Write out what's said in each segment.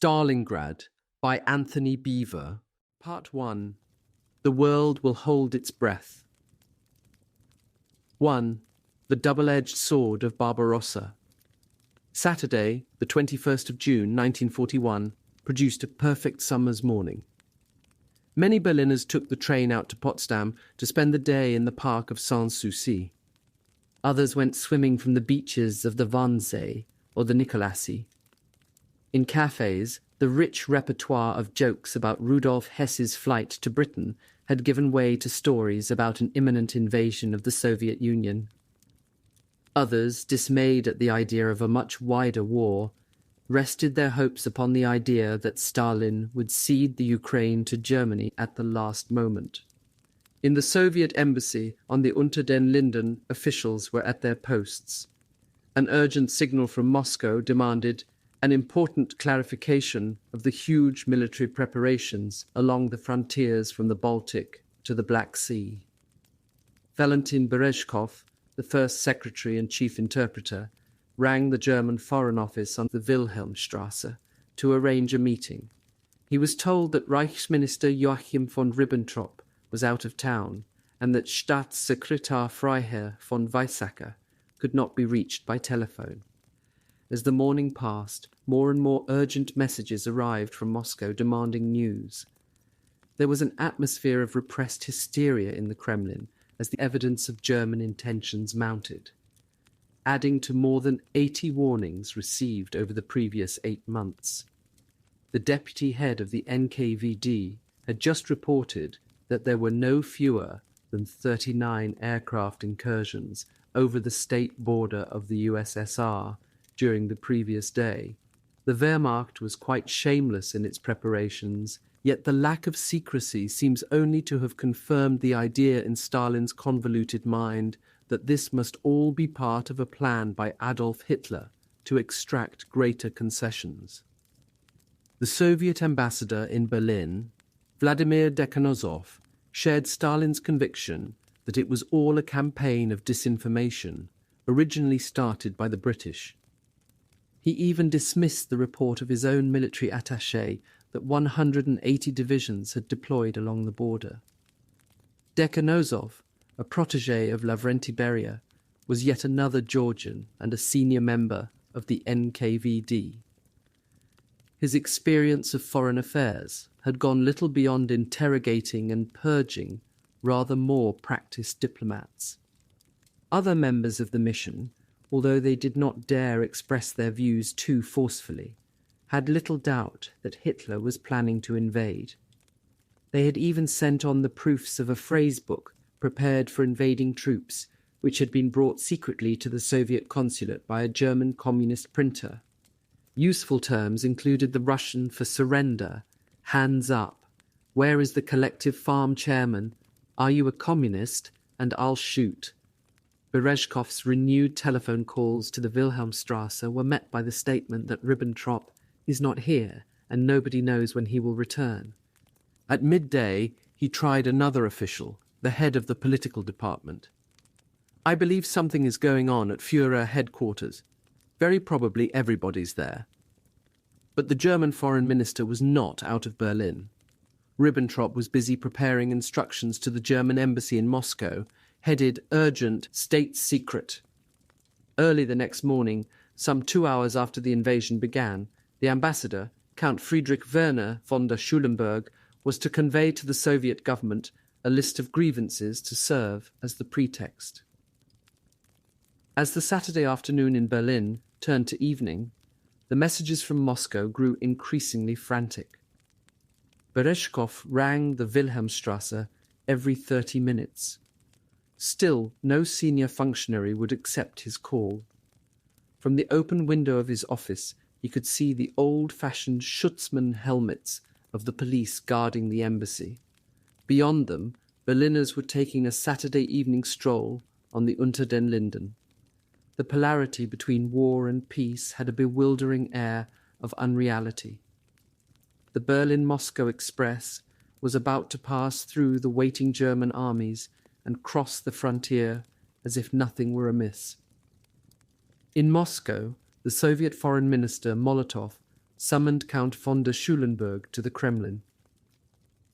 Stalingrad by Antony Beevor. Part 1. The World Will Hold Its Breath. 1. The Double-Edged Sword of Barbarossa. Saturday, the 21st of June, 1941, produced a perfect summer's morning. Many Berliners took the train out to Potsdam to spend the day in the park of Sanssouci. Others went swimming from the beaches of the Wannsee or the Nikolassee. In cafes, the rich repertoire of jokes about Rudolf Hess's flight to Britain had given way to stories about an imminent invasion of the Soviet Union. Others, dismayed at the idea of a much wider war, rested their hopes upon the idea that Stalin would cede the Ukraine to Germany at the last moment. In the Soviet embassy on the Unter den Linden, officials were at their posts. An urgent signal from Moscow demanded an important clarification of the huge military preparations along the frontiers from the Baltic to the Black Sea. Valentin Berezhkov, the first secretary and chief interpreter, rang the German Foreign Office on the Wilhelmstrasse to arrange a meeting. He was told that Reichsminister Joachim von Ribbentrop was out of town and that Staatssekretär Freiherr von Weizsäcker could not be reached by telephone. As the morning passed, more and more urgent messages arrived from Moscow demanding news. There was an atmosphere of repressed hysteria in the Kremlin as the evidence of German intentions mounted, adding to more than 80 warnings received over the previous 8 months. The deputy head of the NKVD had just reported that there were no fewer than 39 aircraft incursions over the state border of the USSR during the previous day. The Wehrmacht was quite shameless in its preparations, yet the lack of secrecy seems only to have confirmed the idea in Stalin's convoluted mind that this must all be part of a plan by Adolf Hitler to extract greater concessions. The Soviet ambassador in Berlin, Vladimir Dekhanozov, shared Stalin's conviction that it was all a campaign of disinformation, originally started by the British. He even dismissed the report of his own military attaché that 180 divisions had deployed along the border. Dekhanozov, a protégé of Lavrenti Beria, was yet another Georgian and a senior member of the NKVD. His experience of foreign affairs had gone little beyond interrogating and purging rather more practiced diplomats. Other members of the mission, although they did not dare express their views too forcefully, had little doubt that Hitler was planning to invade. They had even sent on the proofs of a phrase book prepared for invading troops, which had been brought secretly to the Soviet consulate by a German communist printer. Useful terms included the Russian for surrender, hands up, where is the collective farm chairman, are you a communist, and I'll shoot. Berezhkov's renewed telephone calls to the Wilhelmstrasse were met by the statement that Ribbentrop is not here and nobody knows when he will return. At midday, he tried another official, the head of the political department. I believe something is going on at Führer headquarters. Very probably everybody's there. But the German foreign minister was not out of Berlin. Ribbentrop was busy preparing instructions to the German embassy in Moscow, headed Urgent State Secret. Early the next morning, some 2 hours after the invasion began, the ambassador, Count Friedrich Werner von der Schulenburg, was to convey to the Soviet government a list of grievances to serve as the pretext. As the Saturday afternoon in Berlin turned to evening, the messages from Moscow grew increasingly frantic. Berezhkov rang the Wilhelmstrasse every 30 minutes. Still, no senior functionary would accept his call. From the open window of his office, he could see the old-fashioned Schutzmann helmets of the police guarding the embassy. Beyond them, Berliners were taking a Saturday evening stroll on the Unter den Linden. The polarity between war and peace had a bewildering air of unreality. The Berlin-Moscow Express was about to pass through the waiting German armies and cross the frontier as if nothing were amiss. In Moscow, the Soviet Foreign Minister Molotov summoned Count von der Schulenburg to the Kremlin.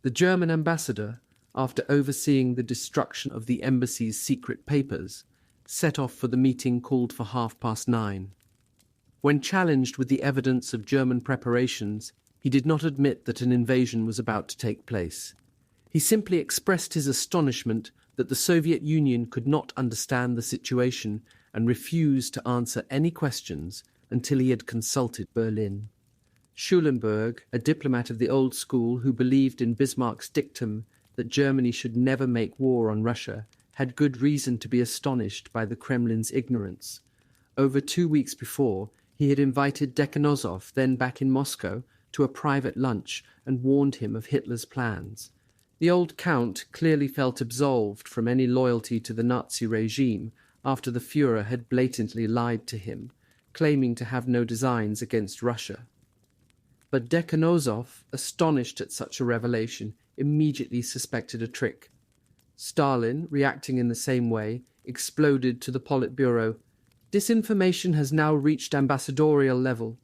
The German ambassador, after overseeing the destruction of the embassy's secret papers, set off for the meeting called for 9:30. When challenged with the evidence of German preparations, he did not admit that an invasion was about to take place. He simply expressed his astonishment that the Soviet Union could not understand the situation and refused to answer any questions until he had consulted Berlin. Schulenburg, a diplomat of the old school who believed in Bismarck's dictum that Germany should never make war on Russia, had good reason to be astonished by the Kremlin's ignorance. Over 2 weeks before, he had invited Dekhanozov, then back in Moscow, to a private lunch and warned him of Hitler's plans. The old count clearly felt absolved from any loyalty to the Nazi regime after the Führer had blatantly lied to him, claiming to have no designs against Russia. But Dekhanozov, astonished at such a revelation, immediately suspected a trick. Stalin, reacting in the same way, exploded to the Politburo, "Disinformation has now reached ambassadorial level."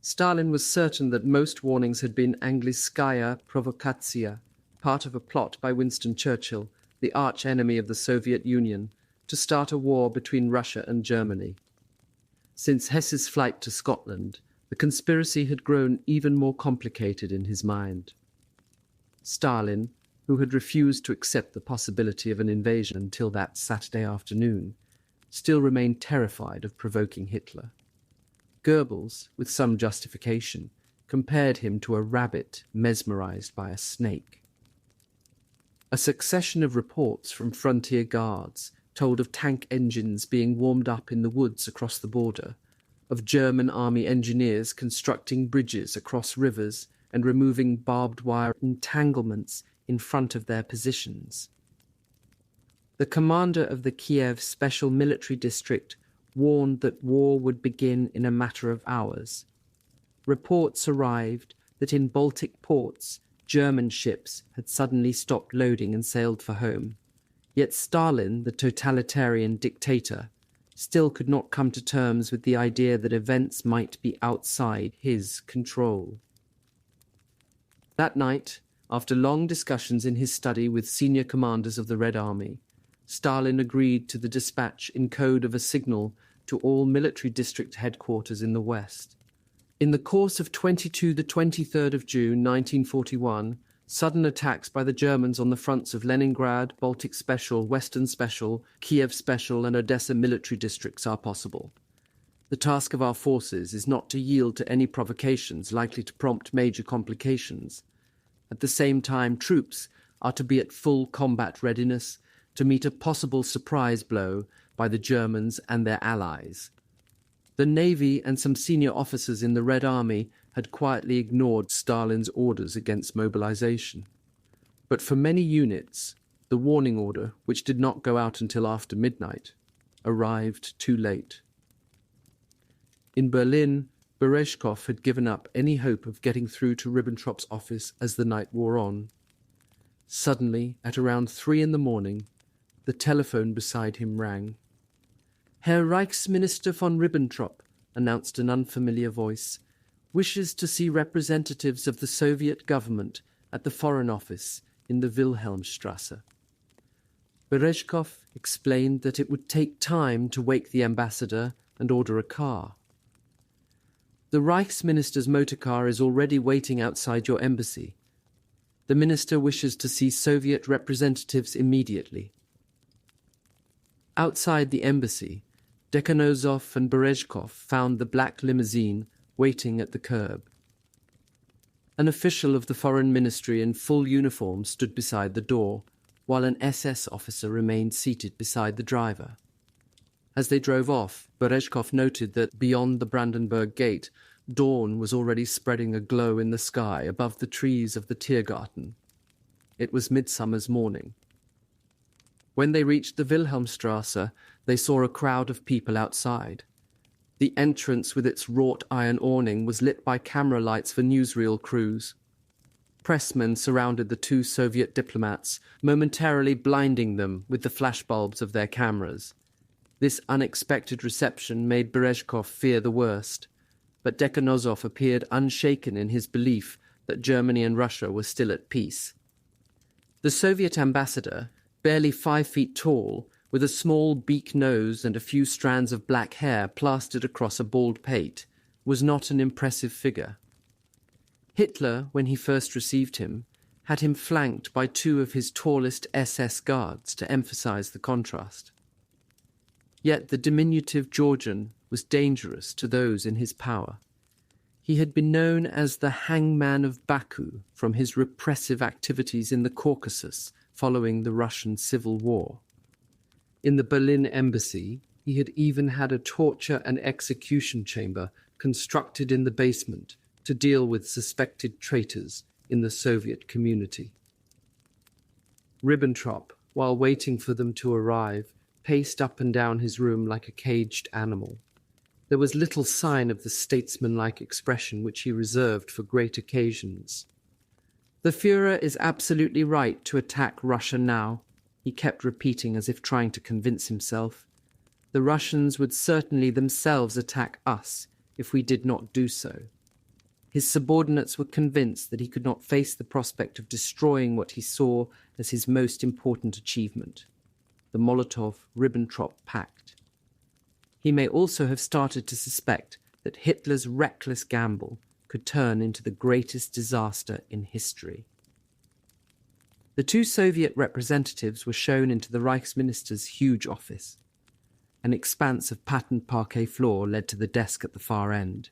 Stalin was certain that most warnings had been Angliskaya provokatia, part of a plot by Winston Churchill, the arch-enemy of the Soviet Union, to start a war between Russia and Germany. Since Hesse's flight to Scotland, the conspiracy had grown even more complicated in his mind. Stalin, who had refused to accept the possibility of an invasion until that Saturday afternoon, still remained terrified of provoking Hitler. Goebbels, with some justification, compared him to a rabbit mesmerized by a snake. A succession of reports from frontier guards told of tank engines being warmed up in the woods across the border, of German army engineers constructing bridges across rivers and removing barbed wire entanglements in front of their positions. The commander of the Kiev Special Military District warned that war would begin in a matter of hours. Reports arrived that in Baltic ports, German ships had suddenly stopped loading and sailed for home. Yet Stalin, the totalitarian dictator, still could not come to terms with the idea that events might be outside his control. That night, after long discussions in his study with senior commanders of the Red Army, Stalin agreed to the dispatch in code of a signal to all military district headquarters in the West. In the course of 22 to 23rd of June 1941, sudden attacks by the Germans on the fronts of Leningrad, Baltic Special, Western Special, Kiev Special and Odessa military districts are possible. The task of our forces is not to yield to any provocations likely to prompt major complications. At the same time, troops are to be at full combat readiness to meet a possible surprise blow by the Germans and their allies. The Navy and some senior officers in the Red Army had quietly ignored Stalin's orders against mobilization. But for many units, the warning order, which did not go out until after midnight, arrived too late. In Berlin, Berezhkov had given up any hope of getting through to Ribbentrop's office as the night wore on. Suddenly, at around 3 a.m, the telephone beside him rang. "Herr Reichsminister von Ribbentrop," announced an unfamiliar voice, "wishes to see representatives of the Soviet government at the Foreign Office in the Wilhelmstrasse." Berezhkov explained that it would take time to wake the ambassador and order a car. "The Reichsminister's motorcar is already waiting outside your embassy. The minister wishes to see Soviet representatives immediately." Outside the embassy, Dekhanozov and Berezhkov found the black limousine waiting at the curb. An official of the Foreign Ministry in full uniform stood beside the door, while an SS officer remained seated beside the driver. As they drove off, Berezhkov noted that beyond the Brandenburg Gate, dawn was already spreading a glow in the sky above the trees of the Tiergarten. It was midsummer's morning. When they reached the Wilhelmstrasse, they saw a crowd of people outside. The entrance with its wrought iron awning was lit by camera lights for newsreel crews. Pressmen surrounded the 2 Soviet diplomats, momentarily blinding them with the flashbulbs of their cameras. This unexpected reception made Berezhkov fear the worst. but Dekhanozov appeared unshaken in his belief that Germany and Russia were still at peace. The Soviet ambassador, barely 5 feet tall, with a small beak nose and a few strands of black hair plastered across a bald pate, was not an impressive figure. Hitler, when he first received him, had him flanked by 2 of his tallest SS guards to emphasize the contrast. Yet the diminutive Georgian was dangerous to those in his power. He had been known as the hangman of Baku from his repressive activities in the Caucasus following the Russian Civil War. In the Berlin embassy, he had even had a torture and execution chamber constructed in the basement to deal with suspected traitors in the Soviet community. Ribbentrop, while waiting for them to arrive, paced up and down his room like a caged animal. There was little sign of the statesmanlike expression which he reserved for great occasions. "The Führer is absolutely right to attack Russia now," he kept repeating as if trying to convince himself. "The Russians would certainly themselves attack us if we did not do so." His subordinates were convinced that he could not face the prospect of destroying what he saw as his most important achievement, the Molotov-Ribbentrop Pact. He may also have started to suspect that Hitler's reckless gamble could turn into the greatest disaster in history. The 2 Soviet representatives were shown into the Reichsminister's huge office. An expanse of patterned parquet floor led to the desk at the far end.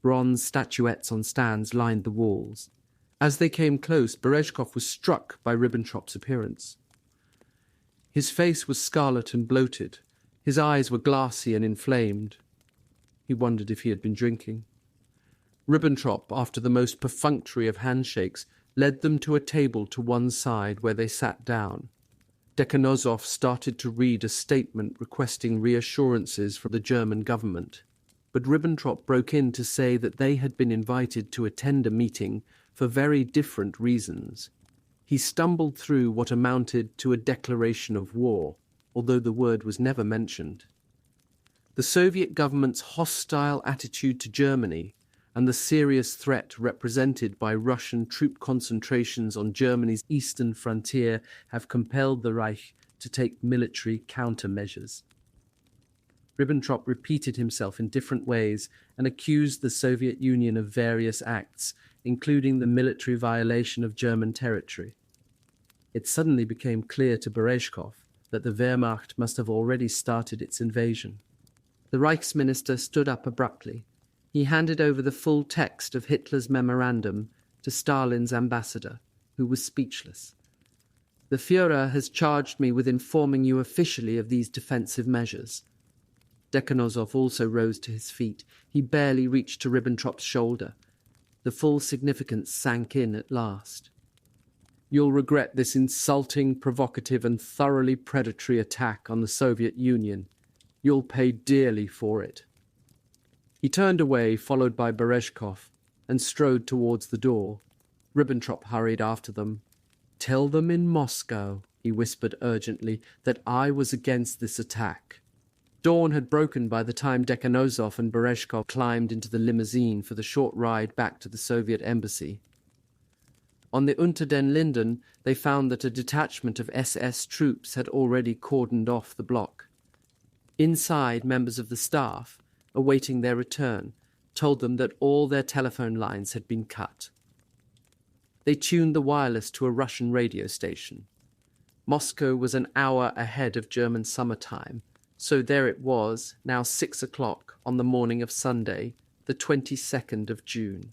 Bronze statuettes on stands lined the walls. As they came close, Berezhkov was struck by Ribbentrop's appearance. His face was scarlet and bloated. His eyes were glassy and inflamed. He wondered if he had been drinking. Ribbentrop, after the most perfunctory of handshakes, led them to a table to one side where they sat down. Dekhanozov started to read a statement requesting reassurances from the German government, but Ribbentrop broke in to say that they had been invited to attend a meeting for very different reasons. He stumbled through what amounted to a declaration of war, although the word was never mentioned. The Soviet government's hostile attitude to Germany and the serious threat represented by Russian troop concentrations on Germany's eastern frontier have compelled the Reich to take military countermeasures. Ribbentrop repeated himself in different ways and accused the Soviet Union of various acts, including the military violation of German territory. It suddenly became clear to Berezhkov that the Wehrmacht must have already started its invasion. The Reichsminister stood up abruptly. He handed over the full text of Hitler's memorandum to Stalin's ambassador, who was speechless. "The Führer has charged me with informing you officially of these defensive measures." Dekhanozov also rose to his feet. He barely reached to Ribbentrop's shoulder. The full significance sank in at last. "You'll regret this insulting, provocative, and thoroughly predatory attack on the Soviet Union. You'll pay dearly for it." He turned away, followed by Berezhkov, and strode towards the door. Ribbentrop hurried after them. "Tell them in Moscow," he whispered urgently, "that I was against this attack." Dawn had broken by the time Dekhanozov and Berezhkov climbed into the limousine for the short ride back to the Soviet embassy. On the Unter den Linden, they found that a detachment of SS troops had already cordoned off the block. Inside, members of the staff, awaiting their return, told them that all their telephone lines had been cut. They tuned the wireless to a Russian radio station. Moscow was an hour ahead of German summertime, so there it was, now 6 o'clock on the morning of Sunday, the 22nd of June.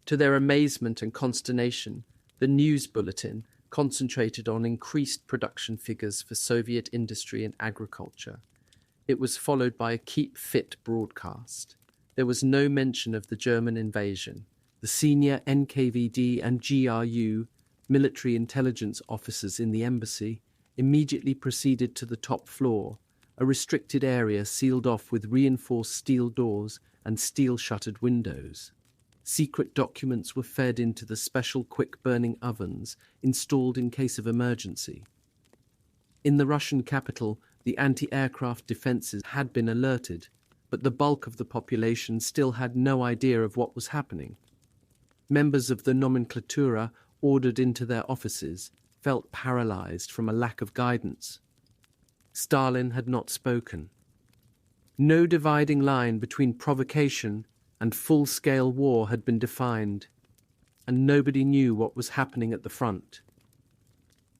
To their amazement and consternation, the news bulletin concentrated on increased production figures for Soviet industry and agriculture. It was followed by a Keep Fit broadcast. There was no mention of the German invasion. The senior NKVD and GRU, military intelligence officers in the embassy, immediately proceeded to the top floor, a restricted area sealed off with reinforced steel doors and steel-shuttered windows. Secret documents were fed into the special quick-burning ovens installed in case of emergency. In the Russian capital, the anti-aircraft defences had been alerted, but the bulk of the population still had no idea of what was happening. Members of the nomenklatura ordered into their offices felt paralyzed from a lack of guidance. Stalin had not spoken. No dividing line between provocation and full-scale war had been defined, and nobody knew what was happening at the front.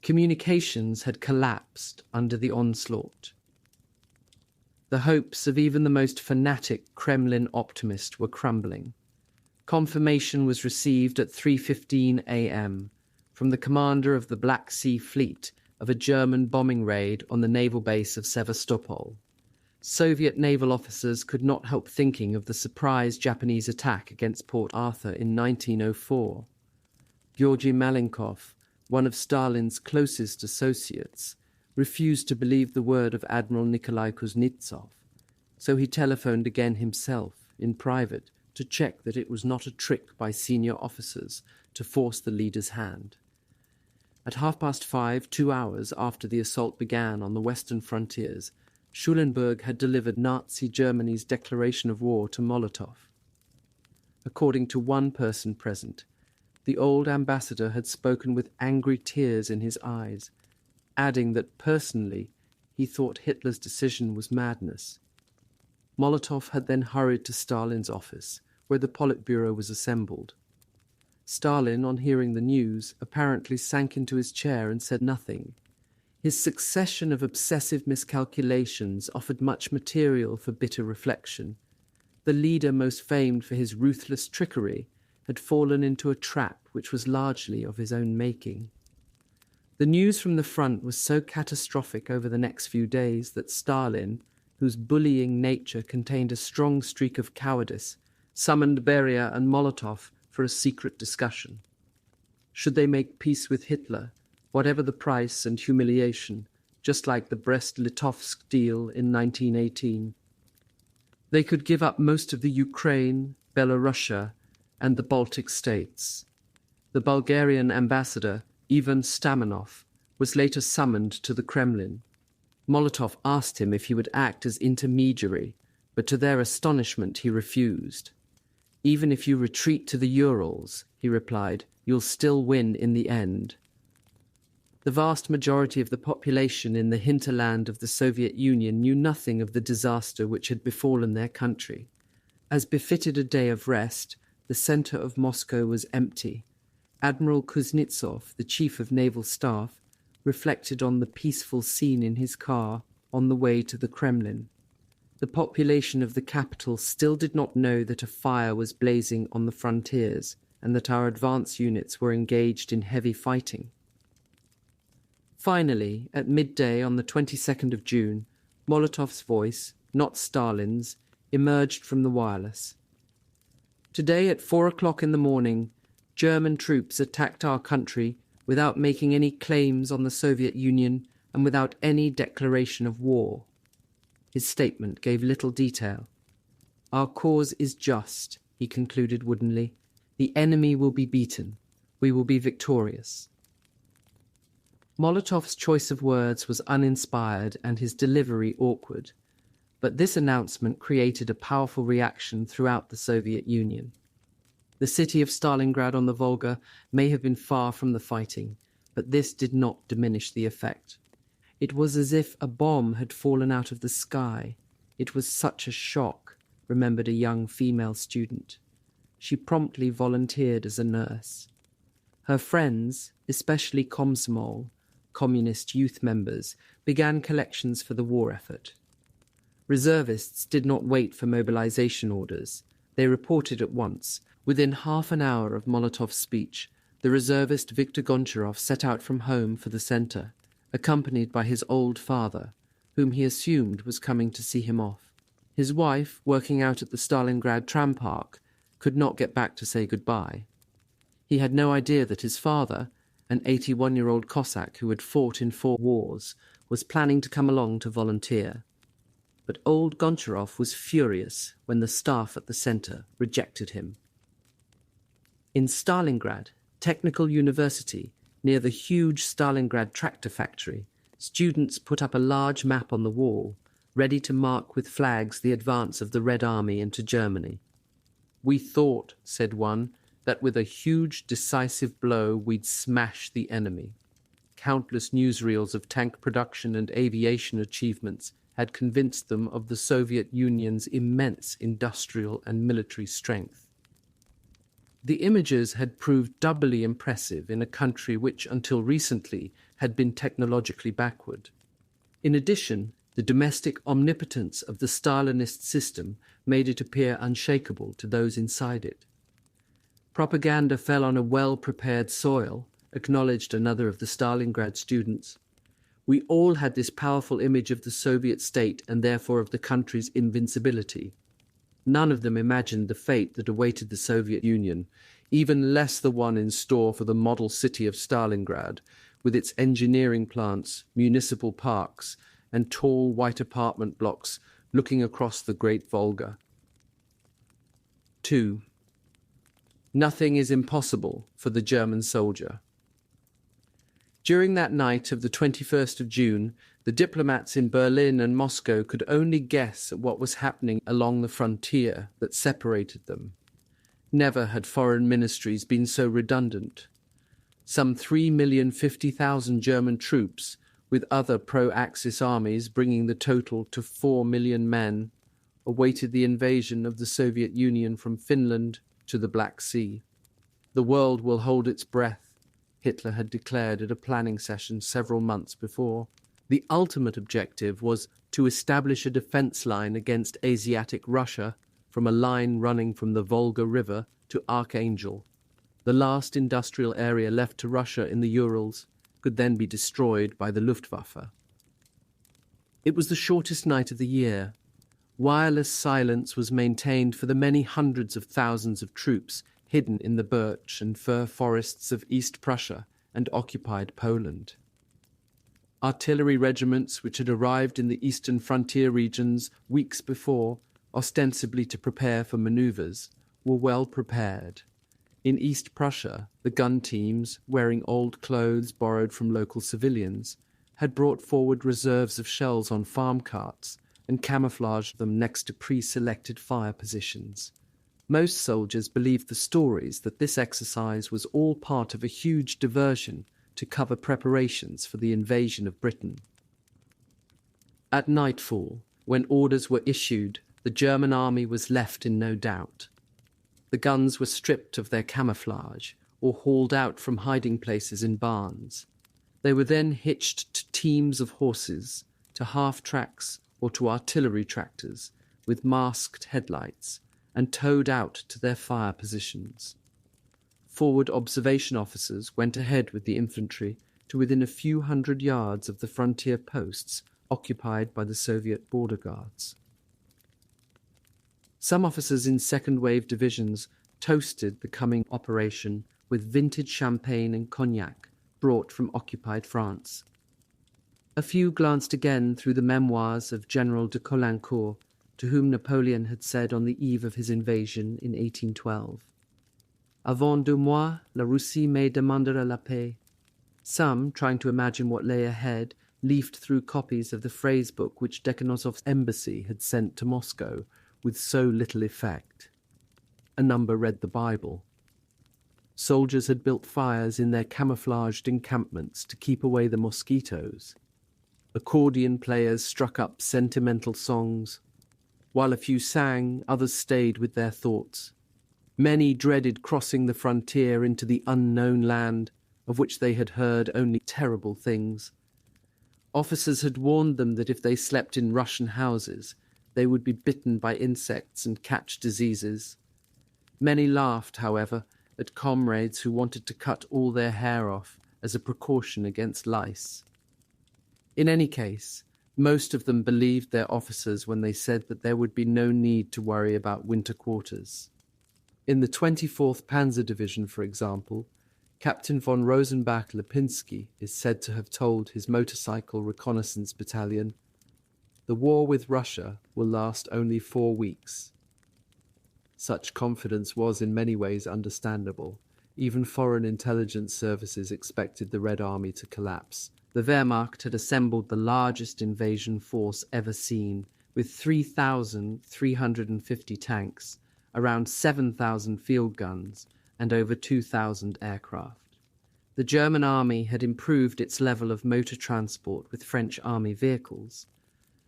Communications had collapsed under the onslaught. The hopes of even the most fanatic Kremlin optimist were crumbling. Confirmation was received at 3:15 a.m. from the commander of the Black Sea Fleet of a German bombing raid on the naval base of Sevastopol. Soviet naval officers could not help thinking of the surprise Japanese attack against Port Arthur in 1904. Georgy Malenkov, one of Stalin's closest associates, refused to believe the word of Admiral Nikolai Kuznetsov, so he telephoned again himself, in private, to check that it was not a trick by senior officers to force the leader's hand. At 5:30, 2 hours after the assault began on the western frontiers, Schulenburg had delivered Nazi Germany's declaration of war to Molotov. According to one person present, the old ambassador had spoken with angry tears in his eyes, adding that personally he thought Hitler's decision was madness. Molotov had then hurried to Stalin's office, where the Politburo was assembled. Stalin, on hearing the news, apparently sank into his chair and said nothing. His succession of obsessive miscalculations offered much material for bitter reflection. The leader most famed for his ruthless trickery had fallen into a trap which was largely of his own making. The news from the front was so catastrophic over the next few days that Stalin, whose bullying nature contained a strong streak of cowardice, summoned Beria and Molotov for a secret discussion. Should they make peace with Hitler, whatever the price and humiliation, just like the Brest-Litovsk deal in 1918? They could give up most of the Ukraine, Belorussia, and the Baltic states. The Bulgarian ambassador, Ivan Stamanov, was later summoned to the Kremlin. Molotov asked him if he would act as intermediary, but to their astonishment he refused. "Even if you retreat to the Urals," he replied, "you'll still win in the end." The vast majority of the population in the hinterland of the Soviet Union knew nothing of the disaster which had befallen their country. As befitted a day of rest, the center of Moscow was empty. Admiral Kuznetsov, the chief of naval staff, reflected on the peaceful scene in his car on the way to the Kremlin. The population of the capital still did not know that a fire was blazing on the frontiers and that our advance units were engaged in heavy fighting. Finally, at midday on the 22nd of June, Molotov's voice, not Stalin's, emerged from the wireless. "Today at 4 o'clock in the morning, German troops attacked our country without making any claims on the Soviet Union and without any declaration of war." His statement gave little detail. "Our cause is just," he concluded woodenly. "The enemy will be beaten. We will be victorious." Molotov's choice of words was uninspired and his delivery awkward, but this announcement created a powerful reaction throughout the Soviet Union. The city of Stalingrad on the Volga may have been far from the fighting, but this did not diminish the effect. It was as if a bomb had fallen out of the sky. It was such a shock, remembered a young female student. She promptly volunteered as a nurse. Her friends, especially Komsomol, communist youth members, began collections for the war effort. Reservists did not wait for mobilization orders. They reported at once. Within half an hour of Molotov's speech, the reservist Viktor Goncharov set out from home for the center, accompanied by his old father, whom he assumed was coming to see him off. His wife, working out at the Stalingrad tram park, could not get back to say goodbye. He had no idea that his father, an 81-year-old Cossack who had fought in 4 wars, was planning to come along to volunteer. But old Goncharov was furious when the staff at the center rejected him. In Stalingrad, Technical University, near the huge Stalingrad tractor factory, students put up a large map on the wall, ready to mark with flags the advance of the Red Army into Germany. "We thought," said one, "that with a huge decisive blow we'd smash the enemy." Countless newsreels of tank production and aviation achievements had convinced them of the Soviet Union's immense industrial and military strength. The images had proved doubly impressive in a country which, until recently, had been technologically backward. In addition, the domestic omnipotence of the Stalinist system made it appear unshakable to those inside it. "Propaganda fell on a well-prepared soil," acknowledged another of the Stalingrad students. "We all had this powerful image of the Soviet state and therefore of the country's invincibility. None of them imagined the fate that awaited the Soviet Union, even less the one in store for the model city of Stalingrad, with its engineering plants, municipal parks, and tall white apartment blocks looking across the Great Volga." 2. Nothing is impossible for the German soldier. During that night of the 21st of June, the diplomats in Berlin and Moscow could only guess at what was happening along the frontier that separated them. Never had foreign ministries been so redundant. Some 3,050,000 German troops, with other pro-Axis armies bringing the total to 4 million men, awaited the invasion of the Soviet Union from Finland to the Black Sea. "The world will hold its breath," Hitler had declared at a planning session several months before. The ultimate objective was to establish a defense line against Asiatic Russia from a line running from the Volga River to Archangel. The last industrial area left to Russia in the Urals could then be destroyed by the Luftwaffe. It was the shortest night of the year. Wireless silence was maintained for the many hundreds of thousands of troops hidden in the birch and fir forests of East Prussia and occupied Poland. Artillery regiments which had arrived in the eastern frontier regions weeks before, ostensibly to prepare for manoeuvres, were well prepared. In East Prussia, the gun teams, wearing old clothes borrowed from local civilians, had brought forward reserves of shells on farm carts and camouflaged them next to pre-selected fire positions. Most soldiers believed the stories that this exercise was all part of a huge diversion to cover preparations for the invasion of Britain. At nightfall, when orders were issued, the German army was left in no doubt. The guns were stripped of their camouflage or hauled out from hiding places in barns. They were then hitched to teams of horses, to half-tracks or to artillery tractors with masked headlights, and towed out to their fire positions. Forward observation officers went ahead with the infantry to within a few hundred yards of the frontier posts occupied by the Soviet border guards. Some officers in second-wave divisions toasted the coming operation with vintage champagne and cognac brought from occupied France. A few glanced again through the memoirs of General de Caulaincourt, to whom Napoleon had said on the eve of his invasion in 1812, "Avant 2 mois, la Russie me demandera la paix." Some, trying to imagine what lay ahead, leafed through copies of the phrase book which Dekhanov's embassy had sent to Moscow with so little effect. A number read the Bible. Soldiers had built fires in their camouflaged encampments to keep away the mosquitoes. Accordion players struck up sentimental songs. While a few sang, others stayed with their thoughts. Many dreaded crossing the frontier into the unknown land, of which they had heard only terrible things. Officers had warned them that if they slept in Russian houses, they would be bitten by insects and catch diseases. Many laughed, however, at comrades who wanted to cut all their hair off as a precaution against lice. In any case, most of them believed their officers when they said that there would be no need to worry about winter quarters. In the 24th Panzer Division, for example, Captain von Rosenbach-Lipinski is said to have told his motorcycle reconnaissance battalion, "The war with Russia will last only 4 weeks." Such confidence was in many ways understandable. Even foreign intelligence services expected the Red Army to collapse The Wehrmacht had assembled the largest invasion force ever seen, with 3,350 tanks, around 7,000 field guns, and over 2,000 aircraft. The German army had improved its level of motor transport with French army vehicles.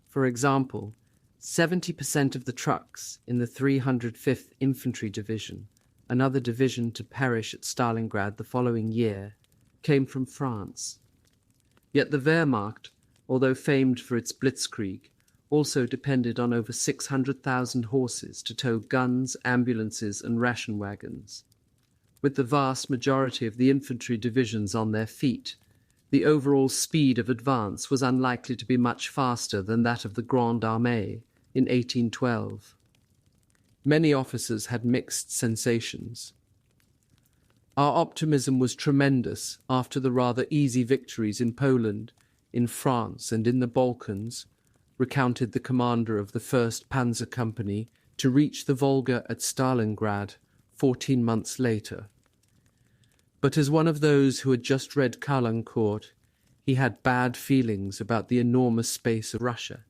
For example, 70% of the trucks in the 305th Infantry Division, another division to perish at Stalingrad the following year, came from France. Yet the Wehrmacht, although famed for its blitzkrieg, also depended on over 600,000 horses to tow guns, ambulances, and ration wagons. With the vast majority of the infantry divisions on their feet, the overall speed of advance was unlikely to be much faster than that of the Grande Armée in 1812. Many officers had mixed sensations. Our optimism was tremendous after the rather easy victories in Poland, in France, and in the Balkans, recounted the commander of the 1st Panzer Company to reach the Volga at Stalingrad 14 months later. But as one of those who had just read Caulaincourt, he had bad feelings about the enormous space of Russia.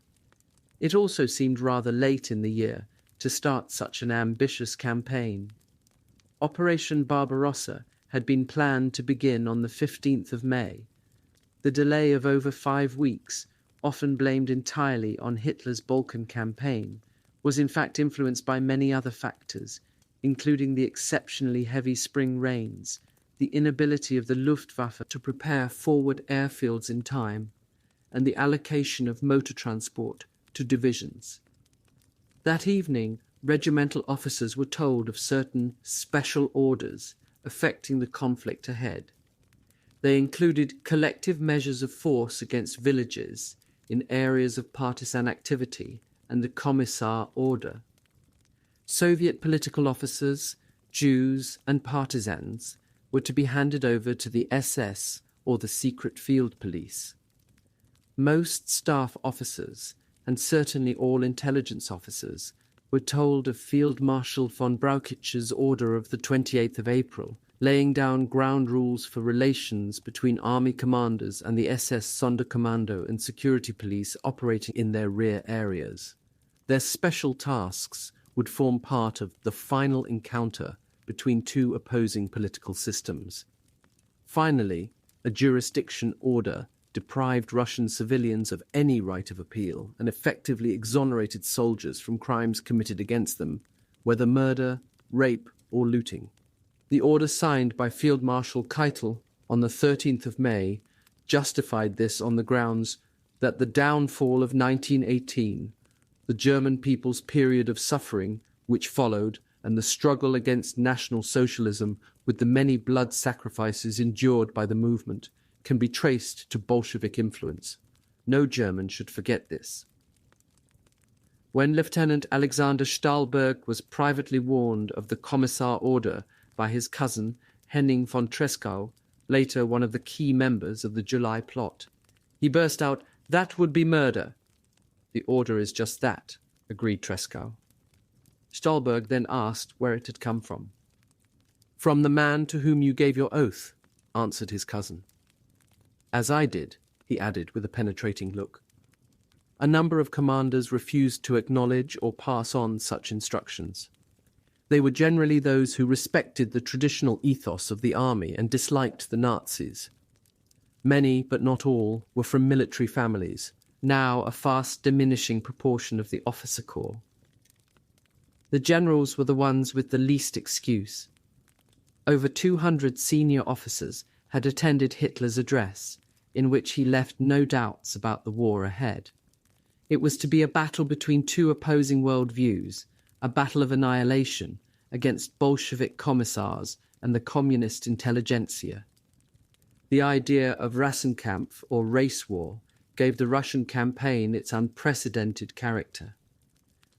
It also seemed rather late in the year to start such an ambitious campaign. Operation Barbarossa had been planned to begin on the 15th of May. The delay of over 5 weeks, often blamed entirely on Hitler's Balkan campaign, was in fact influenced by many other factors, including the exceptionally heavy spring rains, the inability of the Luftwaffe to prepare forward airfields in time, and the allocation of motor transport to divisions. That evening, regimental officers were told of certain special orders affecting the conflict ahead. They included collective measures of force against villages in areas of partisan activity and the Commissar order. Soviet political officers, Jews, and partisans were to be handed over to the SS or the Secret Field Police. Most staff officers, and certainly all intelligence officers, were told of Field Marshal von Brauchitz's order of the 28th of April, laying down ground rules for relations between army commanders and the SS Sonderkommando and security police operating in their rear areas. Their special tasks would form part of the final encounter between two opposing political systems. Finally, a jurisdiction order deprived Russian civilians of any right of appeal and effectively exonerated soldiers from crimes committed against them, whether murder, rape, or looting. The order signed by Field Marshal Keitel on the 13th of May justified this on the grounds that the downfall of 1918, the German people's period of suffering which followed, and the struggle against National Socialism with the many blood sacrifices endured by the movement can be traced to Bolshevik influence. No German should forget this. When Lieutenant Alexander Stahlberg was privately warned of the Commissar order by his cousin Henning von Tresckow, later one of the key members of the July plot, he burst out, "That would be murder." "The order is just that," agreed Tresckow. Stahlberg then asked where it had come from. "From the man to whom you gave your oath," answered his cousin. "As I did," he added with a penetrating look. A number of commanders refused to acknowledge or pass on such instructions. They were generally those who respected the traditional ethos of the army and disliked the Nazis. Many, but not all, were from military families, now a fast diminishing proportion of the officer corps. The generals were the ones with the least excuse. Over 200 senior officers had attended Hitler's address, in which he left no doubts about the war ahead. It was to be a battle between two opposing worldviews, a battle of annihilation against Bolshevik commissars and the communist intelligentsia. The idea of Rassenkampf, or race war, gave the Russian campaign its unprecedented character.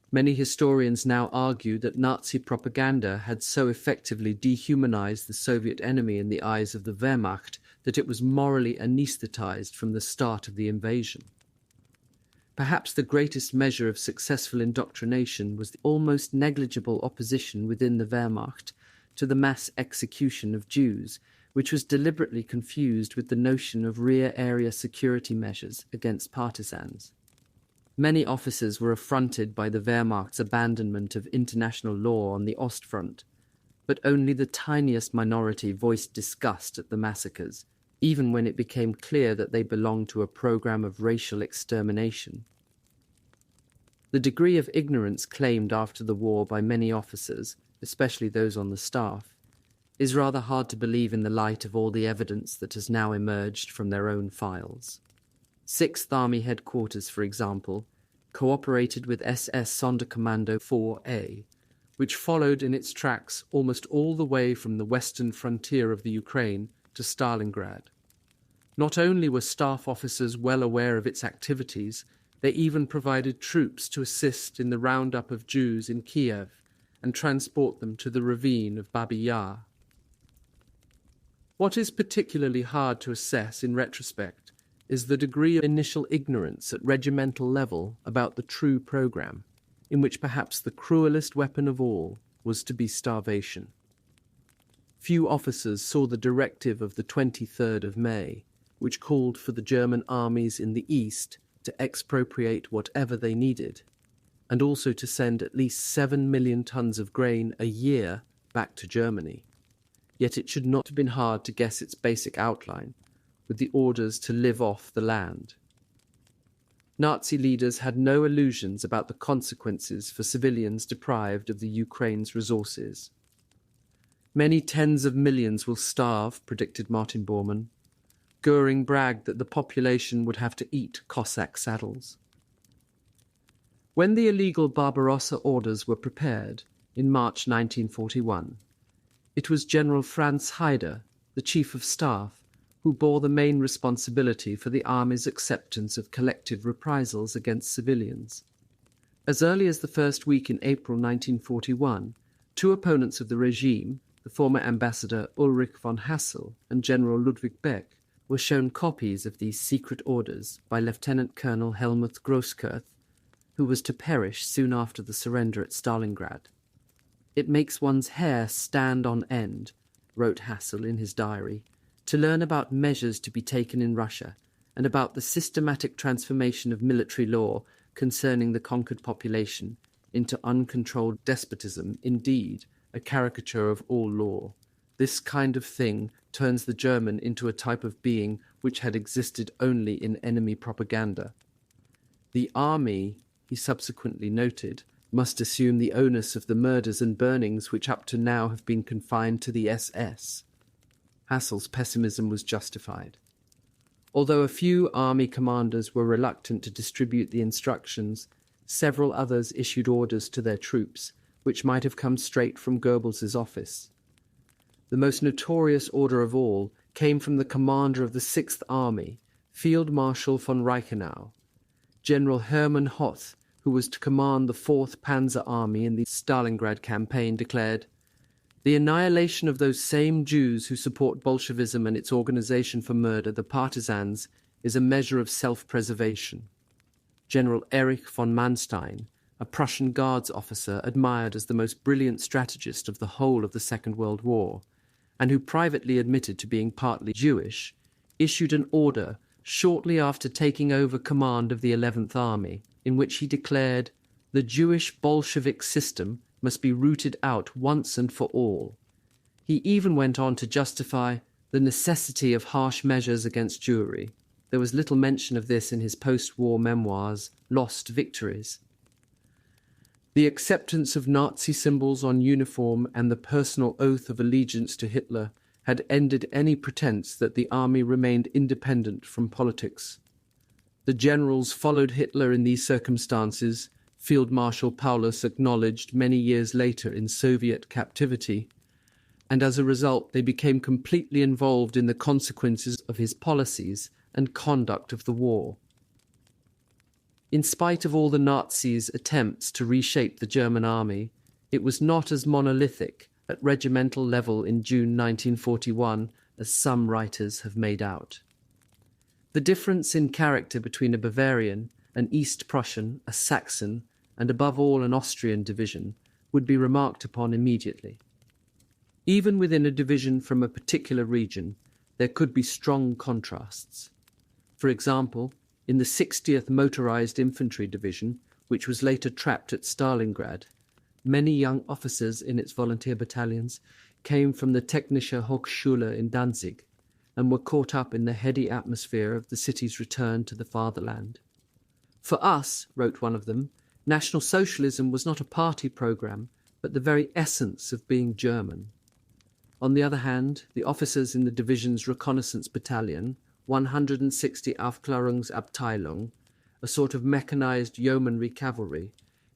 Many historians now argue that Nazi propaganda had so effectively dehumanized the Soviet enemy in the eyes of the Wehrmacht that it was morally anesthetized from the start of the invasion. Perhaps the greatest measure of successful indoctrination was the almost negligible opposition within the Wehrmacht to the mass execution of Jews, which was deliberately confused with the notion of rear area security measures against partisans. Many officers were affronted by the Wehrmacht's abandonment of international law on the Ostfront, but only the tiniest minority voiced disgust at the massacres, even when it became clear that they belonged to a program of racial extermination. The degree of ignorance claimed after the war by many officers, especially those on the staff, is rather hard to believe in the light of all the evidence that has now emerged from their own files. 6th Army Headquarters, for example, cooperated with SS Sonderkommando 4A, which followed in its tracks almost all the way from the western frontier of the Ukraine to Stalingrad. Not only were staff officers well aware of its activities, they even provided troops to assist in the roundup of Jews in Kiev and transport them to the ravine of Babi Yar. What is particularly hard to assess in retrospect is the degree of initial ignorance at regimental level about the true program, in which perhaps the cruelest weapon of all was to be starvation. Few officers saw the directive of the 23rd of May, which called for the German armies in the east to expropriate whatever they needed, and also to send at least 7 million tons of grain a year back to Germany. Yet it should not have been hard to guess its basic outline, with the orders to live off the land. Nazi leaders had no illusions about the consequences for civilians deprived of the Ukraine's resources. Many tens of millions will starve, predicted Martin Bormann. Goering bragged that the population would have to eat Cossack saddles. When the illegal Barbarossa orders were prepared in March 1941, it was General Franz Haider, the Chief of Staff, who bore the main responsibility for the army's acceptance of collective reprisals against civilians. As early as the first week in April 1941, two opponents of the regime, the former ambassador Ulrich von Hassel and General Ludwig Beck, were shown copies of these secret orders by Lieutenant Colonel Helmuth Grosskirth, who was to perish soon after the surrender at Stalingrad. "It makes one's hair stand on end," wrote Hassel in his diary, "to learn about measures to be taken in Russia and about the systematic transformation of military law concerning the conquered population into uncontrolled despotism, indeed, a caricature of all law. This kind of thing turns the German into a type of being which had existed only in enemy propaganda. The army," he subsequently noted, "must assume the onus of the murders and burnings which up to now have been confined to the SS." Hassel's pessimism was justified. Although a few army commanders were reluctant to distribute the instructions, several others issued orders to their troops, which might have come straight from Goebbels's office. The most notorious order of all came from the commander of the 6th Army, Field Marshal von Reichenau. General Hermann Hoth, who was to command the 4th Panzer Army in the Stalingrad campaign, declared, "The annihilation of those same Jews who support Bolshevism and its organization for murder, the partisans, is a measure of self-preservation." General Erich von Manstein, a Prussian Guards officer admired as the most brilliant strategist of the whole of the Second World War, and who privately admitted to being partly Jewish, issued an order shortly after taking over command of the 11th Army, in which he declared, "The Jewish Bolshevik system must be rooted out once and for all." He even went on to justify the necessity of harsh measures against Jewry. There was little mention of this in his post-war memoirs, Lost Victories. The acceptance of Nazi symbols on uniform and the personal oath of allegiance to Hitler had ended any pretense that the army remained independent from politics. The generals followed Hitler in these circumstances, Field Marshal Paulus acknowledged many years later in Soviet captivity, and as a result they became completely involved in the consequences of his policies and conduct of the war. In spite of all the Nazis' attempts to reshape the German army, it was not as monolithic at regimental level in June 1941 as some writers have made out. The difference in character between a Bavarian, an East Prussian, a Saxon, and above all an Austrian division would be remarked upon immediately. Even within a division from a particular region, there could be strong contrasts. For example, in the 60th Motorized Infantry Division, which was later trapped at Stalingrad, many young officers in its volunteer battalions came from the Technische Hochschule in Danzig and were caught up in the heady atmosphere of the city's return to the fatherland. For us, wrote one of them, National Socialism was not a party programme, but the very essence of being German. On the other hand, the officers in the division's reconnaissance battalion, 160 Aufklärungsabteilung, a sort of mechanized yeomanry cavalry,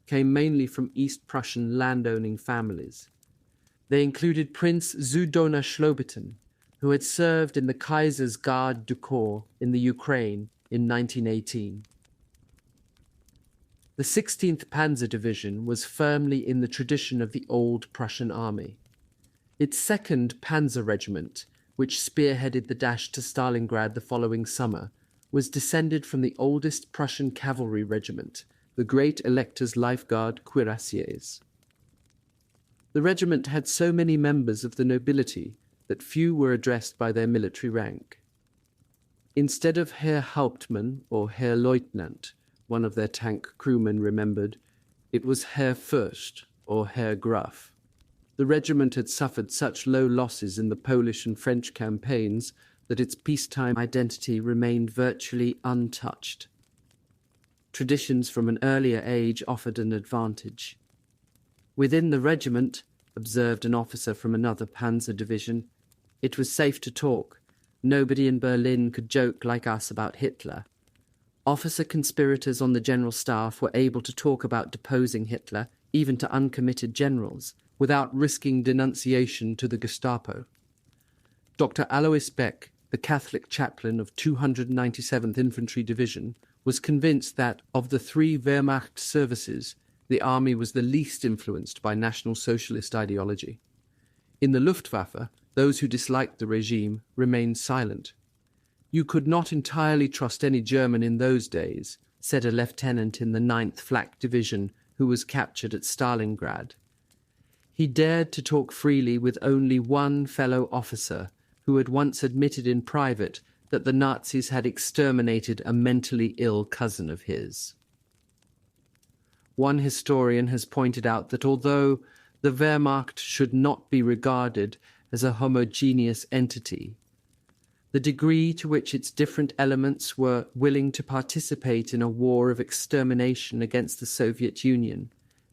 came mainly from East Prussian landowning families. They included Prince Zudona Slobitten, who had served in the Kaiser's Garde du Corps in the Ukraine in 1918. The 16th Panzer Division was firmly in the tradition of the old Prussian army. Its 2nd Panzer Regiment, which spearheaded the dash to Stalingrad the following summer, was descended from the oldest Prussian cavalry regiment, the Great Elector's Life Guard Cuirassiers. The regiment had so many members of the nobility that few were addressed by their military rank. Instead of Herr Hauptmann or Herr Leutnant, one of their tank crewmen remembered, it was Herr Fürst or Herr Graf. The regiment had suffered such low losses in the Polish and French campaigns that its peacetime identity remained virtually untouched. Traditions from an earlier age offered an advantage. Within the regiment, observed an officer from another panzer division, it was safe to talk. Nobody in Berlin could joke like us about Hitler. Officer conspirators on the general staff were able to talk about deposing Hitler, even to uncommitted generals, without risking denunciation to the Gestapo. Dr. Alois Beck, the Catholic chaplain of 297th Infantry Division, was convinced that, of the 3 Wehrmacht services, the army was the least influenced by National Socialist ideology. In the Luftwaffe, those who disliked the regime remained silent. You could not entirely trust any German in those days, said a lieutenant in the 9th Flak Division who was captured at Stalingrad. He dared to talk freely with only one fellow officer who had once admitted in private that the Nazis had exterminated a mentally ill cousin of his. One historian has pointed out that although the Wehrmacht should not be regarded as a homogeneous entity, the degree to which its different elements were willing to participate in a war of extermination against the Soviet Union,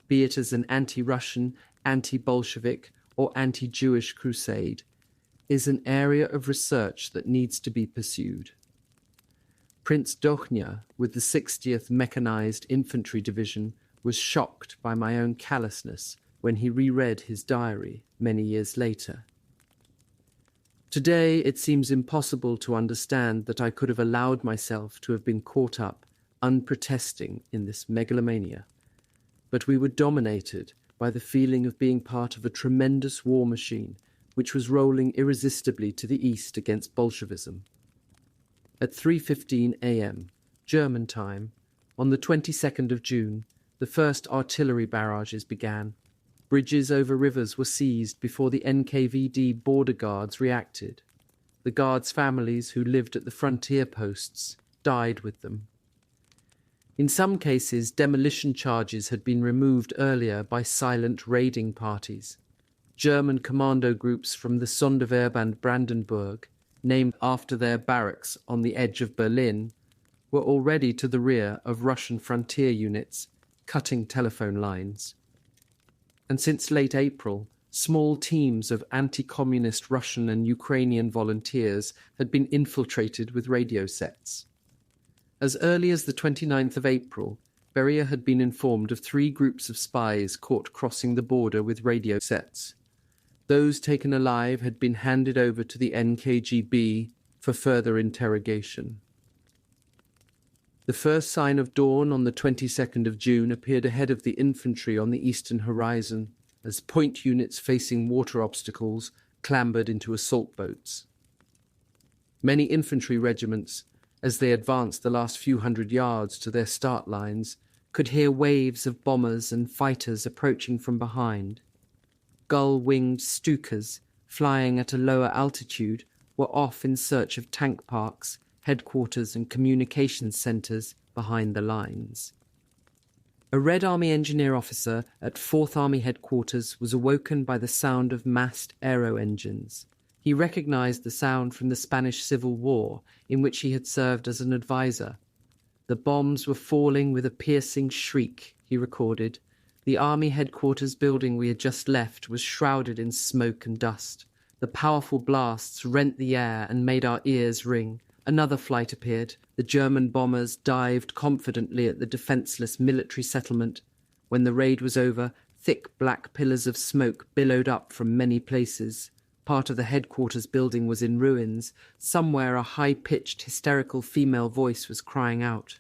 be it as an anti-Russian, anti-Bolshevik, or anti-Jewish crusade, is an area of research that needs to be pursued. Prince Dochnia, with the 60th Mechanized Infantry Division, was shocked by my own callousness when he reread his diary many years later. Today it seems impossible to understand that I could have allowed myself to have been caught up, unprotesting, in this megalomania. But we were dominated by the feeling of being part of a tremendous war machine which was rolling irresistibly to the east against Bolshevism. At 3:15 a.m., German time, on the 22nd of June, the first artillery barrages began. Bridges over rivers were seized before the NKVD border guards reacted. The guards' families who lived at the frontier posts died with them. In some cases, demolition charges had been removed earlier by silent raiding parties. German commando groups from the Sonderwehrband Brandenburg, named after their barracks on the edge of Berlin, were already to the rear of Russian frontier units, cutting telephone lines. And since late April, small teams of anti-communist Russian and Ukrainian volunteers had been infiltrated with radio sets. As early as the 29th of April, Beria had been informed of 3 groups of spies caught crossing the border with radio sets. Those taken alive had been handed over to the NKGB for further interrogation. The first sign of dawn on the 22nd of June appeared ahead of the infantry on the eastern horizon as point units facing water obstacles clambered into assault boats. Many infantry regiments, as they advanced the last few hundred yards to their start lines, could hear waves of bombers and fighters approaching from behind. Gull-winged Stukas flying at a lower altitude, were off in search of tank parks, headquarters and communications centres behind the lines. A Red Army engineer officer at 4th Army headquarters was awoken by the sound of massed aero engines. He recognised the sound from the Spanish Civil War, in which he had served as an advisor. The bombs were falling with a piercing shriek, he recorded. The army headquarters building we had just left was shrouded in smoke and dust. The powerful blasts rent the air and made our ears ring. Another flight appeared. The German bombers dived confidently at the defenceless military settlement. When the raid was over, thick black pillars of smoke billowed up from many places. Part of the headquarters building was in ruins. Somewhere a high-pitched, hysterical female voice was crying out.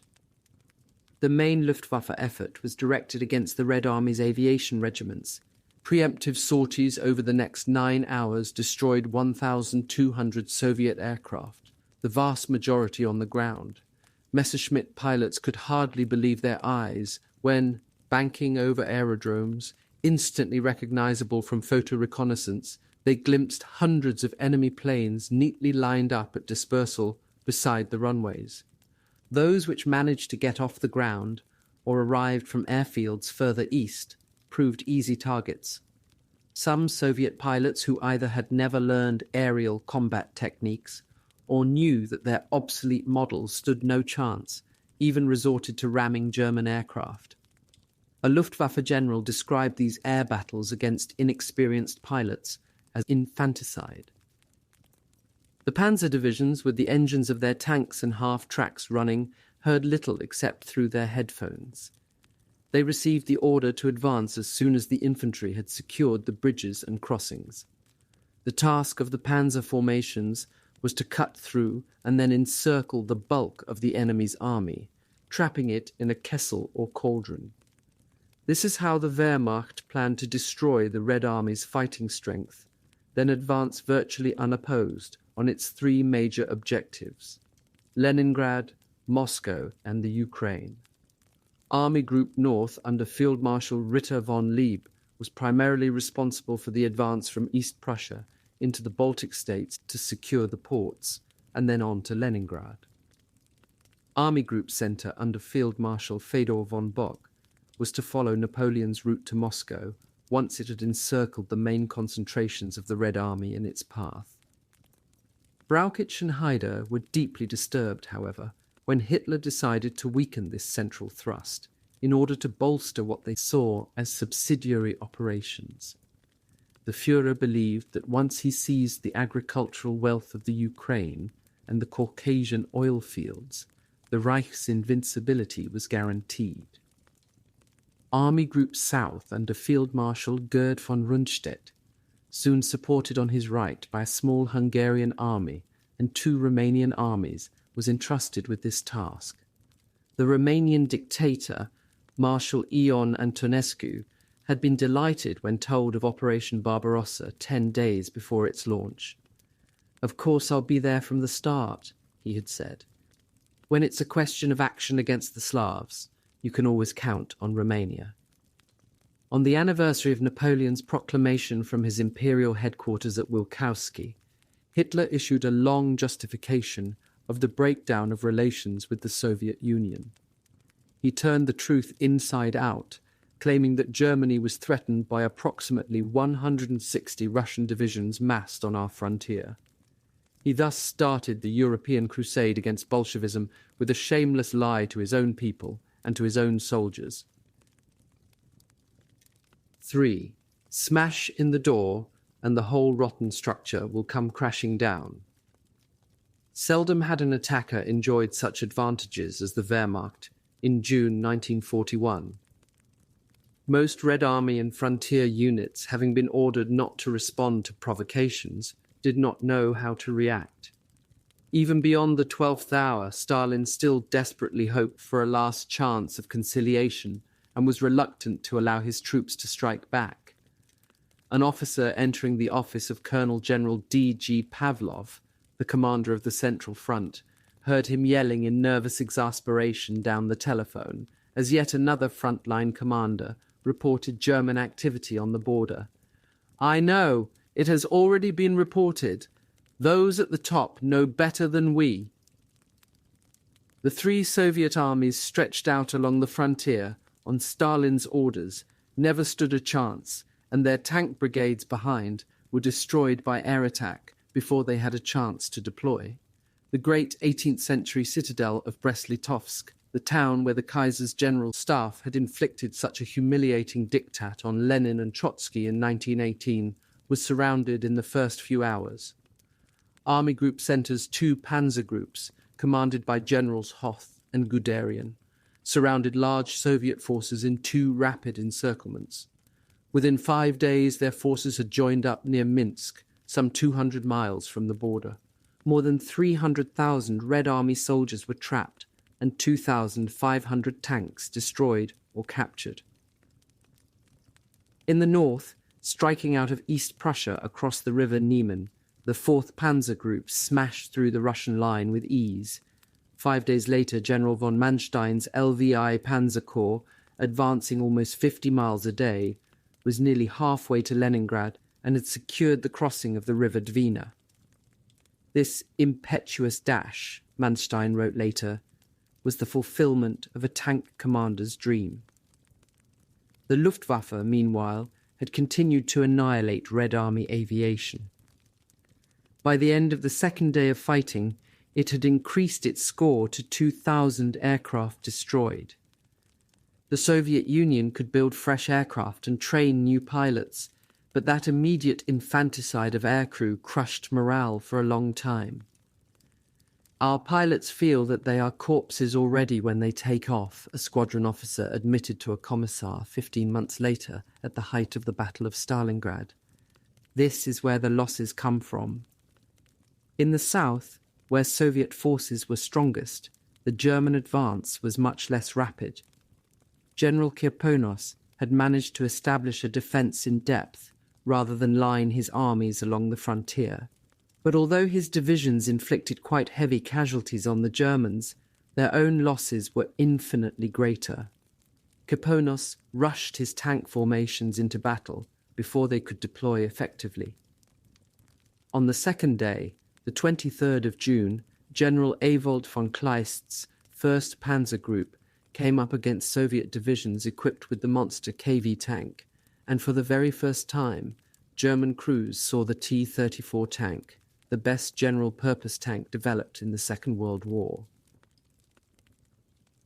The main Luftwaffe effort was directed against the Red Army's aviation regiments. Preemptive sorties over the next 9 hours destroyed 1,200 Soviet aircraft, the vast majority on the ground. Messerschmitt pilots could hardly believe their eyes when, banking over aerodromes, instantly recognizable from photo reconnaissance, they glimpsed hundreds of enemy planes neatly lined up at dispersal beside the runways. Those which managed to get off the ground or arrived from airfields further east proved easy targets. Some Soviet pilots who either had never learned aerial combat techniques or knew that their obsolete models stood no chance, even resorted to ramming German aircraft. A Luftwaffe general described these air battles against inexperienced pilots as infanticide. The panzer divisions, with the engines of their tanks and half-tracks running, heard little except through their headphones. They received the order to advance as soon as the infantry had secured the bridges and crossings. The task of the panzer formations was to cut through and then encircle the bulk of the enemy's army, trapping it in a kessel or cauldron. This is how the Wehrmacht planned to destroy the Red Army's fighting strength, then advance virtually unopposed on its 3 major objectives: Leningrad, Moscow, and the Ukraine. Army Group North under Field Marshal Ritter von Lieb was primarily responsible for the advance from East Prussia into the Baltic states to secure the ports, and then on to Leningrad. Army Group Center under Field Marshal Fedor von Bock was to follow Napoleon's route to Moscow once it had encircled the main concentrations of the Red Army in its path. Brauchitsch and Haider were deeply disturbed, however, when Hitler decided to weaken this central thrust in order to bolster what they saw as subsidiary operations. The Führer believed that once he seized the agricultural wealth of the Ukraine and the Caucasian oil fields, the Reich's invincibility was guaranteed. Army Group South under Field Marshal Gerd von Rundstedt, soon supported on his right by a small Hungarian army and 2 Romanian armies, was entrusted with this task. The Romanian dictator, Marshal Ion Antonescu, had been delighted when told of Operation Barbarossa 10 days before its launch. "Of course I'll be there from the start," he had said. "When it's a question of action against the Slavs, you can always count on Romania." On the anniversary of Napoleon's proclamation from his imperial headquarters at Wilkowski, Hitler issued a long justification of the breakdown of relations with the Soviet Union. He turned the truth inside out, claiming that Germany was threatened by approximately 160 Russian divisions massed on our frontier. He thus started the European crusade against Bolshevism with a shameless lie to his own people and to his own soldiers. 3. Smash in the door, and the whole rotten structure will come crashing down. Seldom had an attacker enjoyed such advantages as the Wehrmacht in June 1941. Most Red Army and frontier units, having been ordered not to respond to provocations, did not know how to react. Even beyond the 12th hour, Stalin still desperately hoped for a last chance of conciliation and was reluctant to allow his troops to strike back. An officer entering the office of Colonel General D.G. Pavlov, the commander of the Central Front, heard him yelling in nervous exasperation down the telephone as yet another frontline commander reported German activity on the border. "I know, It has already been reported. Those at the top know better than we. The three Soviet armies stretched out along the frontier on Stalin's orders never stood a chance, and their tank brigades behind were destroyed by air attack before they had a chance to deploy. The great 18th century citadel of Brest-Litovsk, the town where the Kaiser's general staff had inflicted such a humiliating diktat on Lenin and Trotsky in 1918, was surrounded in the first few hours. Army Group centers 2 panzer groups, commanded by Generals Hoth and Guderian, surrounded large Soviet forces in 2 rapid encirclements. Within 5 days, their forces had joined up near Minsk, some 200 miles from the border. More than 300,000 Red Army soldiers were trapped, and 2,500 tanks destroyed or captured. In the north, striking out of East Prussia across the river Niemen, the 4th Panzer Group smashed through the Russian line with ease. 5 days later, General von Manstein's LVI Panzer Corps, advancing almost 50 miles a day, was nearly halfway to Leningrad and had secured the crossing of the river Dwina. This impetuous dash, Manstein wrote later, was the fulfillment of a tank commander's dream. The Luftwaffe, meanwhile, had continued to annihilate Red Army aviation. By the end of the second day of fighting, it had increased its score to 2,000 aircraft destroyed. The Soviet Union could build fresh aircraft and train new pilots, but that immediate infanticide of aircrew crushed morale for a long time. Our pilots feel that they are corpses already when they take off, a squadron officer admitted to a commissar 15 months later at the height of the Battle of Stalingrad. This is where the losses come from. In the south, where Soviet forces were strongest, the German advance was much less rapid. General Kirponos had managed to establish a defence in depth rather than line his armies along the frontier. But although his divisions inflicted quite heavy casualties on the Germans, their own losses were infinitely greater. Kirponos rushed his tank formations into battle before they could deploy effectively. On the second day, the 23rd of June, General Ewald von Kleist's 1st Panzer Group came up against Soviet divisions equipped with the monster KV tank, and for the very first time, German crews saw the T-34 tank, the best general-purpose tank developed in the Second World War.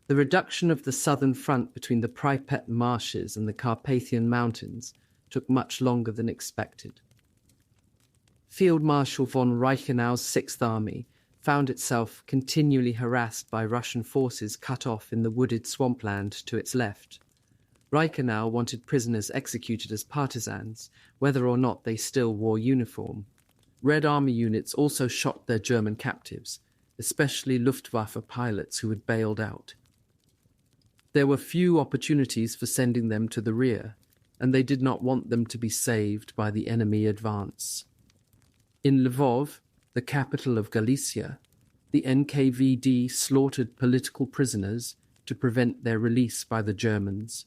The reduction of the southern front between the Pripyat marshes and the Carpathian Mountains took much longer than expected. Field Marshal von Reichenau's 6th Army found itself continually harassed by Russian forces cut off in the wooded swampland to its left. Reichenau wanted prisoners executed as partisans, whether or not they still wore uniform. Red Army units also shot their German captives, especially Luftwaffe pilots who had bailed out. There were few opportunities for sending them to the rear, and they did not want them to be saved by the enemy advance. In Lvov, the capital of Galicia, the NKVD slaughtered political prisoners to prevent their release by the Germans.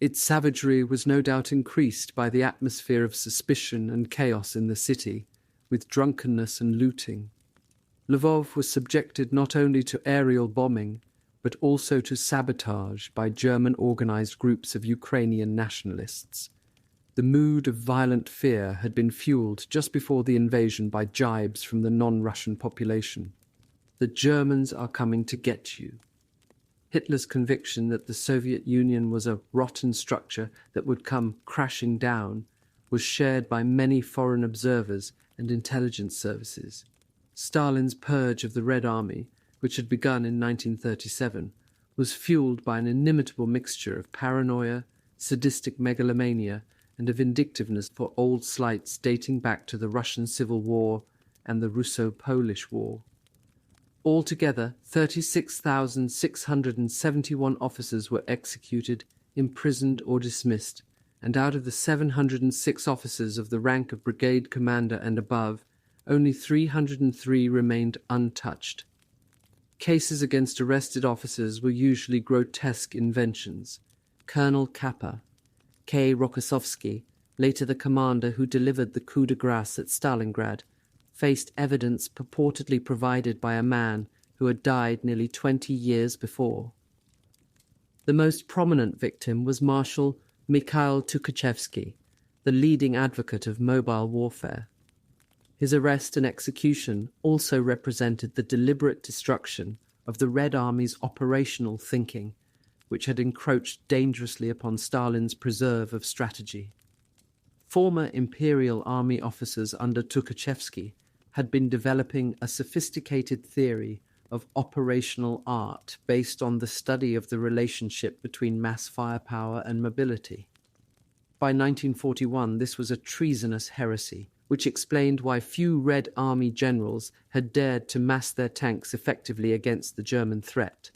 Its savagery was no doubt increased by the atmosphere of suspicion and chaos in the city, with drunkenness and looting. Lvov was subjected not only to aerial bombing, but also to sabotage by German organized groups of Ukrainian nationalists. The mood of violent fear had been fueled just before the invasion by jibes from the non-Russian population. The Germans are coming to get you. Hitler's conviction that the Soviet Union was a rotten structure that would come crashing down was shared by many foreign observers and intelligence services. Stalin's purge of the Red Army, which had begun in 1937, was fueled by an inimitable mixture of paranoia, sadistic megalomania, and a vindictiveness for old slights dating back to the Russian Civil War and the Russo-Polish War. Altogether, 36,671 officers were executed, imprisoned or dismissed, and out of the 706 officers of the rank of brigade commander and above, only 303 remained untouched. Cases against arrested officers were usually grotesque inventions. Colonel Kappa, K. Rokossovsky, later the commander who delivered the coup de grace at Stalingrad, faced evidence purportedly provided by a man who had died nearly 20 years before. The most prominent victim was Marshal Mikhail Tukhachevsky, the leading advocate of mobile warfare. His arrest and execution also represented the deliberate destruction of the Red Army's operational thinking, which had encroached dangerously upon Stalin's preserve of strategy. Former Imperial Army officers under Tukhachevsky had been developing a sophisticated theory of operational art based on the study of the relationship between mass firepower and mobility. By 1941, this was a treasonous heresy, which explained why few Red Army generals had dared to mass their tanks effectively against the German threat.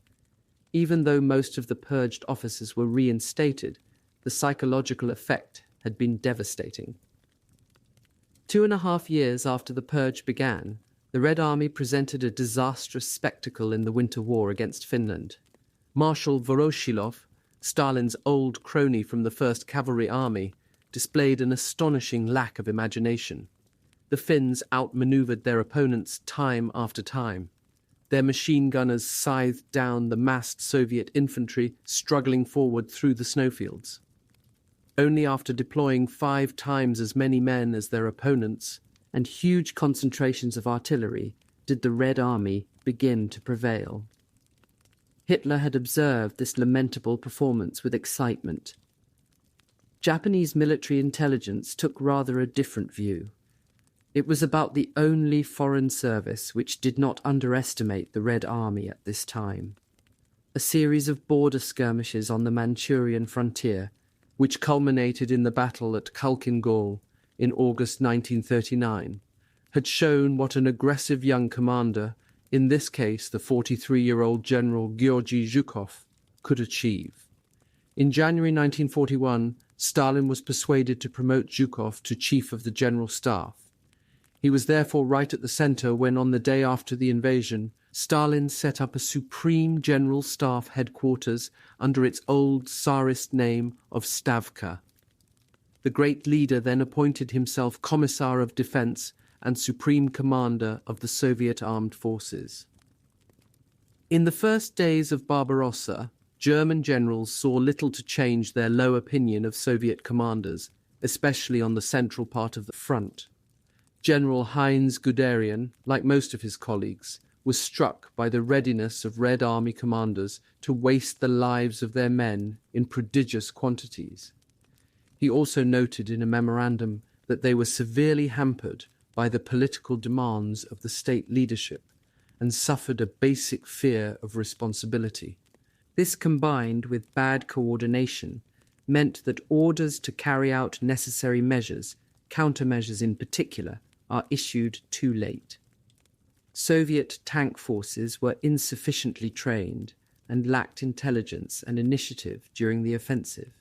Even though most of the purged officers were reinstated, the psychological effect had been devastating. 2.5 years after the purge began, the Red Army presented a disastrous spectacle in the Winter War against Finland. Marshal Voroshilov, Stalin's old crony from the 1st Cavalry Army, displayed an astonishing lack of imagination. The Finns outmaneuvered their opponents time after time. Their machine gunners scythed down the massed Soviet infantry struggling forward through the snowfields. Only after deploying 5 times as many men as their opponents and huge concentrations of artillery did the Red Army begin to prevail. Hitler had observed this lamentable performance with excitement. Japanese military intelligence took rather a different view. It was about the only foreign service which did not underestimate the Red Army at this time. A series of border skirmishes on the Manchurian frontier, which culminated in the battle at Khalkhin Gol in August 1939, had shown what an aggressive young commander, in this case the 43-year-old General Georgy Zhukov, could achieve. In January 1941, Stalin was persuaded to promote Zhukov to Chief of the General Staff. He was therefore right at the center when, on the day after the invasion, Stalin set up a Supreme General Staff headquarters under its old Tsarist name of Stavka. The great leader then appointed himself Commissar of Defense and Supreme Commander of the Soviet Armed Forces. In the first days of Barbarossa, German generals saw little to change their low opinion of Soviet commanders, especially on the central part of the front. General Heinz Guderian, like most of his colleagues, was struck by the readiness of Red Army commanders to waste the lives of their men in prodigious quantities. He also noted in a memorandum that they were severely hampered by the political demands of the state leadership and suffered a basic fear of responsibility. This, combined with bad coordination, meant that orders to carry out necessary measures, countermeasures in particular, are issued too late. Soviet tank forces were insufficiently trained and lacked intelligence and initiative during the offensive.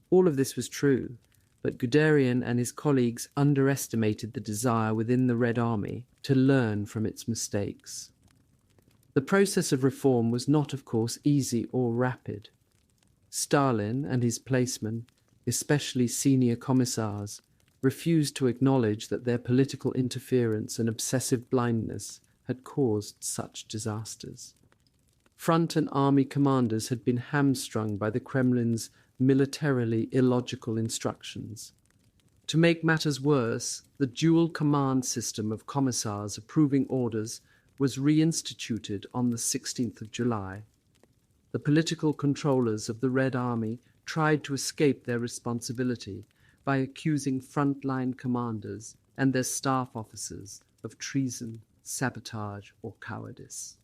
All of this was true, but Guderian and his colleagues underestimated the desire within the Red Army to learn from its mistakes. The process of reform was not, of course, easy or rapid. Stalin and his placemen, especially senior commissars, refused to acknowledge that their political interference and obsessive blindness had caused such disasters. Front and army commanders had been hamstrung by the Kremlin's militarily illogical instructions. To make matters worse, the dual command system of commissars approving orders was reinstituted on the 16th of July. The political controllers of the Red Army tried to escape their responsibility by accusing frontline commanders and their staff officers of treason, sabotage, or cowardice.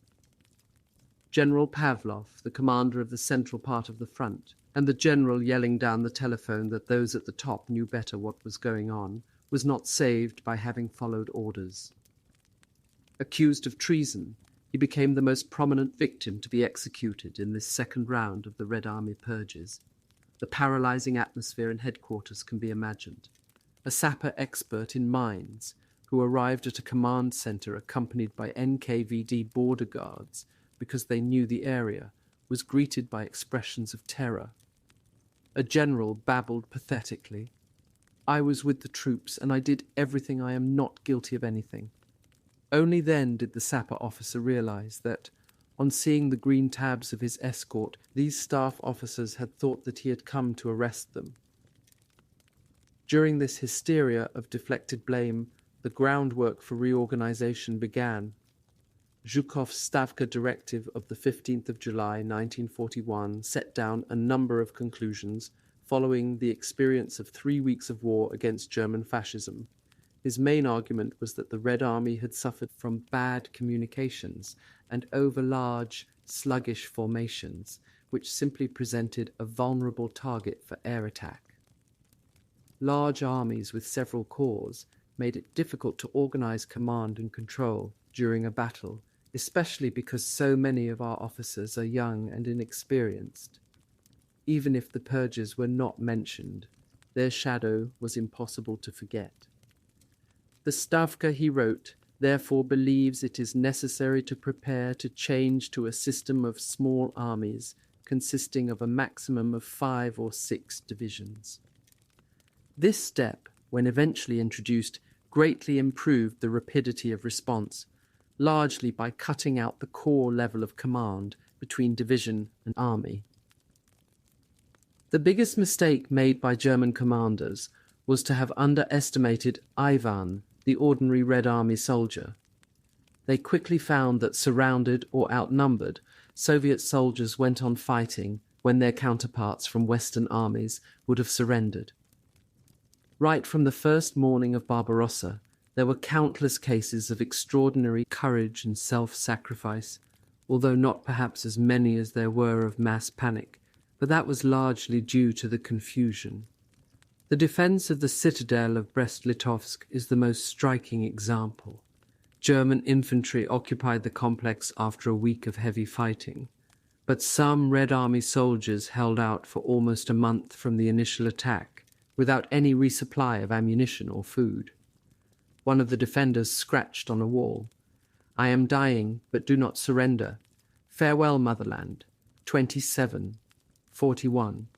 General Pavlov, the commander of the central part of the front, and the general yelling down the telephone that those at the top knew better what was going on, was not saved by having followed orders. Accused of treason, he became the most prominent victim to be executed in this second round of the Red Army purges. The paralyzing atmosphere in headquarters can be imagined. A sapper expert in mines, who arrived at a command center accompanied by NKVD border guards because they knew the area, was greeted by expressions of terror. A general babbled pathetically. I was with the troops and I did everything. I am not guilty of anything." Only then did the sapper officer realize that, on seeing the green tabs of his escort, these staff officers had thought that he had come to arrest them. During this hysteria of deflected blame, the groundwork for reorganization began. Zhukov's Stavka Directive of the 15th of July 1941 set down a number of conclusions following the experience of 3 weeks of war against German fascism. His main argument was that the Red Army had suffered from bad communications and over-large, sluggish formations, which simply presented a vulnerable target for air attack. Large armies with several corps made it difficult to organize command and control during a battle, especially because so many of our officers are young and inexperienced. Even if the purges were not mentioned, their shadow was impossible to forget. The Stavka, he wrote, therefore believes it is necessary to prepare to change to a system of small armies consisting of a maximum of 5 or 6 divisions. This step, when eventually introduced, greatly improved the rapidity of response, largely by cutting out the core level of command between division and army. The biggest mistake made by German commanders was to have underestimated Ivan, the ordinary Red Army soldier. They quickly found that surrounded or outnumbered, Soviet soldiers went on fighting when their counterparts from Western armies would have surrendered. Right from the first morning of Barbarossa, there were countless cases of extraordinary courage and self-sacrifice, although not perhaps as many as there were of mass panic, but that was largely due to the confusion. The defense of the citadel of Brest-Litovsk is the most striking example. German infantry occupied the complex after a week of heavy fighting, but some Red Army soldiers held out for almost a month from the initial attack, without any resupply of ammunition or food. One of the defenders scratched on a wall, "I am dying, but do not surrender. Farewell, motherland. 2741.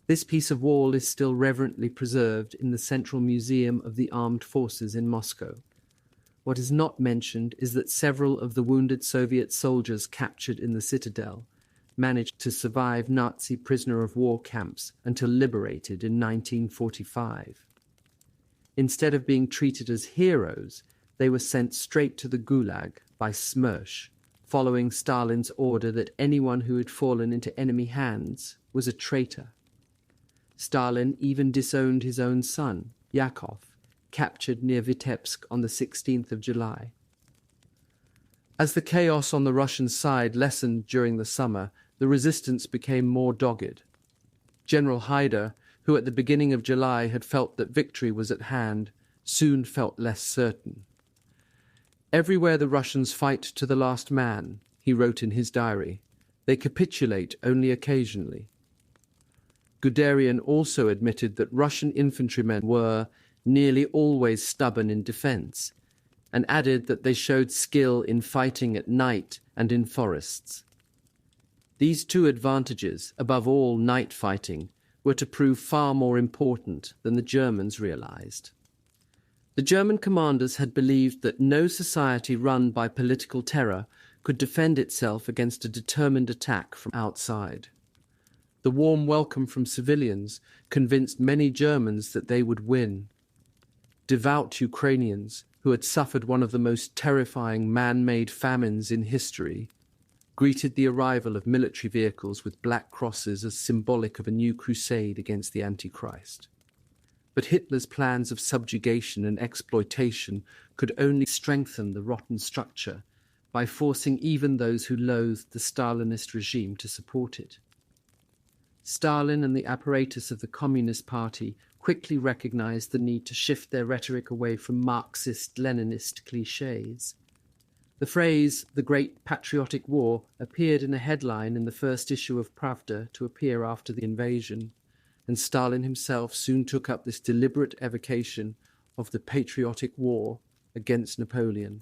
This piece of wall is still reverently preserved in the Central Museum of the Armed Forces in Moscow. What is not mentioned is that several of the wounded Soviet soldiers captured in the citadel managed to survive Nazi prisoner-of-war camps until liberated in 1945. Instead of being treated as heroes, they were sent straight to the Gulag by Smersh, following Stalin's order that anyone who had fallen into enemy hands was a traitor. Stalin even disowned his own son, Yakov, captured near Vitebsk on the 16th of July. As the chaos on the Russian side lessened during the summer, the resistance became more dogged. General Haider, who at the beginning of July had felt that victory was at hand, soon felt less certain. "Everywhere the Russians fight to the last man," he wrote in his diary. "They capitulate only occasionally." Guderian also admitted that Russian infantrymen were nearly always stubborn in defense, and added that they showed skill in fighting at night and in forests. These two advantages, above all night fighting, were to prove far more important than the Germans realized. The German commanders had believed that no society run by political terror could defend itself against a determined attack from outside. The warm welcome from civilians convinced many Germans that they would win. Devout Ukrainians, who had suffered one of the most terrifying man-made famines in history, greeted the arrival of military vehicles with black crosses as symbolic of a new crusade against the Antichrist. But Hitler's plans of subjugation and exploitation could only strengthen the rotten structure by forcing even those who loathed the Stalinist regime to support it. Stalin and the apparatus of the Communist Party quickly recognized the need to shift their rhetoric away from Marxist-Leninist clichés. The phrase, "the Great Patriotic War," appeared in a headline in the first issue of Pravda to appear after the invasion, and Stalin himself soon took up this deliberate evocation of the patriotic war against Napoleon.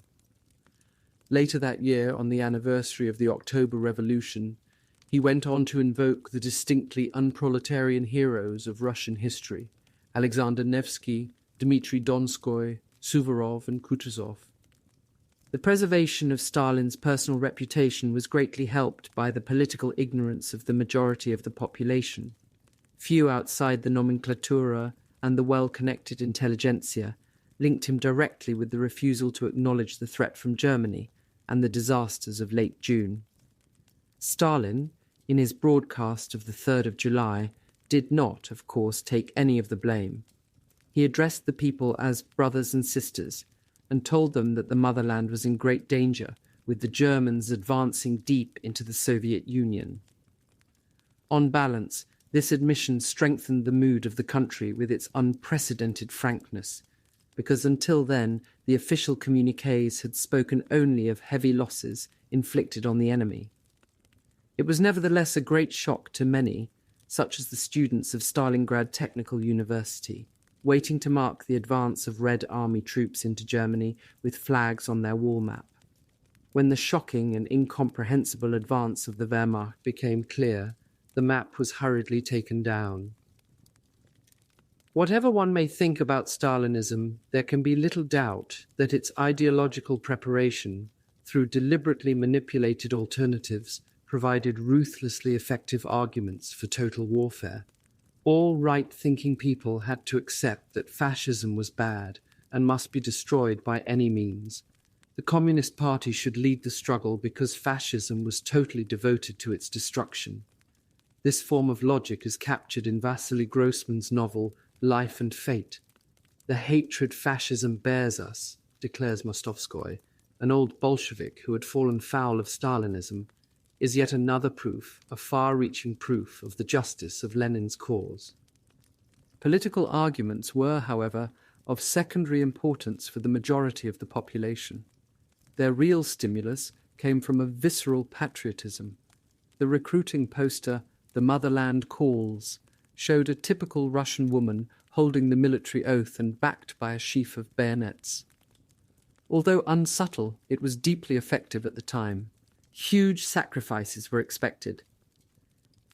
Later that year, on the anniversary of the October Revolution, he went on to invoke the distinctly unproletarian heroes of Russian history, Alexander Nevsky, Dmitry Donskoy, Suvorov and Kutuzov. The preservation of Stalin's personal reputation was greatly helped by the political ignorance of the majority of the population. Few outside the nomenklatura and the well-connected intelligentsia linked him directly with the refusal to acknowledge the threat from Germany and the disasters of late June. Stalin, in his broadcast of the 3rd of July, did not, of course, take any of the blame. He addressed the people as brothers and sisters and told them that the motherland was in great danger, with the Germans advancing deep into the Soviet Union. On balance, this admission strengthened the mood of the country with its unprecedented frankness, because until then the official communiques had spoken only of heavy losses inflicted on the enemy. It was nevertheless a great shock to many, such as the students of Stalingrad Technical University, waiting to mark the advance of Red Army troops into Germany with flags on their wall map. When the shocking and incomprehensible advance of the Wehrmacht became clear, the map was hurriedly taken down. Whatever one may think about Stalinism, there can be little doubt that its ideological preparation, through deliberately manipulated alternatives, provided ruthlessly effective arguments for total warfare. All right-thinking people had to accept that fascism was bad and must be destroyed by any means. The Communist Party should lead the struggle because fascism was totally devoted to its destruction. This form of logic is captured in Vasily Grossman's novel Life and Fate. The hatred fascism bears us, declares Mostovskoy, an old Bolshevik who had fallen foul of Stalinism, is yet another proof, a far-reaching proof of the justice of Lenin's cause. Political arguments were, however, of secondary importance for the majority of the population. Their real stimulus came from a visceral patriotism. The recruiting poster, "The Motherland Calls," showed a typical Russian woman holding the military oath and backed by a sheaf of bayonets. Although unsubtle, it was deeply effective at the time. Huge sacrifices were expected.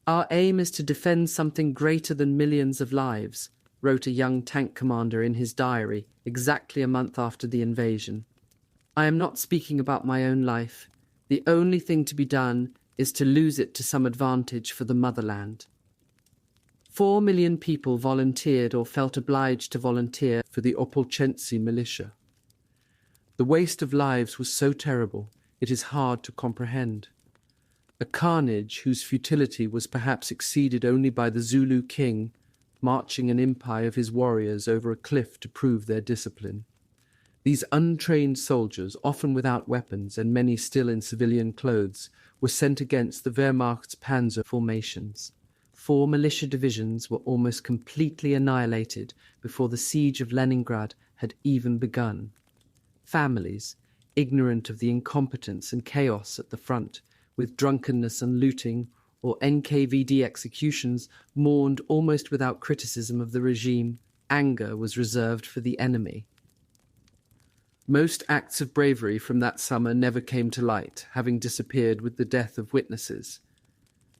"Our aim is to defend something greater than millions of lives," wrote a young tank commander in his diary exactly a month after the invasion. "I am not speaking about my own life. The only thing to be done is to lose it to some advantage for the motherland." 4 million people volunteered or felt obliged to volunteer for the Opolchentsy militia. The waste of lives was so terrible, it is hard to comprehend. A carnage whose futility was perhaps exceeded only by the Zulu king marching an impi of his warriors over a cliff to prove their discipline. These untrained soldiers, often without weapons and many still in civilian clothes, were sent against the Wehrmacht's panzer formations. 4 militia divisions were almost completely annihilated before the siege of Leningrad had even begun. Families, ignorant of the incompetence and chaos at the front, with drunkenness and looting or NKVD executions, mourned almost without criticism of the regime. Anger was reserved for the enemy. Most acts of bravery from that summer never came to light, having disappeared with the death of witnesses.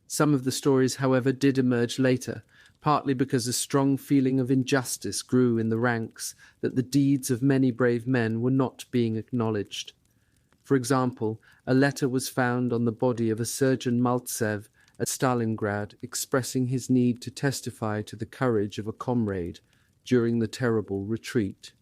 Some of the stories, however, did emerge later, partly because a strong feeling of injustice grew in the ranks, that the deeds of many brave men were not being acknowledged. For example, a letter was found on the body of a surgeon Maltsev at Stalingrad expressing his need to testify to the courage of a comrade during the terrible retreat.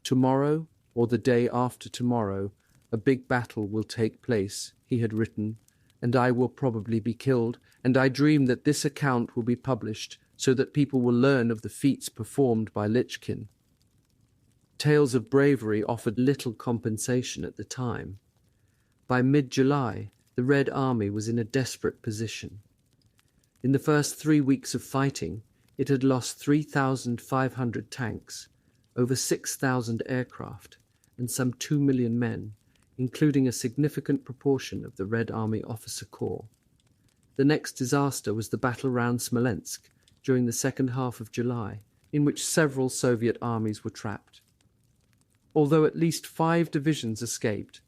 "Tomorrow, or the day after tomorrow, a big battle will take place," he had written, "and I will probably be killed, and I dream that this account will be published so that people will learn of the feats performed by Lichkin." Tales of bravery offered little compensation at the time. By mid-July, the Red Army was in a desperate position. In the first 3 weeks of fighting, it had lost 3,500 tanks, over 6,000 aircraft, and some 2 million men, including a significant proportion of the Red Army officer corps. The next disaster was the battle round Smolensk during the second half of July, in which several Soviet armies were trapped. Although at least 5 divisions escaped,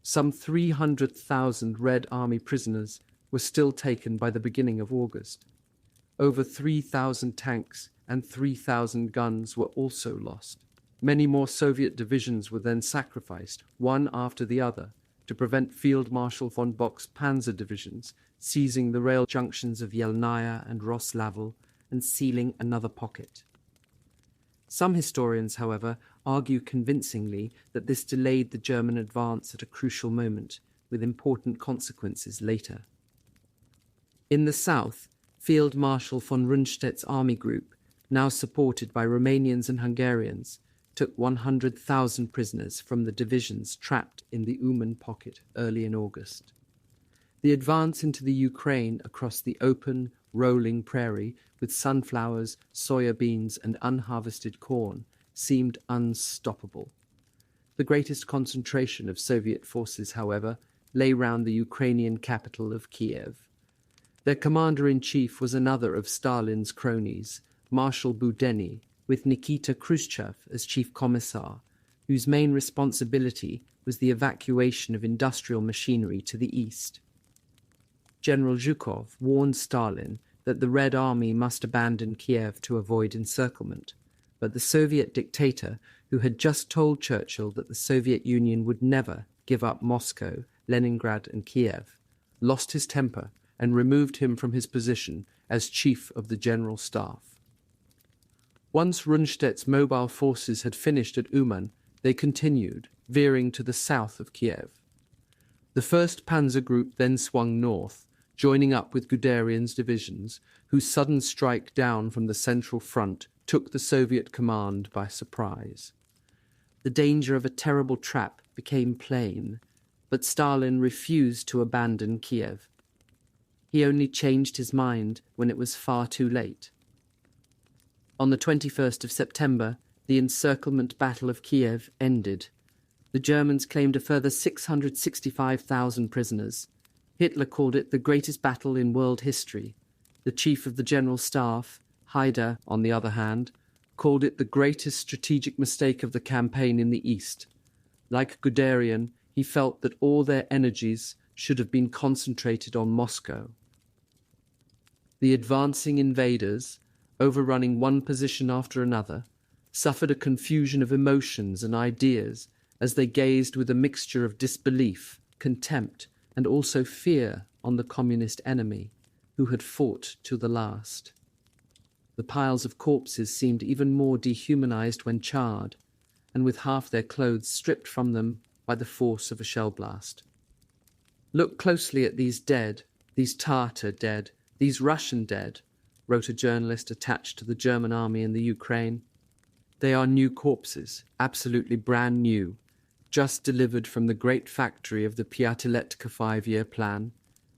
some 300,000 Red Army prisoners were still taken by the beginning of August. Over 3,000 tanks and 3,000 guns were also lost. Many more Soviet divisions were then sacrificed, one after the other, to prevent Field Marshal von Bock's panzer divisions seizing the rail junctions of Yelnaya and Roslavel and sealing another pocket. Some historians, however, argue convincingly that this delayed the German advance at a crucial moment, with important consequences later. In the south, Field Marshal von Rundstedt's army group, now supported by Romanians and Hungarians, took 100,000 prisoners from the divisions trapped in the Uman pocket early in August. The advance into the Ukraine across the open, rolling prairie with sunflowers, soya beans and unharvested corn seemed unstoppable. The greatest concentration of Soviet forces, however, lay round the Ukrainian capital of Kiev. Their commander-in-chief was another of Stalin's cronies, Marshal Budeny, with Nikita Khrushchev as chief commissar, whose main responsibility was the evacuation of industrial machinery to the east. General Zhukov warned Stalin that the Red Army must abandon Kiev to avoid encirclement, but the Soviet dictator, who had just told Churchill that the Soviet Union would never give up Moscow, Leningrad and Kiev, lost his temper and removed him from his position as chief of the General Staff. Once Rundstedt's mobile forces had finished at Uman, they continued, veering to the south of Kiev. The 1st Panzer Group then swung north, joining up with Guderian's divisions, whose sudden strike down from the central front took the Soviet command by surprise. The danger of a terrible trap became plain, but Stalin refused to abandon Kiev. He only changed his mind when it was far too late. On the 21st of September, the encirclement battle of Kiev ended. The Germans claimed a further 665,000 prisoners. Hitler called it the greatest battle in world history. The chief of the General Staff, Haidar, on the other hand, called it the greatest strategic mistake of the campaign in the East. Like Guderian, he felt that all their energies should have been concentrated on Moscow. The advancing invaders, overrunning one position after another, suffered a confusion of emotions and ideas as they gazed with a mixture of disbelief, contempt, and also fear on the communist enemy, who had fought to the last. The piles of corpses seemed even more dehumanized when charred, and with half their clothes stripped from them by the force of a shell blast. "Look closely at these dead, these Tatar dead, these Russian dead," wrote a journalist attached to the German army in the Ukraine. "They are new corpses, absolutely brand new, just delivered from the great factory of the Piatiletka 5-year plan.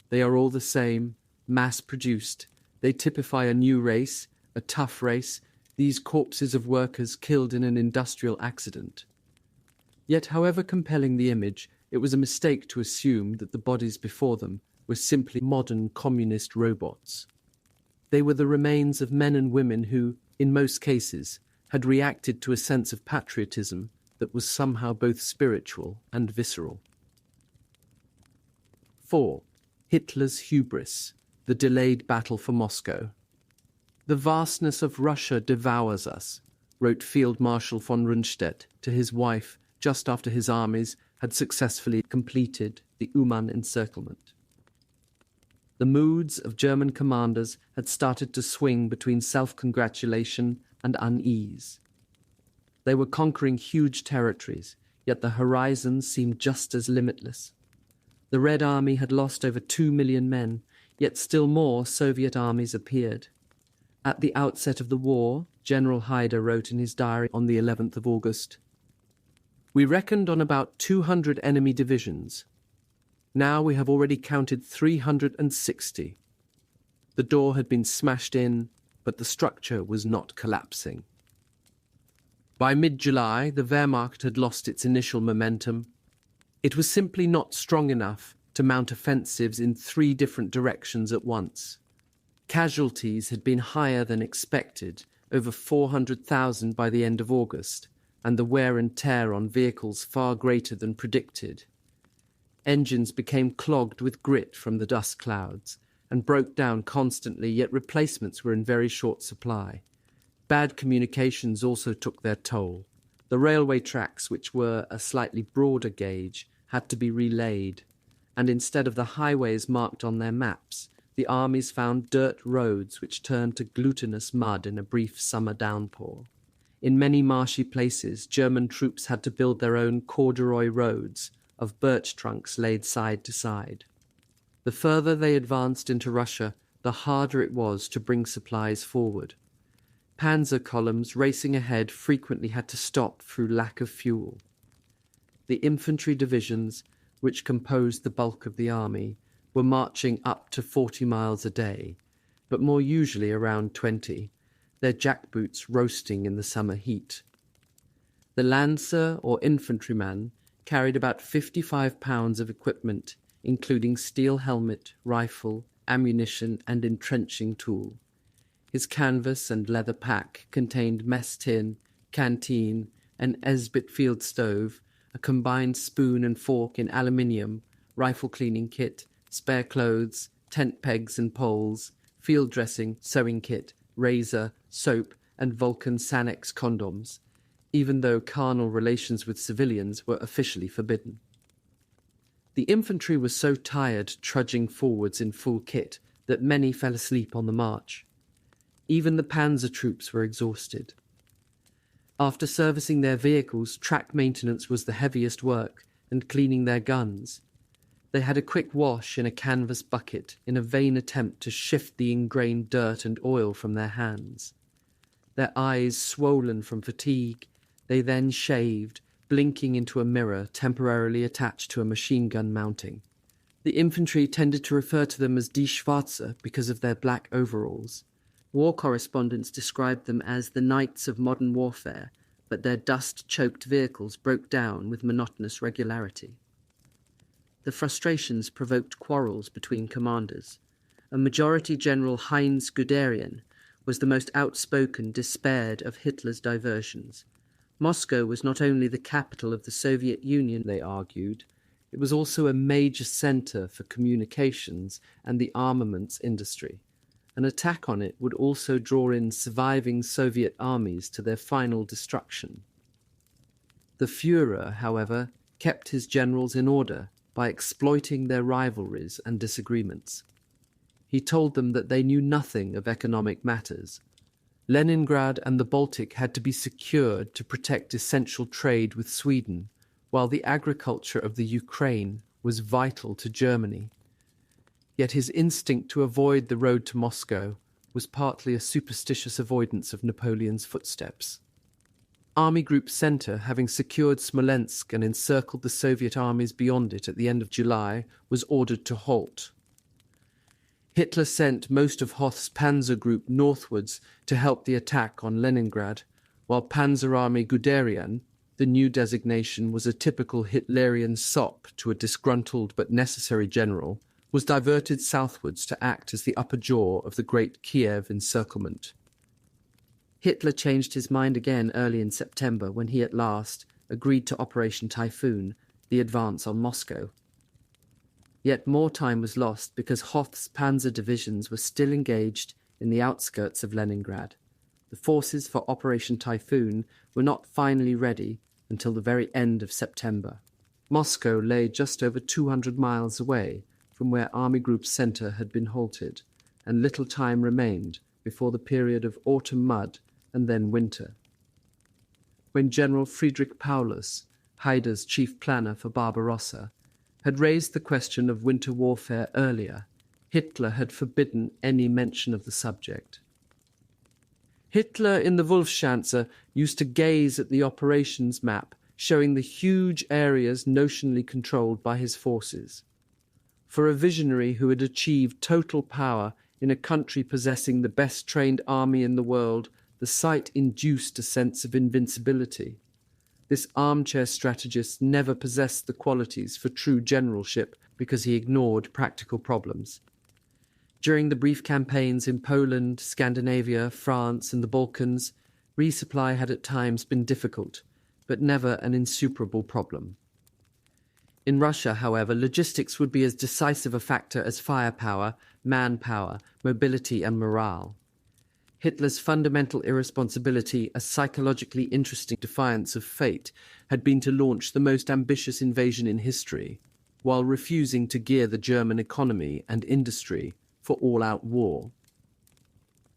They are all the same, mass-produced. They typify a new race, a tough race, these corpses of workers killed in an industrial accident." Yet, however compelling the image, it was a mistake to assume that the bodies before them were simply modern communist robots. They were the remains of men and women who, in most cases, had reacted to a sense of patriotism that was somehow both spiritual and visceral. 4. Hitler's hubris, the delayed battle for Moscow. "The vastness of Russia devours us," wrote Field Marshal von Rundstedt to his wife just after his armies had successfully completed the Uman encirclement. The moods of German commanders had started to swing between self-congratulation and unease. They were conquering huge territories, yet the horizon seemed just as limitless. The Red Army had lost over 2 million men, yet still more Soviet armies appeared. At the outset of the war, General Haidar wrote in his diary on the 11th of August, "We reckoned on about 200 enemy divisions. Now we have already counted 360. The door had been smashed in, but the structure was not collapsing." By mid-July, the Wehrmacht had lost its initial momentum. It was simply not strong enough to mount offensives in 3 different directions at once. Casualties had been higher than expected, over 400,000 by the end of August, and the wear and tear on vehicles far greater than predicted. Engines became clogged with grit from the dust clouds and broke down constantly, yet replacements were in very short supply. Bad communications also took their toll. The railway tracks, which were a slightly broader gauge, had to be relaid, and instead of the highways marked on their maps, the armies found dirt roads which turned to glutinous mud in a brief summer downpour. In many marshy places, German troops had to build their own corduroy roads of birch trunks laid side to side. The further they advanced into Russia, the harder it was to bring supplies forward. Panzer columns racing ahead frequently had to stop through lack of fuel. The infantry divisions, which composed the bulk of the army, were marching up to 40 miles a day, but more usually around 20, their jackboots roasting in the summer heat. The lancer or infantryman carried about 55 pounds of equipment, including steel helmet, rifle, ammunition, and entrenching tool. His canvas and leather pack contained mess tin, canteen, an Esbit field stove, a combined spoon and fork in aluminium, rifle cleaning kit, spare clothes, tent pegs and poles, field dressing, sewing kit, razor, soap, and Vulcan Sanex condoms, even though carnal relations with civilians were officially forbidden. The infantry was so tired trudging forwards in full kit that many fell asleep on the march. Even the panzer troops were exhausted. After servicing their vehicles, track maintenance was the heaviest work, and cleaning their guns. They had a quick wash in a canvas bucket in a vain attempt to shift the ingrained dirt and oil from their hands. Their eyes swollen from fatigue, they then shaved, blinking into a mirror temporarily attached to a machine gun mounting. The infantry tended to refer to them as Die Schwarze because of their black overalls. War correspondents described them as the knights of modern warfare, but their dust-choked vehicles broke down with monotonous regularity. The frustrations provoked quarrels between commanders. A majority general Heinz Guderian was the most outspoken, despaired of Hitler's diversions. Moscow was not only the capital of the Soviet Union, they argued, it was also a major centre for communications and the armaments industry. An attack on it would also draw in surviving Soviet armies to their final destruction. The Führer, however, kept his generals in order by exploiting their rivalries and disagreements. He told them that they knew nothing of economic matters. Leningrad and the Baltic had to be secured to protect essential trade with Sweden, while the agriculture of the Ukraine was vital to Germany. Yet his instinct to avoid the road to Moscow was partly a superstitious avoidance of Napoleon's footsteps. Army Group Center, having secured Smolensk and encircled the Soviet armies beyond it at the end of July, was ordered to halt. Hitler sent most of Hoth's Panzer Group northwards to help the attack on Leningrad, while Panzer Army Guderian, the new designation was a typical Hitlerian sop to a disgruntled but necessary general, was diverted southwards to act as the upper jaw of the great Kiev encirclement. Hitler changed his mind again early in September when he at last agreed to Operation Typhoon, the advance on Moscow. Yet more time was lost because Hoth's panzer divisions were still engaged in the outskirts of Leningrad. The forces for Operation Typhoon were not finally ready until the very end of September. Moscow lay just over 200 miles away from where Army Group Center had been halted, and little time remained before the period of autumn mud and then winter. When General Friedrich Paulus, Haider's chief planner for Barbarossa, had raised the question of winter warfare earlier, Hitler had forbidden any mention of the subject. Hitler in the Wolfschanze used to gaze at the operations map showing the huge areas notionally controlled by his forces. For a visionary who had achieved total power in a country possessing the best-trained army in the world, the sight induced a sense of invincibility. This armchair strategist never possessed the qualities for true generalship because he ignored practical problems. During the brief campaigns in Poland, Scandinavia, France, and the Balkans, resupply had at times been difficult, but never an insuperable problem. In Russia, however, logistics would be as decisive a factor as firepower, manpower, mobility, and morale. Hitler's fundamental irresponsibility, a psychologically interesting defiance of fate, had been to launch the most ambitious invasion in history, while refusing to gear the German economy and industry for all-out war.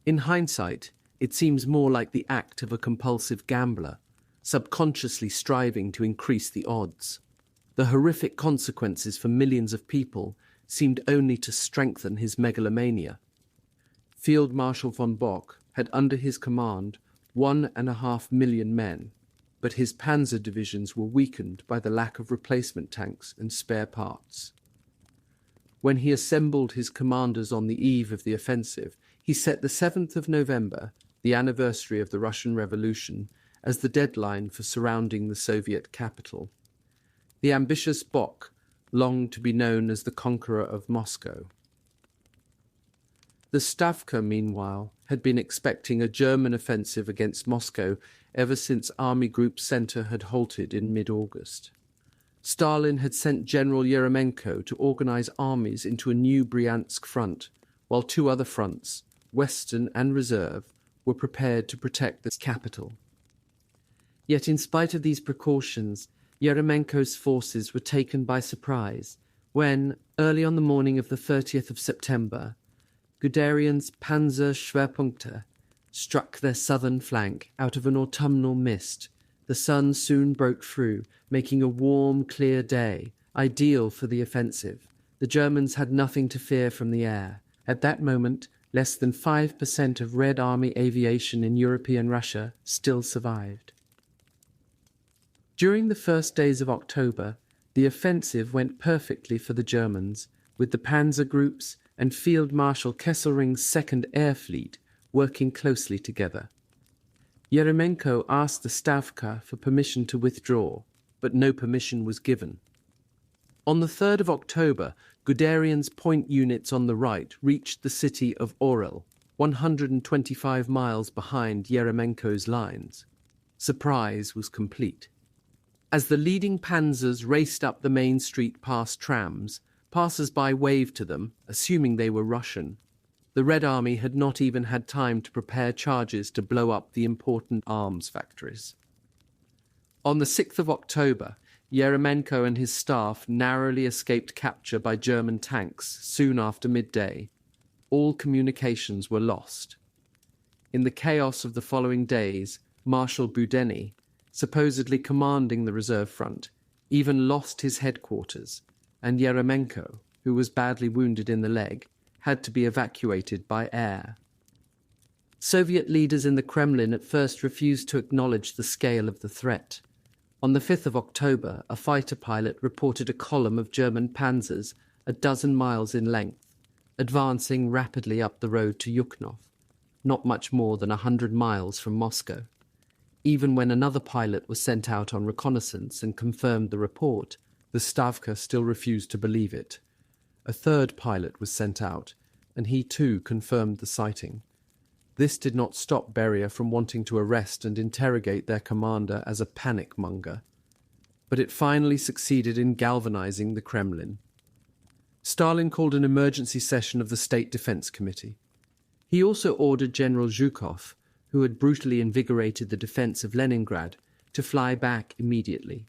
In hindsight, it seems more like the act of a compulsive gambler, subconsciously striving to increase the odds. The horrific consequences for millions of people seemed only to strengthen his megalomania. Field Marshal von Bock had under his command 1.5 million men, but his panzer divisions were weakened by the lack of replacement tanks and spare parts. When he assembled his commanders on the eve of the offensive, he set the 7th of November, the anniversary of the Russian Revolution, as the deadline for surrounding the Soviet capital. The ambitious Bock longed to be known as the conqueror of Moscow. The Stavka, meanwhile, had been expecting a German offensive against Moscow ever since Army Group Center had halted in mid-August. Stalin had sent General Yeremenko to organize armies into a new Bryansk front, while two other fronts, Western and Reserve, were prepared to protect the capital. Yet in spite of these precautions, Yeremenko's forces were taken by surprise when, early on the morning of the 30th of September, Guderian's Panzer Schwerpunkte struck their southern flank out of an autumnal mist. The sun soon broke through, making a warm, clear day, ideal for the offensive. The Germans had nothing to fear from the air. At that moment, less than 5% of Red Army aviation in European Russia still survived. During the first days of October, the offensive went perfectly for the Germans, with the panzer groups and Field Marshal Kesselring's Second Air Fleet working closely together. Yeremenko asked the Stavka for permission to withdraw, but no permission was given. On the 3rd of October, Guderian's point units on the right reached the city of Orel, 125 miles behind Yeremenko's lines. Surprise was complete. As the leading panzers raced up the main street past trams, passers-by waved to them, assuming they were Russian. The Red Army had not even had time to prepare charges to blow up the important arms factories. On the 6th of October, Yeremenko and his staff narrowly escaped capture by German tanks soon after midday. All communications were lost. In the chaos of the following days, Marshal Boudeny, supposedly commanding the reserve front, even lost his headquarters, and Yeremenko, who was badly wounded in the leg, had to be evacuated by air. Soviet leaders in the Kremlin at first refused to acknowledge the scale of the threat. On the 5th of October, a fighter pilot reported a column of German panzers a dozen miles in length, advancing rapidly up the road to Yukhnov, not much more than 100 miles from Moscow. Even when another pilot was sent out on reconnaissance and confirmed the report, the Stavka still refused to believe it. A third pilot was sent out, and he too confirmed the sighting. This did not stop Beria from wanting to arrest and interrogate their commander as a panic monger, but it finally succeeded in galvanizing the Kremlin. Stalin called an emergency session of the State Defense Committee. He also ordered General Zhukov, who had brutally invigorated the defense of Leningrad, to fly back immediately.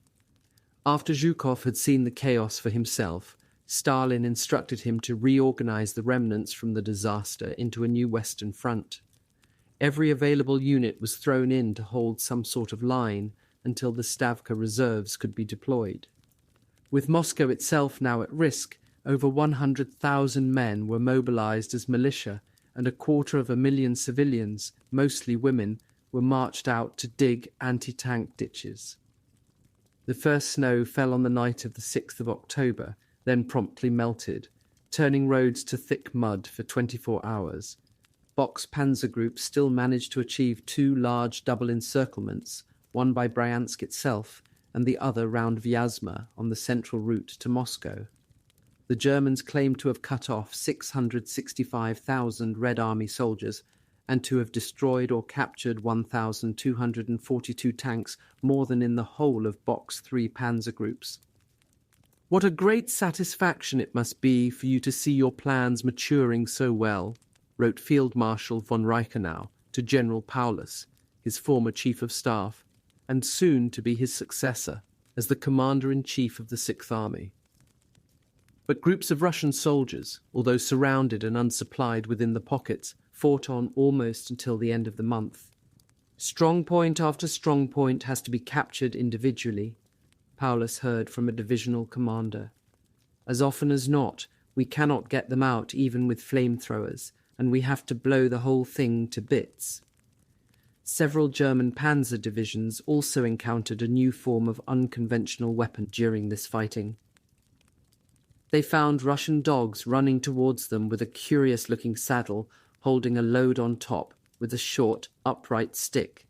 After Zhukov had seen the chaos for himself, Stalin instructed him to reorganize the remnants from the disaster into a new Western front. Every available unit was thrown in to hold some sort of line until the Stavka reserves could be deployed. With Moscow itself now at risk, over 100,000 men were mobilized as militia, and 250,000 civilians, mostly women, were marched out to dig anti-tank ditches. The first snow fell on the night of the 6th of October, then promptly melted, turning roads to thick mud for 24 hours. Bock's panzer group still managed to achieve 2 large double encirclements, one by Bryansk itself and the other round Vyazma on the central route to Moscow. The Germans claimed to have cut off 665,000 Red Army soldiers and to have destroyed or captured 1,242 tanks, more than in the whole of Bock's 3 panzer groups. "What a great satisfaction it must be for you to see your plans maturing so well," wrote Field Marshal von Reichenau to General Paulus, his former chief of staff, and soon to be his successor as the commander-in-chief of the Sixth Army. But groups of Russian soldiers, although surrounded and unsupplied within the pockets, fought on almost until the end of the month. Strong point after strong point has to be captured individually, Paulus heard from a divisional commander. As often as not, we cannot get them out even with flamethrowers, and we have to blow the whole thing to bits. Several German panzer divisions also encountered a new form of unconventional weapon during this fighting. They found Russian dogs running towards them with a curious-looking saddle holding a load on top with a short, upright stick.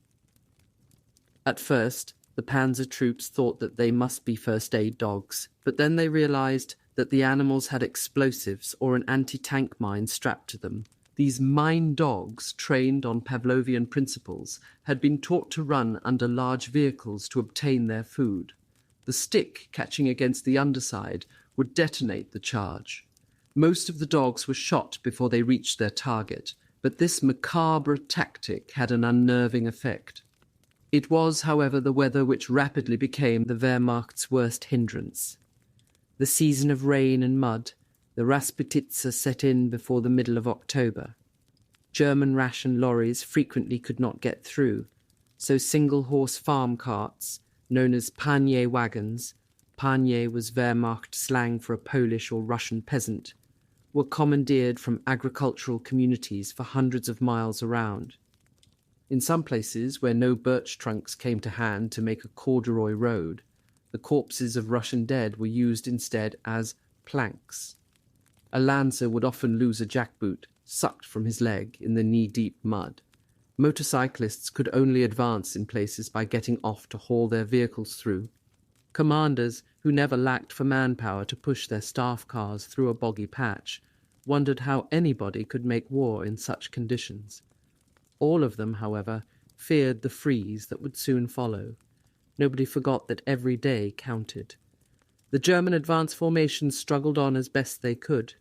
At first, the panzer troops thought that they must be first-aid dogs, but then they realized that the animals had explosives or an anti-tank mine strapped to them. These mine dogs, trained on Pavlovian principles, had been taught to run under large vehicles to obtain their food. The stick, catching against the underside, would detonate the charge. Most of the dogs were shot before they reached their target, but this macabre tactic had an unnerving effect. It was, however, the weather which rapidly became the Wehrmacht's worst hindrance. The season of rain and mud, the Rasputitsa, set in before the middle of October. German ration lorries frequently could not get through, so single-horse farm carts, known as panie wagons — panie was Wehrmacht slang for a Polish or Russian peasant — were commandeered from agricultural communities for hundreds of miles around. In some places where no birch trunks came to hand to make a corduroy road, the corpses of Russian dead were used instead as planks. A lancer would often lose a jackboot, sucked from his leg in the knee-deep mud. Motorcyclists could only advance in places by getting off to haul their vehicles through. Commanders, who never lacked for manpower to push their staff cars through a boggy patch, wondered how anybody could make war in such conditions. All of them, however, feared the freeze that would soon follow. Nobody forgot that every day counted. The German advance formations struggled on as best they could.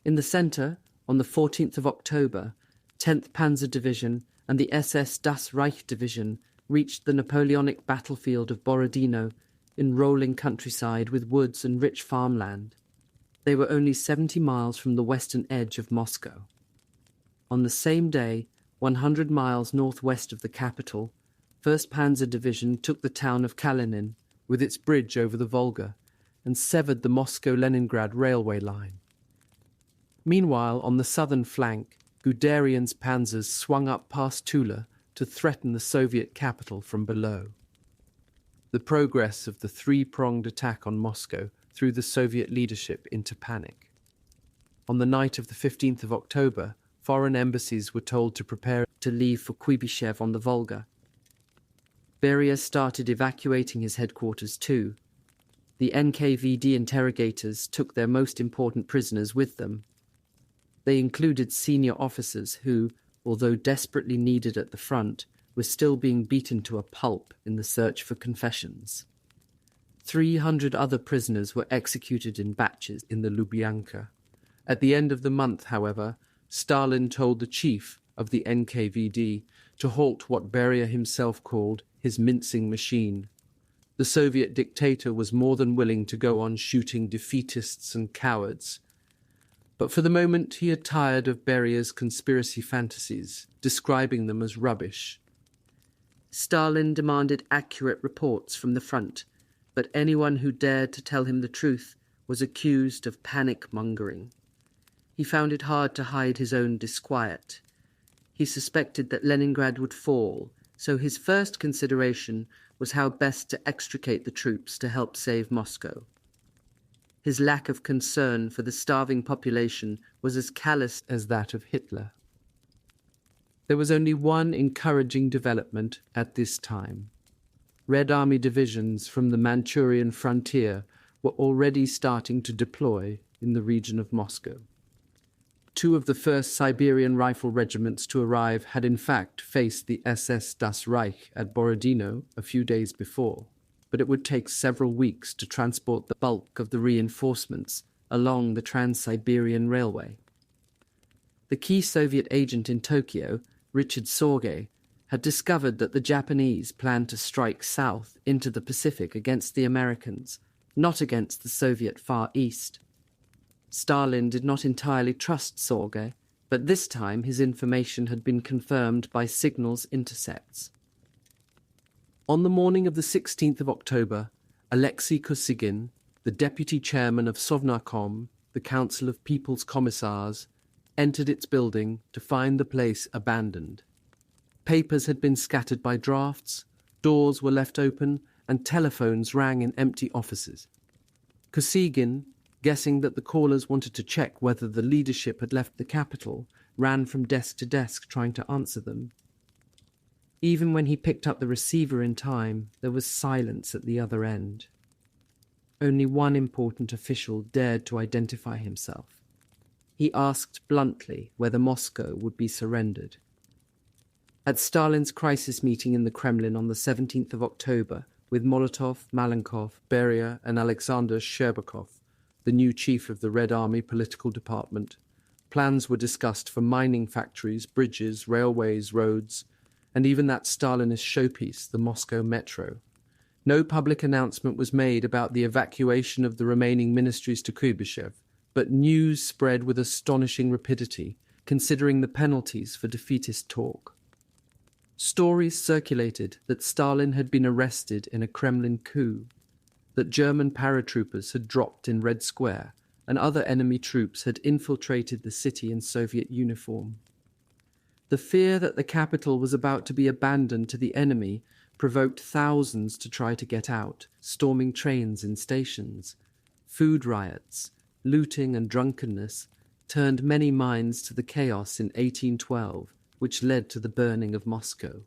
In the centre, on the 14th of October, 10th Panzer Division and the SS Das Reich Division reached the Napoleonic battlefield of Borodino in rolling countryside with woods and rich farmland. They were only 70 miles from the western edge of Moscow. On the same day, 100 miles northwest of the capital, 1st Panzer Division took the town of Kalinin with its bridge over the Volga and severed the Moscow-Leningrad railway line. Meanwhile, on the southern flank, Guderian's panzers swung up past Tula to threaten the Soviet capital from below. The progress of the three-pronged attack on Moscow threw the Soviet leadership into panic. On the night of the 15th of October, foreign embassies were told to prepare to leave for Kuibyshev on the Volga. Beria started evacuating his headquarters too. The NKVD interrogators took their most important prisoners with them. They included senior officers who, although desperately needed at the front, were still being beaten to a pulp in the search for confessions. 300 other prisoners were executed in batches in the Lubyanka. At the end of the month, however, Stalin told the chief of the NKVD to halt what Beria himself called his mincing machine. The Soviet dictator was more than willing to go on shooting defeatists and cowards. But for the moment he had tired of Beria's conspiracy fantasies, describing them as rubbish. Stalin demanded accurate reports from the front, but anyone who dared to tell him the truth was accused of panic-mongering. He found it hard to hide his own disquiet. He suspected that Leningrad would fall, so his first consideration was how best to extricate the troops to help save Moscow. His lack of concern for the starving population was as callous as that of Hitler. There was only one encouraging development at this time. Red Army divisions from the Manchurian frontier were already starting to deploy in the region of Moscow. 2 of the 1st Siberian Rifle Regiments to arrive had in fact faced the SS Das Reich at Borodino a few days before, but it would take several weeks to transport the bulk of the reinforcements along the Trans-Siberian Railway. The key Soviet agent in Tokyo, Richard Sorge, had discovered that the Japanese planned to strike south into the Pacific against the Americans, not against the Soviet Far East. Stalin did not entirely trust Sorge, but this time his information had been confirmed by signals intercepts. On the morning of the 16th of October, Alexei Kosygin, the deputy chairman of Sovnarkom, the Council of People's Commissars, entered its building to find the place abandoned. Papers had been scattered by drafts, doors were left open, and telephones rang in empty offices. Kosygin, guessing that the callers wanted to check whether the leadership had left the capital, ran from desk to desk trying to answer them. Even when he picked up the receiver in time, there was silence at the other end. Only one important official dared to identify himself. He asked bluntly whether Moscow would be surrendered. At Stalin's crisis meeting in the Kremlin on the 17th of October, with Molotov, Malenkov, Beria and Alexander Sherbakov, the new chief of the Red Army political department, plans were discussed for mining factories, bridges, railways, roads, and even that Stalinist showpiece, the Moscow Metro. No public announcement was made about the evacuation of the remaining ministries to Kuybyshev, but news spread with astonishing rapidity, considering the penalties for defeatist talk. Stories circulated that Stalin had been arrested in a Kremlin coup, that German paratroopers had dropped in Red Square, and other enemy troops had infiltrated the city in Soviet uniform. The fear that the capital was about to be abandoned to the enemy provoked thousands to try to get out, storming trains in stations. Food riots, looting and drunkenness turned many minds to the chaos in 1812, which led to the burning of Moscow.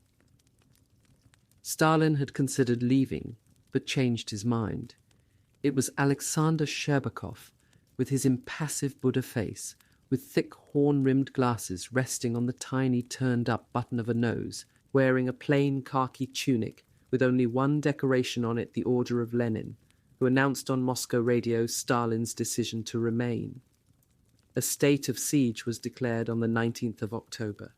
Stalin had considered leaving, but changed his mind. It was Alexander Sherbakov, with his impassive Buddha face, with thick horn-rimmed glasses resting on the tiny turned-up button of a nose, wearing a plain khaki tunic with only one decoration on it, the Order of Lenin, who announced on Moscow radio Stalin's decision to remain. A state of siege was declared on the 19th of October.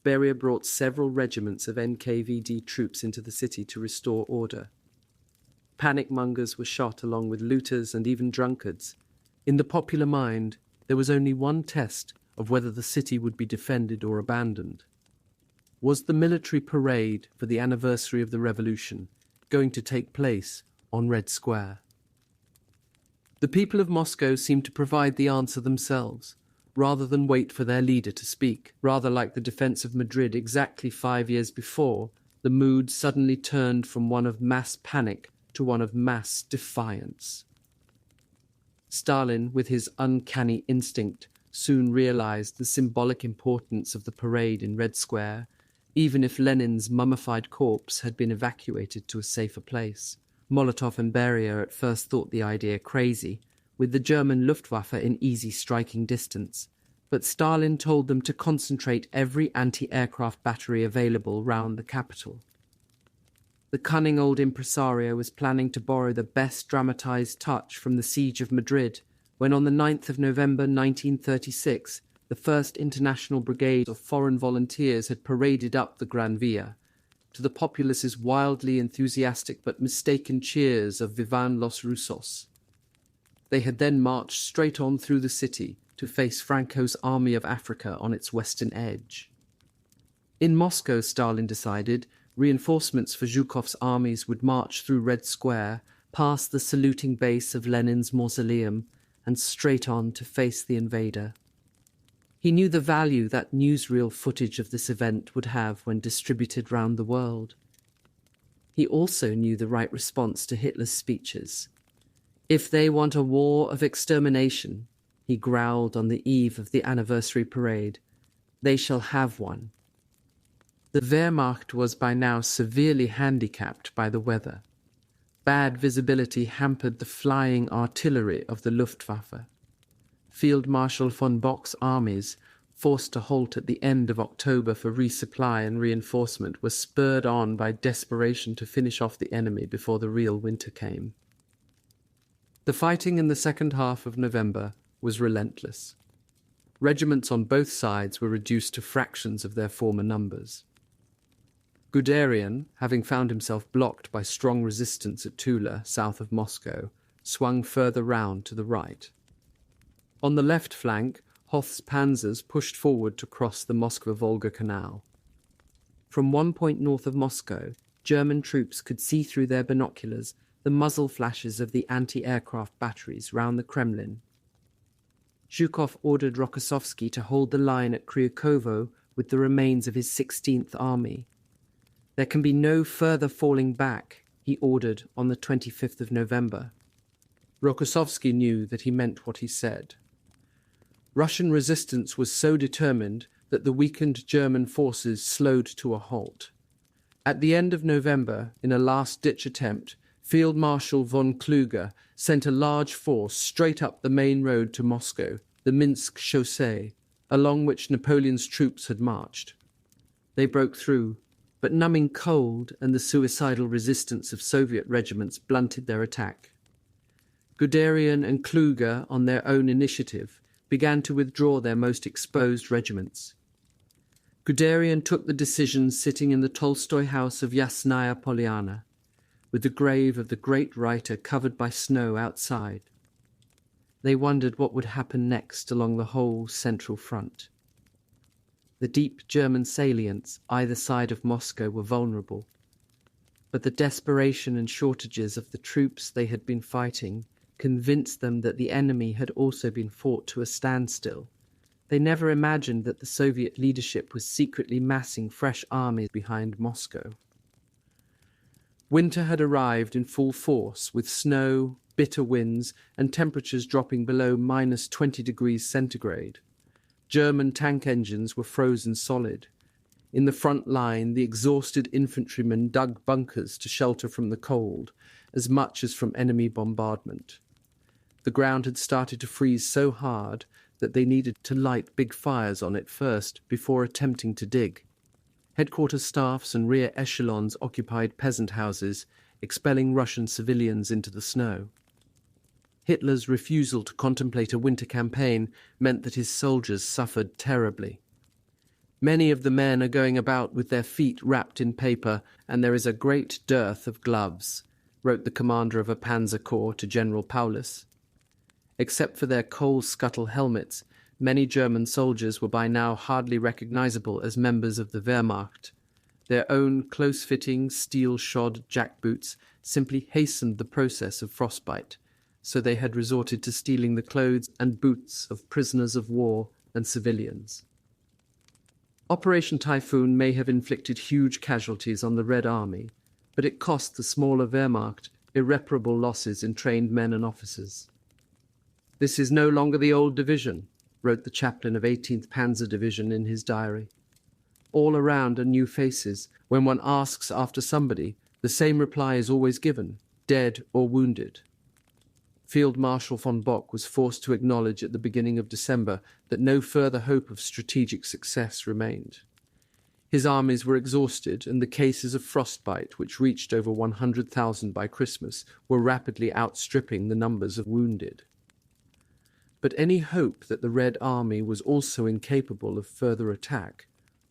Beria brought several regiments of NKVD troops into the city to restore order. Panic-mongers were shot along with looters and even drunkards. In the popular mind, there was only one test of whether the city would be defended or abandoned. Was the military parade for the anniversary of the revolution going to take place on Red Square? The people of Moscow seemed to provide the answer themselves, rather than wait for their leader to speak. Rather like the defense of Madrid exactly 5 years before, the mood suddenly turned from one of mass panic to one of mass defiance. Stalin, with his uncanny instinct, soon realized the symbolic importance of the parade in Red Square, even if Lenin's mummified corpse had been evacuated to a safer place. Molotov and Beria at first thought the idea crazy, with the German Luftwaffe in easy striking distance, but Stalin told them to concentrate every anti-aircraft battery available round the capital. The cunning old impresario was planning to borrow the best dramatized touch from the siege of Madrid, when on the 9th of November 1936, the 1st International Brigade of Foreign Volunteers had paraded up the Gran Via, to the populace's wildly enthusiastic but mistaken cheers of Vivan los Rusos. They had then marched straight on through the city to face Franco's Army of Africa on its western edge. In Moscow, Stalin decided, reinforcements for Zhukov's armies would march through Red Square, past the saluting base of Lenin's mausoleum, and straight on to face the invader. He knew the value that newsreel footage of this event would have when distributed round the world. He also knew the right response to Hitler's speeches. If they want a war of extermination, he growled on the eve of the anniversary parade, they shall have one. The Wehrmacht was by now severely handicapped by the weather. Bad visibility hampered the flying artillery of the Luftwaffe. Field Marshal von Bock's armies, forced to halt at the end of October for resupply and reinforcement, were spurred on by desperation to finish off the enemy before the real winter came. The fighting in the second half of November was relentless. regiments on both sides were reduced to fractions of their former numbers. Guderian, having found himself blocked by strong resistance at Tula, south of Moscow, swung further round to the right. On the left flank, Hoth's panzers pushed forward to cross the Moskva-Volga Canal. From one point north of Moscow, German troops could see through their binoculars the muzzle flashes of the anti-aircraft batteries round the Kremlin. Zhukov ordered Rokossovsky to hold the line at Kryukovo with the remains of his 16th Army. There can be no further falling back, he ordered on the 25th of November. Rokossovsky knew that he meant what he said. Russian resistance was so determined that the weakened German forces slowed to a halt. At the end of November, in a last-ditch attempt, Field Marshal von Kluge sent a large force straight up the main road to Moscow, the Minsk chaussee, along which Napoleon's troops had marched. They broke through, but numbing cold and the suicidal resistance of Soviet regiments blunted their attack. Guderian and Kluge, on their own initiative, began to withdraw their most exposed regiments. Guderian took the decision sitting in the Tolstoy house of Yasnaya Polyana, with the grave of the great writer covered by snow outside. They wondered what would happen next along the whole central front. The deep German salients either side of Moscow were vulnerable, but the desperation and shortages of the troops they had been fighting convinced them that the enemy had also been fought to a standstill. They never imagined that the Soviet leadership was secretly massing fresh armies behind Moscow. Winter had arrived in full force, with snow, bitter winds, and temperatures dropping below -20 degrees centigrade. German tank engines were frozen solid. In the front line, the exhausted infantrymen dug bunkers to shelter from the cold, as much as from enemy bombardment. The ground had started to freeze so hard that they needed to light big fires on it first before attempting to dig. Headquarters staffs and rear echelons occupied peasant houses, expelling Russian civilians into the snow. Hitler's refusal to contemplate a winter campaign meant that his soldiers suffered terribly. Many of the men are going about with their feet wrapped in paper, and there is a great dearth of gloves, wrote the commander of a panzer corps to General Paulus. Except for their coal scuttle helmets, many German soldiers were by now hardly recognizable as members of the Wehrmacht. Their own close-fitting, steel-shod jackboots simply hastened the process of frostbite, so they had resorted to stealing the clothes and boots of prisoners of war and civilians. Operation Typhoon may have inflicted huge casualties on the Red Army, but it cost the smaller Wehrmacht irreparable losses in trained men and officers. "This is no longer the old division," wrote the chaplain of 18th Panzer Division in his diary. "All around are new faces. When one asks after somebody, the same reply is always given, dead or wounded." Field Marshal von Bock was forced to acknowledge at the beginning of December that no further hope of strategic success remained. His armies were exhausted, and the cases of frostbite, which reached over 100,000 by Christmas, were rapidly outstripping the numbers of wounded. But any hope that the Red Army was also incapable of further attack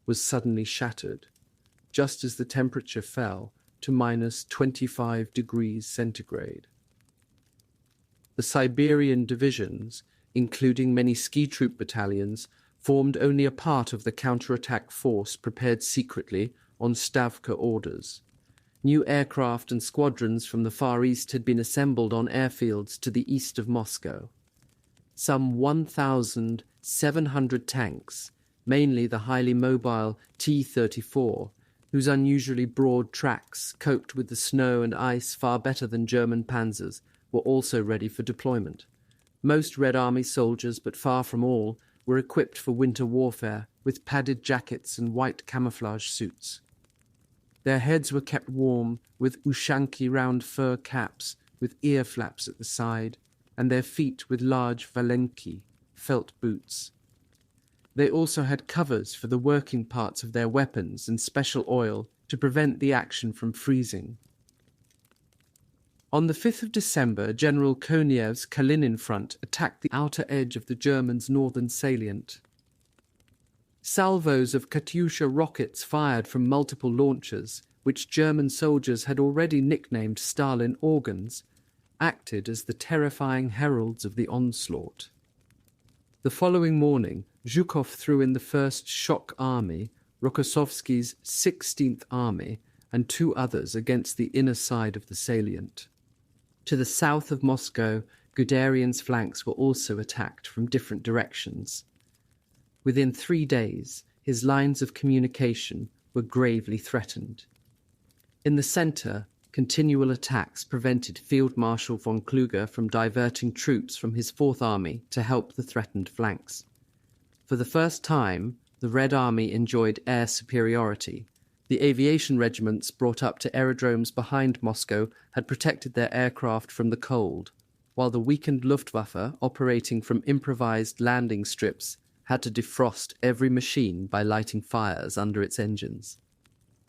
was suddenly shattered, just as the temperature fell to -25 degrees centigrade. The Siberian divisions, including many ski troop battalions, formed only a part of the counterattack force prepared secretly on Stavka orders. New aircraft and squadrons from the Far East had been assembled on airfields to the east of Moscow. Some 1,700 tanks, mainly the highly mobile T-34, whose unusually broad tracks coped with the snow and ice far better than German panzers, were also ready for deployment. Most Red Army soldiers, but far from all, were equipped for winter warfare with padded jackets and white camouflage suits. Their heads were kept warm with ushanki round fur caps with ear flaps at the side, and their feet with large valenki, felt boots. They also had covers for the working parts of their weapons and special oil to prevent the action from freezing. On the 5th of December, General Konev's Kalinin front attacked the outer edge of the Germans' northern salient. Salvos of Katyusha rockets fired from multiple launchers, which German soldiers had already nicknamed Stalin organs, acted as the terrifying heralds of the onslaught. The following morning, Zhukov threw in the first shock army, Rokossovsky's 16th Army, and two others against the inner side of the salient. To the south of Moscow, Guderian's flanks were also attacked from different directions. Within 3 days, his lines of communication were gravely threatened. In the centre, continual attacks prevented Field Marshal von Kluge from diverting troops from his Fourth Army to help the threatened flanks. For the first time, the Red Army enjoyed air superiority. The aviation regiments brought up to aerodromes behind Moscow had protected their aircraft from the cold, while the weakened Luftwaffe, operating from improvised landing strips, had to defrost every machine by lighting fires under its engines.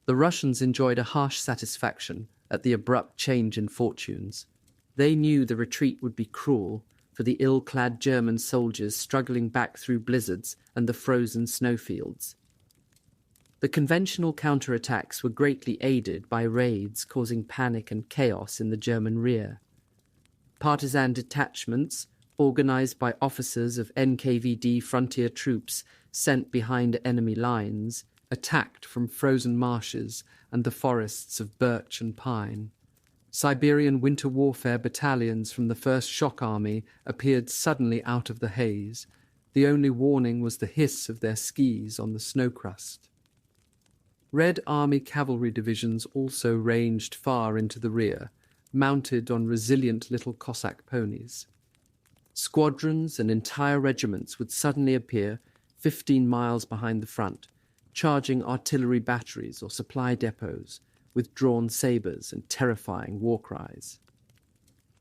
The Russians enjoyed a harsh satisfaction at the abrupt change in fortunes. They knew the retreat would be cruel for the ill-clad German soldiers struggling back through blizzards and the frozen snowfields. The conventional counterattacks were greatly aided by raids causing panic and chaos in the German rear. Partisan detachments, organized by officers of NKVD frontier troops sent behind enemy lines, attacked from frozen marshes and the forests of birch and pine. Siberian winter warfare battalions from the First Shock Army appeared suddenly out of the haze. The only warning was the hiss of their skis on the snow crust. Red Army cavalry divisions also ranged far into the rear, mounted on resilient little Cossack ponies. Squadrons and entire regiments would suddenly appear 15 miles behind the front, charging artillery batteries or supply depots with drawn sabres and terrifying war cries.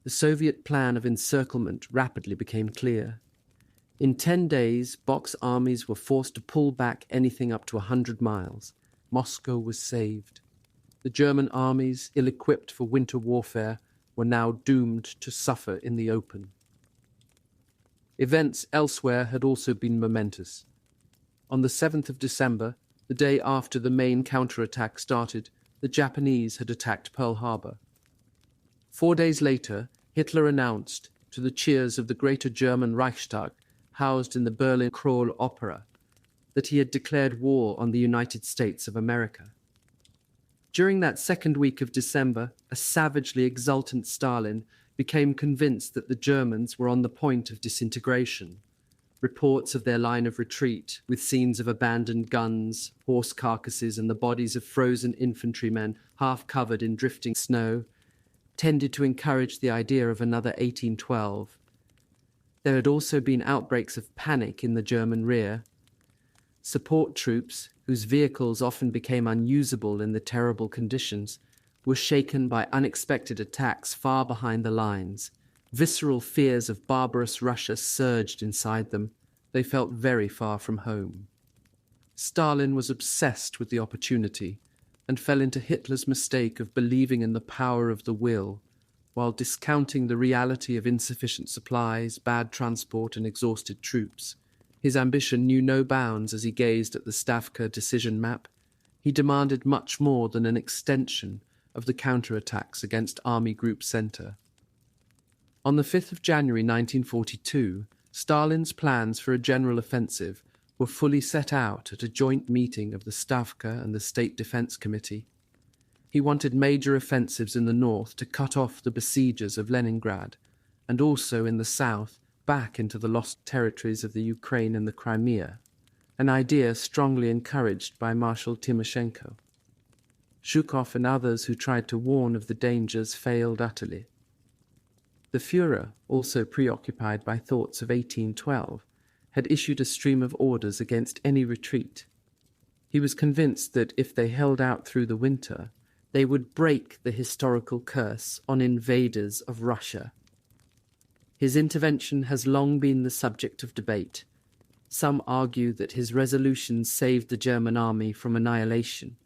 The Soviet plan of encirclement rapidly became clear. In 10 days, Bock's armies were forced to pull back anything up to 100 miles. Moscow was saved. The German armies, ill-equipped for winter warfare, were now doomed to suffer in the open. Events elsewhere had also been momentous. On the 7th of December, the day after the main counterattack started, the Japanese had attacked Pearl Harbor. 4 days later, Hitler announced, to the cheers of the Greater German Reichstag, housed in the Berlin Kroll Opera, that he had declared war on the United States of America. During that second week of December, a savagely exultant Stalin became convinced that the Germans were on the point of disintegration. Reports of their line of retreat, with scenes of abandoned guns, horse carcasses, and the bodies of frozen infantrymen half covered in drifting snow, tended to encourage the idea of another 1812. There had also been outbreaks of panic in the German rear. Support troops, whose vehicles often became unusable in the terrible conditions, were shaken by unexpected attacks far behind the lines. Visceral fears of barbarous Russia surged inside them. They felt very far from home. Stalin was obsessed with the opportunity and fell into Hitler's mistake of believing in the power of the will, while discounting the reality of insufficient supplies, bad transport, and exhausted troops. His ambition knew no bounds as he gazed at the Stavka decision map. He demanded much more than an extension of the counterattacks against Army Group Center. On the 5th of January 1942, Stalin's plans for a general offensive were fully set out at a joint meeting of the Stavka and the State Defense Committee. He wanted major offensives in the north to cut off the besiegers of Leningrad, and also in the south back into the lost territories of the Ukraine and the Crimea, an idea strongly encouraged by Marshal Timoshenko. Zhukov and others who tried to warn of the dangers failed utterly. The Führer, also preoccupied by thoughts of 1812, had issued a stream of orders against any retreat. He was convinced that if they held out through the winter, they would break the historical curse on invaders of Russia. His intervention has long been the subject of debate. Some argue that his resolutions saved the German army from annihilation.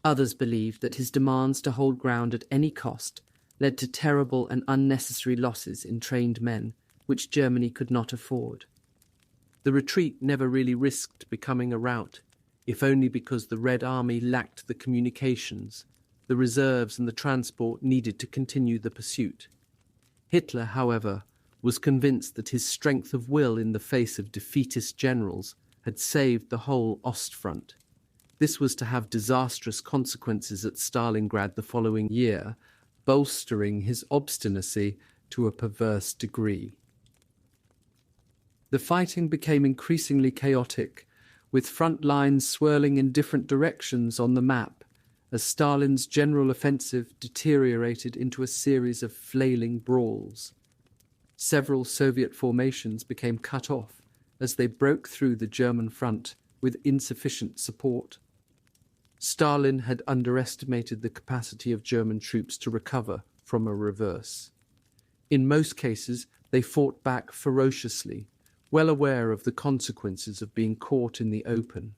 Others believe that his demands to hold ground at any cost led to terrible and unnecessary losses in trained men, which Germany could not afford. The retreat never really risked becoming a rout, if only because the Red Army lacked the communications, the reserves and the transport needed to continue the pursuit. Hitler, however, was convinced that his strength of will in the face of defeatist generals had saved the whole Ostfront. This was to have disastrous consequences at Stalingrad the following year, bolstering his obstinacy to a perverse degree. The fighting became increasingly chaotic, with front lines swirling in different directions on the map, as Stalin's general offensive deteriorated into a series of flailing brawls. Several Soviet formations became cut off as they broke through the German front with insufficient support. Stalin had underestimated the capacity of German troops to recover from a reverse. In most cases, they fought back ferociously, well aware of the consequences of being caught in the open.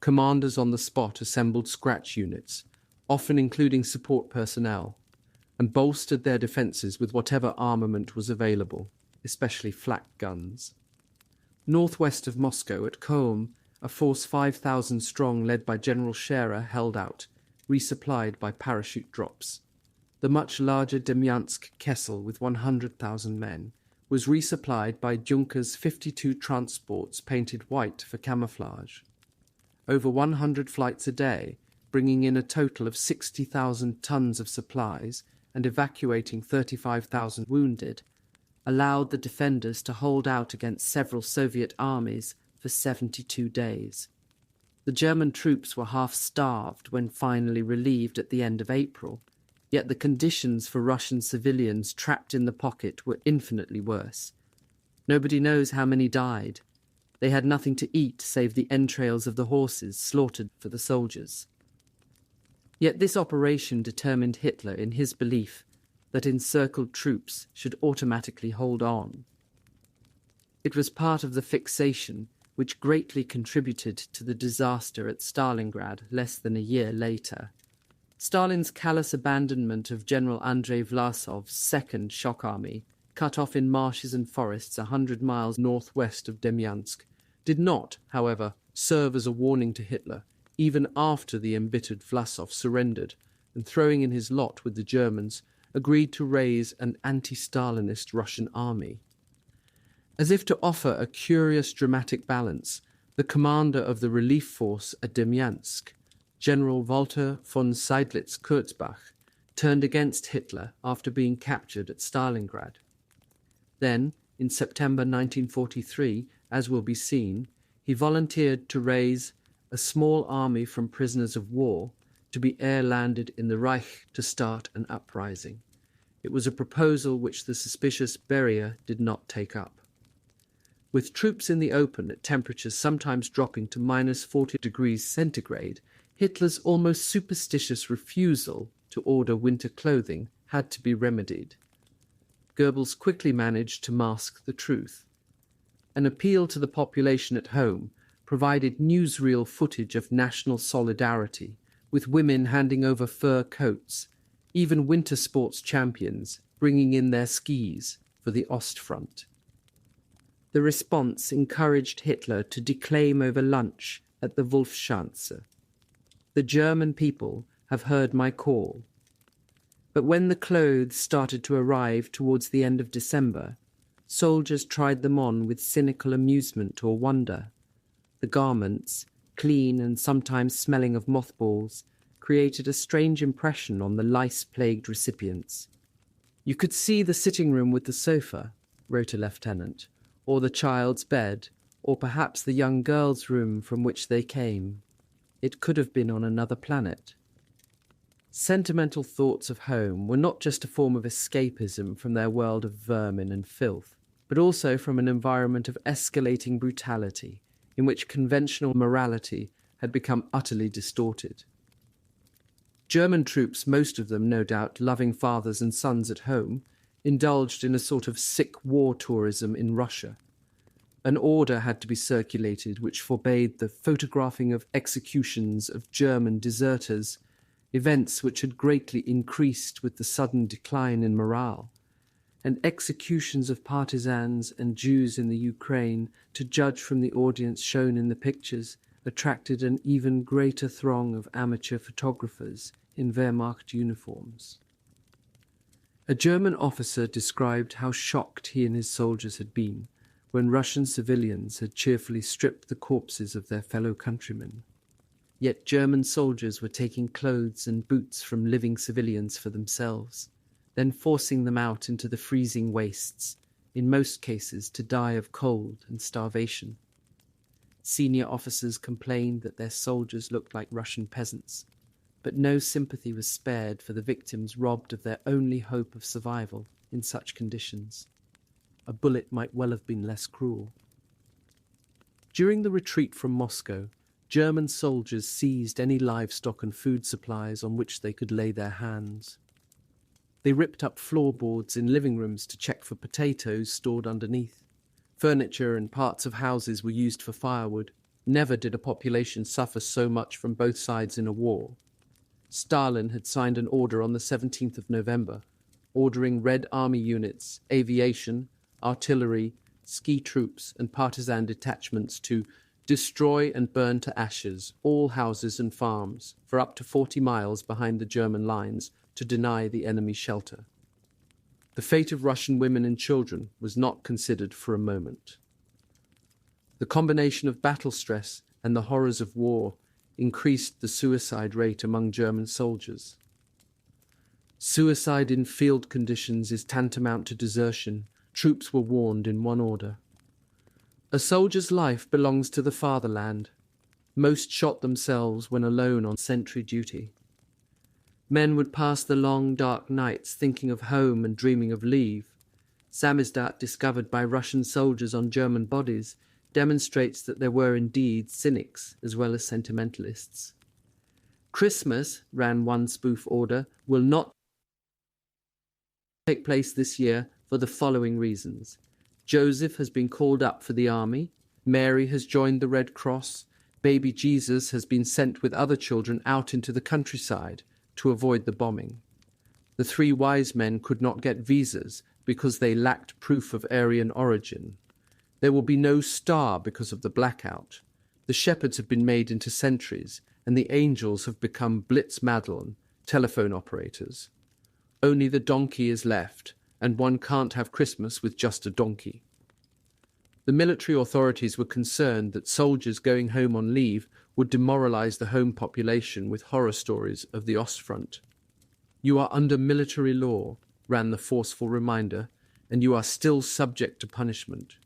Commanders on the spot assembled scratch units, often including support personnel, and bolstered their defences with whatever armament was available, especially flak guns. Northwest of Moscow, at Cholm, a force 5,000 strong led by General Scherer held out, resupplied by parachute drops. The much larger Demyansk Kessel, with 100,000 men, was resupplied by Juncker's 52 transports painted white for camouflage. Over 100 flights a day, bringing in a total of 60,000 tons of supplies and evacuating 35,000 wounded, allowed the defenders to hold out against several Soviet armies for 72 days. The German troops were half-starved when finally relieved at the end of April, yet the conditions for Russian civilians trapped in the pocket were infinitely worse. Nobody knows how many died. They had nothing to eat save the entrails of the horses slaughtered for the soldiers. Yet this operation determined Hitler in his belief that encircled troops should automatically hold on. It was part of the fixation which greatly contributed to the disaster at Stalingrad less than a year later. Stalin's callous abandonment of General Andrei Vlasov's Second Shock Army, cut off in marshes and forests 100 miles northwest of Demyansk, did not, however, serve as a warning to Hitler, even after the embittered Vlasov surrendered and, throwing in his lot with the Germans, agreed to raise an anti-Stalinist Russian army. As if to offer a curious dramatic balance, the commander of the relief force at Demyansk, General Walter von Seydlitz-Kurzbach, turned against Hitler after being captured at Stalingrad. Then, in September 1943, as will be seen, he volunteered to raise a small army from prisoners of war to be air-landed in the Reich to start an uprising. It was a proposal which the suspicious Beria did not take up. With troops in the open at temperatures sometimes dropping to minus 40 degrees centigrade, Hitler's almost superstitious refusal to order winter clothing had to be remedied. Goebbels quickly managed to mask the truth. An appeal to the population at home provided newsreel footage of national solidarity, with women handing over fur coats, even winter sports champions bringing in their skis for the Ostfront. The response encouraged Hitler to declaim over lunch at the Wolfschanze, "The German people have heard my call." But when the clothes started to arrive towards the end of December, soldiers tried them on with cynical amusement or wonder. The garments, clean and sometimes smelling of mothballs, created a strange impression on the lice-plagued recipients. "You could see the sitting room with the sofa," wrote a lieutenant, "or the child's bed, or perhaps the young girl's room from which they came. It could have been on another planet." Sentimental thoughts of home were not just a form of escapism from their world of vermin and filth, but also from an environment of escalating brutality, in which conventional morality had become utterly distorted. German troops, most of them no doubt loving fathers and sons at home, indulged in a sort of sick war tourism in Russia. An order had to be circulated which forbade the photographing of executions of German deserters, events which had greatly increased with the sudden decline in morale, and executions of partisans and Jews in the Ukraine, to judge from the audience shown in the pictures, attracted an even greater throng of amateur photographers in Wehrmacht uniforms. A German officer described how shocked he and his soldiers had been when Russian civilians had cheerfully stripped the corpses of their fellow countrymen. Yet German soldiers were taking clothes and boots from living civilians for themselves, then forcing them out into the freezing wastes, in most cases to die of cold and starvation. Senior officers complained that their soldiers looked like Russian peasants, but no sympathy was spared for the victims robbed of their only hope of survival in such conditions. A bullet might well have been less cruel. During the retreat from Moscow, German soldiers seized any livestock and food supplies on which they could lay their hands. They ripped up floorboards in living rooms to check for potatoes stored underneath. Furniture and parts of houses were used for firewood. Never did a population suffer so much from both sides in a war. Stalin had signed an order on the 17th of November, ordering Red Army units, aviation, artillery, ski troops and partisan detachments to destroy and burn to ashes all houses and farms for up to 40 miles behind the German lines to deny the enemy shelter. The fate of Russian women and children was not considered for a moment. The combination of battle stress and the horrors of war increased the suicide rate among German soldiers. Suicide in field conditions is tantamount to desertion. Troops were warned in one order. A soldier's life belongs to the fatherland. Most shot themselves when alone on sentry duty. Men would pass the long, dark nights thinking of home and dreaming of leave. Samizdat, discovered by Russian soldiers on German bodies, demonstrates that there were indeed cynics as well as sentimentalists. Christmas, ran one spoof order, will not take place this year for the following reasons. Joseph has been called up for the army, Mary has joined the Red Cross, baby Jesus has been sent with other children out into the countryside to avoid the bombing. The three wise men could not get visas because they lacked proof of Aryan origin. There will be no star because of the blackout. The shepherds have been made into sentries, and the angels have become Blitzmadeln, telephone operators. Only the donkey is left, and one can't have Christmas with just a donkey. The military authorities were concerned that soldiers going home on leave would demoralize the home population with horror stories of the Ostfront. You are under military law, ran the forceful reminder, and you are still subject to punishment.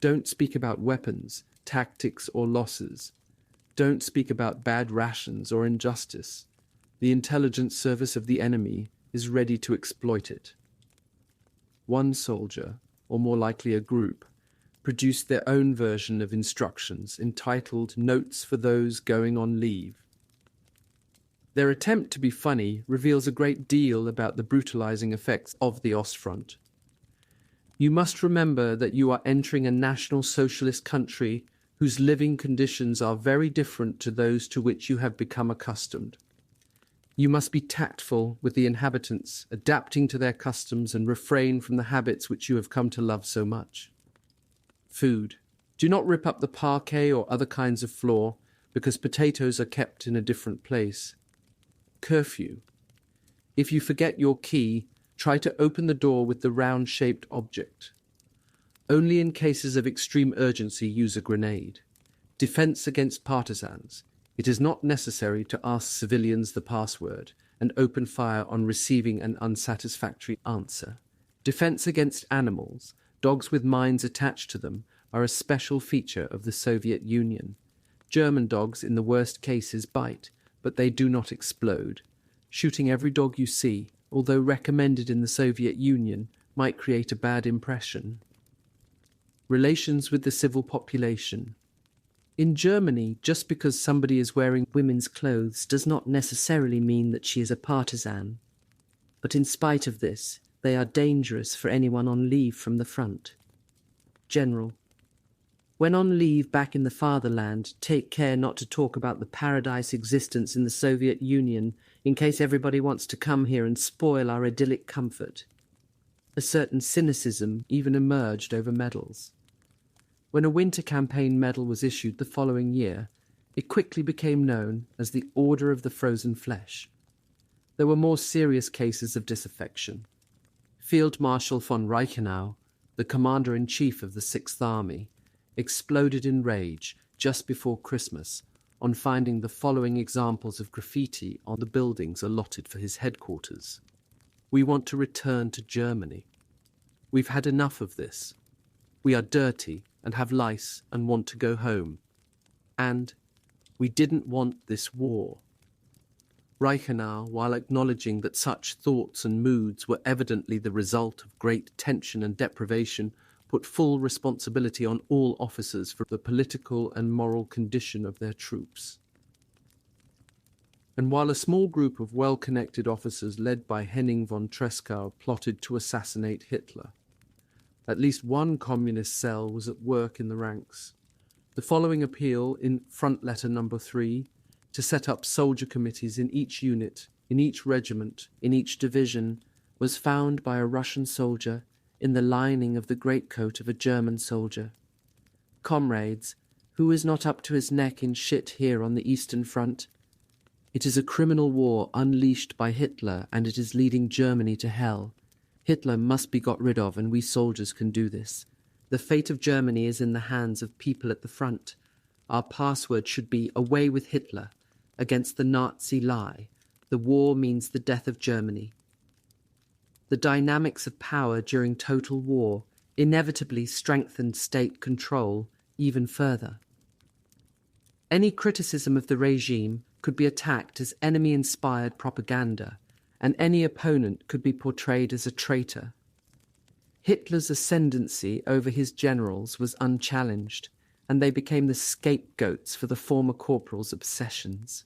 Don't speak about weapons, tactics, or losses. Don't speak about bad rations or injustice. The intelligence service of the enemy is ready to exploit it. One soldier, or more likely a group, produced their own version of instructions entitled Notes for Those Going on Leave. Their attempt to be funny reveals a great deal about the brutalizing effects of the Ostfront. You must remember that you are entering a National Socialist country whose living conditions are very different to those to which you have become accustomed. You must be tactful with the inhabitants, adapting to their customs and refrain from the habits which you have come to love so much. Food. Do not rip up the parquet or other kinds of floor, because potatoes are kept in a different place. Curfew. If you forget your key, try to open the door with the round-shaped object. Only in cases of extreme urgency use a grenade. Defense against partisans. It is not necessary to ask civilians the password and open fire on receiving an unsatisfactory answer. Defense against animals. Dogs with mines attached to them are a special feature of the Soviet Union. German dogs in the worst cases bite, but they do not explode. Shooting every dog you see, although recommended in the Soviet Union, might create a bad impression. Relations with the civil population. In Germany, just because somebody is wearing women's clothes does not necessarily mean that she is a partisan. But in spite of this, they are dangerous for anyone on leave from the front. General. When on leave back in the fatherland, take care not to talk about the paradise existence in the Soviet Union in case everybody wants to come here and spoil our idyllic comfort. A certain cynicism even emerged over medals. When a winter campaign medal was issued the following year, it quickly became known as the Order of the Frozen Flesh. There were more serious cases of disaffection. Field Marshal von Reichenau, the commander-in-chief of the Sixth Army, exploded in rage just before Christmas on finding the following examples of graffiti on the buildings allotted for his headquarters. "We want to return to Germany. We've had enough of this. We are dirty and have lice and want to go home. And we didn't want this war." Reichenau, while acknowledging that such thoughts and moods were evidently the result of great tension and deprivation, put full responsibility on all officers for the political and moral condition of their troops. And while a small group of well-connected officers led by Henning von Tresckow plotted to assassinate Hitler, at least one communist cell was at work in the ranks. The following appeal in front letter number 3 to set up soldier committees in each unit, in each regiment, in each division, was found by a Russian soldier in the lining of the greatcoat of a German soldier. "Comrades, who is not up to his neck in shit here on the Eastern Front? It is a criminal war unleashed by Hitler, and it is leading Germany to hell. Hitler must be got rid of, and we soldiers can do this. The fate of Germany is in the hands of people at the front. Our password should be 'Away with Hitler,' against the Nazi lie. The war means the death of Germany." The dynamics of power during total war inevitably strengthened state control even further. Any criticism of the regime could be attacked as enemy-inspired propaganda, and any opponent could be portrayed as a traitor. Hitler's ascendancy over his generals was unchallenged, and they became the scapegoats for the former corporal's obsessions.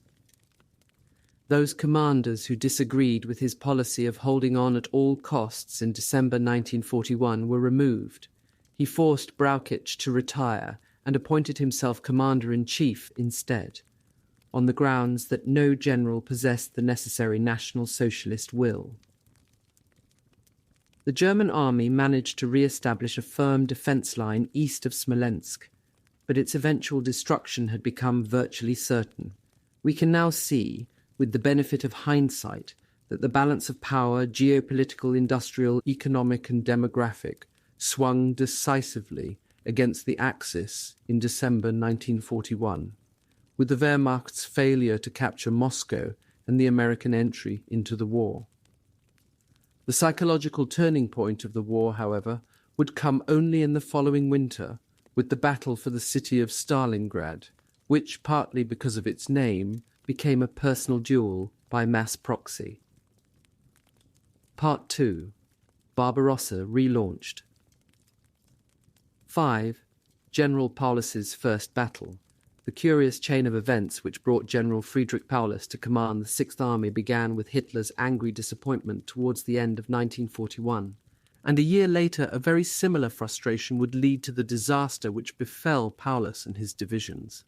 Those commanders who disagreed with his policy of holding on at all costs in December 1941 were removed. He forced Brauchitsch to retire and appointed himself commander-in-chief instead, on the grounds that no general possessed the necessary National Socialist will. The German army managed to re-establish a firm defence line east of Smolensk, but its eventual destruction had become virtually certain. We can now see, with the benefit of hindsight, that the balance of power, geopolitical, industrial, economic and demographic, swung decisively against the Axis in December 1941, with the Wehrmacht's failure to capture Moscow and the American entry into the war. The psychological turning point of the war, however, would come only in the following winter, with the battle for the city of Stalingrad, which, partly because of its name, became a personal duel by mass proxy. Part 2. Barbarossa relaunched. 5. General Paulus's first battle. The curious chain of events which brought General Friedrich Paulus to command the Sixth Army began with Hitler's angry disappointment towards the end of 1941, and a year later a very similar frustration would lead to the disaster which befell Paulus and his divisions.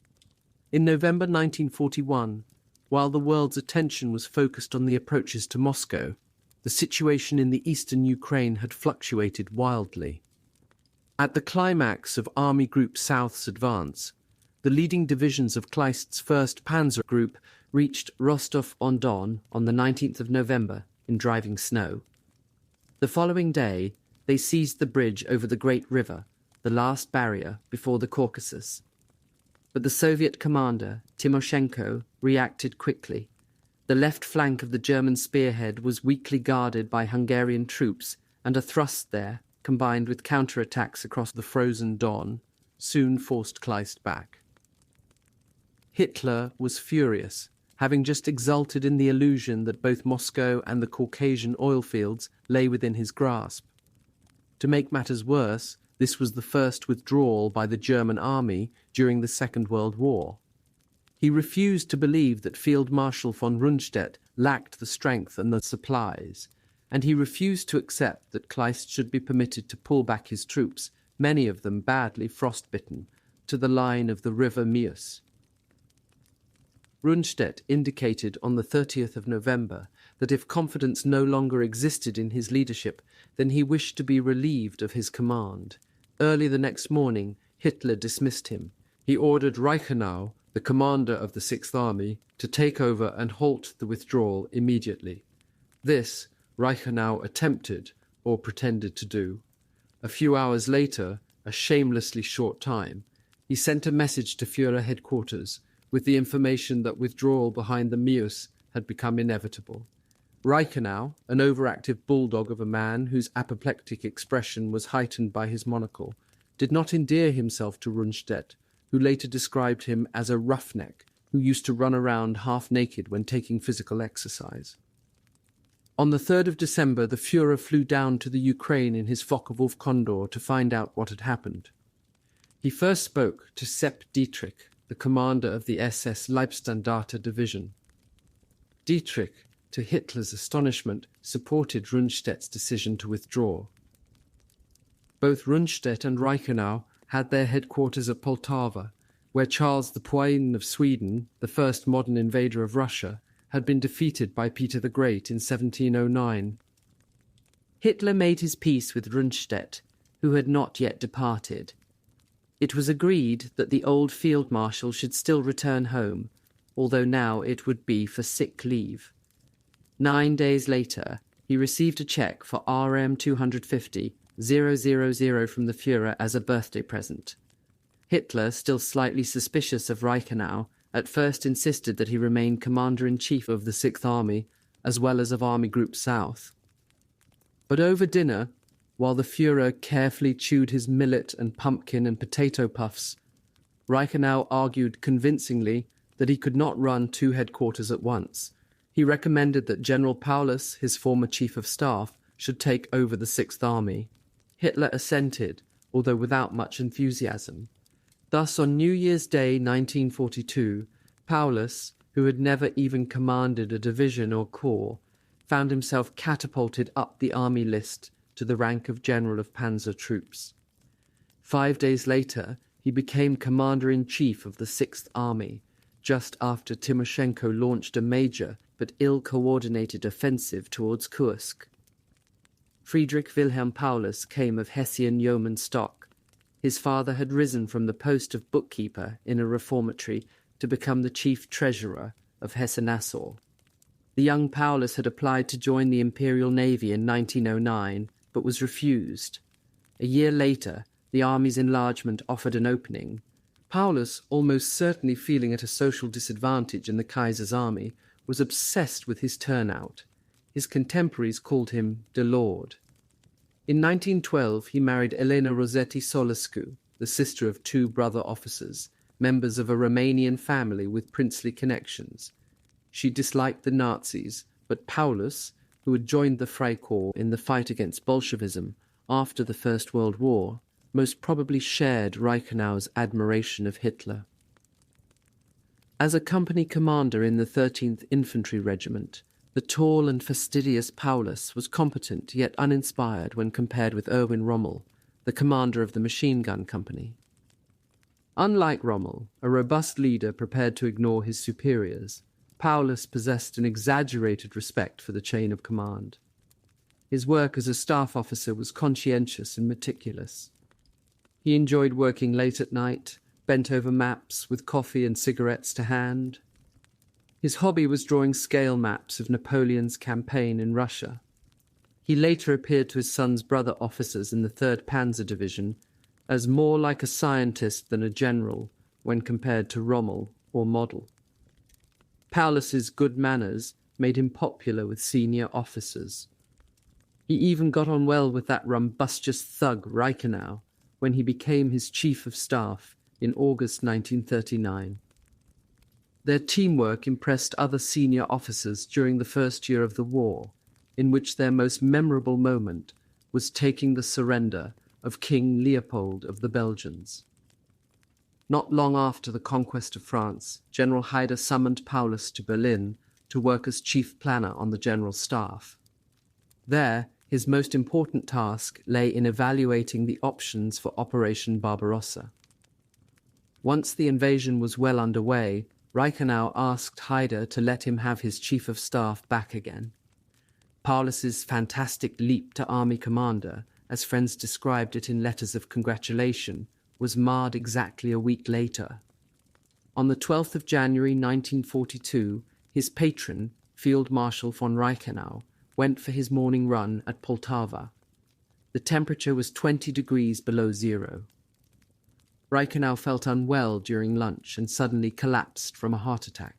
In November 1941, while the world's attention was focused on the approaches to Moscow, the situation in the eastern Ukraine had fluctuated wildly. At the climax of Army Group South's advance, the leading divisions of Kleist's 1st Panzer Group reached Rostov-on-Don on the 19th of November in driving snow. The following day, they seized the bridge over the Great River, the last barrier before the Caucasus. But the Soviet commander, Timoshenko, reacted quickly. The left flank of the German spearhead was weakly guarded by Hungarian troops, and a thrust there, combined with counterattacks across the frozen Don, soon forced Kleist back. Hitler was furious, having just exulted in the illusion that both Moscow and the Caucasian oil fields lay within his grasp. To make matters worse, this was the first withdrawal by the German army during the Second World War. He refused to believe that Field Marshal von Rundstedt lacked the strength and the supplies, and he refused to accept that Kleist should be permitted to pull back his troops, many of them badly frostbitten, to the line of the river Meuse. Rundstedt indicated on the 30th of November that if confidence no longer existed in his leadership, then he wished to be relieved of his command. Early the next morning, Hitler dismissed him. He ordered Reichenau, the commander of the Sixth Army, to take over and halt the withdrawal immediately. This Reichenau attempted, or pretended to do. A few hours later, a shamelessly short time, he sent a message to Führer headquarters with the information that withdrawal behind the Meuse had become inevitable. Reichenau, an overactive bulldog of a man whose apoplectic expression was heightened by his monocle, did not endear himself to Rundstedt, who later described him as a roughneck who used to run around half naked when taking physical exercise. On the 3rd of December, the Führer flew down to the Ukraine in his Focke-Wulf Condor to find out what had happened. He first spoke to Sepp Dietrich, the commander of the SS Leibstandarte division. Dietrich, to Hitler's astonishment, supported Rundstedt's decision to withdraw. Both Rundstedt and Reichenau had their headquarters at Poltava, where Charles the Poyen of Sweden, the first modern invader of Russia, had been defeated by Peter the Great in 1709. Hitler made his peace with Rundstedt, who had not yet departed. It was agreed that the old field marshal should still return home, although now it would be for sick leave. 9 days later, he received a check for RM 250 000 from the Führer as a birthday present. Hitler, still slightly suspicious of Reichenau, at first insisted that he remain commander-in-chief of the Sixth Army, as well as of Army Group South. But over dinner, while the Führer carefully chewed his millet and pumpkin and potato puffs, Reichenau argued convincingly that he could not run 2 headquarters at once. He recommended that General Paulus, his former chief of staff, should take over the Sixth Army. Hitler assented, although without much enthusiasm. Thus, on New Year's Day 1942, Paulus, who had never even commanded a division or corps, found himself catapulted up the army list to the rank of General of Panzer Troops. 5 days later, he became Commander-in-Chief of the Sixth Army, just after Timoshenko launched a major but ill-coordinated offensive towards Kursk. Friedrich Wilhelm Paulus came of Hessian yeoman stock. His father had risen from the post of bookkeeper in a reformatory to become the chief treasurer of Hesse-Nassau. The young Paulus had applied to join the Imperial Navy in 1909, but was refused. A year later, the army's enlargement offered an opening. Paulus, almost certainly feeling at a social disadvantage in the Kaiser's army, was obsessed with his turnout. His contemporaries called him "de Lord." In 1912, he married Elena Rosetti Solescu, the sister of 2 brother officers, members of a Romanian family with princely connections. She disliked the Nazis, but Paulus, who had joined the Freikorps in the fight against Bolshevism after the First World War, most probably shared Reichenau's admiration of Hitler. As a company commander in the 13th Infantry Regiment, the tall and fastidious Paulus was competent yet uninspired when compared with Erwin Rommel, the commander of the machine gun company. Unlike Rommel, a robust leader prepared to ignore his superiors, Paulus possessed an exaggerated respect for the chain of command. His work as a staff officer was conscientious and meticulous. He enjoyed working late at night, bent over maps with coffee and cigarettes to hand. His hobby was drawing scale maps of Napoleon's campaign in Russia. He later appeared to his son's brother officers in the 3rd Panzer Division as more like a scientist than a general when compared to Rommel or Model. Paulus's good manners made him popular with senior officers. He even got on well with that rumbustious thug Reichenau when he became his chief of staff in August 1939. Their teamwork impressed other senior officers during the first year of the war, in which their most memorable moment was taking the surrender of King Leopold of the Belgians. Not long after the conquest of France, General Haider summoned Paulus to Berlin to work as chief planner on the general staff. There, his most important task lay in evaluating the options for Operation Barbarossa. Once the invasion was well underway, Reichenau asked Hader to let him have his chief of staff back again. Paulus's fantastic leap to army commander, as friends described it in letters of congratulation, was marred exactly a week later. On the 12th of January 1942, his patron, Field Marshal von Reichenau, went for his morning run at Poltava. The temperature was 20 degrees below zero. Reichenau felt unwell during lunch and suddenly collapsed from a heart attack.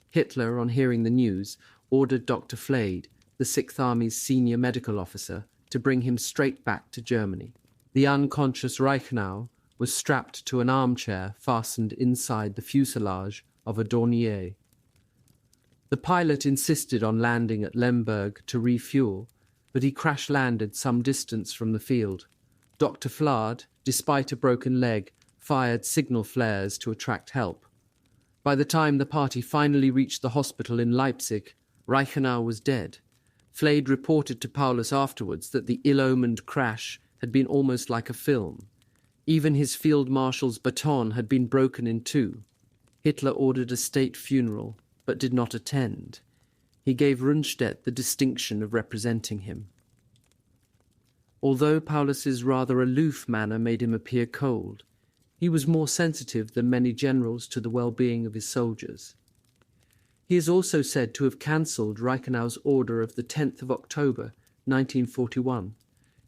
Hitler, on hearing the news, ordered Dr. Flade, the Sixth Army's senior medical officer, to bring him straight back to Germany. The unconscious Reichenau was strapped to an armchair fastened inside the fuselage of a Dornier. The pilot insisted on landing at Lemberg to refuel, but he crash-landed some distance from the field. Dr. Flade, despite a broken leg, fired signal flares to attract help. By the time the party finally reached the hospital in Leipzig, Reichenau was dead. Flade reported to Paulus afterwards that the ill-omened crash had been almost like a film. Even his field marshal's baton had been broken in two. Hitler ordered a state funeral, but did not attend. He gave Rundstedt the distinction of representing him. Although Paulus's rather aloof manner made him appear cold, he was more sensitive than many generals to the well-being of his soldiers. He is also said to have cancelled Reichenau's order of the 10th of October, 1941,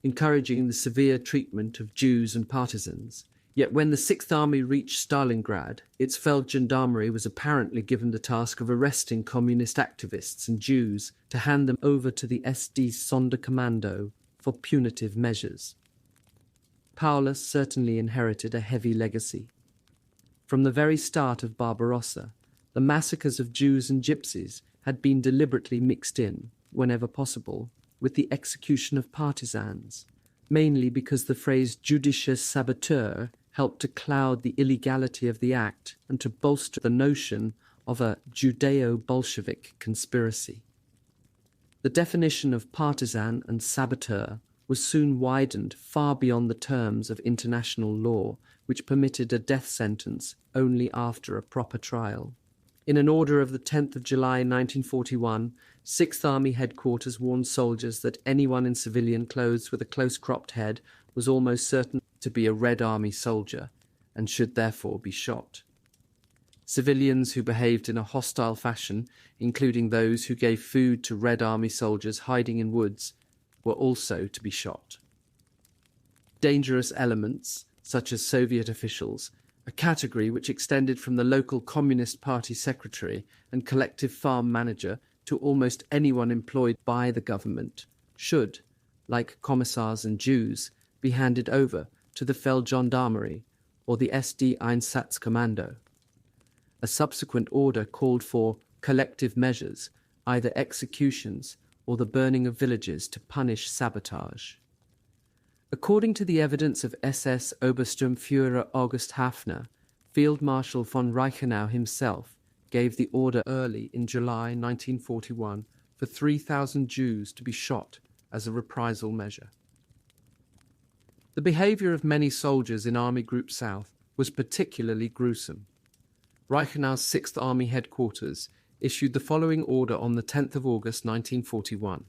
encouraging the severe treatment of Jews and partisans. Yet when the Sixth Army reached Stalingrad, its Feldgendarmerie was apparently given the task of arresting communist activists and Jews to hand them over to the SD Sonderkommando for punitive measures. Paulus certainly inherited a heavy legacy. From the very start of Barbarossa, the massacres of Jews and Gypsies had been deliberately mixed in, whenever possible, with the execution of partisans, mainly because the phrase judicieux saboteur helped to cloud the illegality of the act and to bolster the notion of a Judeo-Bolshevik conspiracy. The definition of partisan and saboteur was soon widened far beyond the terms of international law, which permitted a death sentence only after a proper trial. In an order of the 10th of July 1941, Sixth Army headquarters warned soldiers that anyone in civilian clothes with a close-cropped head was almost certain to be a Red Army soldier and should therefore be shot. Civilians who behaved in a hostile fashion, including those who gave food to Red Army soldiers hiding in woods, were also to be shot. Dangerous elements, such as Soviet officials, a category which extended from the local Communist Party secretary and collective farm manager to almost anyone employed by the government, should, like commissars and Jews, be handed over to the Feldgendarmerie or the SD Einsatzkommando. A subsequent order called for collective measures, either executions or the burning of villages to punish sabotage. According to the evidence of SS Obersturmführer August Hafner, Field Marshal von Reichenau himself gave the order early in July 1941 for 3,000 Jews to be shot as a reprisal measure. The behaviour of many soldiers in Army Group South was particularly gruesome. Reichenau's 6th Army headquarters issued the following order on the 10th of August 1941.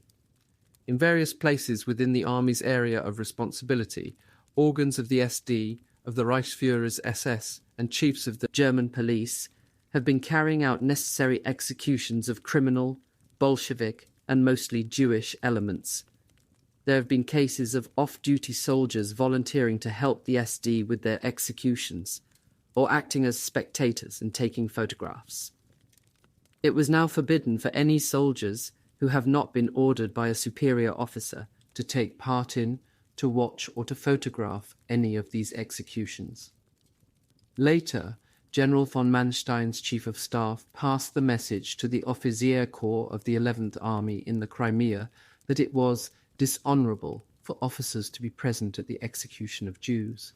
In various places within the Army's area of responsibility, organs of the SD, of the Reichsführer's SS, and chiefs of the German police have been carrying out necessary executions of criminal, Bolshevik, and mostly Jewish elements. There have been cases of off-duty soldiers volunteering to help the SD with their executions, or acting as spectators and taking photographs. It was now forbidden for any soldiers who have not been ordered by a superior officer to take part in, to watch, or to photograph any of these executions. Later, General von Manstein's Chief of Staff passed the message to the Offizier Corps of the 11th Army in the Crimea that it was dishonourable for officers to be present at the execution of Jews.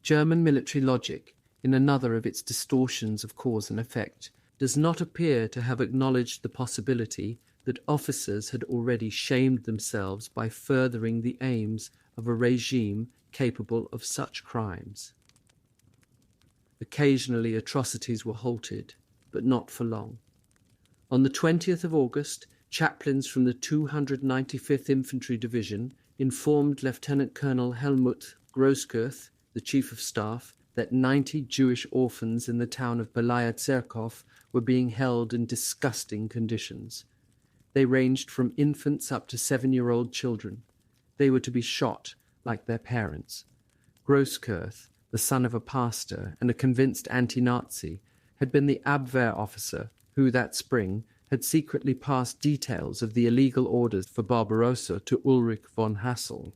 German military logic, in another of its distortions of cause and effect, does not appear to have acknowledged the possibility that officers had already shamed themselves by furthering the aims of a regime capable of such crimes. Occasionally atrocities were halted, but not for long. On the 20th of August, chaplains from the 295th Infantry Division informed Lieutenant Colonel Helmut Grosskirch, the Chief of Staff, that 90 Jewish orphans in the town of Belaya Tserkov were being held in disgusting conditions. They ranged from infants up to 7-year-old children. They were to be shot like their parents. Grosskirch, the son of a pastor and a convinced anti-Nazi, had been the Abwehr officer who that spring had secretly passed details of the illegal orders for Barbarossa to Ulrich von Hassel.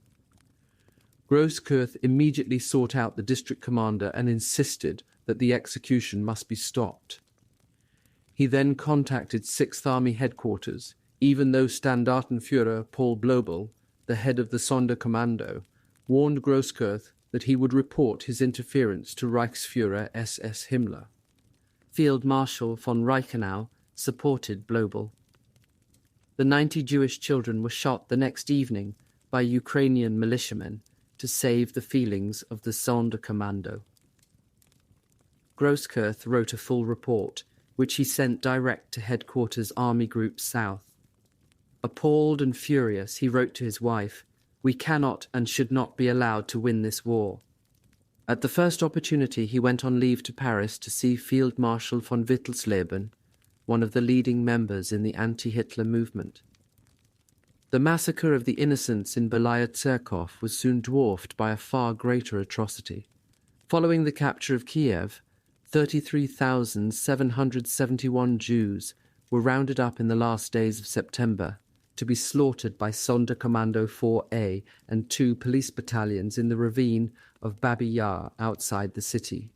Grosskirch immediately sought out the district commander and insisted that the execution must be stopped. He then contacted 6th Army headquarters, even though Standartenführer Paul Blobel, the head of the Sonderkommando, warned Grosskirch that he would report his interference to Reichsführer SS Himmler. Field Marshal von Reichenau supported Blobel. The 90 Jewish children were shot the next evening by Ukrainian militiamen to save the feelings of the Sonderkommando. Grosskirch wrote a full report, which he sent direct to Headquarters Army Group South. Appalled and furious, he wrote to his wife, "We cannot and should not be allowed to win this war." At the first opportunity, he went on leave to Paris to see Field Marshal von Wittelsbeben, one of the leading members in the anti-Hitler movement. The massacre of the innocents in Belaya Tserkov was soon dwarfed by a far greater atrocity. Following the capture of Kiev, 33,771 Jews were rounded up in the last days of September to be slaughtered by Sonderkommando 4A and 2 police battalions in the ravine of Babi Yar outside the city.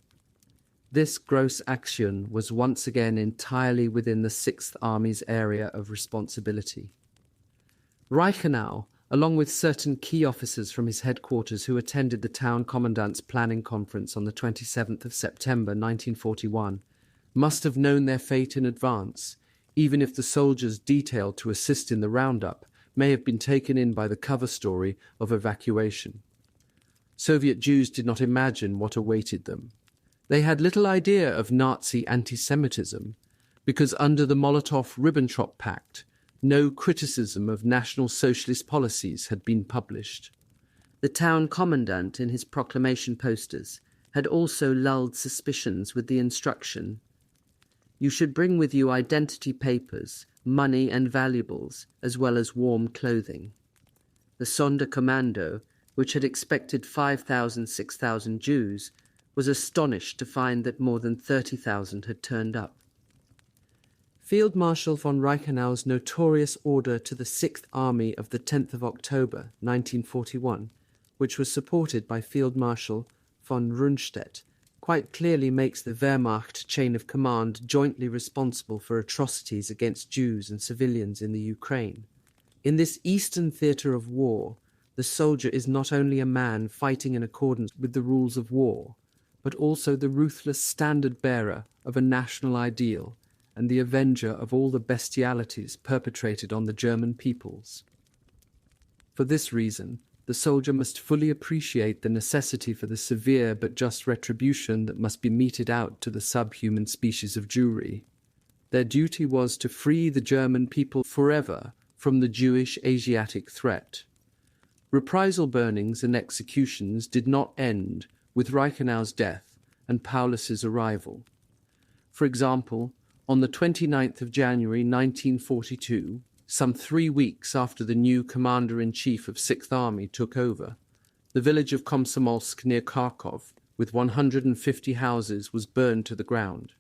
This gross action was once again entirely within the 6th Army's area of responsibility. Reichenau, along with certain key officers from his headquarters who attended the town commandant's planning conference on the 27th of September 1941, must have known their fate in advance, even if the soldiers detailed to assist in the roundup may have been taken in by the cover story of evacuation. Soviet Jews did not imagine what awaited them. They had little idea of Nazi anti-Semitism, because under the Molotov-Ribbentrop Pact, no criticism of National Socialist policies had been published. The town commandant, in his proclamation posters, had also lulled suspicions with the instruction, "You should bring with you identity papers, money and valuables, as well as warm clothing." The Sonderkommando, which had expected 5,000, 6,000 Jews, was astonished to find that more than 30,000 had turned up. Field Marshal von Reichenau's notorious order to the 6th Army of the 10th of October 1941, which was supported by Field Marshal von Rundstedt, quite clearly makes the Wehrmacht chain of command jointly responsible for atrocities against Jews and civilians in the Ukraine. In this eastern theatre of war, the soldier is not only a man fighting in accordance with the rules of war, but also the ruthless standard-bearer of a national ideal and the avenger of all the bestialities perpetrated on the German peoples. For this reason, the soldier must fully appreciate the necessity for the severe but just retribution that must be meted out to the subhuman species of Jewry. Their duty was to free the German people forever from the Jewish Asiatic threat. Reprisal burnings and executions did not end with Reichenau's death and Paulus's arrival. For example, on the 29th of January 1942, some 3 weeks after the new commander-in-chief of 6th Army took over, the village of Komsomolsk near Kharkov, with 150 houses, was burned to the ground.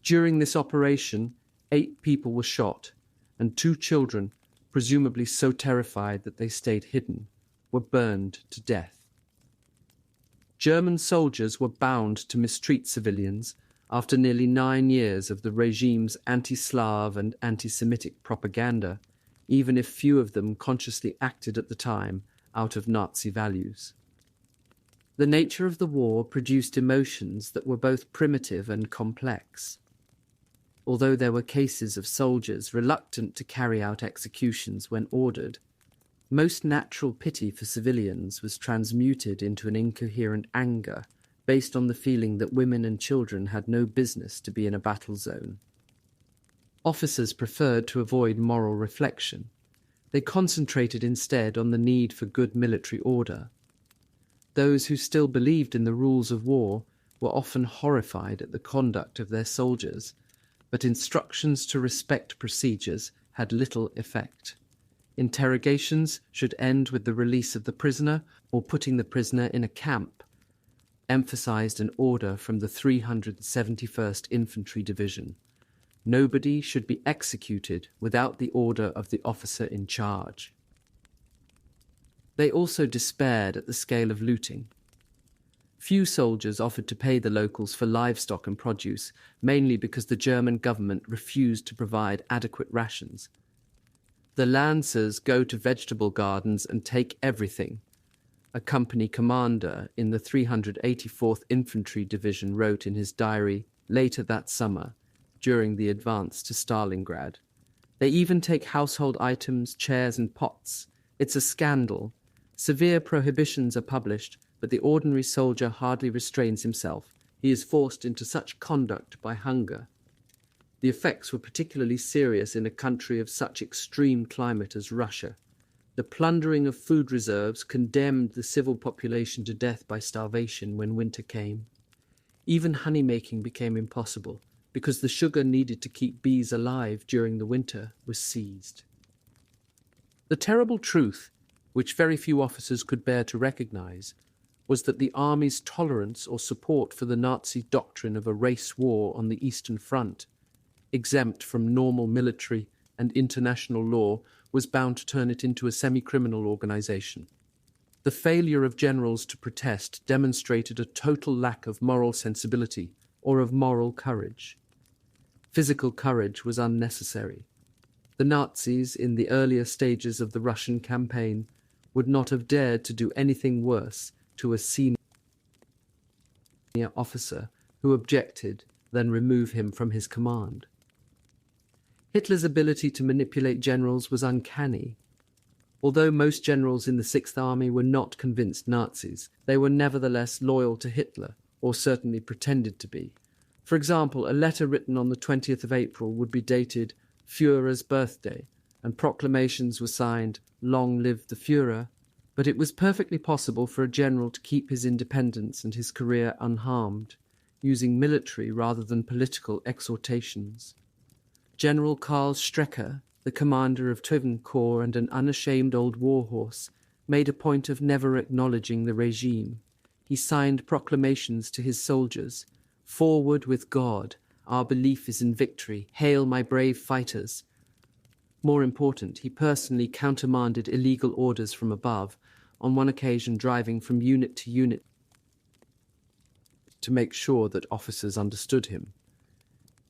During this operation, 8 people were shot, and 2 children, presumably so terrified that they stayed hidden, were burned to death. German soldiers were bound to mistreat civilians after nearly 9 years of the regime's anti-Slav and anti-Semitic propaganda, even if few of them consciously acted at the time out of Nazi values. The nature of the war produced emotions that were both primitive and complex. Although there were cases of soldiers reluctant to carry out executions when ordered, most natural pity for civilians was transmuted into an incoherent anger based on the feeling that women and children had no business to be in a battle zone. Officers preferred to avoid moral reflection. They concentrated instead on the need for good military order. Those who still believed in the rules of war were often horrified at the conduct of their soldiers, but instructions to respect procedures had little effect. Interrogations should end with the release of the prisoner or putting the prisoner in a camp, emphasized an order from the 371st Infantry Division. Nobody should be executed without the order of the officer in charge. They also despaired at the scale of looting. Few soldiers offered to pay the locals for livestock and produce, mainly because the German government refused to provide adequate rations. The Lancers go to vegetable gardens and take everything, a company commander in the 384th Infantry Division wrote in his diary later that summer, during the advance to Stalingrad. They even take household items, chairs and pots. It's a scandal. Severe prohibitions are published, but the ordinary soldier hardly restrains himself. He is forced into such conduct by hunger. The effects were particularly serious in a country of such extreme climate as Russia. The plundering of food reserves condemned the civil population to death by starvation when winter came. Even honey-making became impossible, because the sugar needed to keep bees alive during the winter was seized. The terrible truth, which very few officers could bear to recognize, was that the army's tolerance or support for the Nazi doctrine of a race war on the Eastern Front, exempt from normal military and international law, was bound to turn it into a semi-criminal organization. The failure of generals to protest demonstrated a total lack of moral sensibility or of moral courage. Physical courage was unnecessary. The Nazis, in the earlier stages of the Russian campaign, would not have dared to do anything worse to a senior officer who objected than remove him from his command. Hitler's ability to manipulate generals was uncanny. Although most generals in the Sixth Army were not convinced Nazis, they were nevertheless loyal to Hitler, or certainly pretended to be. For example, a letter written on the 20th of April would be dated Führer's birthday, and proclamations were signed, "Long live the Führer," but it was perfectly possible for a general to keep his independence and his career unharmed, using military rather than political exhortations. General Karl Strecker, the commander of Teufen Corps and an unashamed old warhorse, made a point of never acknowledging the regime. He signed proclamations to his soldiers, "Forward with God, our belief is in victory, hail my brave fighters." More important, he personally countermanded illegal orders from above, on one occasion driving from unit to unit to make sure that officers understood him.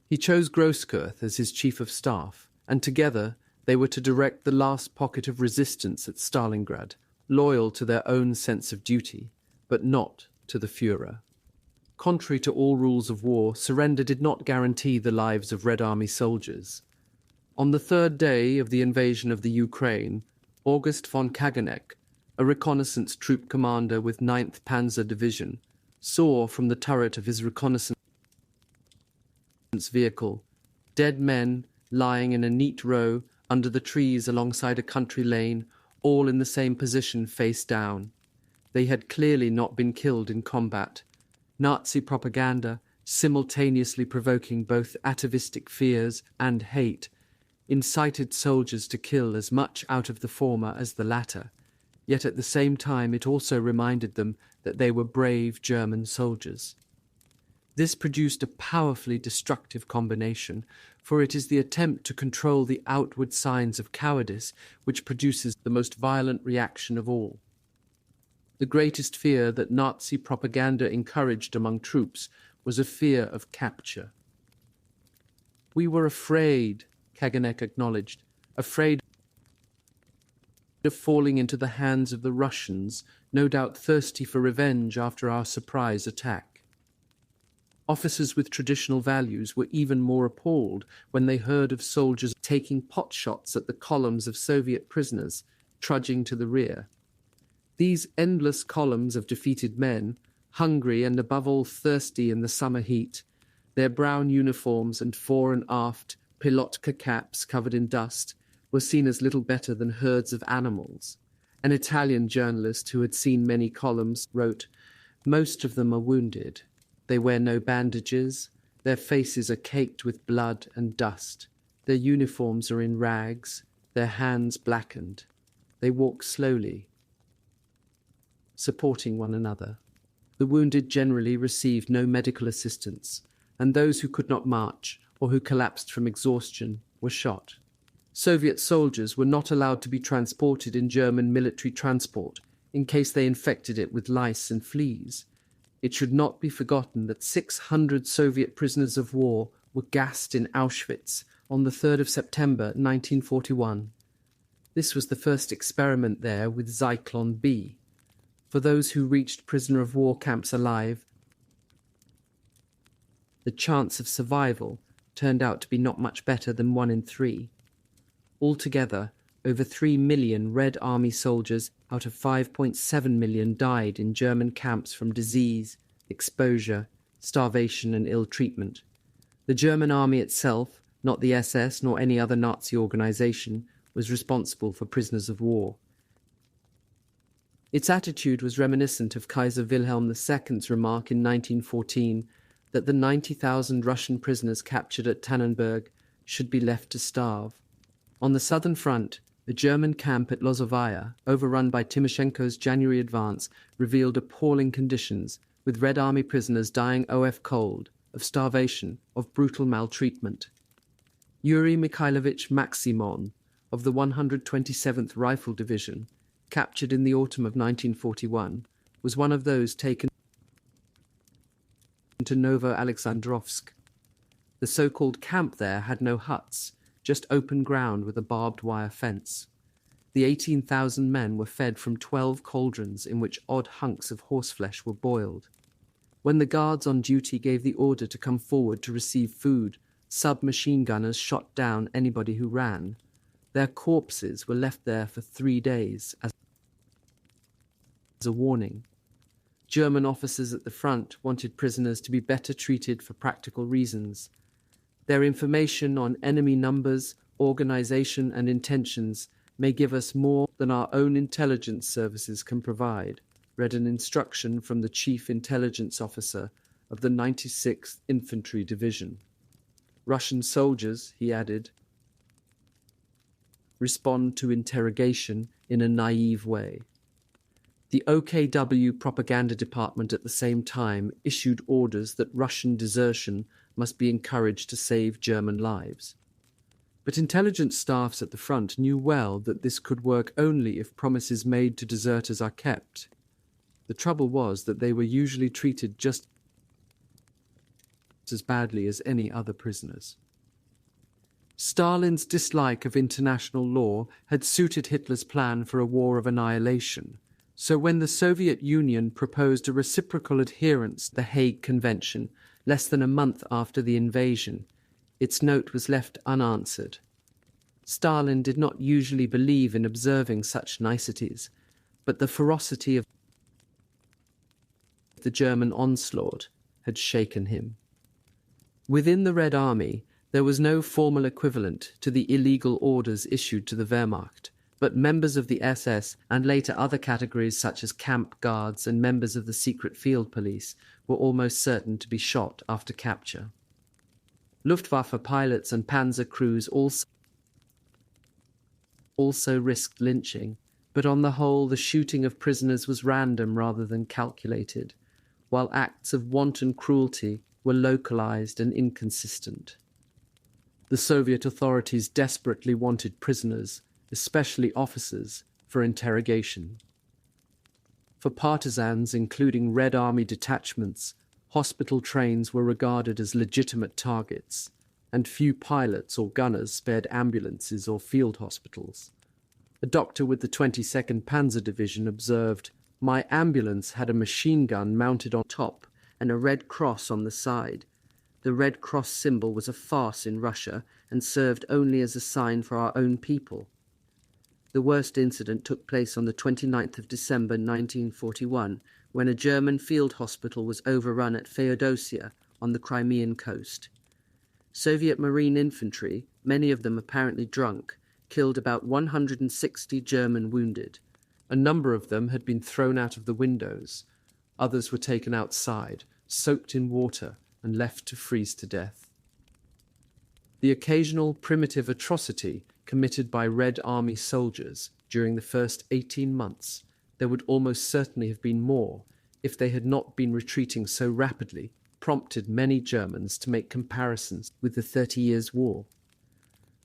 He chose Grosskreutz as his chief of staff, and together they were to direct the last pocket of resistance at Stalingrad, loyal to their own sense of duty, but not to the Führer. Contrary to all rules of war, surrender did not guarantee the lives of Red Army soldiers. On the third day of the invasion of the Ukraine, August von Kageneck, a reconnaissance troop commander with 9th Panzer Division, saw from the turret of his reconnaissance vehicle dead men lying in a neat row under the trees alongside a country lane, all in the same position face down. They had clearly not been killed in combat. Nazi propaganda, simultaneously provoking both atavistic fears and hate, incited soldiers to kill as much out of the former as the latter, yet at the same time it also reminded them that they were brave German soldiers. This produced a powerfully destructive combination, for it is the attempt to control the outward signs of cowardice which produces the most violent reaction of all. The greatest fear that Nazi propaganda encouraged among troops was a fear of capture. "We were afraid," Kageneck acknowledged, "afraid of falling into the hands of the Russians, no doubt thirsty for revenge after our surprise attack." Officers with traditional values were even more appalled when they heard of soldiers taking pot shots at the columns of Soviet prisoners, trudging to the rear. These endless columns of defeated men hungry and above all thirsty in the summer heat. Their brown uniforms and fore and aft pilotka caps covered in dust were seen as little better than herds of animals. An Italian journalist who had seen many columns wrote, "Most of them are wounded. They wear no bandages. Their faces are caked with blood and dust. Their uniforms are in rags, their hands blackened. They walk slowly, supporting one another." The wounded generally received no medical assistance, and those who could not march or who collapsed from exhaustion were shot. Soviet soldiers were not allowed to be transported in German military transport in case they infected it with lice and fleas. It should not be forgotten that 600 Soviet prisoners of war were gassed in Auschwitz on the 3rd of September 1941. This was the first experiment there with Zyklon B. For those who reached prisoner of war camps alive, the chance of survival turned out to be not much better than 1 in 3. Altogether, over 3 million Red Army soldiers out of 5.7 million died in German camps from disease, exposure, starvation and ill treatment. The German army itself, not the SS nor any other Nazi organization, was responsible for prisoners of war. Its attitude was reminiscent of Kaiser Wilhelm II's remark in 1914 that the 90,000 Russian prisoners captured at Tannenberg should be left to starve. On the southern front, a German camp at Lozovaya, overrun by Timoshenko's January advance, revealed appalling conditions, with Red Army prisoners dying of cold, of starvation, of brutal maltreatment. Yuri Mikhailovich Maximon, of the 127th Rifle Division, captured in the autumn of 1941, was one of those taken to Novo-Alexandrovsk. The so-called camp there had no huts, just open ground with a barbed wire fence. The 18,000 men were fed from 12 cauldrons in which odd hunks of horseflesh were boiled. When the guards on duty gave the order to come forward to receive food, submachine gunners shot down anybody who ran. Their corpses were left there for 3 days as a warning. German officers at the front wanted prisoners to be better treated for practical reasons. Their information on enemy numbers, organization and intentions may give us more than our own intelligence services can provide, read an instruction from the Chief Intelligence Officer of the 96th Infantry Division. Russian soldiers, he added, respond to interrogation in a naive way. The OKW propaganda department at the same time issued orders that Russian desertion must be encouraged to save German lives. But intelligence staffs at the front knew well that this could work only if promises made to deserters are kept. The trouble was that they were usually treated just as badly as any other prisoners. Stalin's dislike of international law had suited Hitler's plan for a war of annihilation. So when the Soviet Union proposed a reciprocal adherence to the Hague Convention less than a month after the invasion, its note was left unanswered. Stalin did not usually believe in observing such niceties, but the ferocity of the German onslaught had shaken him. Within the Red Army, there was no formal equivalent to the illegal orders issued to the Wehrmacht, but members of the SS and later other categories such as camp guards and members of the secret field police were almost certain to be shot after capture. Luftwaffe pilots and panzer crews also risked lynching, but on the whole the shooting of prisoners was random rather than calculated, while acts of wanton cruelty were localized and inconsistent. The Soviet authorities desperately wanted prisoners, especially officers, for interrogation. For partisans, including Red Army detachments, hospital trains were regarded as legitimate targets, and few pilots or gunners spared ambulances or field hospitals. A doctor with the 22nd Panzer Division observed, "My ambulance had a machine gun mounted on top and a red cross on the side. The Red Cross symbol was a farce in Russia and served only as a sign for our own people." The worst incident took place on the 29th of December 1941, when a German field hospital was overrun at Feodosia on the Crimean coast. Soviet Marine infantry, many of them apparently drunk, killed about 160 German wounded. A number of them had been thrown out of the windows. Others were taken outside, soaked in water, and left to freeze to death. The occasional primitive atrocity committed by Red Army soldiers during the first 18 months, there would almost certainly have been more if they had not been retreating so rapidly, prompted many Germans to make comparisons with the 30 Years' War.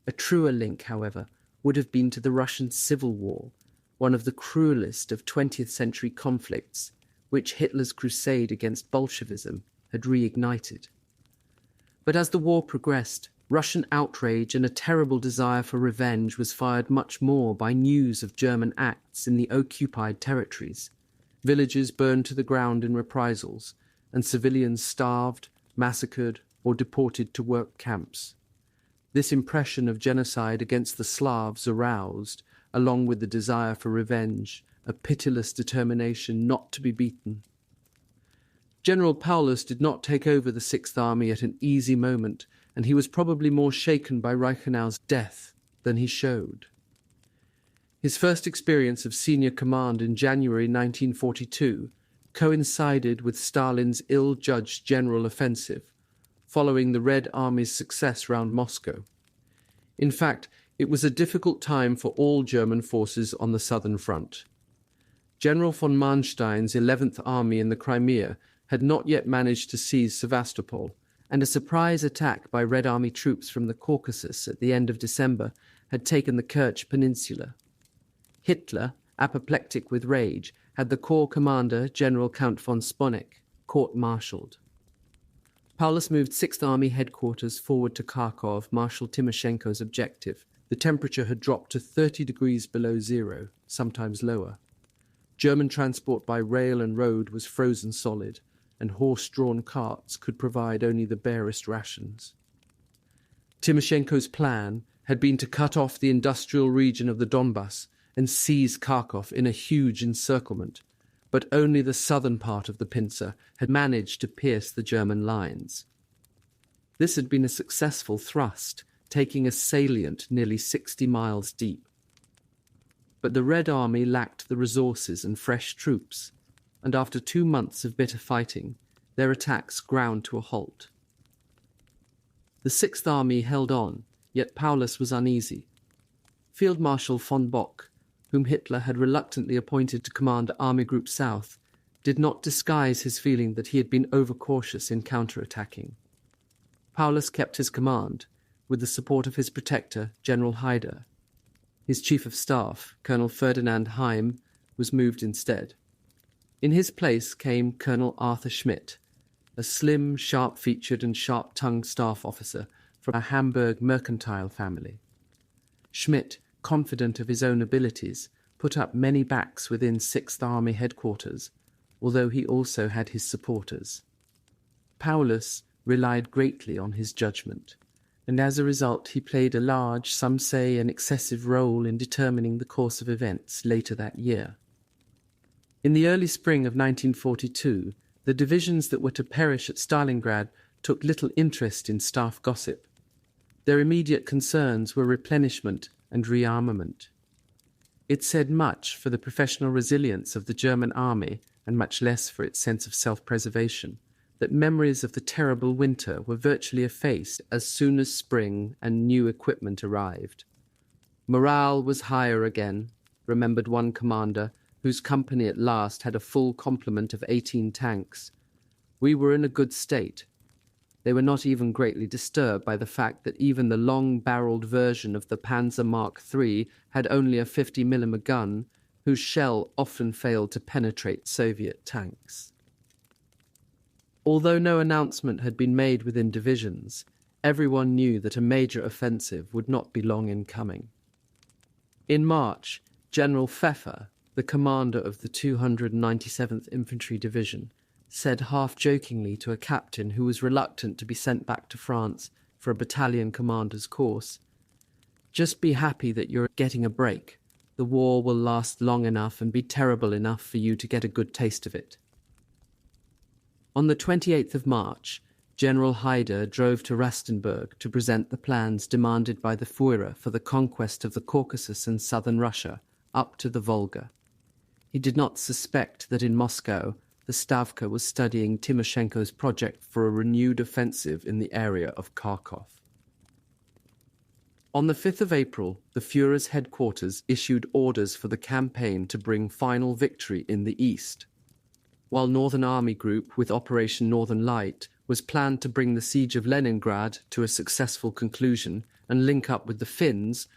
A truer link, however, would have been to the Russian Civil War, one of the cruelest of 20th century conflicts, which Hitler's crusade against Bolshevism had reignited. But as the war progressed, Russian outrage and a terrible desire for revenge was fired much more by news of German acts in the occupied territories. Villages burned to the ground in reprisals, and civilians starved, massacred, or deported to work camps. This impression of genocide against the Slavs aroused, along with the desire for revenge, a pitiless determination not to be beaten. General Paulus did not take over the Sixth Army at an easy moment, and he was probably more shaken by Reichenau's death than he showed. His first experience of senior command in January 1942 coincided with Stalin's ill-judged general offensive, following the Red Army's success round Moscow. In fact, it was a difficult time for all German forces on the southern front. General von Manstein's 11th Army in the Crimea had not yet managed to seize Sevastopol, and a surprise attack by Red Army troops from the Caucasus at the end of December had taken the Kerch Peninsula. Hitler, apoplectic with rage, had the corps commander, General Count von Sponeck, court-martialed. Paulus moved 6th Army headquarters forward to Kharkov, Marshal Timoshenko's objective. The temperature had dropped to 30 degrees below zero, sometimes lower. German transport by rail and road was frozen solid, and horse-drawn carts could provide only the barest rations. Timoshenko's plan had been to cut off the industrial region of the Donbass and seize Kharkov in a huge encirclement, but only the southern part of the pincer had managed to pierce the German lines. This had been a successful thrust, taking a salient nearly 60 miles deep. But the Red Army lacked the resources and fresh troops, and after 2 months of bitter fighting, their attacks ground to a halt. The 6th Army held on, yet Paulus was uneasy. Field Marshal von Bock, whom Hitler had reluctantly appointed to command Army Group South, did not disguise his feeling that he had been overcautious in counterattacking. Paulus kept his command, with the support of his protector, General Haider. His chief of staff, Colonel Ferdinand Heim, was moved instead. In his place came Colonel Arthur Schmidt, a slim, sharp-featured and sharp-tongued staff officer from a Hamburg mercantile family. Schmidt, confident of his own abilities, put up many backs within 6th Army headquarters, although he also had his supporters. Paulus relied greatly on his judgment, and as a result he played a large, some say an excessive role in determining the course of events later that year. In the early spring of 1942, the divisions that were to perish at Stalingrad took little interest in staff gossip. Their immediate concerns were replenishment and rearmament. It said much for the professional resilience of the German army, and much less for its sense of self-preservation, that memories of the terrible winter were virtually effaced as soon as spring and new equipment arrived. Morale was higher again, remembered one commander, whose company at last had a full complement of 18 tanks. We were in a good state. They were not even greatly disturbed by the fact that even the long-barreled version of the Panzer Mark III had only a 50mm gun, whose shell often failed to penetrate Soviet tanks. Although no announcement had been made within divisions, everyone knew that a major offensive would not be long in coming. In March, General Pfeffer, the commander of the 297th Infantry Division, said half-jokingly to a captain who was reluctant to be sent back to France for a battalion commander's course, "Just be happy that you're getting a break. The war will last long enough and be terrible enough for you to get a good taste of it." On the 28th of March, General Hyder drove to Rastenburg to present the plans demanded by the Führer for the conquest of the Caucasus and southern Russia up to the Volga. He did not suspect that in Moscow the Stavka was studying Timoshenko's project for a renewed offensive in the area of Kharkov. On the 5th of April, the Führer's headquarters issued orders for the campaign to bring final victory in the east. While Northern Army Group, with Operation Northern Light, was planned to bring the siege of Leningrad to a successful conclusion and link up with the Finns,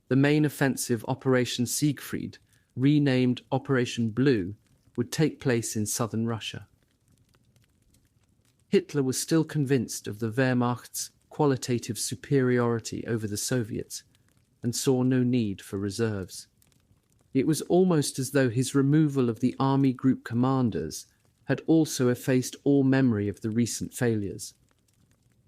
the main offensive Operation Siegfried, renamed Operation Blue, would take place in southern Russia. Hitler was still convinced of the Wehrmacht's qualitative superiority over the Soviets and saw no need for reserves. It was almost as though his removal of the army group commanders had also effaced all memory of the recent failures.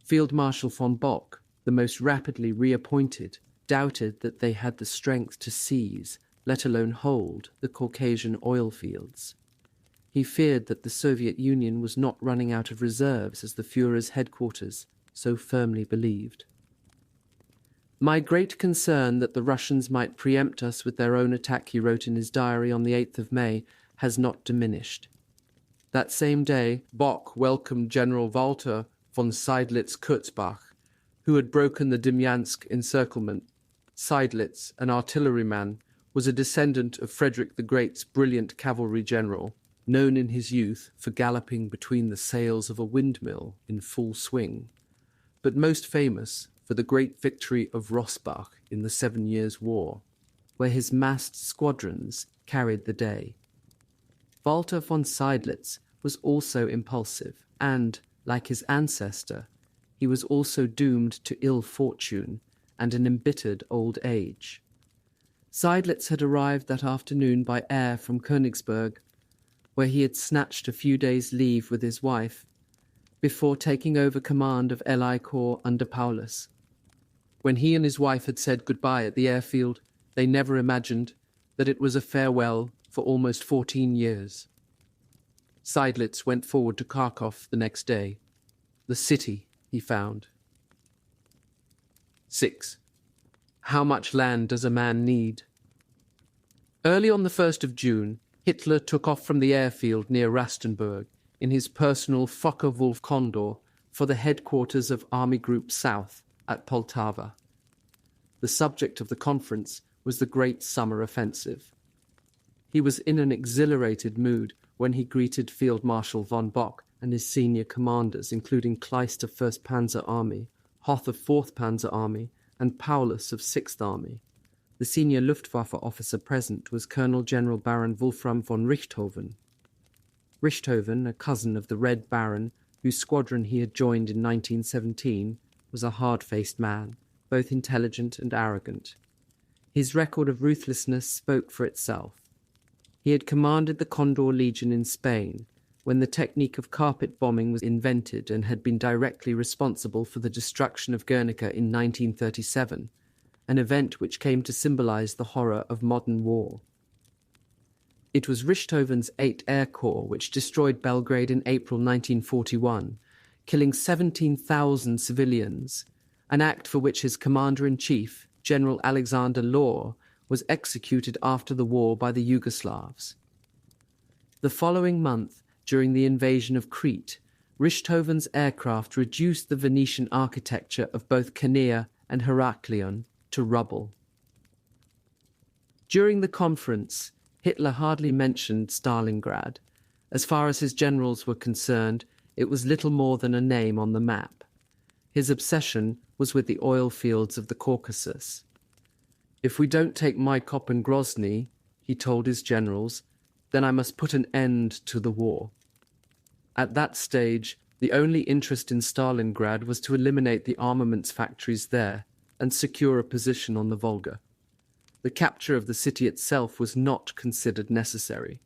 Field Marshal von Bock, the most rapidly reappointed, doubted that they had the strength to seize, let alone hold, the Caucasian oil fields. He feared that the Soviet Union was not running out of reserves as the Führer's headquarters so firmly believed. "My great concern that the Russians might preempt us with their own attack," he wrote in his diary on the 8th of May, "has not diminished." That same day, Bock welcomed General Walter von Seydlitz-Kurzbach, who had broken the Demyansk encirclement. Seydlitz, an artilleryman, was a descendant of Frederick the Great's brilliant cavalry general, known in his youth for galloping between the sails of a windmill in full swing, but most famous for the great victory of Rossbach in the 7 Years' War, where his massed squadrons carried the day. Walter von Seydlitz was also impulsive and, like his ancestor, he was also doomed to ill fortune and an embittered old age. Seydlitz had arrived that afternoon by air from Königsberg, where he had snatched a few days' leave with his wife, before taking over command of LI Corps under Paulus. When he and his wife had said goodbye at the airfield, they never imagined that it was a farewell for almost 14 years. Seydlitz went forward to Kharkov the next day. The city, he found. 6. How much land does a man need? Early on the 1st of June, Hitler took off from the airfield near Rastenburg in his personal Focke-Wulf Condor for the headquarters of Army Group South at Poltava. The subject of the conference was the Great Summer Offensive. He was in an exhilarated mood when he greeted Field Marshal von Bock and his senior commanders, including Kleist of 1st Panzer Army, Hoth of 4th Panzer Army, and Paulus of 6th Army. The senior Luftwaffe officer present was Colonel General Baron Wolfram von Richthofen. Richthofen, a cousin of the Red Baron, whose squadron he had joined in 1917, was a hard-faced man, both intelligent and arrogant. His record of ruthlessness spoke for itself. He had commanded the Condor Legion in Spain, when the technique of carpet bombing was invented, and had been directly responsible for the destruction of Guernica in 1937, an event which came to symbolize the horror of modern war. It was Richthofen's 8th Air Corps which destroyed Belgrade in April 1941, killing 17,000 civilians, an act for which his commander-in-chief, General Alexander Law, was executed after the war by the Yugoslavs. The following month, during the invasion of Crete, Richthofen's aircraft reduced the Venetian architecture of both Chania and Heraklion to rubble. During the conference, Hitler hardly mentioned Stalingrad. As far as his generals were concerned, it was little more than a name on the map. His obsession was with the oil fields of the Caucasus. "If we don't take Maikop and Grozny," he told his generals, "then I must put an end to the war." At that stage, the only interest in Stalingrad was to eliminate the armaments factories there and secure a position on the Volga. The capture of the city itself was not considered necessary.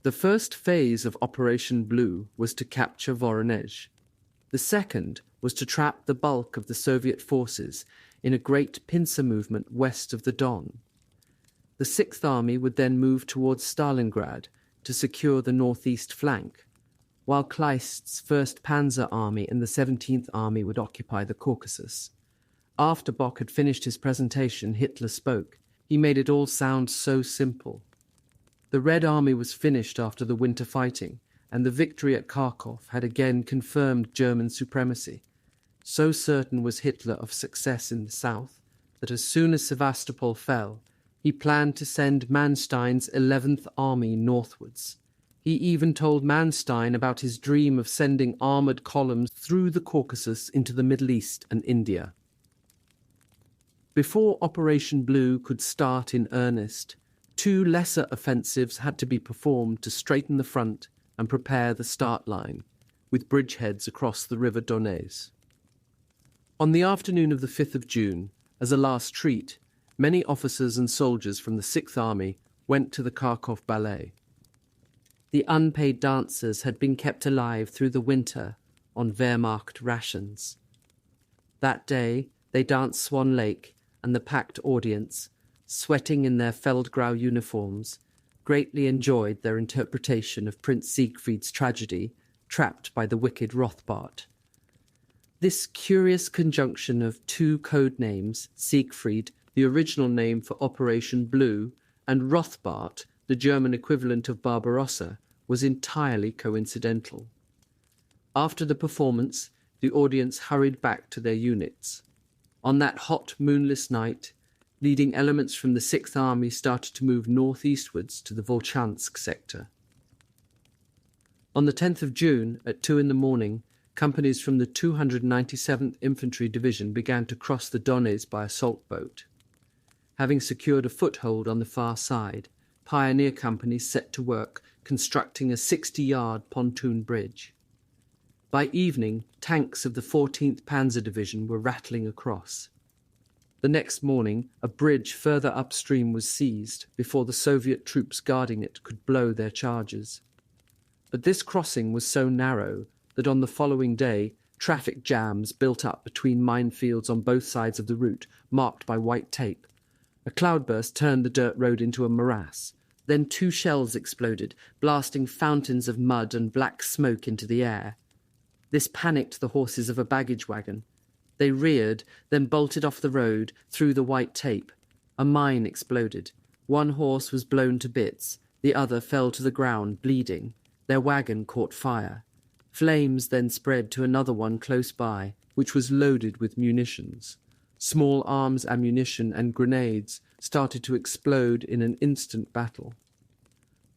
The first phase of Operation Blue was to capture Voronezh. The second was to trap the bulk of the Soviet forces in a great pincer movement west of the Don. The 6th Army would then move towards Stalingrad to secure the northeast flank, while Kleist's 1st Panzer Army and the 17th Army would occupy the Caucasus. After Bock had finished his presentation, Hitler spoke. He made it all sound so simple. The Red Army was finished after the winter fighting, and the victory at Kharkov had again confirmed German supremacy. So certain was Hitler of success in the south that as soon as Sevastopol fell, he planned to send Manstein's 11th Army northwards. He even told Manstein about his dream of sending armoured columns through the Caucasus into the Middle East and India. Before Operation Blue could start in earnest, 2 lesser offensives had to be performed to straighten the front and prepare the start line, with bridgeheads across the River Donets. On the afternoon of the 5th of June, as a last treat, many officers and soldiers from the 6th Army went to the Kharkov Ballet. The unpaid dancers had been kept alive through the winter on Wehrmacht rations. That day they danced Swan Lake, and the packed audience, sweating in their Feldgrau uniforms, greatly enjoyed their interpretation of Prince Siegfried's tragedy, Trapped by the Wicked Rothbart. This curious conjunction of 2 code names, Siegfried, the original name for Operation Blue, and Rothbart, the German equivalent of Barbarossa, was entirely coincidental. After the performance, the audience hurried back to their units. On that hot, moonless night, leading elements from the 6th Army started to move northeastwards to the Volchansk sector. On the 10th of June, at 2 in the morning, companies from the 297th Infantry Division began to cross the Donets by assault boat. Having secured a foothold on the far side, pioneer companies set to work constructing a 60-yard pontoon bridge. By evening, tanks of the 14th Panzer Division were rattling across. The next morning, a bridge further upstream was seized before the Soviet troops guarding it could blow their charges. But this crossing was so narrow that on the following day, traffic jams built up between minefields on both sides of the route, marked by white tape. A cloudburst turned the dirt road into a morass. Then 2 shells exploded, blasting fountains of mud and black smoke into the air. This panicked the horses of a baggage wagon. They reared, then bolted off the road through the white tape. A mine exploded. 1 horse was blown to bits. The other fell to the ground, bleeding. Their wagon caught fire. Flames then spread to another one close by, which was loaded with munitions. Small arms ammunition and grenades started to explode in an instant battle.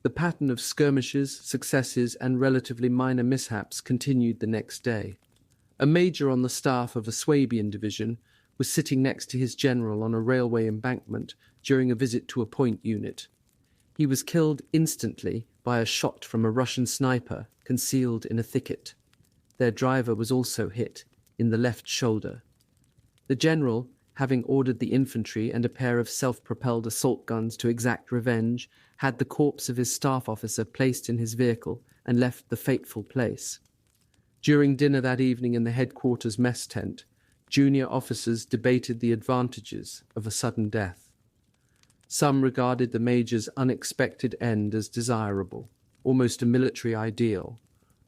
The pattern of skirmishes, successes, and relatively minor mishaps continued the next day. A major on the staff of a Swabian division was sitting next to his general on a railway embankment during a visit to a point unit. He was killed instantly by a shot from a Russian sniper concealed in a thicket. Their driver was also hit in the left shoulder. The general, having ordered the infantry and a pair of self-propelled assault guns to exact revenge, had the corpse of his staff officer placed in his vehicle and left the fateful place. During dinner that evening in the headquarters mess tent, junior officers debated the advantages of a sudden death. Some regarded the major's unexpected end as desirable, almost a military ideal.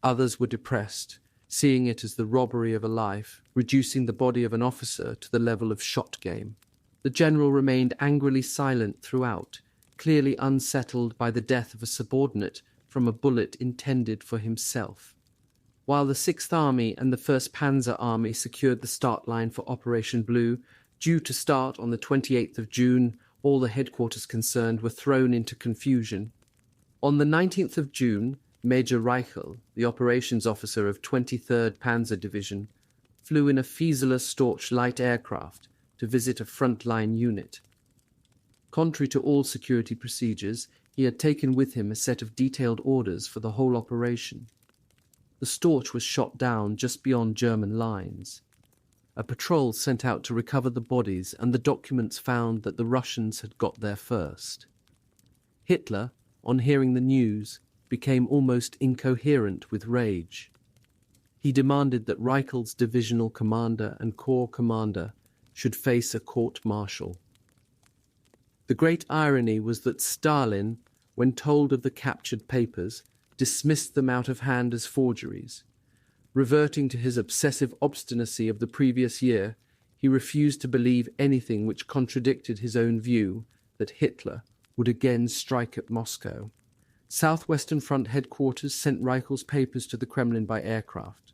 Others were depressed, seeing it as the robbery of a life, reducing the body of an officer to the level of shot game. The general remained angrily silent throughout, clearly unsettled by the death of a subordinate from a bullet intended for himself. While the 6th Army and the 1st Panzer Army secured the start line for Operation Blue, due to start on the 28th of June, all the headquarters concerned were thrown into confusion. On the 19th of June, Major Reichel, the operations officer of 23rd Panzer Division, flew in a Fieseler Storch light aircraft to visit a frontline unit. Contrary to all security procedures, he had taken with him a set of detailed orders for the whole operation. The Storch was shot down just beyond German lines. A patrol sent out to recover the bodies, and the documents found that the Russians had got there first. Hitler, on hearing the news, became almost incoherent with rage. He demanded that Reichel's divisional commander and corps commander should face a court-martial. The great irony was that Stalin, when told of the captured papers, dismissed them out of hand as forgeries. Reverting to his obsessive obstinacy of the previous year, he refused to believe anything which contradicted his own view that Hitler would again strike at Moscow. Southwestern Front headquarters sent Reichel's papers to the Kremlin by aircraft,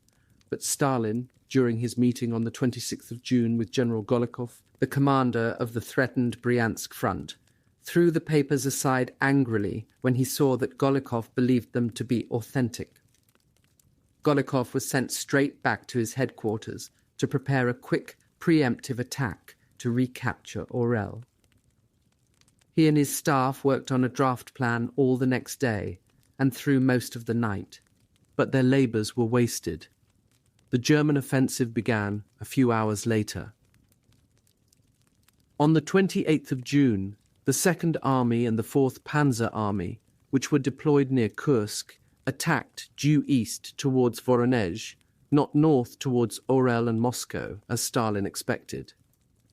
but Stalin, during his meeting on the 26th of June with General Golikov, the commander of the threatened Bryansk front, threw the papers aside angrily when he saw that Golikov believed them to be authentic. Golikov was sent straight back to his headquarters to prepare a quick, preemptive attack to recapture Orel. He and his staff worked on a draft plan all the next day and through most of the night, but their labours were wasted. The German offensive began a few hours later. On the 28th of June, the Second Army and the 4th Panzer Army, which were deployed near Kursk, attacked due east towards Voronezh, not north towards Orel and Moscow, as Stalin expected.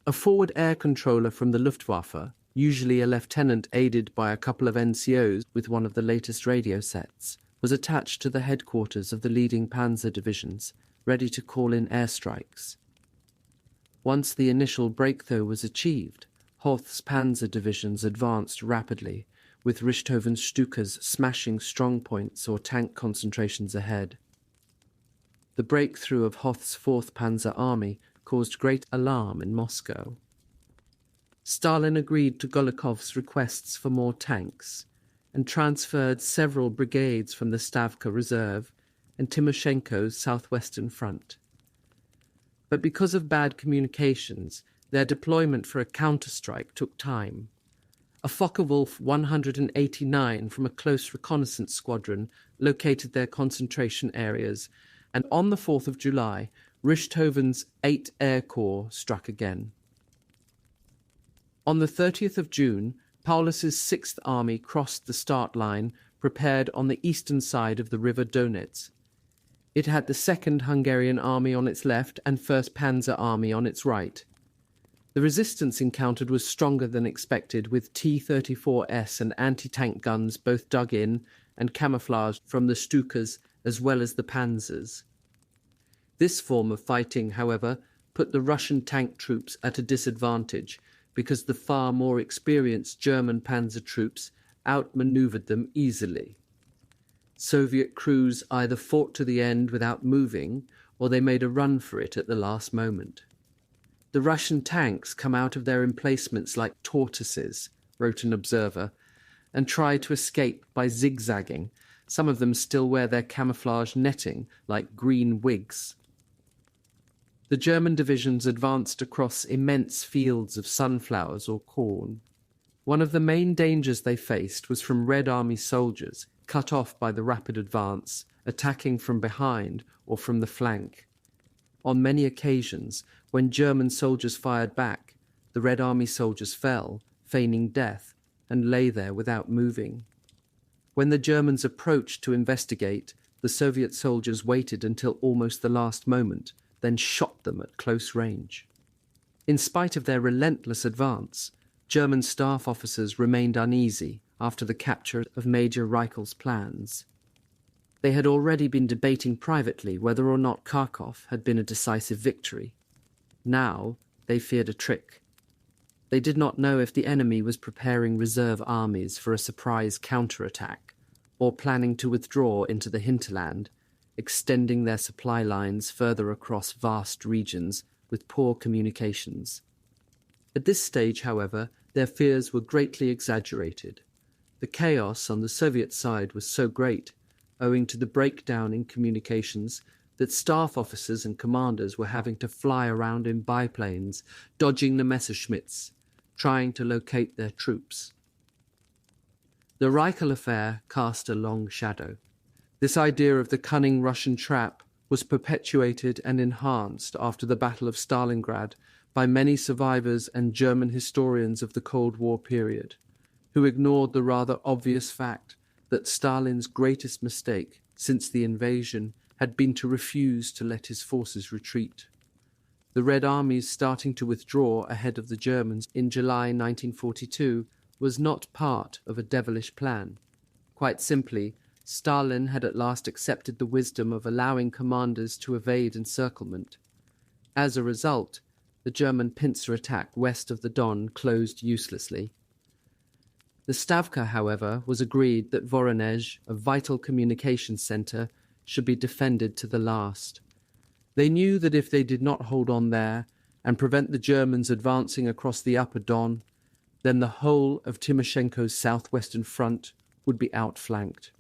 A forward air controller from the Luftwaffe, usually a lieutenant aided by a couple of NCOs with one of the latest radio sets, was attached to the headquarters of the leading panzer divisions, ready to call in airstrikes. Once the initial breakthrough was achieved, Hoth's panzer divisions advanced rapidly, with Richthofen Stukas smashing strongpoints or tank concentrations ahead. The breakthrough of Hoth's 4th Panzer Army caused great alarm in Moscow. Stalin agreed to Golikov's requests for more tanks and transferred several brigades from the Stavka Reserve and Timoshenko's southwestern front. But because of bad communications, their deployment for a counterstrike took time. A Focke-Wulf 189 from a close reconnaissance squadron located their concentration areas, and on the 4th of July, Richthofen's 8th Air Corps struck again. On the 30th of June, Paulus's 6th Army crossed the start line, prepared on the eastern side of the river Donets. It had the 2nd Hungarian Army on its left and 1st Panzer Army on its right. The resistance encountered was stronger than expected, with T-34S and anti-tank guns both dug in and camouflaged from the Stukas as well as the panzers. This form of fighting, however, put the Russian tank troops at a disadvantage because the far more experienced German panzer troops outmaneuvered them easily. Soviet crews either fought to the end without moving, or they made a run for it at the last moment. The Russian tanks come out of their emplacements like tortoises, wrote an observer, and try to escape by zigzagging. Some of them still wear their camouflage netting like green wigs. The German divisions advanced across immense fields of sunflowers or corn. One of the main dangers they faced was from Red Army soldiers, cut off by the rapid advance, attacking from behind or from the flank. On many occasions, when German soldiers fired back, the Red Army soldiers fell, feigning death, and lay there without moving. When the Germans approached to investigate, the Soviet soldiers waited until almost the last moment, then shot them at close range. In spite of their relentless advance, German staff officers remained uneasy after the capture of Major Reichel's plans. They had already been debating privately whether or not Kharkov had been a decisive victory. Now they feared a trick. They did not know if the enemy was preparing reserve armies for a surprise counterattack, or planning to withdraw into the hinterland, extending their supply lines further across vast regions with poor communications. At this stage, however, their fears were greatly exaggerated. The chaos on the Soviet side was so great, owing to the breakdown in communications, that staff officers and commanders were having to fly around in biplanes, dodging the Messerschmitts, trying to locate their troops. The Reichel affair cast a long shadow. This idea of the cunning Russian trap was perpetuated and enhanced after the Battle of Stalingrad by many survivors and German historians of the Cold War period, who ignored the rather obvious fact that Stalin's greatest mistake since the invasion had been to refuse to let his forces retreat. The Red Armies starting to withdraw ahead of the Germans in July 1942 was not part of a devilish plan. Quite simply, Stalin had at last accepted the wisdom of allowing commanders to evade encirclement. As a result, the German pincer attack west of the Don closed uselessly. The Stavka, however, was agreed that Voronezh, a vital communications centre, should be defended to the last. They knew that if they did not hold on there and prevent the Germans advancing across the upper Don, then the whole of Timoshenko's southwestern front would be outflanked.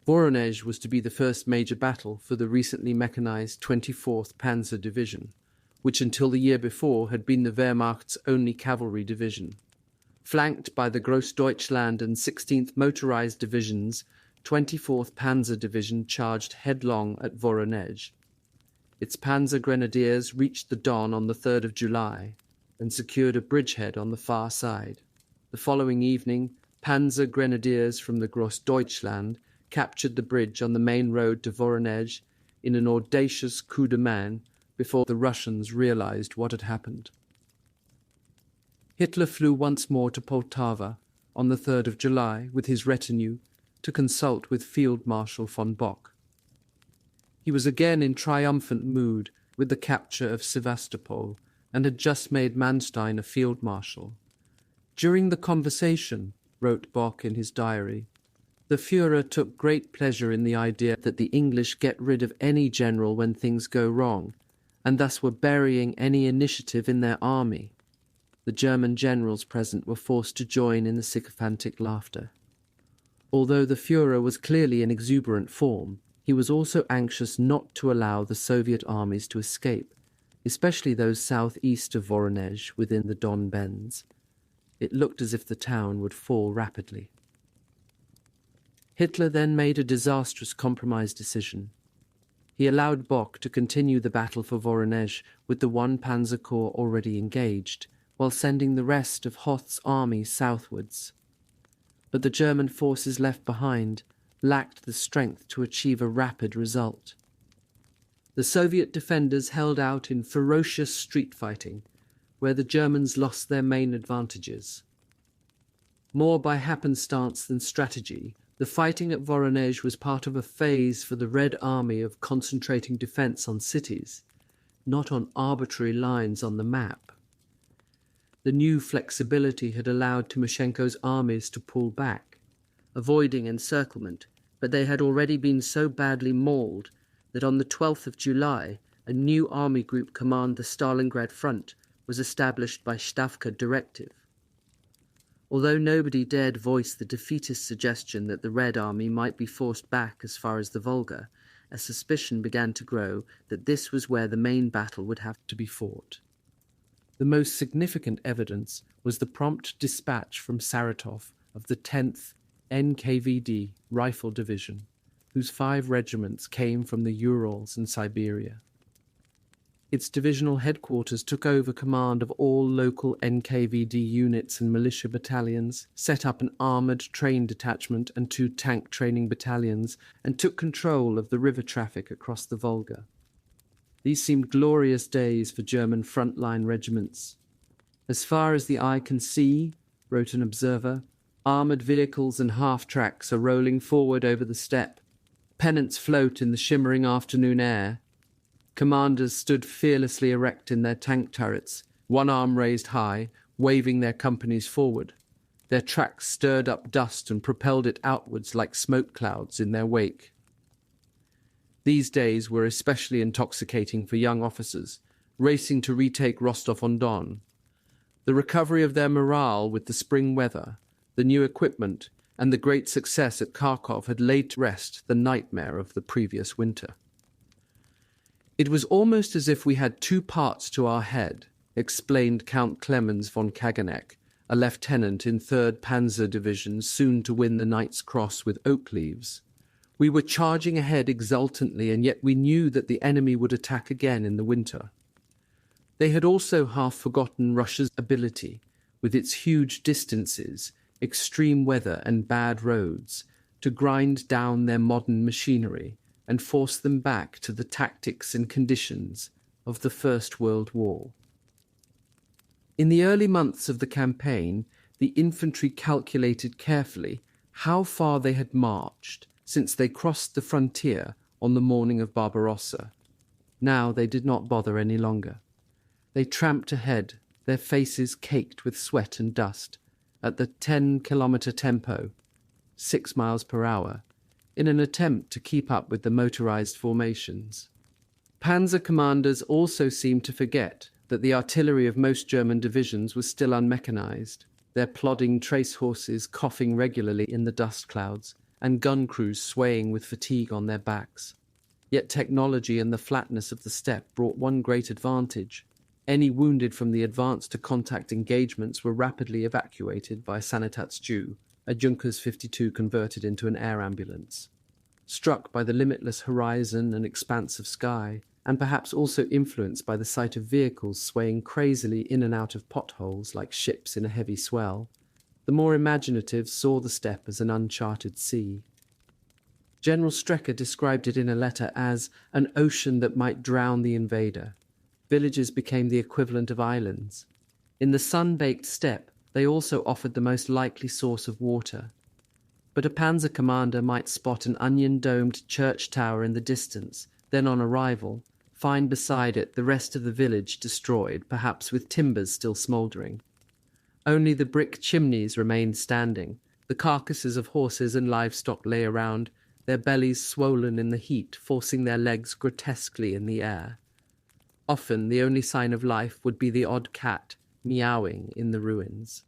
Voronezh was to be the first major battle for the recently mechanized 24th Panzer Division, which until the year before had been the Wehrmacht's only cavalry division. Flanked by the Grossdeutschland and 16th Motorized Divisions, 24th Panzer Division charged headlong at Voronezh. Its Panzer Grenadiers reached the Don on the 3rd of July and secured a bridgehead on the far side. The following evening, Panzer Grenadiers from the Grossdeutschland captured the bridge on the main road to Voronezh in an audacious coup de main before the Russians realized what had happened. Hitler flew once more to Poltava on the 3rd of July with his retinue to consult with Field Marshal von Bock. He was again in triumphant mood with the capture of Sevastopol and had just made Manstein a field marshal. During the conversation, wrote Bock in his diary, the Führer took great pleasure in the idea that the English get rid of any general when things go wrong, and thus were burying any initiative in their army. The German generals present were forced to join in the sycophantic laughter. Although the Führer was clearly in exuberant form, he was also anxious not to allow the Soviet armies to escape, especially those southeast of Voronezh within the Don bends. It looked as if the town would fall rapidly. Hitler then made a disastrous compromise decision. He allowed Bock to continue the battle for Voronezh with the 1 Panzer Corps already engaged, while sending the rest of Hoth's army southwards. But the German forces left behind lacked the strength to achieve a rapid result. The Soviet defenders held out in ferocious street fighting, where the Germans lost their main advantages. More by happenstance than strategy, the fighting at Voronezh was part of a phase for the Red Army of concentrating defence on cities, not on arbitrary lines on the map. The new flexibility had allowed Timoshenko's armies to pull back, avoiding encirclement, but they had already been so badly mauled that on the 12th of July, a new army group command the Stalingrad front was established by Stavka directive. Although nobody dared voice the defeatist suggestion that the Red Army might be forced back as far as the Volga, a suspicion began to grow that this was where the main battle would have to be fought. The most significant evidence was the prompt dispatch from Saratov of the 10th NKVD Rifle Division, whose 5 regiments came from the Urals and Siberia. Its divisional headquarters took over command of all local NKVD units and militia battalions, set up an armoured train detachment and 2 tank training battalions, and took control of the river traffic across the Volga. These seemed glorious days for German frontline regiments. As far as the eye can see, wrote an observer, armoured vehicles and half-tracks are rolling forward over the steppe. Pennants float in the shimmering afternoon air. Commanders stood fearlessly erect in their tank turrets, one arm raised high, waving their companies forward. Their tracks stirred up dust and propelled it outwards like smoke clouds in their wake. These days were especially intoxicating for young officers, racing to retake Rostov-on-Don. The recovery of their morale with the spring weather, the new equipment, and the great success at Kharkov had laid to rest the nightmare of the previous winter. It was almost as if we had 2 parts to our head, explained Count Clemens von Kaganek, a lieutenant in 3rd Panzer Division soon to win the Knight's Cross with oak leaves. We were charging ahead exultantly, and yet we knew that the enemy would attack again in the winter. They had also half forgotten Russia's ability, with its huge distances, extreme weather and bad roads, to grind down their modern machinery and force them back to the tactics and conditions of the First World War. In the early months of the campaign, the infantry calculated carefully how far they had marched since they crossed the frontier on the morning of Barbarossa. Now they did not bother any longer. They tramped ahead, their faces caked with sweat and dust, at the 10-kilometre tempo, 6 miles per hour, in an attempt to keep up with the motorized formations. Panzer commanders also seemed to forget that the artillery of most German divisions was still unmechanized, their plodding trace horses coughing regularly in the dust clouds, and gun crews swaying with fatigue on their backs. Yet technology and the flatness of the steppe brought one great advantage. Any wounded from the advance to contact engagements were rapidly evacuated by Sanitätsju, a Junkers 52 converted into an air ambulance. Struck by the limitless horizon and expanse of sky, and perhaps also influenced by the sight of vehicles swaying crazily in and out of potholes like ships in a heavy swell, the more imaginative saw the steppe as an uncharted sea. General Strecker described it in a letter as an ocean that might drown the invader. Villages became the equivalent of islands. In the sun-baked steppe, they also offered the most likely source of water. But a panzer commander might spot an onion-domed church tower in the distance, then on arrival, find beside it the rest of the village destroyed, perhaps with timbers still smouldering. Only the brick chimneys remained standing. The carcasses of horses and livestock lay around, their bellies swollen in the heat, forcing their legs grotesquely in the air. Often the only sign of life would be the odd cat meowing in the ruins.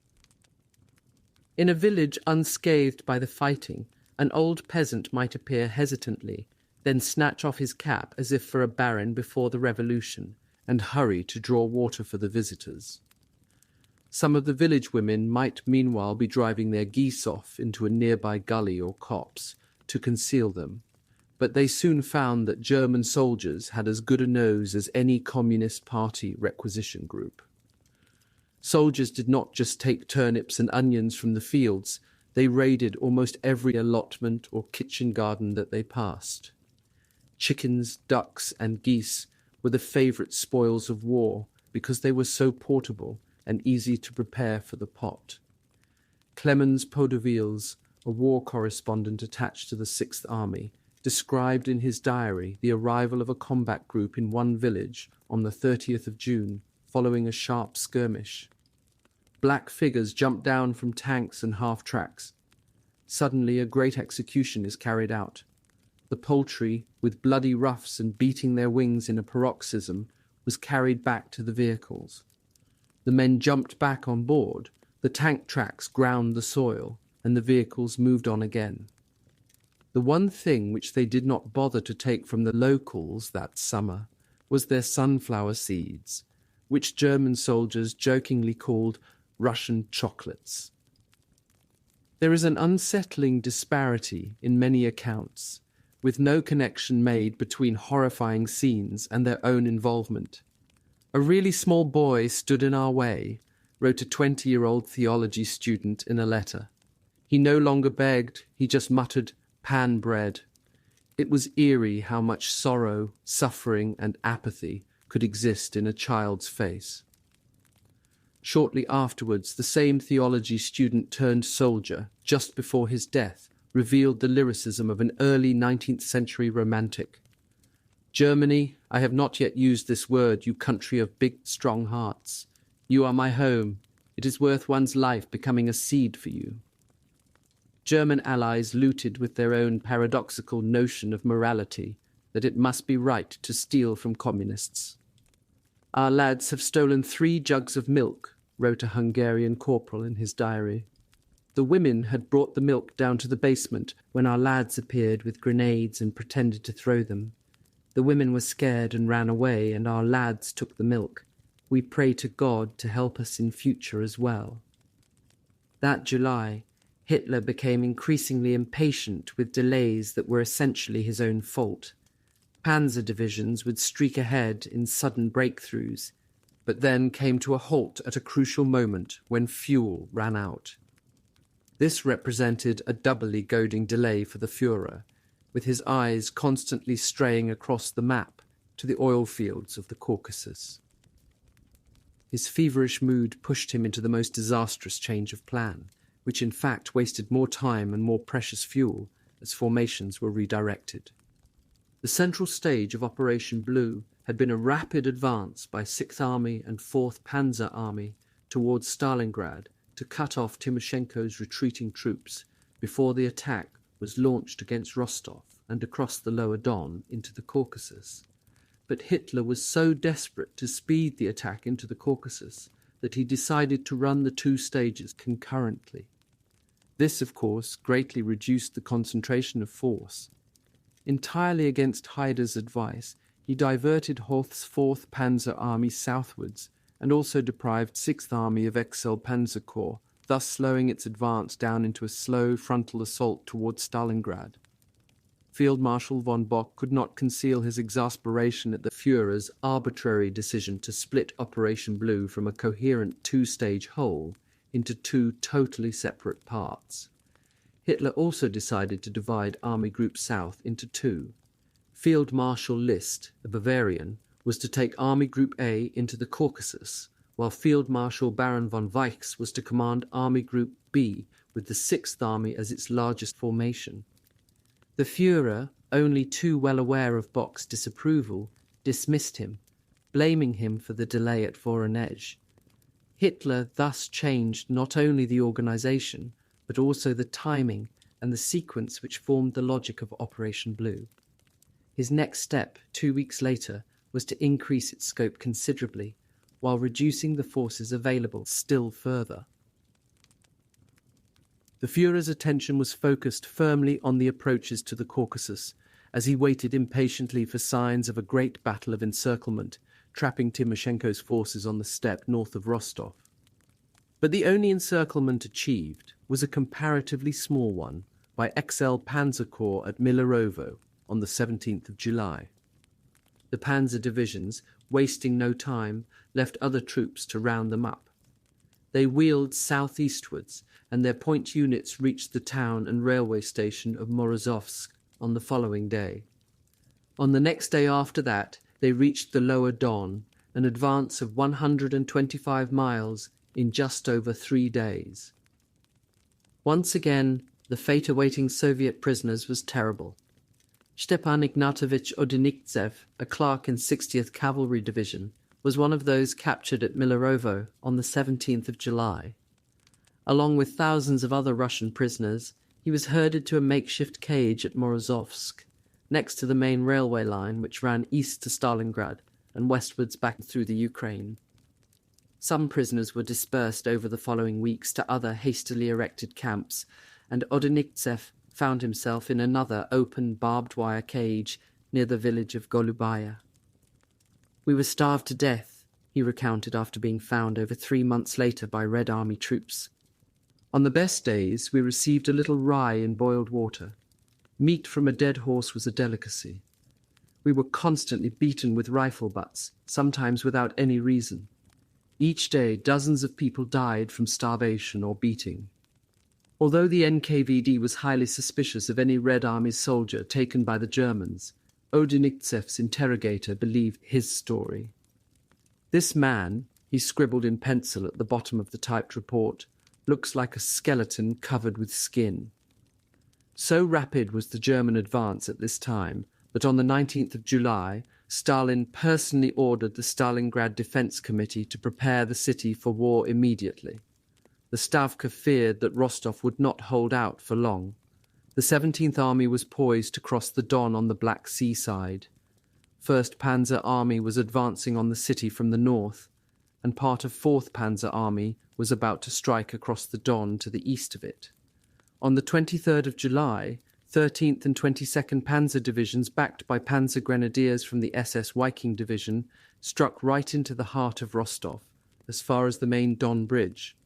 In a village unscathed by the fighting, an old peasant might appear hesitantly, then snatch off his cap as if for a baron before the revolution, and hurry to draw water for the visitors. Some of the village women might meanwhile be driving their geese off into a nearby gully or copse to conceal them, but they soon found that German soldiers had as good a nose as any Communist Party requisition group. Soldiers did not just take turnips and onions from the fields, they raided almost every allotment or kitchen garden that they passed. Chickens, ducks, and geese were the favourite spoils of war because they were so portable and easy to prepare for the pot. Clemens Podevils, a war correspondent attached to the 6th Army, described in his diary the arrival of a combat group in one village on the 30th of June, following a sharp skirmish. Black figures jump down from tanks and half-tracks. Suddenly a great execution is carried out. The poultry, with bloody ruffs and beating their wings in a paroxysm, was carried back to the vehicles. The men jumped back on board, the tank tracks ground the soil, and the vehicles moved on again. The one thing which they did not bother to take from the locals that summer was their sunflower seeds, which German soldiers jokingly called Russian chocolates. There is an unsettling disparity in many accounts, with no connection made between horrifying scenes and their own involvement. "A really small boy stood in our way," wrote a 20-year-old theology student in a letter. "He no longer begged, he just muttered, 'pan bread.' It was eerie how much sorrow, suffering, and apathy could exist in a child's face." Shortly afterwards, the same theology student turned soldier, just before his death, revealed the lyricism of an early 19th century romantic. "Germany, I have not yet used this word, you country of big, strong hearts. You are my home. It is worth one's life becoming a seed for you." German allies looted with their own paradoxical notion of morality, that it must be right to steal from communists. "Our lads have stolen 3 jugs of milk," wrote a Hungarian corporal in his diary. "The women had brought the milk down to the basement when our lads appeared with grenades and pretended to throw them. The women were scared and ran away, and our lads took the milk. We pray to God to help us in future as well." That July, Hitler became increasingly impatient with delays that were essentially his own fault. Panzer divisions would streak ahead in sudden breakthroughs, but then came to a halt at a crucial moment when fuel ran out. This represented a doubly goading delay for the Führer, with his eyes constantly straying across the map to the oil fields of the Caucasus. His feverish mood pushed him into the most disastrous change of plan, which in fact wasted more time and more precious fuel as formations were redirected. The central stage of Operation Blue had been a rapid advance by 6th Army and 4th Panzer Army towards Stalingrad to cut off Timoshenko's retreating troops before the attack was launched against Rostov and across the lower Don into the Caucasus. But Hitler was so desperate to speed the attack into the Caucasus that he decided to run the two stages concurrently. This, of course, greatly reduced the concentration of force. Entirely against Haider's advice, he diverted Hoth's 4th Panzer Army southwards and also deprived 6th Army of XL Panzer Corps, thus slowing its advance down into a slow frontal assault towards Stalingrad. Field Marshal von Bock could not conceal his exasperation at the Führer's arbitrary decision to split Operation Blue from a coherent two-stage whole into two totally separate parts. Hitler also decided to divide Army Group South into two. Field Marshal List, a Bavarian, was to take Army Group A into the Caucasus, while Field Marshal Baron von Weichs was to command Army Group B with the 6th Army as its largest formation. The Führer, only too well aware of Bock's disapproval, dismissed him, blaming him for the delay at Voronezh. Hitler thus changed not only the organization, but also the timing and the sequence which formed the logic of Operation Blue. His next step, 2 weeks later, was to increase its scope considerably, while reducing the forces available still further. The Führer's attention was focused firmly on the approaches to the Caucasus, as he waited impatiently for signs of a great battle of encirclement, trapping Timoshenko's forces on the steppe north of Rostov. But the only encirclement achieved was a comparatively small one by XL Panzer Corps at Milerovo on the 17th of July. The panzer divisions, wasting no time, left other troops to round them up. They wheeled southeastwards, and their point units reached the town and railway station of Morozovsk on the following day. On the next day after that, they reached the lower Don, an advance of 125 miles in just over 3 days. Once again, the fate awaiting Soviet prisoners was terrible. Stepan Ignatovich Odenikzev, a clerk in 60th Cavalry Division, was one of those captured at Milerovo on the 17th of July. Along with thousands of other Russian prisoners, he was herded to a makeshift cage at Morozovsk, next to the main railway line which ran east to Stalingrad and westwards back through the Ukraine. Some prisoners were dispersed over the following weeks to other hastily erected camps, and Odenikzev found himself in another open barbed wire cage near the village of Golubaya. "We were starved to death," he recounted after being found over 3 months later by Red Army troops. "On the best days we received a little rye in boiled water. Meat from a dead horse was a delicacy. We were constantly beaten with rifle butts, sometimes without any reason. Each day dozens of people died from starvation or beating." Although the NKVD was highly suspicious of any Red Army soldier taken by the Germans, Odeniksev's interrogator believed his story. "This man," he scribbled in pencil at the bottom of the typed report, "looks like a skeleton covered with skin." So rapid was the German advance at this time that on the 19th of July, Stalin personally ordered the Stalingrad Defense Committee to prepare the city for war immediately. The Stavka feared that Rostov would not hold out for long. The 17th Army was poised to cross the Don on the Black Sea side. 1st Panzer Army was advancing on the city from the north, and part of 4th Panzer Army was about to strike across the Don to the east of it. On the 23rd of July, 13th and 22nd Panzer Divisions, backed by Panzer Grenadiers from the SS Viking Division, struck right into the heart of Rostov, as far as the main Don Bridge.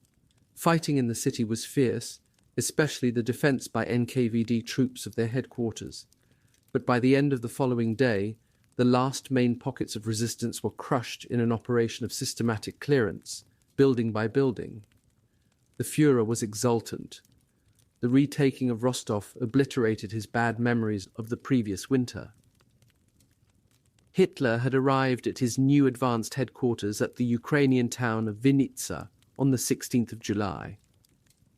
Fighting in the city was fierce, especially the defence by NKVD troops of their headquarters. But by the end of the following day, the last main pockets of resistance were crushed in an operation of systematic clearance, building by building. The Führer was exultant. The retaking of Rostov obliterated his bad memories of the previous winter. Hitler had arrived at his new advanced headquarters at the Ukrainian town of Vinnytsia on the 16th of July.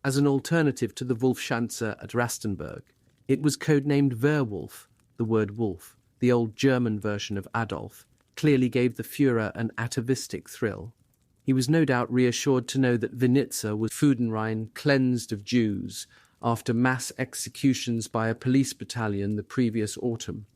as an alternative to the Wolfschanze at Rastenburg. It was codenamed Werwolf, the word wolf, the old German version of Adolf, clearly gave the Führer an atavistic thrill. He was no doubt reassured to know that Vinitsa was Fudenrhein cleansed of Jews after mass executions by a police battalion the previous autumn.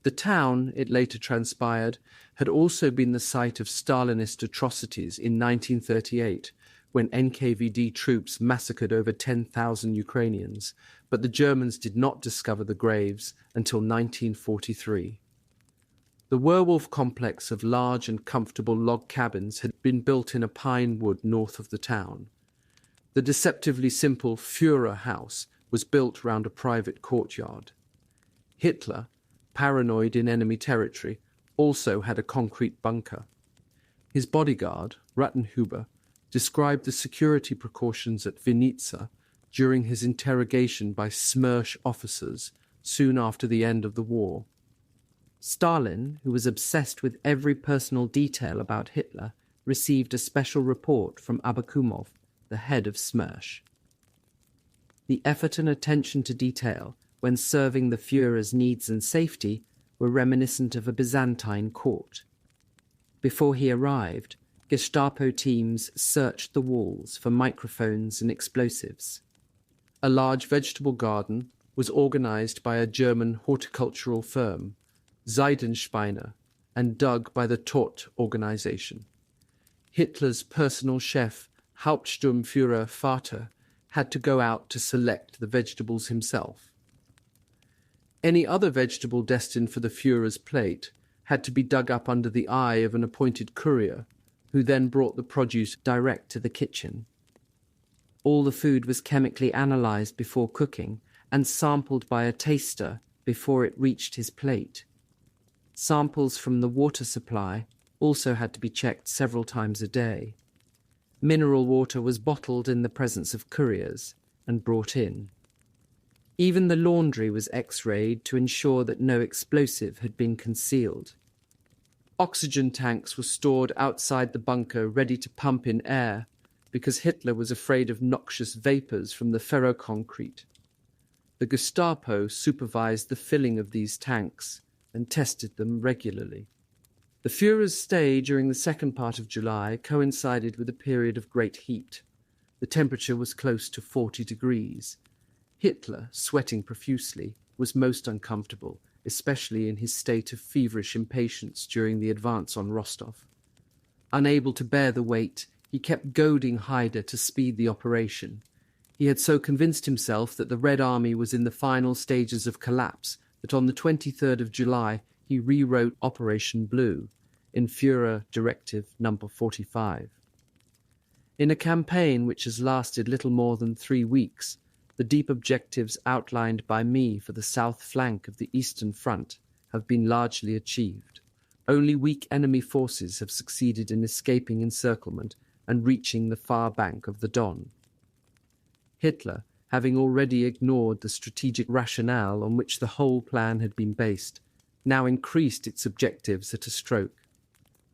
The town, it later transpired, had also been the site of Stalinist atrocities in 1938, when NKVD troops massacred over 10,000 Ukrainians, but the Germans did not discover the graves until 1943. The Werwolf complex of large and comfortable log cabins had been built in a pine wood north of the town. The deceptively simple Führer house was built round a private courtyard. Hitler, paranoid in enemy territory, also had a concrete bunker. His bodyguard, Rattenhuber, described the security precautions at Vinitsa during his interrogation by Smersh officers soon after the end of the war. Stalin, who was obsessed with every personal detail about Hitler, received a special report from Abakumov, the head of Smersh. The effort and attention to detail when serving the Führer's needs and safety were reminiscent of a Byzantine court. Before he arrived, Gestapo teams searched the walls for microphones and explosives. A large vegetable garden was organized by a German horticultural firm, Seidenspiner, and dug by the Todt organization. Hitler's personal chef, Hauptsturmführer Vater, had to go out to select the vegetables himself. Any other vegetable destined for the Führer's plate had to be dug up under the eye of an appointed courier, who then brought the produce direct to the kitchen. All the food was chemically analysed before cooking and sampled by a taster before it reached his plate. Samples from the water supply also had to be checked several times a day. Mineral water was bottled in the presence of couriers and brought in. Even the laundry was X-rayed to ensure that no explosive had been concealed. Oxygen tanks were stored outside the bunker ready to pump in air because Hitler was afraid of noxious vapours from the ferroconcrete. The Gestapo supervised the filling of these tanks and tested them regularly. The Führer's stay during the second part of July coincided with a period of great heat. The temperature was close to 40 degrees. Hitler, sweating profusely, was most uncomfortable, especially in his state of feverish impatience during the advance on Rostov. Unable to bear the weight, he kept goading Haida to speed the operation. He had so convinced himself that the Red Army was in the final stages of collapse that on the 23rd of July he rewrote Operation Blue in Führer Directive No. 45. In a campaign which has lasted little more than 3 weeks, the deep objectives outlined by me for the south flank of the Eastern Front have been largely achieved. Only weak enemy forces have succeeded in escaping encirclement and reaching the far bank of the Don. Hitler, having already ignored the strategic rationale on which the whole plan had been based, now increased its objectives at a stroke.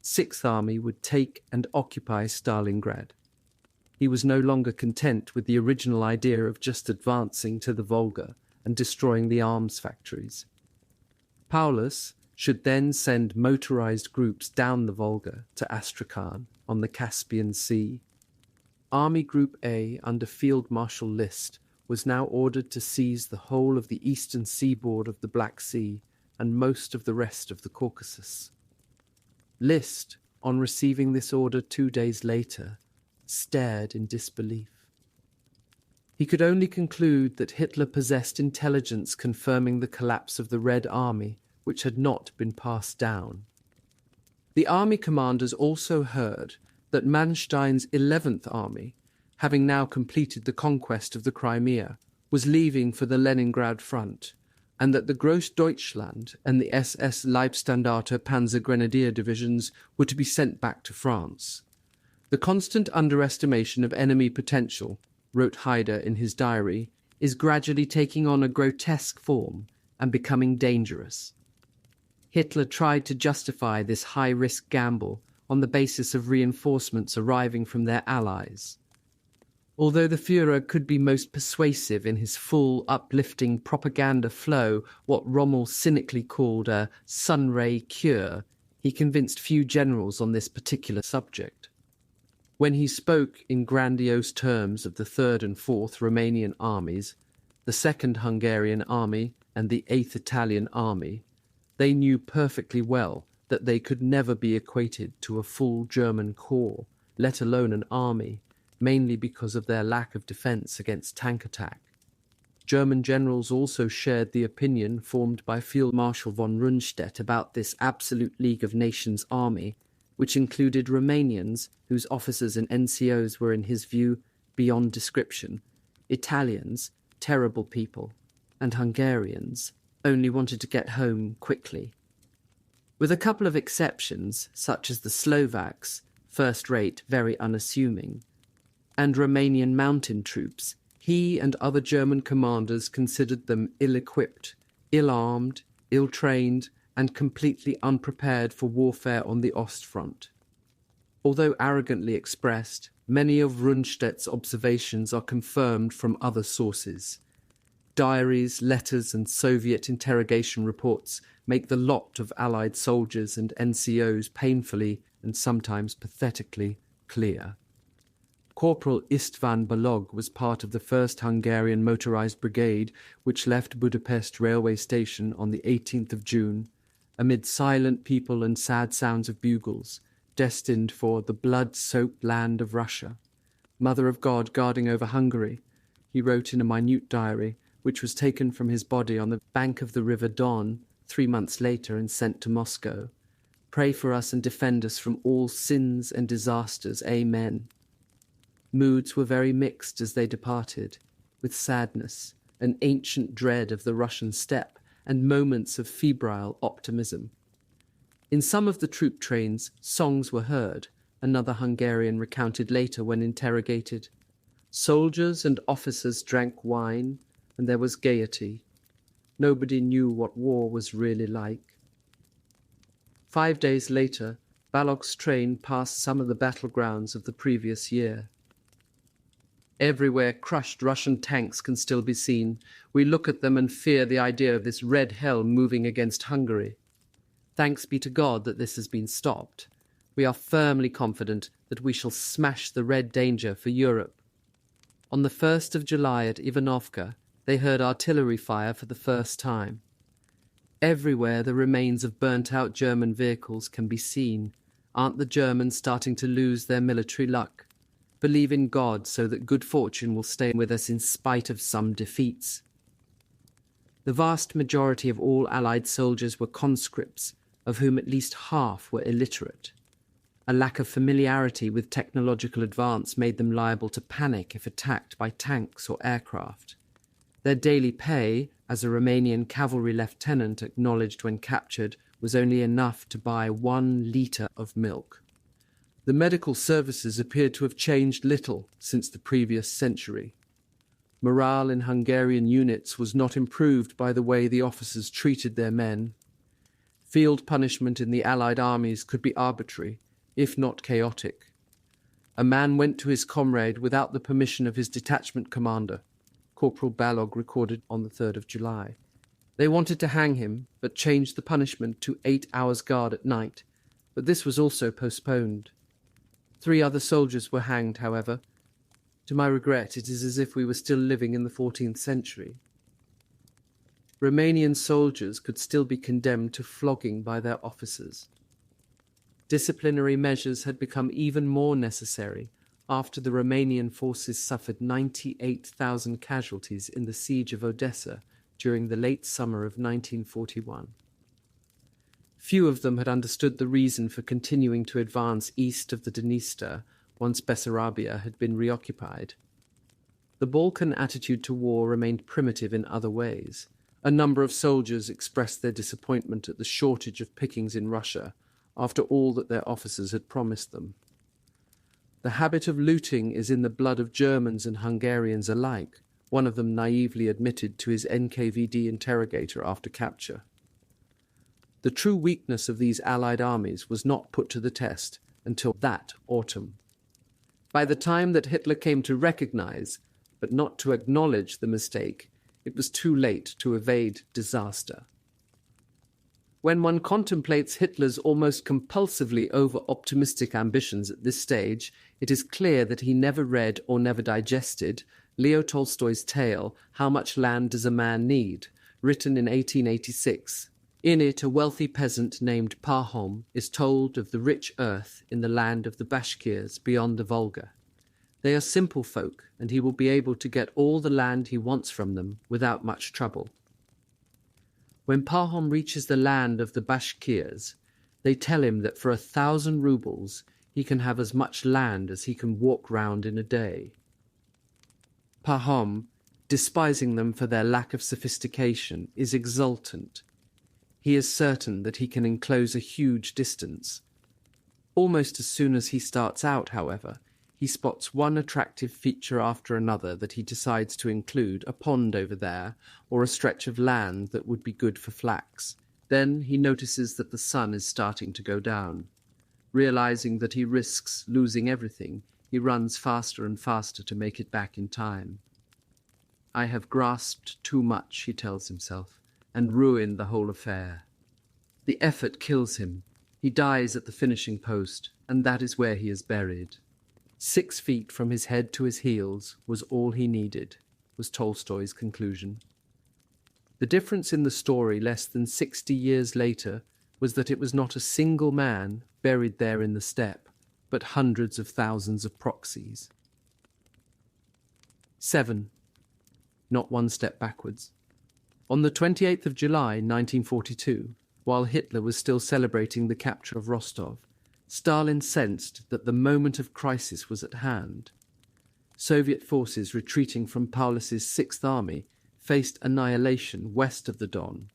Sixth Army would take and occupy Stalingrad. He was no longer content with the original idea of just advancing to the Volga and destroying the arms factories. Paulus should then send motorized groups down the Volga to Astrakhan on the Caspian Sea. Army Group A under Field Marshal List was now ordered to seize the whole of the eastern seaboard of the Black Sea and most of the rest of the Caucasus. List, on receiving this order 2 days later, stared in disbelief. He could only conclude that Hitler possessed intelligence confirming the collapse of the Red Army, which had not been passed down. The army commanders also heard that Manstein's 11th Army, having now completed the conquest of the Crimea, was leaving for the Leningrad front, and that the Großdeutschland and the SS Leibstandarte Panzer Grenadier divisions were to be sent back to France. The constant underestimation of enemy potential, wrote Haida in his diary, is gradually taking on a grotesque form and becoming dangerous. Hitler tried to justify this high-risk gamble on the basis of reinforcements arriving from their allies. Although the Führer could be most persuasive in his full, uplifting propaganda flow, what Rommel cynically called a sunray cure, he convinced few generals on this particular subject. When he spoke in grandiose terms of the 3rd and 4th Romanian armies, the 2nd Hungarian army and the 8th Italian army, they knew perfectly well that they could never be equated to a full German corps, let alone an army, mainly because of their lack of defence against tank attack. German generals also shared the opinion formed by Field Marshal von Rundstedt about this absolute League of Nations army, which included Romanians, whose officers and NCOs were in his view beyond description, Italians, terrible people, and Hungarians, only wanted to get home quickly. With a couple of exceptions, such as the Slovaks, first-rate, very unassuming, and Romanian mountain troops, he and other German commanders considered them ill-equipped, ill-armed, ill-trained, and completely unprepared for warfare on the Ostfront. Although arrogantly expressed, many of Rundstedt's observations are confirmed from other sources. Diaries, letters, and Soviet interrogation reports make the lot of Allied soldiers and NCOs painfully and sometimes pathetically clear. Corporal István Balog was part of the 1st Hungarian motorized brigade which left Budapest railway station on the 18th of June, amid silent people and sad sounds of bugles, destined for the blood-soaked land of Russia. Mother of God guarding over Hungary, he wrote in a minute diary, which was taken from his body on the bank of the river Don 3 months later and sent to Moscow. Pray for us and defend us from all sins and disasters. Amen. Moods were very mixed as they departed, with sadness, an ancient dread of the Russian steppe, and moments of febrile optimism. In some of the troop trains, songs were heard, another Hungarian recounted later when interrogated. Soldiers and officers drank wine, and there was gaiety. Nobody knew what war was really like. 5 days later, Balog's train passed some of the battlegrounds of the previous year. Everywhere crushed Russian tanks can still be seen. We look at them and fear the idea of this red hell moving against Hungary. Thanks be to God that this has been stopped. We are firmly confident that we shall smash the red danger for Europe. On the 1st of July at Ivanovka, they heard artillery fire for the first time. Everywhere the remains of burnt-out German vehicles can be seen. Aren't the Germans starting to lose their military luck? Believe in God so that good fortune will stay with us in spite of some defeats. The vast majority of all Allied soldiers were conscripts, of whom at least half were illiterate. A lack of familiarity with technological advance made them liable to panic if attacked by tanks or aircraft. Their daily pay, as a Romanian cavalry lieutenant acknowledged when captured, was only enough to buy 1 litre of milk. The medical services appeared to have changed little since the previous century. Morale in Hungarian units was not improved by the way the officers treated their men. Field punishment in the Allied armies could be arbitrary, if not chaotic. A man went to his comrade without the permission of his detachment commander, Corporal Balog recorded on the 3rd of July. They wanted to hang him, but changed the punishment to 8 hours guard at night, but this was also postponed. 3 other soldiers were hanged, however. To my regret, it is as if we were still living in the 14th century. Romanian soldiers could still be condemned to flogging by their officers. Disciplinary measures had become even more necessary after the Romanian forces suffered 98,000 casualties in the siege of Odessa during the late summer of 1941. Few of them had understood the reason for continuing to advance east of the Dniester once Bessarabia had been reoccupied. The Balkan attitude to war remained primitive in other ways. A number of soldiers expressed their disappointment at the shortage of pickings in Russia after all that their officers had promised them. The habit of looting is in the blood of Germans and Hungarians alike, one of them naively admitted to his NKVD interrogator after capture. The true weakness of these Allied armies was not put to the test until that autumn. By the time that Hitler came to recognize, but not to acknowledge the mistake, it was too late to evade disaster. When one contemplates Hitler's almost compulsively over-optimistic ambitions at this stage, it is clear that he never read or never digested Leo Tolstoy's tale, How Much Land Does a Man Need?, written in 1886. In it, a wealthy peasant named Pahom is told of the rich earth in the land of the Bashkirs beyond the Volga. They are simple folk, and he will be able to get all the land he wants from them without much trouble. When Pahom reaches the land of the Bashkirs, they tell him that for 1,000 rubles he can have as much land as he can walk round in a day. Pahom, despising them for their lack of sophistication, is exultant. He is certain that he can enclose a huge distance. Almost as soon as he starts out, however, he spots one attractive feature after another that he decides to include, a pond over there, or a stretch of land that would be good for flax. Then he notices that the sun is starting to go down. Realizing that he risks losing everything, he runs faster and faster to make it back in time. I have grasped too much, he tells himself, and ruined the whole affair. The effort kills him. He dies at the finishing post, and that is where he is buried. 6 feet from his head to his heels was all he needed, was Tolstoy's conclusion. The difference in the story less than 60 years later was that it was not a single man buried there in the steppe, but hundreds of thousands of proxies. 7. Not one step backwards. On the 28th of July, 1942, while Hitler was still celebrating the capture of Rostov, Stalin sensed that the moment of crisis was at hand. Soviet forces retreating from Paulus's Sixth Army faced annihilation west of the Don.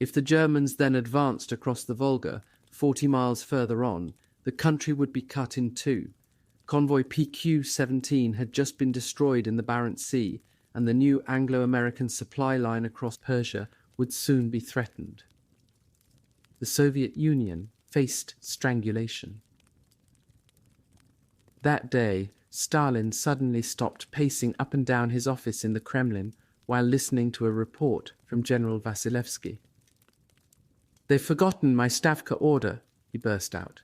If the Germans then advanced across the Volga, 40 miles further on, the country would be cut in two. Convoy PQ-17 had just been destroyed in the Barents Sea, and the new Anglo-American supply line across Persia would soon be threatened. The Soviet Union faced strangulation. That day, Stalin suddenly stopped pacing up and down his office in the Kremlin while listening to a report from General Vasilevsky. "They've forgotten my Stavka order," he burst out.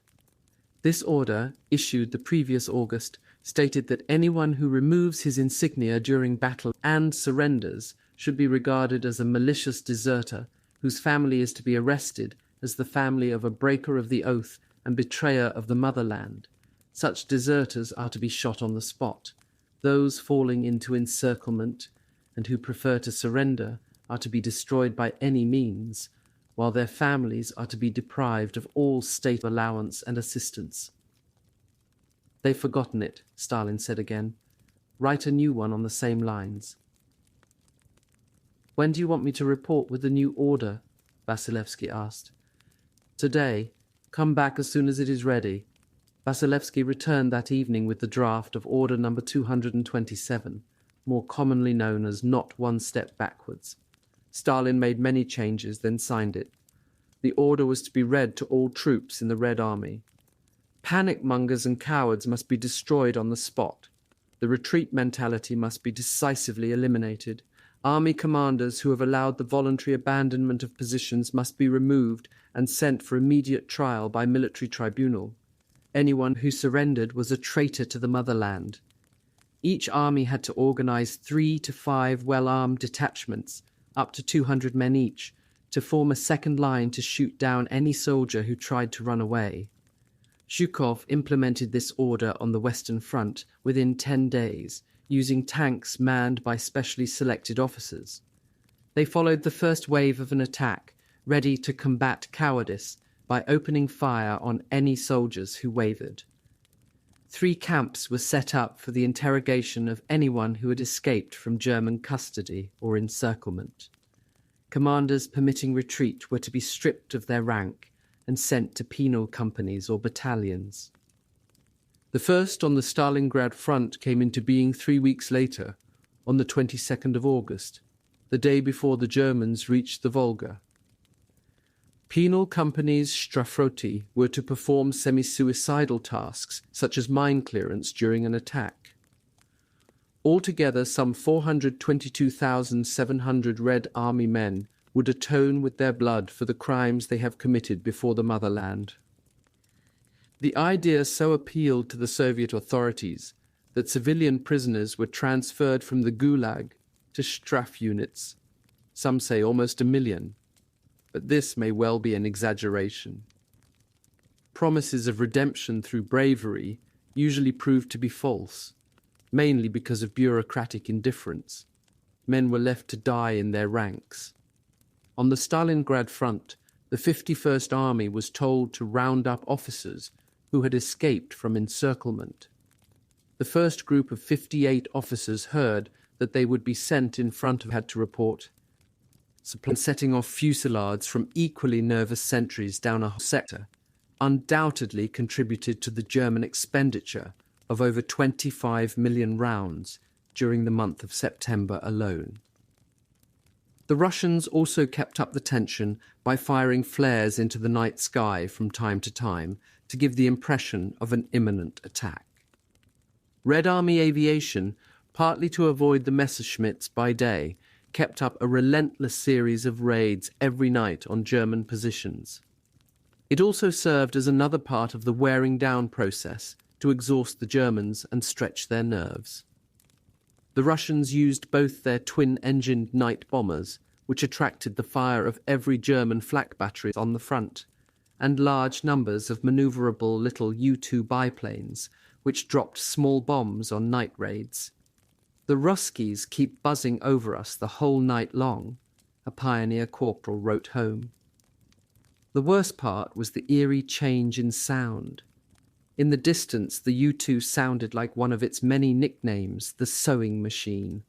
This order, issued the previous August, stated that anyone who removes his insignia during battle and surrenders should be regarded as a malicious deserter whose family is to be arrested as the family of a breaker of the oath and betrayer of the motherland. Such deserters are to be shot on the spot. Those falling into encirclement and who prefer to surrender are to be destroyed by any means, while their families are to be deprived of all state allowance and assistance. "They've forgotten it," Stalin said again. "Write a new one on the same lines." "When do you want me to report with the new order?" Vasilevsky asked. "Today. Come back as soon as it is ready." Vasilevsky returned that evening with the draft of Order number 227, more commonly known as Not One Step Backwards. Stalin made many changes, then signed it. The order was to be read to all troops in the Red Army. Panic mongers and cowards must be destroyed on the spot. The retreat mentality must be decisively eliminated. Army commanders who have allowed the voluntary abandonment of positions must be removed and sent for immediate trial by military tribunal. Anyone who surrendered was a traitor to the motherland. Each army had to organize 3 to 5 well-armed detachments, up to 200 men each, to form a second line to shoot down any soldier who tried to run away. Zhukov implemented this order on the Western Front within 10 days, using tanks manned by specially selected officers. They followed the first wave of an attack, ready to combat cowardice by opening fire on any soldiers who wavered. 3 camps were set up for the interrogation of anyone who had escaped from German custody or encirclement. Commanders permitting retreat were to be stripped of their rank and sent to penal companies or battalions. The first on the Stalingrad front came into being 3 weeks later, on the 22nd of August, the day before the Germans reached the Volga. Penal companies Strafroti were to perform semi-suicidal tasks, such as mine clearance during an attack. Altogether, some 422,700 Red Army men would atone with their blood for the crimes they have committed before the motherland. The idea so appealed to the Soviet authorities that civilian prisoners were transferred from the Gulag to Straf units, some say almost 1 million, but this may well be an exaggeration. Promises of redemption through bravery usually proved to be false, mainly because of bureaucratic indifference. Men were left to die in their ranks. On the Stalingrad front, the 51st Army was told to round up officers who had escaped from encirclement. The first group of 58 officers heard that they would be sent in front of had to report, setting off fusillades from equally nervous sentries down a sector undoubtedly contributed to the German expenditure of over 25 million rounds during the month of September alone. The Russians also kept up the tension by firing flares into the night sky from time to time to give the impression of an imminent attack. Red Army aviation, partly to avoid the Messerschmitts by day, kept up a relentless series of raids every night on German positions. It also served as another part of the wearing down process to exhaust the Germans and stretch their nerves. The Russians used both their twin-engined night bombers, which attracted the fire of every German flak battery on the front, and large numbers of maneuverable little U-2 biplanes, which dropped small bombs on night raids. "The Ruskies keep buzzing over us the whole night long," a pioneer corporal wrote home. The worst part was the eerie change in sound. In the distance, the U-2 sounded like one of its many nicknames, the sewing machine.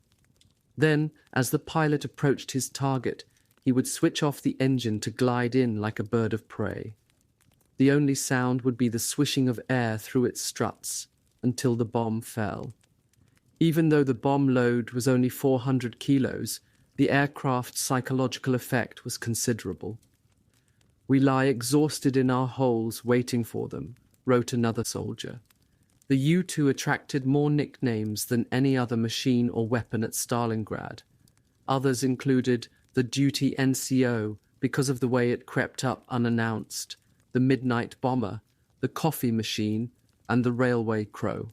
Then, as the pilot approached his target, he would switch off the engine to glide in like a bird of prey. The only sound would be the swishing of air through its struts until the bomb fell. Even though the bomb load was only 400 kilos, the aircraft's psychological effect was considerable. "We lie exhausted in our holes waiting for them," wrote another soldier. The U-2 attracted more nicknames than any other machine or weapon at Stalingrad. Others included the duty NCO because of the way it crept up unannounced, the midnight bomber, the coffee machine, and the railway crow.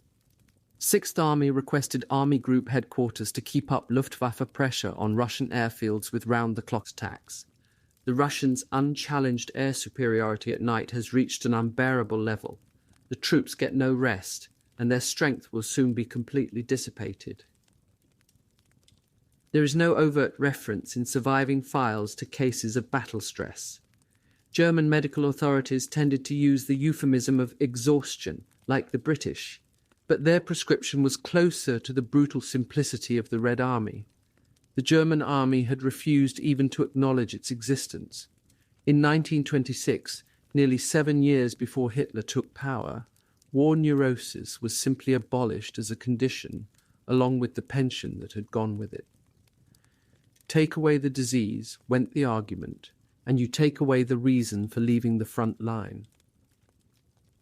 6th Army requested Army Group headquarters to keep up Luftwaffe pressure on Russian airfields with round-the-clock attacks. The Russians' unchallenged air superiority at night has reached an unbearable level. The troops get no rest, and their strength will soon be completely dissipated. There is no overt reference in surviving files to cases of battle stress. German medical authorities tended to use the euphemism of exhaustion, like the British, but their prescription was closer to the brutal simplicity of the Red Army. The German army had refused even to acknowledge its existence. In 1926, nearly 7 years before Hitler took power, war neurosis was simply abolished as a condition, along with the pension that had gone with it. Take away the disease, went the argument, and you take away the reason for leaving the front line.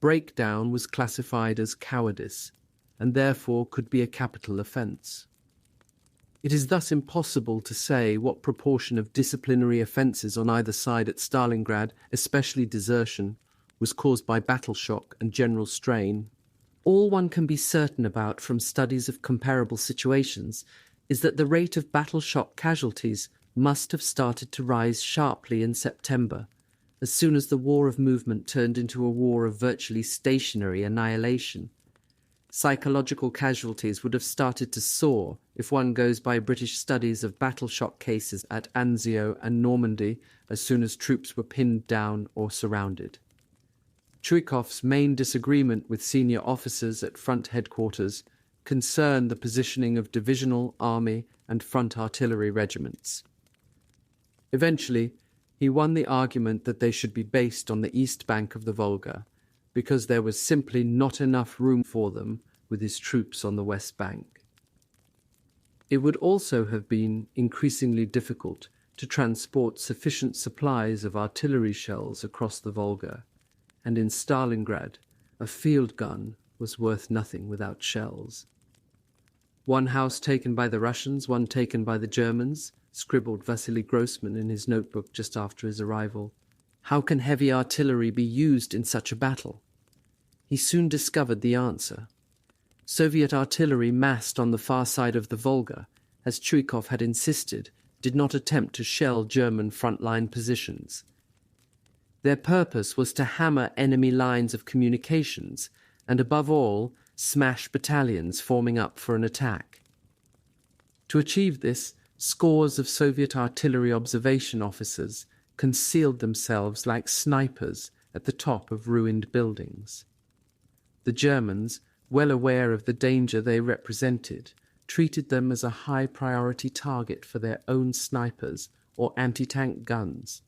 Breakdown was classified as cowardice, and therefore could be a capital offence. It is thus impossible to say what proportion of disciplinary offences on either side at Stalingrad, especially desertion, was caused by battle shock and general strain. All one can be certain about from studies of comparable situations is that the rate of battle shock casualties must have started to rise sharply in September, as soon as the war of movement turned into a war of virtually stationary annihilation. Psychological casualties would have started to soar if one goes by British studies of battle shock cases at Anzio and Normandy as soon as troops were pinned down or surrounded. Chuikov's main disagreement with senior officers at front headquarters concerned the positioning of divisional, army, and front artillery regiments. Eventually, he won the argument that they should be based on the east bank of the Volga, because there was simply not enough room for them with his troops on the west bank. It would also have been increasingly difficult to transport sufficient supplies of artillery shells across the Volga, and in Stalingrad, a field gun was worth nothing without shells. "One house taken by the Russians, one taken by the Germans," scribbled Vasily Grossman in his notebook just after his arrival. "How can heavy artillery be used in such a battle?" He soon discovered the answer. Soviet artillery massed on the far side of the Volga, as Chuikov had insisted, did not attempt to shell German frontline positions. Their purpose was to hammer enemy lines of communications and, above all, smash battalions forming up for an attack. To achieve this, scores of Soviet artillery observation officers concealed themselves like snipers at the top of ruined buildings. The Germans, well aware of the danger they represented, treated them as a high-priority target for their own snipers or anti-tank guns.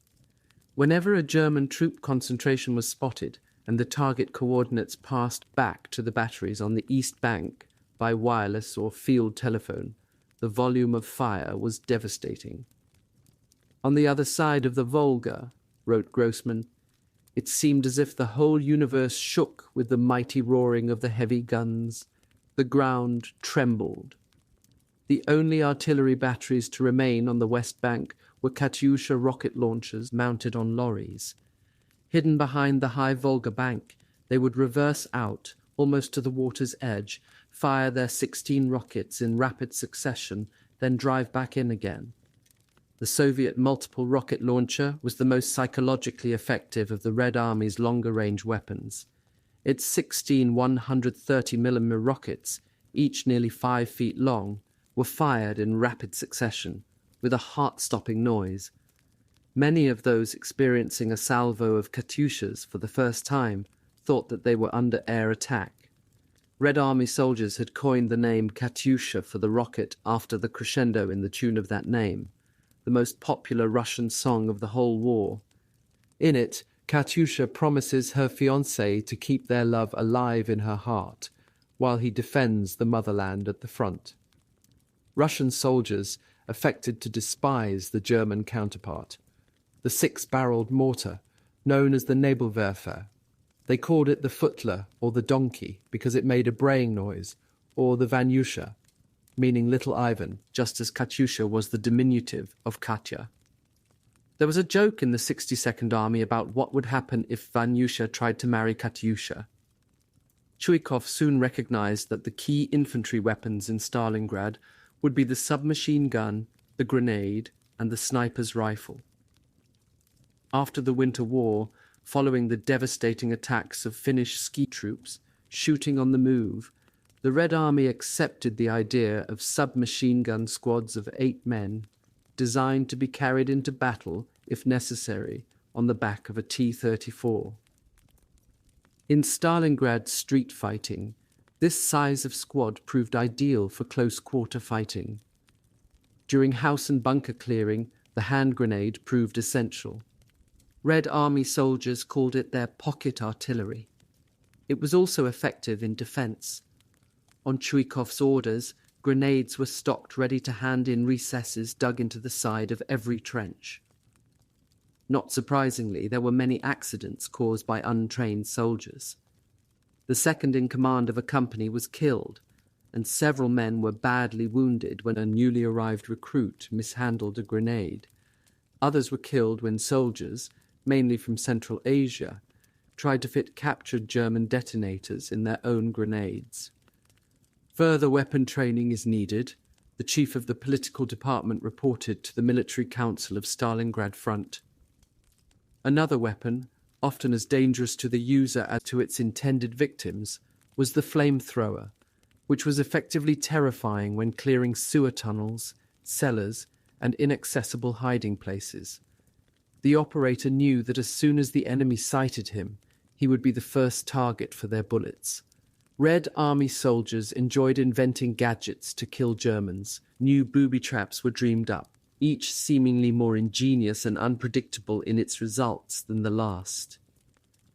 Whenever a German troop concentration was spotted and the target coordinates passed back to the batteries on the east bank by wireless or field telephone, the volume of fire was devastating. "On the other side of the Volga," wrote Grossman, "it seemed as if the whole universe shook with the mighty roaring of the heavy guns. The ground trembled. The only artillery batteries to remain on the west bank were Katyusha rocket launchers mounted on lorries. Hidden behind the high Volga bank, they would reverse out, almost to the water's edge, fire their 16 rockets in rapid succession, then drive back in again. The Soviet multiple rocket launcher was the most psychologically effective of the Red Army's longer-range weapons. Its 16 130mm rockets, each nearly 5 feet long, were fired in rapid succession, with a heart-stopping noise. Many of those experiencing a salvo of Katyushas for the first time thought that they were under air attack. Red Army soldiers had coined the name Katyusha for the rocket after the crescendo in the tune of that name, the most popular Russian song of the whole war. In it, Katyusha promises her fiancé to keep their love alive in her heart, while he defends the motherland at the front. Russian soldiers affected to despise the German counterpart, the 6-barreled mortar, known as the Nebelwerfer. They called it the Footler, or the donkey, because it made a braying noise, or the Vanyusha, meaning little Ivan, just as Katyusha was the diminutive of Katya. There was a joke in the 62nd Army about what would happen if Vanyusha tried to marry Katyusha. Chuikov soon recognized that the key infantry weapons in Stalingrad would be the submachine gun, the grenade, and the sniper's rifle. After the Winter War, following the devastating attacks of Finnish ski troops shooting on the move, the Red Army accepted the idea of submachine gun squads of 8 men, designed to be carried into battle, if necessary, on the back of a T-34. In Stalingrad street fighting, this size of squad proved ideal for close-quarter fighting. During house and bunker clearing, the hand grenade proved essential. Red Army soldiers called it their pocket artillery. It was also effective in defense. On Chuikov's orders, grenades were stocked ready to hand in recesses dug into the side of every trench. Not surprisingly, there were many accidents caused by untrained soldiers. The second in command of a company was killed, and several men were badly wounded when a newly arrived recruit mishandled a grenade. Others were killed when soldiers, mainly from Central Asia, tried to fit captured German detonators in their own grenades. Further weapon training is needed, the chief of the political department reported to the Military Council of Stalingrad Front. Another weapon, often as dangerous to the user as to its intended victims, was the flamethrower, which was effectively terrifying when clearing sewer tunnels, cellars, and inaccessible hiding places. The operator knew that as soon as the enemy sighted him, he would be the first target for their bullets. Red Army soldiers enjoyed inventing gadgets to kill Germans. New booby traps were dreamed up, each seemingly more ingenious and unpredictable in its results than the last.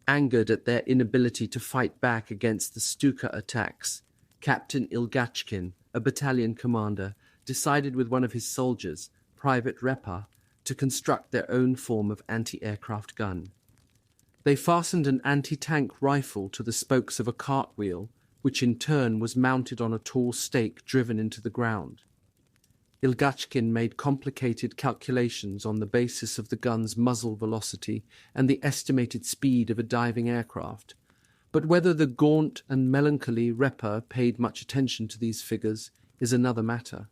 Angered at their inability to fight back against the Stuka attacks, Captain Ilgachkin, a battalion commander, decided with one of his soldiers, Private Repa, to construct their own form of anti-aircraft gun. They fastened an anti-tank rifle to the spokes of a cartwheel, which in turn was mounted on a tall stake driven into the ground. Ilgachkin made complicated calculations on the basis of the gun's muzzle velocity and the estimated speed of a diving aircraft, but whether the gaunt and melancholy Repa paid much attention to these figures is another matter.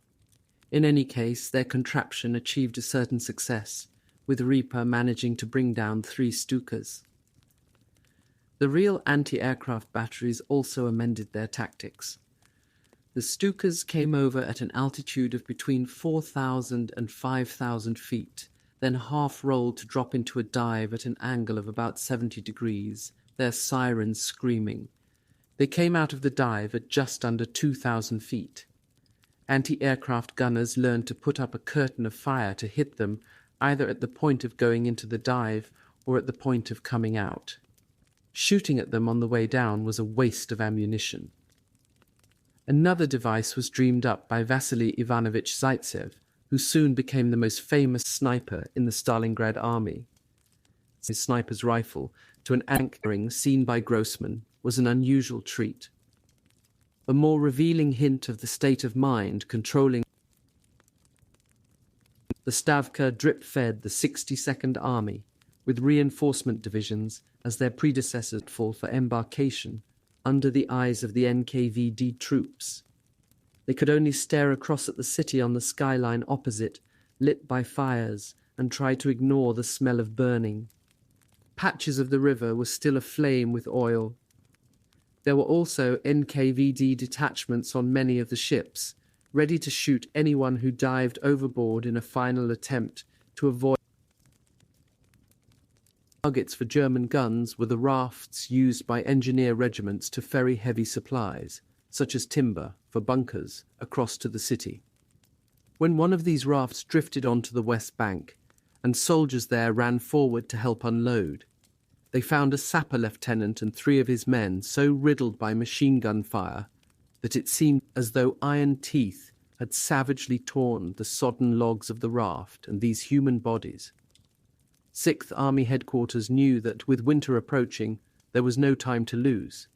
In any case, their contraption achieved a certain success, with Repa managing to bring down 3 Stukas. The real anti-aircraft batteries also amended their tactics. The Stukas came over at an altitude of between 4,000 and 5,000 feet, then half-rolled to drop into a dive at an angle of about 70 degrees, their sirens screaming. They came out of the dive at just under 2,000 feet. Anti-aircraft gunners learned to put up a curtain of fire to hit them either at the point of going into the dive or at the point of coming out. Shooting at them on the way down was a waste of ammunition. Another device was dreamed up by Vasily Ivanovich Zaitsev, who soon became the most famous sniper in the Stalingrad army. His sniper's rifle, to an anchoring seen by Grossman, was an unusual treat. A more revealing hint of the state of mind controlling the Stavka drip-fed the 62nd Army, with reinforcement divisions as their predecessors for embarkation, under the eyes of the NKVD troops. They could only stare across at the city on the skyline opposite, lit by fires, and try to ignore the smell of burning. Patches of the river were still aflame with oil. There were also NKVD detachments on many of the ships, ready to shoot anyone who dived overboard in a final attempt to avoid. Targets for German guns were the rafts used by engineer regiments to ferry heavy supplies, such as timber, for bunkers, across to the city. When one of these rafts drifted onto the west bank, and soldiers there ran forward to help unload, they found a sapper lieutenant and 3 of his men so riddled by machine gun fire that it seemed as though iron teeth had savagely torn the sodden logs of the raft and these human bodies. 6th Army Headquarters knew that with winter approaching, there was no time to lose.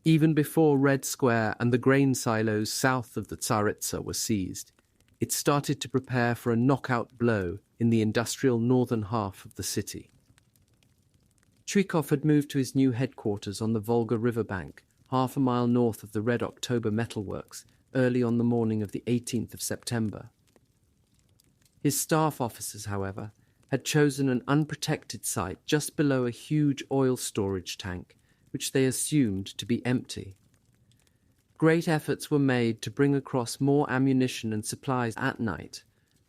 Even before Red Square and the grain silos south of the Tsaritsa were seized, it started to prepare for a knockout blow in the industrial northern half of the city. Chuikov had moved to his new headquarters on the Volga riverbank, half a mile north of the Red October metalworks, early on the morning of the 18th of September. His staff officers, however, had chosen an unprotected site just below a huge oil storage tank, which they assumed to be empty. Great efforts were made to bring across more ammunition and supplies at night,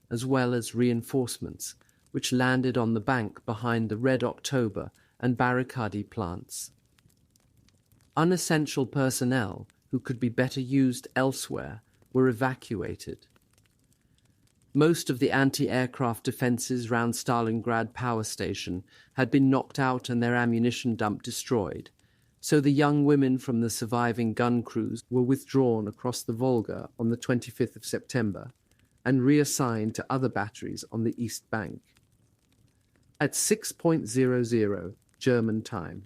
as well as reinforcements, which landed on the bank behind the Red October and Barricadi plants. Unessential personnel, who could be better used elsewhere, were evacuated. Most of the anti-aircraft defences round Stalingrad power station had been knocked out and their ammunition dump destroyed, so the young women from the surviving gun crews were withdrawn across the Volga on the 25th of September and reassigned to other batteries on the east bank. At 6:00 German time,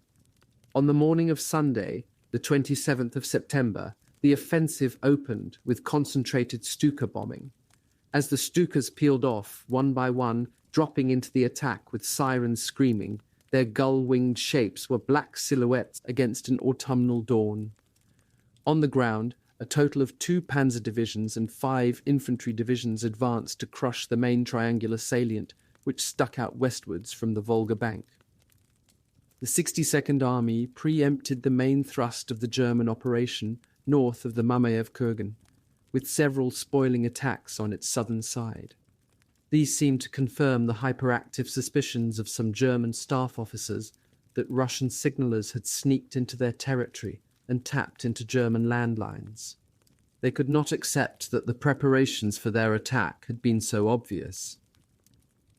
on the morning of Sunday, the 27th of September, the offensive opened with concentrated Stuka bombing. As the Stukas peeled off, one by one, dropping into the attack with sirens screaming, their gull-winged shapes were black silhouettes against an autumnal dawn. On the ground, a total of 2 panzer divisions and 5 infantry divisions advanced to crush the main triangular salient, which stuck out westwards from the Volga bank. The 62nd Army preempted the main thrust of the German operation north of the Mamayev-Kurgan, with several spoiling attacks on its southern side. These seemed to confirm the hyperactive suspicions of some German staff officers that Russian signallers had sneaked into their territory and tapped into German landlines. They could not accept that the preparations for their attack had been so obvious.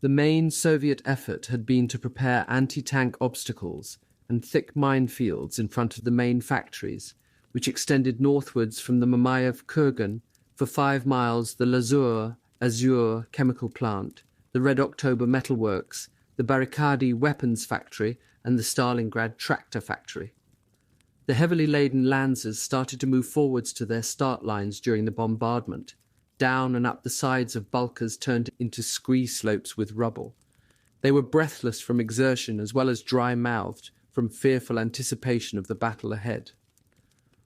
The main Soviet effort had been to prepare anti-tank obstacles and thick minefields in front of the main factories, which extended northwards from the Mamayev-Kurgan for 5 miles the Lazur Azure chemical plant, the Red October metalworks, the Barricadi weapons factory, and the Stalingrad tractor factory. The heavily laden Lancers started to move forwards to their start lines during the bombardment. Down and up the sides of bulkers turned into scree slopes with rubble. They were breathless from exertion as well as dry-mouthed from fearful anticipation of the battle ahead.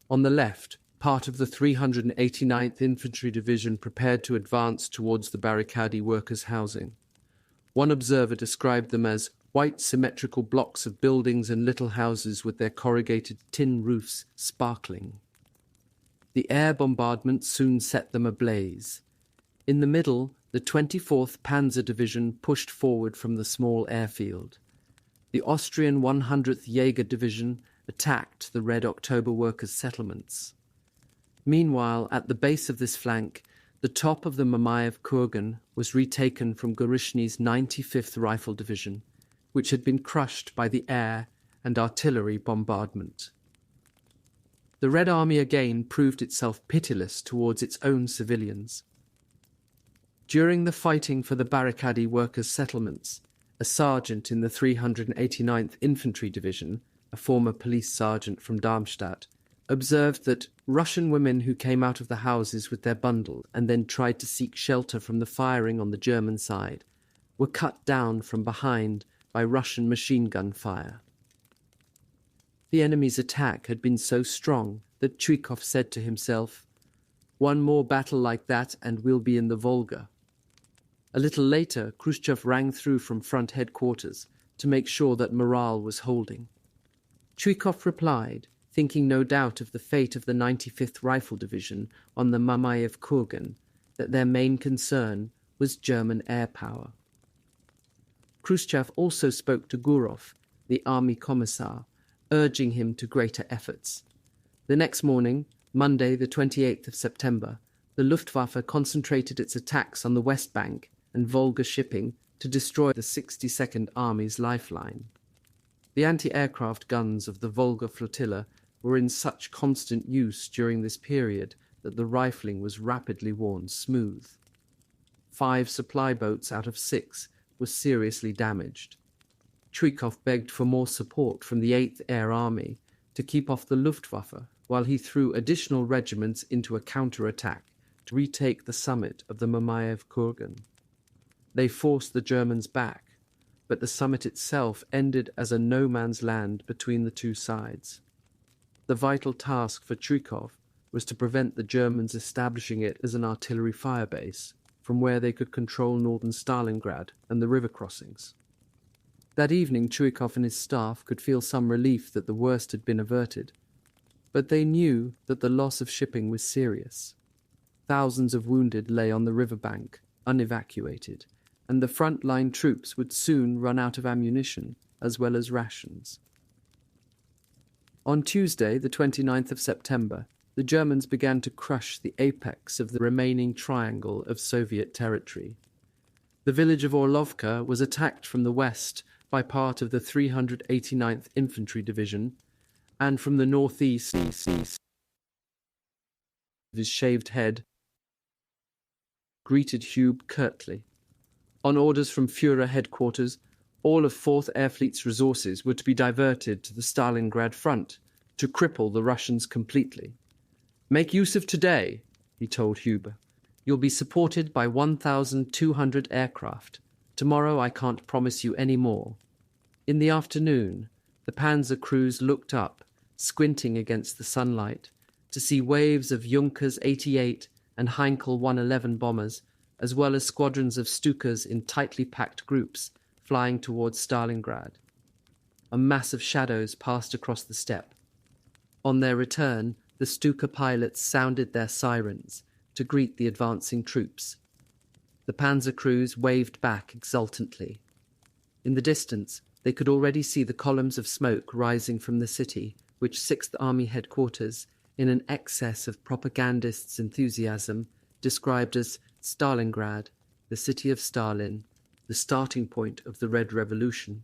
On the left, part of the 389th Infantry Division prepared to advance towards the Barricadi workers' housing. One observer described them as white symmetrical blocks of buildings and little houses with their corrugated tin roofs sparkling. The air bombardment soon set them ablaze. In the middle, the 24th Panzer Division pushed forward from the small airfield. The Austrian 100th Jaeger Division attacked the Red October workers' settlements. Meanwhile, at the base of this flank, the top of the Mamayev Kurgan was retaken from Gorishny's 95th Rifle Division, which had been crushed by the air and artillery bombardment. The Red Army again proved itself pitiless towards its own civilians. During the fighting for the Barricadi workers' settlements, a sergeant in the 389th Infantry Division, a former police sergeant from Darmstadt, observed that Russian women who came out of the houses with their bundles and then tried to seek shelter from the firing on the German side were cut down from behind by Russian machine gun fire. The enemy's attack had been so strong that Chuikov said to himself, "One more battle like that and we'll be in the Volga." A little later, Khrushchev rang through from front headquarters to make sure that morale was holding. Chuikov replied, thinking no doubt of the fate of the 95th Rifle Division on the Mamayev Kurgan, that their main concern was German air power. Khrushchev also spoke to Gurov, the army commissar, urging him to greater efforts. The next morning, Monday the 28th of September, the Luftwaffe concentrated its attacks on the West Bank and Volga shipping to destroy the 62nd Army's lifeline. The anti-aircraft guns of the Volga flotilla were in such constant use during this period that the rifling was rapidly worn smooth. 5 supply boats out of 6 were seriously damaged. Chuikov begged for more support from the 8th Air Army to keep off the Luftwaffe while he threw additional regiments into a counterattack to retake the summit of the Mamayev Kurgan. They forced the Germans back, but the summit itself ended as a no-man's land between the two sides. The vital task for Chuikov was to prevent the Germans establishing it as an artillery firebase, from where they could control northern Stalingrad and the river crossings. That evening, Chuikov and his staff could feel some relief that the worst had been averted, but they knew that the loss of shipping was serious. Thousands of wounded lay on the riverbank, unevacuated, and the front-line troops would soon run out of ammunition as well as rations. On Tuesday, the 29th of September, the Germans began to crush the apex of the remaining triangle of Soviet territory. The village of Orlovka was attacked from the west by part of the 389th Infantry Division, and from the northeast, his shaved head greeted Hube curtly. On orders from Führer headquarters, all of 4th Air Fleet's resources were to be diverted to the Stalingrad front to cripple the Russians completely. "Make use of today," he told Hube. "You'll be supported by 1,200 aircraft. Tomorrow I can't promise you any more." In the afternoon, the panzer crews looked up, squinting against the sunlight, to see waves of Junkers 88 and Heinkel 111 bombers, as well as squadrons of Stukas in tightly packed groups, flying towards Stalingrad. A mass of shadows passed across the steppe. On their return, the Stuka pilots sounded their sirens to greet the advancing troops. The panzer crews waved back exultantly. In the distance, they could already see the columns of smoke rising from the city, which 6th Army headquarters, in an excess of propagandists' enthusiasm, described as Stalingrad, the city of Stalin, the starting point of the Red Revolution.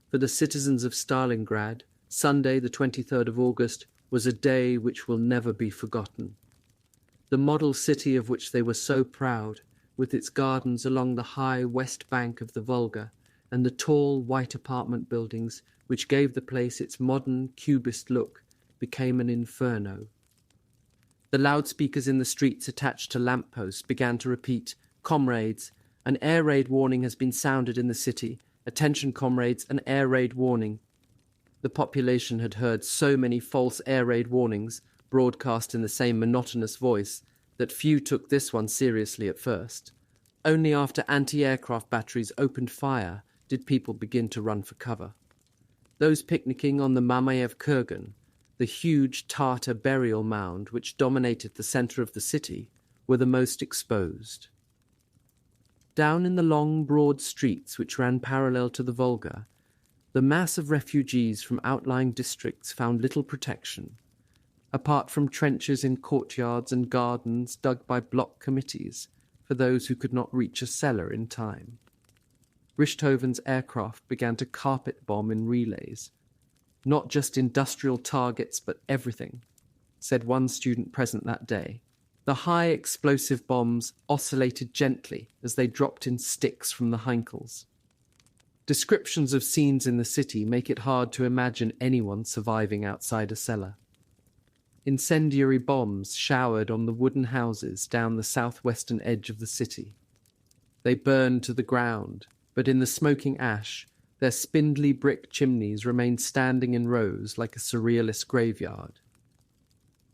For the citizens of Stalingrad, Sunday, the 23rd of August, was a day which will never be forgotten. The model city of which they were so proud with its gardens along the high west bank of the Volga and the tall white apartment buildings which gave the place its modern cubist look, became an inferno. The loudspeakers in the streets attached to lampposts began to repeat, "Comrades, an air raid warning has been sounded in the city. Attention, comrades, an air raid warning." The population had heard so many false air raid warnings, broadcast in the same monotonous voice, that few took this one seriously at first. Only after anti-aircraft batteries opened fire did people begin to run for cover. Those picnicking on the Mamayev Kurgan, the huge Tartar burial mound which dominated the centre of the city, were the most exposed. Down in the long, broad streets which ran parallel to the Volga, the mass of refugees from outlying districts found little protection, apart from trenches in courtyards and gardens dug by block committees for those who could not reach a cellar in time. Richthoven's aircraft began to carpet bomb in relays. "Not just industrial targets, but everything," said one student present that day. The high explosive bombs oscillated gently as they dropped in sticks from the Heinkels. Descriptions of scenes in the city make it hard to imagine anyone surviving outside a cellar. Incendiary bombs showered on the wooden houses down the southwestern edge of the city. They burned to the ground, but in the smoking ash, their spindly brick chimneys remained standing in rows like a surrealist graveyard.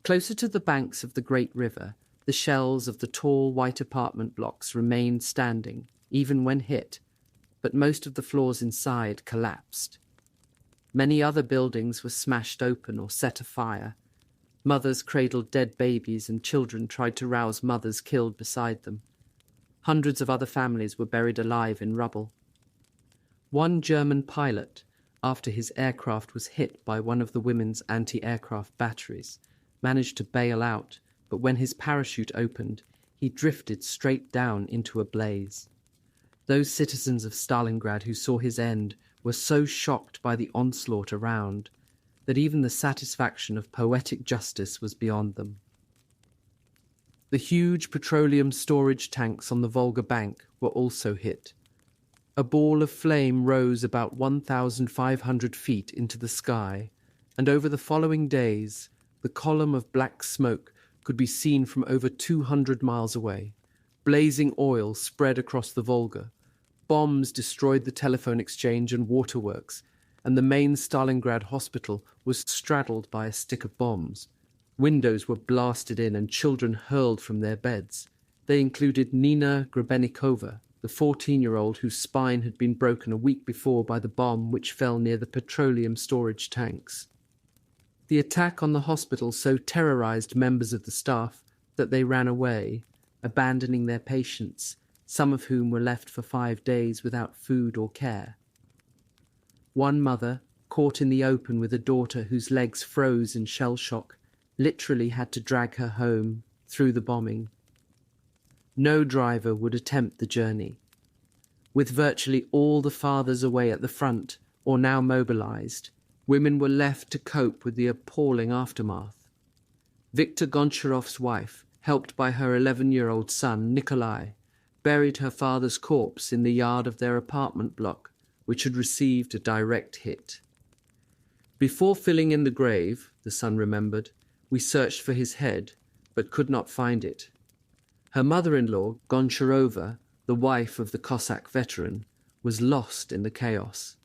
Closer to the banks of the great river, the shells of the tall white apartment blocks remained standing, even when hit, but most of the floors inside collapsed. Many other buildings were smashed open or set afire. Mothers cradled dead babies and children tried to rouse mothers killed beside them. Hundreds of other families were buried alive in rubble. One German pilot, after his aircraft was hit by one of the women's anti-aircraft batteries, managed to bail out, but when his parachute opened, he drifted straight down into a blaze. Those citizens of Stalingrad who saw his end were so shocked by the onslaught around that even the satisfaction of poetic justice was beyond them. The huge petroleum storage tanks on the Volga bank were also hit. A ball of flame rose about 1,500 feet into the sky, and over the following days, the column of black smoke could be seen from over 200 miles away. Blazing oil spread across the Volga. Bombs destroyed the telephone exchange and waterworks, and the main Stalingrad hospital was straddled by a stick of bombs. Windows were blasted in and children hurled from their beds. They included Nina Grebenikova, the 14-year-old whose spine had been broken a week before by the bomb which fell near the petroleum storage tanks. The attack on the hospital so terrorized members of the staff that they ran away, abandoning their patients, some of whom were left for 5 days without food or care. One mother, caught in the open with a daughter whose legs froze in shell shock, literally had to drag her home through the bombing. No driver would attempt the journey. With virtually all the fathers away at the front or now mobilized, women were left to cope with the appalling aftermath. Viktor Goncharov's wife, helped by her 11-year-old son, Nikolai, buried her father's corpse in the yard of their apartment block, which had received a direct hit. "Before filling in the grave," the son remembered, "we searched for his head, but could not find it." Her mother-in-law, Goncharova, the wife of the Cossack veteran, was lost in the chaos.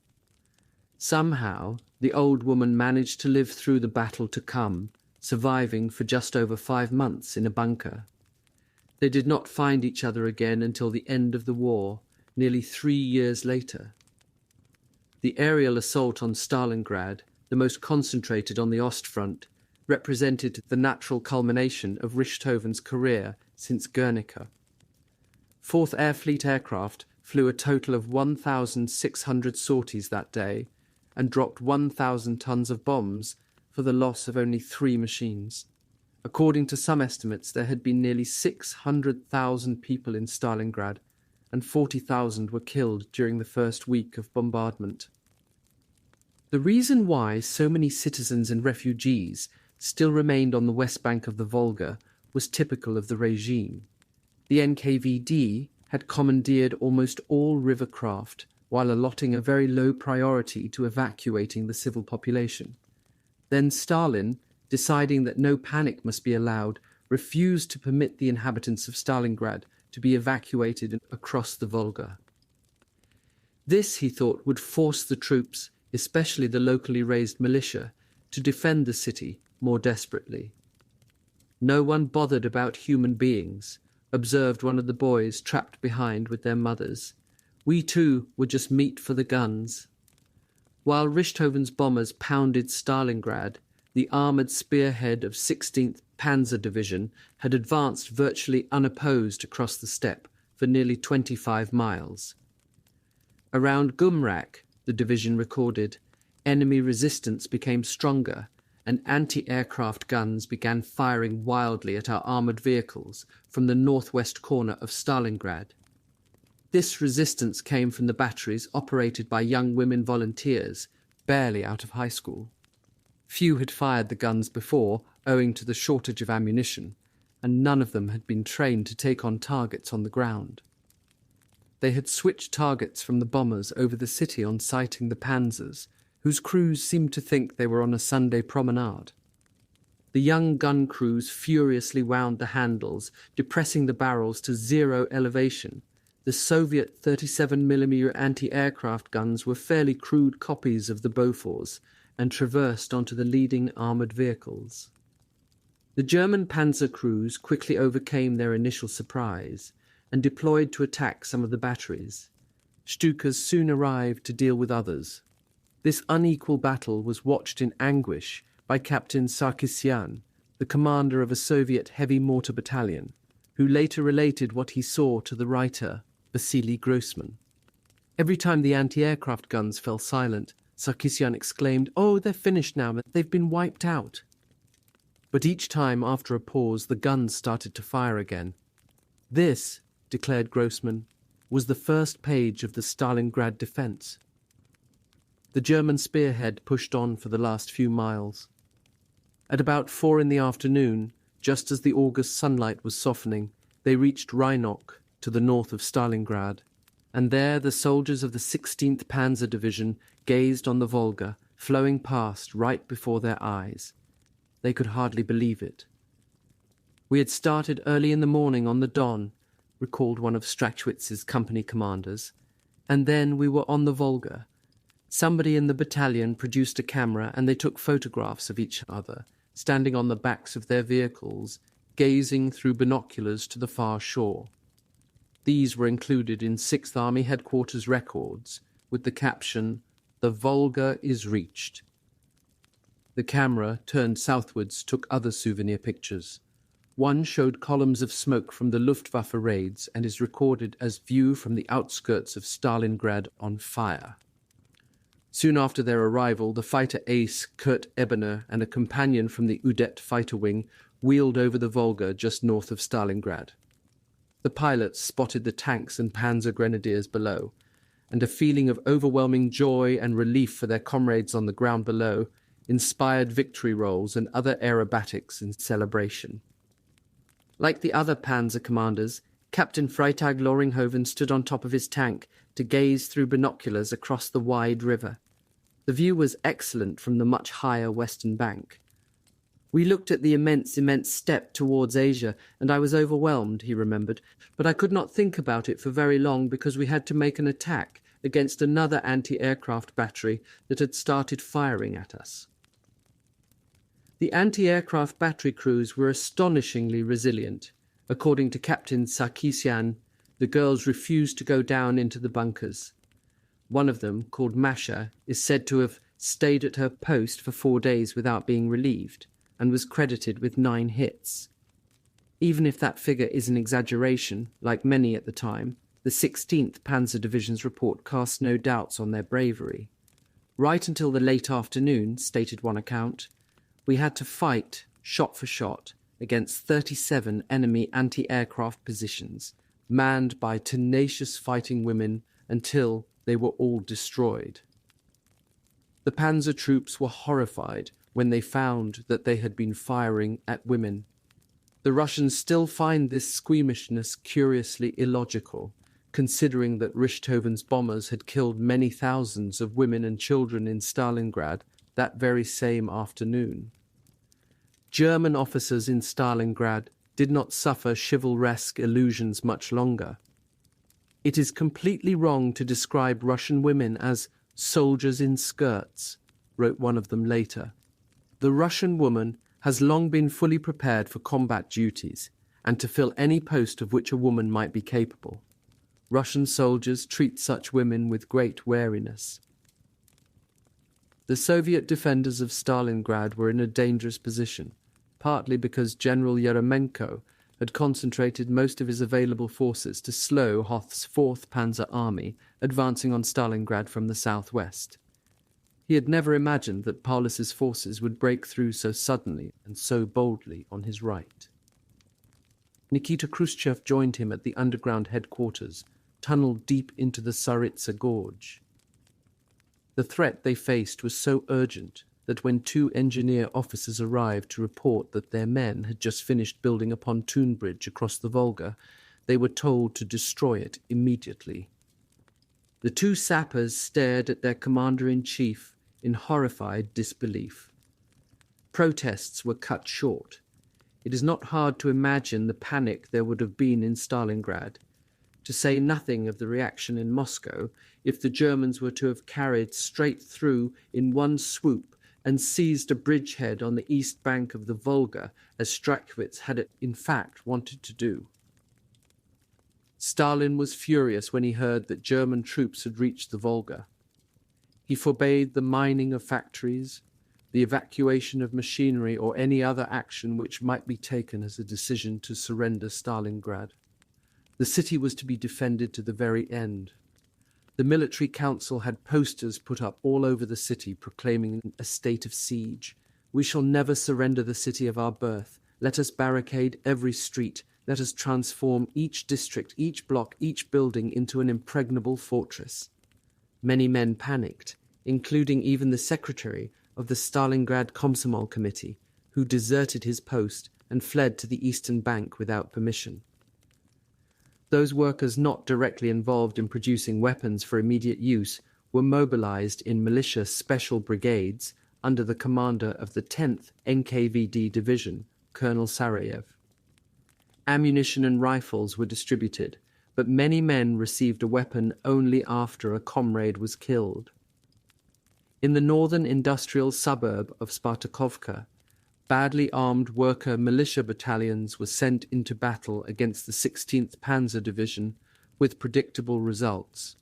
Somehow, the old woman managed to live through the battle to come, surviving for just over 5 months in a bunker. They did not find each other again until the end of the war, nearly 3 years later. The aerial assault on Stalingrad, the most concentrated on the Ostfront, represented the natural culmination of Richthoven's career since Guernica. 4th Air Fleet aircraft flew a total of 1,600 sorties that day and dropped 1,000 tons of bombs for the loss of only 3 machines. According to some estimates, there had been nearly 600,000 people in Stalingrad, and 40,000 were killed during the first week of bombardment. The reason why so many citizens and refugees still remained on the west bank of the Volga was typical of the regime. The NKVD had commandeered almost all river craft while allotting a very low priority to evacuating the civil population. Then Stalin, deciding that no panic must be allowed, refused to permit the inhabitants of Stalingrad to be evacuated across the Volga. This, he thought, would force the troops, especially the locally raised militia, to defend the city more desperately. "No one bothered about human beings," observed one of the boys trapped behind with their mothers. "We too were just meat for the guns." While Richthoven's bombers pounded Stalingrad, the armoured spearhead of 16th Panzer Division had advanced virtually unopposed across the steppe for nearly 25 miles. Around Gumrak, the division recorded, enemy resistance became stronger, and anti-aircraft guns began firing wildly at our armoured vehicles from the northwest corner of Stalingrad. This resistance came from the batteries operated by young women volunteers, barely out of high school. Few had fired the guns before, owing to the shortage of ammunition, and none of them had been trained to take on targets on the ground. They had switched targets from the bombers over the city on sighting the panzers, whose crews seemed to think they were on a Sunday promenade. The young gun crews furiously wound the handles, depressing the barrels to zero elevation. The Soviet 37mm anti-aircraft guns were fairly crude copies of the Bofors and traversed onto the leading armoured vehicles. The German panzer crews quickly overcame their initial surprise and deployed to attack some of the batteries. Stukas soon arrived to deal with others. This unequal battle was watched in anguish by Captain Sarkisyan, the commander of a Soviet heavy mortar battalion, who later related what he saw to the writer Vasily Grossman. Every time the anti-aircraft guns fell silent, Sarkisyan exclaimed, "Oh, they're finished now, they've been wiped out." But each time after a pause, the guns started to fire again. This, declared Grossman, was the first page of the Stalingrad defense. The German spearhead pushed on for the last few miles. At about 4 in the afternoon, just as the August sunlight was softening, they reached Rhynok, to the north of Stalingrad, and there the soldiers of the 16th Panzer Division gazed on the Volga, flowing past right before their eyes. They could hardly believe it. "We had started early in the morning on the Don," recalled one of Strachwitz's company commanders, "and then we were on the Volga. Somebody in the battalion produced a camera and they took photographs of each other, standing on the backs of their vehicles, gazing through binoculars to the far shore. These were included in 6th Army Headquarters records, with the caption, 'The Volga is reached.' The camera, turned southwards, took other souvenir pictures. One showed columns of smoke from the Luftwaffe raids and is recorded as view from the outskirts of Stalingrad on fire. Soon after their arrival, the fighter ace Kurt Ebener and a companion from the Udet fighter wing wheeled over the Volga just north of Stalingrad. The pilots spotted the tanks and panzer grenadiers below, and a feeling of overwhelming joy and relief for their comrades on the ground below inspired victory rolls and other aerobatics in celebration. Like the other panzer commanders, Captain Freytag Loringhoven stood on top of his tank to gaze through binoculars across the wide river. The view was excellent from the much higher western bank. "We looked at the immense steppe towards Asia, and I was overwhelmed," he remembered, "but I could not think about it for very long because we had to make an attack against another anti-aircraft battery that had started firing at us." The anti-aircraft battery crews were astonishingly resilient. According to Captain Sarkisyan, the girls refused to go down into the bunkers. One of them, called Masha, is said to have stayed at her post for 4 days without being relieved, and was credited with 9 hits. Even if that figure is an exaggeration, like many at the time, the 16th Panzer Division's report casts no doubts on their bravery. "Right until the late afternoon," stated one account, "we had to fight, shot for shot, against 37 enemy anti-aircraft positions, manned by tenacious fighting women until they were all destroyed." The panzer troops were horrified when they found that they had been firing at women. The Russians still find this squeamishness curiously illogical, considering that Richthofen's bombers had killed many thousands of women and children in Stalingrad that very same afternoon. German officers in Stalingrad did not suffer chivalresque illusions much longer. It is completely wrong to describe Russian women as soldiers in skirts, wrote one of them later. The Russian woman has long been fully prepared for combat duties and to fill any post of which a woman might be capable. Russian soldiers treat such women with great wariness. The Soviet defenders of Stalingrad were in a dangerous position, partly because General Yeremenko had concentrated most of his available forces to slow Hoth's 4th Panzer Army advancing on Stalingrad from the southwest. He had never imagined that Paulus's forces would break through so suddenly and so boldly on his right. Nikita Khrushchev joined him at the underground headquarters, tunneled deep into the Tsaritsa Gorge. The threat they faced was so urgent that when 2 engineer officers arrived to report that their men had just finished building a pontoon bridge across the Volga, they were told to destroy it immediately. The 2 sappers stared at their commander-in-chief in horrified disbelief. Protests were cut short. It is not hard to imagine the panic there would have been in Stalingrad, to say nothing of the reaction in Moscow if the Germans were to have carried straight through in one swoop and seized a bridgehead on the east bank of the Volga, as Strachwitz had in fact wanted to do. Stalin was furious when he heard that German troops had reached the Volga. He forbade the mining of factories, the evacuation of machinery, or any other action which might be taken as a decision to surrender Stalingrad. The city was to be defended to the very end. The military council had posters put up all over the city proclaiming a state of siege. We shall never surrender the city of our birth. Let us barricade every street. Let us transform each district, each block, each building into an impregnable fortress. Many men panicked, including even the secretary of the Stalingrad Komsomol Committee, who deserted his post and fled to the eastern bank without permission. Those workers not directly involved in producing weapons for immediate use were mobilized in militia special brigades under the commander of the 10th NKVD Division, Colonel Sarayev. Ammunition and rifles were distributed, but many men received a weapon only after a comrade was killed. In the northern industrial suburb of Spartakovka, badly armed worker militia battalions were sent into battle against the 16th Panzer Division with predictable results.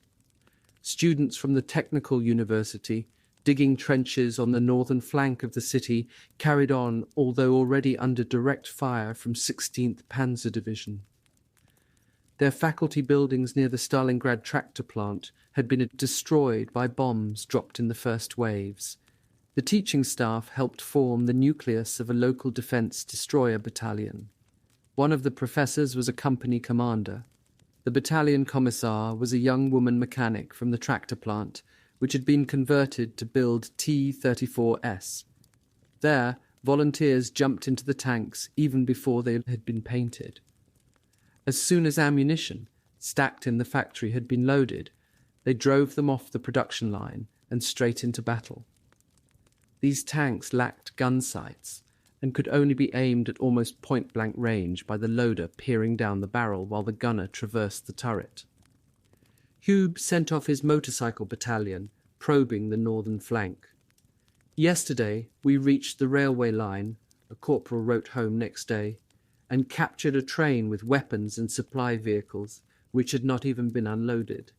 Students from the Technical University, digging trenches on the northern flank of the city, carried on, although already under direct fire from 16th Panzer Division. Their faculty buildings near the Stalingrad tractor plant had been destroyed by bombs dropped in the first waves. The teaching staff helped form the nucleus of a local defense destroyer battalion. One of the professors was a company commander. The battalion commissar was a young woman mechanic from the tractor plant, which had been converted to build T-34S. There, volunteers jumped into the tanks even before they had been painted. As soon as ammunition, stacked in the factory, had been loaded, they drove them off the production line and straight into battle. These tanks lacked gun sights and could only be aimed at almost point-blank range by the loader peering down the barrel while the gunner traversed the turret. Hube sent off his motorcycle battalion, probing the northern flank. "Yesterday we reached the railway line," a corporal wrote home next day, "and captured a train with weapons and supply vehicles, which had not even been unloaded.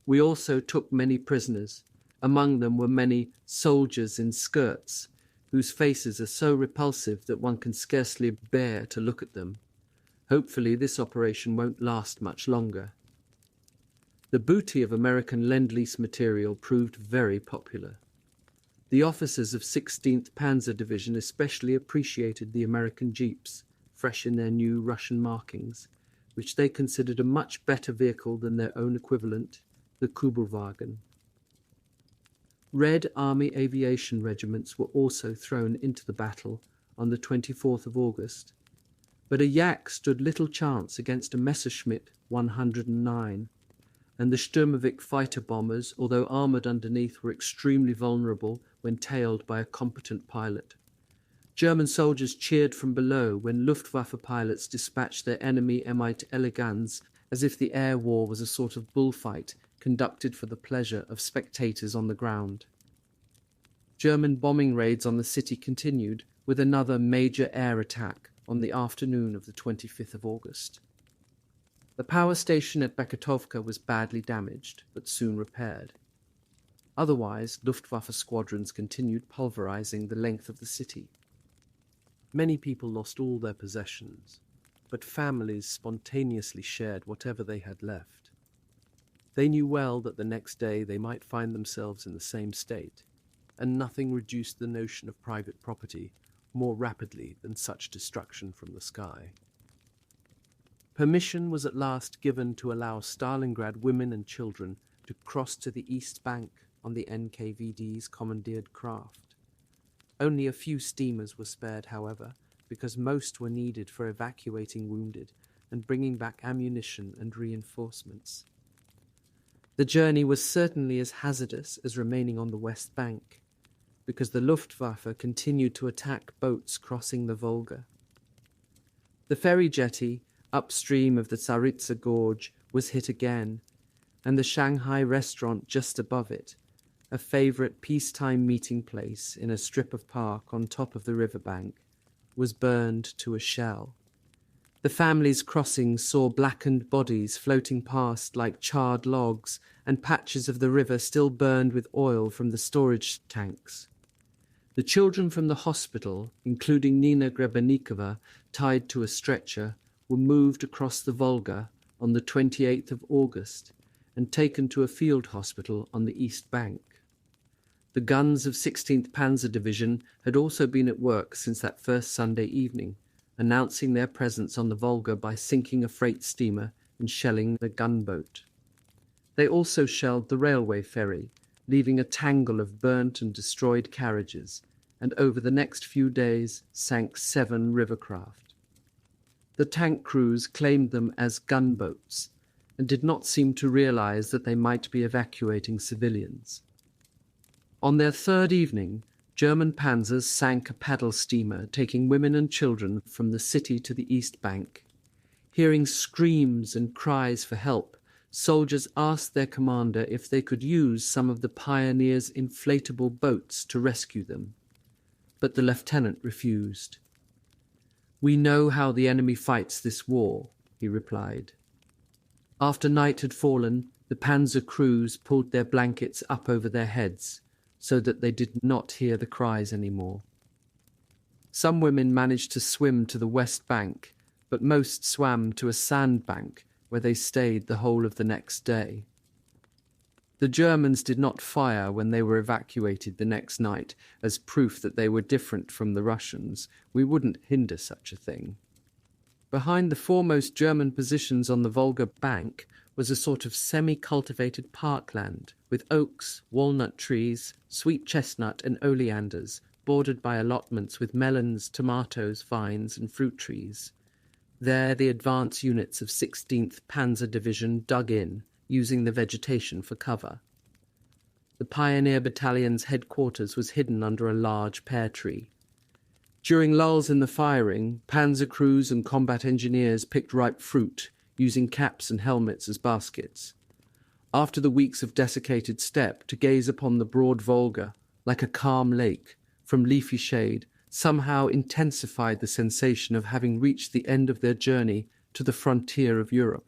We also took many prisoners. Among them were many soldiers in skirts, whose faces are so repulsive that one can scarcely bear to look at them. Hopefully this operation won't last much longer." The booty of American Lend-Lease material proved very popular. The officers of 16th Panzer Division especially appreciated the American jeeps, fresh in their new Russian markings, which they considered a much better vehicle than their own equivalent, the Kubelwagen. Red Army aviation regiments were also thrown into the battle on the 24th of August. But a yak stood little chance against a Messerschmitt 109, and the Sturmovik fighter bombers, although armoured underneath, were extremely vulnerable when tailed by a competent pilot. German soldiers cheered from below when Luftwaffe pilots dispatched their enemy M8 Elegans as if the air war was a sort of bullfight conducted for the pleasure of spectators on the ground. German bombing raids on the city continued with another major air attack on the afternoon of the 25th of August. The power station at Beketovka was badly damaged, but soon repaired. Otherwise, Luftwaffe squadrons continued pulverizing the length of the city. Many people lost all their possessions, but families spontaneously shared whatever they had left. They knew well that the next day they might find themselves in the same state, and nothing reduced the notion of private property more rapidly than such destruction from the sky. Permission was at last given to allow Stalingrad women and children to cross to the East Bank on the NKVD's commandeered craft. Only a few steamers were spared, however, because most were needed for evacuating wounded and bringing back ammunition and reinforcements. The journey was certainly as hazardous as remaining on the West Bank, because the Luftwaffe continued to attack boats crossing the Volga. The ferry jetty upstream of the Tsaritsa Gorge was hit again, and the Shanghai restaurant just above it, a favourite peacetime meeting place in a strip of park on top of the riverbank, was burned to a shell. The families crossing saw blackened bodies floating past like charred logs, and patches of the river still burned with oil from the storage tanks. The children from the hospital, including Nina Grebenikova, tied to a stretcher, were moved across the Volga on the 28th of August and taken to a field hospital on the East Bank. The guns of 16th Panzer Division had also been at work since that first Sunday evening, announcing their presence on the Volga by sinking a freight steamer and shelling the gunboat. They also shelled the railway ferry, leaving a tangle of burnt and destroyed carriages, and over the next few days sank 7 rivercraft. The tank crews claimed them as gunboats and did not seem to realize that they might be evacuating civilians. On their third evening, German panzers sank a paddle steamer taking women and children from the city to the East Bank. Hearing screams and cries for help, soldiers asked their commander if they could use some of the pioneers' inflatable boats to rescue them. But the lieutenant refused. "We know how the enemy fights this war," he replied. After night had fallen, the panzer crews pulled their blankets up over their heads so that they did not hear the cries anymore. Some women managed to swim to the West Bank, but most swam to a sandbank where they stayed the whole of the next day. The Germans did not fire when they were evacuated the next night as proof that they were different from the Russians. We wouldn't hinder such a thing. Behind the foremost German positions on the Volga bank was a sort of semi-cultivated parkland with oaks, walnut trees, sweet chestnut and oleanders, bordered by allotments with melons, tomatoes, vines and fruit trees. There the advance units of 16th Panzer Division dug in, using the vegetation for cover. The Pioneer Battalion's headquarters was hidden under a large pear tree. During lulls in the firing, panzer crews and combat engineers picked ripe fruit, using caps and helmets as baskets. After the weeks of desiccated steppe, to gaze upon the broad Volga, like a calm lake, from leafy shade, somehow intensified the sensation of having reached the end of their journey to the frontier of Europe.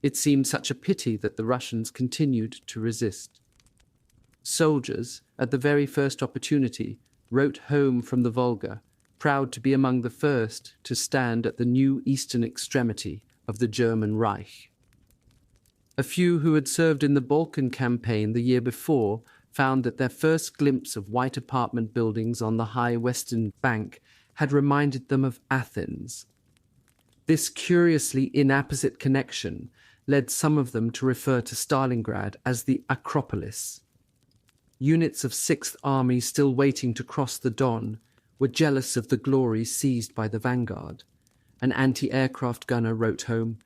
It seemed such a pity that the Russians continued to resist. Soldiers, at the very first opportunity, wrote home from the Volga, proud to be among the first to stand at the new eastern extremity of the German Reich. A few who had served in the Balkan campaign the year before found that their first glimpse of white apartment buildings on the high western bank had reminded them of Athens. This curiously inapposite connection led some of them to refer to Stalingrad as the Acropolis. Units of 6th Army still waiting to cross the Don were jealous of the glory seized by the vanguard, An anti-aircraft gunner wrote home,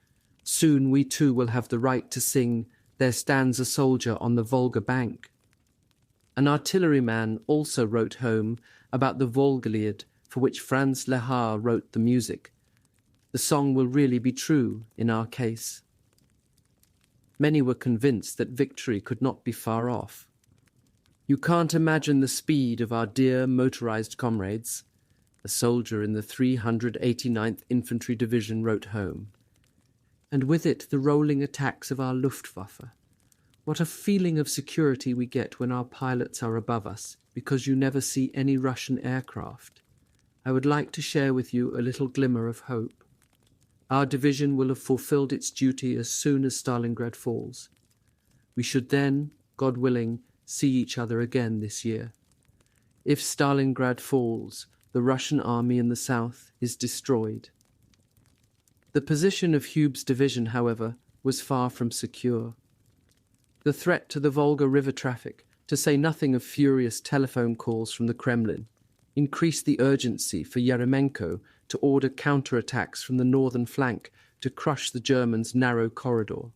"Soon we too will have the right to sing, 'There stands a soldier on the Volga bank.'" An artilleryman also wrote home about the Volgaliad, for which Franz Lehár wrote the music. The song will really be true in our case. Many were convinced that victory could not be far off. "You can't imagine the speed of our dear motorized comrades," a soldier in the 389th Infantry Division wrote home. "And with it the rolling attacks of our Luftwaffe. What a feeling of security we get when our pilots are above us, because you never see any Russian aircraft. I would like to share with you a little glimmer of hope. Our division will have fulfilled its duty as soon as Stalingrad falls. We should then, God willing, see each other again this year. If Stalingrad falls, the Russian army in the south is destroyed." The position of Hube's division, however, was far from secure. The threat to the Volga River traffic, to say nothing of furious telephone calls from the Kremlin, increased the urgency for Yeremenko to order counterattacks from the northern flank to crush the Germans' narrow corridor.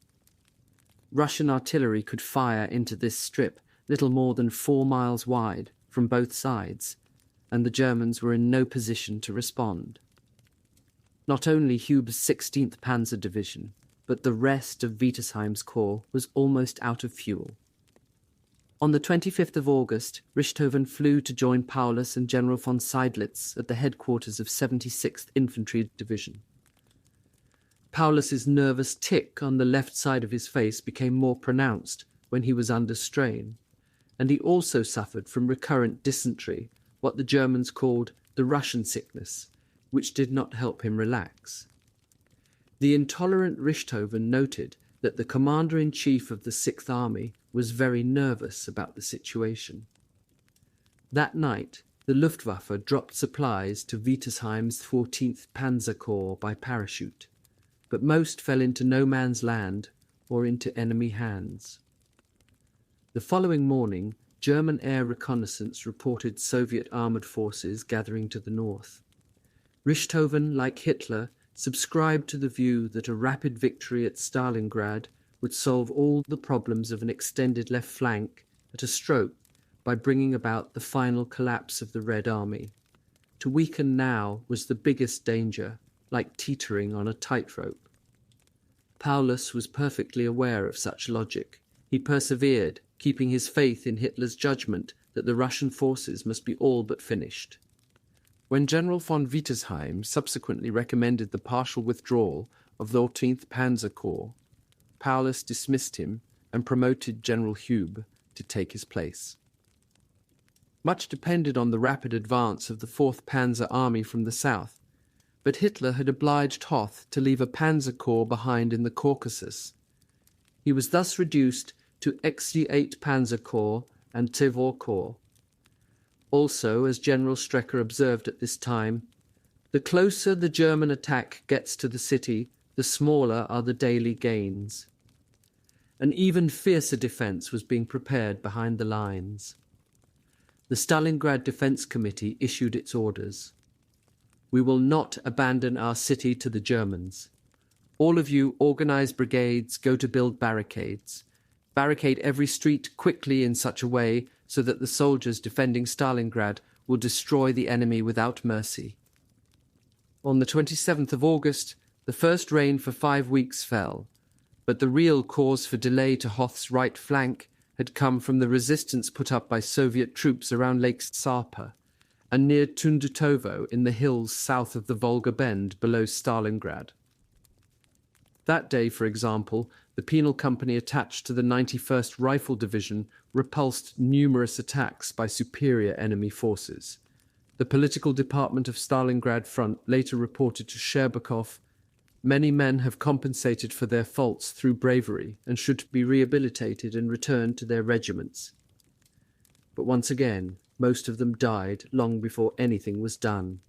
Russian artillery could fire into this strip, little more than 4 miles wide, from both sides, and the Germans were in no position to respond. Not only Hube's 16th Panzer Division, but the rest of Wittersheim's corps was almost out of fuel. On the 25th of August, Richthofen flew to join Paulus and General von Seydlitz at the headquarters of 76th Infantry Division. Paulus's nervous tic on the left side of his face became more pronounced when he was under strain, and he also suffered from recurrent dysentery, what the Germans called the Russian sickness, which did not help him relax. The intolerant Richthofen noted that the commander-in-chief of the 6th Army was very nervous about the situation. That night, the Luftwaffe dropped supplies to Wittersheim's 14th Panzer Corps by parachute, but most fell into no man's land or into enemy hands. The following morning, German air reconnaissance reported Soviet armoured forces gathering to the north. Richthofen, like Hitler, subscribed to the view that a rapid victory at Stalingrad would solve all the problems of an extended left flank at a stroke by bringing about the final collapse of the Red Army. To weaken now was the biggest danger, like teetering on a tightrope. Paulus was perfectly aware of such logic. He persevered, keeping his faith in Hitler's judgment that the Russian forces must be all but finished. When General von Wittersheim subsequently recommended the partial withdrawal of the 14th Panzer Corps, Paulus dismissed him and promoted General Hube to take his place. Much depended on the rapid advance of the 4th Panzer Army from the south, but Hitler had obliged Hoth to leave a Panzer Corps behind in the Caucasus. He was thus reduced to XD8 Panzer Corps and Tver Corps. Also, as General Strecker observed at this time, the closer the German attack gets to the city, the smaller are the daily gains. An even fiercer defence was being prepared behind the lines. The Stalingrad Defence Committee issued its orders. "We will not abandon our city to the Germans. All of you organise brigades, go to build barricades. Barricade every street quickly in such a way so that the soldiers defending Stalingrad will destroy the enemy without mercy." On the 27th of August, the first rain for 5 weeks fell, but the real cause for delay to Hoth's right flank had come from the resistance put up by Soviet troops around Lake Tsarpa and near Tundutovo in the hills south of the Volga Bend below Stalingrad. That day, for example, the penal company attached to the 91st Rifle Division repulsed numerous attacks by superior enemy forces. The political department of Stalingrad front later reported to Sherbakov, "Many men have compensated for their faults through bravery and should be rehabilitated and returned to their regiments." But once again, most of them died long before anything was done.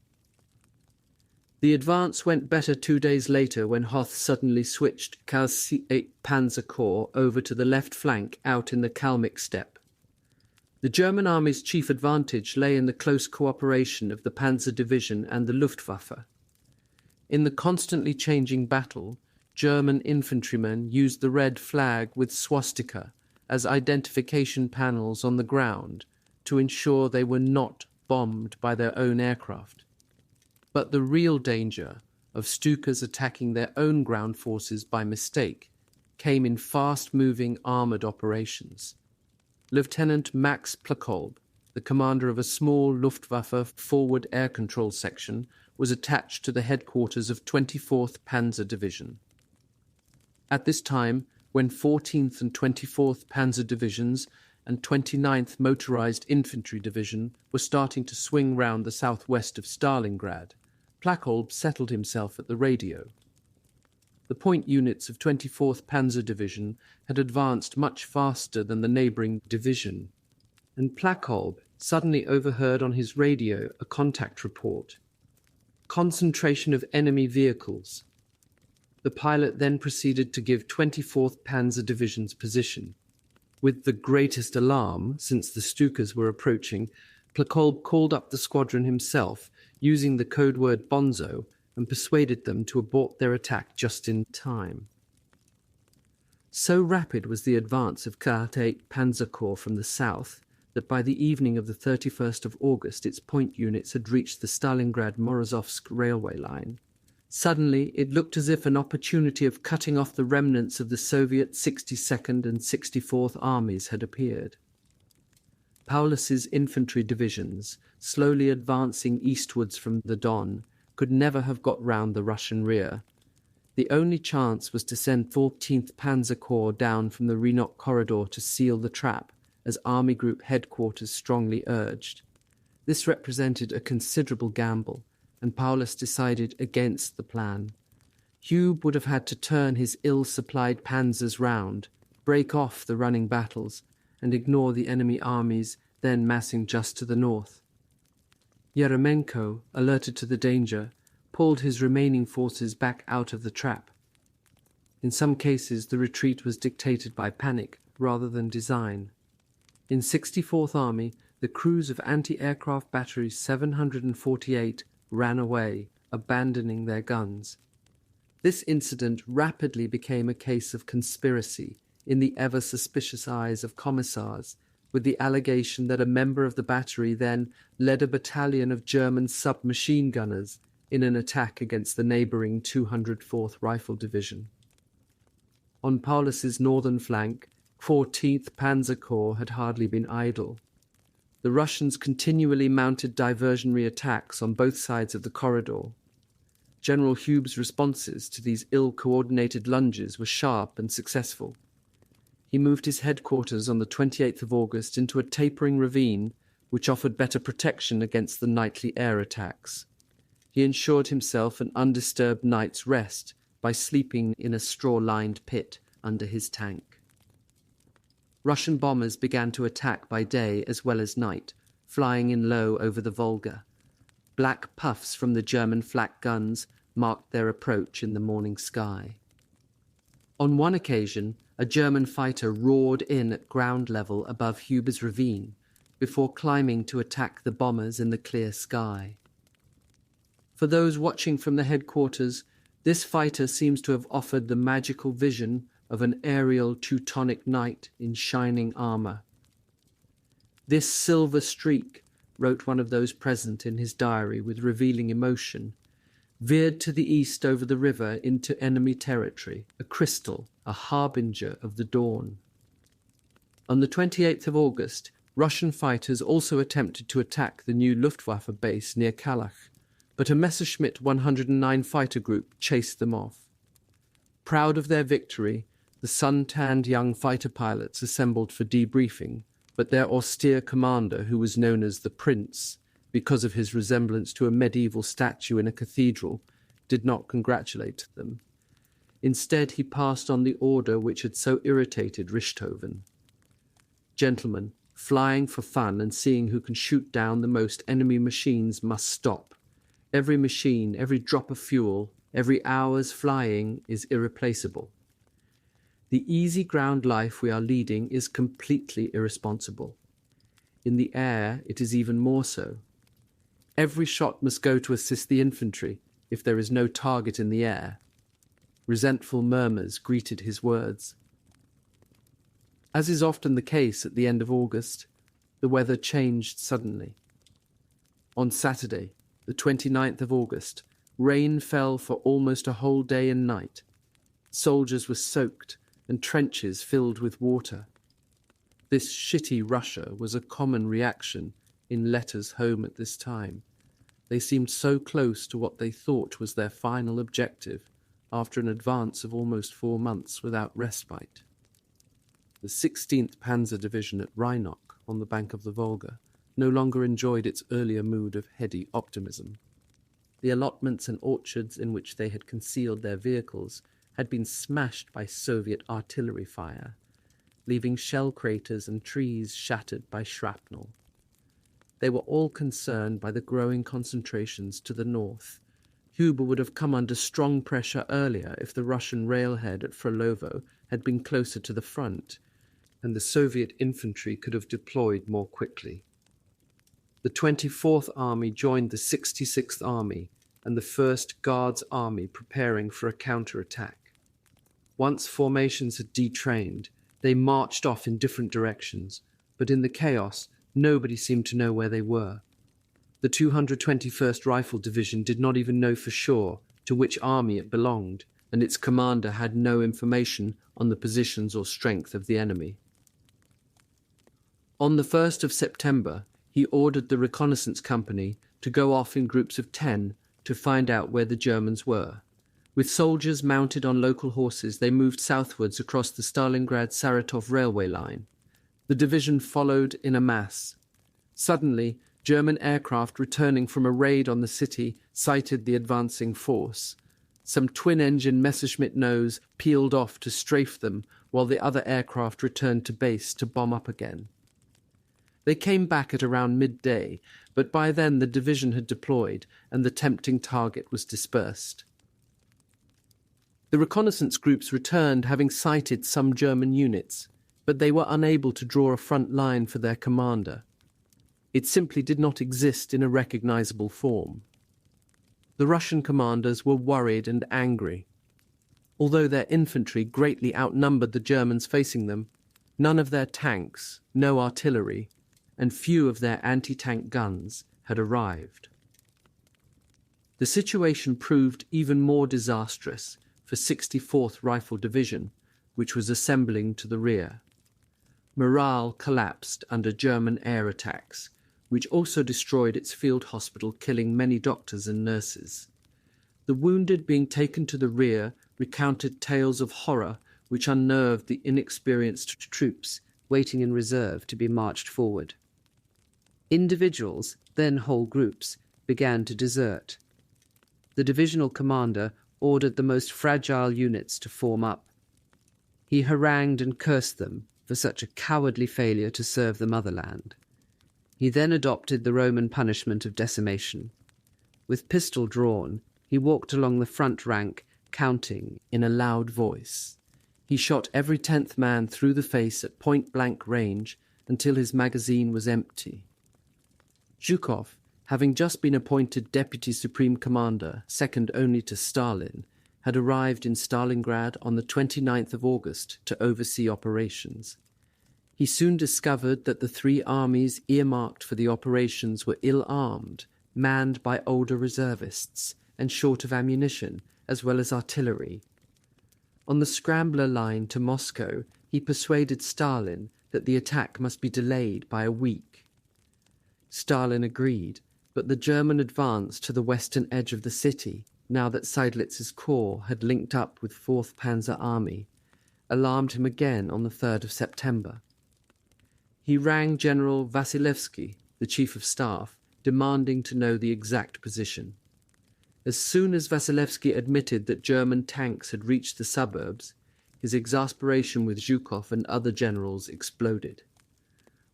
The advance went better 2 days later when Hoth suddenly switched Kal's 8th Panzer Corps over to the left flank out in the Kalmyk steppe. The German army's chief advantage lay in the close cooperation of the Panzer Division and the Luftwaffe. In the constantly changing battle, German infantrymen used the red flag with swastika as identification panels on the ground to ensure they were not bombed by their own aircraft. But the real danger of Stukas attacking their own ground forces by mistake came in fast-moving armoured operations. Lieutenant Max Plakolb, the commander of a small Luftwaffe forward air control section, was attached to the headquarters of 24th Panzer Division. At this time, when 14th and 24th Panzer Divisions and 29th Motorized Infantry Division were starting to swing round the southwest of Stalingrad, Plakolb settled himself at the radio. The point units of 24th Panzer Division had advanced much faster than the neighbouring division, and Plakolb suddenly overheard on his radio a contact report. Concentration of enemy vehicles. The pilot then proceeded to give 24th Panzer Division's position. With the greatest alarm, since the Stukas were approaching, Plakolb called up the squadron himself, using the code word Bonzo, and persuaded them to abort their attack just in time. So rapid was the advance of 8th Panzer Corps from the south that by the evening of the 31st of August its point units had reached the Stalingrad-Morozovsk railway line. Suddenly it looked as if an opportunity of cutting off the remnants of the Soviet 62nd and 64th armies had appeared. Paulus's infantry divisions, slowly advancing eastwards from the Don, could never have got round the Russian rear. The only chance was to send 14th Panzer Corps down from the Rhinoc corridor to seal the trap, as Army Group headquarters strongly urged. This represented a considerable gamble, and Paulus decided against the plan. Hube would have had to turn his ill-supplied panzers round, break off the running battles, and ignore the enemy armies then massing just to the north. Yeremenko, alerted to the danger, pulled his remaining forces back out of the trap. In some cases, the retreat was dictated by panic rather than design. In 64th Army, the crews of anti-aircraft batteries 748 ran away, abandoning their guns. This incident rapidly became a case of conspiracy in the ever-suspicious eyes of commissars, with the allegation that a member of the battery then led a battalion of German submachine gunners in an attack against the neighbouring 204th Rifle Division. On Paulus's northern flank, 14th Panzer Corps had hardly been idle. The Russians continually mounted diversionary attacks on both sides of the corridor. General Hube's responses to these ill-coordinated lunges were sharp and successful. He moved his headquarters on the 28th of August into a tapering ravine which offered better protection against the nightly air attacks. He ensured himself an undisturbed night's rest by sleeping in a straw-lined pit under his tank. Russian bombers began to attack by day as well as night, flying in low over the Volga. Black puffs from the German flak guns marked their approach in the morning sky. On one occasion, a German fighter roared in at ground level above Huber's ravine before climbing to attack the bombers in the clear sky. For those watching from the headquarters, this fighter seems to have offered the magical vision of an aerial Teutonic knight in shining armour. "This silver streak," wrote one of those present in his diary with revealing emotion, "veered to the east over the river into enemy territory, a crystal, a harbinger of the dawn." On the 28th of August, Russian fighters also attempted to attack the new Luftwaffe base near Kalach, but a Messerschmitt 109 fighter group chased them off. Proud of their victory, the sun-tanned young fighter pilots assembled for debriefing, but their austere commander, who was known as the Prince, because of his resemblance to a medieval statue in a cathedral, did not congratulate them. Instead, he passed on the order which had so irritated Richthofen. "Gentlemen, flying for fun and seeing who can shoot down the most enemy machines must stop. Every machine, every drop of fuel, every hour's flying is irreplaceable. The easy ground life we are leading is completely irresponsible. In the air, it is even more so. Every shot must go to assist the infantry, if there is no target in the air. Resentful murmurs greeted his words. As is often the case at the end of August, the weather changed suddenly. On Saturday, the 29th of August, rain fell for almost a whole day and night. Soldiers were soaked and trenches filled with water. This shitty Russia was a common reaction in letters home at this time. They seemed so close to what they thought was their final objective after an advance of almost 4 months without respite. The 16th Panzer Division at Rhinock on the bank of the Volga no longer enjoyed its earlier mood of heady optimism. The allotments and orchards in which they had concealed their vehicles had been smashed by Soviet artillery fire, leaving shell craters and trees shattered by shrapnel. They were all concerned by the growing concentrations to the north. Hörbuch would have come under strong pressure earlier if the Russian railhead at Frolovo had been closer to the front, and the Soviet infantry could have deployed more quickly. The 24th Army joined the 66th Army and the 1st Guards Army preparing for a counterattack. Once formations had detrained, they marched off in different directions, but in the chaos, nobody seemed to know where they were. The 221st Rifle Division did not even know for sure to which army it belonged, and its commander had no information on the positions or strength of the enemy. On the 1st of September, he ordered the reconnaissance company to go off in groups of 10 to find out where the Germans were. With soldiers mounted on local horses, they moved southwards across the Stalingrad-Saratov railway line. The division followed in a mass. Suddenly, German aircraft returning from a raid on the city sighted the advancing force. Some twin-engine Messerschmitt nose peeled off to strafe them, while the other aircraft returned to base to bomb up again. They came back at around midday, but by then the division had deployed and the tempting target was dispersed. The reconnaissance groups returned having sighted some German units, but they were unable to draw a front line for their commander. It simply did not exist in a recognizable form. The Russian commanders were worried and angry. Although their infantry greatly outnumbered the Germans facing them, none of their tanks, no artillery, and few of their anti-tank guns had arrived. The situation proved even more disastrous for 64th Rifle Division, which was assembling to the rear. Morale collapsed under German air attacks, which also destroyed its field hospital, killing many doctors and nurses. The wounded being taken to the rear recounted tales of horror which unnerved the inexperienced troops waiting in reserve to be marched forward. Individuals, then whole groups, began to desert. The divisional commander ordered the most fragile units to form up. He harangued and cursed them for such a cowardly failure to serve the motherland. He then adopted the Roman punishment of decimation. With pistol drawn, he walked along the front rank, counting in a loud voice. He shot every 10th man through the face at point-blank range until his magazine was empty. Zhukov, having just been appointed Deputy Supreme Commander, second only to Stalin, had arrived in Stalingrad on the 29th of August to oversee operations. He soon discovered that the 3 armies earmarked for the operations were ill-armed, manned by older reservists, and short of ammunition, as well as artillery. On the scrambler line to Moscow, he persuaded Stalin that the attack must be delayed by a week. Stalin agreed, but the German advance to the western edge of the city, now that Seydlitz's corps had linked up with 4th Panzer Army, alarmed him again on the 3rd of September. He rang General Vasilevsky, the Chief of Staff, demanding to know the exact position. As soon as Vasilevsky admitted that German tanks had reached the suburbs, his exasperation with Zhukov and other generals exploded.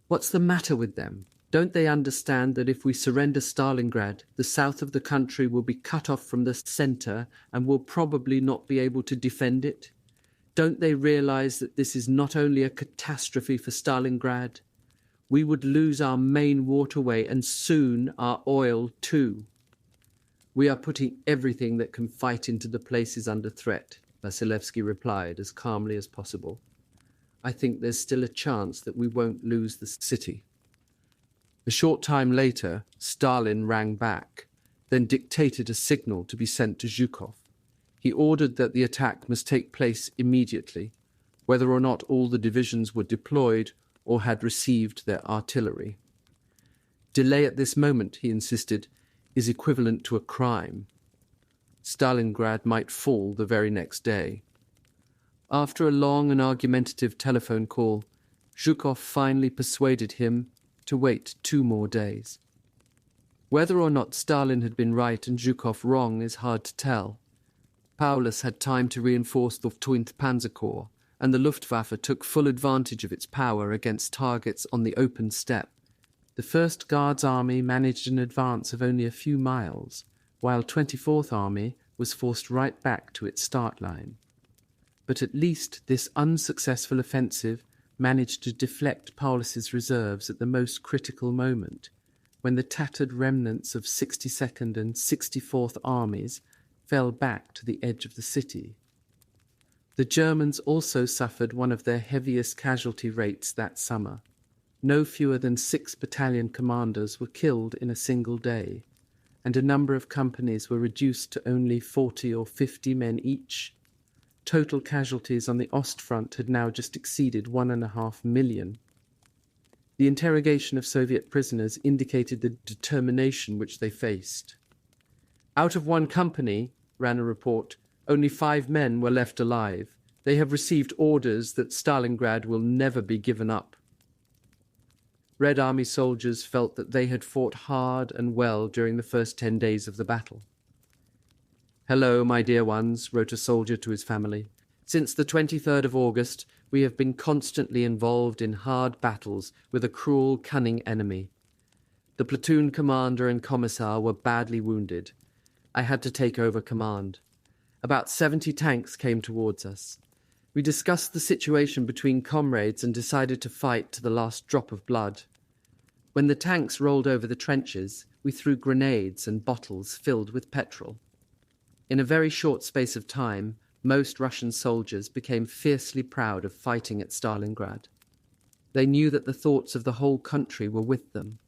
"What's the matter with them? Don't they understand that if we surrender Stalingrad, the south of the country will be cut off from the centre and will probably not be able to defend it? Don't they realize that this is not only a catastrophe for Stalingrad? We would lose our main waterway and soon our oil too. "We are putting everything that can fight into the places under threat," Vasilevsky replied as calmly as possible. "I think there's still a chance that we won't lose the city." A short time later, Stalin rang back, then dictated a signal to be sent to Zhukov. He ordered that the attack must take place immediately, whether or not all the divisions were deployed or had received their artillery. Delay at this moment, he insisted, is equivalent to a crime. Stalingrad might fall the very next day. After a long and argumentative telephone call, Zhukov finally persuaded him to wait 2 more days. Whether or not Stalin had been right and Zhukov wrong is hard to tell. Paulus had time to reinforce the 20th Panzer Corps, and the Luftwaffe took full advantage of its power against targets on the open steppe. The 1st Guards Army managed an advance of only a few miles, while 24th Army was forced right back to its start line. But at least this unsuccessful offensive managed to deflect Paulus's reserves at the most critical moment, when the tattered remnants of 62nd and 64th Armies fell back to the edge of the city. The Germans also suffered one of their heaviest casualty rates that summer. No fewer than 6 battalion commanders were killed in a single day, and a number of companies were reduced to only 40 or 50 men each. Total casualties on the Ostfront had now just exceeded 1.5 million. The interrogation of Soviet prisoners indicated the determination which they faced. "Out of 1 company," ran a report, "only 5 men were left alive. They have received orders that Stalingrad will never be given up." Red Army soldiers felt that they had fought hard and well during the first 10 days of the battle. "Hello, my dear ones," wrote a soldier to his family. "Since the 23rd of August, we have been constantly involved in hard battles with a cruel, cunning enemy. The platoon commander and commissar were badly wounded. I had to take over command. About 70 tanks came towards us. We discussed the situation between comrades and decided to fight to the last drop of blood. When the tanks rolled over the trenches, we threw grenades and bottles filled with petrol. In a very short space of time, most Russian soldiers became fiercely proud of fighting at Stalingrad. They knew that the thoughts of the whole country were with them.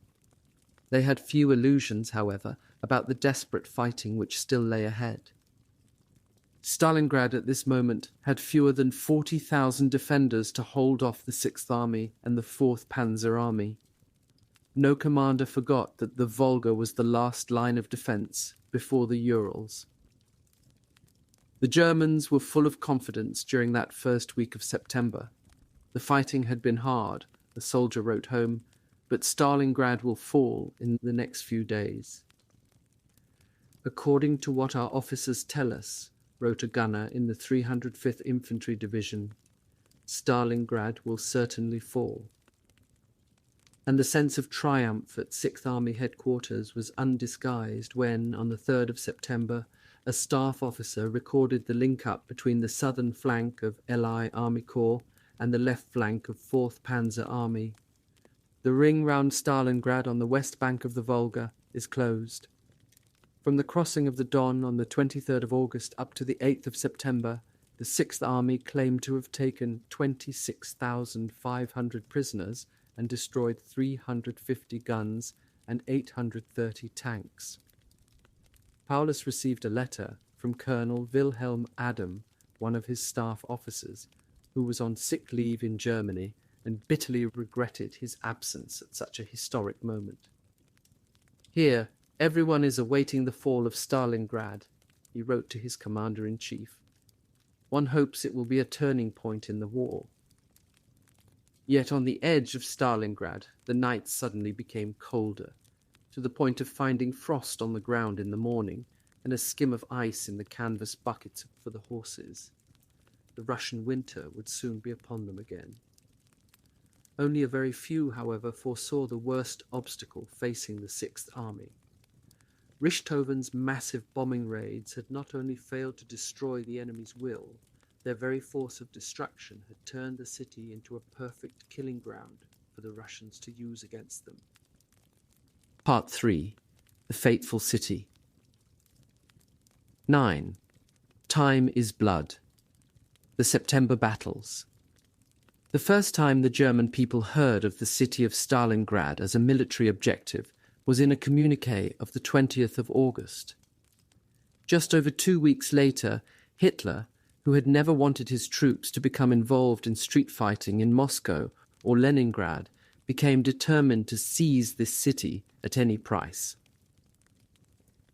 They had few illusions, however, about the desperate fighting which still lay ahead. Stalingrad at this moment had fewer than 40,000 defenders to hold off the 6th Army and the 4th Panzer Army. No commander forgot that the Volga was the last line of defense before the Urals. The Germans were full of confidence during that first week of September. The fighting had been hard, a soldier wrote home, but Stalingrad will fall in the next few days. "According to what our officers tell us," wrote a gunner in the 305th Infantry Division, "Stalingrad will certainly fall." And the sense of triumph at 6th Army headquarters was undisguised when, on the 3rd of September, a staff officer recorded the link-up between the southern flank of LI Army Corps and the left flank of 4th Panzer Army. "The ring round Stalingrad on the west bank of the Volga is closed. From the crossing of the Don on the 23rd of August up to the 8th of September, the 6th Army claimed to have taken 26,500 prisoners and destroyed 350 guns and 830 tanks. Paulus received a letter from Colonel Wilhelm Adam, one of his staff officers, who was on sick leave in Germany and bitterly regretted his absence at such a historic moment. "Here, everyone is awaiting the fall of Stalingrad," he wrote to his commander-in-chief. "One hopes it will be a turning point in the war." Yet on the edge of Stalingrad, the nights suddenly became colder, to the point of finding frost on the ground in the morning and a skim of ice in the canvas buckets for the horses. The Russian winter would soon be upon them again. Only a very few, however, foresaw the worst obstacle facing the 6th Army. Richthofen's massive bombing raids had not only failed to destroy the enemy's will, their very force of destruction had turned the city into a perfect killing ground for the Russians to use against them. Part 3. The Fateful City. 9. Time is blood. The September battles. The first time the German people heard of the city of Stalingrad as a military objective was in a communiqué of the 20th of August. Just over 2 weeks later, Hitler, who had never wanted his troops to become involved in street fighting in Moscow or Leningrad, became determined to seize this city at any price.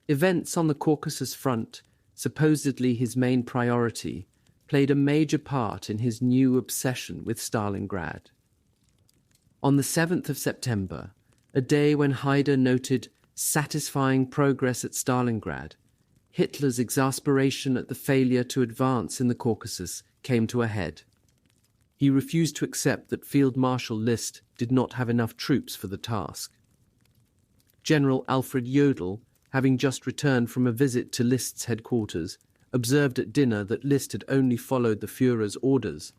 Events on the Caucasus front, supposedly his main priority, played a major part in his new obsession with Stalingrad. On the 7th of September, a day when Haider noted satisfying progress at Stalingrad, Hitler's exasperation at the failure to advance in the Caucasus came to a head. He refused to accept that Field Marshal List did not have enough troops for the task. General Alfred Jodl, having just returned from a visit to List's headquarters, observed at dinner that List had only followed the Führer's orders.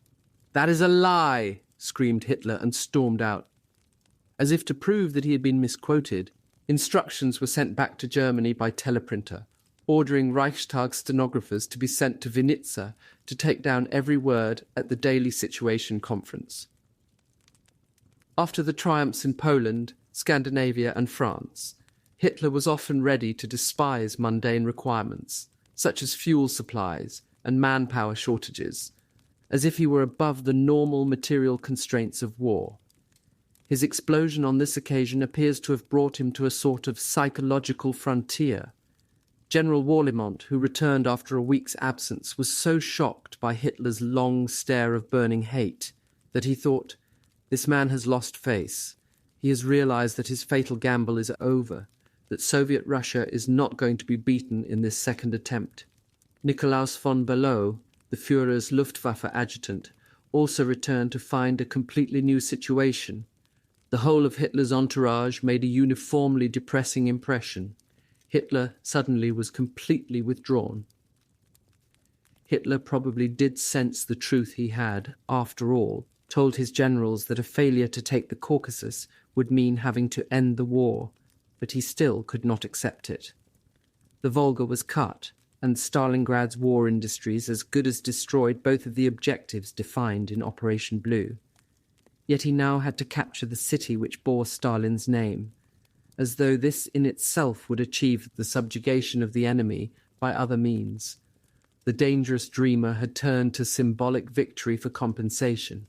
"That is a lie!" screamed Hitler and stormed out. As if to prove that he had been misquoted, instructions were sent back to Germany by teleprinter, ordering Reichstag stenographers to be sent to Vinnitsa to take down every word at the daily situation conference. After the triumphs in Poland, Scandinavia and France, Hitler was often ready to despise mundane requirements, such as fuel supplies and manpower shortages, as if he were above the normal material constraints of war. His explosion on this occasion appears to have brought him to a sort of psychological frontier. General Warlimont, who returned after a week's absence, was so shocked by Hitler's long stare of burning hate that he thought, "This man has lost face. He has realized that his fatal gamble is over, that Soviet Russia is not going to be beaten in this second attempt." Nikolaus von Below, the Führer's Luftwaffe adjutant, also returned to find a completely new situation. The whole of Hitler's entourage made a uniformly depressing impression. Hitler suddenly was completely withdrawn. Hitler probably did sense the truth he had, after all, told his generals that a failure to take the Caucasus would mean having to end the war, but he still could not accept it. The Volga was cut, and Stalingrad's war industries as good as destroyed both of the objectives defined in Operation Blue. Yet he now had to capture the city which bore Stalin's name, as though this in itself would achieve the subjugation of the enemy by other means. The dangerous dreamer had turned to symbolic victory for compensation.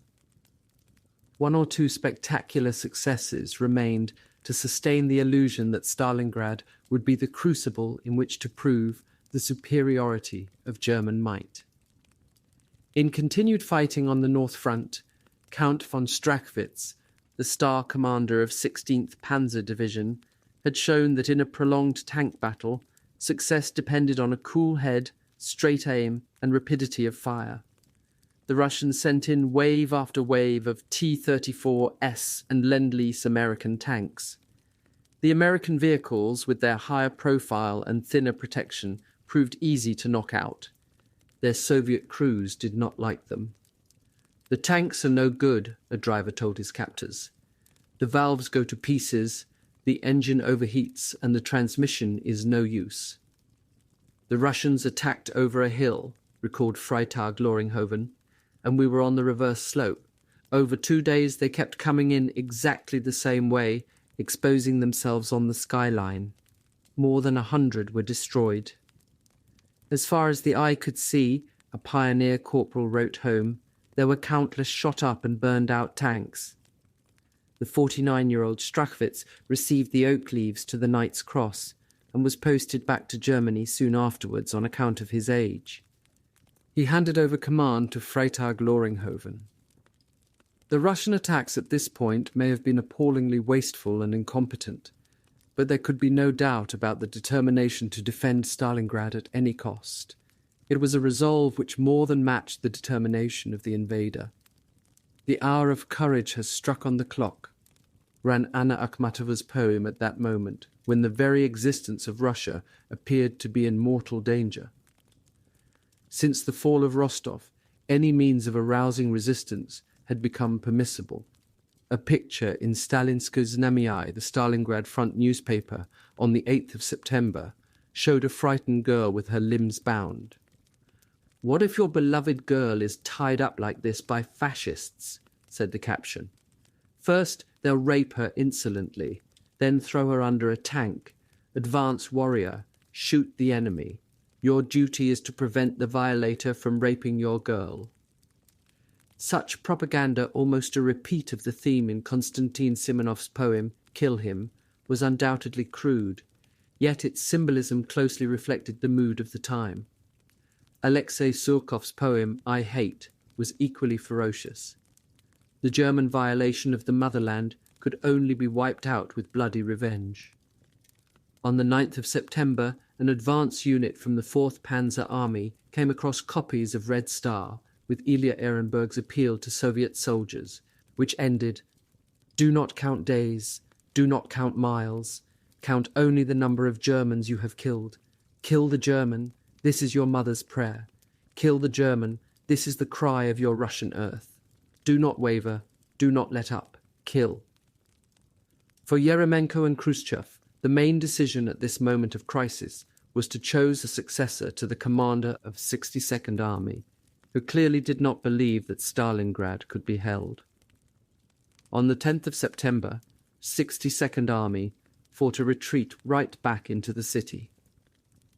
1 or 2 spectacular successes remained to sustain the illusion that Stalingrad would be the crucible in which to prove the superiority of German might. In continued fighting on the North Front, Count von Strachwitz, the star commander of 16th Panzer Division, had shown that in a prolonged tank battle, success depended on a cool head, straight aim, and rapidity of fire. The Russians sent in wave after wave of T-34S and Lend-Lease American tanks. The American vehicles, with their higher profile and thinner protection, proved easy to knock out. Their Soviet crews did not like them. "The tanks are no good," a driver told his captors. "The valves go to pieces, the engine overheats, and the transmission is no use." "The Russians attacked over a hill," recalled Freitag Loringhoven, "and we were on the reverse slope. Over 2 days they kept coming in exactly the same way, exposing themselves on the skyline. More than 100 were destroyed." As far as the eye could see, a pioneer corporal wrote home, there were countless shot-up and burned-out tanks. The 49-year-old Strachwitz received the oak leaves to the Knight's Cross and was posted back to Germany soon afterwards on account of his age. He handed over command to Freitag Loringhoven. The Russian attacks at this point may have been appallingly wasteful and incompetent, but there could be no doubt about the determination to defend Stalingrad at any cost. It was a resolve which more than matched the determination of the invader. "The hour of courage has struck on the clock," ran Anna Akhmatova's poem at that moment, when the very existence of Russia appeared to be in mortal danger. Since the fall of Rostov, any means of arousing resistance had become permissible. A picture in Stalinskoye Znamya, the Stalingrad front newspaper, on the 8th of September, showed a frightened girl with her limbs bound. "What if your beloved girl is tied up like this by fascists?" said the caption. "First, they'll rape her insolently, then throw her under a tank, advance warrior, shoot the enemy. Your duty is to prevent the violator from raping your girl." Such propaganda, almost a repeat of the theme in Konstantin Simonov's poem Kill Him, was undoubtedly crude, yet its symbolism closely reflected the mood of the time. Alexei Surkov's poem I Hate was equally ferocious. The German violation of the motherland could only be wiped out with bloody revenge. On the 9th of September, an advance unit from the 4th Panzer Army came across copies of Red Star with Ilya Ehrenberg's appeal to Soviet soldiers, which ended, "Do not count days, do not count miles, count only the number of Germans you have killed. Kill the German, this is your mother's prayer. Kill the German, this is the cry of your Russian earth. Do not waver, do not let up, kill." For Yeremenko and Khrushchev, the main decision at this moment of crisis was to choose a successor to the commander of 62nd Army, who clearly did not believe that Stalingrad could be held. On the 10th of September, 62nd Army fought a retreat right back into the city.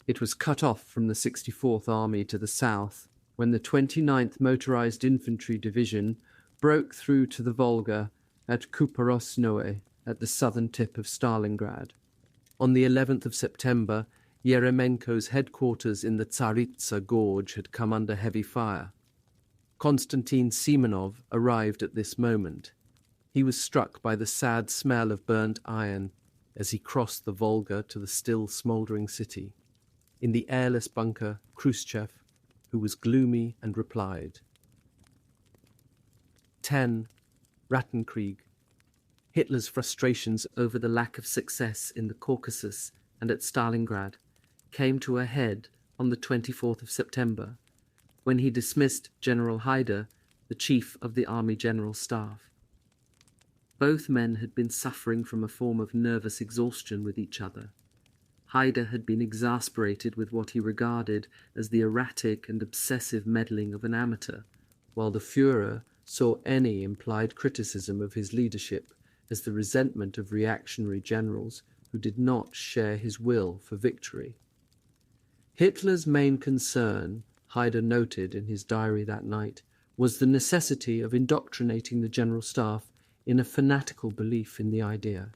It was cut off from the 64th Army to the south when the 29th Motorized Infantry Division broke through to the Volga at Kuporosnoye at the southern tip of Stalingrad. On the 11th of September, Yeremenko's headquarters in the Tsaritsa Gorge had come under heavy fire. Konstantin Simonov arrived at this moment. He was struck by the sad smell of burnt iron as he crossed the Volga to the still smouldering city. In the airless bunker, Khrushchev, who was gloomy, and replied. 10. Rattenkrieg. Hitler's frustrations over the lack of success in the Caucasus and at Stalingrad came to a head on the 24th of September, when he dismissed General Haidar, the chief of the Army General Staff. Both men had been suffering from a form of nervous exhaustion with each other. Haidar had been exasperated with what he regarded as the erratic and obsessive meddling of an amateur, while the Führer saw any implied criticism of his leadership as the resentment of reactionary generals who did not share his will for victory. Hitler's main concern, Haidar noted in his diary that night, was the necessity of indoctrinating the General Staff in a fanatical belief in the idea.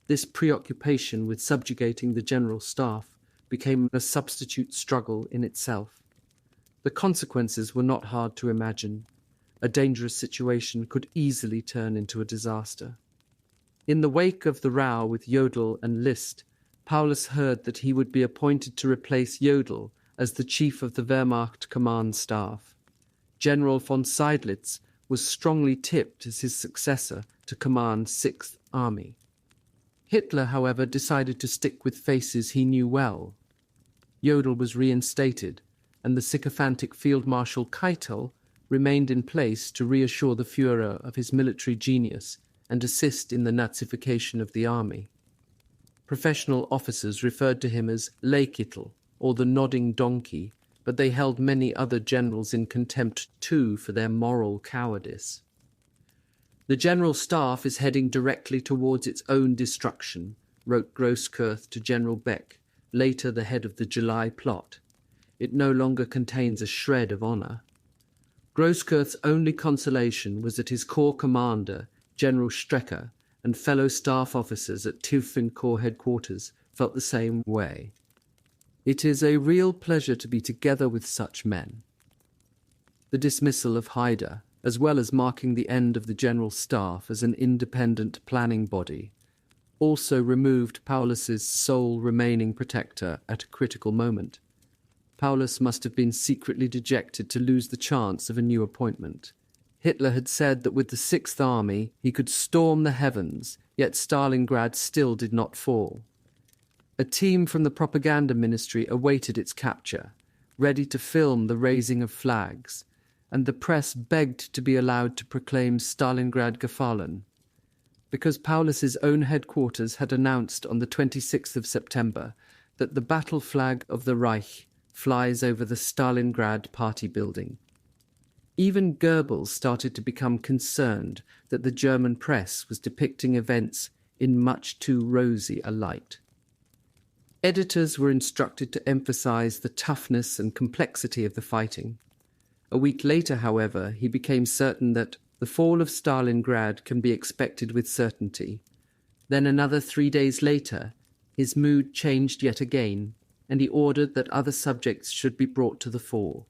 This preoccupation with subjugating the General Staff became a substitute struggle in itself. The consequences were not hard to imagine. A dangerous situation could easily turn into a disaster. In the wake of the row with Jodl and List, Paulus heard that he would be appointed to replace Jodl as the chief of the Wehrmacht command staff. General von Seydlitz was strongly tipped as his successor to command 6th Army. Hitler, however, decided to stick with faces he knew well. Jodl was reinstated, and the sycophantic Field Marshal Keitel remained in place to reassure the Führer of his military genius and assist in the Nazification of the army. Professional officers referred to him as Leykittel, or the nodding donkey, but they held many other generals in contempt too for their moral cowardice. "The General Staff is heading directly towards its own destruction," wrote Grosskreutz to General Beck, later the head of the July plot. "It no longer contains a shred of honour." Grosskreuz's only consolation was that his corps commander, General Strecker, and fellow staff officers at Tiefin Corps headquarters felt the same way. "It is a real pleasure to be together with such men." The dismissal of Haidar, as well as marking the end of the General Staff as an independent planning body, also removed Paulus's sole remaining protector at a critical moment. Paulus must have been secretly dejected to lose the chance of a new appointment. Hitler had said that with the 6th Army he could storm the heavens, yet Stalingrad still did not fall. A team from the propaganda ministry awaited its capture, ready to film the raising of flags, and the press begged to be allowed to proclaim Stalingrad gefallen. Because Paulus's own headquarters had announced on the 26th of September that the battle flag of the Reich flies over the Stalingrad party building. Even Goebbels started to become concerned that the German press was depicting events in much too rosy a light. Editors were instructed to emphasize the toughness and complexity of the fighting. A week later, however, he became certain that the fall of Stalingrad can be expected with certainty. Then another 3 days later, his mood changed yet again, and he ordered that other subjects should be brought to the fore.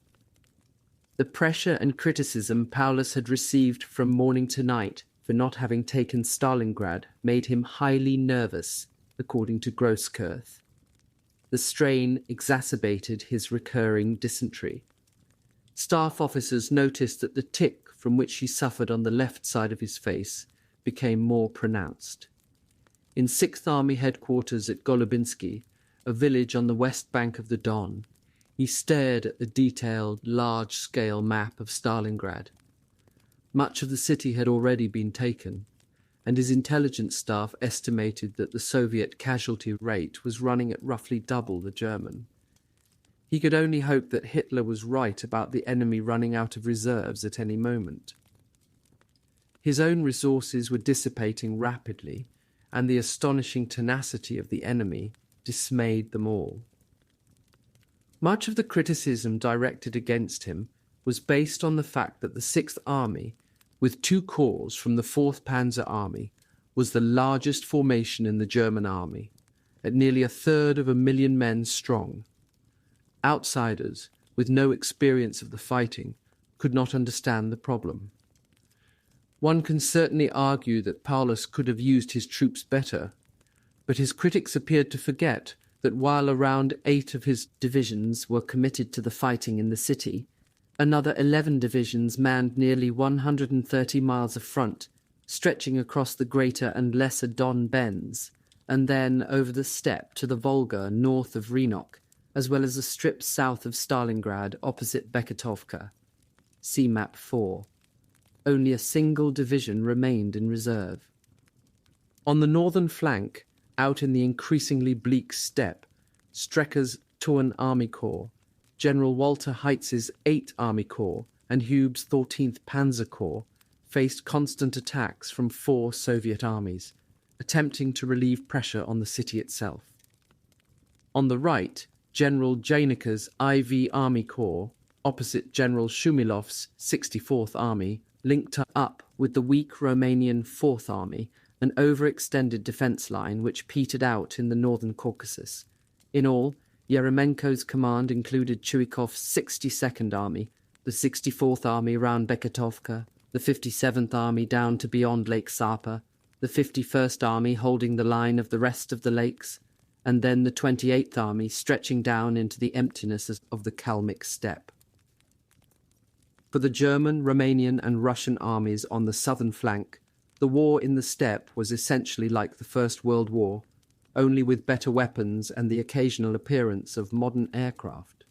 The pressure and criticism Paulus had received from morning to night for not having taken Stalingrad made him highly nervous, according to Grosskirch. The strain exacerbated his recurring dysentery. Staff officers noticed that the tic from which he suffered on the left side of his face became more pronounced. In 6th Army headquarters at Golubinsky, a village on the west bank of the Don, he stared at the detailed, large-scale map of Stalingrad. Much of the city had already been taken, and his intelligence staff estimated that the Soviet casualty rate was running at roughly double the German. He could only hope that Hitler was right about the enemy running out of reserves at any moment. His own resources were dissipating rapidly, and the astonishing tenacity of the enemy dismayed them all. Much of the criticism directed against him was based on the fact that the 6th Army, with 2 corps from the 4th Panzer Army, was the largest formation in the German army, at nearly 1/3 men strong. Outsiders, with no experience of the fighting, could not understand the problem. One can certainly argue that Paulus could have used his troops better, but his critics appeared to forget that while around 8 of his divisions were committed to the fighting in the city, another 11 divisions manned nearly 130 miles of front, stretching across the greater and lesser Don bends, and then over the steppe to the Volga north of Rynok, as well as a strip south of Stalingrad opposite Beketovka. See Map 4. Only a single division remained in reserve. On the northern flank, out in the increasingly bleak steppe, Strecker's Turn Army Corps, General Walter Heitz's 8th Army Corps, and Hube's 14th Panzer Corps faced constant attacks from 4 Soviet armies, attempting to relieve pressure on the city itself. On the right, General Janika's IV Army Corps, opposite General Shumilov's 64th Army, linked up with the weak Romanian 4th Army, an overextended defence line which petered out in the northern Caucasus. In all, Yeremenko's command included Chuikov's 62nd Army, the 64th Army round Beketovka, the 57th Army down to beyond Lake Sapa, the 51st Army holding the line of the rest of the lakes, and then the 28th Army stretching down into the emptiness of the Kalmyk steppe. For the German, Romanian and Russian armies on the southern flank, the war in the steppe was essentially like the First World War, only with better weapons and the occasional appearance of modern aircraft.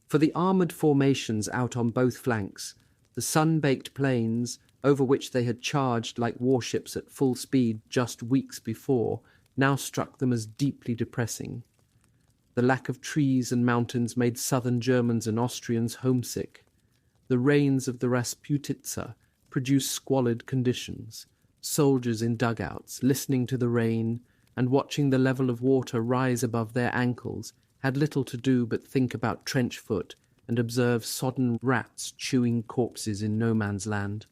For the armoured formations out on both flanks, the sun-baked plains, over which they had charged like warships at full speed just weeks before, now struck them as deeply depressing. The lack of trees and mountains made southern Germans and Austrians homesick. The rains of the Rasputitsa produced squalid conditions. Soldiers in dugouts, listening to the rain and watching the level of water rise above their ankles, had little to do but think about trench foot and observe sodden rats chewing corpses in no man's land.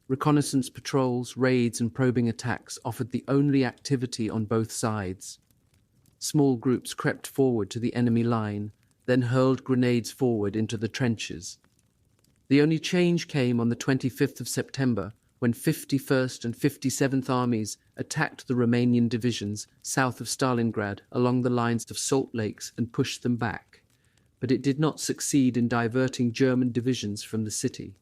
Reconnaissance patrols, raids and probing attacks offered the only activity on both sides. Small groups crept forward to the enemy line, then hurled grenades forward into the trenches. The only change came on the 25th of September, when 51st and 57th Armies attacked the Romanian divisions south of Stalingrad along the lines of salt lakes and pushed them back, but it did not succeed in diverting German divisions from the city.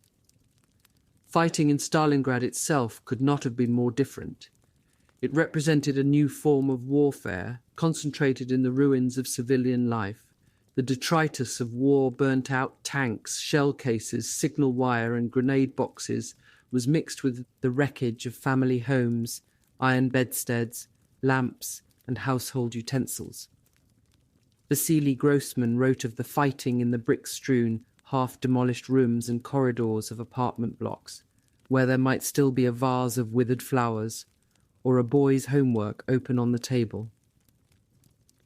Fighting in Stalingrad itself could not have been more different. It represented a new form of warfare, concentrated in the ruins of civilian life. The detritus of war burnt-out tanks, shell cases, signal wire and grenade boxes was mixed with the wreckage of family homes, iron bedsteads, lamps and household utensils. Vasily Grossman wrote of the fighting in the brick-strewn, half-demolished rooms and corridors of apartment blocks, where there might still be a vase of withered flowers, or a boy's homework open on the table.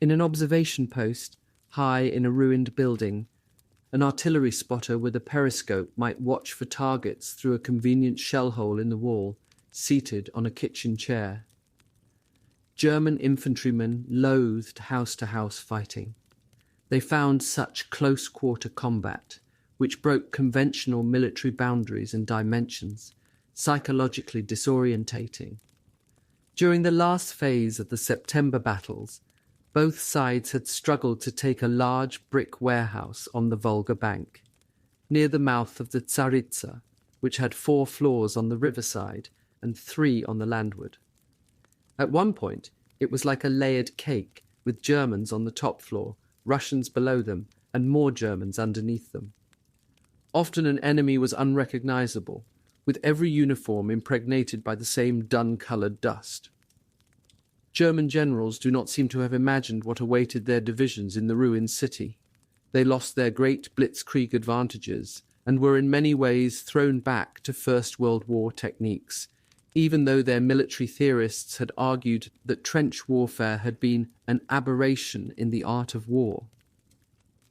In an observation post, high in a ruined building, an artillery spotter with a periscope might watch for targets through a convenient shell hole in the wall, seated on a kitchen chair. German infantrymen loathed house-to-house fighting. They found such close-quarter combat, which broke conventional military boundaries and dimensions, psychologically disorientating. During the last phase of the September battles, both sides had struggled to take a large brick warehouse on the Volga bank, near the mouth of the Tsaritsa, which had 4 floors on the riverside and 3 on the landward. At one point, it was like a layered cake, with Germans on the top floor, Russians below them, and more Germans underneath them. Often an enemy was unrecognizable, with every uniform impregnated by the same dun-coloured dust. German generals do not seem to have imagined what awaited their divisions in the ruined city. They lost their great blitzkrieg advantages and were in many ways thrown back to First World War techniques, even though their military theorists had argued that trench warfare had been an aberration in the art of war.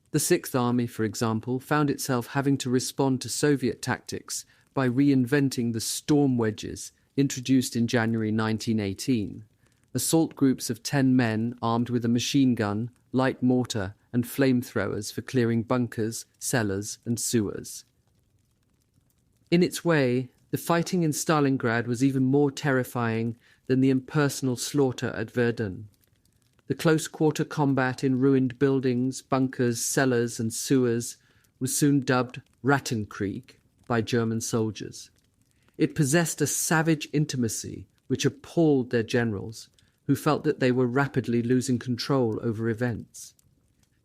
The Sixth Army, for example, found itself having to respond to Soviet tactics by reinventing the storm wedges introduced in January 1918, assault groups of 10 men armed with a machine gun, light mortar and flamethrowers for clearing bunkers, cellars and sewers. In its way, the fighting in Stalingrad was even more terrifying than the impersonal slaughter at Verdun. The close-quarter combat in ruined buildings, bunkers, cellars and sewers was soon dubbed Rattenkrieg by German soldiers. It possessed a savage intimacy which appalled their generals, who felt that they were rapidly losing control over events.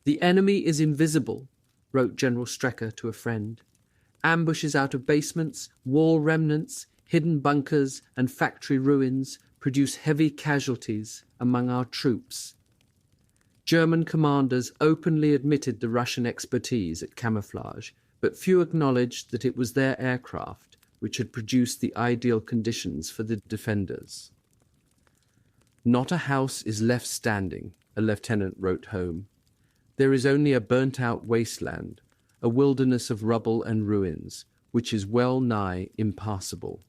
"The enemy is invisible," wrote General Strecker to a friend. "Ambushes out of basements, wall remnants, hidden bunkers and factory ruins produce heavy casualties among our troops." German commanders openly admitted the Russian expertise at camouflage, but few acknowledged that it was their aircraft which had produced the ideal conditions for the defenders. "Not a house is left standing," a lieutenant wrote home. "There is only a burnt-out wasteland, a wilderness of rubble and ruins, which is well nigh impassable."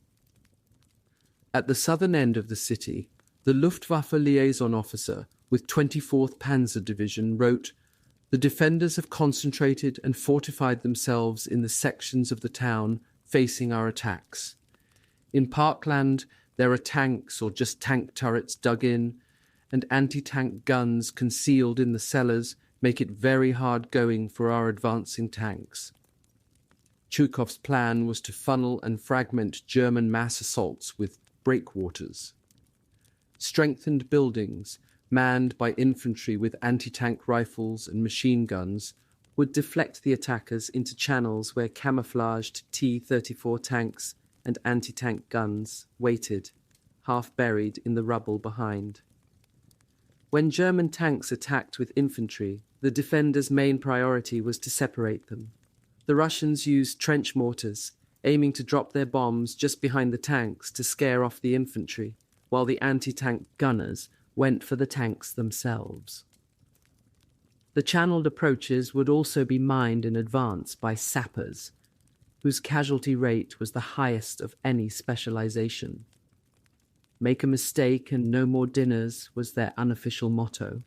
At the southern end of the city, the Luftwaffe liaison officer with 24th Panzer Division wrote, "The defenders have concentrated and fortified themselves in the sections of the town facing our attacks. In Parkland, there are tanks or just tank turrets dug in, and anti-tank guns concealed in the cellars make it very hard going for our advancing tanks." Chukov's plan was to funnel and fragment German mass assaults with breakwaters. Strengthened buildings, manned by infantry with anti-tank rifles and machine guns, would deflect the attackers into channels where camouflaged T-34 tanks and anti-tank guns waited, half buried in the rubble behind. When German tanks attacked with infantry, the defenders' main priority was to separate them. The Russians used trench mortars, aiming to drop their bombs just behind the tanks to scare off the infantry, while the anti-tank gunners went for the tanks themselves. The channeled approaches would also be mined in advance by sappers, whose casualty rate was the highest of any specialization. "Make a mistake and no more dinners" was their unofficial motto.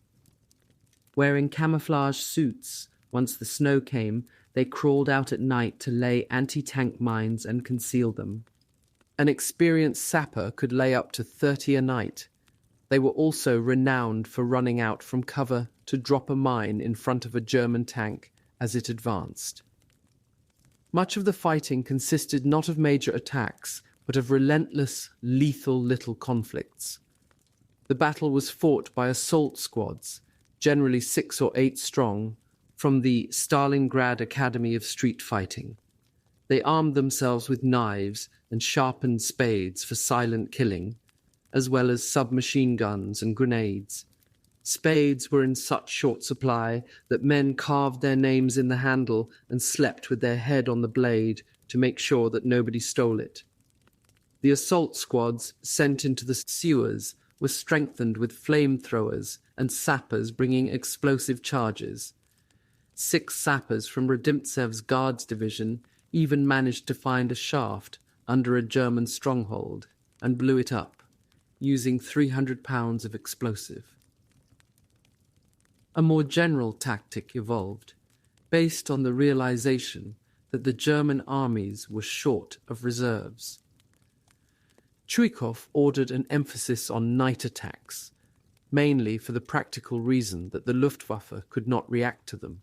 Wearing camouflage suits, once the snow came, they crawled out at night to lay anti-tank mines and conceal them. An experienced sapper could lay up to 30 a night. They were also renowned for running out from cover to drop a mine in front of a German tank as it advanced. Much of the fighting consisted not of major attacks, but of relentless, lethal little conflicts. The battle was fought by assault squads, generally 6 or 8 strong, from the Stalingrad Academy of Street Fighting. They armed themselves with knives and sharpened spades for silent killing, as well as submachine guns and grenades. Spades were in such short supply that men carved their names in the handle and slept with their head on the blade to make sure that nobody stole it. The assault squads sent into the sewers were strengthened with flamethrowers and sappers bringing explosive charges. 6 sappers from Rodimtsev's Guards division even managed to find a shaft under a German stronghold and blew it up, using 300 pounds of explosive. A more general tactic evolved, based on the realization that the German armies were short of reserves. Chuikov ordered an emphasis on night attacks, mainly for the practical reason that the Luftwaffe could not react to them,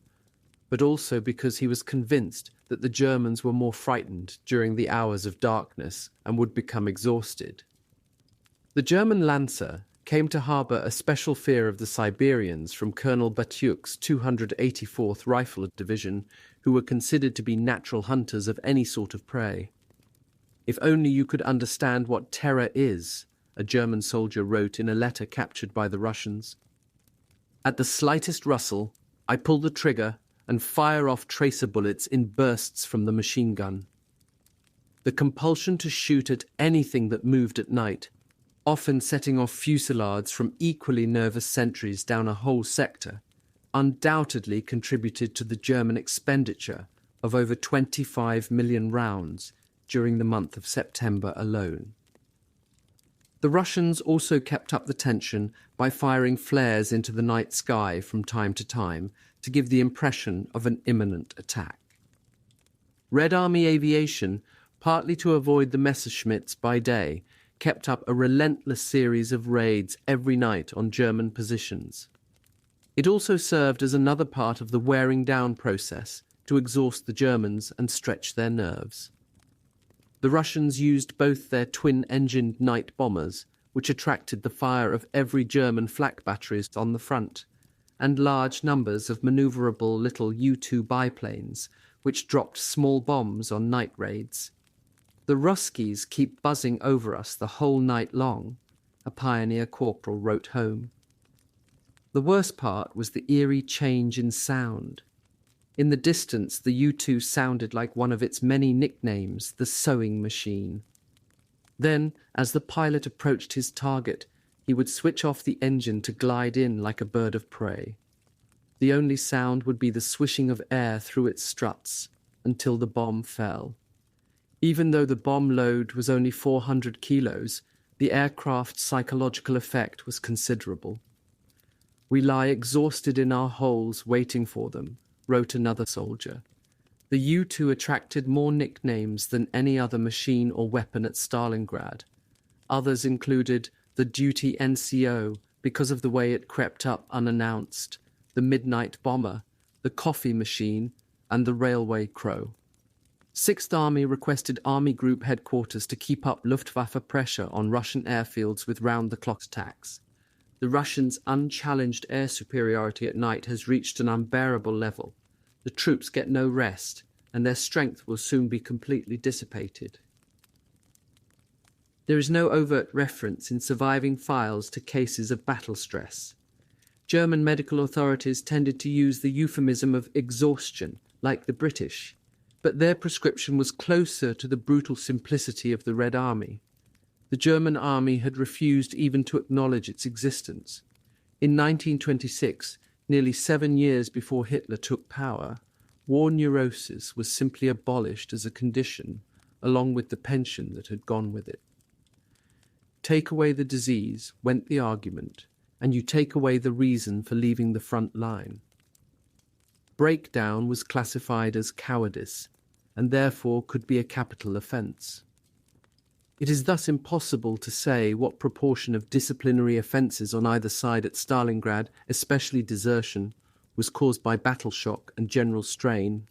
but also because he was convinced that the Germans were more frightened during the hours of darkness and would become exhausted. The German Lancer came to harbour a special fear of the Siberians from Colonel Batyuk's 284th Rifle Division, who were considered to be natural hunters of any sort of prey. "If only you could understand what terror is," a German soldier wrote in a letter captured by the Russians. "At the slightest rustle, I pull the trigger and fire off tracer bullets in bursts from the machine gun." The compulsion to shoot at anything that moved at night, often setting off fusillades from equally nervous sentries down a whole sector, undoubtedly contributed to the German expenditure of over 25 million rounds during the month of September alone. The Russians also kept up the tension by firing flares into the night sky from time to time to give the impression of an imminent attack. Red Army aviation, partly to avoid the Messerschmitts by day, kept up a relentless series of raids every night on German positions. It also served as another part of the wearing down process to exhaust the Germans and stretch their nerves. The Russians used both their twin-engined night bombers, which attracted the fire of every German flak batteries on the front, and large numbers of manoeuvrable little U-2 biplanes, which dropped small bombs on night raids. "The Ruskies keep buzzing over us the whole night long," a pioneer corporal wrote home. The worst part was the eerie change in sound. In the distance, the U-2 sounded like one of its many nicknames, the sewing machine. Then, as the pilot approached his target, he would switch off the engine to glide in like a bird of prey. The only sound would be the swishing of air through its struts until the bomb fell. Even though the bomb load was only 400 kilos, the aircraft's psychological effect was considerable. "We lie exhausted in our holes waiting for them," wrote another soldier. The U-2 attracted more nicknames than any other machine or weapon at Stalingrad. Others included the Duty NCO because of the way it crept up unannounced, the Midnight Bomber, the Coffee Machine, and the Railway Crow. 6th Army requested Army Group headquarters to keep up Luftwaffe pressure on Russian airfields with round-the-clock attacks. The Russians' unchallenged air superiority at night has reached an unbearable level. The troops get no rest, and their strength will soon be completely dissipated. There is no overt reference in surviving files to cases of battle stress. German medical authorities tended to use the euphemism of exhaustion, like the British, but their prescription was closer to the brutal simplicity of the Red Army. The German army had refused even to acknowledge its existence. In 1926, nearly 7 years before Hitler took power, war neurosis was simply abolished as a condition, along with the pension that had gone with it. Take away the disease, went the argument, and you take away the reason for leaving the front line. Breakdown was classified as cowardice, and therefore could be a capital offence. It is thus impossible to say what proportion of disciplinary offences on either side at Stalingrad, especially desertion, was caused by battle shock and general strain.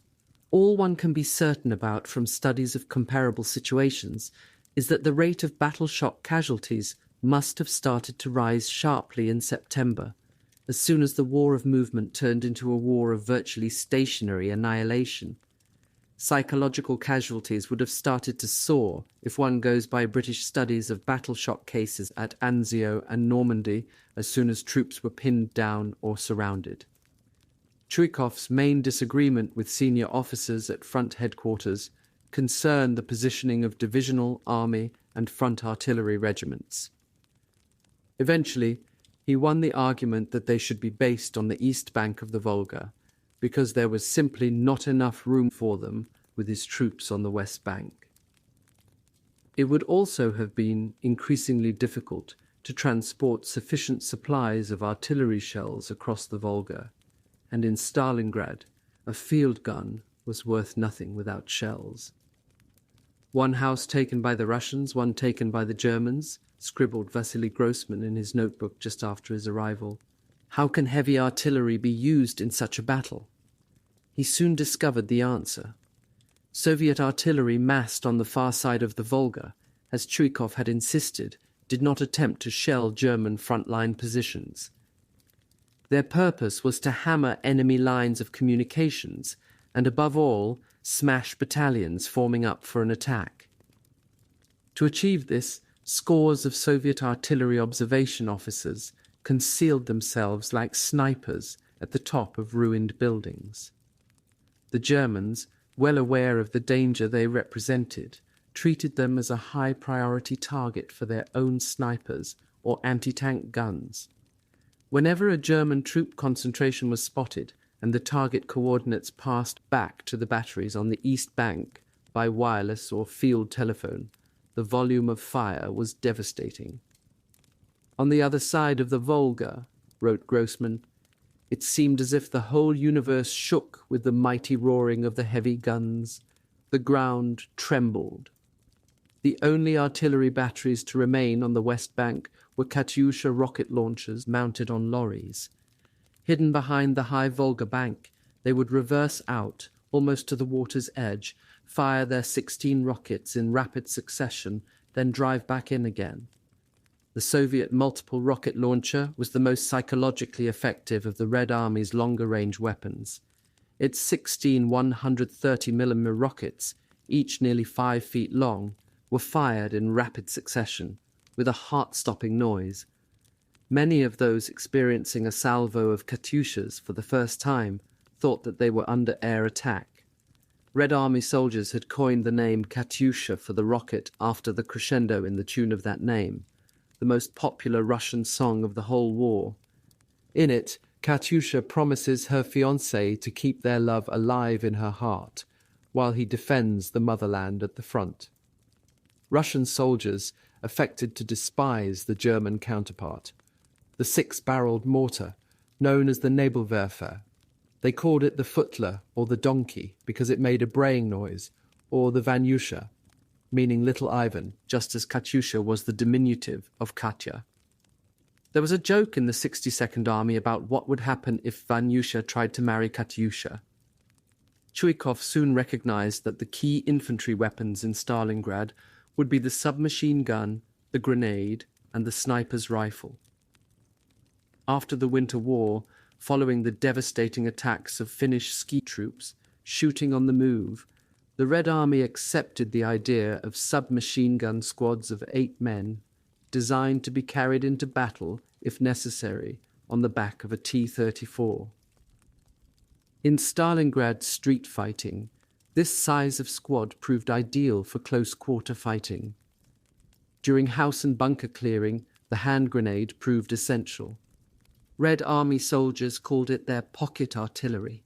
All one can be certain about from studies of comparable situations is that the rate of battle shock casualties must have started to rise sharply in September, as soon as the war of movement turned into a war of virtually stationary annihilation. psychological casualties would have started to soar if one goes by British studies of battle shock cases at Anzio and Normandy as soon as troops were pinned down or surrounded. Chuikov's main disagreement with senior officers at front headquarters concerned the positioning of divisional, army, and front artillery regiments. Eventually, he won the argument that they should be based on the east bank of the Volga, because there was simply not enough room for them with his troops on the west bank. It would also have been increasingly difficult to transport sufficient supplies of artillery shells across the Volga, and in Stalingrad, a field gun was worth nothing without shells. One house taken by the Russians, one taken by the Germans, scribbled Vasily Grossman in his notebook just after his arrival. How can heavy artillery be used in such a battle? He soon discovered the answer. Soviet artillery massed on the far side of the Volga, as Chuikov had insisted, did not attempt to shell German frontline positions. Their purpose was to hammer enemy lines of communications and, above all, smash battalions forming up for an attack. To achieve this, scores of Soviet artillery observation officers concealed themselves like snipers at the top of ruined buildings. The Germans, well aware of the danger they represented, treated them as a high-priority target for their own snipers or anti-tank guns. Whenever a German troop concentration was spotted and the target coordinates passed back to the batteries on the east bank by wireless or field telephone, the volume of fire was devastating. On the other side of the Volga, wrote Grossman, it seemed as if the whole universe shook with the mighty roaring of the heavy guns. The ground trembled. The only artillery batteries to remain on the west bank were Katyusha rocket launchers mounted on lorries. Hidden behind the high Volga bank, they would reverse out, almost to the water's edge, fire their 16 rockets in rapid succession, then drive back in again. The Soviet multiple rocket launcher was the most psychologically effective of the Red Army's longer-range weapons. Its 16 130mm rockets, each nearly 5 feet long, were fired in rapid succession, with a heart-stopping noise. Many of those experiencing a salvo of Katyushas for the first time thought that they were under air attack. Red Army soldiers had coined the name Katyusha for the rocket after the crescendo in the tune of that name, the most popular Russian song of the whole war. In it, Katyusha promises her fiancé to keep their love alive in her heart, while he defends the motherland at the front. Russian soldiers affected to despise the German counterpart, the 6-barreled mortar, known as the Nebelwerfer. They called it the footler or the donkey because it made a braying noise, or the Vanyusha, meaning Little Ivan, just as Katyusha was the diminutive of Katya. There was a joke in the 62nd Army about what would happen if Vanyusha tried to marry Katyusha. Chuikov soon recognized that the key infantry weapons in Stalingrad would be the submachine gun, the grenade, and the sniper's rifle. After the Winter War, following the devastating attacks of Finnish ski troops shooting on the move, the Red Army accepted the idea of submachine gun squads of 8 men, designed to be carried into battle, if necessary, on the back of a T-34. In Stalingrad street fighting, this size of squad proved ideal for close-quarter fighting. During house and bunker clearing, the hand grenade proved essential. Red Army soldiers called it their pocket artillery.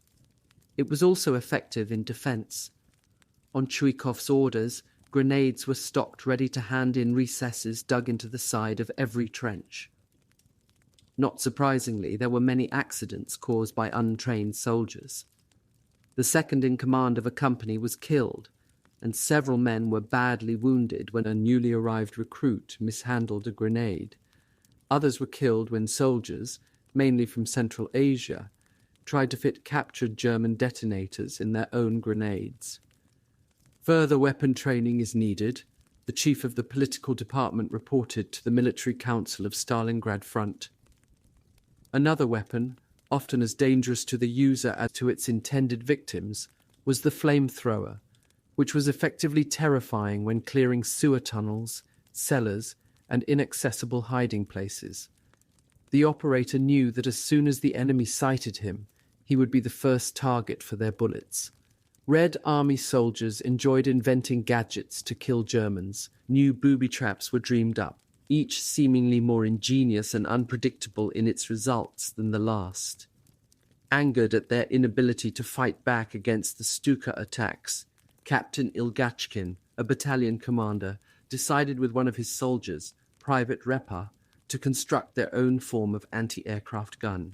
It was also effective in defense. On Chuikov's orders, grenades were stocked ready to hand in recesses dug into the side of every trench. Not surprisingly, there were many accidents caused by untrained soldiers. The second in command of a company was killed, and several men were badly wounded when a newly arrived recruit mishandled a grenade. Others were killed when soldiers, mainly from Central Asia, tried to fit captured German detonators in their own grenades. Further weapon training is needed, the chief of the political department reported to the Military Council of Stalingrad Front. Another weapon, often as dangerous to the user as to its intended victims, was the flamethrower, which was effectively terrifying when clearing sewer tunnels, cellars, and inaccessible hiding places. The operator knew that as soon as the enemy sighted him, he would be the first target for their bullets. Red Army soldiers enjoyed inventing gadgets to kill Germans. New booby traps were dreamed up, each seemingly more ingenious and unpredictable in its results than the last. Angered at their inability to fight back against the Stuka attacks, Captain Ilgachkin, a battalion commander, decided with one of his soldiers, Private Repa, to construct their own form of anti-aircraft gun.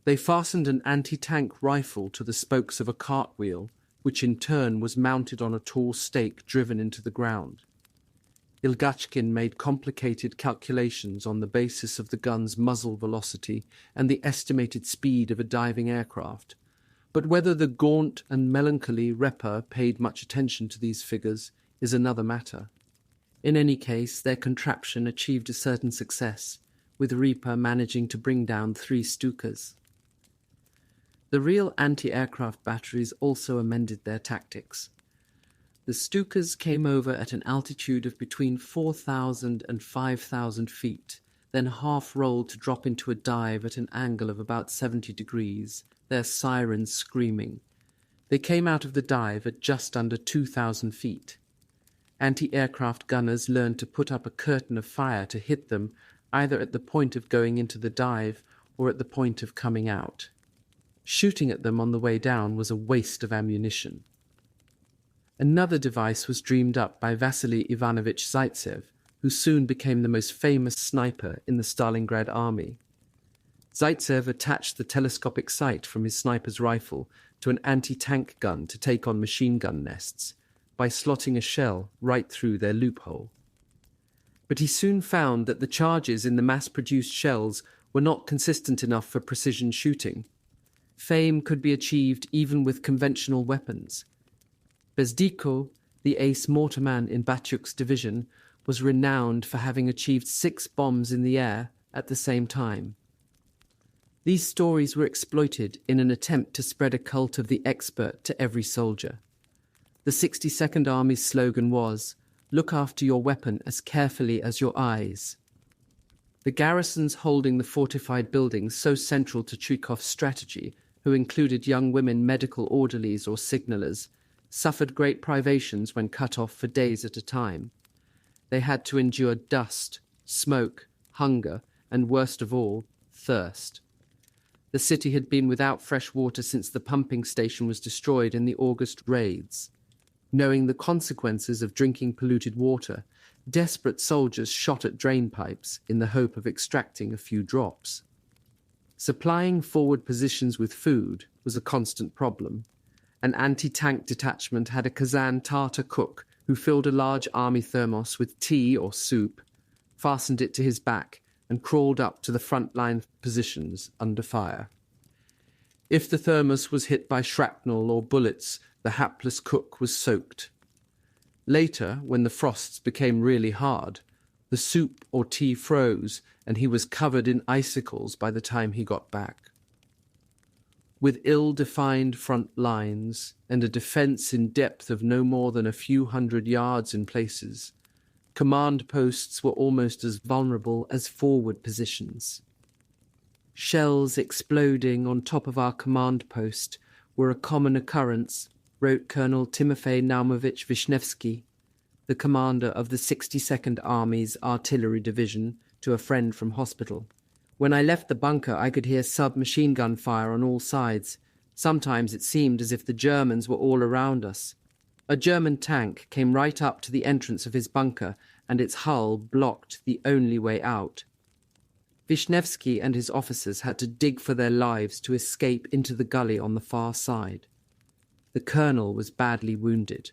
They fastened an anti-tank rifle to the spokes of a cartwheel, which in turn was mounted on a tall stake driven into the ground. Ilgachkin made complicated calculations on the basis of the gun's muzzle velocity and the estimated speed of a diving aircraft, but whether the gaunt and melancholy Repa paid much attention to these figures is another matter. In any case, their contraption achieved a certain success, with Repa managing to bring down 3 Stukas. The real anti-aircraft batteries also amended their tactics. The Stukas came over at an altitude of between 4,000 and 5,000 feet, then half-rolled to drop into a dive at an angle of about 70 degrees, their sirens screaming. They came out of the dive at just under 2,000 feet. Anti-aircraft gunners learned to put up a curtain of fire to hit them either at the point of going into the dive or at the point of coming out. Shooting at them on the way down was a waste of ammunition. Another device was dreamed up by Vasily Ivanovich Zaitsev, who soon became the most famous sniper in the Stalingrad army. Zaitsev attached the telescopic sight from his sniper's rifle to an anti-tank gun to take on machine gun nests, by slotting a shell right through their loophole. But he soon found that the charges in the mass-produced shells were not consistent enough for precision shooting. Fame could be achieved even with conventional weapons. Bezdiko, the ace mortarman in Batyuk's division, was renowned for having achieved 6 bombs in the air at the same time. These stories were exploited in an attempt to spread a cult of the expert to every soldier. The 62nd Army's slogan was, "Look after your weapon as carefully as your eyes." The garrisons holding the fortified buildings so central to Chuikov's strategy, who included young women medical orderlies or signallers, suffered great privations when cut off for days at a time. They had to endure dust, smoke, hunger, and worst of all, thirst. The city had been without fresh water since the pumping station was destroyed in the August raids. Knowing the consequences of drinking polluted water, desperate soldiers shot at drain pipes in the hope of extracting a few drops. Supplying forward positions with food was a constant problem. An anti-tank detachment had a Kazan Tartar cook who filled a large army thermos with tea or soup, fastened it to his back, and crawled up to the front-line positions under fire. If the thermos was hit by shrapnel or bullets, the hapless cook was soaked. Later, when the frosts became really hard, the soup or tea froze and he was covered in icicles by the time he got back. With ill-defined front lines and a defence in depth of no more than a few hundred yards in places, command posts were almost as vulnerable as forward positions. Shells exploding on top of our command post were a common occurrence, wrote Colonel Timofey Naumovich Vishnevsky, the commander of the 62nd Army's artillery division, to a friend from hospital. When I left the bunker, I could hear submachine gun fire on all sides. Sometimes it seemed as if the Germans were all around us. A German tank came right up to the entrance of his bunker, and its hull blocked the only way out. Vishnevsky and his officers had to dig for their lives to escape into the gully on the far side. The colonel was badly wounded.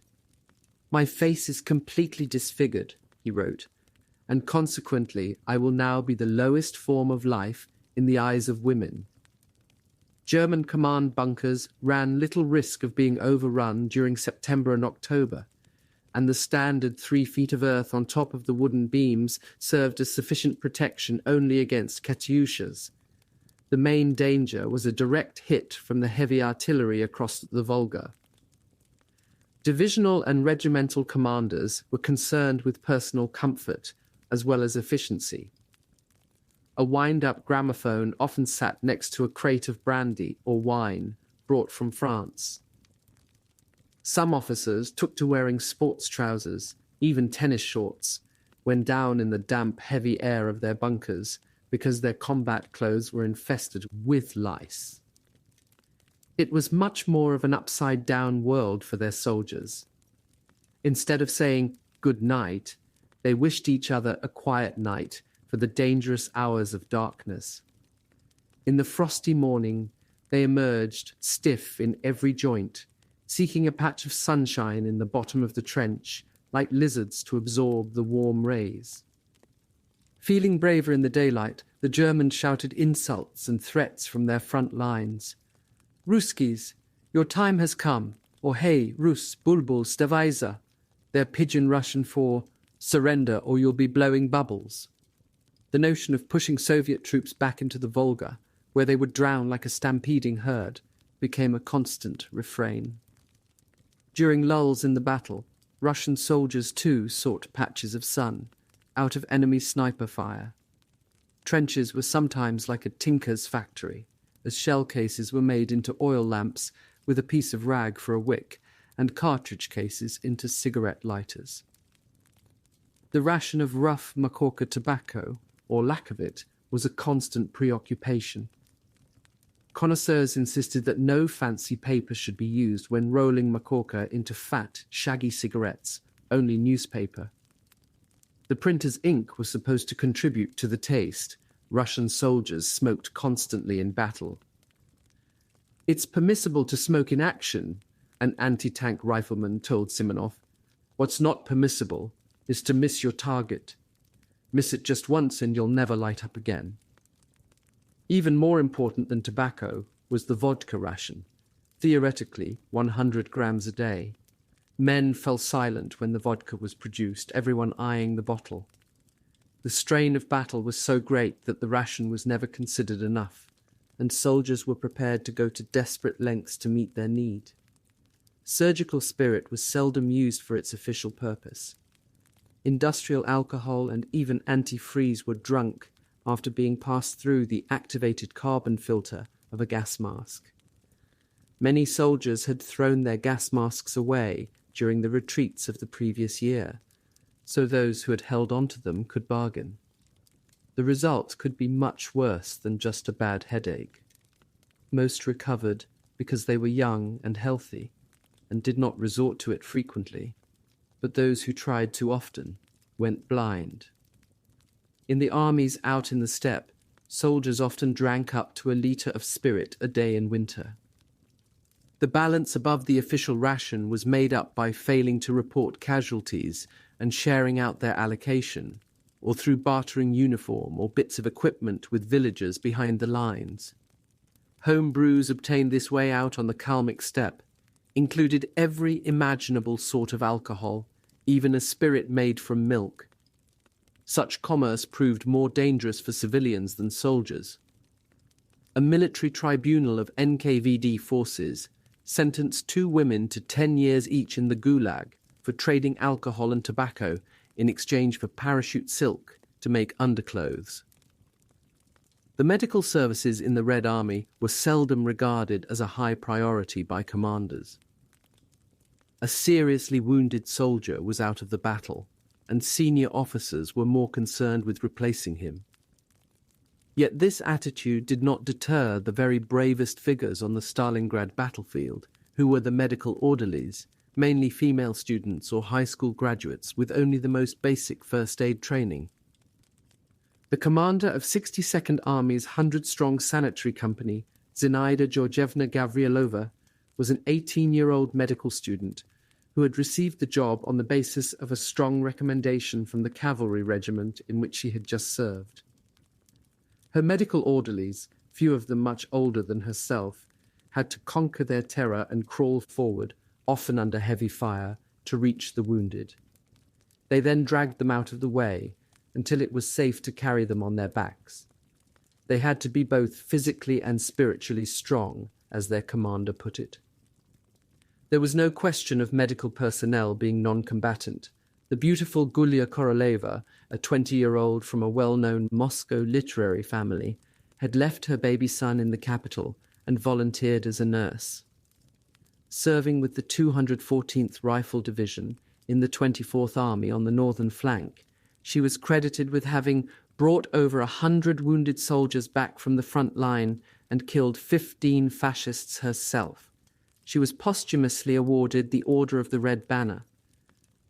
"My face is completely disfigured," he wrote, "and consequently I will now be the lowest form of life in the eyes of women." German command bunkers ran little risk of being overrun during September and October, and the standard 3 feet of earth on top of the wooden beams served as sufficient protection only against katyushas. The main danger was a direct hit from the heavy artillery across the Volga. Divisional and regimental commanders were concerned with personal comfort as well as efficiency. A wind-up gramophone often sat next to a crate of brandy or wine brought from France. Some officers took to wearing sports trousers, even tennis shorts, when down in the damp, heavy air of their bunkers because their combat clothes were infested with lice. It was much more of an upside-down world for their soldiers. Instead of saying good night, they wished each other a quiet night for the dangerous hours of darkness. In the frosty morning, they emerged, stiff in every joint, seeking a patch of sunshine in the bottom of the trench, like lizards to absorb the warm rays. Feeling braver in the daylight, the Germans shouted insults and threats from their front lines. Ruskis, your time has come, or hey, Rus, Bulbul, Stavaiza, their pidgin Russian for surrender or you'll be blowing bubbles. The notion of pushing Soviet troops back into the Volga, where they would drown like a stampeding herd, became a constant refrain. During lulls in the battle, Russian soldiers too sought patches of sun, out of enemy sniper fire. Trenches were sometimes like a tinker's factory, as shell cases were made into oil lamps with a piece of rag for a wick, and cartridge cases into cigarette lighters. The ration of rough Makorka tobacco, or lack of it, was a constant preoccupation. Connoisseurs insisted that no fancy paper should be used when rolling Makorka into fat, shaggy cigarettes, only newspaper. The printer's ink was supposed to contribute to the taste. Russian soldiers smoked constantly in battle. It's permissible to smoke in action, an anti-tank rifleman told Simonov. What's not permissible is to miss your target. Miss it just once and you'll never light up again. Even more important than tobacco was the vodka ration, theoretically 100 grams a day. Men fell silent when the vodka was produced, everyone eyeing the bottle. The strain of battle was so great that the ration was never considered enough, and soldiers were prepared to go to desperate lengths to meet their need. Surgical spirit was seldom used for its official purpose. Industrial alcohol and even antifreeze were drunk after being passed through the activated carbon filter of a gas mask. Many soldiers had thrown their gas masks away during the retreats of the previous year, so those who had held on to them could bargain. The result could be much worse than just a bad headache. Most recovered because they were young and healthy, and did not resort to it frequently, but those who tried too often went blind. In the armies out in the steppe, soldiers often drank up to a litre of spirit a day in winter. The balance above the official ration was made up by failing to report casualties and sharing out their allocation, or through bartering uniform or bits of equipment with villagers behind the lines. Home brews obtained this way out on the Kalmyk steppe included every imaginable sort of alcohol, even a spirit made from milk. Such commerce proved more dangerous for civilians than soldiers. A military tribunal of NKVD forces sentenced 2 women to 10 years each in the Gulag for trading alcohol and tobacco in exchange for parachute silk to make underclothes. The medical services in the Red Army were seldom regarded as a high priority by commanders. A seriously wounded soldier was out of the battle, and senior officers were more concerned with replacing him. Yet this attitude did not deter the very bravest figures on the Stalingrad battlefield, who were the medical orderlies, mainly female students or high school graduates with only the most basic first aid training. The commander of 62nd Army's 100-strong sanitary company, Zinaida Georgievna Gavrilova, was an 18-year-old medical student who had received the job on the basis of a strong recommendation from the cavalry regiment in which she had just served. Her medical orderlies, few of them much older than herself, had to conquer their terror and crawl forward, often under heavy fire, to reach the wounded. They then dragged them out of the way until it was safe to carry them on their backs. They had to be both physically and spiritually strong, as their commander put it. There was no question of medical personnel being non-combatant. The beautiful Gulia Koroleva, a 20-year-old from a well-known Moscow literary family, had left her baby son in the capital and volunteered as a nurse. Serving with the 214th Rifle Division in the 24th Army on the northern flank, she was credited with having brought over 100 wounded soldiers back from the front line and killed 15 fascists herself. She was posthumously awarded the Order of the Red Banner.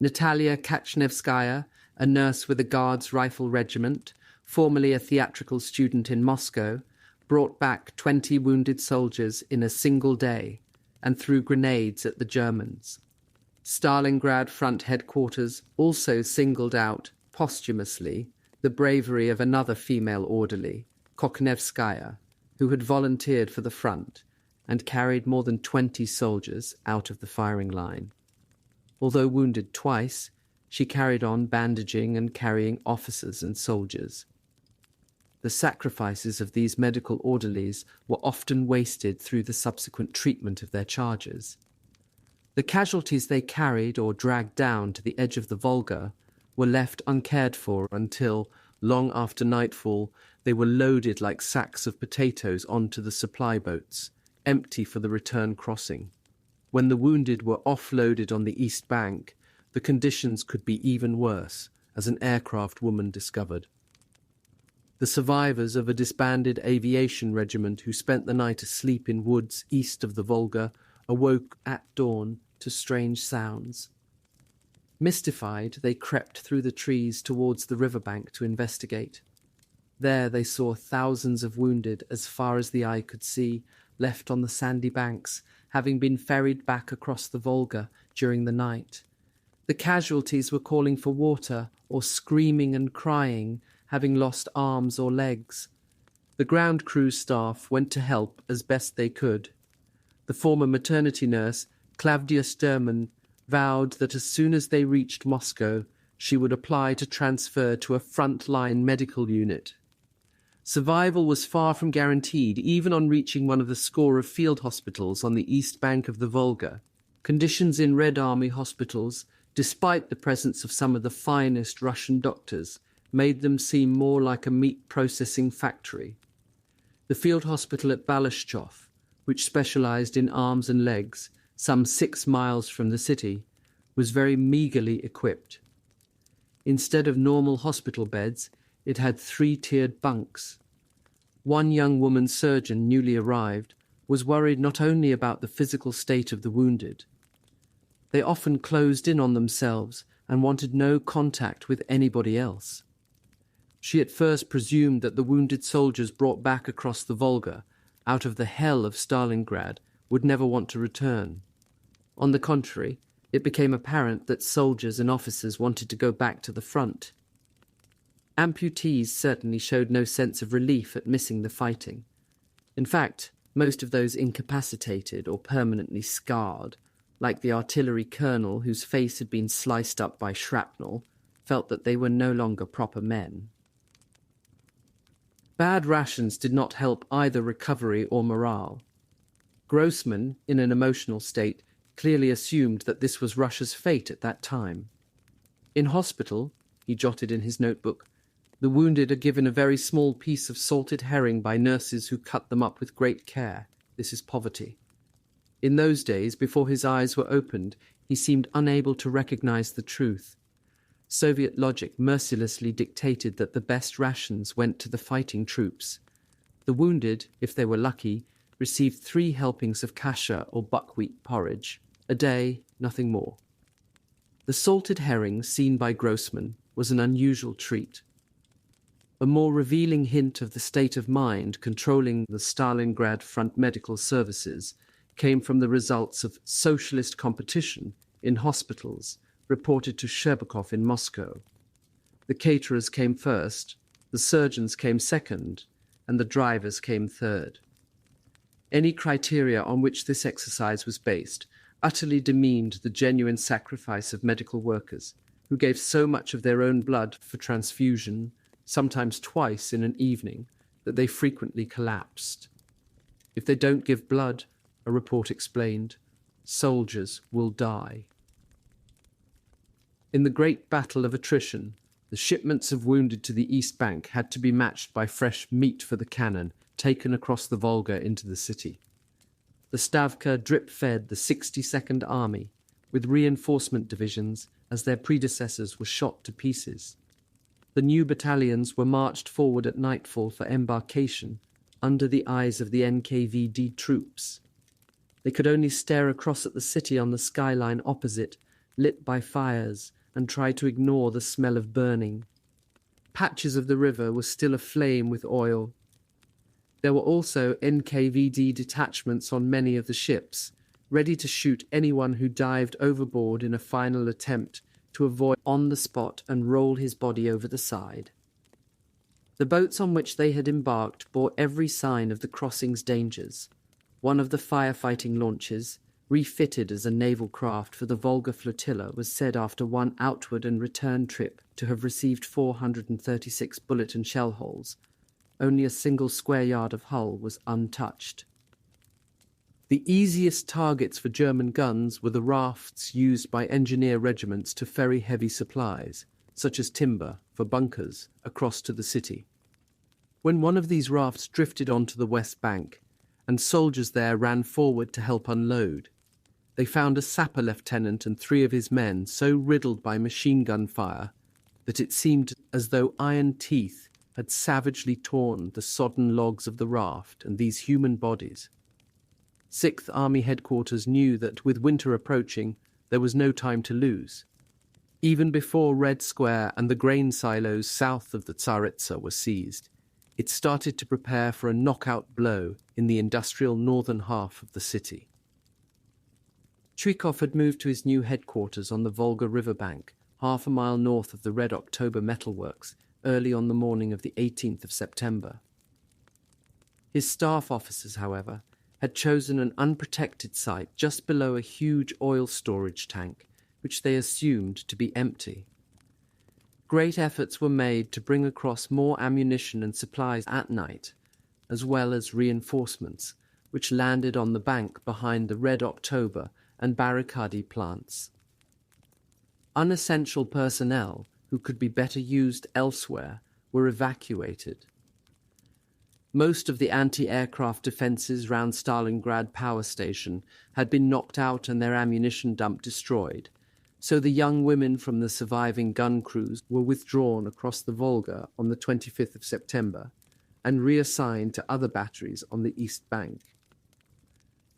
Natalia Kachnevskaya, a nurse with the Guards Rifle Regiment, formerly a theatrical student in Moscow, brought back 20 wounded soldiers in a single day and threw grenades at the Germans. Stalingrad Front Headquarters also singled out, posthumously, the bravery of another female orderly, Kokhnevskaya, who had volunteered for the front and carried more than 20 soldiers out of the firing line. Although wounded twice, she carried on bandaging and carrying officers and soldiers. The sacrifices of these medical orderlies were often wasted through the subsequent treatment of their charges. The casualties they carried or dragged down to the edge of the Volga were left uncared for until, long after nightfall, they were loaded like sacks of potatoes onto the supply boats, empty for the return crossing. When the wounded were offloaded on the east bank, the conditions could be even worse, as an aircraft woman discovered. The survivors of a disbanded aviation regiment who spent the night asleep in woods east of the Volga awoke at dawn to strange sounds. Mystified, they crept through the trees towards the riverbank to investigate. There they saw thousands of wounded as far as the eye could see, left on the sandy banks, having been ferried back across the Volga during the night. The casualties were calling for water or screaming and crying, having lost arms or legs. The ground crew staff went to help as best they could. The former maternity nurse, Klavdia Sturman, vowed that as soon as they reached Moscow, she would apply to transfer to a front-line medical unit. Survival was far from guaranteed, even on reaching one of the score of field hospitals on the east bank of the Volga. Conditions in Red Army hospitals, despite the presence of some of the finest Russian doctors, made them seem more like a meat-processing factory. The field hospital at Balashchov, which specialized in arms and legs, some 6 miles from the city, was very meagerly equipped. Instead of normal hospital beds, it had 3-tiered bunks. One young woman surgeon, newly arrived, was worried not only about the physical state of the wounded. They often closed in on themselves and wanted no contact with anybody else. She at first presumed that the wounded soldiers brought back across the Volga, out of the hell of Stalingrad, would never want to return. On the contrary, it became apparent that soldiers and officers wanted to go back to the front. Amputees certainly showed no sense of relief at missing the fighting. In fact, most of those incapacitated or permanently scarred, like the artillery colonel whose face had been sliced up by shrapnel, felt that they were no longer proper men. Bad rations did not help either recovery or morale. Grossman, in an emotional state, clearly assumed that this was Russia's fate at that time. In hospital, he jotted in his notebook, the wounded are given a very small piece of salted herring by nurses who cut them up with great care. This is poverty. In those days, before his eyes were opened, he seemed unable to recognize the truth. Soviet logic mercilessly dictated that the best rations went to the fighting troops. The wounded, if they were lucky, received 3 helpings of kasha or buckwheat porridge. A day, nothing more. The salted herring seen by Grossman was an unusual treat. A more revealing hint of the state of mind controlling the Stalingrad front medical services came from the results of socialist competition in hospitals reported to Hörbuch in Moscow. The caterers came first, the surgeons came second, and the drivers came third. Any criteria on which this exercise was based utterly demeaned the genuine sacrifice of medical workers, who gave so much of their own blood for transfusion, sometimes twice in an evening, that they frequently collapsed. If they don't give blood, a report explained, soldiers will die. In the great battle of attrition, the shipments of wounded to the East Bank had to be matched by fresh meat for the cannon taken across the Volga into the city. The Stavka drip-fed the 62nd Army, with reinforcement divisions as their predecessors were shot to pieces. The new battalions were marched forward at nightfall for embarkation under the eyes of the NKVD troops. They could only stare across at the city on the skyline opposite, lit by fires, and try to ignore the smell of burning. Patches of the river were still aflame with oil. There were also NKVD detachments on many of the ships, ready to shoot anyone who dived overboard in a final attempt to avoid on the spot and roll his body over the side. The boats on which they had embarked bore every sign of the crossing's dangers. One of the firefighting launches, refitted as a naval craft for the Volga flotilla, was said after one outward and return trip to have received 436 bullet and shell holes. Only a single square yard of hull was untouched. The easiest targets for German guns were the rafts used by engineer regiments to ferry heavy supplies, such as timber, for bunkers, across to the city. When one of these rafts drifted onto the West Bank, and soldiers there ran forward to help unload, they found a sapper lieutenant and 3 of his men so riddled by machine gun fire that it seemed as though iron teeth had savagely torn the sodden logs of the raft and these human bodies. 6th Army Headquarters knew that with winter approaching, there was no time to lose. Even before Red Square and the grain silos south of the Tsaritsa were seized, it started to prepare for a knockout blow in the industrial northern half of the city. Chuikov had moved to his new headquarters on the Volga riverbank, half a mile north of the Red October metalworks, early on the morning of the 18th of September. His staff officers, however, had chosen an unprotected site just below a huge oil storage tank, which they assumed to be empty. Great efforts were made to bring across more ammunition and supplies at night, as well as reinforcements, which landed on the bank behind the Red October and Barricadi plants. Unessential personnel, who could be better used elsewhere, were evacuated. Most of the anti-aircraft defences round Stalingrad power station had been knocked out and their ammunition dump destroyed, so the young women from the surviving gun crews were withdrawn across the Volga on the 25th of September and reassigned to other batteries on the East Bank.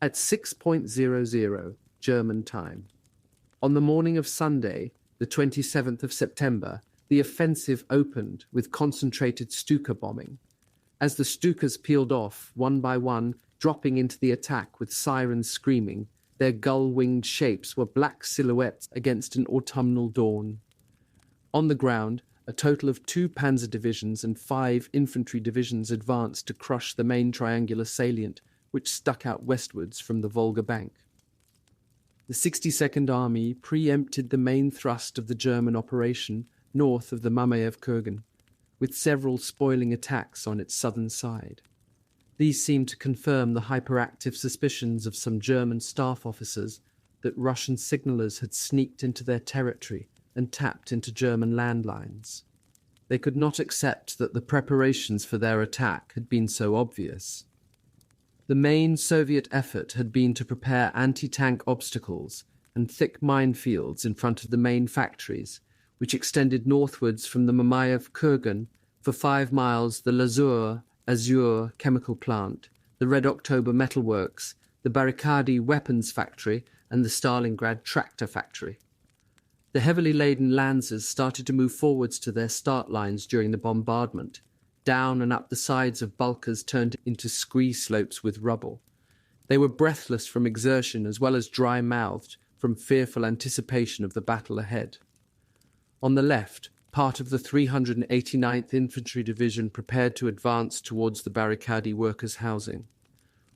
At 6:00 German time, on the morning of Sunday, the 27th of September, the offensive opened with concentrated Stuka bombing. As the Stukas peeled off, one by one, dropping into the attack with sirens screaming, their gull-winged shapes were black silhouettes against an autumnal dawn. On the ground, a total of 2 panzer divisions and 5 infantry divisions advanced to crush the main triangular salient, which stuck out westwards from the Volga bank. The 62nd Army preempted the main thrust of the German operation north of the Mamayev-Kurgan, with several spoiling attacks on its southern side. These seemed to confirm the hyperactive suspicions of some German staff officers that Russian signallers had sneaked into their territory and tapped into German landlines. They could not accept that the preparations for their attack had been so obvious. The main Soviet effort had been to prepare anti-tank obstacles and thick minefields in front of the main factories, which extended northwards from the Mamayev-Kurgan for 5 miles the Azur chemical plant, the Red October metalworks, the Barricadi weapons factory, and the Stalingrad tractor factory. The heavily laden Lancers started to move forwards to their start lines during the bombardment. Down and up the sides of bulkers turned into scree slopes with rubble. They were breathless from exertion as well as dry-mouthed from fearful anticipation of the battle ahead. On the left, part of the 389th Infantry Division prepared to advance towards the Barricadi workers' housing.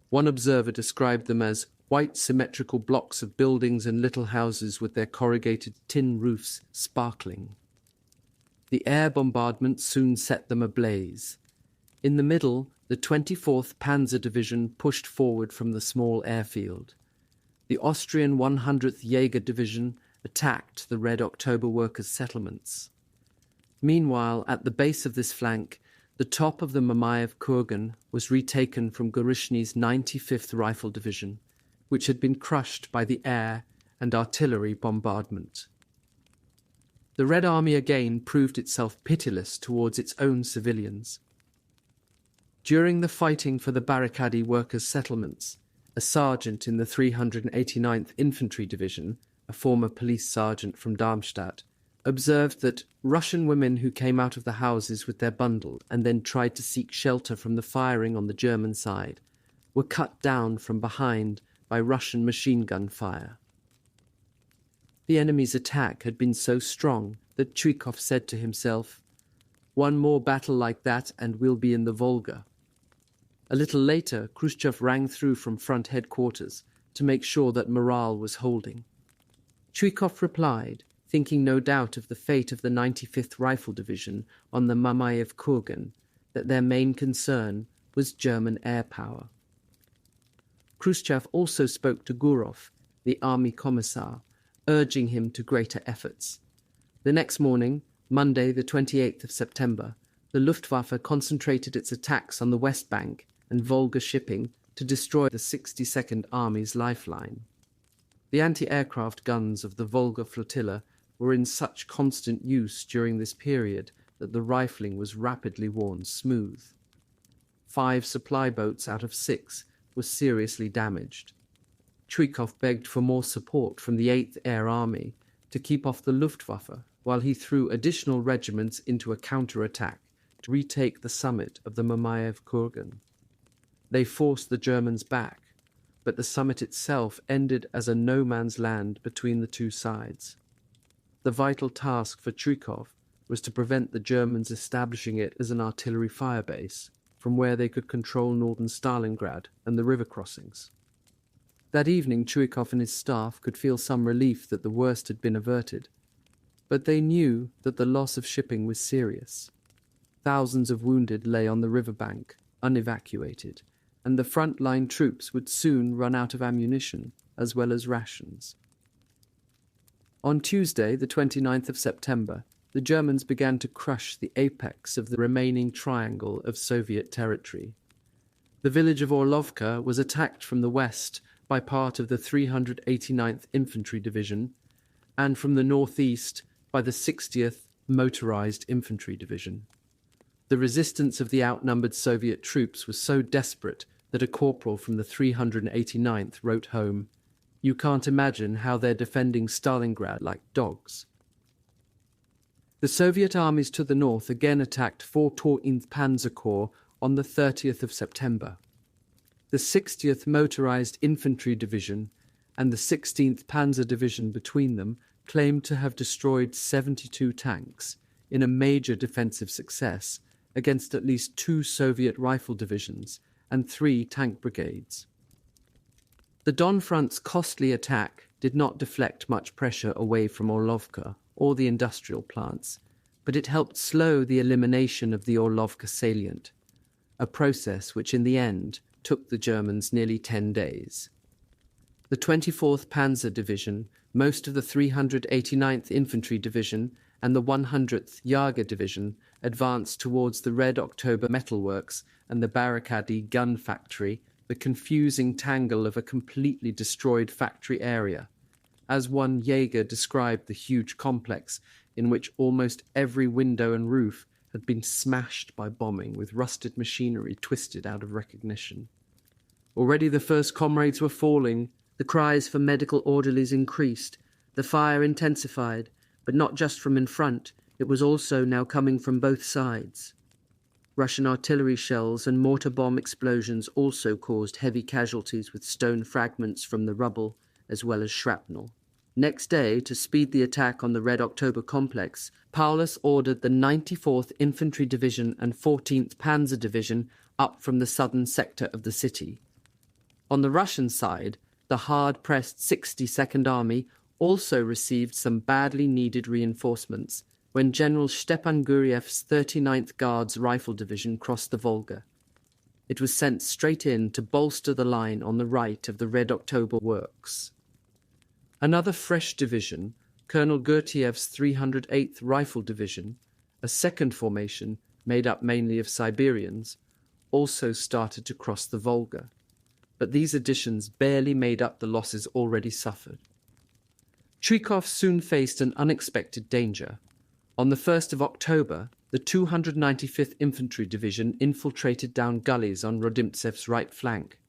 One observer described them as white symmetrical blocks of buildings and little houses with their corrugated tin roofs sparkling. The air bombardment soon set them ablaze. In the middle, the 24th Panzer Division pushed forward from the small airfield. the Austrian 100th Jaeger Division attacked the Red October workers' settlements. Meanwhile, at the base of this flank, the top of the Mamayev Kurgan was retaken from Goryshny's 95th Rifle Division, which had been crushed by the air and artillery bombardment. The Red Army again proved itself pitiless towards its own civilians. During the fighting for the Barricadi workers' settlements, a sergeant in the 389th Infantry Division, a former police sergeant from Darmstadt, observed that Russian women who came out of the houses with their bundle and then tried to seek shelter from the firing on the German side were cut down from behind by Russian machine gun fire. The enemy's attack had been so strong that Chuikov said to himself, "One more battle like that and we'll be in the Volga." A little later, Khrushchev rang through from front headquarters to make sure that morale was holding. Chuikov replied, thinking no doubt of the fate of the 95th Rifle Division on the Mamayev Kurgan, that their main concern was German air power. Khrushchev also spoke to Gurov, the army commissar, urging him to greater efforts. The next morning, Monday the 28th of September, the Luftwaffe concentrated its attacks on the West Bank and Volga shipping to destroy the 62nd Army's lifeline. The anti-aircraft guns of the Volga flotilla were in such constant use during this period that the rifling was rapidly worn smooth. 5 supply boats out of 6 were seriously damaged. Chuikov begged for more support from the 8th Air Army to keep off the Luftwaffe while he threw additional regiments into a counterattack to retake the summit of the Mamayev Kurgan. They forced the Germans back, but the summit itself ended as a no-man's land between the two sides. The vital task for Chuikov was to prevent the Germans establishing it as an artillery firebase, from where they could control northern Stalingrad and the river crossings. That evening, Chuikov and his staff could feel some relief that the worst had been averted, but they knew that the loss of shipping was serious. Thousands of wounded lay on the riverbank, unevacuated, and the front-line troops would soon run out of ammunition as well as rations. On Tuesday, the 29th of September, the Germans began to crush the apex of the remaining triangle of Soviet territory. The village of Orlovka was attacked from the west by part of the 389th Infantry Division, and from the northeast by the 60th Motorized Infantry Division. The resistance of the outnumbered Soviet troops was so desperate that a corporal from the 389th wrote home, "You can't imagine how they're defending Stalingrad like dogs." The Soviet armies to the north again attacked 14th Panzer Corps on the 30th of September. The 60th Motorized Infantry Division and the 16th Panzer Division between them claimed to have destroyed 72 tanks in a major defensive success against at least 2 Soviet rifle divisions and 3 tank brigades. The Don Front's costly attack did not deflect much pressure away from Orlovka or the industrial plants, but it helped slow the elimination of the Orlovka salient, a process which in the end took the Germans nearly 10 days. The 24th Panzer Division, most of the 389th Infantry Division, and the 100th Jager Division advanced towards the Red October metalworks and the Barricadi gun factory, the confusing tangle of a completely destroyed factory area. As one Jaeger described the huge complex in which almost every window and roof had been smashed by bombing, with rusted machinery twisted out of recognition. Already the first comrades were falling, the cries for medical orderlies increased, the fire intensified, but not just from in front, it was also now coming from both sides. Russian artillery shells and mortar bomb explosions also caused heavy casualties with stone fragments from the rubble, as well as shrapnel. Next day, to speed the attack on the Red October complex, Paulus ordered the 94th Infantry Division and 14th Panzer Division up from the southern sector of the city. On the Russian side, the hard-pressed 62nd Army also received some badly needed reinforcements when General Stepan Guriev's 39th Guards Rifle Division crossed the Volga. It was sent straight in to bolster the line on the right of the Red October works. Another fresh division, Colonel Gurtiev's 308th Rifle Division, a second formation made up mainly of Siberians, also started to cross the Volga, but these additions barely made up the losses already suffered. Chuikov soon faced an unexpected danger. On the 1st of October, the 295th Infantry Division infiltrated down gullies on Rodimtsev's right flank.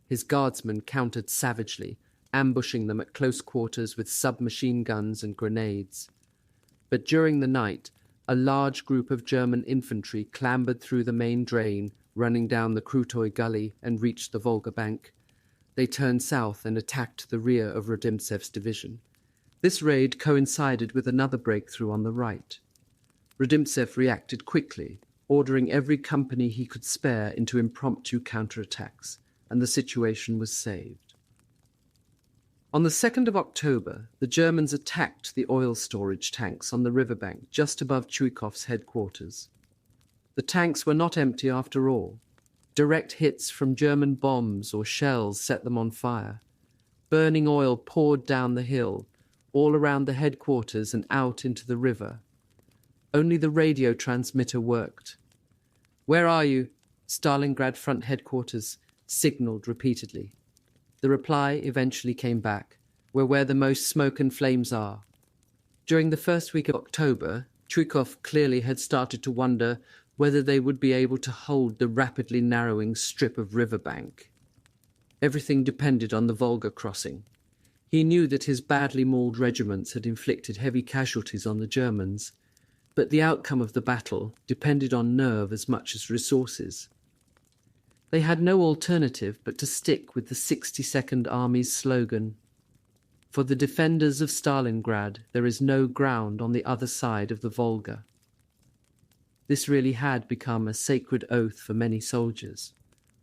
His guardsmen countered savagely, ambushing them at close quarters with submachine guns and grenades. But during the night, a large group of German infantry clambered through the main drain, running down the Krutoy Gully, and reached the Volga bank. They turned south and attacked the rear of Rodimtsev's division. This raid coincided with another breakthrough on the right. Rodimtsev reacted quickly, ordering every company he could spare into impromptu counterattacks, and the situation was saved. On the 2nd of October, the Germans attacked the oil storage tanks on the riverbank just above Chuikov's headquarters. The tanks were not empty after all. Direct hits from German bombs or shells set them on fire. Burning oil poured down the hill, all around the headquarters and out into the river. Only the radio transmitter worked. "Where are you?" Stalingrad front headquarters signaled repeatedly. The reply eventually came back, "We're where the most smoke and flames are." During the first week of October, Chuikov clearly had started to wonder whether they would be able to hold the rapidly narrowing strip of riverbank. Everything depended on the Volga crossing. He knew that his badly mauled regiments had inflicted heavy casualties on the Germans, but the outcome of the battle depended on nerve as much as resources. They had no alternative but to stick with the 62nd Army's slogan, "For the defenders of Stalingrad, there is no ground on the other side of the Volga." This really had become a sacred oath for many soldiers.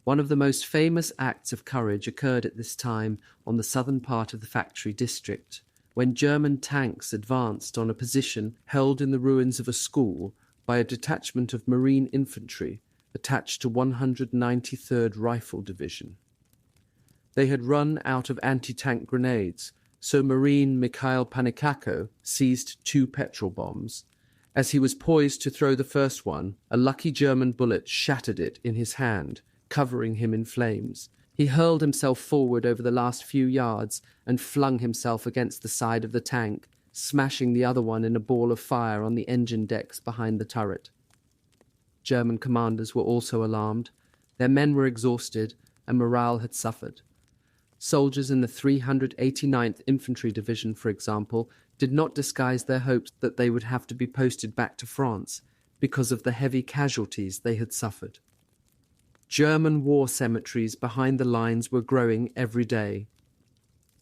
One of the most famous acts of courage occurred at this time on the southern part of the factory district, when German tanks advanced on a position held in the ruins of a school by a detachment of Marine infantry attached to 193rd Rifle Division. They had run out of anti-tank grenades, so Marine Mikhail Panikako seized 2 petrol bombs. As he was poised to throw the first one, a lucky German bullet shattered it in his hand, covering him in flames. He hurled himself forward over the last few yards and flung himself against the side of the tank, smashing the other one in a ball of fire on the engine decks behind the turret. German commanders were also alarmed. Their men were exhausted, and morale had suffered. Soldiers in the 389th Infantry Division, for example, did not disguise their hopes that they would have to be posted back to France because of the heavy casualties they had suffered. German war cemeteries behind the lines were growing every day.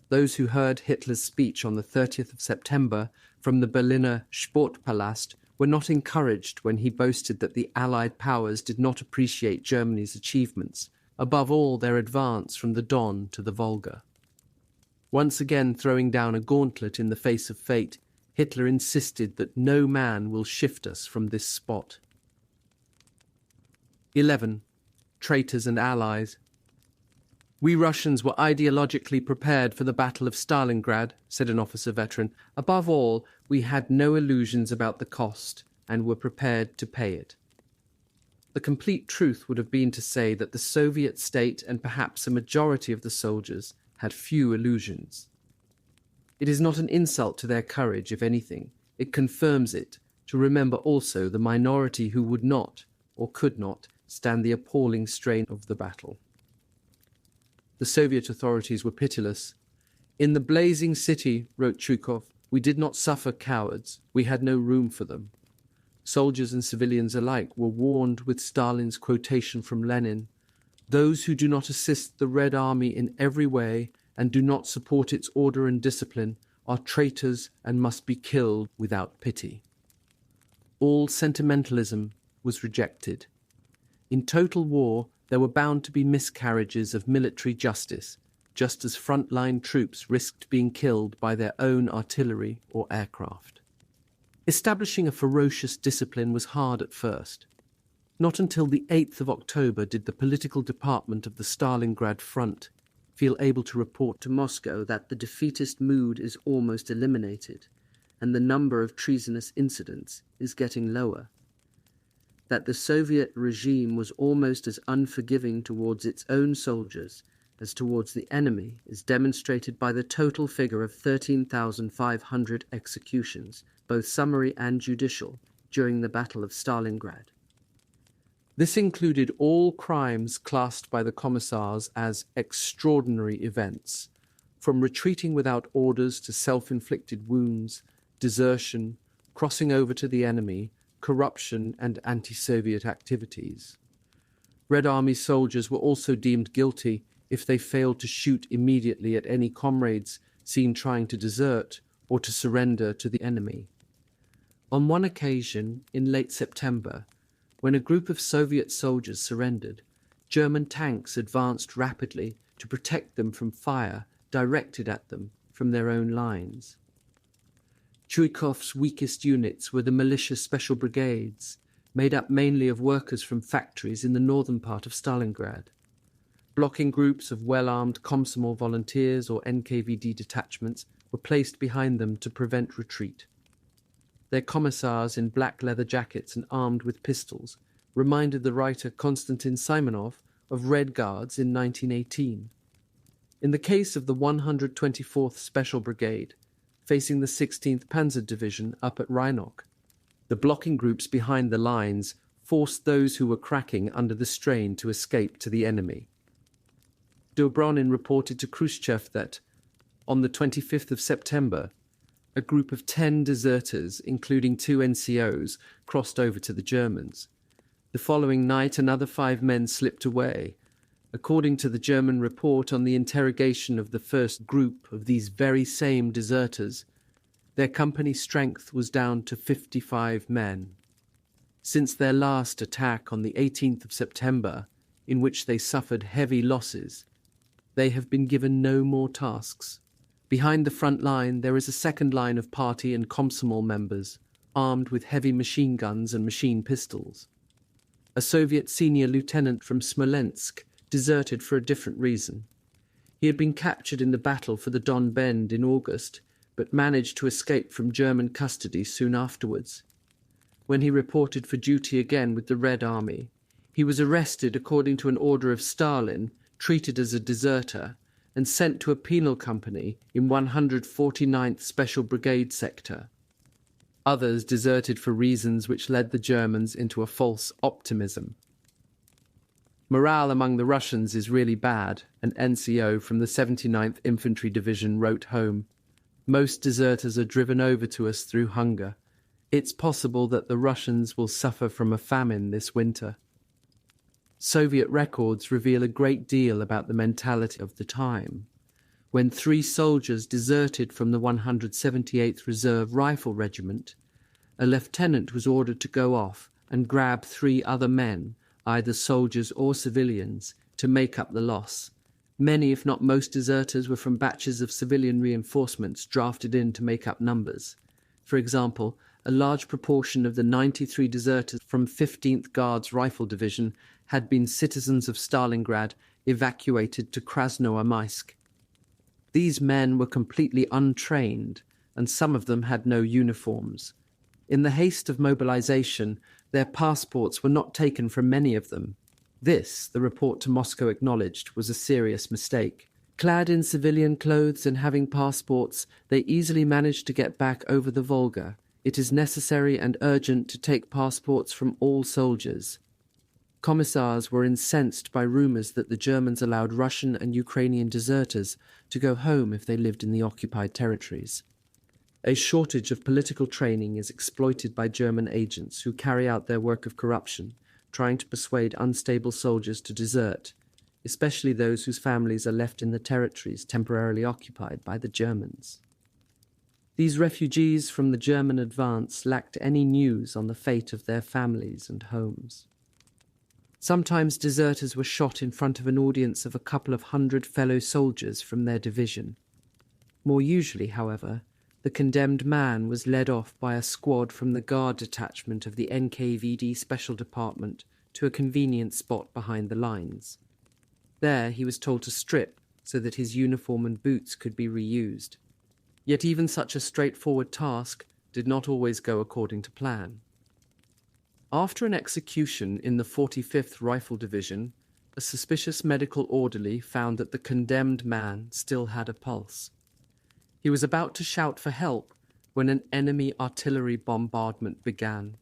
Those who heard Hitler's speech on the 30th of September from the Berliner Sportpalast were not encouraged when he boasted that the Allied powers did not appreciate Germany's achievements, above all their advance from the Don to the Volga. Once again throwing down a gauntlet in the face of fate, Hitler insisted that no man will shift us from this spot. 11. Traitors and allies. "We Russians were ideologically prepared for the Battle of Stalingrad," said an officer veteran. "Above all, we had no illusions about the cost and were prepared to pay it." The complete truth would have been to say that the Soviet state and perhaps a majority of the soldiers had few illusions. It is not an insult to their courage, if anything. It confirms it, to remember also the minority who would not, or could not, stand the appalling strain of the battle. The Soviet authorities were pitiless. "In the blazing city," wrote Chuikov, "we did not suffer cowards. We had no room for them." Soldiers and civilians alike were warned with Stalin's quotation from Lenin, "Those who do not assist the Red Army in every way and do not support its order and discipline are traitors and must be killed without pity." All sentimentalism was rejected. In total war, there were bound to be miscarriages of military justice, just as frontline troops risked being killed by their own artillery or aircraft. Establishing a ferocious discipline was hard at first. Not until the 8th of October did the political department of the Stalingrad front feel able to report to Moscow that the defeatist mood is almost eliminated and the number of treasonous incidents is getting lower. That the Soviet regime was almost as unforgiving towards its own soldiers as towards the enemy is demonstrated by the total figure of 13,500 executions, both summary and judicial, during the Battle of Stalingrad. This included all crimes classed by the commissars as extraordinary events, from retreating without orders to self-inflicted wounds, desertion, crossing over to the enemy, corruption and anti-Soviet activities. Red Army soldiers were also deemed guilty if they failed to shoot immediately at any comrades seen trying to desert or to surrender to the enemy. On one occasion, in late September, when a group of Soviet soldiers surrendered, German tanks advanced rapidly to protect them from fire directed at them from their own lines. Chuikov's weakest units were the militia special brigades, made up mainly of workers from factories in the northern part of Stalingrad. Blocking groups of well-armed Komsomol volunteers or NKVD detachments were placed behind them to prevent retreat. Their commissars in black leather jackets and armed with pistols reminded the writer Konstantin Simonov of Red Guards in 1918. In the case of the 124th Special Brigade, facing the 16th Panzer Division up at Rhinoc, the blocking groups behind the lines forced those who were cracking under the strain to escape to the enemy. Dobronin reported to Khrushchev that, on the 25th of September, a group of 10 deserters, including 2 NCOs, crossed over to the Germans. The following night, another 5 men slipped away. According to the German report on the interrogation of the first group of these very same deserters, their company strength was down to 55 men. Since their last attack on the 18th of September, in which they suffered heavy losses, they have been given no more tasks. Behind the front line, there is a second line of party and Komsomol members, armed with heavy machine guns and machine pistols. A Soviet senior lieutenant from Smolensk deserted for a different reason. He had been captured in the battle for the Don Bend in August, but managed to escape from German custody soon afterwards. When he reported for duty again with the Red Army, he was arrested according to an order of Stalin, treated as a deserter, and sent to a penal company in 149th Special Brigade sector. Others deserted for reasons which led the Germans into a false optimism. Morale among the Russians is really bad, an NCO from the 79th Infantry Division wrote home. Most deserters are driven over to us through hunger. It's possible that the Russians will suffer from a famine this winter. Soviet records reveal a great deal about the mentality of the time. When 3 soldiers deserted from the 178th Reserve Rifle Regiment, a lieutenant was ordered to go off and grab 3 other men, either soldiers or civilians, to make up the loss. Many, if not most, deserters were from batches of civilian reinforcements drafted in to make up numbers. For example, a large proportion of the 93 deserters from 15th Guards Rifle Division had been citizens of Stalingrad evacuated to Krasnoarmysk. These men were completely untrained, and some of them had no uniforms. In the haste of mobilization, their passports were not taken from many of them. This, the report to Moscow acknowledged, was a serious mistake. Clad in civilian clothes and having passports, they easily managed to get back over the Volga. It is necessary and urgent to take passports from all soldiers. Commissars were incensed by rumors that the Germans allowed Russian and Ukrainian deserters to go home if they lived in the occupied territories. A shortage of political training is exploited by German agents who carry out their work of corruption, trying to persuade unstable soldiers to desert, especially those whose families are left in the territories temporarily occupied by the Germans. These refugees from the German advance lacked any news on the fate of their families and homes. Sometimes deserters were shot in front of an audience of a couple of hundred fellow soldiers from their division. More usually, however, the condemned man was led off by a squad from the guard detachment of the NKVD Special Department to a convenient spot behind the lines. There he was told to strip, so that his uniform and boots could be reused. Yet even such a straightforward task did not always go according to plan. After an execution in the 45th Rifle Division, a suspicious medical orderly found that the condemned man still had a pulse. He was about to shout for help when an enemy artillery bombardment began.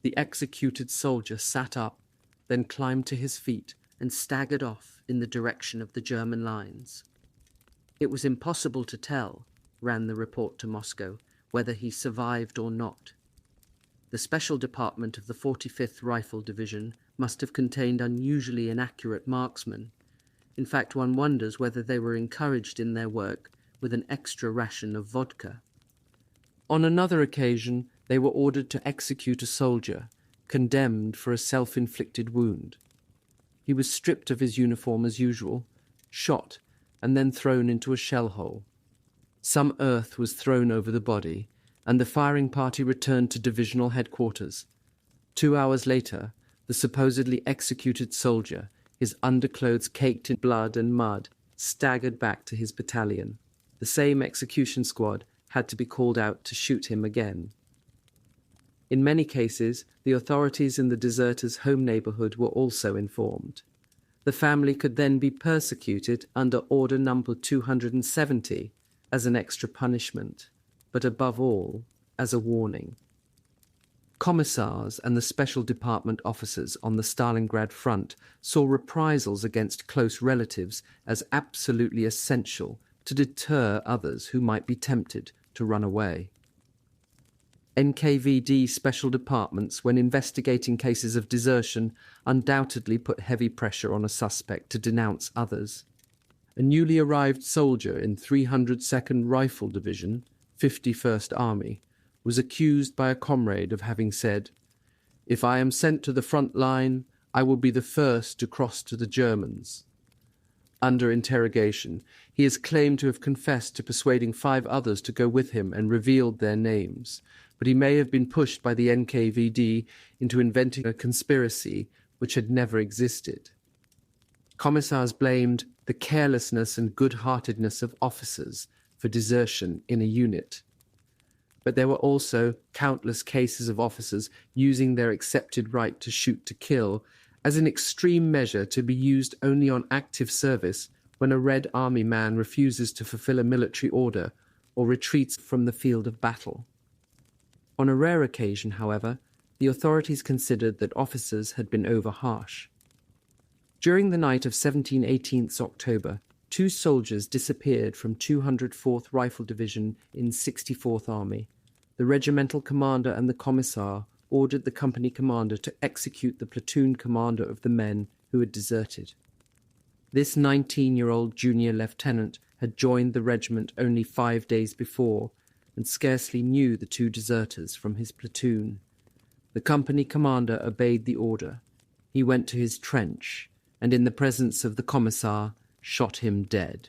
The executed soldier sat up, then climbed to his feet and staggered off in the direction of the German lines. It was impossible to tell, ran the report to Moscow, whether he survived or not. The special department of the 45th Rifle Division must have contained unusually inaccurate marksmen. In fact, one wonders whether they were encouraged in their work with an extra ration of vodka. On another occasion, they were ordered to execute a soldier, condemned for a self-inflicted wound. He was stripped of his uniform as usual, shot, and then thrown into a shell hole. Some earth was thrown over the body, and the firing party returned to divisional headquarters. 2 hours later, the supposedly executed soldier, his underclothes caked in blood and mud, staggered back to his battalion. The same execution squad had to be called out to shoot him again. In many cases, the authorities in the deserter's home neighborhood were also informed. The family could then be persecuted under Order Number 270 as an extra punishment, but above all, as a warning. Commissars and the special department officers on the Stalingrad front saw reprisals against close relatives as absolutely essential to deter others who might be tempted to run away. NKVD special departments, when investigating cases of desertion, undoubtedly put heavy pressure on a suspect to denounce others. A newly arrived soldier in 302nd Rifle Division, 51st Army, was accused by a comrade of having said, "If I am sent to the front line, I will be the first to cross to the Germans." Under interrogation, he is claimed to have confessed to persuading 5 others to go with him and revealed their names, but he may have been pushed by the NKVD into inventing a conspiracy which had never existed. Commissars blamed the carelessness and good-heartedness of officers for desertion in a unit. But there were also countless cases of officers using their accepted right to shoot to kill as an extreme measure to be used only on active service when a Red Army man refuses to fulfill a military order or retreats from the field of battle. On a rare occasion, however, the authorities considered that officers had been over-harsh. During the night of 17/18 October, 2 soldiers disappeared from 204th Rifle Division in 64th Army. The regimental commander and the commissar ordered the company commander to execute the platoon commander of the men who had deserted. This 19-year-old junior lieutenant had joined the regiment only 5 days before and scarcely knew the 2 deserters from his platoon. The company commander obeyed the order. He went to his trench and, in the presence of the commissar, shot him dead.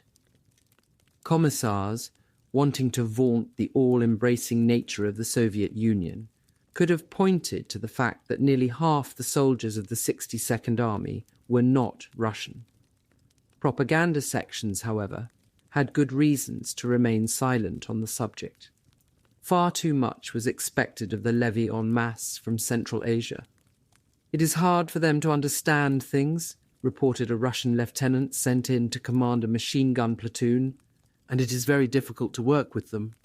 Commissars, wanting to vaunt the all-embracing nature of the Soviet Union, could have pointed to the fact that nearly half the soldiers of the 62nd Army were not Russian. Propaganda sections, however, had good reasons to remain silent on the subject. Far too much was expected of the levy en masse from Central Asia. "It is hard for them to understand things," reported a Russian lieutenant sent in to command a machine gun platoon, "and it is very difficult to work with them."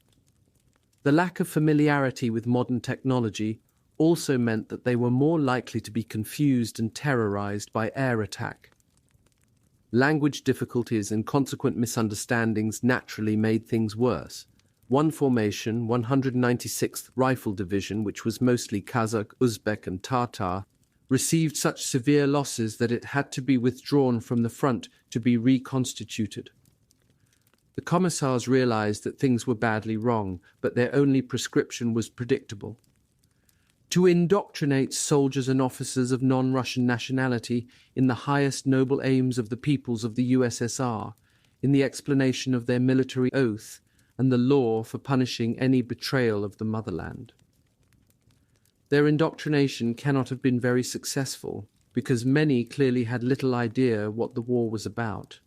The lack of familiarity with modern technology also meant that they were more likely to be confused and terrorized by air attack. Language difficulties and consequent misunderstandings naturally made things worse. One formation, 196th Rifle Division, which was mostly Kazakh, Uzbek and Tatar, received such severe losses that it had to be withdrawn from the front to be reconstituted. The commissars realized that things were badly wrong, but their only prescription was predictable: to indoctrinate soldiers and officers of non-Russian nationality in the highest noble aims of the peoples of the USSR, in the explanation of their military oath and the law for punishing any betrayal of the motherland. Their indoctrination cannot have been very successful, because many clearly had little idea what the war was about.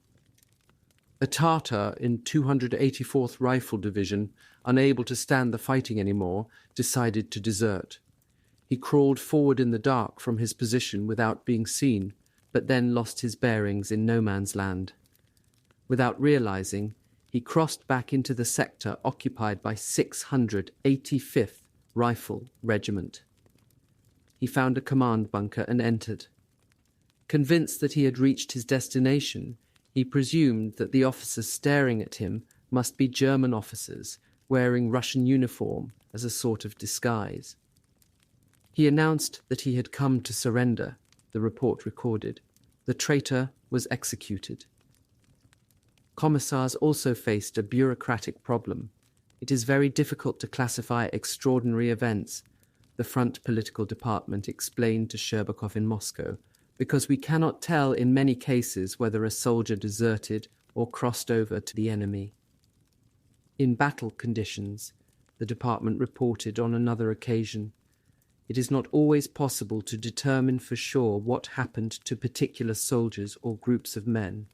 A Tatar in 284th Rifle Division, unable to stand the fighting anymore, decided to desert. He crawled forward in the dark from his position without being seen, but then lost his bearings in no man's land. Without realizing, he crossed back into the sector occupied by 685th Rifle Regiment. He found a command bunker and entered. Convinced that he had reached his destination, he presumed that the officers staring at him must be German officers wearing Russian uniform as a sort of disguise. He announced that he had come to surrender, the report recorded. The traitor was executed. Commissars also faced a bureaucratic problem. It is very difficult to classify extraordinary events, the Front Political Department explained to Hörbuch in Moscow, because we cannot tell in many cases whether a soldier deserted or crossed over to the enemy. In battle conditions, the department reported on another occasion, it is not always possible to determine for sure what happened to particular soldiers or groups of men.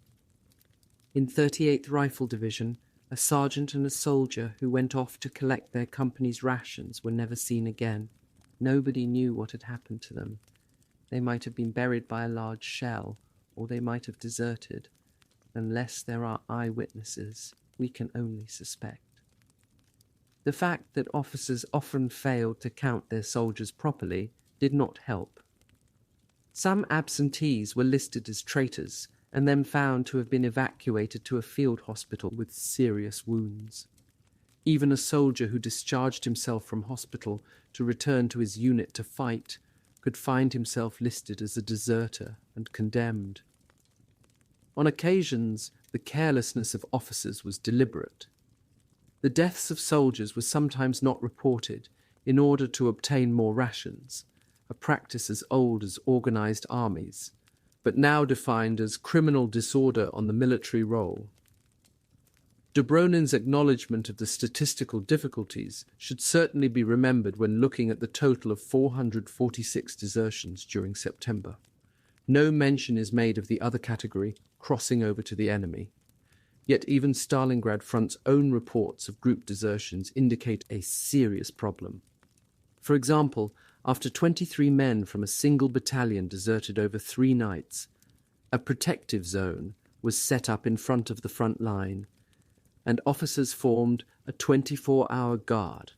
In 38th Rifle Division, a sergeant and a soldier who went off to collect their company's rations were never seen again. Nobody knew what had happened to them. They might have been buried by a large shell, or they might have deserted. Unless there are eyewitnesses, we can only suspect. The fact that officers often failed to count their soldiers properly did not help. Some absentees were listed as traitors, and then found to have been evacuated to a field hospital with serious wounds. Even a soldier who discharged himself from hospital to return to his unit to fight could find himself listed as a deserter and condemned. On occasions, the carelessness of officers was deliberate. The deaths of soldiers were sometimes not reported in order to obtain more rations, a practice as old as organized armies, but now defined as criminal disorder on the military roll. Dobronin's acknowledgement of the statistical difficulties should certainly be remembered when looking at the total of 446 desertions during September. No mention is made of the other category, crossing over to the enemy. Yet even Stalingrad Front's own reports of group desertions indicate a serious problem. For example, after 23 men from a single battalion deserted over 3 nights, a protective zone was set up in front of the front line, and officers formed a 24-hour guard.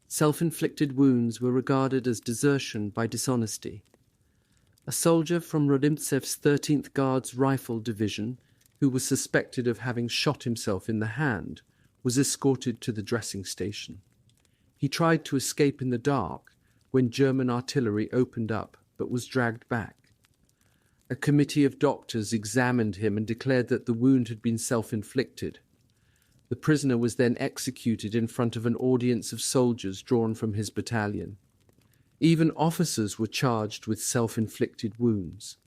Self-inflicted wounds were regarded as desertion by dishonesty. A soldier from Rodimtsev's 13th Guards Rifle Division, who was suspected of having shot himself in the hand, was escorted to the dressing station. He tried to escape in the dark when German artillery opened up, but was dragged back. A committee of doctors examined him and declared that the wound had been self-inflicted. The prisoner was then executed in front of an audience of soldiers drawn from his battalion. Even officers were charged with self-inflicted wounds.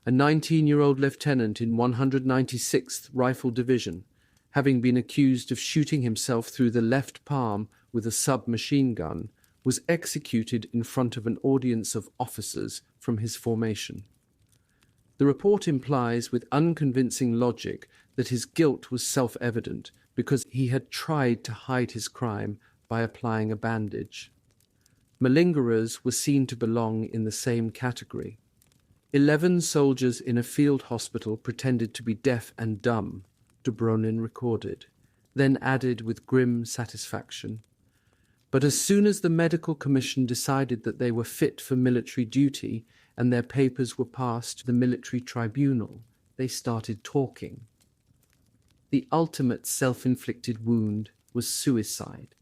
A 19-year-old lieutenant in 196th Rifle Division, having been accused of shooting himself through the left palm with a submachine gun, was executed in front of an audience of officers from his formation. The report implies with unconvincing logic that his guilt was self-evident because he had tried to hide his crime by applying a bandage. Malingerers were seen to belong in the same category. 11 soldiers in a field hospital pretended to be deaf and dumb, Dobronin recorded, then added with grim satisfaction. But as soon as the medical commission decided that they were fit for military duty and their papers were passed to the military tribunal, they started talking. The ultimate self-inflicted wound was suicide.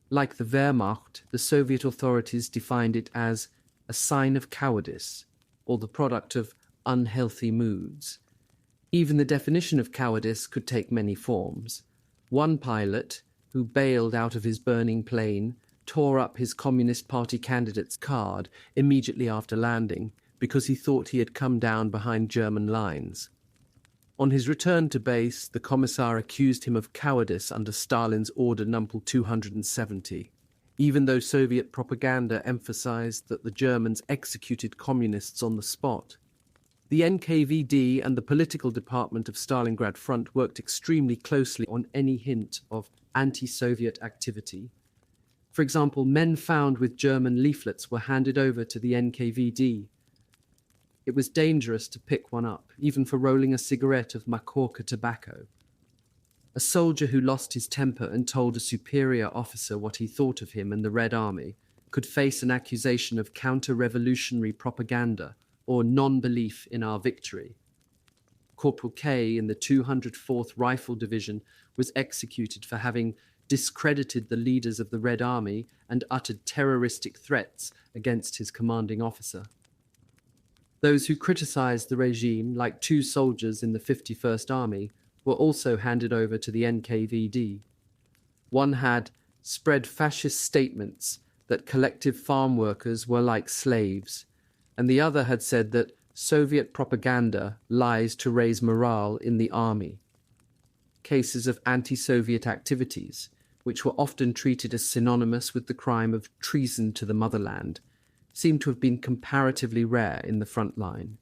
Like the Wehrmacht, the Soviet authorities defined it as a sign of cowardice, or the product of unhealthy moods. Even the definition of cowardice could take many forms. One pilot, who bailed out of his burning plane, tore up his Communist Party candidate's card immediately after landing because he thought he had come down behind German lines. On his return to base, the commissar accused him of cowardice under Stalin's Order Number 270, even though Soviet propaganda emphasized that the Germans executed communists on the spot. The NKVD and the political department of Stalingrad front worked extremely closely on any hint of anti-Soviet activity. For example, men found with German leaflets were handed over to the NKVD. It was dangerous to pick one up, even for rolling a cigarette of Makorka tobacco. A soldier who lost his temper and told a superior officer what he thought of him and the Red Army could face an accusation of counter-revolutionary propaganda or non-belief in our victory. Corporal K in the 204th Rifle Division was executed for having discredited the leaders of the Red Army and uttered terroristic threats against his commanding officer. Those who criticized the regime, like 2 soldiers in the 51st Army, were also handed over to the NKVD. One had spread fascist statements that collective farm workers were like slaves, and the other had said that Soviet propaganda lies to raise morale in the army. Cases of anti-Soviet activities, which were often treated as synonymous with the crime of treason to the motherland, seem to have been comparatively rare in the front line.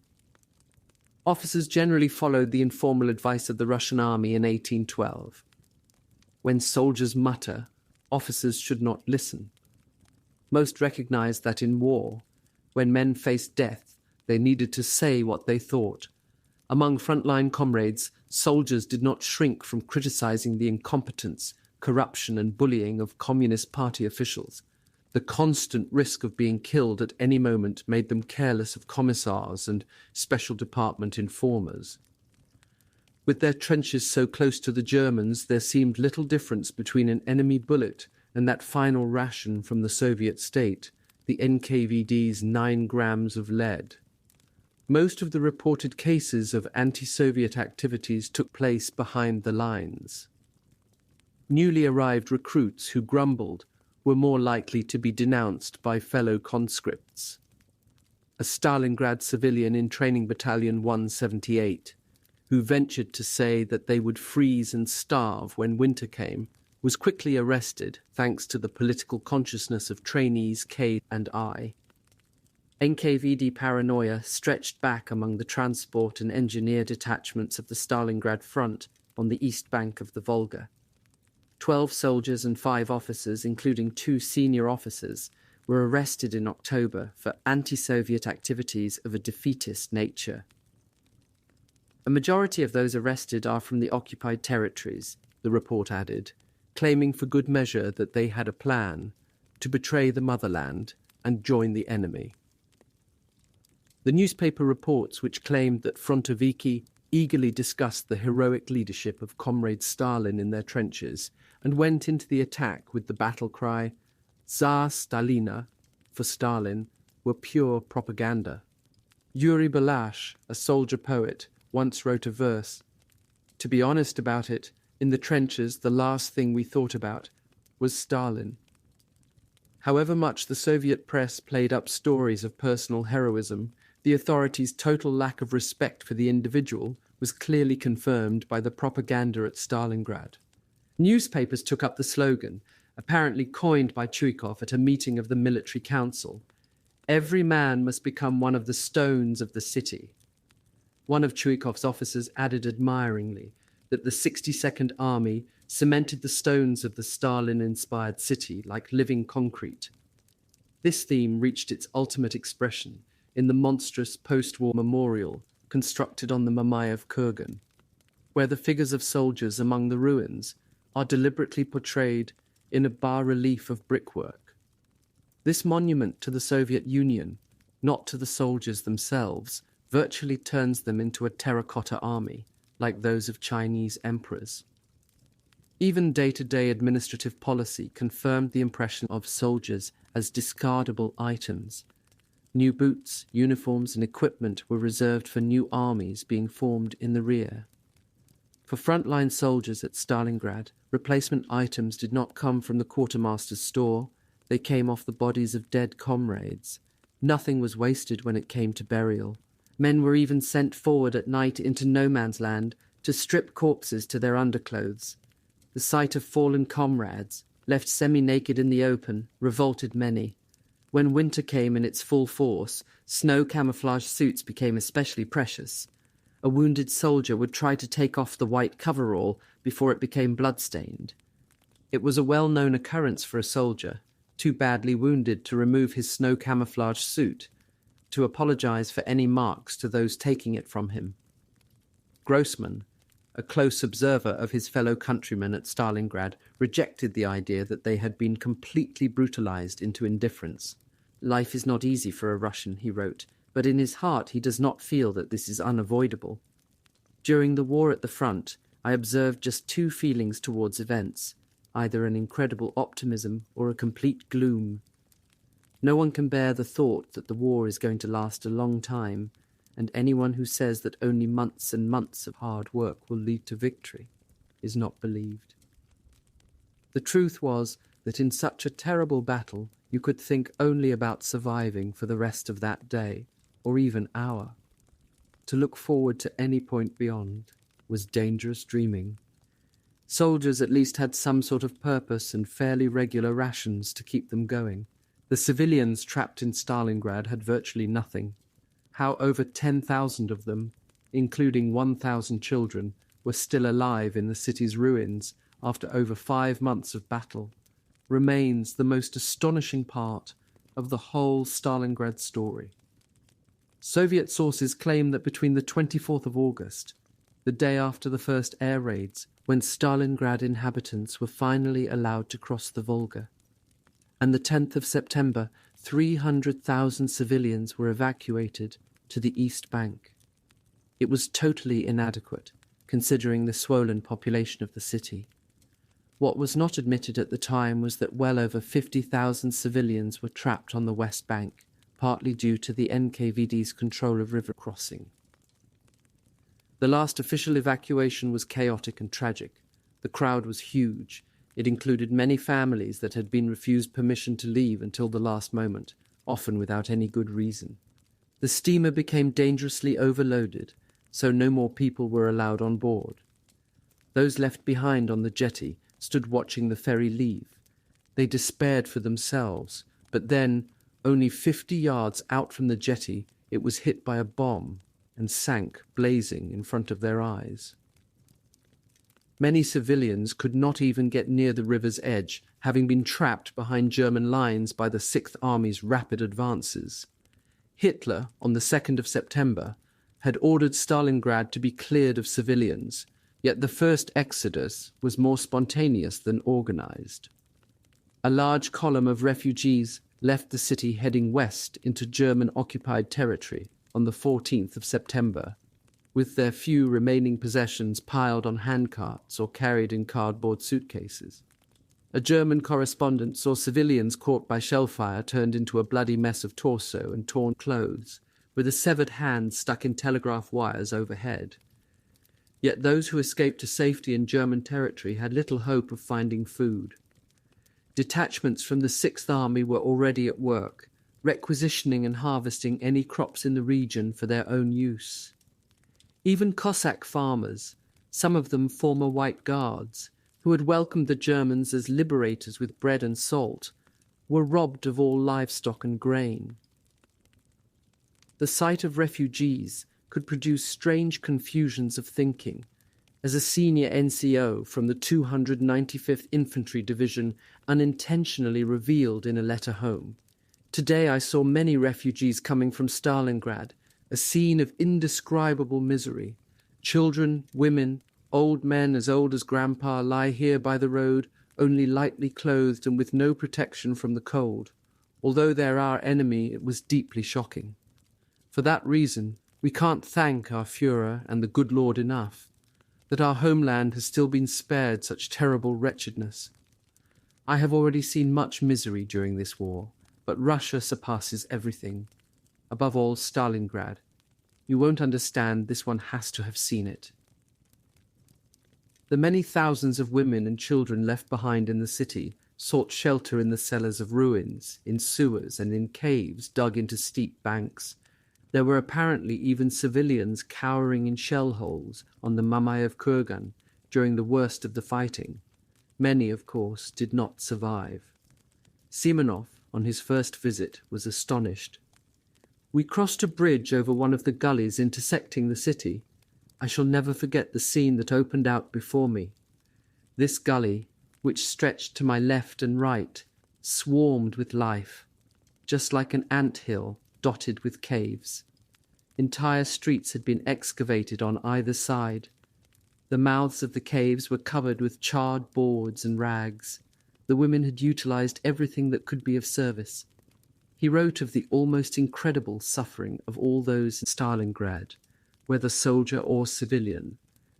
Officers generally followed the informal advice of the Russian army in 1812. When soldiers mutter, officers should not listen. Most recognized that in war, when men faced death, they needed to say what they thought. Among frontline comrades, soldiers did not shrink from criticizing the incompetence, corruption and bullying of Communist Party officials. The constant risk of being killed at any moment made them careless of commissars and special department informers. With their trenches so close to the Germans, there seemed little difference between an enemy bullet and that final ration from the Soviet state, the NKVD's 9 grams of lead. Most of the reported cases of anti-Soviet activities took place behind the lines. Newly arrived recruits who grumbled were more likely to be denounced by fellow conscripts. A Stalingrad civilian in Training Battalion 178, who ventured to say that they would freeze and starve when winter came, was quickly arrested thanks to the political consciousness of trainees K and I. NKVD paranoia stretched back among the transport and engineer detachments of the Stalingrad front on the east bank of the Volga. 12 soldiers and 5 officers, including 2 senior officers, were arrested in October for anti-Soviet activities of a defeatist nature. A majority of those arrested are from the occupied territories, the report added, claiming for good measure that they had a plan to betray the motherland and join the enemy. The newspaper reports which claimed that frontoviki eagerly discussed the heroic leadership of Comrade Stalin in their trenches and went into the attack with the battle cry, Za Stalina, for Stalin, were pure propaganda. Yuri Balash, a soldier poet, once wrote a verse, "To be honest about it, in the trenches the last thing we thought about was Stalin." However much the Soviet press played up stories of personal heroism, the authorities' total lack of respect for the individual was clearly confirmed by the propaganda at Stalingrad. Newspapers took up the slogan, apparently coined by Chuikov at a meeting of the military council, "Every man must become one of the stones of the city." One of Chuikov's officers added admiringly that the 62nd Army cemented the stones of the Stalin-inspired city like living concrete. This theme reached its ultimate expression in the monstrous post-war memorial constructed on the Mamayev Kurgan, where the figures of soldiers among the ruins are deliberately portrayed in a bas-relief of brickwork. This monument to the Soviet Union, not to the soldiers themselves, virtually turns them into a terracotta army, like those of Chinese emperors. Even day-to-day administrative policy confirmed the impression of soldiers as discardable items. New boots, uniforms and equipment were reserved for new armies being formed in the rear. For frontline soldiers at Stalingrad, replacement items did not come from the quartermaster's store, they came off the bodies of dead comrades. Nothing was wasted when it came to burial. Men were even sent forward at night into no man's land to strip corpses to their underclothes. The sight of fallen comrades, left semi-naked in the open, revolted many. When winter came in its full force, snow camouflage suits became especially precious. A wounded soldier would try to take off the white coverall before it became blood-stained. It was a well-known occurrence for a soldier, too badly wounded to remove his snow camouflage suit, to apologize for any marks to those taking it from him. Grossman, a close observer of his fellow countrymen at Stalingrad, rejected the idea that they had been completely brutalized into indifference. "Life is not easy for a Russian," he wrote, but in his heart he does not feel that this is unavoidable. During the war at the front, I observed just two feelings towards events, either an incredible optimism or a complete gloom. No one can bear the thought that the war is going to last a long time, and anyone who says that only months and months of hard work will lead to victory is not believed. The truth was that in such a terrible battle you could think only about surviving for the rest of that day, or even hour. To look forward to any point beyond was dangerous dreaming. Soldiers at least had some sort of purpose and fairly regular rations to keep them going. The civilians trapped in Stalingrad had virtually nothing. How over 10,000 of them, including 1,000 children, were still alive in the city's ruins after over 5 months of battle, remains the most astonishing part of the whole Stalingrad story. Soviet sources claim that between the 24th of August, the day after the first air raids, when Stalingrad inhabitants were finally allowed to cross the Volga, and the 10th of September, 300,000 civilians were evacuated to the East Bank. It was totally inadequate, considering the swollen population of the city. What was not admitted at the time was that well over 50,000 civilians were trapped on the West Bank, partly due to the NKVD's control of river crossing. The last official evacuation was chaotic and tragic. The crowd was huge. It included many families that had been refused permission to leave until the last moment, often without any good reason. The steamer became dangerously overloaded, so no more people were allowed on board. Those left behind on the jetty stood watching the ferry leave. They despaired for themselves, but then, only 50 yards out from the jetty, it was hit by a bomb and sank blazing in front of their eyes. Many civilians could not even get near the river's edge, having been trapped behind German lines by the Sixth Army's rapid advances. Hitler, on the 2nd of September, had ordered Stalingrad to be cleared of civilians, yet the first exodus was more spontaneous than organized. A large column of refugees left the city heading west into German-occupied territory on the 14th of September, with their few remaining possessions piled on handcarts or carried in cardboard suitcases. A German correspondent saw civilians caught by shellfire turned into a bloody mess of torso and torn clothes, with a severed hand stuck in telegraph wires overhead. Yet those who escaped to safety in German territory had little hope of finding food. Detachments from the Sixth Army were already at work, requisitioning and harvesting any crops in the region for their own use. Even Cossack farmers, some of them former White Guards, who had welcomed the Germans as liberators with bread and salt, were robbed of all livestock and grain. The sight of refugees could produce strange confusions of thinking, as a senior NCO from the 295th Infantry Division unintentionally revealed in a letter home. "Today I saw many refugees coming from Stalingrad, a scene of indescribable misery. Children, women, old men as old as Grandpa lie here by the road, only lightly clothed and with no protection from the cold. Although they're our enemy, it was deeply shocking. For that reason, we can't thank our Führer and the good Lord enough, that our homeland has still been spared such terrible wretchedness. I have already seen much misery during this war, but Russia surpasses everything. Above all, Stalingrad. You won't understand, this one has to have seen it." The many thousands of women and children left behind in the city sought shelter in the cellars of ruins, in sewers and in caves dug into steep banks. There were apparently even civilians cowering in shell holes on the Mamayev Kurgan during the worst of the fighting. Many, of course, did not survive. Simonov, on his first visit, was astonished. We crossed a bridge over one of the gullies intersecting the city. I shall never forget the scene that opened out before me. This gully, which stretched to my left and right, swarmed with life, just like an ant-hill dotted with caves. Entire streets had been excavated on either side. The mouths of the caves were covered with charred boards and rags. The women had utilized everything that could be of service. He wrote of the almost incredible suffering of all those in Stalingrad, whether soldier or civilian,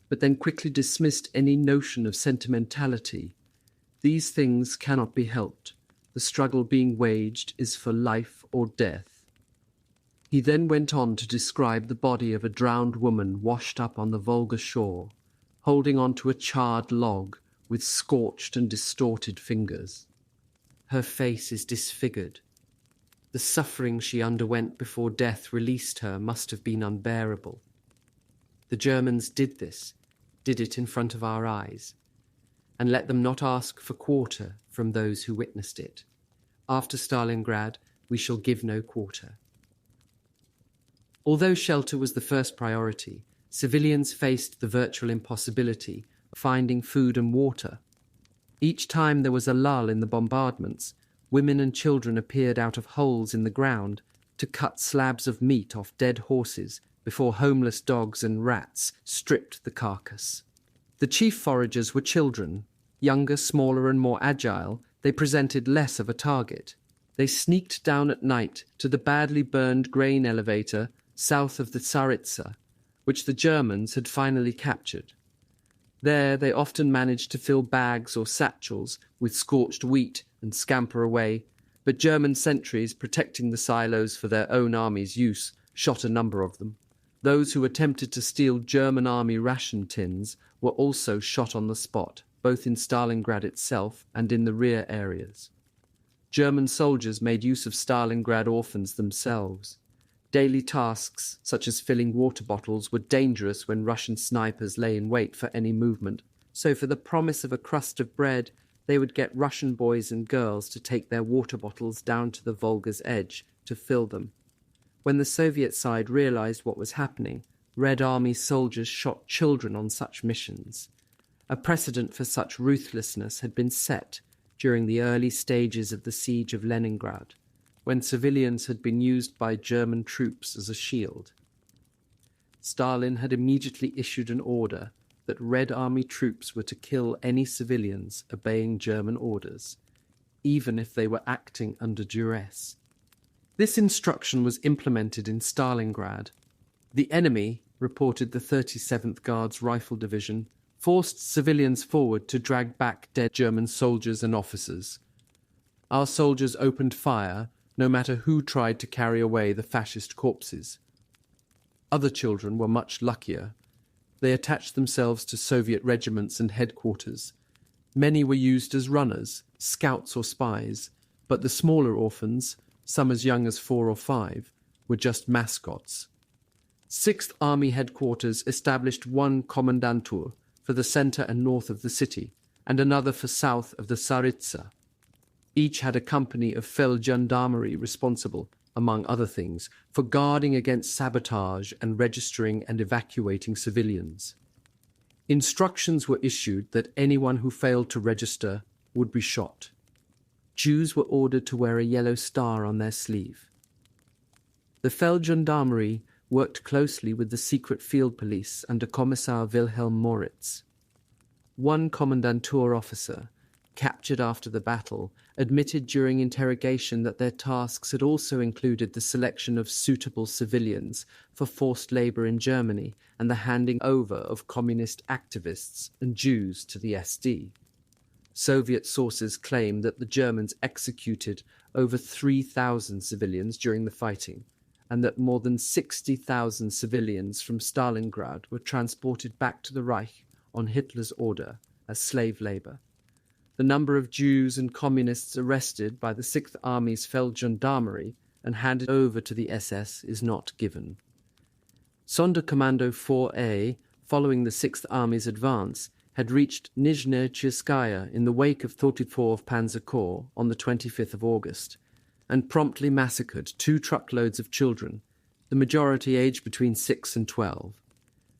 but then quickly dismissed any notion of sentimentality. These things cannot be helped. The struggle being waged is for life or death. He then went on to describe the body of a drowned woman washed up on the Volga shore, holding onto a charred log with scorched and distorted fingers. Her face is disfigured. The suffering she underwent before death released her must have been unbearable. The Germans did it in front of our eyes, and let them not ask for quarter from those who witnessed it. After Stalingrad, we shall give no quarter. Although shelter was the first priority, civilians faced the virtual impossibility of finding food and water. Each time there was a lull in the bombardments, women and children appeared out of holes in the ground to cut slabs of meat off dead horses before homeless dogs and rats stripped the carcass. The chief foragers were children. Younger, smaller and more agile, they presented less of a target. They sneaked down at night to the badly burned grain elevator south of the Tsaritsa, which the Germans had finally captured. There they often managed to fill bags or satchels with scorched wheat and scamper away, but German sentries protecting the silos for their own army's use shot a number of them. Those who attempted to steal German army ration tins were also shot on the spot, both in Stalingrad itself and in the rear areas. German soldiers made use of Stalingrad orphans themselves. Daily tasks, such as filling water bottles, were dangerous when Russian snipers lay in wait for any movement, so for the promise of a crust of bread, they would get Russian boys and girls to take their water bottles down to the Volga's edge to fill them. When the Soviet side realized what was happening, Red Army soldiers shot children on such missions. A precedent for such ruthlessness had been set during the early stages of the siege of Leningrad, when civilians had been used by German troops as a shield. Stalin had immediately issued an order that Red Army troops were to kill any civilians obeying German orders, even if they were acting under duress. This instruction was implemented in Stalingrad. The enemy, reported the 37th Guards Rifle Division, forced civilians forward to drag back dead German soldiers and officers. Our soldiers opened fire, no matter who tried to carry away the fascist corpses. Other children were much luckier. They attached themselves to Soviet regiments and headquarters. Many were used as runners, scouts or spies, but the smaller orphans, some as young as 4 or 5, were just mascots. 6th Army headquarters established one commandantur for the centre and north of the city, and another for south of the Tsaritsa. Each had a company of Feldgendarmerie responsible, among other things, for guarding against sabotage and registering and evacuating civilians. Instructions were issued that anyone who failed to register would be shot. Jews were ordered to wear a yellow star on their sleeve. The Feldgendarmerie worked closely with the secret field police under Commissar Wilhelm Moritz. One commandantur officer, captured after the battle, admitted during interrogation that their tasks had also included the selection of suitable civilians for forced labor in Germany and the handing over of communist activists and Jews to the SD. Soviet sources claim that the Germans executed over 3,000 civilians during the fighting, and that more than 60,000 civilians from Stalingrad were transported back to the Reich on Hitler's order as slave labor. The number of Jews and communists arrested by the 6th Army's Feldgendarmerie and handed over to the SS is not given. Sonderkommando 4A, following the 6th Army's advance, had reached Nizhne Chirskaya in the wake of 34th Panzer Corps on the 25th of August. and promptly massacred 2 truckloads of children, the majority aged between 6 and 12.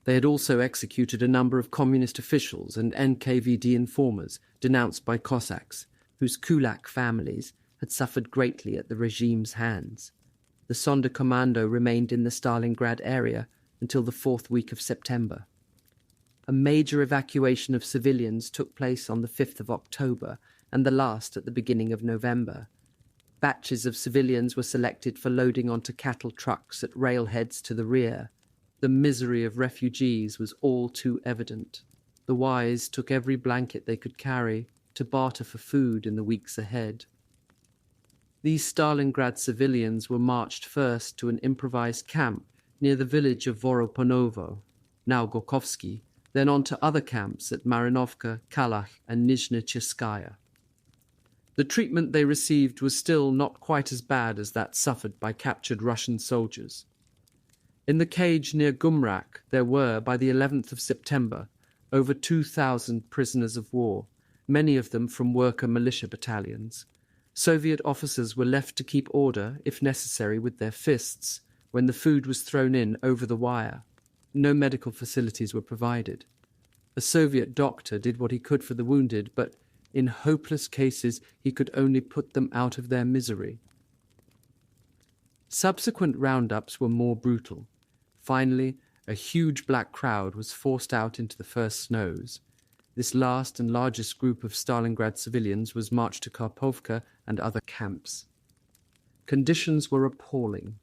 They had also executed a number of communist officials and NKVD informers denounced by Cossacks, whose kulak families had suffered greatly at the regime's hands. The Sonderkommando remained in the Stalingrad area until the 4th week of September. A major evacuation of civilians took place on the 5th of October and the last at the beginning of November. Batches of civilians were selected for loading onto cattle trucks at railheads to the rear. The misery of refugees was all too evident. The wise took every blanket they could carry to barter for food in the weeks ahead. These Stalingrad civilians were marched first to an improvised camp near the village of Voroponovo, now Gorkovsky, then on to other camps at Marinovka, Kalach, and Nizhny Cheskaya. The treatment they received was still not quite as bad as that suffered by captured Russian soldiers. In the cage near Gumrak, there were, by the 11th of September, over 2,000 prisoners of war, many of them from worker militia battalions. Soviet officers were left to keep order, if necessary, with their fists, when the food was thrown in over the wire. No medical facilities were provided. A Soviet doctor did what he could for the wounded, but in hopeless cases he could only put them out of their misery. Subsequent roundups were more brutal. Finally, a huge black crowd was forced out into the first snows. This last and largest group of Stalingrad civilians was marched to Karpovka and other camps. Conditions were appalling.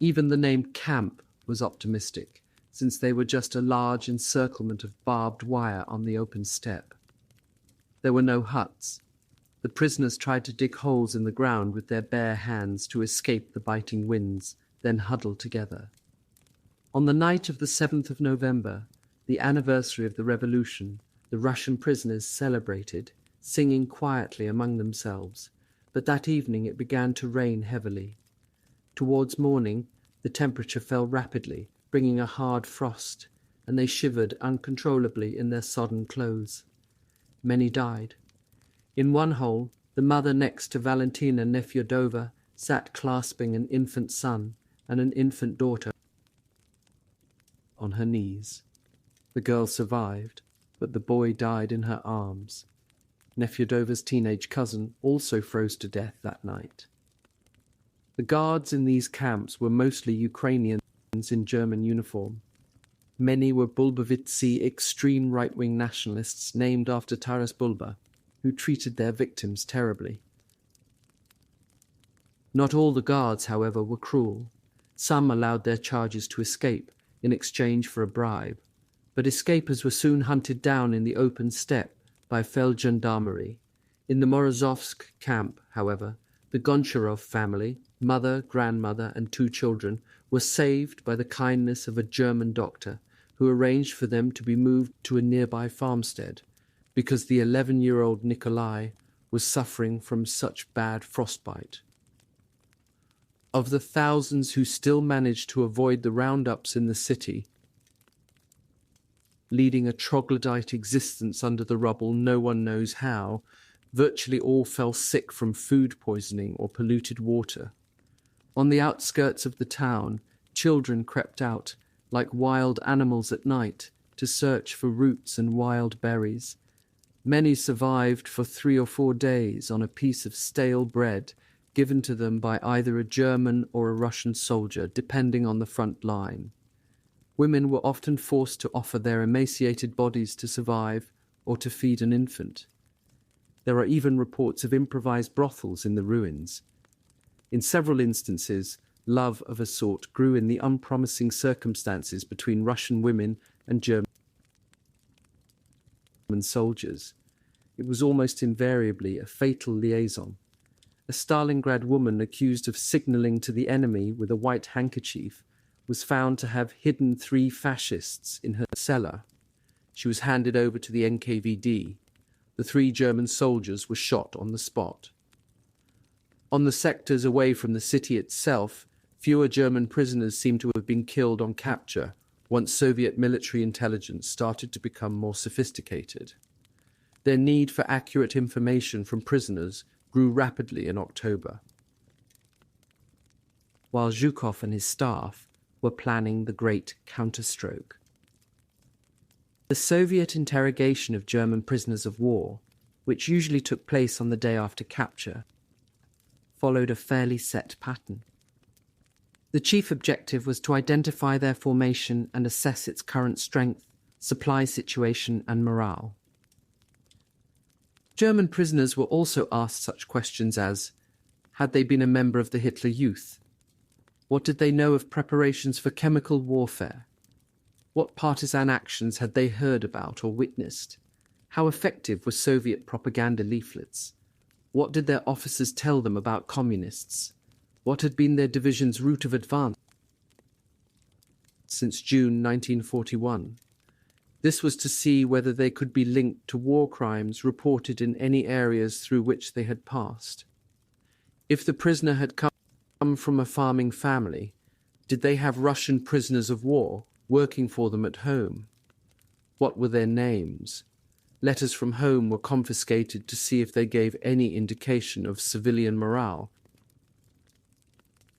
Even the name camp was optimistic, since they were just a large encirclement of barbed wire on the open steppe. There were no huts. The prisoners tried to dig holes in the ground with their bare hands to escape the biting winds, then huddled together. On the night of the 7th of November, the anniversary of the revolution, the Russian prisoners celebrated, singing quietly among themselves, but that evening it began to rain heavily. Towards morning, the temperature fell rapidly, bringing a hard frost, and they shivered uncontrollably in their sodden clothes. Many died. In one hole, the mother next to Valentina Nefyodova sat clasping an infant son and an infant daughter on her knees. The girl survived, but the boy died in her arms. Nefyodova's teenage cousin also froze to death that night. The guards in these camps were mostly Ukrainians in German uniform. Many were Bulbovitsy extreme right-wing nationalists named after Taras Bulba, who treated their victims terribly. Not all the guards, however, were cruel. Some allowed their charges to escape in exchange for a bribe, but escapers were soon hunted down in the open steppe by Feldgendarmerie. In the Morozovsk camp, however, the Goncharov family, mother, grandmother, and 2 children, were saved by the kindness of a German doctor who arranged for them to be moved to a nearby farmstead because the 11-year-old Nikolai was suffering from such bad frostbite. Of the thousands who still managed to avoid the roundups in the city, leading a troglodyte existence under the rubble no one knows how, virtually all fell sick from food poisoning or polluted water. On the outskirts of the town, children crept out, like wild animals at night, to search for roots and wild berries. Many survived for 3 or 4 days on a piece of stale bread given to them by either a German or a Russian soldier, depending on the front line. Women were often forced to offer their emaciated bodies to survive or to feed an infant. There are even reports of improvised brothels in the ruins. In several instances, love of a sort grew in the unpromising circumstances between Russian women and German soldiers. It was almost invariably a fatal liaison. A Stalingrad woman accused of signalling to the enemy with a white handkerchief was found to have hidden 3 fascists in her cellar. She was handed over to the NKVD. The 3 German soldiers were shot on the spot. On the sectors away from the city itself, fewer German prisoners seem to have been killed on capture once Soviet military intelligence started to become more sophisticated. Their need for accurate information from prisoners grew rapidly in October. while Zhukov and his staff were planning the great counterstroke. The Soviet interrogation of German prisoners of war, which usually took place on the day after capture, followed a fairly set pattern. The chief objective was to identify their formation and assess its current strength, supply situation, and morale. German prisoners were also asked such questions as, had they been a member of the Hitler Youth? What did they know of preparations for chemical warfare? What partisan actions had they heard about or witnessed? How effective were Soviet propaganda leaflets? What did their officers tell them about communists? What had been their division's route of advance since June 1941? This was to see whether they could be linked to war crimes reported in any areas through which they had passed. If the prisoner had come from a farming family, did they have Russian prisoners of war working for them at home? What were their names? Letters from home were confiscated to see if they gave any indication of civilian morale.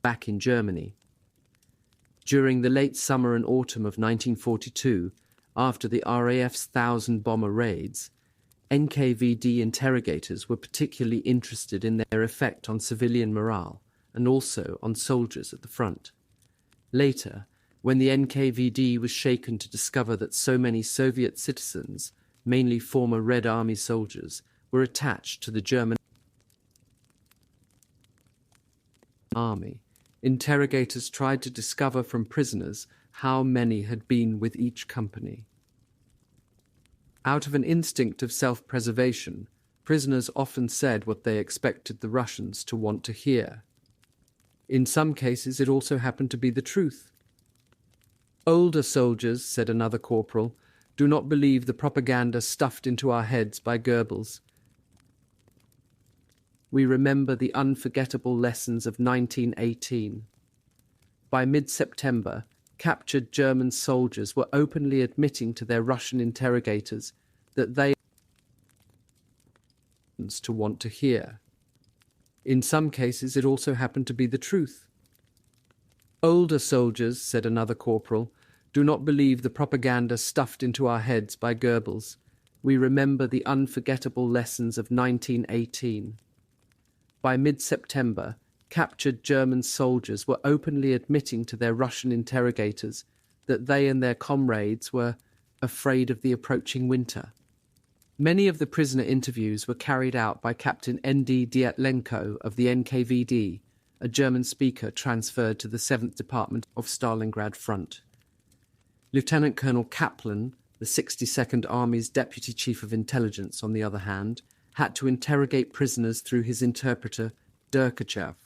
Back in Germany. During the late summer and autumn of 1942, after the RAF's 1,000-bomber raids, NKVD interrogators were particularly interested in their effect on civilian morale and also on soldiers at the front. Later, when the NKVD was shaken to discover that so many Soviet citizens, mainly former Red Army soldiers, were attached to the German army, interrogators tried to discover from prisoners how many had been with each company. Out of an instinct of self-preservation, prisoners often said what they expected the Russians to want to hear. In some cases, it also happened to be the truth. "Older soldiers," said another corporal, "do not believe the propaganda stuffed into our heads by Goebbels. We remember the unforgettable lessons of 1918. By mid-September, captured German soldiers were openly admitting to their Russian interrogators that they to want to hear. In some cases, it also happened to be the truth. Older soldiers," said another corporal, "do not believe the propaganda stuffed into our heads by Goebbels. We remember the unforgettable lessons of 1918. By mid-September, captured German soldiers were openly admitting to their Russian interrogators that they and their comrades were afraid of the approaching winter. Many of the prisoner interviews were carried out by Captain N.D. Dyatlenko of the NKVD, a German speaker transferred to the 7th Department of Stalingrad Front. Lieutenant Colonel Kaplan, the 62nd Army's Deputy Chief of Intelligence, on the other hand, had to interrogate prisoners through his interpreter, Derkachev.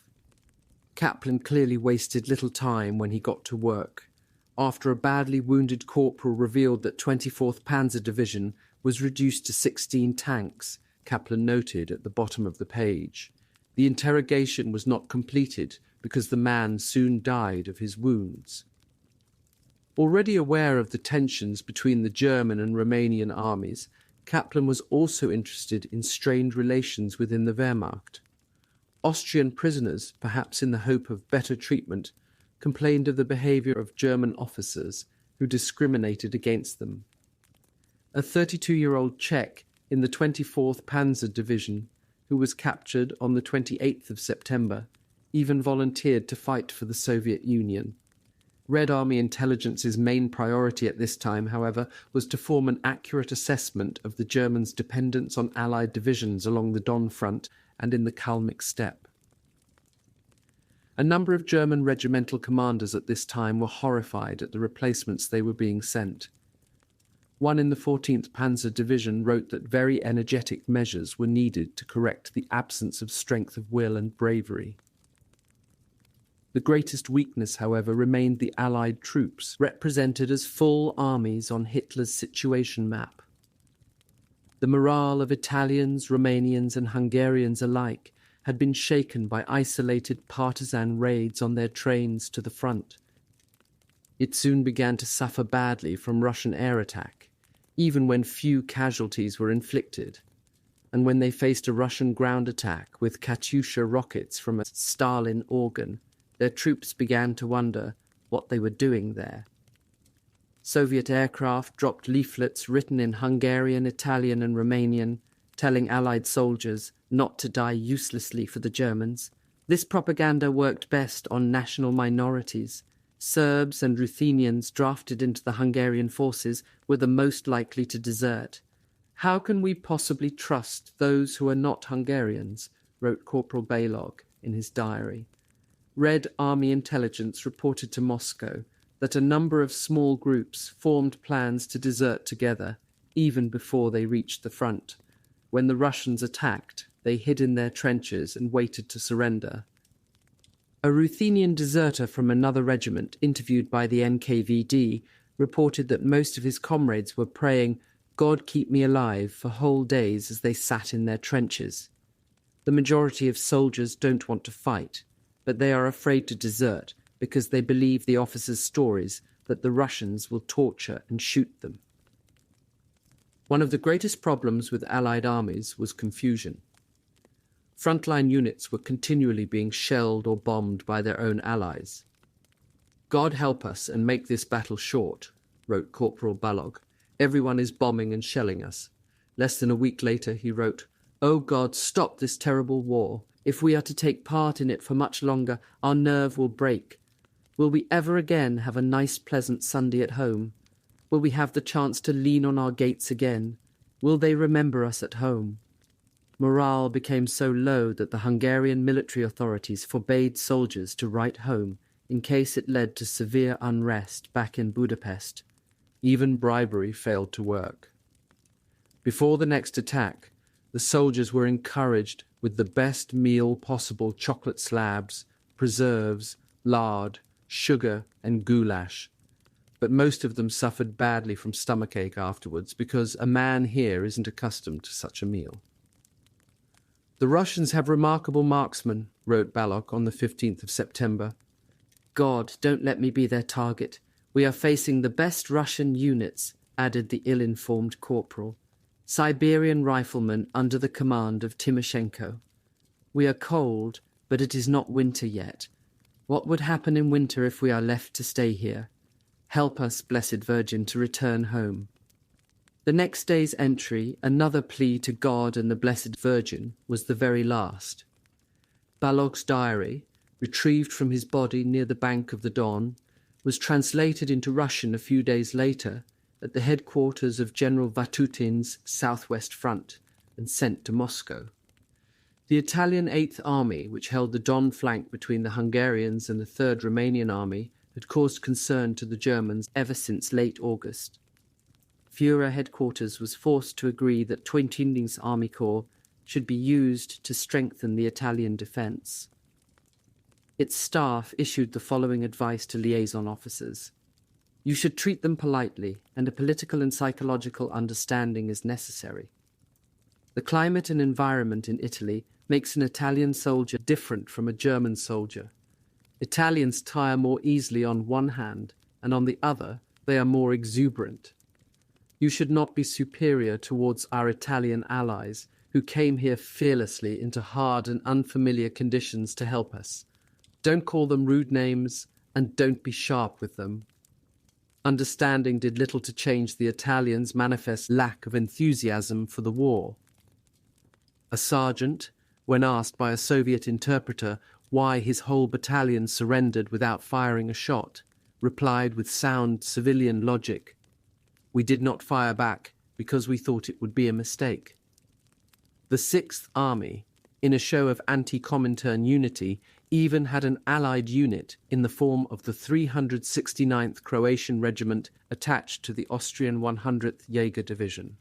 Kaplan clearly wasted little time when he got to work. After a badly wounded corporal revealed that 24th Panzer Division was reduced to 16 tanks, Kaplan noted at the bottom of the page, the interrogation was not completed because the man soon died of his wounds. Already aware of the tensions between the German and Romanian armies, Kaplan was also interested in strained relations within the Wehrmacht. Austrian prisoners, perhaps in the hope of better treatment, complained of the behavior of German officers who discriminated against them. A 32-year-old Czech in the 24th Panzer Division, who was captured on the 28th of September, even volunteered to fight for the Soviet Union. Red Army intelligence's main priority at this time, however, was to form an accurate assessment of the Germans' dependence on Allied divisions along the Don front and in the Kalmyk steppe. A number of German regimental commanders at this time were horrified at the replacements they were being sent. One in the 14th Panzer Division wrote that very energetic measures were needed to correct the absence of strength of will and bravery. The greatest weakness, however, remained the Allied troops, represented as full armies on Hitler's situation map. The morale of Italians, Romanians, and Hungarians alike had been shaken by isolated partisan raids on their trains to the front. It soon began to suffer badly from Russian air attack, even when few casualties were inflicted, and when they faced a Russian ground attack with Katyusha rockets from a Stalin organ, their troops began to wonder what they were doing there. Soviet aircraft dropped leaflets written in Hungarian, Italian and Romanian, telling Allied soldiers not to die uselessly for the Germans. This propaganda worked best on national minorities. Serbs and Ruthenians drafted into the Hungarian forces were the most likely to desert. "How can we possibly trust those who are not Hungarians?" wrote Corporal Balog in his diary. Red Army intelligence reported to Moscow that a number of small groups formed plans to desert together, even before they reached the front. When the Russians attacked, they hid in their trenches and waited to surrender. A Ruthenian deserter from another regiment, interviewed by the NKVD, reported that most of his comrades were praying, "God keep me alive," for whole days as they sat in their trenches. The majority of soldiers don't want to fight, but they are afraid to desert because they believe the officers' stories that the Russians will torture and shoot them. One of the greatest problems with Allied armies was confusion. Frontline units were continually being shelled or bombed by their own allies. "God help us and make this battle short," wrote Corporal Balog. "Everyone is bombing and shelling us." Less than a week later he wrote, "Oh God, stop this terrible war. If we are to take part in it for much longer, our nerve will break. Will we ever again have a nice pleasant Sunday at home? Will we have the chance to lean on our gates again? Will they remember us at home?" Morale became so low that the Hungarian military authorities forbade soldiers to write home in case it led to severe unrest back in Budapest. Even bribery failed to work. Before the next attack, the soldiers were encouraged with the best meal possible: chocolate slabs, preserves, lard, sugar and goulash. But most of them suffered badly from stomachache afterwards because a man here isn't accustomed to such a meal. "The Russians have remarkable marksmen," wrote Balog on the 15th of September. "God, don't let me be their target. We are facing the best Russian units," added the ill-informed corporal. "Siberian riflemen under the command of Timoshenko. We are cold, but it is not winter yet. What would happen in winter if we are left to stay here? Help us, Blessed Virgin, to return home." The next day's entry, another plea to God and the Blessed Virgin, was the very last. Balog's diary, retrieved from his body near the bank of the Don, was translated into Russian a few days later at the headquarters of General Vatutin's Southwest Front and sent to Moscow. The Italian Eighth Army, which held the Don flank between the Hungarians and the Third Romanian Army, had caused concern to the Germans ever since late August. Führer headquarters was forced to agree that Teutoni's army corps should be used to strengthen the Italian defence. Its staff issued the following advice to liaison officers: "You should treat them politely, and a political and psychological understanding is necessary." The climate and environment in Italy makes an Italian soldier different from a German soldier. Italians tire more easily on one hand, and on the other they are more exuberant. You should not be superior towards our Italian allies, who came here fearlessly into hard and unfamiliar conditions to help us. Don't call them rude names, and don't be sharp with them. Understanding did little to change the Italians' manifest lack of enthusiasm for the war. A sergeant, when asked by a Soviet interpreter why his whole battalion surrendered without firing a shot, replied with sound civilian logic, "We did not fire back because we thought it would be a mistake." The Sixth Army, in a show of anti-Comintern unity, even had an Allied unit in the form of the 369th Croatian Regiment attached to the Austrian 100th Jaeger Division.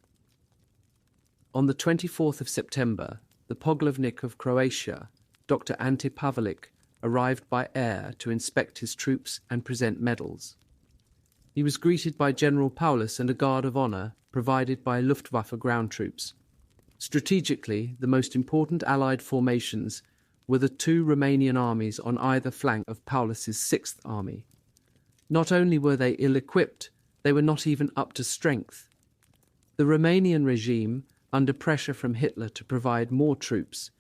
On the 24th of September, the Poglavnik of Croatia, Dr. Ante Pavelic, arrived by air to inspect his troops and present medals. He was greeted by General Paulus and a guard of honour provided by Luftwaffe ground troops. Strategically, the most important Allied formations were the two Romanian armies on either flank of Paulus's Sixth Army. Not only were they ill-equipped, they were not even up to strength. The Romanian regime, under pressure from Hitler to provide more troops,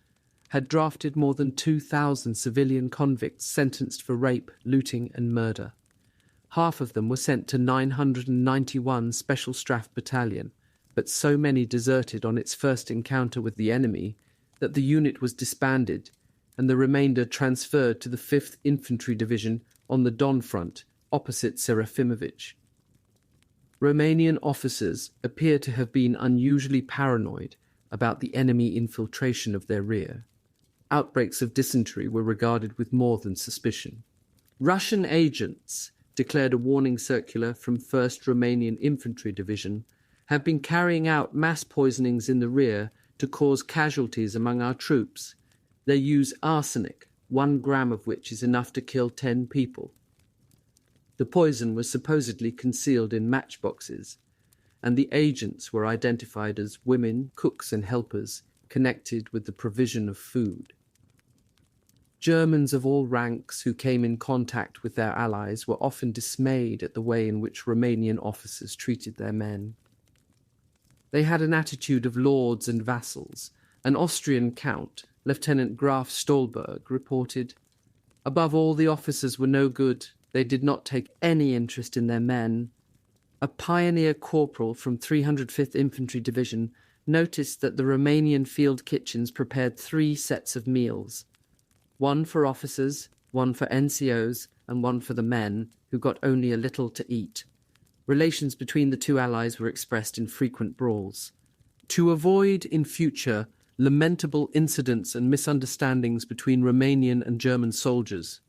had drafted more than 2,000 civilian convicts sentenced for rape, looting and murder. Half of them were sent to 991 Special Strafe Battalion, but so many deserted on its first encounter with the enemy that the unit was disbanded and the remainder transferred to the 5th Infantry Division on the Don front opposite Serafimovich. Romanian officers appear to have been unusually paranoid about the enemy infiltration of their rear. Outbreaks of dysentery were regarded with more than suspicion. Russian agents, declared a warning circular from 1st Romanian Infantry Division, have been carrying out mass poisonings in the rear to cause casualties among our troops. They use arsenic, 1 gram of which is enough to kill 10 people. The poison was supposedly concealed in matchboxes, and the agents were identified as women, cooks and helpers connected with the provision of food. Germans of all ranks who came in contact with their allies were often dismayed at the way in which Romanian officers treated their men. They had an attitude of lords and vassals. An Austrian count, Lieutenant Graf Stolberg, reported, "Above all, the officers were no good. They did not take any interest in their men." A pioneer corporal from 305th Infantry Division noticed that the Romanian field kitchens prepared 3 sets of meals, one for officers, one for NCOs, and one for the men, who got only a little to eat. Relations between the two allies were expressed in frequent brawls. To avoid, in future, lamentable incidents and misunderstandings between Romanian and German soldiers,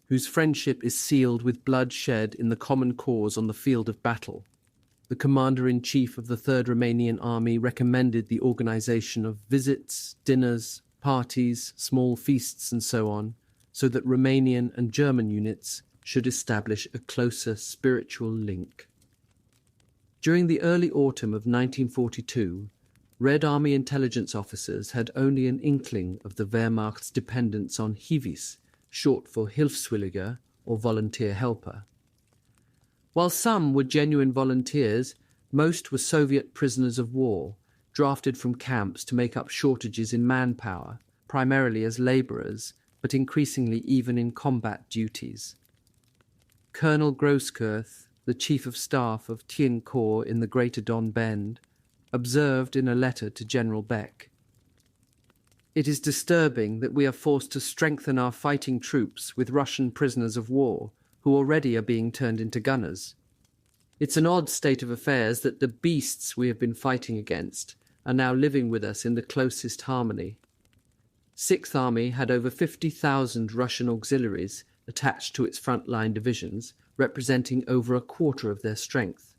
whose friendship is sealed with blood shed in the common cause on the field of battle, the Commander-in-Chief of the 3rd Romanian Army recommended the organization of visits, dinners, parties, small feasts and so on, so that Romanian and German units should establish a closer spiritual link. During the early autumn of 1942, Red Army intelligence officers had only an inkling of the Wehrmacht's dependence on Hiwis, short for Hilfswilliger or volunteer helper. While some were genuine volunteers, most were Soviet prisoners of war, drafted from camps to make up shortages in manpower, primarily as labourers, but increasingly even in combat duties. Colonel Grosskirth, the Chief of Staff of Tien Corps in the Greater Don Bend, observed in a letter to General Beck, "It is disturbing that we are forced to strengthen our fighting troops with Russian prisoners of war, who already are being turned into gunners. It's an odd state of affairs that the beasts we have been fighting against are now living with us in the closest harmony." 6th Army had over 50,000 Russian auxiliaries attached to its frontline divisions, representing over a quarter of their strength.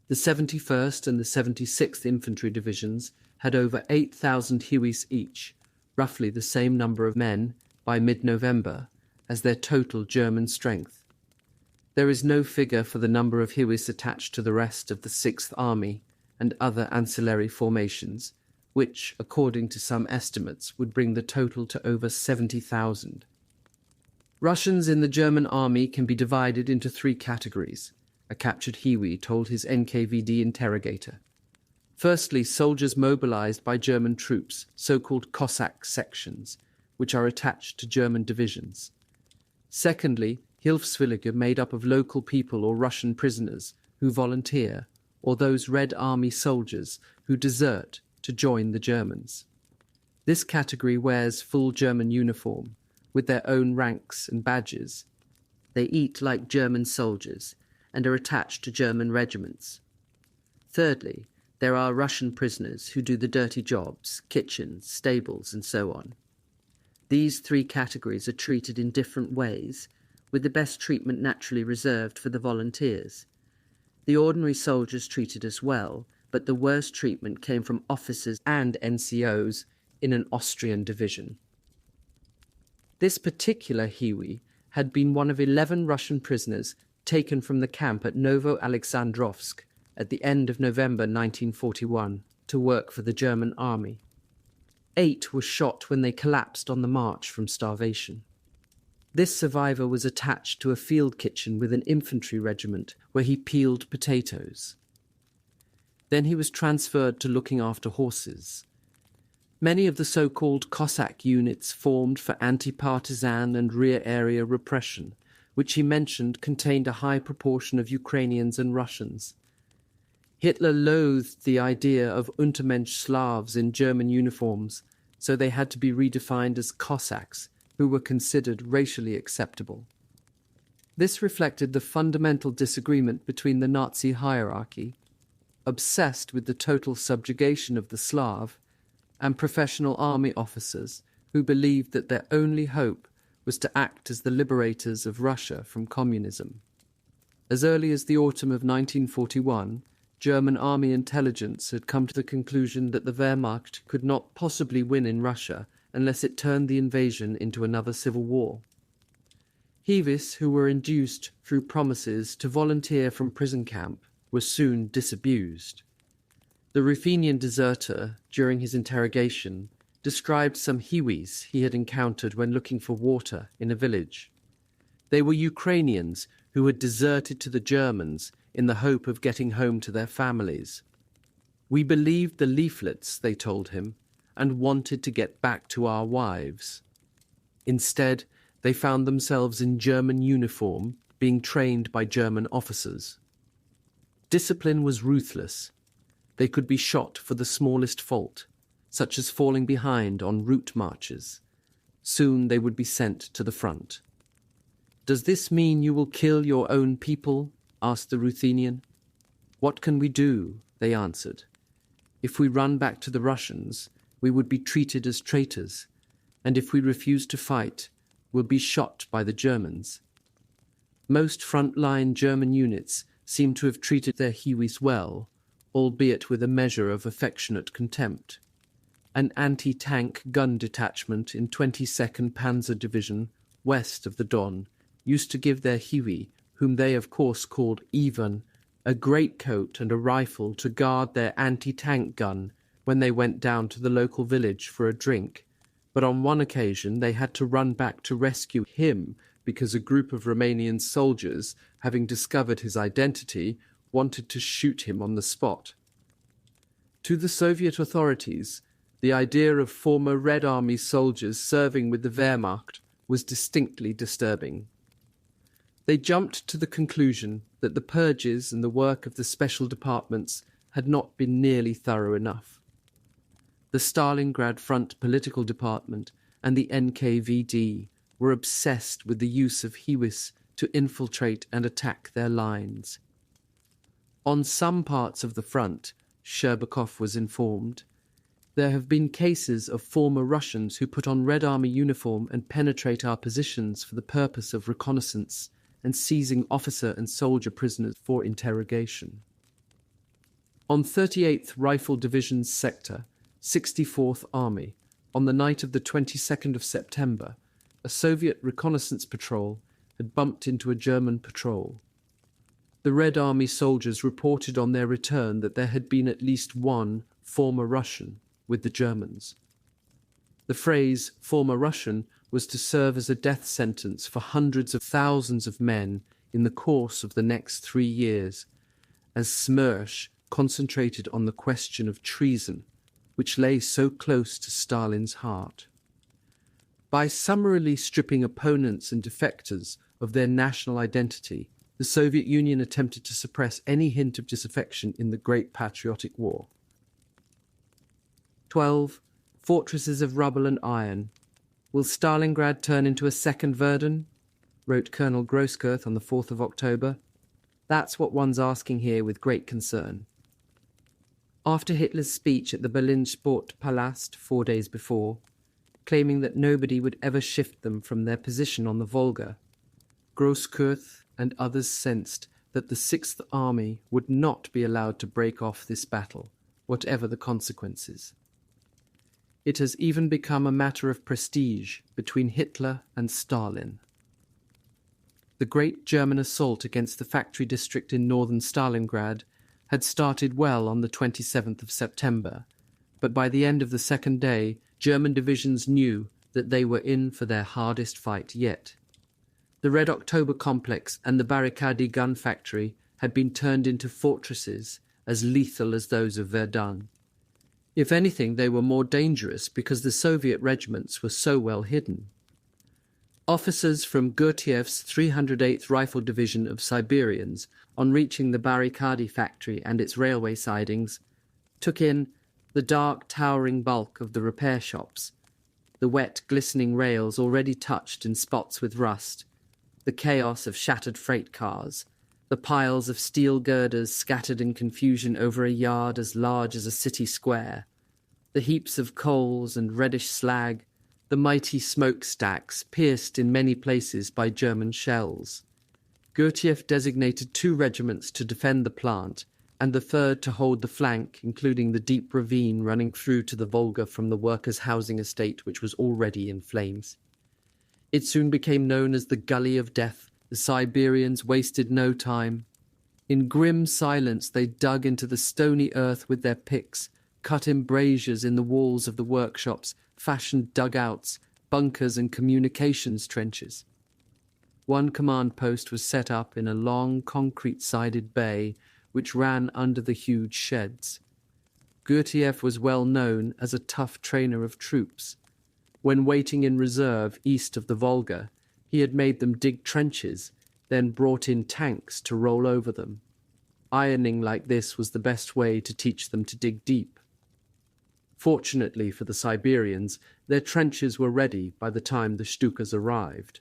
The 71st and the 76th Infantry Divisions had over 8,000 Hiwis each, roughly the same number of men, by mid-November, as their total German strength. There is no figure for the number of Hiwis attached to the rest of the 6th Army and other ancillary formations, which, according to some estimates, would bring the total to over 70,000. Russians in the German army can be divided into 3 categories, a captured Hiwi told his NKVD interrogator. Firstly, soldiers mobilized by German troops, so-called Cossack sections, which are attached to German divisions. Secondly, Hilfswilliger made up of local people or Russian prisoners who volunteer, or those Red Army soldiers who desert to join the Germans. This category wears full German uniform, with their own ranks and badges. They eat like German soldiers and are attached to German regiments. Thirdly, there are Russian prisoners who do the dirty jobs, kitchens, stables, and so on. These 3 categories are treated in different ways, with the best treatment naturally reserved for the volunteers. The ordinary soldiers treated as well, but the worst treatment came from officers and NCOs in an Austrian division. This particular Hiwi had been one of 11 Russian prisoners taken from the camp at Novo-Alexandrovsk at the end of November 1941 to work for the German army. 8 were shot when they collapsed on the march from starvation. This survivor was attached to a field kitchen with an infantry regiment where he peeled potatoes. Then he was transferred to looking after horses. Many of the so-called Cossack units formed for anti-partisan and rear area repression, which he mentioned contained a high proportion of Ukrainians and Russians. Hitler loathed the idea of Untermensch Slavs in German uniforms, so they had to be redefined as Cossacks, who were considered racially acceptable. This reflected the fundamental disagreement between the Nazi hierarchy, obsessed with the total subjugation of the Slav, and professional army officers who believed that their only hope was to act as the liberators of Russia from communism. As early as the autumn of 1941, German army intelligence had come to the conclusion that the Wehrmacht could not possibly win in Russia unless it turned the invasion into another civil war. Heavis, who were induced through promises to volunteer from prison camp, were soon disabused. The Ruthenian deserter, during his interrogation, described some Hiwis he had encountered when looking for water in a village. They were Ukrainians who had deserted to the Germans in the hope of getting home to their families. We believed the leaflets, they told him, and wanted to get back to our wives. Instead, they found themselves in German uniform, being trained by German officers. Discipline was ruthless. They could be shot for the smallest fault, such as falling behind on route marches. Soon they would be sent to the front. "Does this mean you will kill your own people?" asked the Ruthenian. "What can we do?" they answered. "If we run back to the Russians, we would be treated as traitors, and if we refuse to fight, we'll be shot by the Germans." Most front-line German units seem to have treated their Hiwis well, albeit with a measure of affectionate contempt. An anti-tank gun detachment in 22nd Panzer Division, west of the Don, used to give their Hiwi, whom they of course called Ivan, a greatcoat and a rifle to guard their anti-tank gun when they went down to the local village for a drink. But on one occasion they had to run back to rescue him because a group of Romanian soldiers, having discovered his identity, wanted to shoot him on the spot. To the Soviet authorities, the idea of former Red Army soldiers serving with the Wehrmacht was distinctly disturbing. They jumped to the conclusion that the purges and the work of the special departments had not been nearly thorough enough. The Stalingrad Front Political Department and the NKVD were obsessed with the use of Hiwis to infiltrate and attack their lines. On some parts of the front, Hörbuch was informed, there have been cases of former Russians who put on Red Army uniform and penetrate our positions for the purpose of reconnaissance and seizing officer and soldier prisoners for interrogation. On 38th Rifle Division's sector, 64th Army, on the night of the 22nd of September, a Soviet reconnaissance patrol had bumped into a German patrol. The Red Army soldiers reported on their return that there had been at least one former Russian with the Germans. The phrase former Russian was to serve as a death sentence for hundreds of thousands of men in the course of the next 3 years, as Smersh concentrated on the question of treason, which lay so close to Stalin's heart. By summarily stripping opponents and defectors of their national identity, the Soviet Union attempted to suppress any hint of disaffection in the Great Patriotic War. 12. Fortresses of rubble and iron. Will Stalingrad turn into a second Verdun? Wrote Colonel Grosskirth on the 4th of October. That's what one's asking here with great concern. After Hitler's speech at the Berlin Sportpalast 4 days before, claiming that nobody would ever shift them from their position on the Volga, Grosskirth and others sensed that the Sixth Army would not be allowed to break off this battle, whatever the consequences. It has even become a matter of prestige between Hitler and Stalin. The great German assault against the factory district in northern Stalingrad had started well on the 27th of September, but by the end of the second day, German divisions knew that they were in for their hardest fight yet. The Red October complex and the Barricadi gun factory had been turned into fortresses as lethal as those of Verdun. If anything, they were more dangerous because the Soviet regiments were so well hidden. Officers from Gurdjieff's 308th Rifle Division of Siberians, on reaching the Barricadi factory and its railway sidings, took in the dark, towering bulk of the repair shops, the wet, glistening rails already touched in spots with rust, the chaos of shattered freight cars, the piles of steel girders scattered in confusion over a yard as large as a city square, the heaps of coals and reddish slag, the mighty smokestacks pierced in many places by German shells. Gurdjieff designated 2 regiments to defend the plant and the 3rd to hold the flank, including the deep ravine running through to the Volga from the workers' housing estate, which was already in flames. It soon became known as the Gully of Death. The Siberians wasted no time. In grim silence they dug into the stony earth with their picks, cut embrasures in the walls of the workshops, fashioned dugouts, bunkers and communications trenches. One command post was set up in a long concrete-sided bay which ran under the huge sheds. Gurdjieff was well known as a tough trainer of troops. When waiting in reserve east of the Volga, he had made them dig trenches, then brought in tanks to roll over them. Ironing like this was the best way to teach them to dig deep. Fortunately for the Siberians, their trenches were ready by the time the Stukas arrived.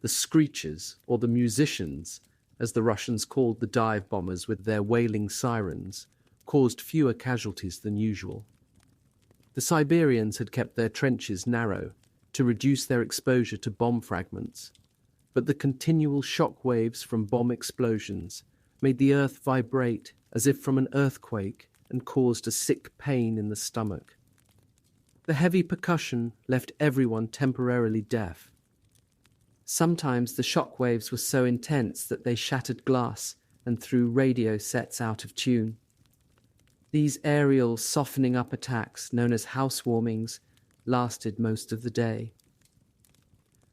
The screechers, or the musicians, as the Russians called the dive bombers with their wailing sirens, caused fewer casualties than usual. The Siberians had kept their trenches narrow to reduce their exposure to bomb fragments, but the continual shock waves from bomb explosions made the earth vibrate as if from an earthquake and caused a sick pain in the stomach. The heavy percussion left everyone temporarily deaf. Sometimes the shock waves were so intense that they shattered glass and threw radio sets out of tune. These aerial softening up attacks, known as housewarmings, lasted most of the day.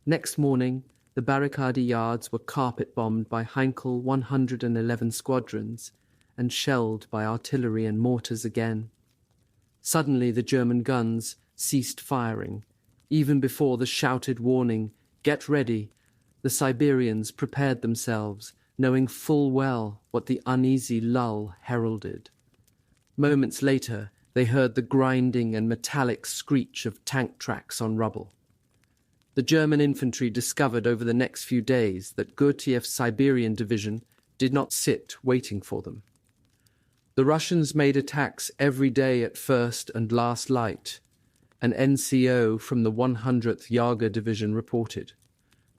Next morning, the Barricadi yards were carpet-bombed by Heinkel 111 squadrons and shelled by artillery and mortars again. Suddenly the German guns ceased firing. Even before the shouted warning, "Get ready," the Siberians prepared themselves, knowing full well what the uneasy lull heralded. Moments later, they heard the grinding and metallic screech of tank tracks on rubble. The German infantry discovered over the next few days that Gurdjieff's Siberian division did not sit waiting for them. The Russians made attacks every day at first and last light, an NCO from the 100th Jager Division reported.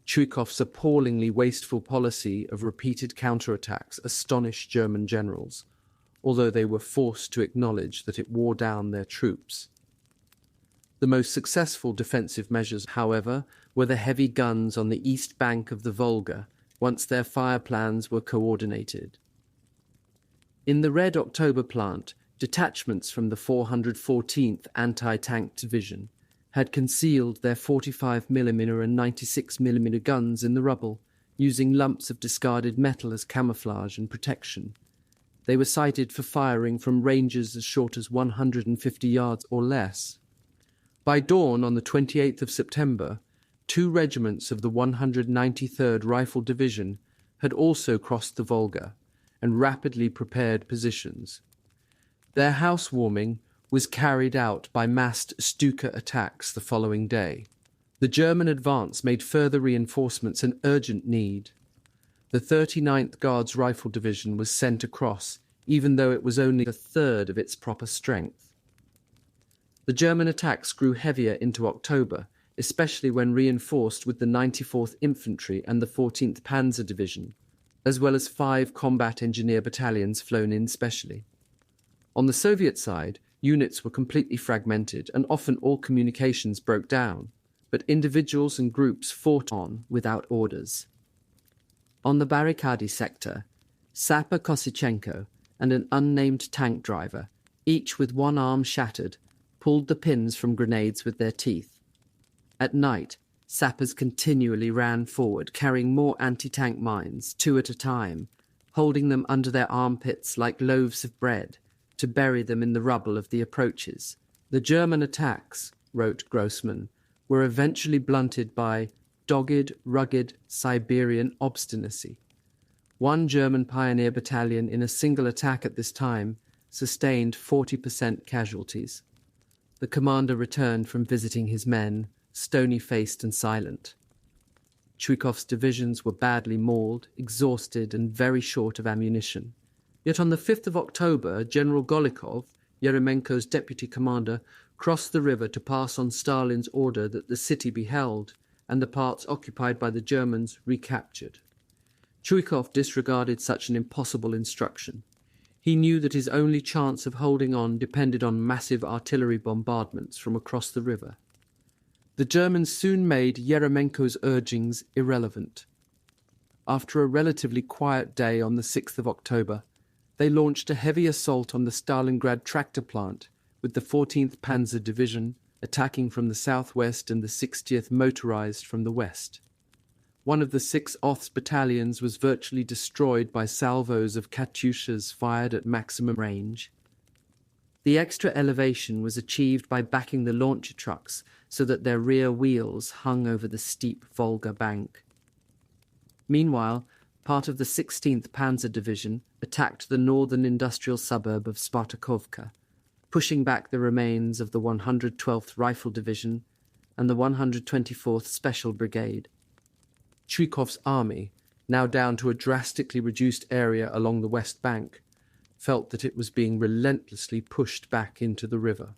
Chuikov's appallingly wasteful policy of repeated counterattacks astonished German generals, although they were forced to acknowledge that it wore down their troops. The most successful defensive measures, however, were the heavy guns on the east bank of the Volga, once their fire plans were coordinated. In the Red October plant, detachments from the 414th Anti-Tank Division had concealed their 45mm and 96mm guns in the rubble, using lumps of discarded metal as camouflage and protection. They were sighted for firing from ranges as short as 150 yards or less. By dawn on the 28th of September, 2 regiments of the 193rd Rifle Division had also crossed the Volga and rapidly prepared positions. Their housewarming was carried out by massed Stuka attacks the following day. The German advance made further reinforcements an urgent need. The 39th Guards Rifle Division was sent across, even though it was only a third of its proper strength. The German attacks grew heavier into October, especially when reinforced with the 94th Infantry and the 14th Panzer Division, as well as 5 combat engineer battalions flown in specially. On the Soviet side, units were completely fragmented and often all communications broke down, but individuals and groups fought on without orders. On the Barricadi sector, Sapper Kosichenko and an unnamed tank driver, each with one arm shattered, pulled the pins from grenades with their teeth. At night, sappers continually ran forward, carrying more anti-tank mines, 2 at a time, holding them under their armpits like loaves of bread, to bury them in the rubble of the approaches. The German attacks, wrote Grossman, were eventually blunted by dogged, rugged Siberian obstinacy. One German pioneer battalion in a single attack at this time sustained 40% casualties. The commander returned from visiting his men, stony-faced and silent. Chuikov's divisions were badly mauled, exhausted, and very short of ammunition. Yet on the 5th of October, General Golikov, Yeremenko's deputy commander, crossed the river to pass on Stalin's order that the city be held and the parts occupied by the Germans recaptured. Chuikov disregarded such an impossible instruction. He knew that his only chance of holding on depended on massive artillery bombardments from across the river. The Germans soon made Yeremenko's urgings irrelevant. After a relatively quiet day on the 6th of October, they launched a heavy assault on the Stalingrad tractor plant, with the 14th Panzer Division attacking from the southwest and the 60th motorized from the west. One of the 6 Oths battalions was virtually destroyed by salvos of Katyushas fired at maximum range. The extra elevation was achieved by backing the launcher trucks so that their rear wheels hung over the steep Volga bank. Meanwhile, part of the 16th Panzer Division attacked the northern industrial suburb of Spartakovka, pushing back the remains of the 112th Rifle Division and the 124th Special Brigade. Chuikov's army, now down to a drastically reduced area along the west bank, felt that it was being relentlessly pushed back into the river.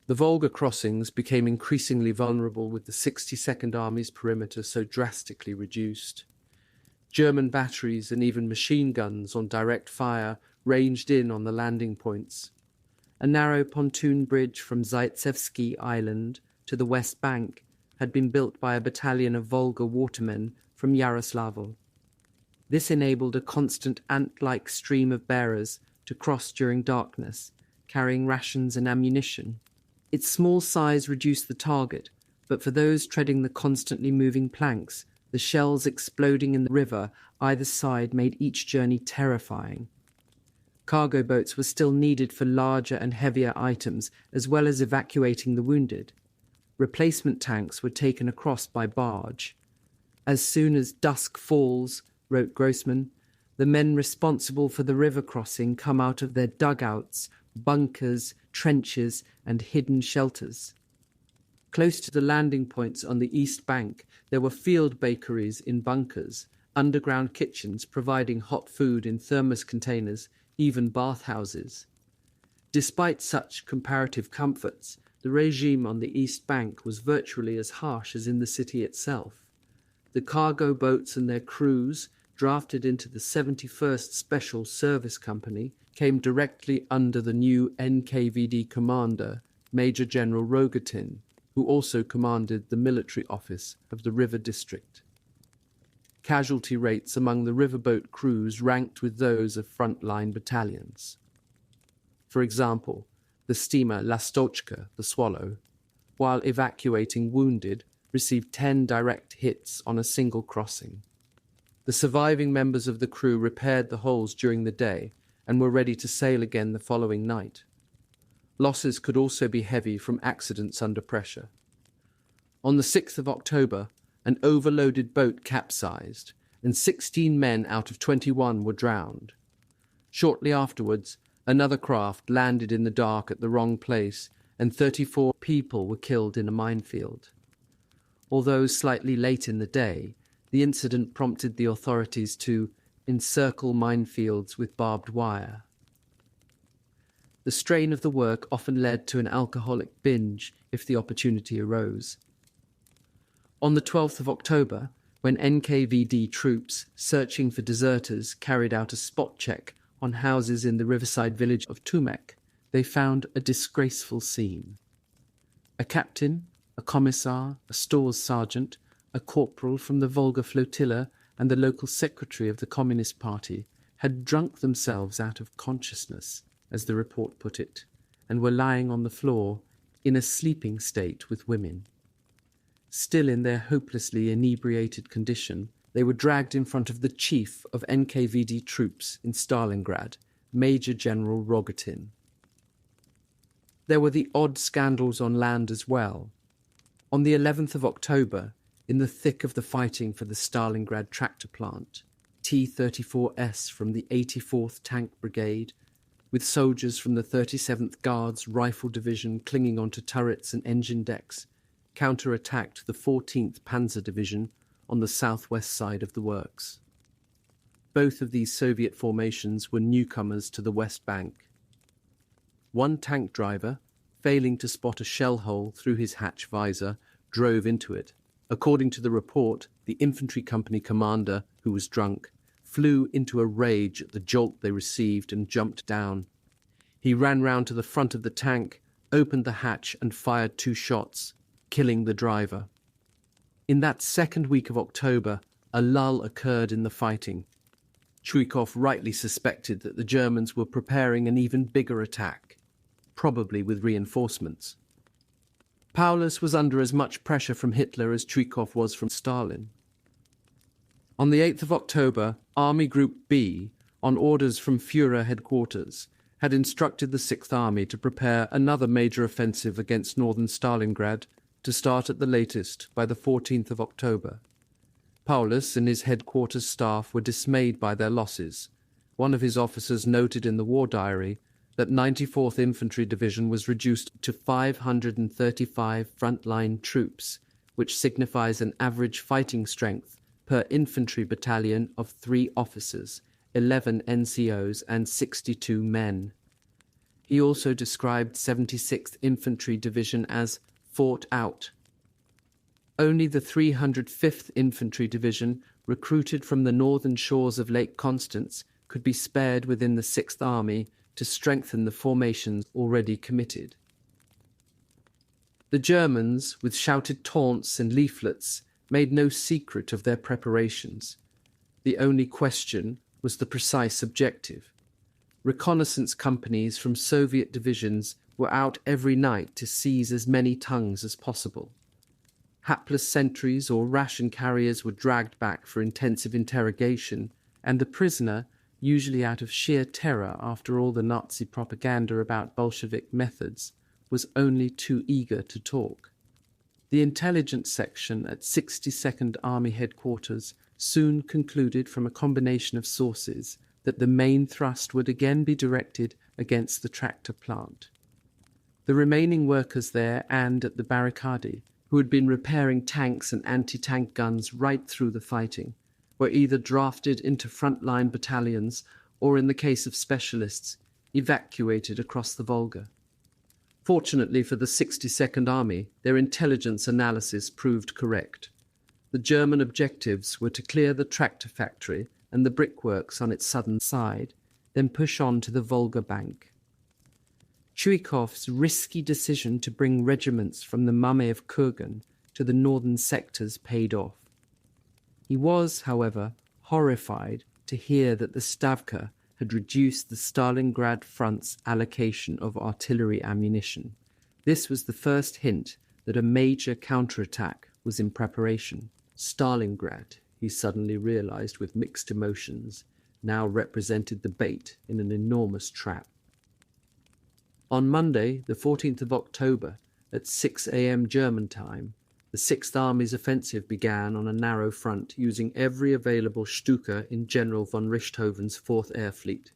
The Volga crossings became increasingly vulnerable with the 62nd Army's perimeter so drastically reduced. German batteries and even machine guns on direct fire ranged in on the landing points. A narrow pontoon bridge from Zaitsevsky Island to the west bank had been built by a battalion of Volga watermen from Yaroslavl. This enabled a constant ant-like stream of bearers to cross during darkness, carrying rations and ammunition. Its small size reduced the target, but for those treading the constantly moving planks, the shells exploding in the river either side made each journey terrifying. Cargo boats were still needed for larger and heavier items, as well as evacuating the wounded. Replacement tanks were taken across by barge. As soon as dusk falls, wrote Grossman, the men responsible for the river crossing come out of their dugouts, bunkers, trenches, and hidden shelters. Close to the landing points on the east bank, there were field bakeries in bunkers, underground kitchens providing hot food in thermos containers, even bathhouses. Despite such comparative comforts, the regime on the east bank was virtually as harsh as in the city itself. The cargo boats and their crews, drafted into the 71st Special Service Company, came directly under the new NKVD commander, Major General Rogatin, who also commanded the military office of the River District. Casualty rates among the riverboat crews ranked with those of front-line battalions. For example, the steamer Lastochka, the Swallow, while evacuating wounded, received 10 direct hits on a single crossing. The surviving members of the crew repaired the holes during the day and were ready to sail again the following night. Losses could also be heavy from accidents under pressure. On the 6th of October, an overloaded boat capsized, and 16 men out of 21 were drowned. Shortly afterwards, another craft landed in the dark at the wrong place, and 34 people were killed in a minefield. Although slightly late in the day, the incident prompted the authorities to encircle minefields with barbed wire. The strain of the work often led to an alcoholic binge if the opportunity arose. On the 12th of October, when NKVD troops searching for deserters carried out a spot check on houses in the riverside village of Tumek, they found a disgraceful scene. A captain, a commissar, a stores sergeant, a corporal from the Volga flotilla, and the local secretary of the Communist Party had drunk themselves out of consciousness, as the report put it, and were lying on the floor in a sleeping state with women. Still in their hopelessly inebriated condition, they were dragged in front of the chief of NKVD troops in Stalingrad, Major General Rogotin. There were the odd scandals on land as well. On the 11th of October, in the thick of the fighting for the Stalingrad tractor plant, T-34S from the 84th Tank Brigade, with soldiers from the 37th Guards Rifle Division clinging onto turrets and engine decks, counterattacked the 14th Panzer Division on the southwest side of the works. Both of these Soviet formations were newcomers to the West Bank. One tank driver, failing to spot a shell hole through his hatch visor, drove into it. According to the report, the infantry company commander, who was drunk, flew into a rage at the jolt they received and jumped down. He ran round to the front of the tank, opened the hatch and fired 2 shots, killing the driver. In that second week of October, a lull occurred in the fighting. Chuikov rightly suspected that the Germans were preparing an even bigger attack, probably with reinforcements. Paulus was under as much pressure from Hitler as Chuikov was from Stalin. On the 8th of October, Army Group B, on orders from Führer headquarters, had instructed the 6th Army to prepare another major offensive against northern Stalingrad to start at the latest by the 14th of October. Paulus and his headquarters staff were dismayed by their losses. One of his officers noted in the war diary that 94th Infantry Division was reduced to 535 frontline troops, which signifies an average fighting strength per infantry battalion of 3 officers, 11 NCOs and 62 men. He also described 76th Infantry Division as fought out. Only the 305th Infantry Division, recruited from the northern shores of Lake Constance, could be spared within the 6th Army to strengthen the formations already committed. The Germans, with shouted taunts and leaflets, made no secret of their preparations. The only question was the precise objective. Reconnaissance companies from Soviet divisions were out every night to seize as many tongues as possible. Hapless sentries or ration carriers were dragged back for intensive interrogation, and the prisoner, usually out of sheer terror after all the Nazi propaganda about Bolshevik methods, was only too eager to talk. The intelligence section at 62nd Army Headquarters soon concluded from a combination of sources that the main thrust would again be directed against the tractor plant. The remaining workers there and at the barricade, who had been repairing tanks and anti-tank guns right through the fighting, were either drafted into frontline battalions or, in the case of specialists, evacuated across the Volga. Fortunately for the 62nd Army, their intelligence analysis proved correct. The German objectives were to clear the tractor factory and the brickworks on its southern side, then push on to the Volga bank. Chuikov's risky decision to bring regiments from the Mame of Kurgan to the northern sectors paid off. He was, however, horrified to hear that the Stavka had reduced the Stalingrad front's allocation of artillery ammunition. This was the first hint that a major counterattack was in preparation. Stalingrad, he suddenly realized with mixed emotions, now represented the bait in an enormous trap. On Monday, the 14th of October, at 6 a.m. German time, the 6th Army's offensive began on a narrow front using every available Stuka in General von Richthoven's 4th Air Fleet.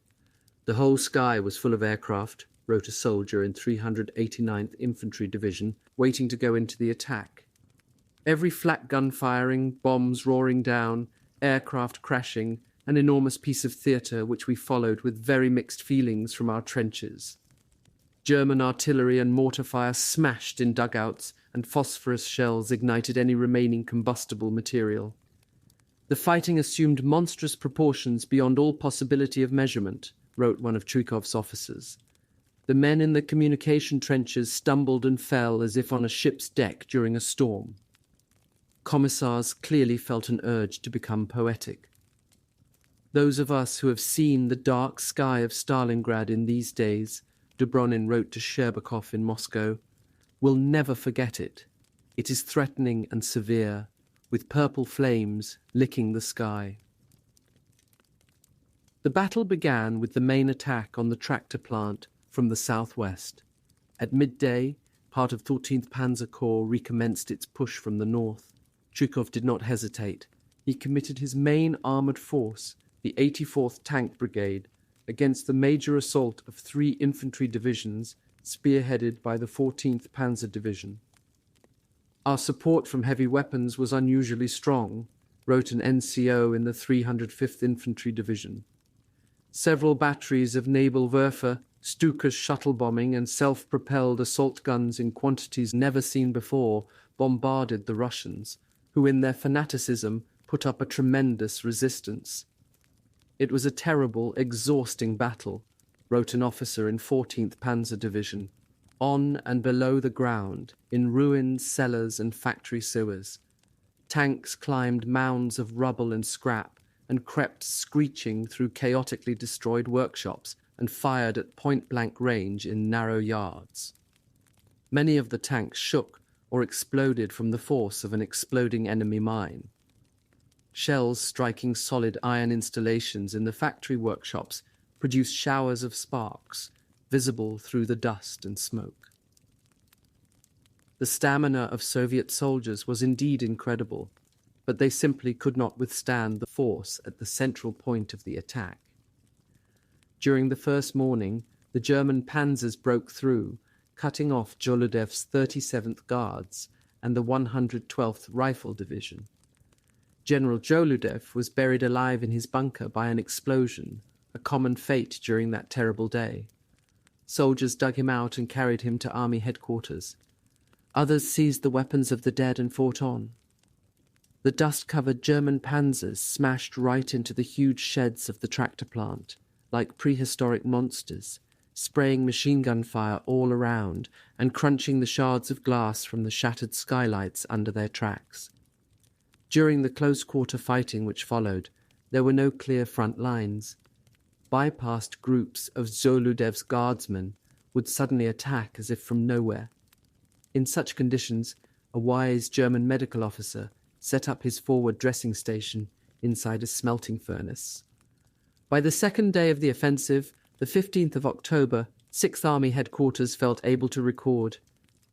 The whole sky was full of aircraft, wrote a soldier in 389th Infantry Division, waiting to go into the attack. Every flak gun firing, bombs roaring down, aircraft crashing, an enormous piece of theatre which we followed with very mixed feelings from our trenches. German artillery and mortar fire smashed in dugouts, and phosphorus shells ignited any remaining combustible material. The fighting assumed monstrous proportions beyond all possibility of measurement, wrote one of Chuikov's officers. The men in the communication trenches stumbled and fell as if on a ship's deck during a storm. Commissars clearly felt an urge to become poetic. Those of us who have seen the dark sky of Stalingrad in these days, Dobronin wrote to Sherbakov in Moscow, will never forget it. It is threatening and severe, with purple flames licking the sky. The battle began with the main attack on the tractor plant from the southwest. At midday, part of 14th Panzer Corps recommenced its push from the north. Zhukov did not hesitate. He committed his main armoured force, the 84th Tank Brigade, against the major assault of 3 infantry divisions spearheaded by the 14th Panzer Division. "Our support from heavy weapons was unusually strong," wrote an NCO in the 305th Infantry Division. Several batteries of Nebelwerfer, Stuka's shuttle bombing and self-propelled assault guns in quantities never seen before bombarded the Russians, who in their fanaticism put up a tremendous resistance. "It was a terrible, exhausting battle," wrote an officer in 14th Panzer Division. "On and below the ground, in ruins, cellars and factory sewers. Tanks climbed mounds of rubble and scrap and crept screeching through chaotically destroyed workshops and fired at point-blank range in narrow yards. Many of the tanks shook or exploded from the force of an exploding enemy mine. Shells striking solid iron installations in the factory workshops produced showers of sparks, visible through the dust and smoke." The stamina of Soviet soldiers was indeed incredible, but they simply could not withstand the force at the central point of the attack. During the first morning, the German panzers broke through, cutting off Joludev's 37th Guards and the 112th Rifle Division. General Joludev was buried alive in his bunker by an explosion, a common fate during that terrible day. Soldiers dug him out and carried him to army headquarters. Others seized the weapons of the dead and fought on. The dust-covered German panzers smashed right into the huge sheds of the tractor plant, like prehistoric monsters, spraying machine gun fire all around and crunching the shards of glass from the shattered skylights under their tracks. During the close-quarter fighting which followed, there were no clear front lines. Bypassed groups of Joludev's guardsmen would suddenly attack as if from nowhere. In such conditions, a wise German medical officer set up his forward dressing station inside a smelting furnace. By the second day of the offensive, the 15th of October, 6th Army Headquarters felt able to record,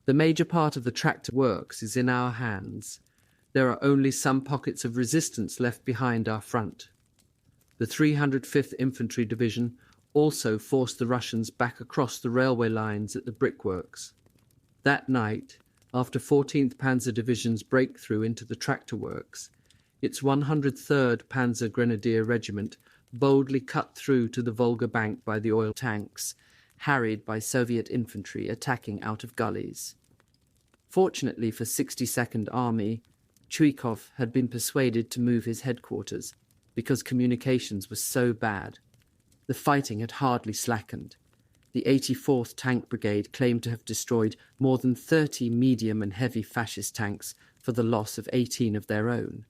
"The major part of the tractor works is in our hands. There are only some pockets of resistance left behind our front." The 305th Infantry Division also forced the Russians back across the railway lines at the brickworks. That night, after 14th Panzer Division's breakthrough into the tractor works, its 103rd Panzer Grenadier Regiment boldly cut through to the Volga bank by the oil tanks, harried by Soviet infantry attacking out of gullies. Fortunately for 62nd Army, Chuikov had been persuaded to move his headquarters because communications were so bad. The fighting had hardly slackened. The 84th Tank Brigade claimed to have destroyed more than 30 medium and heavy fascist tanks for the loss of 18 of their own.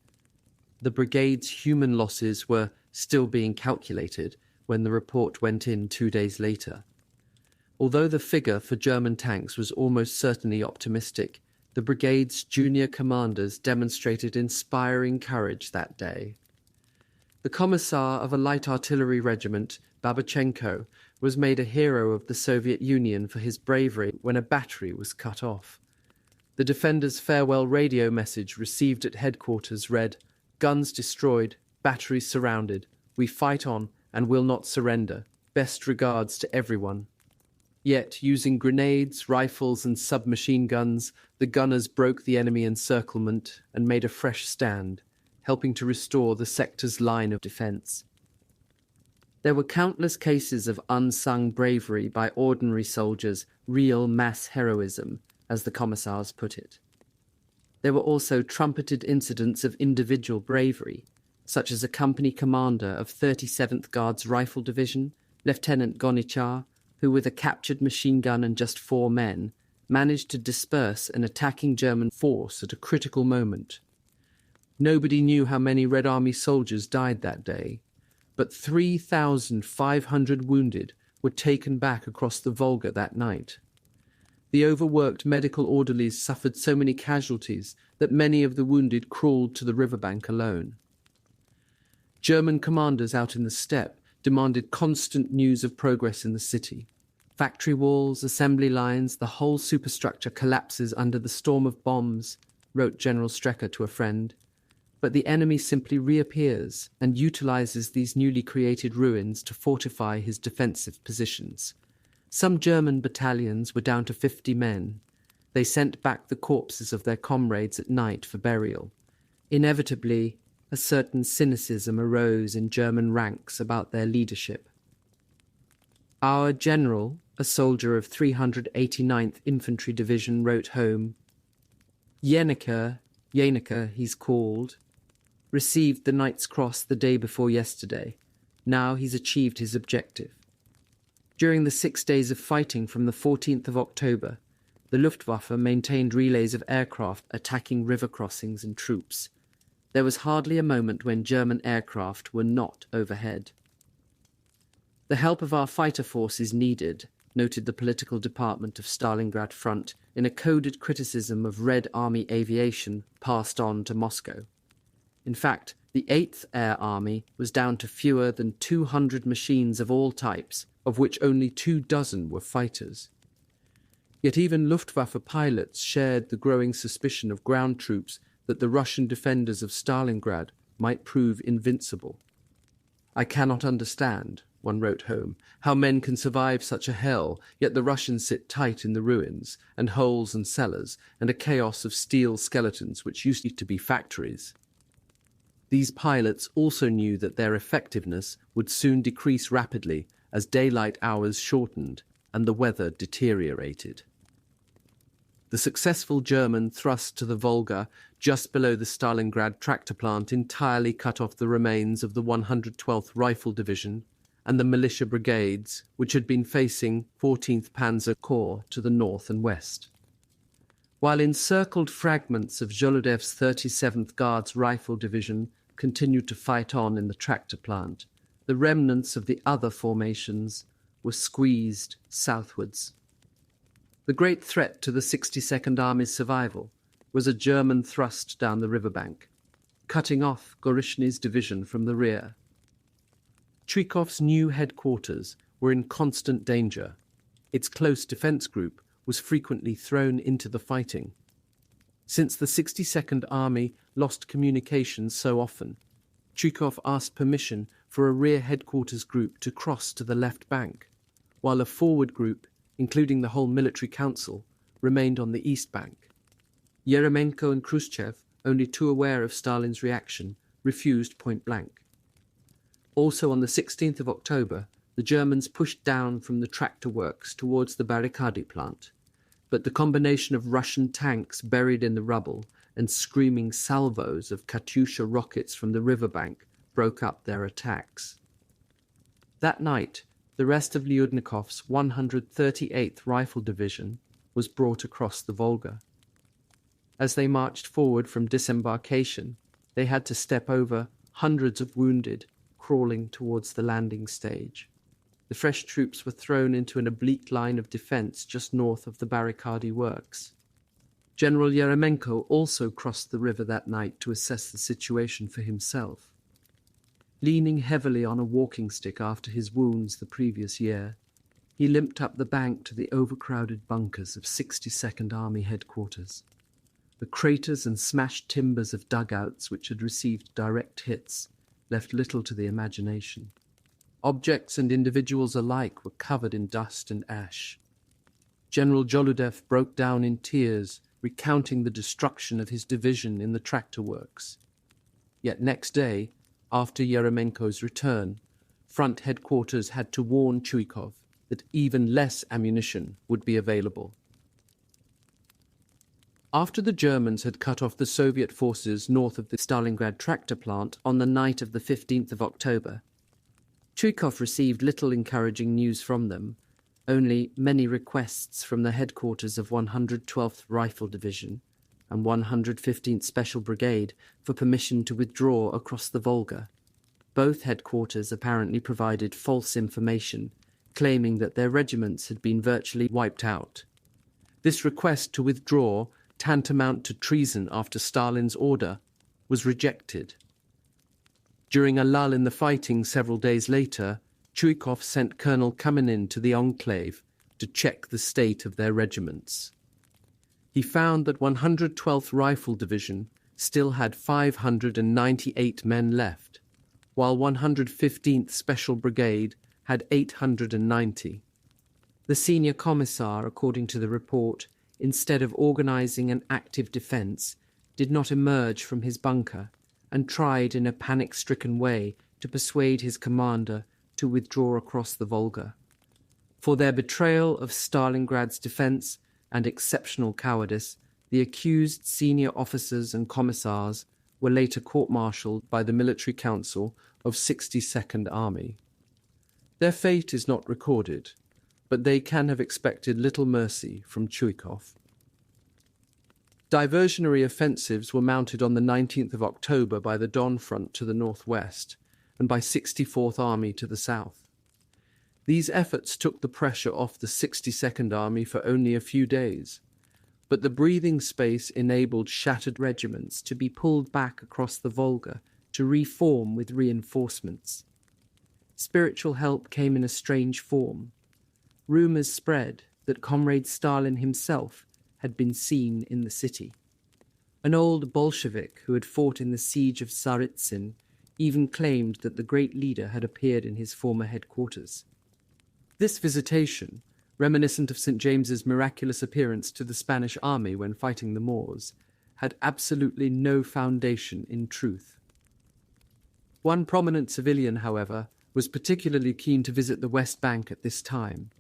The brigade's human losses were still being calculated when the report went in 2 days later. Although the figure for German tanks was almost certainly optimistic, the brigade's junior commanders demonstrated inspiring courage that day. The commissar of a light artillery regiment, Babachenko, was made a hero of the Soviet Union for his bravery when a battery was cut off. The defender's farewell radio message received at headquarters read, "Guns destroyed, batteries surrounded. We fight on and will not surrender. Best regards to everyone." Yet, using grenades, rifles and submachine guns, the gunners broke the enemy encirclement and made a fresh stand, helping to restore the sector's line of defense. There were countless cases of unsung bravery by ordinary soldiers, real mass heroism, as the commissars put it. There were also trumpeted incidents of individual bravery, such as a company commander of 37th Guards Rifle Division, Lieutenant Gonichar, who with a captured machine gun and just 4 men, managed to disperse an attacking German force at a critical moment. Nobody knew how many Red Army soldiers died that day, but 3,500 wounded were taken back across the Volga that night. The overworked medical orderlies suffered so many casualties that many of the wounded crawled to the riverbank alone. German commanders out in the steppe demanded constant news of progress in the city. Factory walls, assembly lines, the whole superstructure collapses under the storm of bombs, wrote General Strecker to a friend. But the enemy simply reappears and utilizes these newly created ruins to fortify his defensive positions. Some German battalions were down to 50 men. They sent back the corpses of their comrades at night for burial. Inevitably, a certain cynicism arose in German ranks about their leadership. Our general, a soldier of 389th Infantry Division, wrote home, Jeneke he's called, received the Knight's Cross the day before yesterday. Now he's achieved his objective. During the 6 days of fighting from the 14th of October, the Luftwaffe maintained relays of aircraft attacking river crossings and troops. There was hardly a moment when German aircraft were not overhead. The help of our fighter force is needed, noted the political department of Stalingrad Front in a coded criticism of Red Army aviation passed on to Moscow. In fact, the 8th Air Army was down to fewer than 200 machines of all types, of which only 24 were fighters. Yet even Luftwaffe pilots shared the growing suspicion of ground troops that the Russian defenders of Stalingrad might prove invincible. I cannot understand, one wrote home, how men can survive such a hell, yet the Russians sit tight in the ruins, and holes and cellars, and a chaos of steel skeletons which used to be factories. These pilots also knew that their effectiveness would soon decrease rapidly as daylight hours shortened and the weather deteriorated. The successful German thrust to the Volga just below the Stalingrad tractor plant entirely cut off the remains of the 112th Rifle Division and the militia brigades which had been facing 14th Panzer Corps to the north and west. While encircled fragments of Zholodev's 37th Guards Rifle Division continued to fight on in the tractor plant, the remnants of the other formations were squeezed southwards. The great threat to the 62nd Army's survival was a German thrust down the riverbank, cutting off Goryshny's division from the rear. Chuikov's new headquarters were in constant danger. Its close defence group was frequently thrown into the fighting. Since the 62nd Army lost communications so often, Chuikov asked permission for a rear headquarters group to cross to the left bank, while a forward group, including the whole military council, remained on the east bank. Yeremenko and Khrushchev, only too aware of Stalin's reaction, refused point blank. Also on the 16th of October, the Germans pushed down from the tractor works towards the Barricadi plant, but the combination of Russian tanks buried in the rubble and screaming salvos of Katyusha rockets from the riverbank broke up their attacks. That night, the rest of Lyudnikov's 138th Rifle Division was brought across the Volga. As they marched forward from disembarkation, they had to step over hundreds of wounded crawling towards the landing stage. The fresh troops were thrown into an oblique line of defence just north of the Barricadi works. General Yeremenko also crossed the river that night to assess the situation for himself. Leaning heavily on a walking stick after his wounds the previous year, he limped up the bank to the overcrowded bunkers of 62nd Army headquarters. The craters and smashed timbers of dugouts which had received direct hits left little to the imagination. Objects and individuals alike were covered in dust and ash. General Zholodev broke down in tears, recounting the destruction of his division in the tractor works. Yet next day, after Yeremenko's return, front headquarters had to warn Chuikov that even less ammunition would be available. After the Germans had cut off the Soviet forces north of the Stalingrad tractor plant on the night of the 15th of October, Chuikov received little encouraging news from them, only many requests from the headquarters of 112th Rifle Division and 115th Special Brigade for permission to withdraw across the Volga. Both headquarters apparently provided false information, claiming that their regiments had been virtually wiped out. This request to withdraw, tantamount to treason after Stalin's order, was rejected. During a lull in the fighting several days later, Chuikov sent Colonel Kamenin to the enclave to check the state of their regiments. He found that 112th Rifle Division still had 598 men left, while 115th Special Brigade had 890. The senior commissar, according to the report, instead of organizing an active defense, did not emerge from his bunker and tried in a panic-stricken way to persuade his commander to withdraw across the Volga. For their betrayal of Stalingrad's defense and exceptional cowardice, the accused senior officers and commissars were later court-martialed by the Military Council of 62nd Army. Their fate is not recorded, but they can have expected little mercy from Chuikov. Diversionary offensives were mounted on the 19th of October by the Don Front to the northwest and by 64th Army to the south. These efforts took the pressure off the 62nd Army for only a few days, but the breathing space enabled shattered regiments to be pulled back across the Volga to reform with reinforcements. Spiritual help came in a strange form. Rumours spread that Comrade Stalin himself had been seen in the city. An old Bolshevik who had fought in the siege of Tsaritsyn even claimed that the great leader had appeared in his former headquarters. This visitation, reminiscent of St. James's miraculous appearance to the Spanish army when fighting the Moors, had absolutely no foundation in truth. One prominent civilian, however, was particularly keen to visit the West Bank at this time.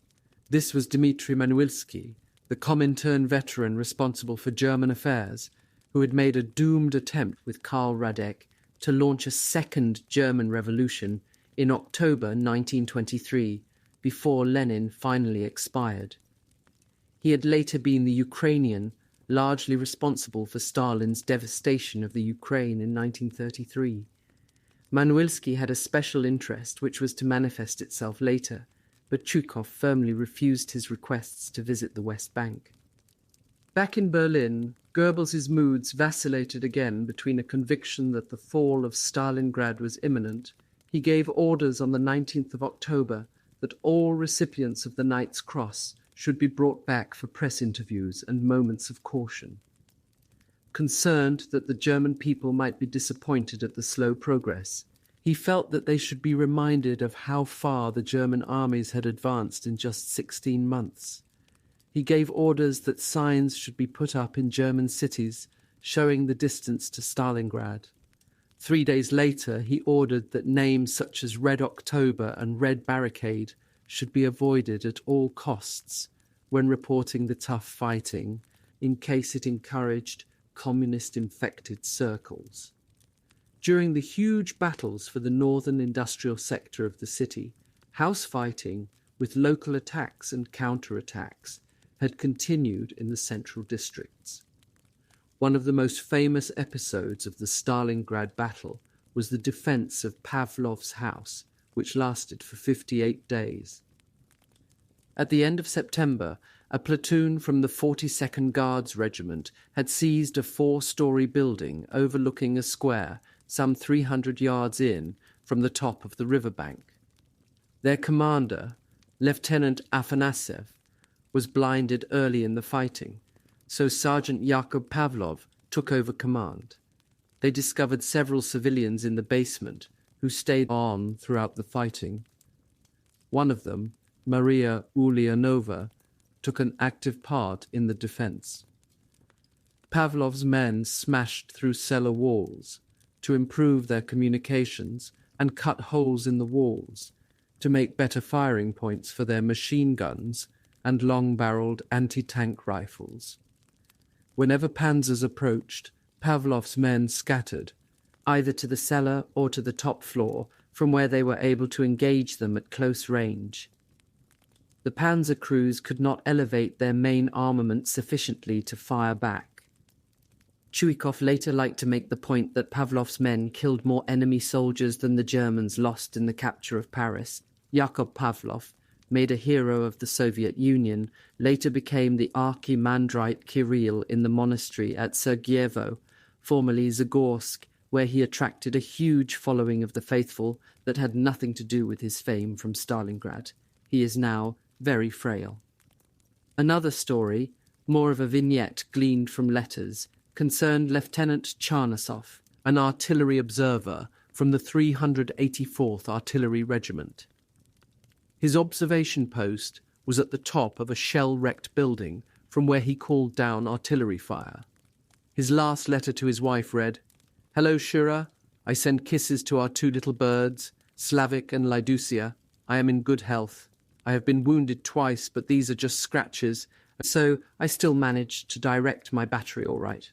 This was Dmitry Manuilsky, the Comintern veteran responsible for German affairs, who had made a doomed attempt with Karl Radek to launch a second German revolution in October 1923, before Lenin finally expired. He had later been the Ukrainian, largely responsible for Stalin's devastation of the Ukraine in 1933. Manuilsky had a special interest which was to manifest itself later, but Chuikov firmly refused his requests to visit the West Bank. Back in Berlin, Goebbels' moods vacillated again between a conviction that the fall of Stalingrad was imminent. He gave orders on the 19th of October that all recipients of the Knight's Cross should be brought back for press interviews and moments of caution. Concerned that the German people might be disappointed at the slow progress, he felt that they should be reminded of how far the German armies had advanced in just 16 months. He gave orders that signs should be put up in German cities showing the distance to Stalingrad. 3 days later, he ordered that names such as Red October and Red Barricade should be avoided at all costs when reporting the tough fighting, in case it encouraged communist-infected circles. During the huge battles for the northern industrial sector of the city, house fighting, with local attacks and counterattacks, had continued in the central districts. One of the most famous episodes of the Stalingrad battle was the defense of Pavlov's house, which lasted for 58 days. At the end of September, a platoon from the 42nd Guards Regiment had seized a 4-story building overlooking a square some 300 yards in from the top of the riverbank. Their commander, Lieutenant Afanasyev, was blinded early in the fighting, so Sergeant Yakub Pavlov took over command. They discovered several civilians in the basement who stayed on throughout the fighting. One of them, Maria Ulyanova, took an active part in the defense. Pavlov's men smashed through cellar walls to improve their communications and cut holes in the walls to make better firing points for their machine guns and long-barreled anti-tank rifles. Whenever panzers approached, Pavlov's men scattered, either to the cellar or to the top floor, from where they were able to engage them at close range. The panzer crews could not elevate their main armament sufficiently to fire back. Chuikov later liked to make the point that Pavlov's men killed more enemy soldiers than the Germans lost in the capture of Paris. Yakub Pavlov, made a hero of the Soviet Union, later became the archimandrite Kirill in the monastery at Sergeyevo, formerly Zagorsk, where he attracted a huge following of the faithful that had nothing to do with his fame from Stalingrad. He is now very frail. Another story, more of a vignette gleaned from letters, concerned Lieutenant Charnasov, an artillery observer from the 384th Artillery Regiment. His observation post was at the top of a shell-wrecked building from where he called down artillery fire. His last letter to his wife read, "Hello, Shura. I send kisses to our two little birds, Slavik and Lydusia. I am in good health. I have been wounded twice, but these are just scratches, so I still manage to direct my battery all right.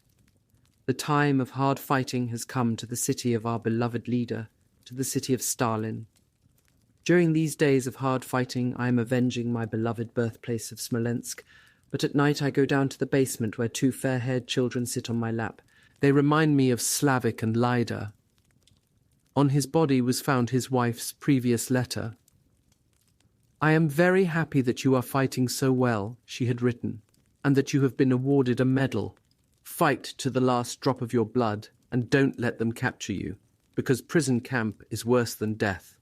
The time of hard fighting has come to the city of our beloved leader, to the city of Stalin. During these days of hard fighting, I am avenging my beloved birthplace of Smolensk, but at night I go down to the basement where two fair-haired children sit on my lap. They remind me of Slavik and Lyda." On his body was found his wife's previous letter. "I am very happy that you are fighting so well," she had written, "and that you have been awarded a medal. Fight to the last drop of your blood, and don't let them capture you, because prison camp is worse than death."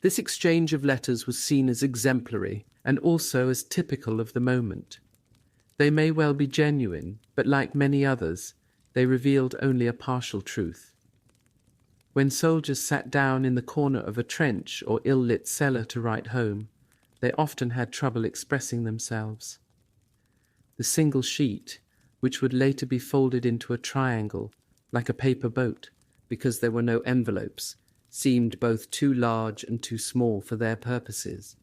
This exchange of letters was seen as exemplary and also as typical of the moment. They may well be genuine, but like many others, they revealed only a partial truth. When soldiers sat down in the corner of a trench or ill-lit cellar to write home, they often had trouble expressing themselves. The single sheet, which would later be folded into a triangle, like a paper boat, because there were no envelopes, seemed both too large and too small for their purposes.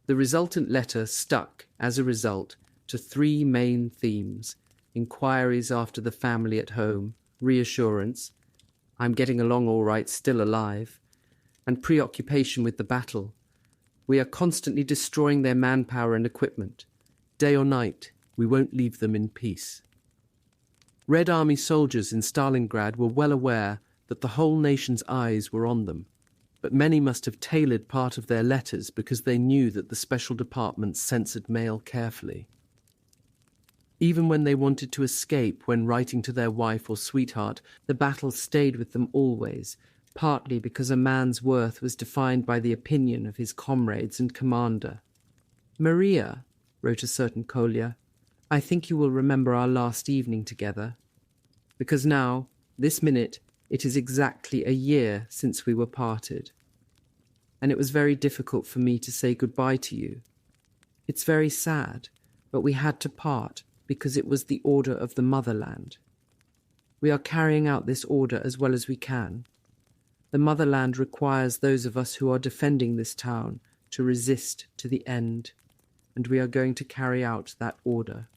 The resultant letter stuck, as a result, to three main themes: inquiries after the family at home, reassurance, "I'm getting along all right, still alive," and preoccupation with the battle. "We are constantly destroying their manpower and equipment. Day or night, we won't leave them in peace." Red Army soldiers in Stalingrad were well aware that the whole nation's eyes were on them, but many must have tailored part of their letters because they knew that the special departments censored mail carefully. Even when they wanted to escape when writing to their wife or sweetheart, the battle stayed with them always, partly because a man's worth was defined by the opinion of his comrades and commander. "Maria," wrote a certain Kolya, "I think you will remember our last evening together. Because now, this minute, it is exactly a year since we were parted. And it was very difficult for me to say goodbye to you. It's very sad, but we had to part because it was the order of the motherland. We are carrying out this order as well as we can. The motherland requires those of us who are defending this town to resist to the end, and we are going to carry out that order."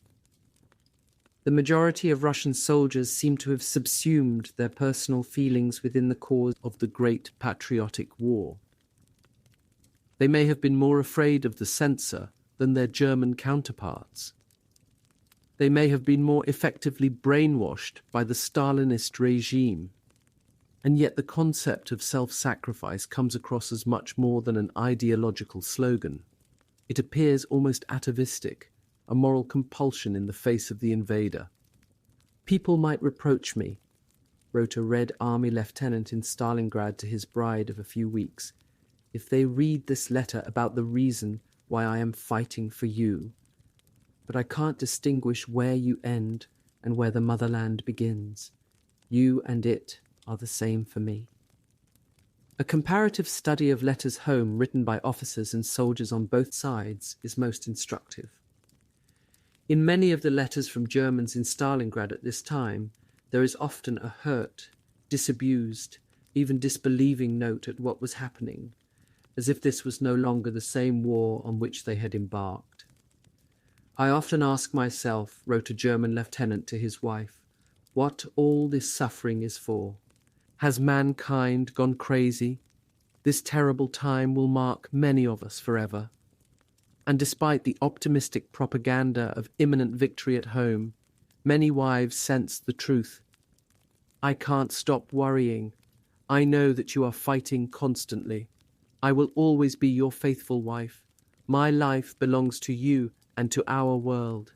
The majority of Russian soldiers seem to have subsumed their personal feelings within the cause of the great patriotic war. They may have been more afraid of the censor than their German counterparts. They may have been more effectively brainwashed by the Stalinist regime. And yet the concept of self-sacrifice comes across as much more than an ideological slogan. It appears almost atavistic, a moral compulsion in the face of the invader. "People might reproach me," wrote a Red Army lieutenant in Stalingrad to his bride of a few weeks, "if they read this letter about the reason why I am fighting for you. But I can't distinguish where you end and where the motherland begins. You and it are the same for me." A comparative study of letters home written by officers and soldiers on both sides is most instructive. In many of the letters from Germans in Stalingrad at this time, there is often a hurt, disabused, even disbelieving note at what was happening, as if this was no longer the same war on which they had embarked. "I often ask myself," wrote a German lieutenant to his wife, "what all this suffering is for. Has mankind gone crazy? This terrible time will mark many of us forever." And despite the optimistic propaganda of imminent victory at home, many wives sensed the truth. "I can't stop worrying. I know that you are fighting constantly. I will always be your faithful wife. My life belongs to you and to our world."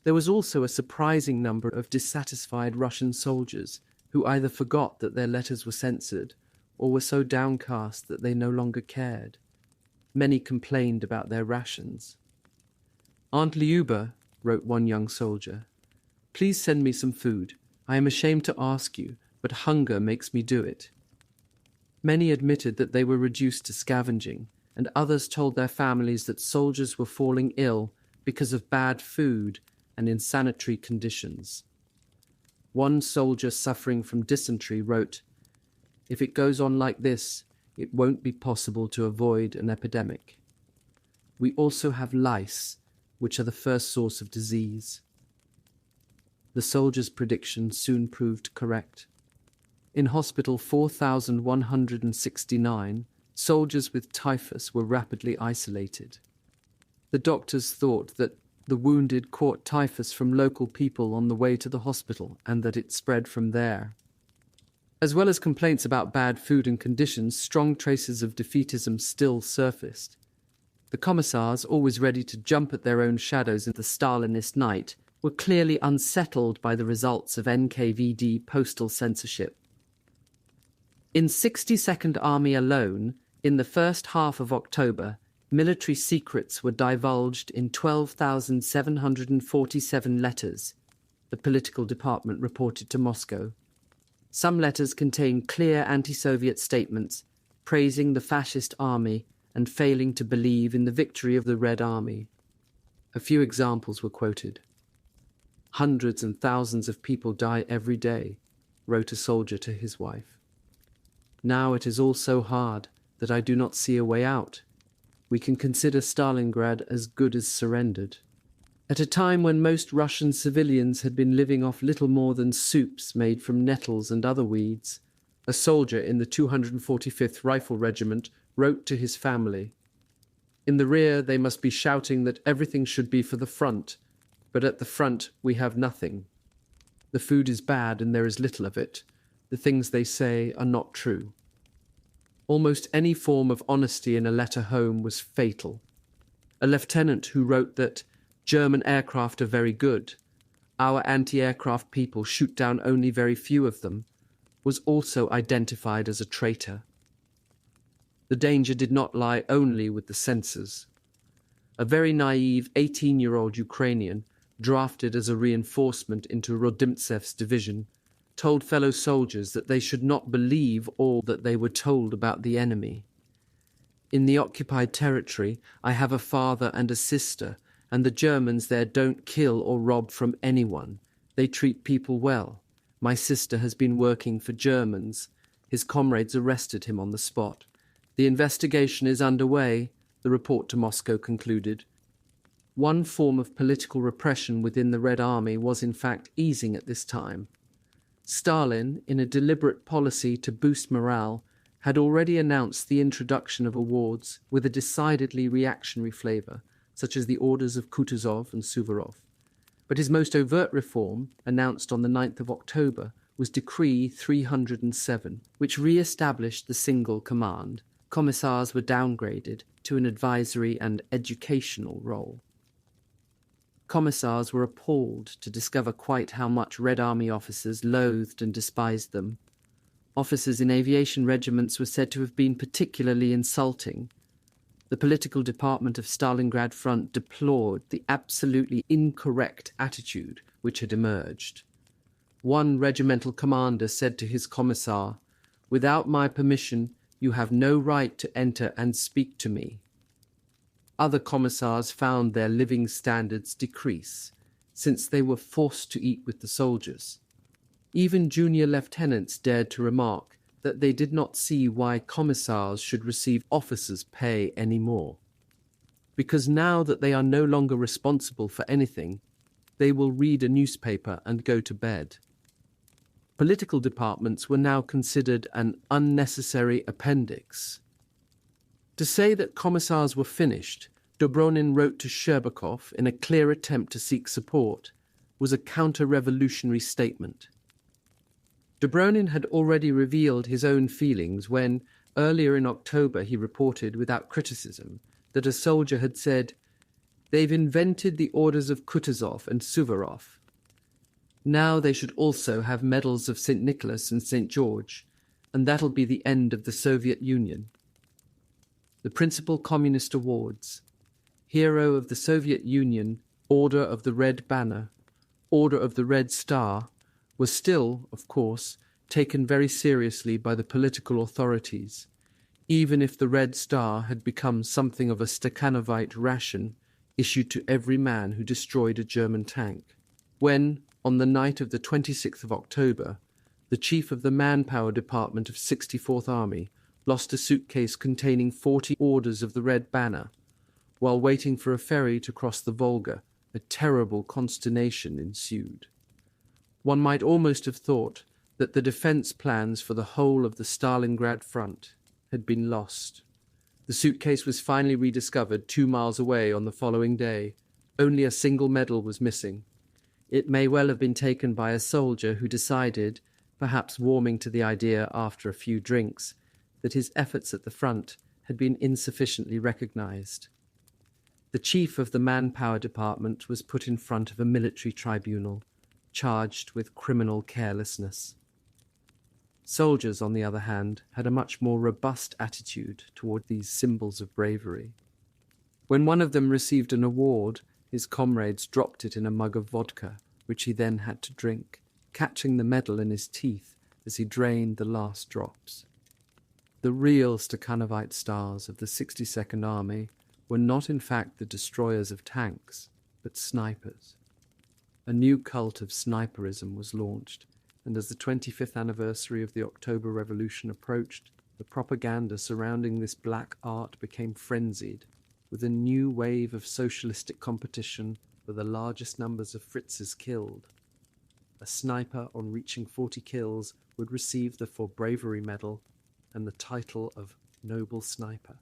There was also a surprising number of dissatisfied Russian soldiers who either forgot that their letters were censored or were so downcast that they no longer cared. Many complained about their rations. "Aunt Liuba," wrote one young soldier, "please send me some food. I am ashamed to ask you, but hunger makes me do it." Many admitted that they were reduced to scavenging, and others told their families that soldiers were falling ill because of bad food and insanitary conditions. One soldier suffering from dysentery wrote, "If it goes on like this, it won't be possible to avoid an epidemic. We also have lice, which are the first source of disease." The soldiers' prediction soon proved correct. In hospital 4,169, soldiers with typhus were rapidly isolated. The doctors thought that the wounded caught typhus from local people on the way to the hospital and that it spread from there. As well as complaints about bad food and conditions, strong traces of defeatism still surfaced. The commissars, always ready to jump at their own shadows in the Stalinist night, were clearly unsettled by the results of NKVD postal censorship. In 62nd Army alone, in the first half of October, military secrets were divulged in 12,747 letters, the political department reported to Moscow. Some letters contained clear anti-Soviet statements, praising the fascist army and failing to believe in the victory of the Red Army. A few examples were quoted. "Hundreds and thousands of people die every day," wrote a soldier to his wife. "Now it is all so hard that I do not see a way out. We can consider Stalingrad as good as surrendered." At a time when most Russian civilians had been living off little more than soups made from nettles and other weeds, a soldier in the 245th Rifle Regiment wrote to his family, "In the rear they must be shouting that everything should be for the front, but at the front we have nothing. The food is bad and there is little of it. The things they say are not true." Almost any form of honesty in a letter home was fatal. A lieutenant who wrote that German aircraft are very good, our anti-aircraft people shoot down only very few of them, was also identified as a traitor. The danger did not lie only with the censors. A very naive 18-year-old Ukrainian, drafted as a reinforcement into Rodimtsev's division, told fellow soldiers that they should not believe all that they were told about the enemy. "In the occupied territory, I have a father and a sister, and the Germans there don't kill or rob from anyone. They treat people well. My sister has been working for Germans. His comrades arrested him on the spot. The investigation is underway," the report to Moscow concluded. One form of political repression within the Red Army was in fact easing at this time. Stalin, in a deliberate policy to boost morale, had already announced the introduction of awards with a decidedly reactionary flavour, such as the orders of Kutuzov and Suvorov. But his most overt reform, announced on the 9th of October, was Decree 307, which re-established the single command. Commissars were downgraded to an advisory and educational role. Commissars were appalled to discover quite how much Red Army officers loathed and despised them. Officers in aviation regiments were said to have been particularly insulting. The political department of Stalingrad front deplored the absolutely incorrect attitude which had emerged. One regimental commander said to his commissar, "Without my permission, you have no right to enter and speak to me." Other commissars found their living standards decrease, since they were forced to eat with the soldiers. Even junior lieutenants dared to remark that they did not see why commissars should receive officers' pay anymore. Because now that they are no longer responsible for anything, they will read a newspaper and go to bed. Political departments were now considered an unnecessary appendix. To say that commissars were finished, Dobronin wrote to Hörbuch in a clear attempt to seek support, was a counter-revolutionary statement. Dobronin had already revealed his own feelings when, earlier in October, he reported without criticism that a soldier had said, They've invented the orders of Kutuzov and Suvorov. Now they should also have medals of St. Nicholas and St. George, and that'll be the end of the Soviet Union. The principal communist awards: Hero of the Soviet Union, Order of the Red Banner, Order of the Red Star, was still, of course, taken very seriously by the political authorities, even if the Red Star had become something of a Stakhanovite ration issued to every man who destroyed a German tank. When, on the night of the 26th of October, the chief of the Manpower Department of 64th Army lost a suitcase containing 40 orders of the Red Banner, while waiting for a ferry to cross the Volga, a terrible consternation ensued. One might almost have thought that the defense plans for the whole of the Stalingrad front had been lost. The suitcase was finally rediscovered 2 miles away on the following day. Only a single medal was missing. It may well have been taken by a soldier who decided, perhaps warming to the idea after a few drinks, that his efforts at the front had been insufficiently recognized. The chief of the Manpower Department was put in front of a military tribunal, charged with criminal carelessness. Soldiers, on the other hand, had a much more robust attitude toward these symbols of bravery. When one of them received an award, his comrades dropped it in a mug of vodka, which he then had to drink, catching the medal in his teeth as he drained the last drops. The real Stakhanovite stars of the 62nd Army were not in fact the destroyers of tanks, but snipers. A new cult of sniperism was launched, and as the 25th anniversary of the October Revolution approached, the propaganda surrounding this black art became frenzied, with a new wave of socialistic competition for the largest numbers of Fritzes killed. A sniper on reaching 40 kills would receive the For Bravery Medal and the title of Noble Sniper.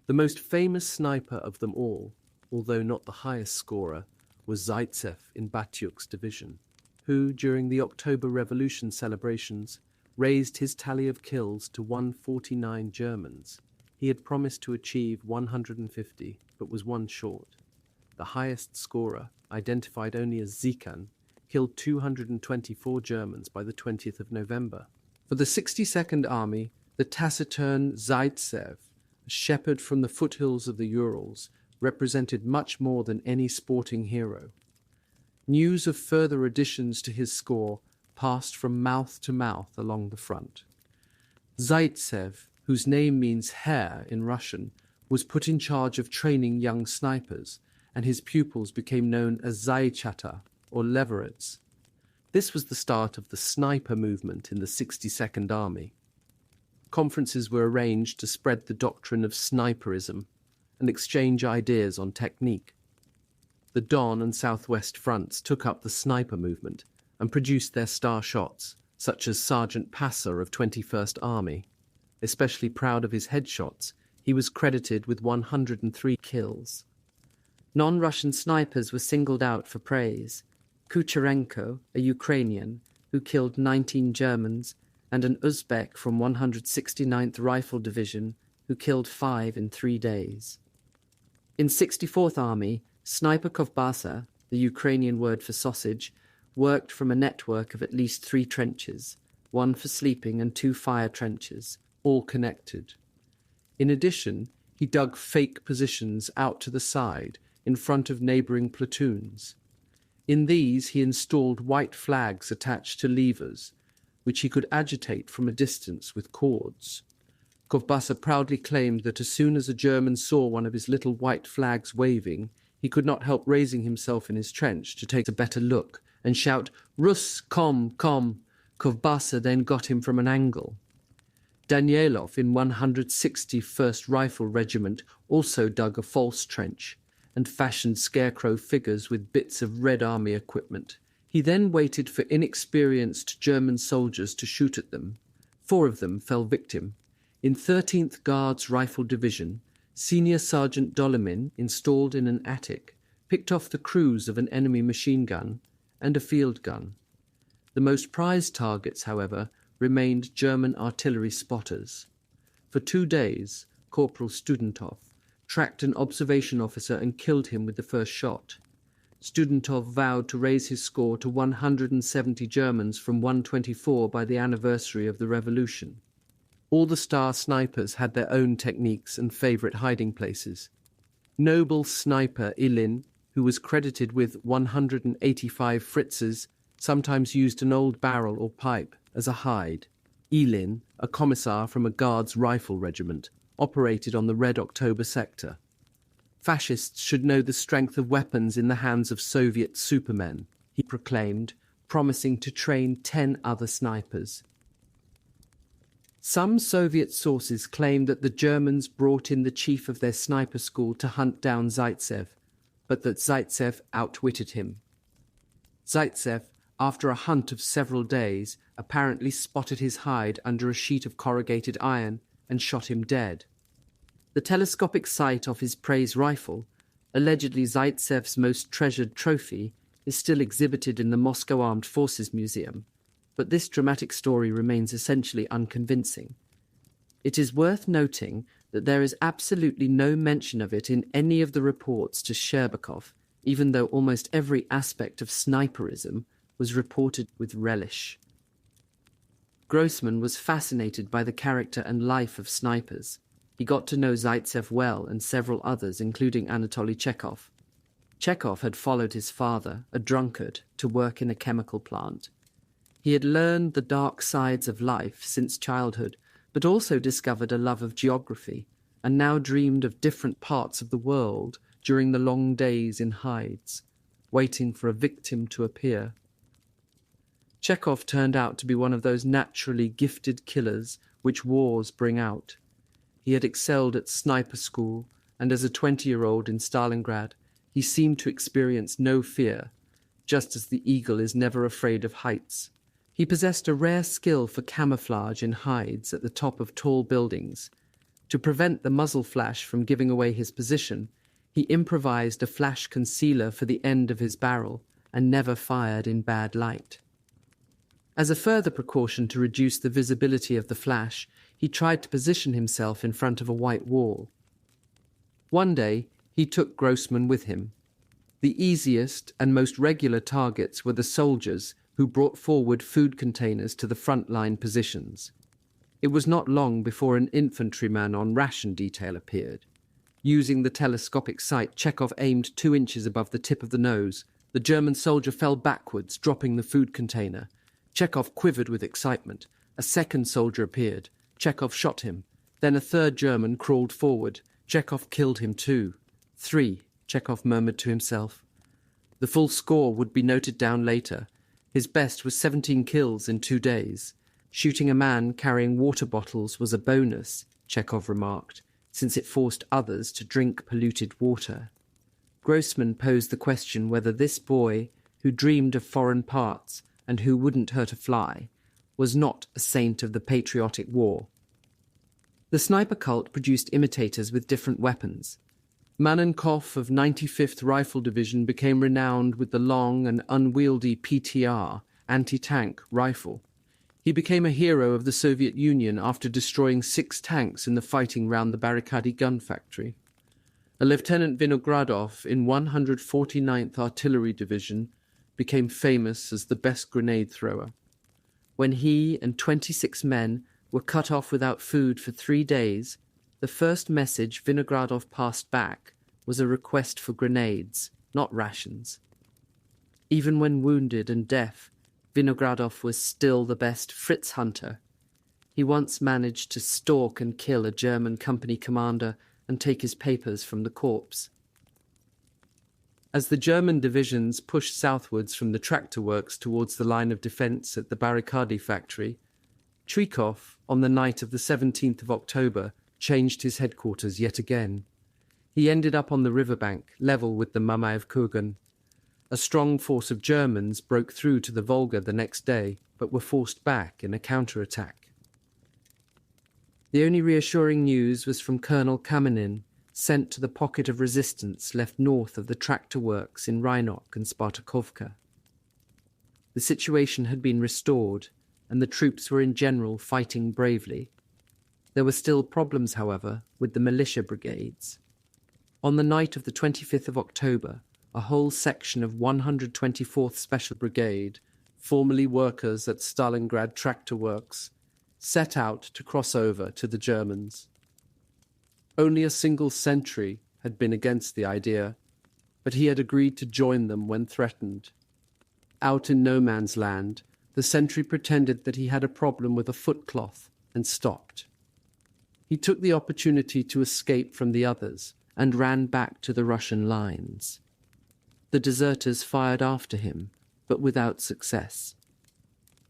The most famous sniper of them all, although not the highest scorer, was Zaitsev in Batyuk's division, who, during the October Revolution celebrations, raised his tally of kills to 149 Germans. He had promised to achieve 150, but was one short. The highest scorer, identified only as Zikan, killed 224 Germans by the 20th of November. For the 62nd Army, the taciturn Zaitsev, a shepherd from the foothills of the Urals, represented much more than any sporting hero. News of further additions to his score passed from mouth to mouth along the front. Zaitsev, whose name means hare in Russian, was put in charge of training young snipers, and his pupils became known as Zaychata, or leverets. This was the start of the sniper movement in the 62nd Army. Conferences were arranged to spread the doctrine of sniperism and exchange ideas on technique. The Don and Southwest fronts took up the sniper movement and produced their star shots, such as Sergeant Passer of 21st Army. Especially proud of his headshots, he was credited with 103 kills. Non-Russian snipers were singled out for praise. Kucherenko, a Ukrainian, who killed 19 Germans, and an Uzbek from 169th Rifle Division, who killed 5 in 3 days. In 64th Army, Sniper Kovbasa, the Ukrainian word for sausage, worked from a network of at least 3 trenches, 1 for sleeping and 2 fire trenches, all connected. In addition, he dug fake positions out to the side in front of neighbouring platoons. In these he installed white flags attached to levers, which he could agitate from a distance with cords. Kovbasa proudly claimed that as soon as a German saw one of his little white flags waving, he could not help raising himself in his trench to take a better look and shout, "Rus, kom, kom." Kovbasa then got him from an angle. Danielov in 161st Rifle Regiment also dug a false trench and fashioned scarecrow figures with bits of Red Army equipment. He then waited for inexperienced German soldiers to shoot at them. 4 of them fell victim. In 13th Guards Rifle Division, Senior Sergeant Dolomin, installed in an attic, picked off the crews of an enemy machine gun and a field gun. The most prized targets, however, remained German artillery spotters. For 2 days, Corporal Studentov, tracked an observation officer and killed him with the first shot. Studentov vowed to raise his score to 170 Germans from 124 by the anniversary of the revolution. All the star snipers had their own techniques and favourite hiding places. Noble sniper Ilin, who was credited with 185 Fritzes, sometimes used an old barrel or pipe as a hide. Ilin, a commissar from a Guards rifle regiment, operated on the Red October sector. Fascists should know the strength of weapons in the hands of Soviet supermen, he proclaimed, promising to train 10 other snipers. Some Soviet sources claim that the Germans brought in the chief of their sniper school to hunt down Zaitsev, but that Zaitsev outwitted him. Zaitsev, after a hunt of several days, apparently spotted his hide under a sheet of corrugated iron and shot him dead. The telescopic sight of his praise rifle, allegedly Zaitsev's most treasured trophy, is still exhibited in the Moscow Armed Forces Museum, but this dramatic story remains essentially unconvincing. It is worth noting that there is absolutely no mention of it in any of the reports to Hörbuch, even though almost every aspect of sniperism was reported with relish. Grossman was fascinated by the character and life of snipers. He got to know Zaitsev well and several others, including Anatoly Chekhov. Chekhov had followed his father, a drunkard, to work in a chemical plant. He had learned the dark sides of life since childhood, but also discovered a love of geography, and now dreamed of different parts of the world during the long days in hides, waiting for a victim to appear. Chekhov turned out to be one of those naturally gifted killers which wars bring out. He had excelled at sniper school, and as a 20-year-old in Stalingrad, he seemed to experience no fear, just as the eagle is never afraid of heights. He possessed a rare skill for camouflage in hides at the top of tall buildings. To prevent the muzzle flash from giving away his position, he improvised a flash concealer for the end of his barrel and never fired in bad light. As a further precaution to reduce the visibility of the flash, he tried to position himself in front of a white wall. One day, he took Grossman with him. The easiest and most regular targets were the soldiers who brought forward food containers to the front-line positions. It was not long before an infantryman on ration detail appeared. Using the telescopic sight, Chekhov aimed 2 inches above the tip of the nose. The German soldier fell backwards, dropping the food container. Chekhov quivered with excitement. A second soldier appeared. Chekhov shot him. Then a third German crawled forward. Chekhov killed him too. 3, Chekhov murmured to himself. The full score would be noted down later. His best was 17 kills in 2 days. Shooting a man carrying water bottles was a bonus, Chekhov remarked, since it forced others to drink polluted water. Grossman posed the question whether this boy, who dreamed of foreign parts and who wouldn't hurt a fly, was not a saint of the patriotic war. The sniper cult produced imitators with different weapons. Manenkov of 95th Rifle Division became renowned with the long and unwieldy PTR, anti-tank, rifle. He became a hero of the Soviet Union after destroying 6 tanks in the fighting round the Barricadi gun factory. A Lieutenant Vinogradov in 149th Artillery Division became famous as the best grenade thrower. When he and 26 men were cut off without food for 3 days, the first message Vinogradov passed back was a request for grenades, not rations. Even when wounded and deaf, Vinogradov was still the best Fritz hunter. He once managed to stalk and kill a German company commander and take his papers from the corpse. As the German divisions pushed southwards from the tractor works towards the line of defence at the Barricadi factory, Trikov, on the night of the 17th of October, changed his headquarters yet again. He ended up on the riverbank, level with the Mamayev Kurgan. A strong force of Germans broke through to the Volga the next day, but were forced back in a counterattack. The only reassuring news was from Colonel Kamenin, sent to the pocket of resistance left north of the tractor works in Rynok and Spartakovka. The situation had been restored, and the troops were in general fighting bravely. There were still problems, however, with the militia brigades. On the night of the 25th of October, a whole section of 124th Special Brigade, formerly workers at Stalingrad Tractor Works, set out to cross over to the Germans. Only a single sentry had been against the idea, but he had agreed to join them when threatened. Out in no man's land, the sentry pretended that he had a problem with a footcloth and stopped. He took the opportunity to escape from the others and ran back to the Russian lines. The deserters fired after him, but without success.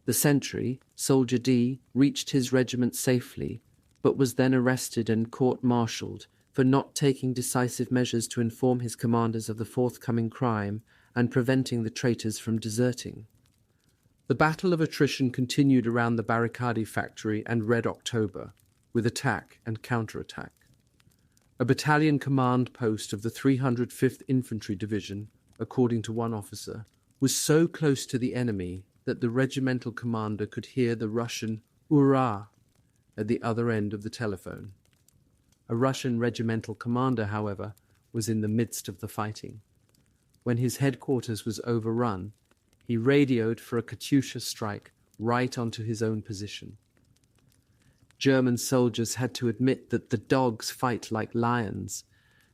The sentry, Soldier D, reached his regiment safely, but was then arrested and court-martialed for not taking decisive measures to inform his commanders of the forthcoming crime and preventing the traitors from deserting. The battle of attrition continued around the Barricadi factory and Red October, with attack and counterattack. A battalion command post of the 305th Infantry Division, according to one officer, was so close to the enemy that the regimental commander could hear the Russian "Hurrah" at the other end of the telephone. A Russian regimental commander, however, was in the midst of the fighting. When his headquarters was overrun, he radioed for a Katyusha strike right onto his own position. German soldiers had to admit that the dogs fight like lions.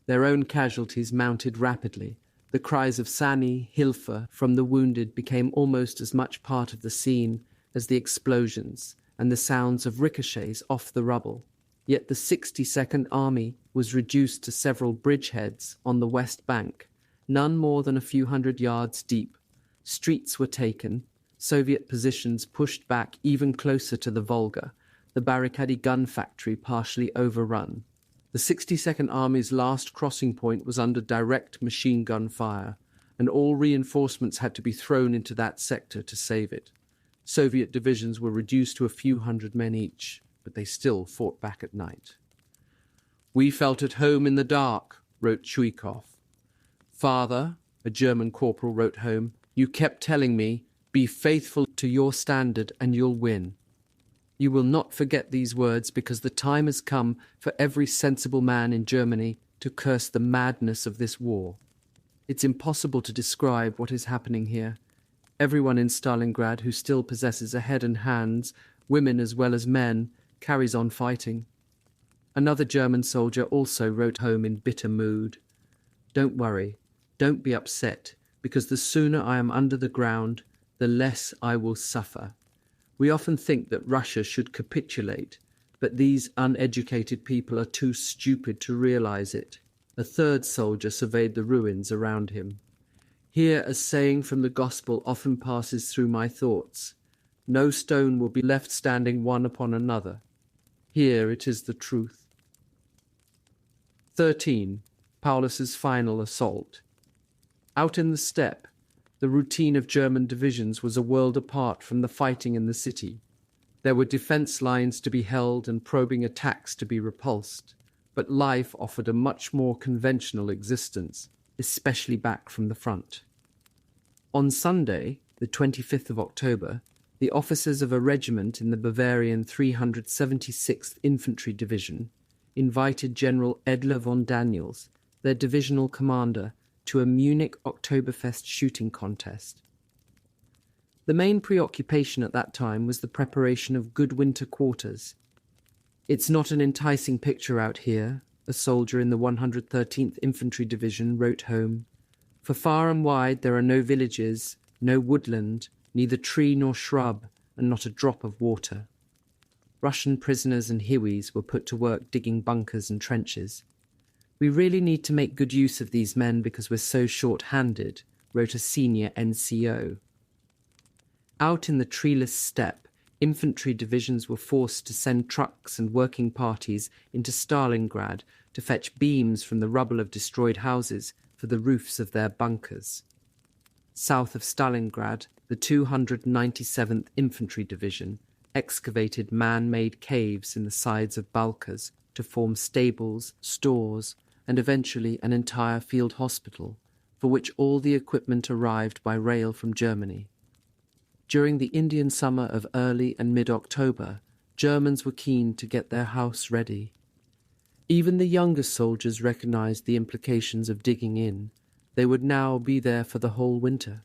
Their own casualties mounted rapidly. The cries of "Sani, Hilfe" from the wounded became almost as much part of the scene as the explosions and the sounds of ricochets off the rubble. Yet the 62nd Army was reduced to several bridgeheads on the west bank, none more than a few hundred yards deep. Streets were taken, Soviet positions pushed back even closer to the Volga, the Barricadi gun factory partially overrun. The 62nd Army's last crossing point was under direct machine gun fire, and all reinforcements had to be thrown into that sector to save it. Soviet divisions were reduced to a few hundred men each, but they still fought back at night. "We felt at home in the dark," wrote Chuikov. "Father," a German corporal wrote home, "you kept telling me, 'Be faithful to your standard and you'll win.' You will not forget these words because the time has come for every sensible man in Germany to curse the madness of this war. It's impossible to describe what is happening here. Everyone in Stalingrad who still possesses a head and hands, women as well as men, carries on fighting." Another German soldier also wrote home in bitter mood, "Don't worry, don't be upset, because the sooner I am under the ground, the less I will suffer. We often think that Russia should capitulate, but these uneducated people are too stupid to realize it." A third soldier surveyed the ruins around him. "Here a saying from the Gospel often passes through my thoughts. No stone will be left standing one upon another. Here it is the truth." 13. Paulus's final assault. Out in the steppe, the routine of German divisions was a world apart from the fighting in the city. There were defense lines to be held and probing attacks to be repulsed, but life offered a much more conventional existence, especially back from the front. On Sunday, the 25th of October, the officers of a regiment in the Bavarian 376th Infantry Division invited General Edler von Daniels, their divisional commander, to a Munich Oktoberfest shooting contest. The main preoccupation at that time was the preparation of good winter quarters. "It's not an enticing picture out here," a soldier in the 113th Infantry Division wrote home. "For far and wide there are no villages, no woodland, neither tree nor shrub, and not a drop of water." Russian prisoners and Hiwis were put to work digging bunkers and trenches. "We really need to make good use of these men because we're so short-handed," wrote a senior NCO. Out in the treeless steppe, infantry divisions were forced to send trucks and working parties into Stalingrad to fetch beams from the rubble of destroyed houses for the roofs of their bunkers. South of Stalingrad, the 297th Infantry Division excavated man-made caves in the sides of Balkas to form stables, stores, and eventually an entire field hospital, for which all the equipment arrived by rail from Germany. During the Indian summer of early and mid-October, Germans were keen to get their house ready. Even the younger soldiers recognized the implications of digging in. They would now be there for the whole winter.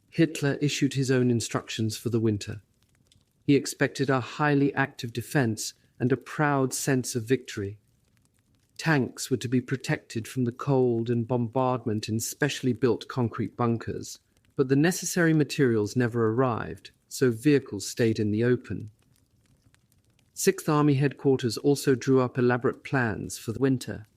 Hitler issued his own instructions for the winter. He expected a highly active defense and a proud sense of victory. Tanks were to be protected from the cold and bombardment in specially built concrete bunkers, but the necessary materials never arrived, so vehicles stayed in the open. 6th Army headquarters also drew up elaborate plans for the winter.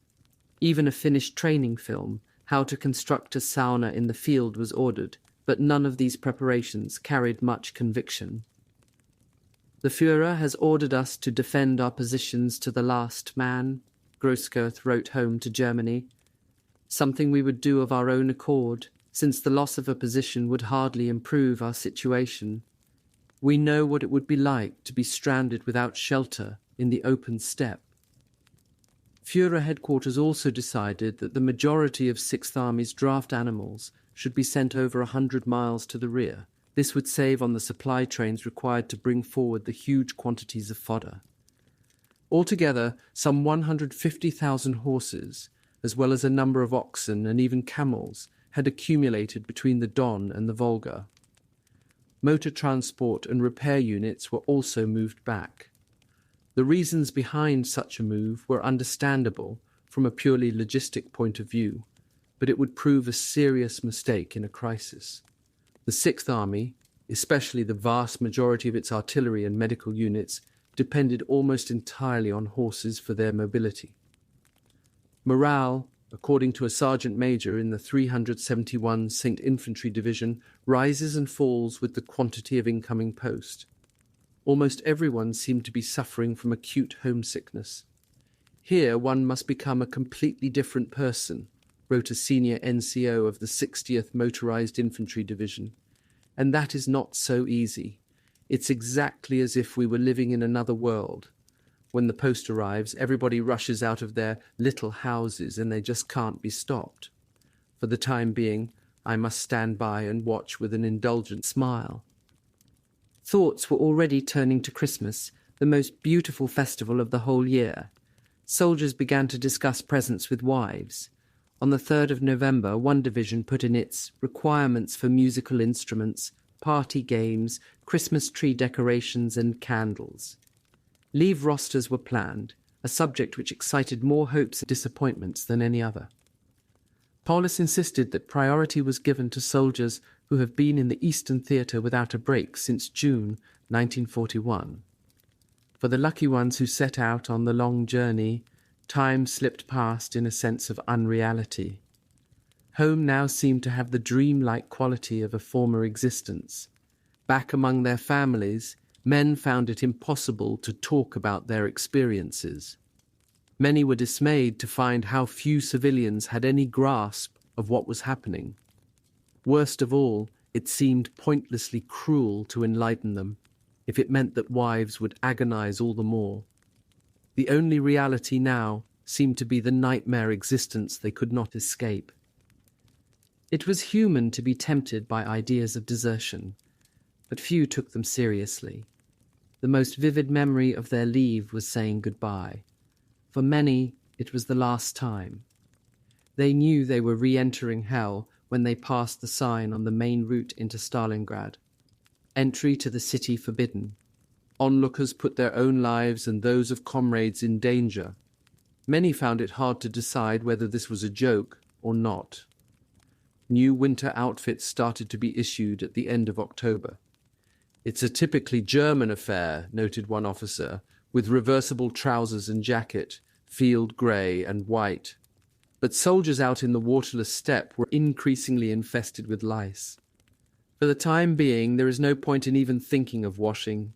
Even a finished training film, how to construct a sauna in the field, was ordered, but none of these preparations carried much conviction. "The Führer has ordered us to defend our positions to the last man," Grossgirth wrote home to Germany. "Something we would do of our own accord, since the loss of a position would hardly improve our situation. We know what it would be like to be stranded without shelter in the open steppe." Führer headquarters also decided that the majority of 6th Army's draft animals should be sent over 100 miles to the rear. This would save on the supply trains required to bring forward the huge quantities of fodder. Altogether, some 150,000 horses, as well as a number of oxen and even camels, had accumulated between the Don and the Volga. Motor transport and repair units were also moved back. The reasons behind such a move were understandable from a purely logistic point of view, but it would prove a serious mistake in a crisis. The 6th Army, especially the vast majority of its artillery and medical units, depended almost entirely on horses for their mobility. Morale, according to a sergeant major in the 371 St. Infantry Division, rises and falls with the quantity of incoming post. Almost everyone seemed to be suffering from acute homesickness. "Here one must become a completely different person," wrote a senior NCO of the 60th Motorized Infantry Division. "And that is not so easy. It's exactly as if we were living in another world. When the post arrives, everybody rushes out of their little houses and they just can't be stopped. For the time being, I must stand by and watch with an indulgent smile." Thoughts were already turning to Christmas, the most beautiful festival of the whole year. Soldiers began to discuss presents with wives. On the 3rd of November, one division put in its requirements for musical instruments, party games, Christmas tree decorations and candles. Leave rosters were planned, a subject which excited more hopes and disappointments than any other. Paulus insisted that priority was given to soldiers who have been in the Eastern Theatre without a break since June 1941. For the lucky ones who set out on the long journey, time slipped past in a sense of unreality. Home now seemed to have the dreamlike quality of a former existence. Back among their families, men found it impossible to talk about their experiences. Many were dismayed to find how few civilians had any grasp of what was happening. Worst of all, it seemed pointlessly cruel to enlighten them, if it meant that wives would agonize all the more. The only reality now seemed to be the nightmare existence they could not escape. It was human to be tempted by ideas of desertion, but few took them seriously. The most vivid memory of their leave was saying goodbye. For many, it was the last time. They knew they were re-entering hell when they passed the sign on the main route into Stalingrad. Entry to the city forbidden. Onlookers put their own lives and those of comrades in danger. Many found it hard to decide whether this was a joke or not. New winter outfits started to be issued at the end of October. "It's a typically German affair," noted one officer, with reversible trousers and jacket, field grey and white. But soldiers out in the waterless steppe were increasingly infested with lice. "For the time being, there is no point in even thinking of washing.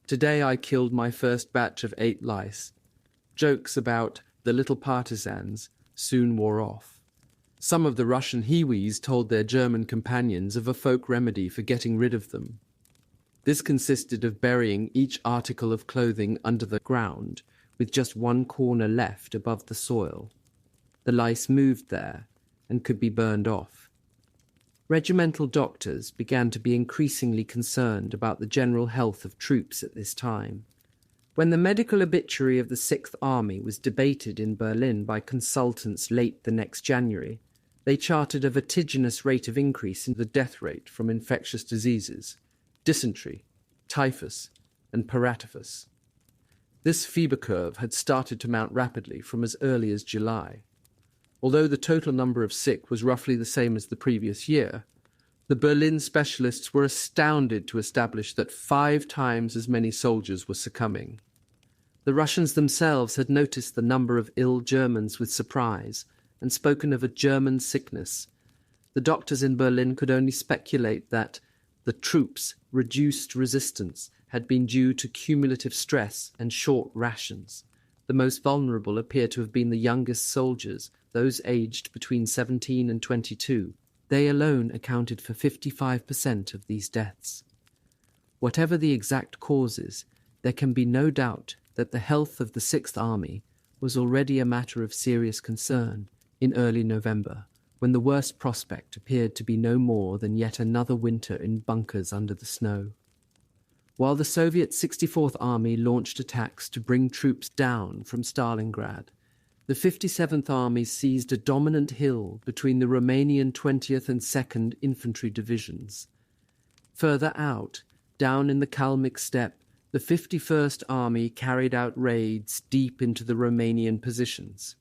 Today I killed my first batch of 8 lice." Jokes about the little partisans soon wore off. Some of the Russian Hiwis told their German companions of a folk remedy for getting rid of them. This consisted of burying each article of clothing under the ground, with just one corner left above the soil. The lice moved there and could be burned off. Regimental doctors began to be increasingly concerned about the general health of troops at this time. When the medical obituary of the Sixth Army was debated in Berlin by consultants late the next January, they charted a vertiginous rate of increase in the death rate from infectious diseases, dysentery, typhus, and paratyphus. This fever curve had started to mount rapidly from as early as July. Although the total number of sick was roughly the same as the previous year, the Berlin specialists were astounded to establish that 5 times as many soldiers were succumbing. The Russians themselves had noticed the number of ill Germans with surprise and spoken of a German sickness. The doctors in Berlin could only speculate that the troops' reduced resistance had been due to cumulative stress and short rations. The most vulnerable appear to have been the youngest soldiers, those aged between 17 and 22. They alone accounted for 55% of these deaths. Whatever the exact causes, there can be no doubt that the health of the Sixth Army was already a matter of serious concern in early November, when the worst prospect appeared to be no more than yet another winter in bunkers under the snow. While the Soviet 64th Army launched attacks to bring troops down from Stalingrad, the 57th Army seized a dominant hill between the Romanian 20th and 2nd Infantry Divisions. Further out, down in the Kalmyk steppe, the 51st Army carried out raids deep into the Romanian positions.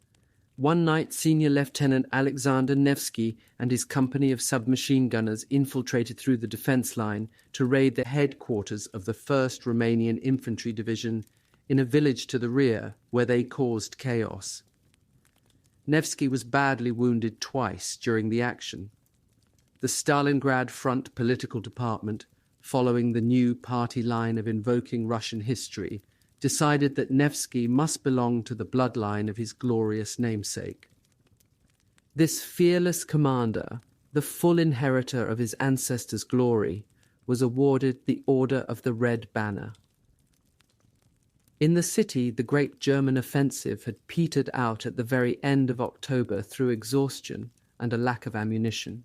One night, Senior Lieutenant Alexander Nevsky and his company of submachine gunners infiltrated through the defence line to raid the headquarters of the 1st Romanian Infantry Division in a village to the rear, where they caused chaos. Nevsky was badly wounded twice during the action. The Stalingrad Front Political Department, following the new party line of invoking Russian history, decided that Nevsky must belong to the bloodline of his glorious namesake. This fearless commander, the full inheritor of his ancestors' glory, was awarded the Order of the Red Banner. In the city, the great German offensive had petered out at the very end of October through exhaustion and a lack of ammunition.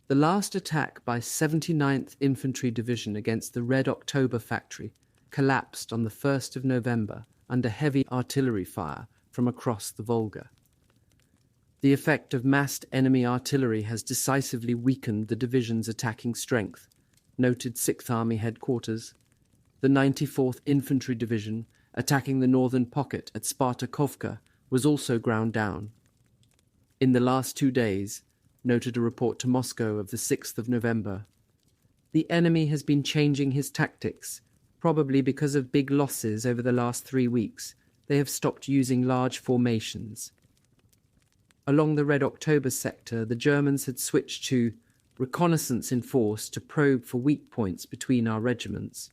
The last attack by 79th Infantry Division against the Red October factory collapsed on the 1st of November under heavy artillery fire from across the Volga. The effect of massed enemy artillery has decisively weakened the division's attacking strength, noted 6th Army headquarters. The 94th Infantry Division, attacking the northern pocket at Spartakovka, was also ground down. In the last 2 days, noted a report to Moscow of the 6th of November, the enemy has been changing his tactics. Probably because of big losses over the last 3 weeks, they have stopped using large formations. Along the Red October sector, the Germans had switched to reconnaissance in force to probe for weak points between our regiments.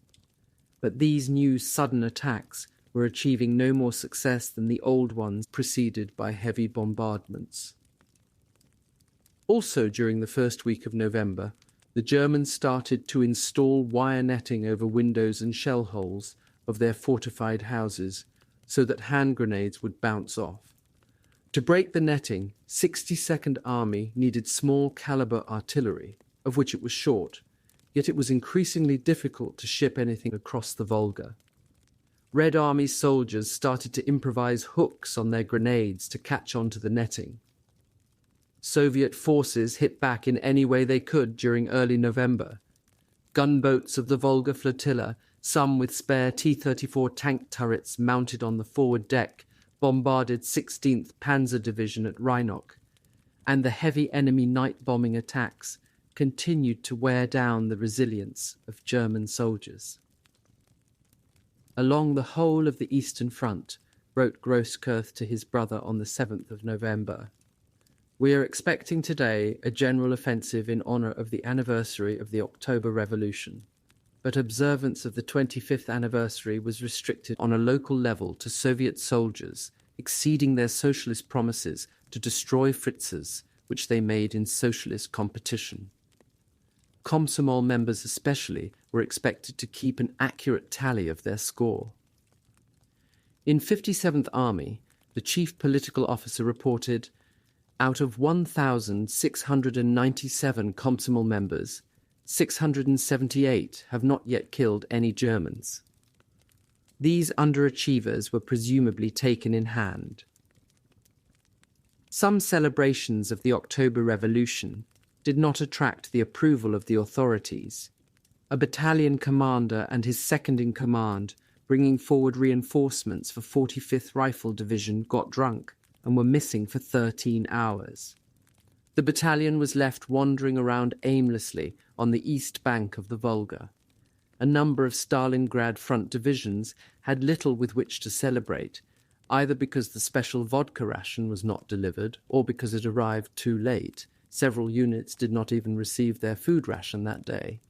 But these new sudden attacks were achieving no more success than the old ones preceded by heavy bombardments. Also during the first week of November, the Germans started to install wire netting over windows and shell holes of their fortified houses so that hand grenades would bounce off. To break the netting, 62nd Army needed small caliber artillery, of which it was short, yet it was increasingly difficult to ship anything across the Volga. Red Army soldiers started to improvise hooks on their grenades to catch onto the netting. Soviet forces hit back in any way they could during early November. Gunboats of the Volga flotilla, some with spare T-34 tank turrets mounted on the forward deck, bombarded 16th Panzer Division at Rhynok, and the heavy enemy night bombing attacks continued to wear down the resilience of German soldiers. Along the whole of the Eastern Front, wrote Grosskreutz to his brother on the 7th of November, "We are expecting today a general offensive in honour of the anniversary of the October Revolution, but observance of the 25th anniversary was restricted on a local level to Soviet soldiers exceeding their socialist promises to destroy Fritzes, which they made in socialist competition. Komsomol members especially were expected to keep an accurate tally of their score." In 57th Army, the chief political officer reported, "Out of 1,697 Komsomol members, 678 have not yet killed any Germans." These underachievers were presumably taken in hand. Some celebrations of the October Revolution did not attract the approval of the authorities. A battalion commander and his second-in-command, bringing forward reinforcements for 45th Rifle Division, got drunk and were missing for 13 hours. The battalion was left wandering around aimlessly on the east bank of the Volga. A number of Stalingrad front divisions had little with which to celebrate, either because the special vodka ration was not delivered or because it arrived too late. Several units did not even receive their food ration that day.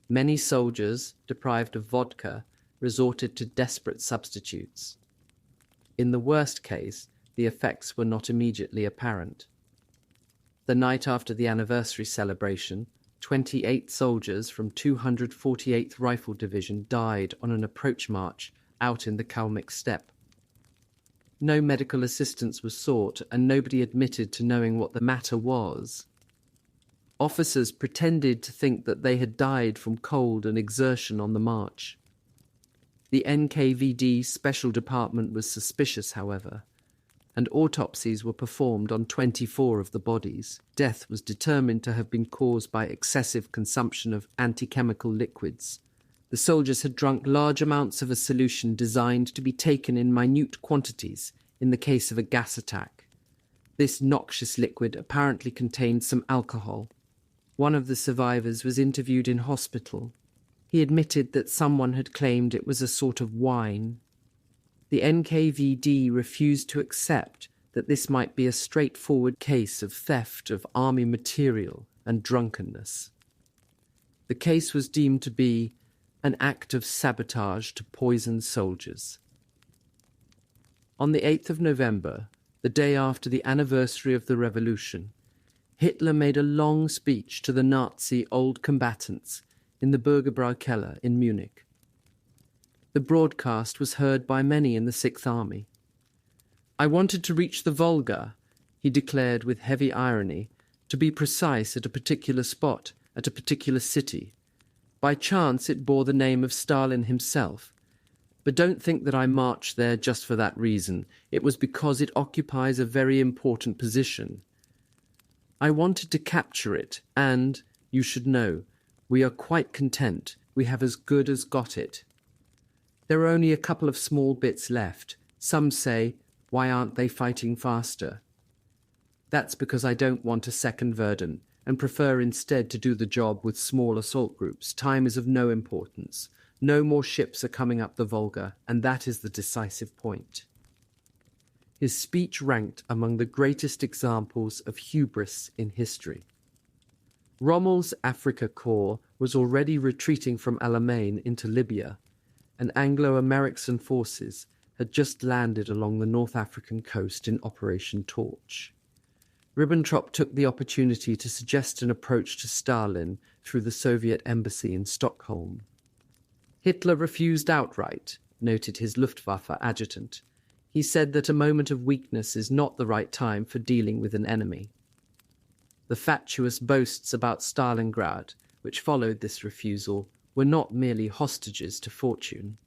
Many soldiers, deprived of vodka, resorted to desperate substitutes. In the worst case, the effects were not immediately apparent. The night after the anniversary celebration, 28 soldiers from 248th Rifle Division died on an approach march out in the Kalmyk steppe. No medical assistance was sought, and nobody admitted to knowing what the matter was. Officers pretended to think that they had died from cold and exertion on the march. The NKVD Special Department was suspicious, however, and autopsies were performed on 24 of the bodies. Death was determined to have been caused by excessive consumption of anti-chemical liquids. The soldiers had drunk large amounts of a solution designed to be taken in minute quantities in the case of a gas attack. This noxious liquid apparently contained some alcohol. One of the survivors was interviewed in hospital. He admitted that someone had claimed it was a sort of wine. The NKVD refused to accept that this might be a straightforward case of theft of army material and drunkenness. The case was deemed to be an act of sabotage to poison soldiers. On the 8th of November, the day after the anniversary of the revolution, Hitler made a long speech to the Nazi old combatants in the Bürgerbraukeller in Munich. The broadcast was heard by many in the Sixth Army. "I wanted to reach the Volga," he declared with heavy irony, "to be precise, at a particular spot, at a particular city. By chance it bore the name of Stalin himself. But don't think that I marched there just for that reason. It was because it occupies a very important position. I wanted to capture it, and, you should know, we are quite content. We have as good as got it. There are only a couple of small bits left. Some say, why aren't they fighting faster? That's because I don't want a second Verdun, and prefer instead to do the job with small assault groups. Time is of no importance. No more ships are coming up the Volga, and that is the decisive point." His speech ranked among the greatest examples of hubris in history. Rommel's Africa Corps was already retreating from Alamein into Libya, and Anglo-American forces had just landed along the North African coast in Operation Torch. Ribbentrop took the opportunity to suggest an approach to Stalin through the Soviet embassy in Stockholm. Hitler refused outright, noted his Luftwaffe adjutant. He said that a moment of weakness is not the right time for dealing with an enemy. The fatuous boasts about Stalingrad, which followed this refusal, were not merely hostages to fortune.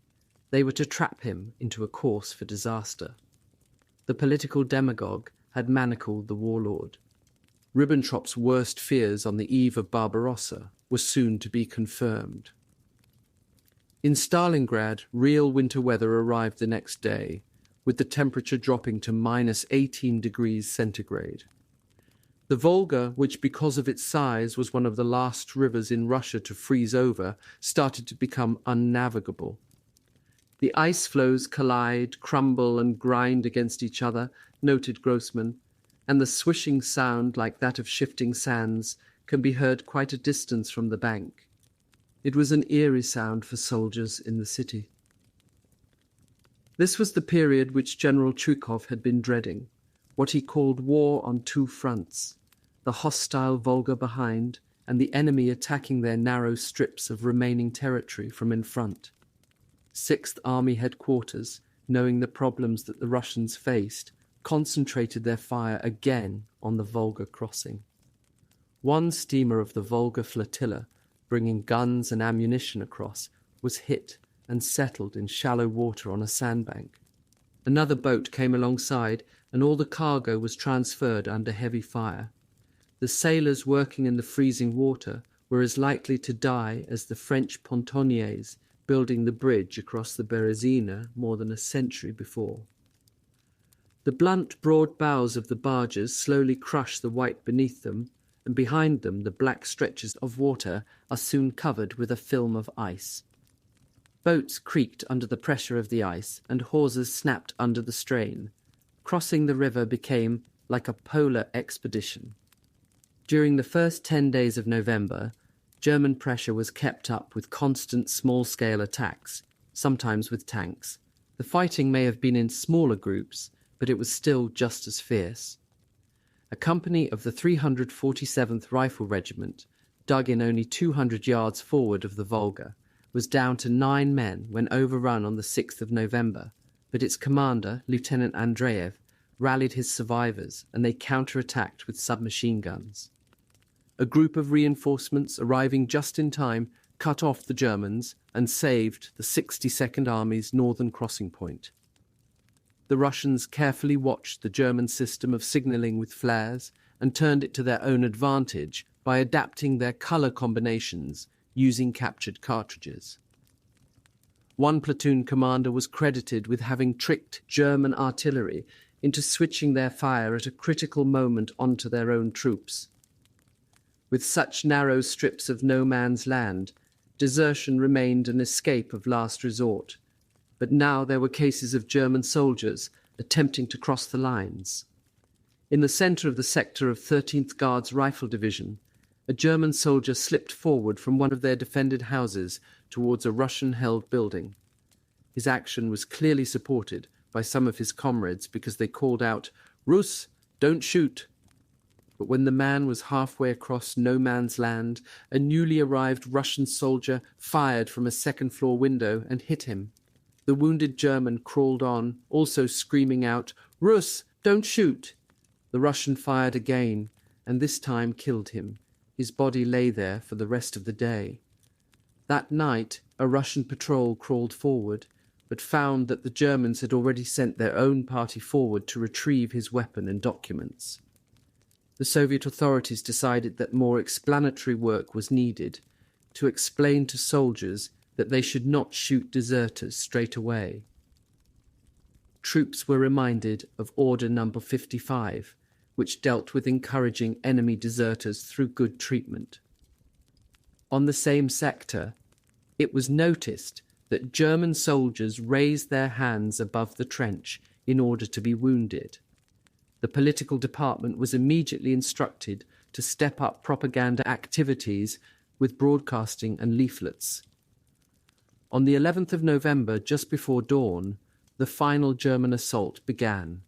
They were to trap him into a course for disaster. The political demagogue had manacled the warlord. Ribbentrop's worst fears on the eve of Barbarossa were soon to be confirmed. In Stalingrad, real winter weather arrived the next day, with the temperature dropping to -18 degrees centigrade. The Volga, which because of its size was one of the last rivers in Russia to freeze over, started to become unnavigable. The ice floes collide, crumble, and grind against each other, noted Grossman, and the swishing sound, like that of shifting sands, can be heard quite a distance from the bank. It was an eerie sound for soldiers in the city. This was the period which General Zhukov had been dreading, what he called war on two fronts, the hostile Volga behind and the enemy attacking their narrow strips of remaining territory from in front. Sixth Army headquarters, knowing the problems that the Russians faced, concentrated their fire again on the Volga crossing. One steamer of the Volga flotilla, bringing guns and ammunition across, was hit and settled in shallow water on a sandbank. Another boat came alongside, and all the cargo was transferred under heavy fire. The sailors working in the freezing water were as likely to die as the French pontonniers building the bridge across the Berezina more than a century before. The blunt, broad bows of the barges slowly crush the white beneath them, and behind them the black stretches of water are soon covered with a film of ice. Boats creaked under the pressure of the ice, and hawsers snapped under the strain. Crossing the river became like a polar expedition. During the first 10 days of November, German pressure was kept up with constant small-scale attacks, sometimes with tanks. The fighting may have been in smaller groups, but it was still just as fierce. A company of the 347th Rifle Regiment, dug in only 200 yards forward of the Volga, was down to 9 men when overrun on the 6th of November, but its commander, Lieutenant Andreev, rallied his survivors and they counterattacked with submachine guns. A group of reinforcements arriving just in time cut off the Germans and saved the 62nd Army's northern crossing point. The Russians carefully watched the German system of signalling with flares and turned it to their own advantage by adapting their colour combinations using captured cartridges. One platoon commander was credited with having tricked German artillery into switching their fire at a critical moment onto their own troops. With such narrow strips of no man's land, desertion remained an escape of last resort, but now there were cases of German soldiers attempting to cross the lines. In the centre of the sector of 13th Guards Rifle Division, a German soldier slipped forward from one of their defended houses towards a Russian-held building. His action was clearly supported by some of his comrades because they called out, "Rus, don't shoot!" But when the man was halfway across no man's land, a newly arrived Russian soldier fired from a second-floor window and hit him. The wounded German crawled on, also screaming out, "Rus, don't shoot!" The Russian fired again, and this time killed him. His body lay there for the rest of the day. That night, a Russian patrol crawled forward, but found that the Germans had already sent their own party forward to retrieve his weapon and documents. The Soviet authorities decided that more explanatory work was needed to explain to soldiers that they should not shoot deserters straight away. Troops were reminded of Order Number 55, which dealt with encouraging enemy deserters through good treatment. On the same sector, it was noticed that German soldiers raised their hands above the trench in order to be wounded. The political department was immediately instructed to step up propaganda activities with broadcasting and leaflets. On the 11th of November, just before dawn, the final German assault began.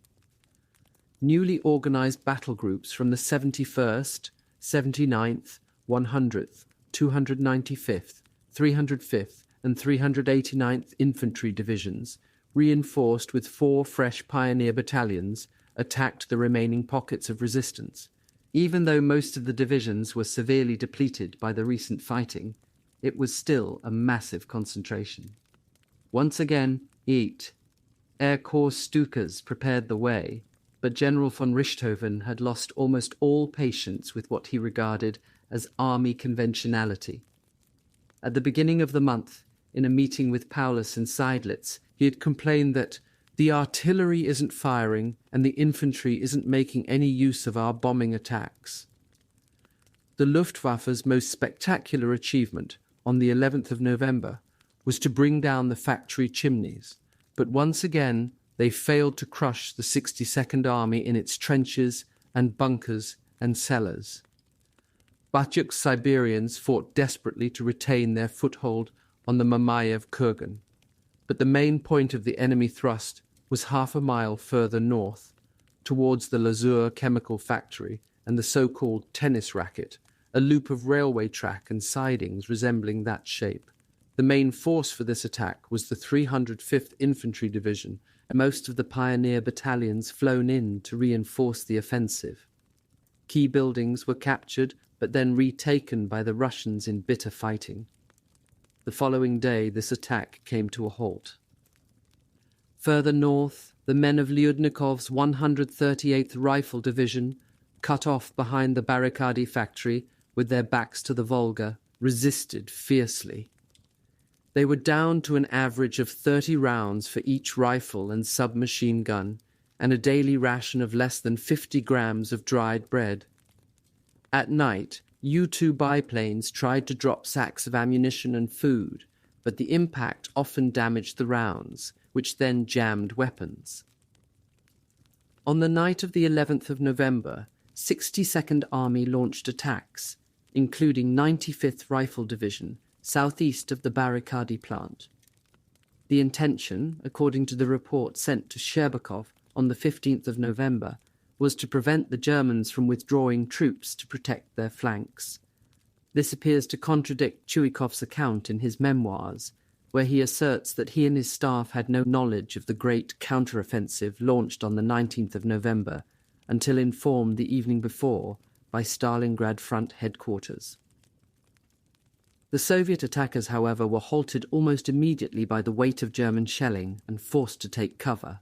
Newly organised battle groups from the 71st, 79th, 100th, 295th, 305th and 389th Infantry Divisions, reinforced with 4 fresh pioneer battalions, attacked the remaining pockets of resistance. Even though most of the divisions were severely depleted by the recent fighting, it was still a massive concentration. Once again, Air Corps Stukas prepared the way, but General von Richthofen had lost almost all patience with what he regarded as army conventionality. At the beginning of the month, in a meeting with Paulus and Seidlitz, he had complained that the artillery isn't firing and the infantry isn't making any use of our bombing attacks. The Luftwaffe's most spectacular achievement on the 11th of November was to bring down the factory chimneys, but once again they failed to crush the 62nd Army in its trenches and bunkers and cellars. Batyuk's Siberians fought desperately to retain their foothold on the Mamayev Kurgan, but the main point of the enemy thrust was half a mile further north, towards the Lazur chemical factory and the so-called tennis racket, a loop of railway track and sidings resembling that shape. The main force for this attack was the 305th Infantry Division, and most of the pioneer battalions flown in to reinforce the offensive. Key buildings were captured, but then retaken by the Russians in bitter fighting. The The following day, this attack came to a halt. Further north, the men of Lyudnikov's 138th Rifle Division, cut off behind the Barricadi factory with their backs to the Volga, resisted fiercely. They were down to an average of 30 rounds for each rifle and submachine gun, and a daily ration of less than 50 grams of dried bread. At night, U-2 biplanes tried to drop sacks of ammunition and food, but the impact often damaged the rounds, which then jammed weapons. On the night of the 11th of November, 62nd Army launched attacks, including 95th Rifle Division, southeast of the Barricadi plant. The intention, according to the report sent to Sherbakov on the 15th of November, was to prevent the Germans from withdrawing troops to protect their flanks. This appears to contradict Chuikov's account in his memoirs, where he asserts that he and his staff had no knowledge of the great counteroffensive launched on the 19th of November, until informed the evening before by Stalingrad Front headquarters. The Soviet attackers, however, were halted almost immediately by the weight of German shelling and forced to take cover.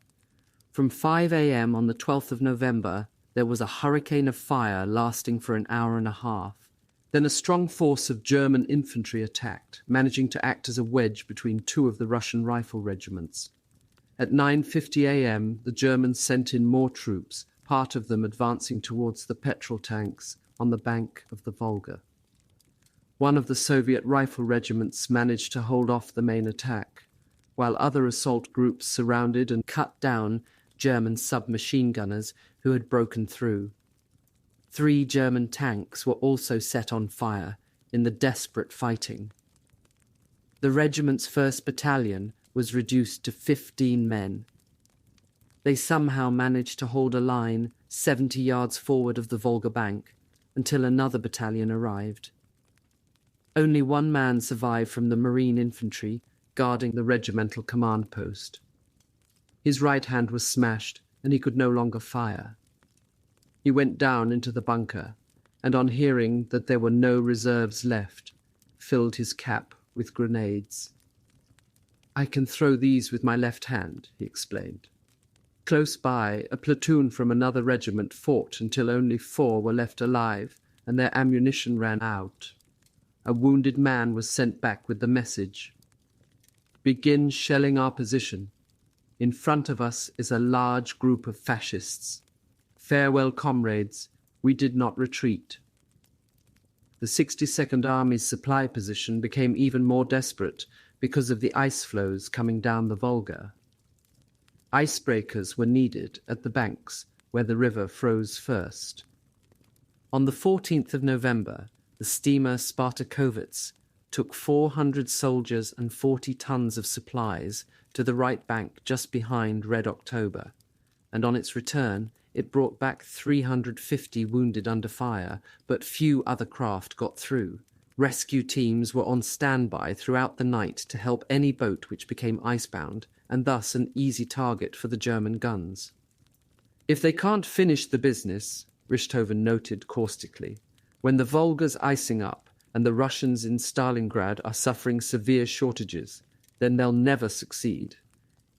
From 5 a.m. on the 12th of November, there was a hurricane of fire lasting for an hour and a half. Then a strong force of German infantry attacked, managing to act as a wedge between two of the Russian rifle regiments. At 9:50 a.m., the Germans sent in more troops, part of them advancing towards the petrol tanks on the bank of the Volga. One of the Soviet rifle regiments managed to hold off the main attack, while other assault groups surrounded and cut down German submachine gunners who had broken through. 3 German tanks were also set on fire in the desperate fighting. The regiment's 1st Battalion was reduced to 15 men. They somehow managed to hold a line 70 yards forward of the Volga bank until another battalion arrived. Only 1 man survived from the Marine infantry guarding the regimental command post. His right hand was smashed and he could no longer fire. He went down into the bunker, and on hearing that there were no reserves left, filled his cap with grenades. "I can throw these with my left hand," he explained. Close by, a platoon from another regiment fought until only 4 were left alive and their ammunition ran out. A wounded man was sent back with the message, "Begin shelling our position. In front of us is a large group of fascists. Farewell, comrades, we did not retreat." The 62nd Army's supply position became even more desperate because of the ice floes coming down the Volga. Icebreakers were needed at the banks where the river froze first. On the 14th of November, the steamer Spartakovets took 400 soldiers and 40 tons of supplies to the right bank just behind Red October, and on its return it brought back 350 wounded under fire, but few other craft got through. Rescue teams were on standby throughout the night to help any boat which became icebound, and thus an easy target for the German guns. "If they can't finish the business," Richthofen noted caustically, "when the Volga's icing up and the Russians in Stalingrad are suffering severe shortages, then they'll never succeed.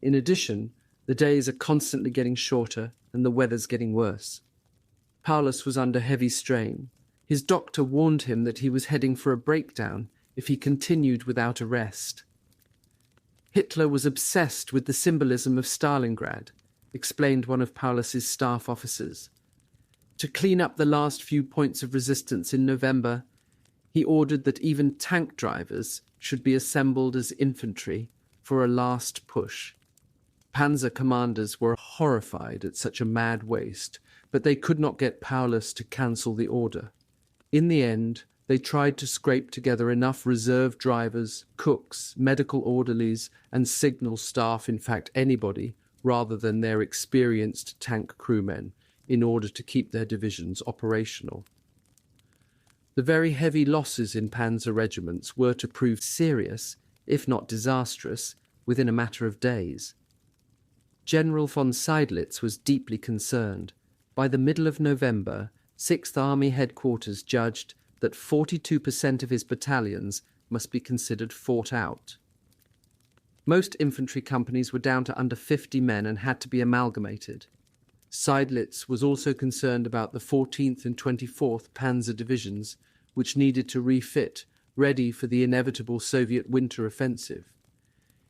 In addition, the days are constantly getting shorter and the weather's getting worse." Paulus was under heavy strain. His doctor warned him that he was heading for a breakdown if he continued without a rest. "Hitler was obsessed with the symbolism of Stalingrad," explained one of Paulus's staff officers. To clean up the last few points of resistance in November, he ordered that even tank drivers should be assembled as infantry for a last push. Panzer commanders were horrified at such a mad waste, but they could not get Paulus to cancel the order. In the end, they tried to scrape together enough reserve drivers, cooks, medical orderlies, and signal staff, in fact anybody, rather than their experienced tank crewmen, in order to keep their divisions operational. The very heavy losses in panzer regiments were to prove serious, if not disastrous, within a matter of days. General von Seydlitz was deeply concerned. By the middle of November, 6th Army headquarters judged that 42% of his battalions must be considered fought out. Most infantry companies were down to under 50 men and had to be amalgamated. Seydlitz was also concerned about the 14th and 24th Panzer Divisions, which needed to refit, ready for the inevitable Soviet winter offensive.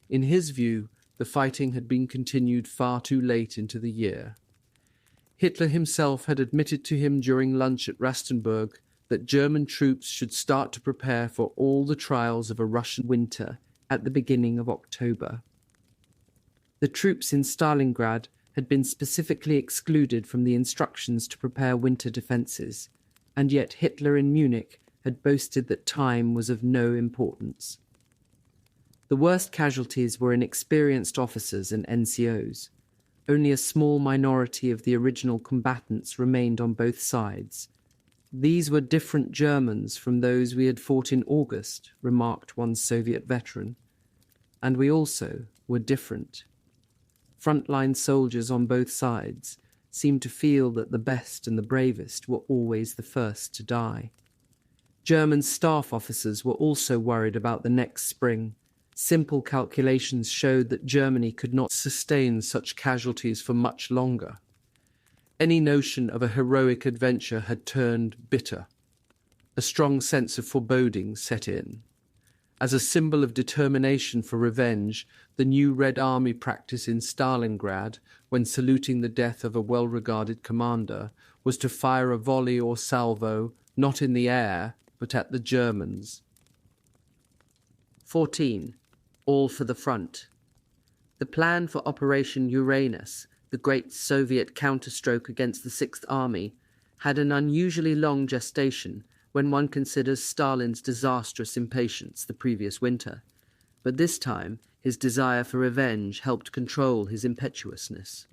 In his view, the fighting had been continued far too late into the year. Hitler himself had admitted to him during lunch at Rastenburg that German troops should start to prepare for all the trials of a Russian winter at the beginning of October. The troops in Stalingrad had been specifically excluded from the instructions to prepare winter defences, and yet Hitler in Munich had boasted that time was of no importance. The worst casualties were inexperienced officers and NCOs. Only a small minority of the original combatants remained on both sides. "These were different Germans from those we had fought in August," remarked one Soviet veteran. "And we also were different." Frontline soldiers on both sides seemed to feel that the best and the bravest were always the first to die. German staff officers were also worried about the next spring. Simple calculations showed that Germany could not sustain such casualties for much longer. Any notion of a heroic adventure had turned bitter. A strong sense of foreboding set in. As a symbol of determination for revenge, the new Red Army practice in Stalingrad, when saluting the death of a well-regarded commander, was to fire a volley or salvo, not in the air, but at the Germans. 14. All for the front. The plan for Operation Uranus, the great Soviet counterstroke against the Sixth Army, had an unusually long gestation when one considers Stalin's disastrous impatience the previous winter. But this time, his desire for revenge helped control his impetuousness.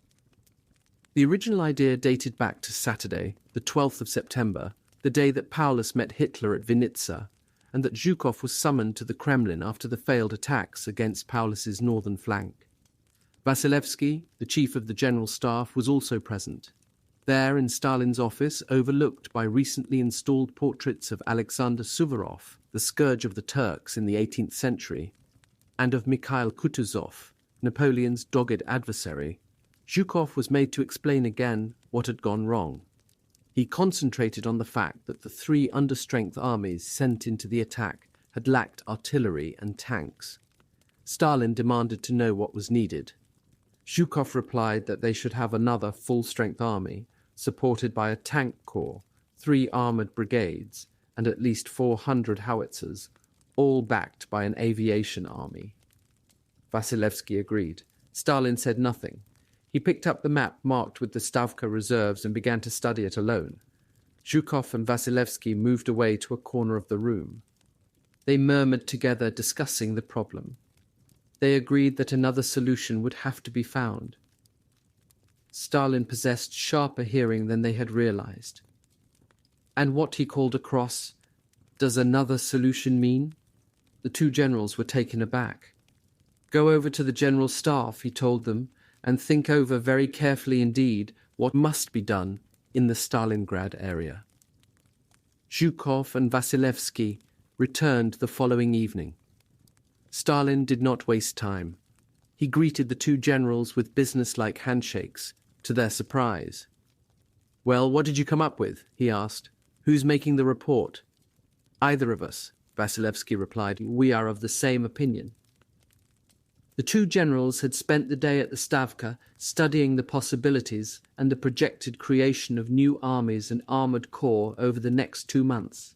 The original idea dated back to Saturday, the 12th of September, the day that Paulus met Hitler at Vinitsa, and that Zhukov was summoned to the Kremlin after the failed attacks against Paulus's northern flank. Vasilevsky, the chief of the General Staff, was also present. There in Stalin's office, overlooked by recently installed portraits of Alexander Suvorov, the scourge of the Turks in the 18th century, and of Mikhail Kutuzov, Napoleon's dogged adversary, Zhukov was made to explain again what had gone wrong. He concentrated on the fact that the three understrength armies sent into the attack had lacked artillery and tanks. Stalin demanded to know what was needed. Zhukov replied that they should have another full-strength army, supported by a tank corps, 3 armoured brigades, and at least 400 howitzers, all backed by an aviation army. Vasilevsky agreed. Stalin said nothing. He picked up the map marked with the Stavka reserves and began to study it alone. Zhukov and Vasilevsky moved away to a corner of the room. They murmured together, discussing the problem. They agreed that another solution would have to be found. Stalin possessed sharper hearing than they had realized. And what he called across, "Does another solution mean?" The two generals were taken aback. "Go over to the General Staff," he told them, "and think over very carefully indeed what must be done in the Stalingrad area." Zhukov and Vasilevsky returned the following evening. Stalin did not waste time. He greeted the two generals with business-like handshakes, to their surprise. "Well, what did you come up with?" he asked. "Who's making the report?" "Either of us," Vasilevsky replied. "We are of the same opinion." The two generals had spent the day at the Stavka studying the possibilities and the projected creation of new armies and armoured corps over the next 2 months.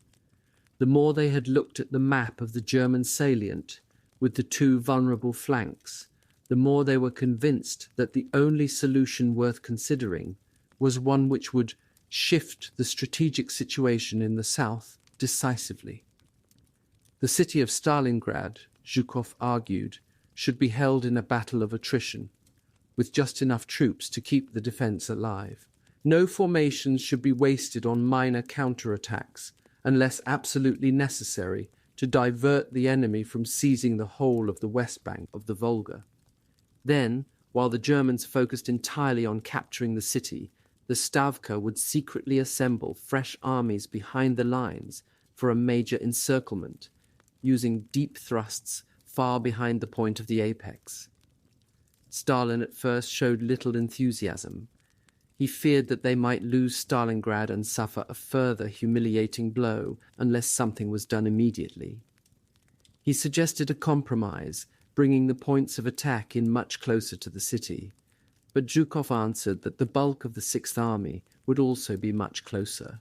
The more they had looked at the map of the German salient, with the 2 vulnerable flanks, the more they were convinced that the only solution worth considering was one which would shift the strategic situation in the south decisively. The city of Stalingrad, Zhukov argued, should be held in a battle of attrition, with just enough troops to keep the defence alive. No formations should be wasted on minor counterattacks, unless absolutely necessary to divert the enemy from seizing the whole of the west bank of the Volga. Then, while the Germans focused entirely on capturing the city, the Stavka would secretly assemble fresh armies behind the lines for a major encirclement, using deep thrusts far behind the point of the apex. Stalin at first showed little enthusiasm. He feared that they might lose Stalingrad and suffer a further humiliating blow unless something was done immediately. He suggested a compromise, bringing the points of attack in much closer to the city, but Zhukov answered that the bulk of the Sixth Army would also be much closer,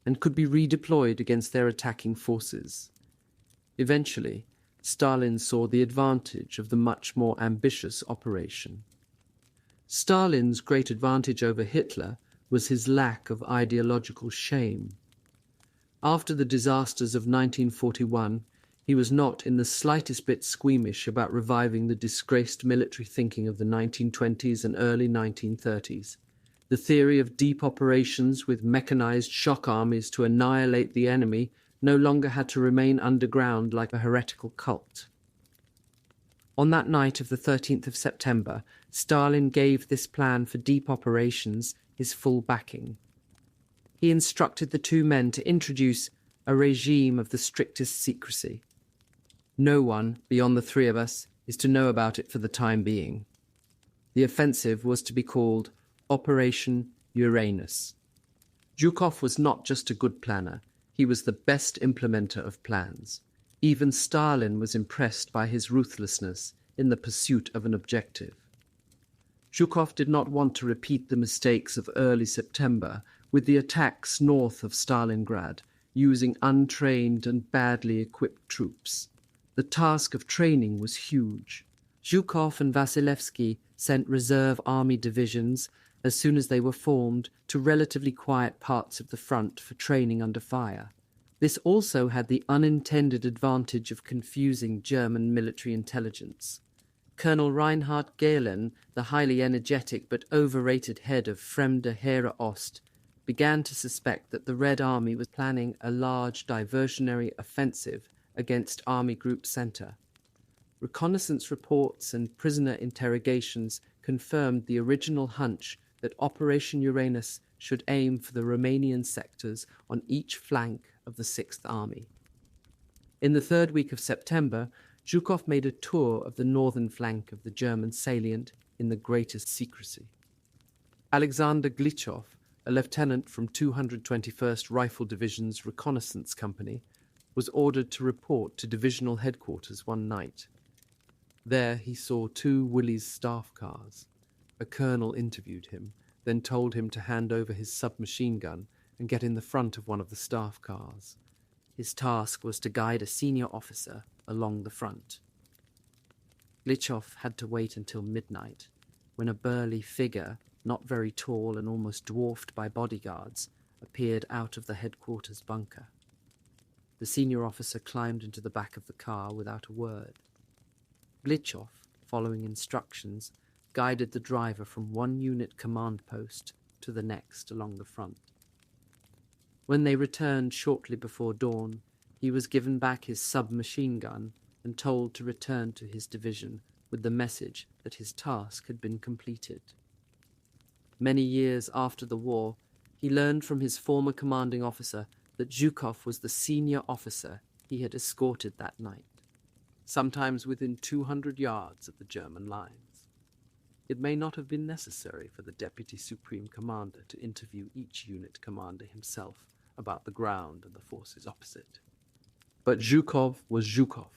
and could be redeployed against their attacking forces. Eventually, Stalin saw the advantage of the much more ambitious operation. Stalin's great advantage over Hitler was his lack of ideological shame. After the disasters of 1941, he was not in the slightest bit squeamish about reviving the disgraced military thinking of the 1920s and early 1930s. The theory of deep operations with mechanized shock armies to annihilate the enemy no longer had to remain underground like a heretical cult. On that night of the 13th of September, Stalin gave this plan for deep operations his full backing. He instructed the two men to introduce a regime of the strictest secrecy. No one, beyond the three of us, is to know about it for the time being. The offensive was to be called Operation Uranus. Zhukov was not just a good planner, he was the best implementer of plans. Even Stalin was impressed by his ruthlessness in the pursuit of an objective. Zhukov did not want to repeat the mistakes of early September with the attacks north of Stalingrad, using untrained and badly equipped troops. The task of training was huge. Zhukov and Vasilevsky sent reserve army divisions, as soon as they were formed, to relatively quiet parts of the front for training under fire. This also had the unintended advantage of confusing German military intelligence. Colonel Reinhard Gehlen, the highly energetic but overrated head of Fremde Heere Ost, began to suspect that the Red Army was planning a large diversionary offensive against Army Group Center. Reconnaissance reports and prisoner interrogations confirmed the original hunch that Operation Uranus should aim for the Romanian sectors on each flank of the Sixth Army. In the third week of September, Zhukov made a tour of the northern flank of the German salient in the greatest secrecy. Alexander Glitchov, a lieutenant from 221st Rifle Division's Reconnaissance Company, was ordered to report to divisional headquarters one night. There he saw two Willys staff cars. A colonel interviewed him, then told him to hand over his submachine gun and get in the front of one of the staff cars. His task was to guide a senior officer along the front. Glitchov had to wait until midnight, when a burly figure, not very tall and almost dwarfed by bodyguards, appeared out of the headquarters bunker. The senior officer climbed into the back of the car without a word. Glitchov, following instructions, guided the driver from one unit command post to the next along the front. When they returned shortly before dawn, he was given back his submachine gun and told to return to his division with the message that his task had been completed. Many years after the war, he learned from his former commanding officer that Zhukov was the senior officer he had escorted that night, sometimes within 200 yards of the German lines. It may not have been necessary for the Deputy Supreme Commander to interview each unit commander himself about the ground and the forces opposite. But Zhukov was Zhukov.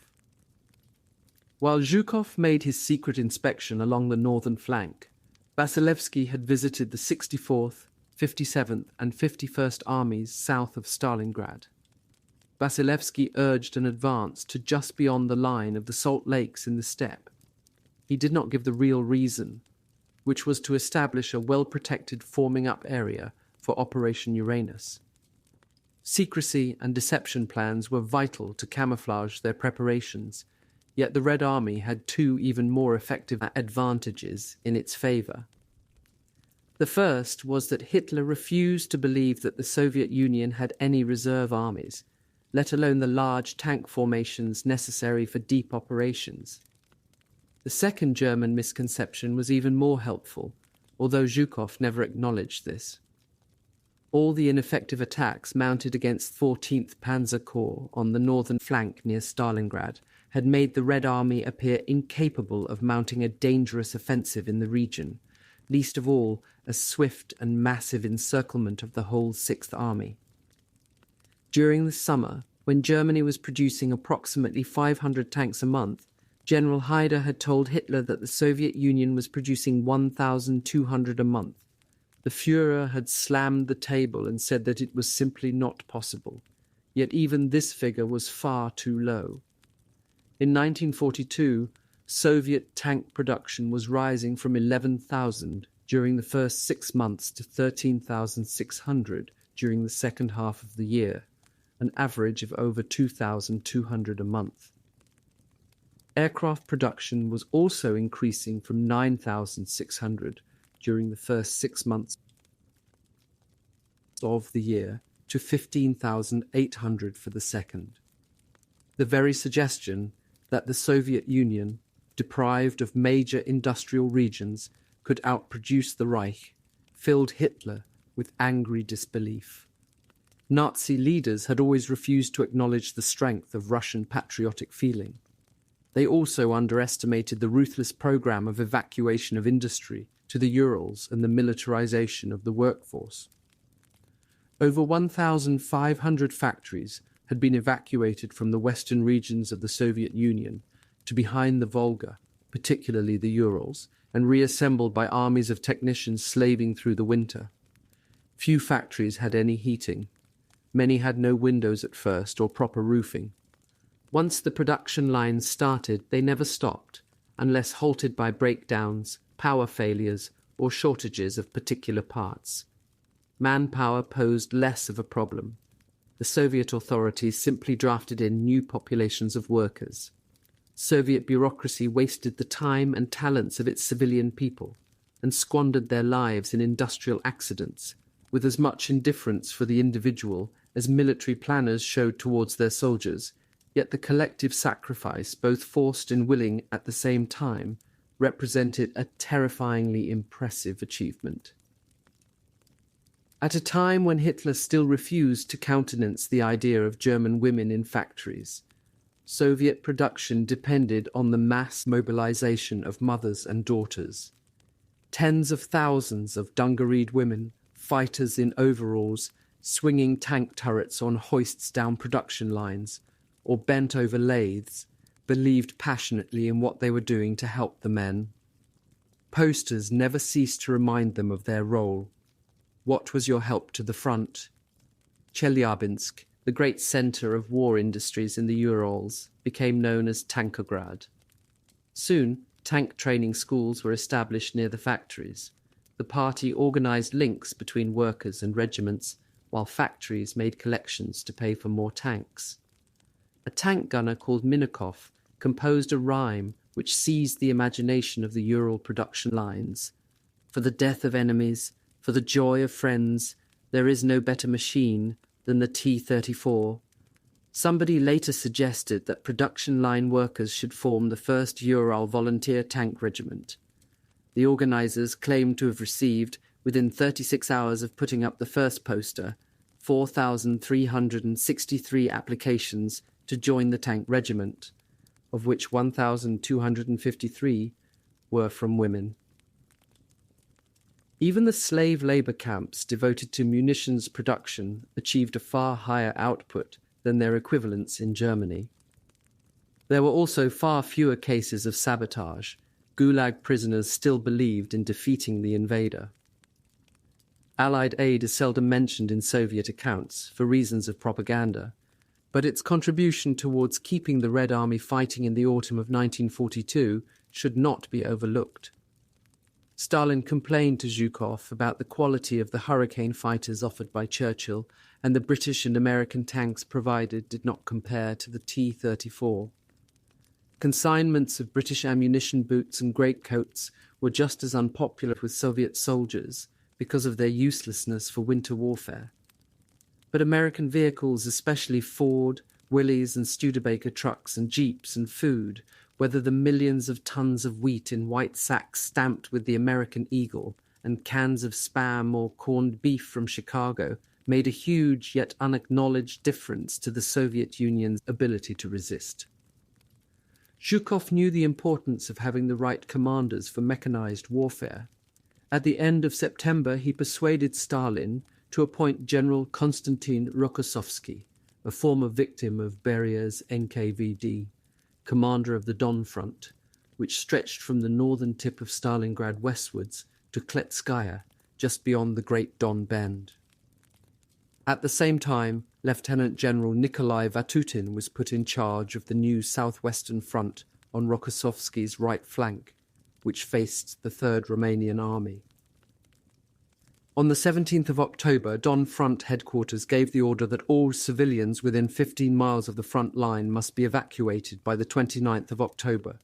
While Zhukov made his secret inspection along the northern flank, Vasilevsky had visited the 64th, 57th and 51st Armies south of Stalingrad. Vasilevsky urged an advance to just beyond the line of the salt lakes in the steppe. He did not give the real reason, which was to establish a well-protected forming-up area for Operation Uranus. Secrecy and deception plans were vital to camouflage their preparations, yet the Red Army had two even more effective advantages in its favor. The first was that Hitler refused to believe that the Soviet Union had any reserve armies, let alone the large tank formations necessary for deep operations. The second German misconception was even more helpful, although Zhukov never acknowledged this. All the ineffective attacks mounted against 14th Panzer Corps on the northern flank near Stalingrad had made the Red Army appear incapable of mounting a dangerous offensive in the region, least of all a swift and massive encirclement of the whole Sixth Army. During the summer, when Germany was producing approximately 500 tanks a month, General Haider had told Hitler that the Soviet Union was producing 1,200 a month. The Führer had slammed the table and said that it was simply not possible, yet even this figure was far too low. In 1942, Soviet tank production was rising from 11,000 during the first 6 months to 13,600 during the second half of the year, an average of over 2,200 a month. Aircraft production was also increasing from 9,600 during the first 6 months of the year to 15,800 for the second. The very suggestion that the Soviet Union, deprived of major industrial regions, could outproduce the Reich filled Hitler with angry disbelief. Nazi leaders had always refused to acknowledge the strength of Russian patriotic feeling. They also underestimated the ruthless program of evacuation of industry to the Urals and the militarization of the workforce. Over 1,500 factories had been evacuated from the western regions of the Soviet Union to behind the Volga, particularly the Urals, and reassembled by armies of technicians slaving through the winter. Few factories had any heating. Many had no windows at first or proper roofing. Once the production lines started, they never stopped, unless halted by breakdowns, power failures, or shortages of particular parts. Manpower posed less of a problem. The Soviet authorities simply drafted in new populations of workers. Soviet bureaucracy wasted the time and talents of its civilian people and squandered their lives in industrial accidents, with as much indifference for the individual as military planners showed towards their soldiers, yet the collective sacrifice, both forced and willing at the same time, represented a terrifyingly impressive achievement. At a time when Hitler still refused to countenance the idea of German women in factories, Soviet production depended on the mass mobilization of mothers and daughters. Tens of thousands of dungaried women, fighters in overalls, swinging tank turrets on hoists down production lines, or bent over lathes, believed passionately in what they were doing to help the men. Posters never ceased to remind them of their role. What was your help to the front? Chelyabinsk, the great centre of war industries in the Urals, became known as Tankograd. Soon, tank training schools were established near the factories. The party organised links between workers and regiments, while factories made collections to pay for more tanks. A tank gunner called Minakov composed a rhyme which seized the imagination of the Ural production lines. For the death of enemies, for the joy of friends, there is no better machine than the T-34. Somebody later suggested that production line workers should form the 1st Ural Volunteer Tank Regiment. The organisers claimed to have received, within 36 hours of putting up the first poster, 4,363 applications to join the tank regiment, of which 1,253 were from women. Even the slave labour camps devoted to munitions production achieved a far higher output than their equivalents in Germany. There were also far fewer cases of sabotage. Gulag prisoners still believed in defeating the invader. Allied aid is seldom mentioned in Soviet accounts for reasons of propaganda, but its contribution towards keeping the Red Army fighting in the autumn of 1942 should not be overlooked. Stalin complained to Zhukov about the quality of the Hurricane fighters offered by Churchill, and the British and American tanks provided did not compare to the T-34. Consignments of British ammunition boots and greatcoats were just as unpopular with Soviet soldiers because of their uselessness for winter warfare. But American vehicles, especially Ford, Willys and Studebaker trucks and jeeps and food, whether the millions of tons of wheat in white sacks stamped with the American eagle, and cans of Spam or corned beef from Chicago made a huge yet unacknowledged difference to the Soviet Union's ability to resist. Zhukov knew the importance of having the right commanders for mechanized warfare. At the end of September, he persuaded Stalin to appoint General Konstantin Rokossovsky, a former victim of Beria's NKVD, commander of the Don Front, which stretched from the northern tip of Stalingrad westwards to Kletskaya, just beyond the Great Don Bend. At the same time, Lieutenant General Nikolai Vatutin was put in charge of the new southwestern front on Rokossovsky's right flank, which faced the 3rd Romanian Army. On the 17th of October, Don Front headquarters gave the order that all civilians within 15 miles of the front line must be evacuated by the 29th of October.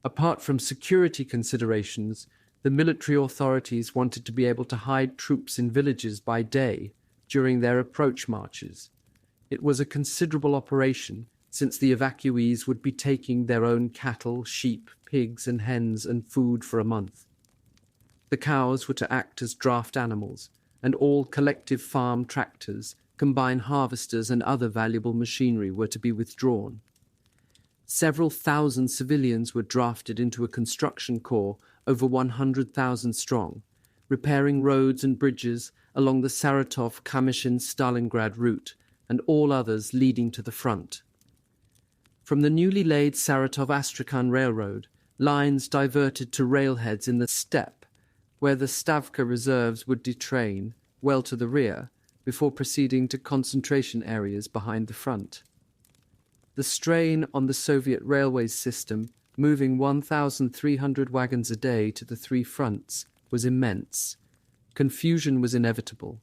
Apart from security considerations, the military authorities wanted to be able to hide troops in villages by day during their approach marches. It was a considerable operation, since the evacuees would be taking their own cattle, sheep, pigs and hens and food for a month. The cows were to act as draft animals, and all collective farm tractors, combine harvesters and other valuable machinery were to be withdrawn. Several thousand civilians were drafted into a construction corps over 100,000 strong, repairing roads and bridges along the Saratov-Kamyshin-Stalingrad route and all others leading to the front. From the newly laid Saratov-Astrakhan Railroad, lines diverted to railheads in the steppe, where the Stavka reserves would detrain, well to the rear, before proceeding to concentration areas behind the front. The strain on the Soviet railways system, moving 1,300 wagons a day to the three fronts, was immense. Confusion was inevitable.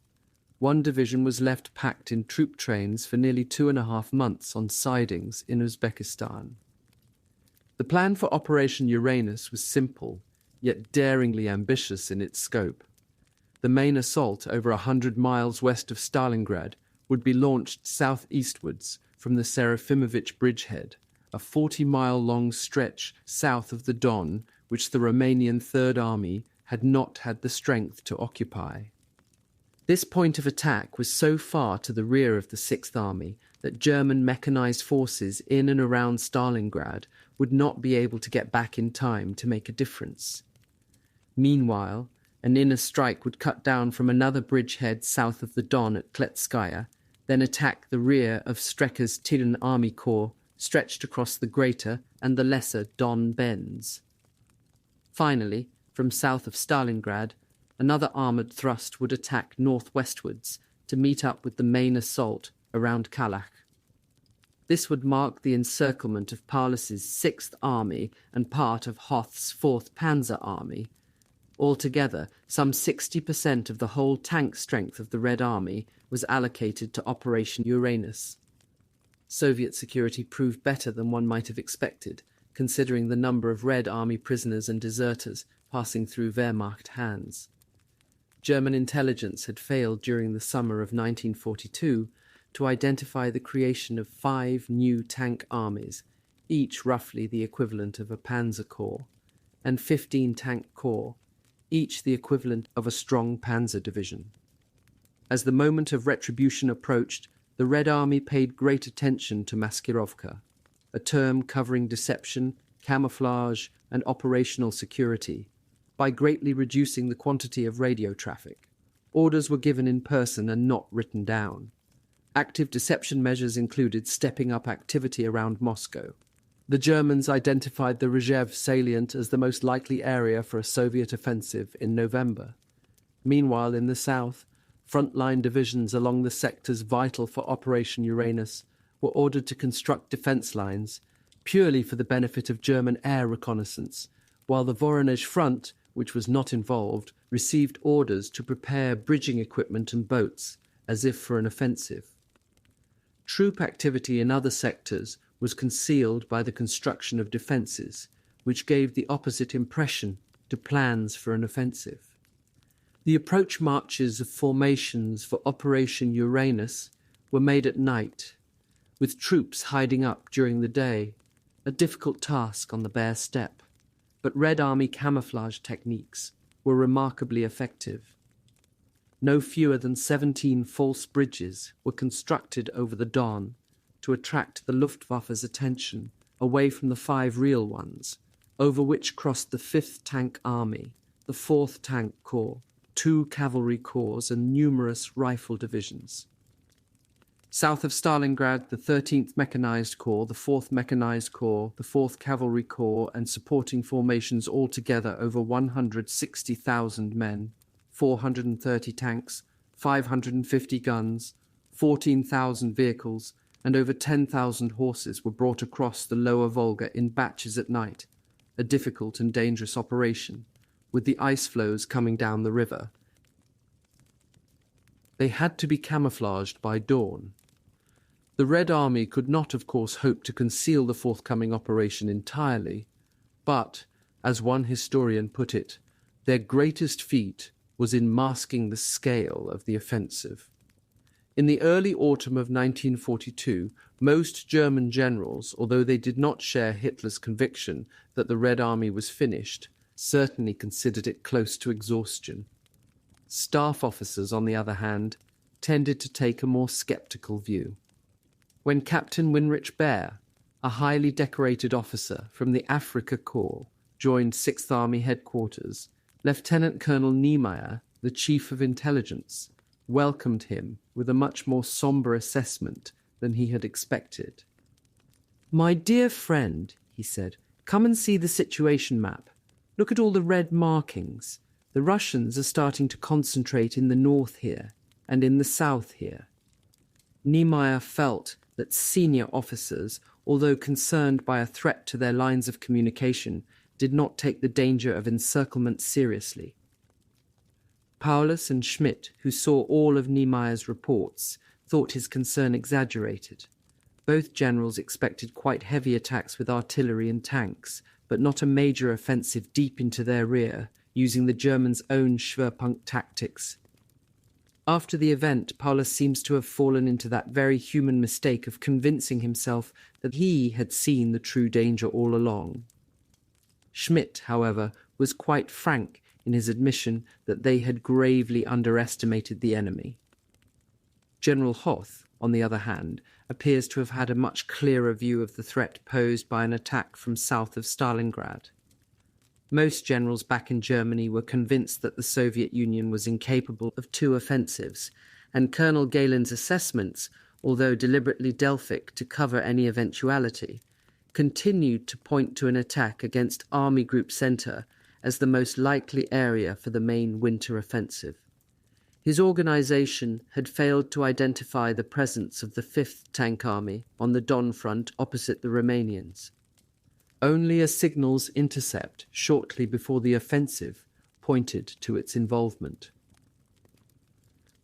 One division was left packed in troop trains for nearly 2.5 months on sidings in Uzbekistan. The plan for Operation Uranus was simple, yet daringly ambitious in its scope. The main assault over 100 miles west of Stalingrad would be launched southeastwards from the Serafimovich bridgehead, a 40-mile-long stretch south of the Don, which the Romanian Third Army had not had the strength to occupy. This point of attack was so far to the rear of the Sixth Army that German mechanized forces in and around Stalingrad would not be able to get back in time to make a difference. Meanwhile, an inner strike would cut down from another bridgehead south of the Don at Kletskaya, then attack the rear of Strecker's Tiran Army Corps stretched across the greater and the lesser Don Bends. Finally, from south of Stalingrad, another armoured thrust would attack northwestwards to meet up with the main assault around Kalach. This would mark the encirclement of Paulus's 6th Army and part of Hoth's 4th Panzer Army. Altogether, some 60% of the whole tank strength of the Red Army was allocated to Operation Uranus. Soviet security proved better than one might have expected, considering the number of Red Army prisoners and deserters passing through Wehrmacht hands. German intelligence had failed during the summer of 1942 to identify the creation of 5 new tank armies, each roughly the equivalent of a panzer corps, and 15 tank corps, each the equivalent of a strong panzer division. As the moment of retribution approached, the Red Army paid great attention to maskirovka, a term covering deception, camouflage, and operational security, by greatly reducing the quantity of radio traffic. Orders were given in person and not written down. Active deception measures included stepping up activity around Moscow. The Germans identified the Rzhev salient as the most likely area for a Soviet offensive in November. Meanwhile, in the south, frontline divisions along the sectors vital for Operation Uranus were ordered to construct defence lines purely for the benefit of German air reconnaissance, while the Voronezh front, which was not involved, received orders to prepare bridging equipment and boats, as if for an offensive. Troop activity in other sectors was concealed by the construction of defences, which gave the opposite impression to plans for an offensive. The approach marches of formations for Operation Uranus were made at night, with troops hiding up during the day, a difficult task on the bare steppe, but Red Army camouflage techniques, were remarkably effective. No fewer than 17 false bridges were constructed over the Don to attract the Luftwaffe's attention away from the 5 real ones, over which crossed the 5th Tank Army, the 4th Tank Corps, 2 cavalry corps and numerous rifle divisions. South of Stalingrad, the 13th Mechanized Corps, the 4th Mechanized Corps, the 4th Cavalry Corps, and supporting formations altogether over 160,000 men, 430 tanks, 550 guns, 14,000 vehicles, and over 10,000 horses were brought across the lower Volga in batches at night, a difficult and dangerous operation, with the ice floes coming down the river. They had to be camouflaged by dawn. The Red Army could not, of course, hope to conceal the forthcoming operation entirely, but, as one historian put it, their greatest feat was in masking the scale of the offensive. In the early autumn of 1942, most German generals, although they did not share Hitler's conviction that the Red Army was finished, certainly considered it close to exhaustion. Staff officers, on the other hand, tended to take a more sceptical view. When Captain Winrich Baer, a highly decorated officer from the Afrika Corps, joined 6th Army headquarters, Lieutenant Colonel Niemeyer, the Chief of Intelligence, welcomed him with a much more sombre assessment than he had expected. "My dear friend," he said, "come and see the situation map. Look at all the red markings. The Russians are starting to concentrate in the north here, and in the south here." Niemeyer felt that senior officers, although concerned by a threat to their lines of communication, did not take the danger of encirclement seriously. Paulus and Schmidt, who saw all of Niemeyer's reports, thought his concern exaggerated. Both generals expected quite heavy attacks with artillery and tanks, but not a major offensive deep into their rear, using the Germans' own Schwerpunkt tactics. After the event, Paulus seems to have fallen into that very human mistake of convincing himself that he had seen the true danger all along. Schmidt, however, was quite frank in his admission that they had gravely underestimated the enemy. General Hoth, on the other hand, appears to have had a much clearer view of the threat posed by an attack from south of Stalingrad. Most generals back in Germany were convinced that the Soviet Union was incapable of 2 offensives, and Colonel Galen's assessments, although deliberately Delphic to cover any eventuality, continued to point to an attack against Army Group Center as the most likely area for the main winter offensive. His organization had failed to identify the presence of the 5th Tank Army on the Don front opposite the Romanians. Only a signals intercept shortly before the offensive pointed to its involvement.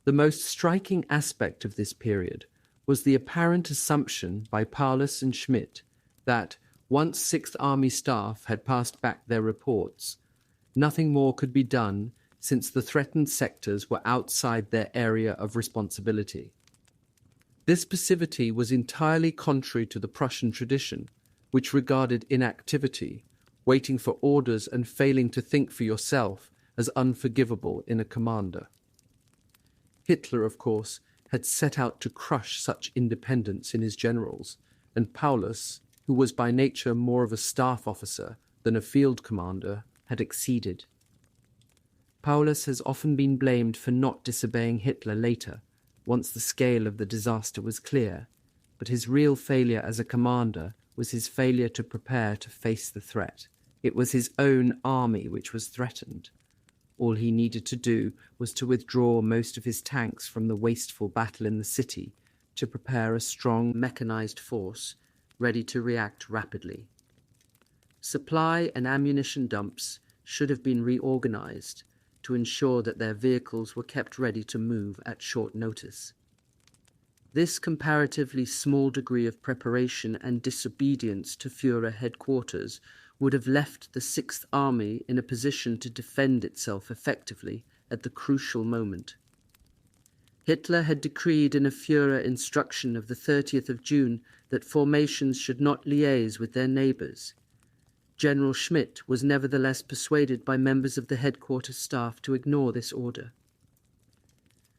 The most striking aspect of this period was the apparent assumption by Paulus and Schmidt that, once 6th Army staff had passed back their reports, nothing more could be done since the threatened sectors were outside their area of responsibility. This passivity was entirely contrary to the Prussian tradition, which regarded inactivity, waiting for orders and failing to think for yourself as unforgivable in a commander. Hitler, of course, had set out to crush such independence in his generals, and Paulus, who was by nature more of a staff officer than a field commander, had exceeded. Paulus has often been blamed for not disobeying Hitler later, once the scale of the disaster was clear, but his real failure as a commander was his failure to prepare to face the threat. It was his own army which was threatened. All he needed to do was to withdraw most of his tanks from the wasteful battle in the city to prepare a strong mechanized force ready to react rapidly. Supply and ammunition dumps should have been reorganized to ensure that their vehicles were kept ready to move at short notice. This comparatively small degree of preparation and disobedience to Führer headquarters would have left the 6th Army in a position to defend itself effectively at the crucial moment. Hitler had decreed in a Führer instruction of the 30th of June that formations should not liaise with their neighbours. General Schmidt was nevertheless persuaded by members of the headquarters staff to ignore this order.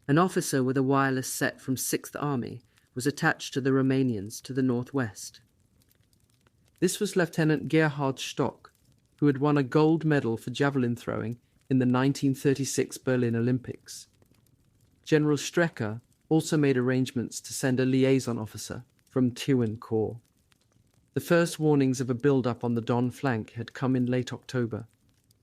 An officer with a wireless set from 6th Army was attached to the Romanians to the northwest. This was Lieutenant Gerhard Stock, who had won a gold medal for javelin throwing in the 1936 Berlin Olympics. General Strecker also made arrangements to send a liaison officer from Tiwen Corps. The first warnings of a build-up on the Don flank had come in late October.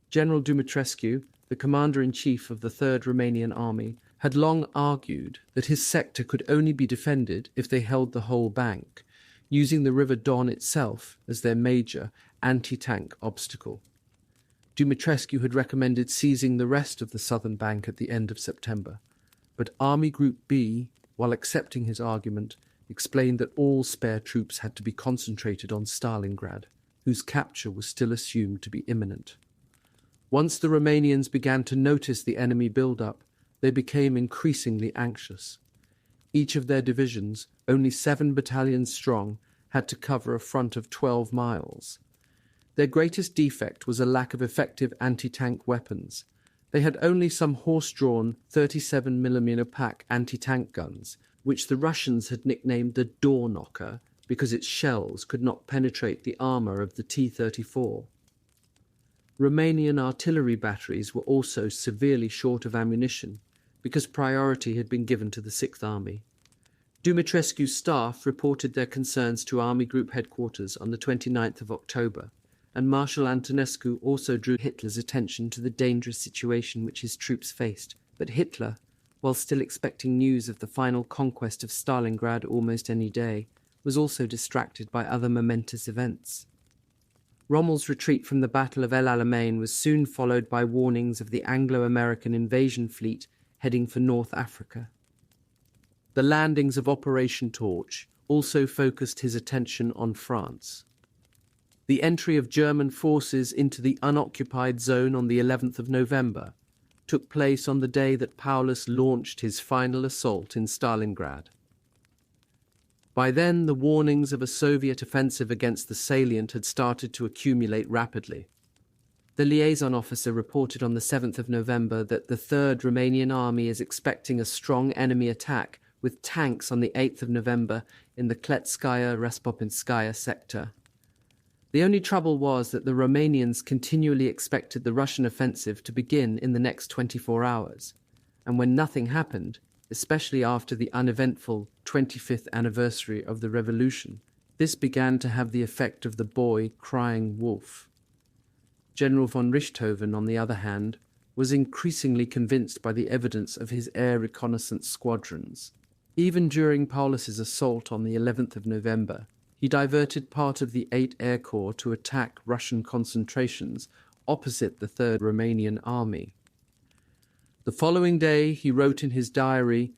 General Dumitrescu, the commander-in-chief of the 3rd Romanian Army, had long argued that his sector could only be defended if they held the whole bank, using the River Don itself as their major anti-tank obstacle. Dumitrescu had recommended seizing the rest of the southern bank at the end of September, but Army Group B, while accepting his argument, explained that all spare troops had to be concentrated on Stalingrad, whose capture was still assumed to be imminent. Once the Romanians began to notice the enemy build-up, they became increasingly anxious. Each of their divisions, only 7 battalions strong, had to cover a front of 12 miles. Their greatest defect was a lack of effective anti-tank weapons. They had only some horse-drawn 37mm pack anti-tank guns, which the Russians had nicknamed the door knocker because its shells could not penetrate the armour of the T-34. Romanian artillery batteries were also severely short of ammunition because priority had been given to the 6th Army. Dumitrescu's staff reported their concerns to Army Group headquarters on the 29th of October, and Marshal Antonescu also drew Hitler's attention to the dangerous situation which his troops faced. But Hitler, while still expecting news of the final conquest of Stalingrad almost any day, was also distracted by other momentous events. Rommel's retreat from the Battle of El Alamein was soon followed by warnings of the Anglo-American invasion fleet heading for North Africa. The landings of Operation Torch also focused his attention on France. The entry of German forces into the unoccupied zone on the 11th of November took place on the day that Paulus launched his final assault in Stalingrad. By then, the warnings of a Soviet offensive against the salient had started to accumulate rapidly. The liaison officer reported on the 7th of November that the 3rd Romanian Army is expecting a strong enemy attack with tanks on the 8th of November in the Kletskaya-Raspopinskaya sector. The only trouble was that the Romanians continually expected the Russian offensive to begin in the next 24 hours, and when nothing happened, especially after the uneventful 25th anniversary of the revolution, this began to have the effect of the boy crying wolf. General von Richthofen, on the other hand, was increasingly convinced by the evidence of his air reconnaissance squadrons. Even during Paulus's assault on the 11th of November, he diverted part of the 8th Air Corps to attack Russian concentrations opposite the 3rd Romanian Army. The following day he wrote in his diary,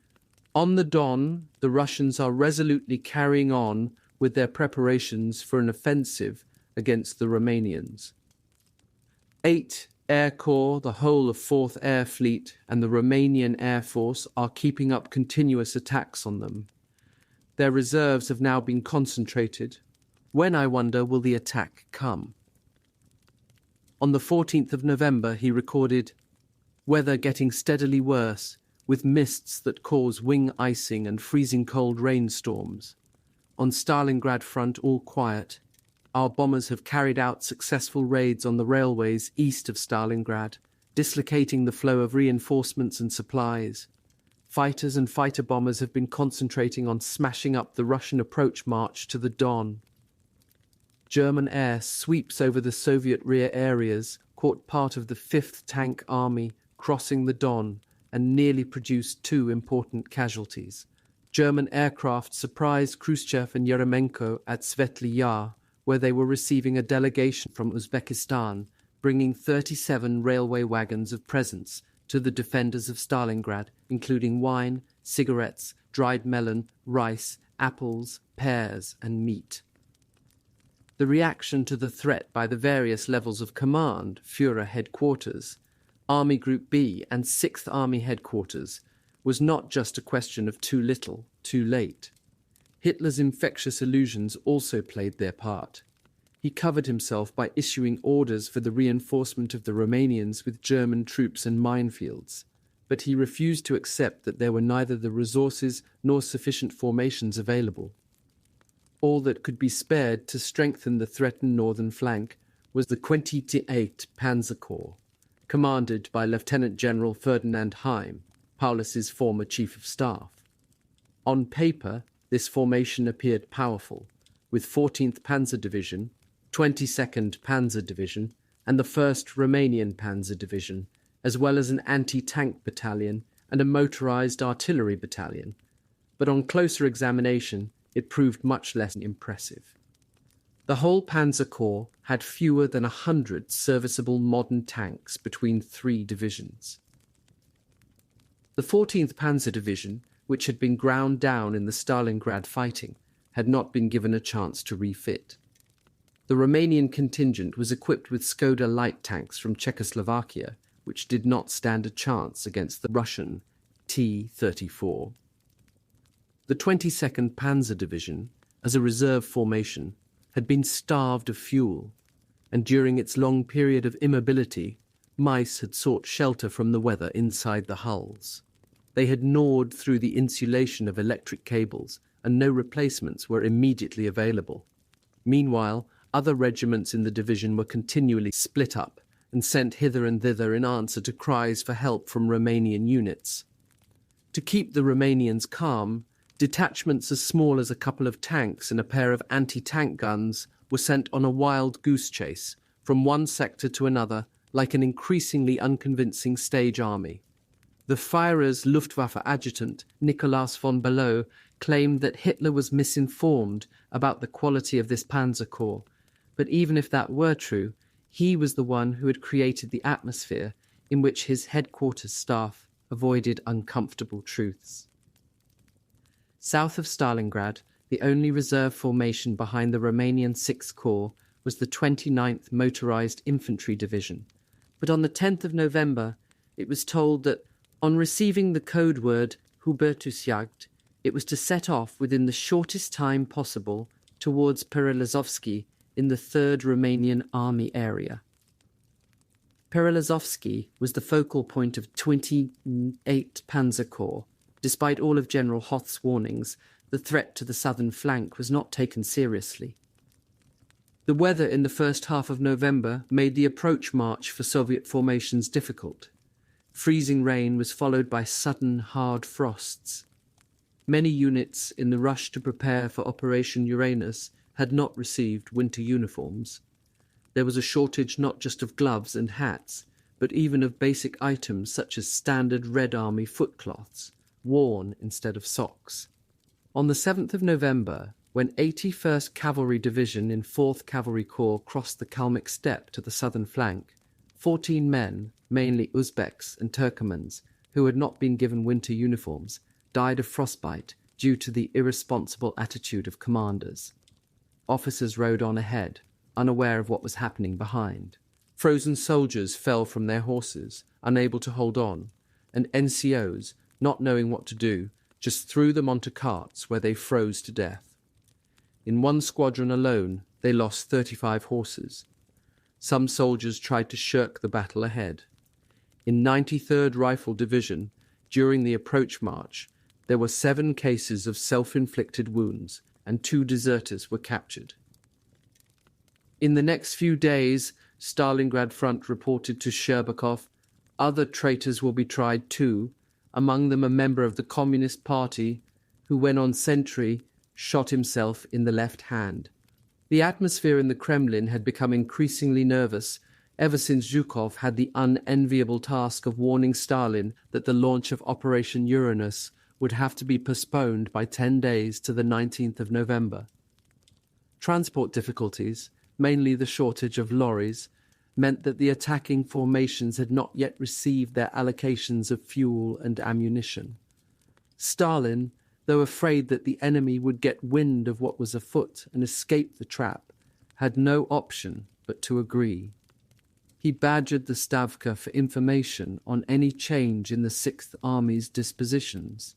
"On the Don, the Russians are resolutely carrying on with their preparations for an offensive against the Romanians. 8th Air Corps, the whole of 4th Air Fleet, and the Romanian Air Force are keeping up continuous attacks on them. Their reserves have now been concentrated. When, I wonder, will the attack come?" On the 14th of November he recorded, "Weather getting steadily worse, with mists that cause wing icing and freezing cold rainstorms. On Stalingrad front all quiet. Our bombers have carried out successful raids on the railways east of Stalingrad, dislocating the flow of reinforcements and supplies. Fighters and fighter bombers have been concentrating on smashing up the Russian approach march to the Don. German air sweeps over the Soviet rear areas, caught part of the 5th Tank Army crossing the Don, and nearly produced 2 important casualties. German aircraft surprised Khrushchev and Yeremenko at Svetly Yar, where they were receiving a delegation from Uzbekistan, bringing 37 railway wagons of presents to the defenders of Stalingrad, including wine, cigarettes, dried melon, rice, apples, pears, and meat. The reaction to the threat by the various levels of command, Führer headquarters, Army Group B, and 6th Army headquarters, was not just a question of too little, too late. Hitler's infectious illusions also played their part. He covered himself by issuing orders for the reinforcement of the Romanians with German troops and minefields, but he refused to accept that there were neither the resources nor sufficient formations available. All that could be spared to strengthen the threatened northern flank was the 28th Panzer Corps, commanded by Lieutenant General Ferdinand Heim, Paulus's former chief of staff. On paper, this formation appeared powerful, with 14th Panzer Division, 22nd Panzer Division, and the 1st Romanian Panzer Division, as well as an anti-tank battalion and a motorized artillery battalion, but on closer examination it proved much less impressive. The whole Panzer Corps had fewer than 100 serviceable modern tanks between 3 divisions. The 14th Panzer Division, which had been ground down in the Stalingrad fighting, had not been given a chance to refit. The Romanian contingent was equipped with Skoda light tanks from Czechoslovakia, which did not stand a chance against the Russian T-34. The 22nd Panzer Division, as a reserve formation, had been starved of fuel, and during its long period of immobility, mice had sought shelter from the weather inside the hulls. They had gnawed through the insulation of electric cables, and no replacements were immediately available. Meanwhile, other regiments in the division were continually split up and sent hither and thither in answer to cries for help from Romanian units. To keep the Romanians calm, detachments as small as a couple of tanks and a pair of anti-tank guns were sent on a wild goose chase from one sector to another like an increasingly unconvincing stage army. The Führer's Luftwaffe adjutant, Nikolaus von Below, claimed that Hitler was misinformed about the quality of this Panzer Corps, but even if that were true, he was the one who had created the atmosphere in which his headquarters staff avoided uncomfortable truths. South of Stalingrad, the only reserve formation behind the Romanian Sixth Corps was the 29th Motorized Infantry Division, but on the 10th of November it was told that, on receiving the code word Hubertusjagd, it was to set off within the shortest time possible towards Perelazovsky in the 3rd Romanian Army area. Perelazovsky was the focal point of 28th Panzer Corps. Despite all of General Hoth's warnings, the threat to the southern flank was not taken seriously. The weather in the first half of November made the approach march for Soviet formations difficult. Freezing rain was followed by sudden, hard frosts. Many units, in the rush to prepare for Operation Uranus, had not received winter uniforms. There was a shortage not just of gloves and hats, but even of basic items such as standard Red Army footcloths, worn instead of socks. On the 7th of November, when 81st Cavalry Division in 4th Cavalry Corps crossed the Kalmyk steppe to the southern flank, 14 men, mainly Uzbeks and Turkomans, who had not been given winter uniforms, died of frostbite due to the irresponsible attitude of commanders. Officers rode on ahead, unaware of what was happening behind. Frozen soldiers fell from their horses, unable to hold on, and NCOs, not knowing what to do, just threw them onto carts where they froze to death. In one squadron alone, they lost 35 horses. Some soldiers tried to shirk the battle ahead. In 93rd Rifle Division, during the approach march, there were 7 cases of self-inflicted wounds, and 2 deserters were captured. In the next few days, Stalingrad Front reported to Hörbuch, other traitors will be tried too, among them a member of the Communist Party who, when on sentry, shot himself in the left hand. The atmosphere in the Kremlin had become increasingly nervous ever since Zhukov had the unenviable task of warning Stalin that the launch of Operation Uranus would have to be postponed by 10 days to the 19th of November. Transport difficulties, mainly the shortage of lorries, meant that the attacking formations had not yet received their allocations of fuel and ammunition. Stalin, though afraid that the enemy would get wind of what was afoot and escape the trap, had no option but to agree. He badgered the Stavka for information on any change in the Sixth Army's dispositions.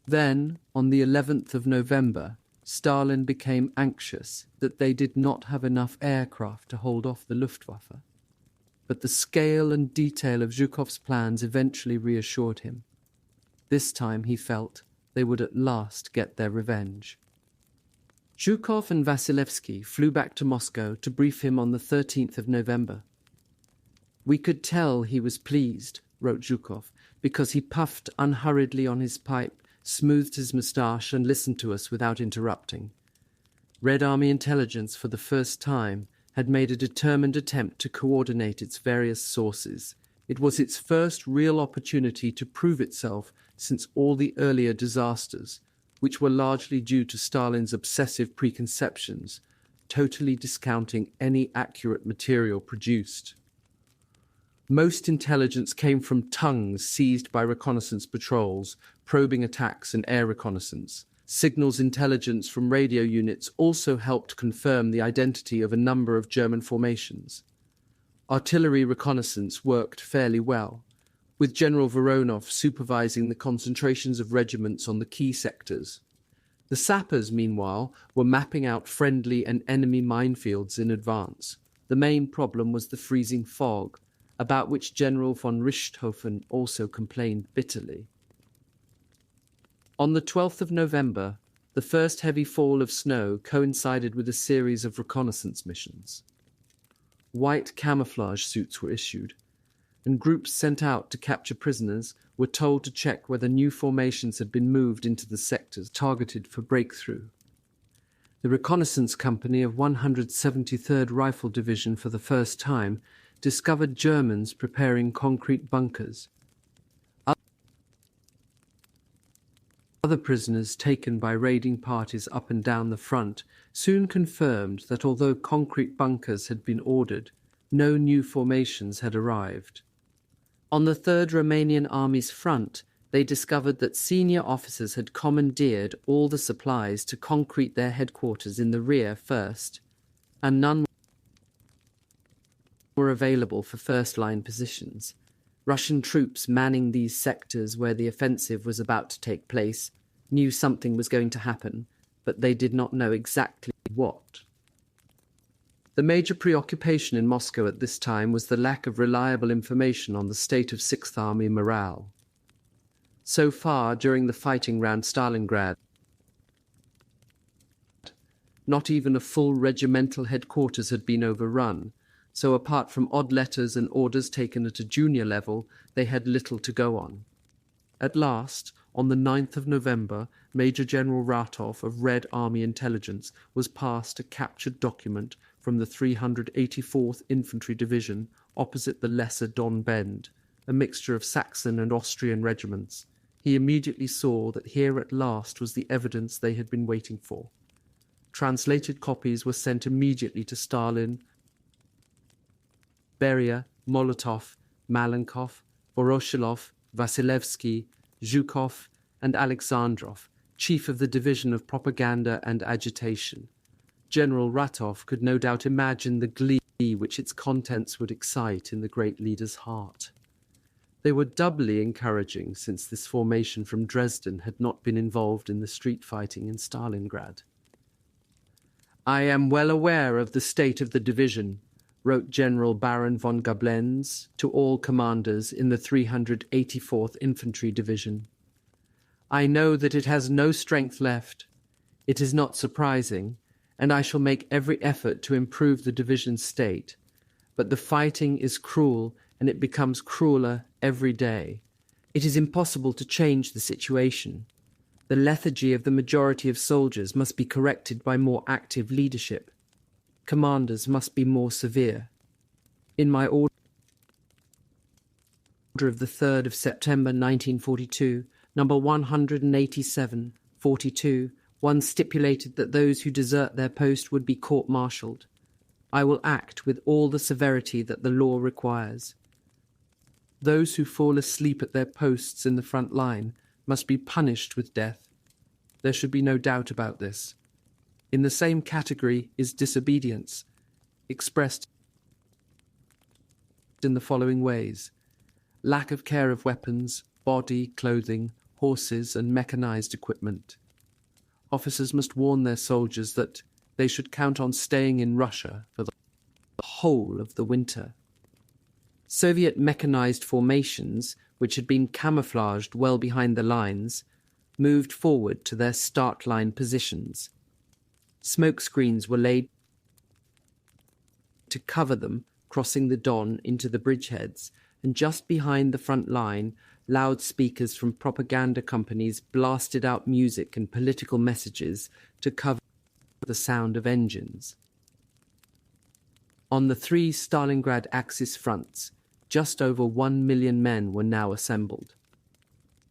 Then, on the 11th of November, Stalin became anxious that they did not have enough aircraft to hold off the Luftwaffe. But the scale and detail of Zhukov's plans eventually reassured him. This time he felt they would at last get their revenge. Zhukov and Vasilevsky flew back to Moscow to brief him on the 13th of November. "We could tell he was pleased," wrote Zhukov, "because he puffed unhurriedly on his pipe, smoothed his moustache, and listened to us without interrupting. Red Army intelligence, for the first time, had made a determined attempt to coordinate its various sources. It was its first real opportunity to prove itself since all the earlier disasters, which were largely due to Stalin's obsessive preconceptions, totally discounting any accurate material produced. Most intelligence came from tongues seized by reconnaissance patrols, probing attacks and air reconnaissance. Signals intelligence from radio units also helped confirm the identity of a number of German formations. Artillery reconnaissance worked fairly well, with General Voronov supervising the concentrations of regiments on the key sectors. The sappers, meanwhile, were mapping out friendly and enemy minefields in advance. The main problem was the freezing fog, about which General von Richthofen also complained bitterly. On the 12th of November, the first heavy fall of snow coincided with a series of reconnaissance missions. White camouflage suits were issued, and groups sent out to capture prisoners were told to check whether new formations had been moved into the sectors targeted for breakthrough. The reconnaissance company of 173rd Rifle Division for the first time discovered Germans preparing concrete bunkers. Other prisoners taken by raiding parties up and down the front soon confirmed that although concrete bunkers had been ordered, no new formations had arrived. On the 3rd Romanian Army's front, they discovered that senior officers had commandeered all the supplies to concrete their headquarters in the rear first, and none were available for first-line positions. Russian troops manning these sectors where the offensive was about to take place knew something was going to happen, but they did not know exactly what. The major preoccupation in Moscow at this time was the lack of reliable information on the state of Sixth Army morale. So far, during the fighting round Stalingrad, not even a full regimental headquarters had been overrun, so apart from odd letters and orders taken at a junior level, they had little to go on. At last, on the 9th of November, Major General Ratov of Red Army Intelligence was passed a captured document from the 384th Infantry Division opposite the Lesser Don Bend, a mixture of Saxon and Austrian regiments. He immediately saw that here at last was the evidence they had been waiting for. Translated copies were sent immediately to Stalin, Beria, Molotov, Malenkov, Voroshilov, Vasilevsky, Zhukov, and Alexandrov, chief of the Division of Propaganda and Agitation. General Ratov could no doubt imagine the glee which its contents would excite in the great leader's heart. They were doubly encouraging since this formation from Dresden had not been involved in the street fighting in Stalingrad. "I am well aware of the state of the division," wrote General Baron von Gablenz to all commanders in the 384th Infantry Division. "I know that it has no strength left. It is not surprising, and I shall make every effort to improve the division's state. But the fighting is cruel, and it becomes crueler every day. It is impossible to change the situation. The lethargy of the majority of soldiers must be corrected by more active leadership. Commanders must be more severe. In my order of the 3rd of September 1942, number 187-42, one stipulated that those who desert their post would be court-martialed. I will act with all the severity that the law requires. Those who fall asleep at their posts in the front line must be punished with death. There should be no doubt about this. In the same category is disobedience, expressed in the following ways: lack of care of weapons, body, clothing, horses, and mechanized equipment. Officers must warn their soldiers that they should count on staying in Russia for the whole of the winter. Soviet mechanized formations, which had been camouflaged well behind the lines, moved forward to their start line positions. Smoke screens were laid to cover them, crossing the Don into the bridgeheads, and just behind the front line, loudspeakers from propaganda companies blasted out music and political messages to cover the sound of engines. On the 3 Stalingrad Axis fronts, just over 1 million men were now assembled.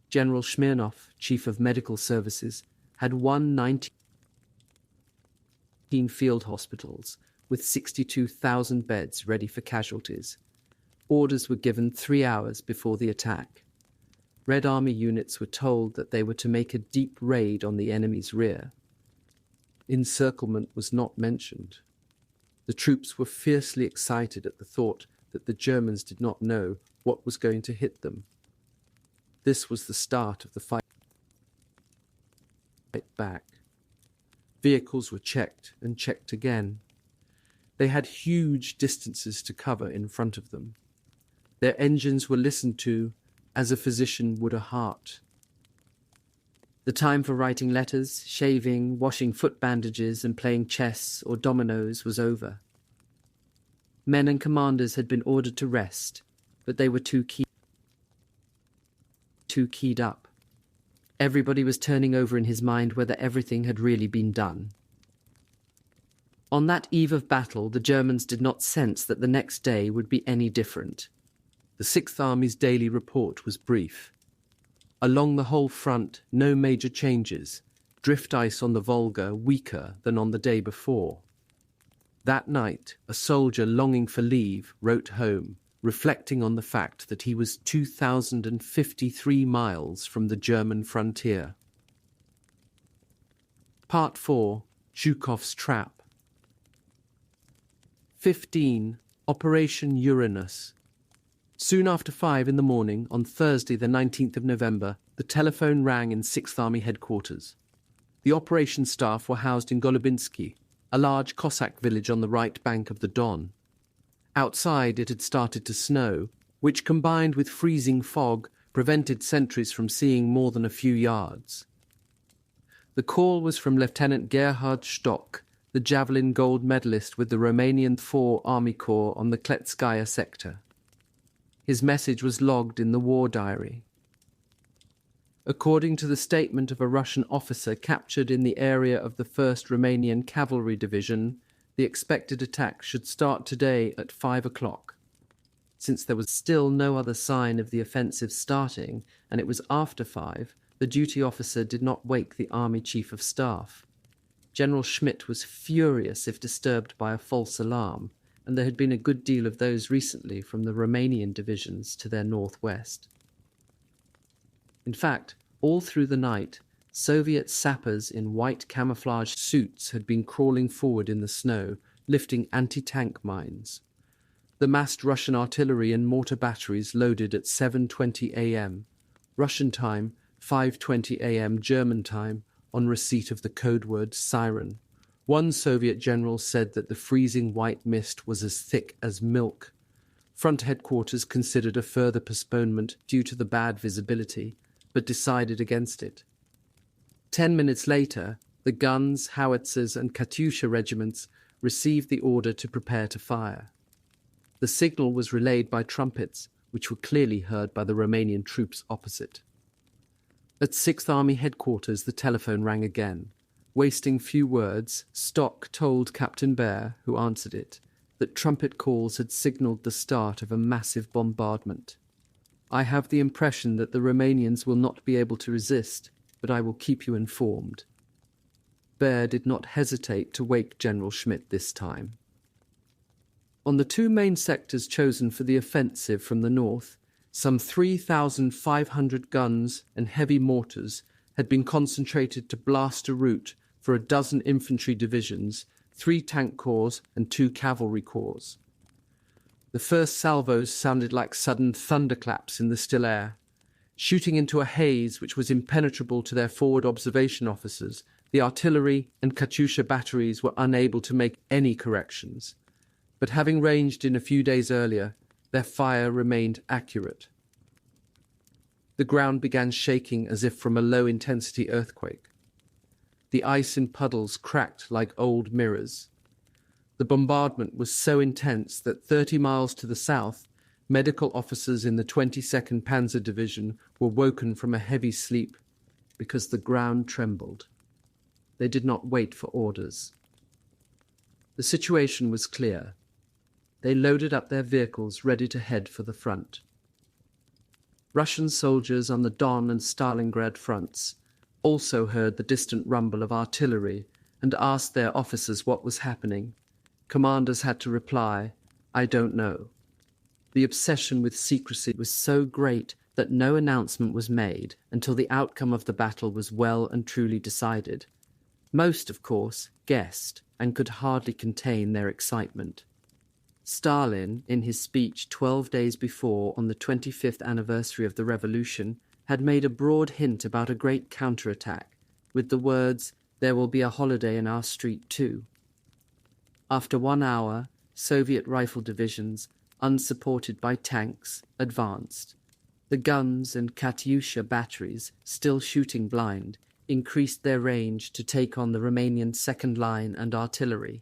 General Smirnov, Chief of Medical Services, had 19 field hospitals with 62,000 beds ready for casualties. Orders were given 3 hours before the attack. Red Army units were told that they were to make a deep raid on the enemy's rear. Encirclement was not mentioned. The troops were fiercely excited at the thought that the Germans did not know what was going to hit them. This was the start of the fight back. Vehicles were checked and checked again. They had huge distances to cover in front of them. Their engines were listened to as a physician would a heart. The time for writing letters, shaving, washing foot bandages, and playing chess or dominoes was over. Men and commanders had been ordered to rest, but they were too keyed up. Everybody was turning over in his mind whether everything had really been done. On that eve of battle, the Germans did not sense that the next day would be any different. The Sixth Army's daily report was brief. Along the whole front, no major changes. Drift ice on the Volga weaker than on the day before. That night, a soldier longing for leave wrote home, reflecting on the fact that he was 2,053 miles from the German frontier. Part 4, Zhukov's Trap. 15. Operation Uranus. Soon after 5 in the morning, on Thursday the 19th of November, the telephone rang in 6th Army headquarters. The operations staff were housed in Golubinsky, a large Cossack village on the right bank of the Don. Outside it had started to snow, which combined with freezing fog prevented sentries from seeing more than a few yards. The call was from Lieutenant Gerhard Stock, the javelin gold medalist with the Romanian 4 Army Corps on the Kletskaya sector. His message was logged in the war diary. According to the statement of a Russian officer captured in the area of the 1st Romanian Cavalry Division, the expected attack should start today at 5 o'clock. Since there was still no other sign of the offensive starting, and it was after 5, the duty officer did not wake the Army Chief of Staff. General Schmidt was furious if disturbed by a false alarm, and there had been a good deal of those recently from the Romanian divisions to their northwest. In fact, all through the night, Soviet sappers in white camouflage suits had been crawling forward in the snow, lifting anti-tank mines. The massed Russian artillery and mortar batteries loaded at 7:20 a.m., Russian time, 5:20 a.m. German time, on receipt of the code word siren. One Soviet general said that the freezing white mist was as thick as milk. Front headquarters considered a further postponement due to the bad visibility, but decided against it. 10 minutes later, the guns, howitzers, and Katyusha regiments received the order to prepare to fire. The signal was relayed by trumpets, which were clearly heard by the Romanian troops opposite. At 6th Army headquarters, the telephone rang again. Wasting few words, Stock told Captain Bear, who answered it, that trumpet calls had signalled the start of a massive bombardment. I have the impression that the Romanians will not be able to resist, but I will keep you informed. Bear did not hesitate to wake General Schmidt this time. On the 2 main sectors chosen for the offensive from the north, some 3,500 guns and heavy mortars had been concentrated to blast a route for a dozen infantry divisions, 3 tank corps and 2 cavalry corps. The first salvos sounded like sudden thunderclaps in the still air. Shooting into a haze which was impenetrable to their forward observation officers, The artillery and Katyusha batteries were unable to make any corrections, but having ranged in a few days earlier, their fire remained accurate. The ground began shaking as if from a low-intensity earthquake. The ice in puddles cracked like old mirrors. The bombardment was so intense that 30 miles to the south, medical officers in the 22nd Panzer Division were woken from a heavy sleep because the ground trembled. They did not wait for orders. The situation was clear. They loaded up their vehicles ready to head for the front. Russian soldiers on the Don and Stalingrad fronts also heard the distant rumble of artillery and asked their officers what was happening. Commanders had to reply, "I don't know." The obsession with secrecy was so great that no announcement was made until the outcome of the battle was well and truly decided. Most, of course, guessed and could hardly contain their excitement. Stalin, in his speech 12 days before, on the 25th anniversary of the revolution, had made a broad hint about a great counterattack, with the words, "There will be a holiday in our street too." After 1 hour, Soviet rifle divisions, unsupported by tanks, advanced. The guns and Katyusha batteries, still shooting blind, increased their range to take on the Romanian second line and artillery.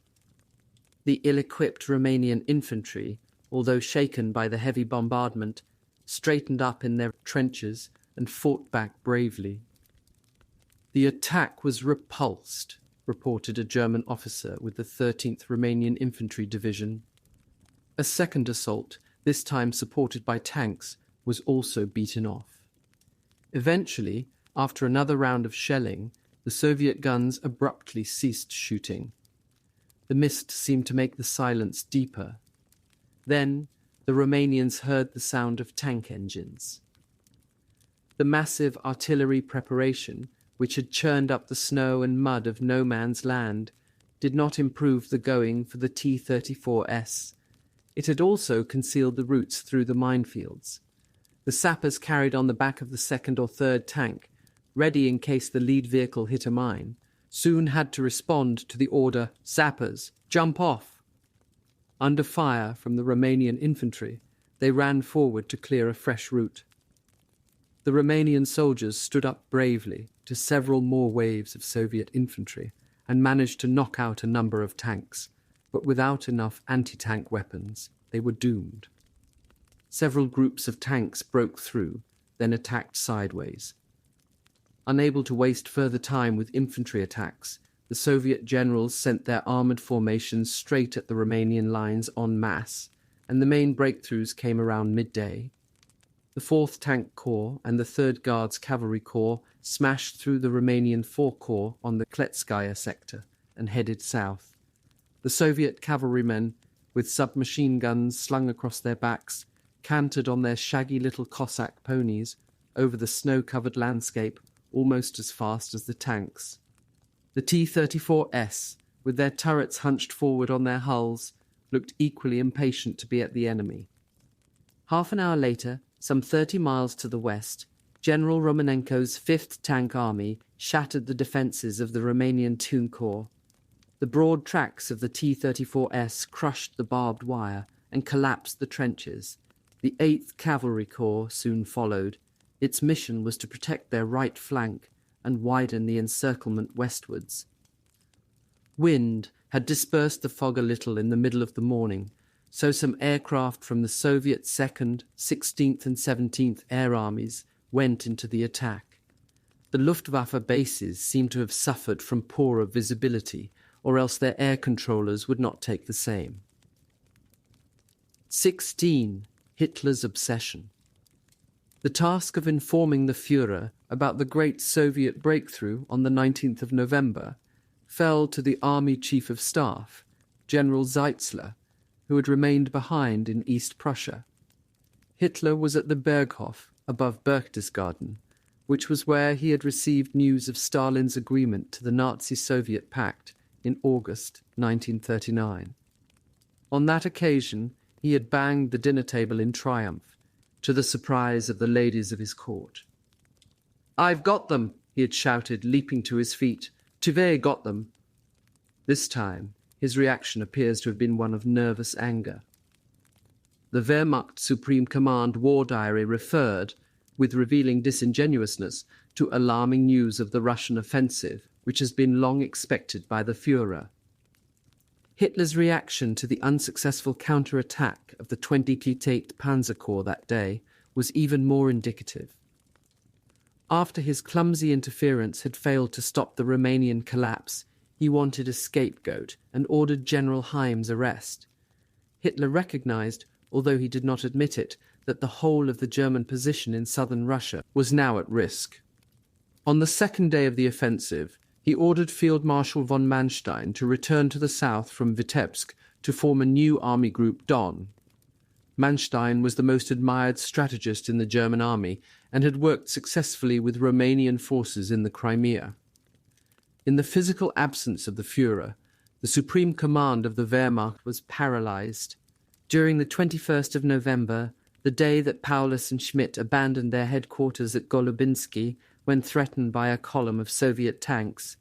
The ill-equipped Romanian infantry, although shaken by the heavy bombardment, straightened up in their trenches and fought back bravely. "The attack was repulsed," reported a German officer with the 13th Romanian Infantry Division. A second assault, this time supported by tanks, was also beaten off. Eventually, after another round of shelling, the Soviet guns abruptly ceased shooting. The mist seemed to make the silence deeper. Then the Romanians heard the sound of tank engines. The massive artillery preparation, which had churned up the snow and mud of no man's land, did not improve the going for the T-34S. It had also concealed the routes through the minefields. The sappers carried on the back of the second or third tank, ready in case the lead vehicle hit a mine, soon had to respond to the order, "Sappers, jump off!" Under fire from the Romanian infantry, they ran forward to clear a fresh route. The Romanian soldiers stood up bravely to several more waves of Soviet infantry and managed to knock out a number of tanks, but without enough anti-tank weapons, they were doomed. Several groups of tanks broke through, then attacked sideways. Unable to waste further time with infantry attacks, the Soviet generals sent their armoured formations straight at the Romanian lines en masse, and the main breakthroughs came around midday. The 4th Tank Corps and the 3rd Guards Cavalry Corps smashed through the Romanian 4 Corps on the Kletskaya sector and headed south. The Soviet cavalrymen, with submachine guns slung across their backs, cantered on their shaggy little Cossack ponies over the snow-covered landscape almost as fast as the tanks. The T-34S, with their turrets hunched forward on their hulls, looked equally impatient to be at the enemy. Half an hour later, some 30 miles to the west, General Romanenko's 5th Tank Army shattered the defences of the Romanian II Corps. The broad tracks of the T-34S crushed the barbed wire and collapsed the trenches. The 8th Cavalry Corps soon followed. Its mission was to protect their right flank and widen the encirclement westwards. Wind had dispersed the fog a little in the middle of the morning, so some aircraft from the Soviet 2nd, 16th and 17th Air Armies went into the attack. The Luftwaffe bases seemed to have suffered from poorer visibility, or else their air controllers would not take the same. 16. Hitler's obsession. The task of informing the Führer about the great Soviet breakthrough on the 19th of November fell to the Army Chief of Staff, General Zeitzler, who had remained behind in East Prussia. Hitler was at the Berghof above Berchtesgaden, which was where he had received news of Stalin's agreement to the Nazi-Soviet Pact in August 1939. On that occasion, he had banged the dinner table in triumph, to the surprise of the ladies of his court. "I've got them," he had shouted, leaping to his feet. Tivey got them. This time, his reaction appears to have been one of nervous anger. The Wehrmacht Supreme Command War Diary referred, with revealing disingenuousness, to alarming news of the Russian offensive, which has been long expected by the Führer. Hitler's reaction to the unsuccessful counterattack of the 28th Panzer Corps that day was even more indicative. After his clumsy interference had failed to stop the Romanian collapse, he wanted a scapegoat and ordered General Heim's arrest. Hitler recognized, although he did not admit it, that the whole of the German position in southern Russia was now at risk. On the second day of the offensive, he ordered Field Marshal von Manstein to return to the south from Vitebsk to form a new army group, Don. Manstein was the most admired strategist in the German army and had worked successfully with Romanian forces in the Crimea. In the physical absence of the Führer, the supreme command of the Wehrmacht was paralyzed. During the 21st of November, the day that Paulus and Schmidt abandoned their headquarters at Golubinsky when threatened by a column of Soviet tanks,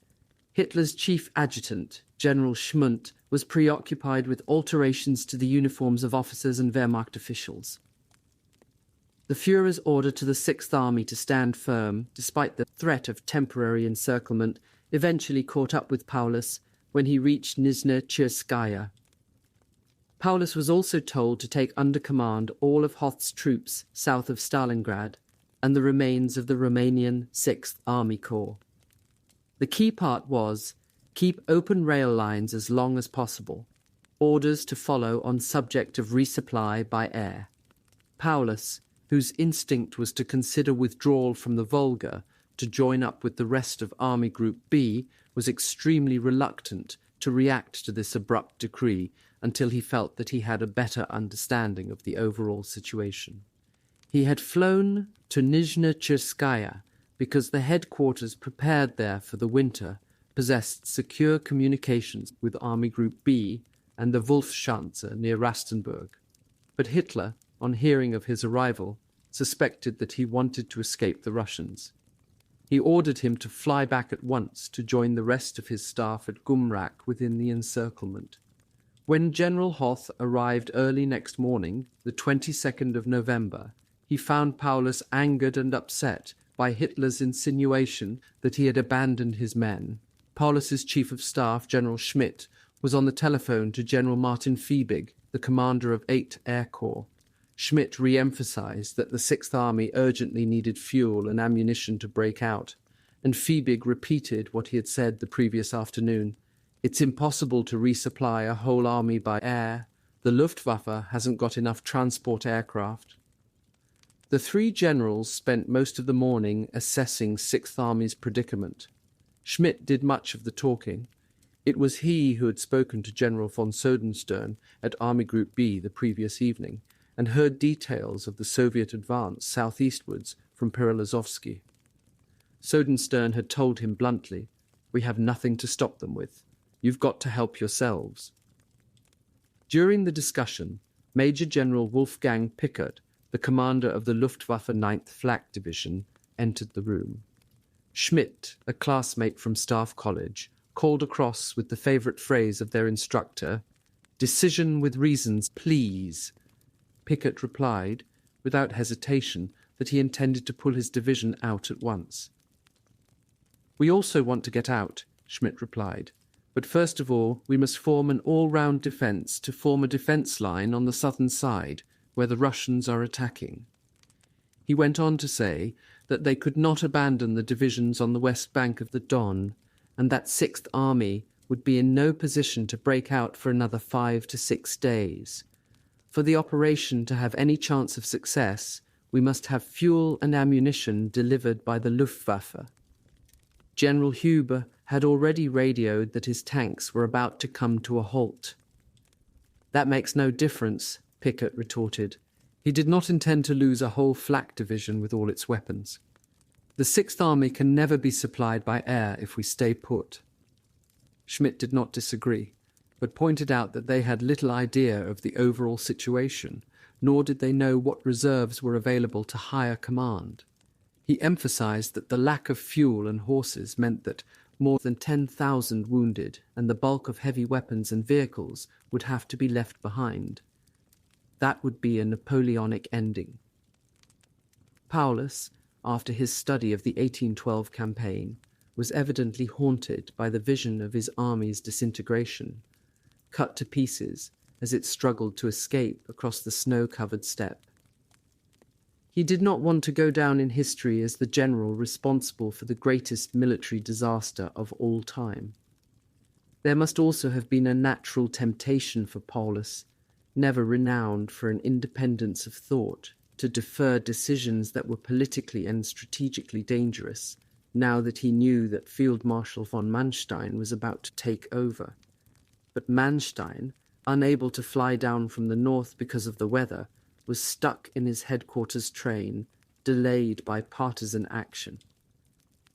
Hitler's chief adjutant, General Schmundt, was preoccupied with alterations to the uniforms of officers and Wehrmacht officials. The Führer's order to the Sixth Army to stand firm, despite the threat of temporary encirclement, eventually caught up with Paulus when he reached Nizhna Chirskaya. Paulus was also told to take under command all of Hoth's troops south of Stalingrad and the remains of the Romanian 6th Army Corps. The key part was, keep open rail lines as long as possible, orders to follow on subject of resupply by air. Paulus, whose instinct was to consider withdrawal from the Volga to join up with the rest of Army Group B, was extremely reluctant to react to this abrupt decree until he felt that he had a better understanding of the overall situation. He had flown to Nizhna Chirskaya because the headquarters prepared there for the winter possessed secure communications with Army Group B and the Wolfschanze near Rastenburg. But Hitler, on hearing of his arrival, suspected that he wanted to escape the Russians. He ordered him to fly back at once to join the rest of his staff at Gumrak within the encirclement. When General Hoth arrived early next morning, the 22nd of November, he found Paulus angered and upset by Hitler's insinuation that he had abandoned his men. Paulus's chief of staff, General Schmidt, was on the telephone to General Martin Fiebig, the commander of 8th Air Corps. Schmidt re-emphasized that the 6th Army urgently needed fuel and ammunition to break out, and Fiebig repeated what he had said the previous afternoon. It's impossible to resupply a whole army by air. The Luftwaffe hasn't got enough transport aircraft. The three generals spent most of the morning assessing 6th Army's predicament. Schmidt did much of the talking. It was he who had spoken to General von Sodenstern at Army Group B the previous evening and heard details of the Soviet advance southeastwards from Perelazovsky. Sodenstern had told him bluntly, "We have nothing to stop them with. You've got to help yourselves." During the discussion, Major General Wolfgang Pickert, the commander of the Luftwaffe 9th Flak Division, entered the room. Schmidt, a classmate from Staff College, called across with the favourite phrase of their instructor, "Decision with reasons, please." Pickert replied, without hesitation, that he intended to pull his division out at once. "We also want to get out," Schmidt replied, "but first of all we must form an all-round defence to form a defence line on the southern side, where the Russians are attacking." He went on to say that they could not abandon the divisions on the west bank of the Don, and that 6th Army would be in no position to break out for another 5 to 6 days. For the operation to have any chance of success, we must have fuel and ammunition delivered by the Luftwaffe. General Huber had already radioed that his tanks were about to come to a halt. "That makes no difference," Pickert retorted. He did not intend to lose a whole flak division with all its weapons. "The 6th Army can never be supplied by air if we stay put." Schmidt did not disagree, but pointed out that they had little idea of the overall situation, nor did they know what reserves were available to higher command. He emphasized that the lack of fuel and horses meant that, more than 10,000 wounded, and the bulk of heavy weapons and vehicles would have to be left behind. That would be a Napoleonic ending. Paulus, after his study of the 1812 campaign, was evidently haunted by the vision of his army's disintegration, cut to pieces as it struggled to escape across the snow-covered steppe. He did not want to go down in history as the general responsible for the greatest military disaster of all time. There must also have been a natural temptation for Paulus, never renowned for an independence of thought, to defer decisions that were politically and strategically dangerous, now that he knew that Field Marshal von Manstein was about to take over. But Manstein, unable to fly down from the north because of the weather, was stuck in his headquarters train, delayed by partisan action.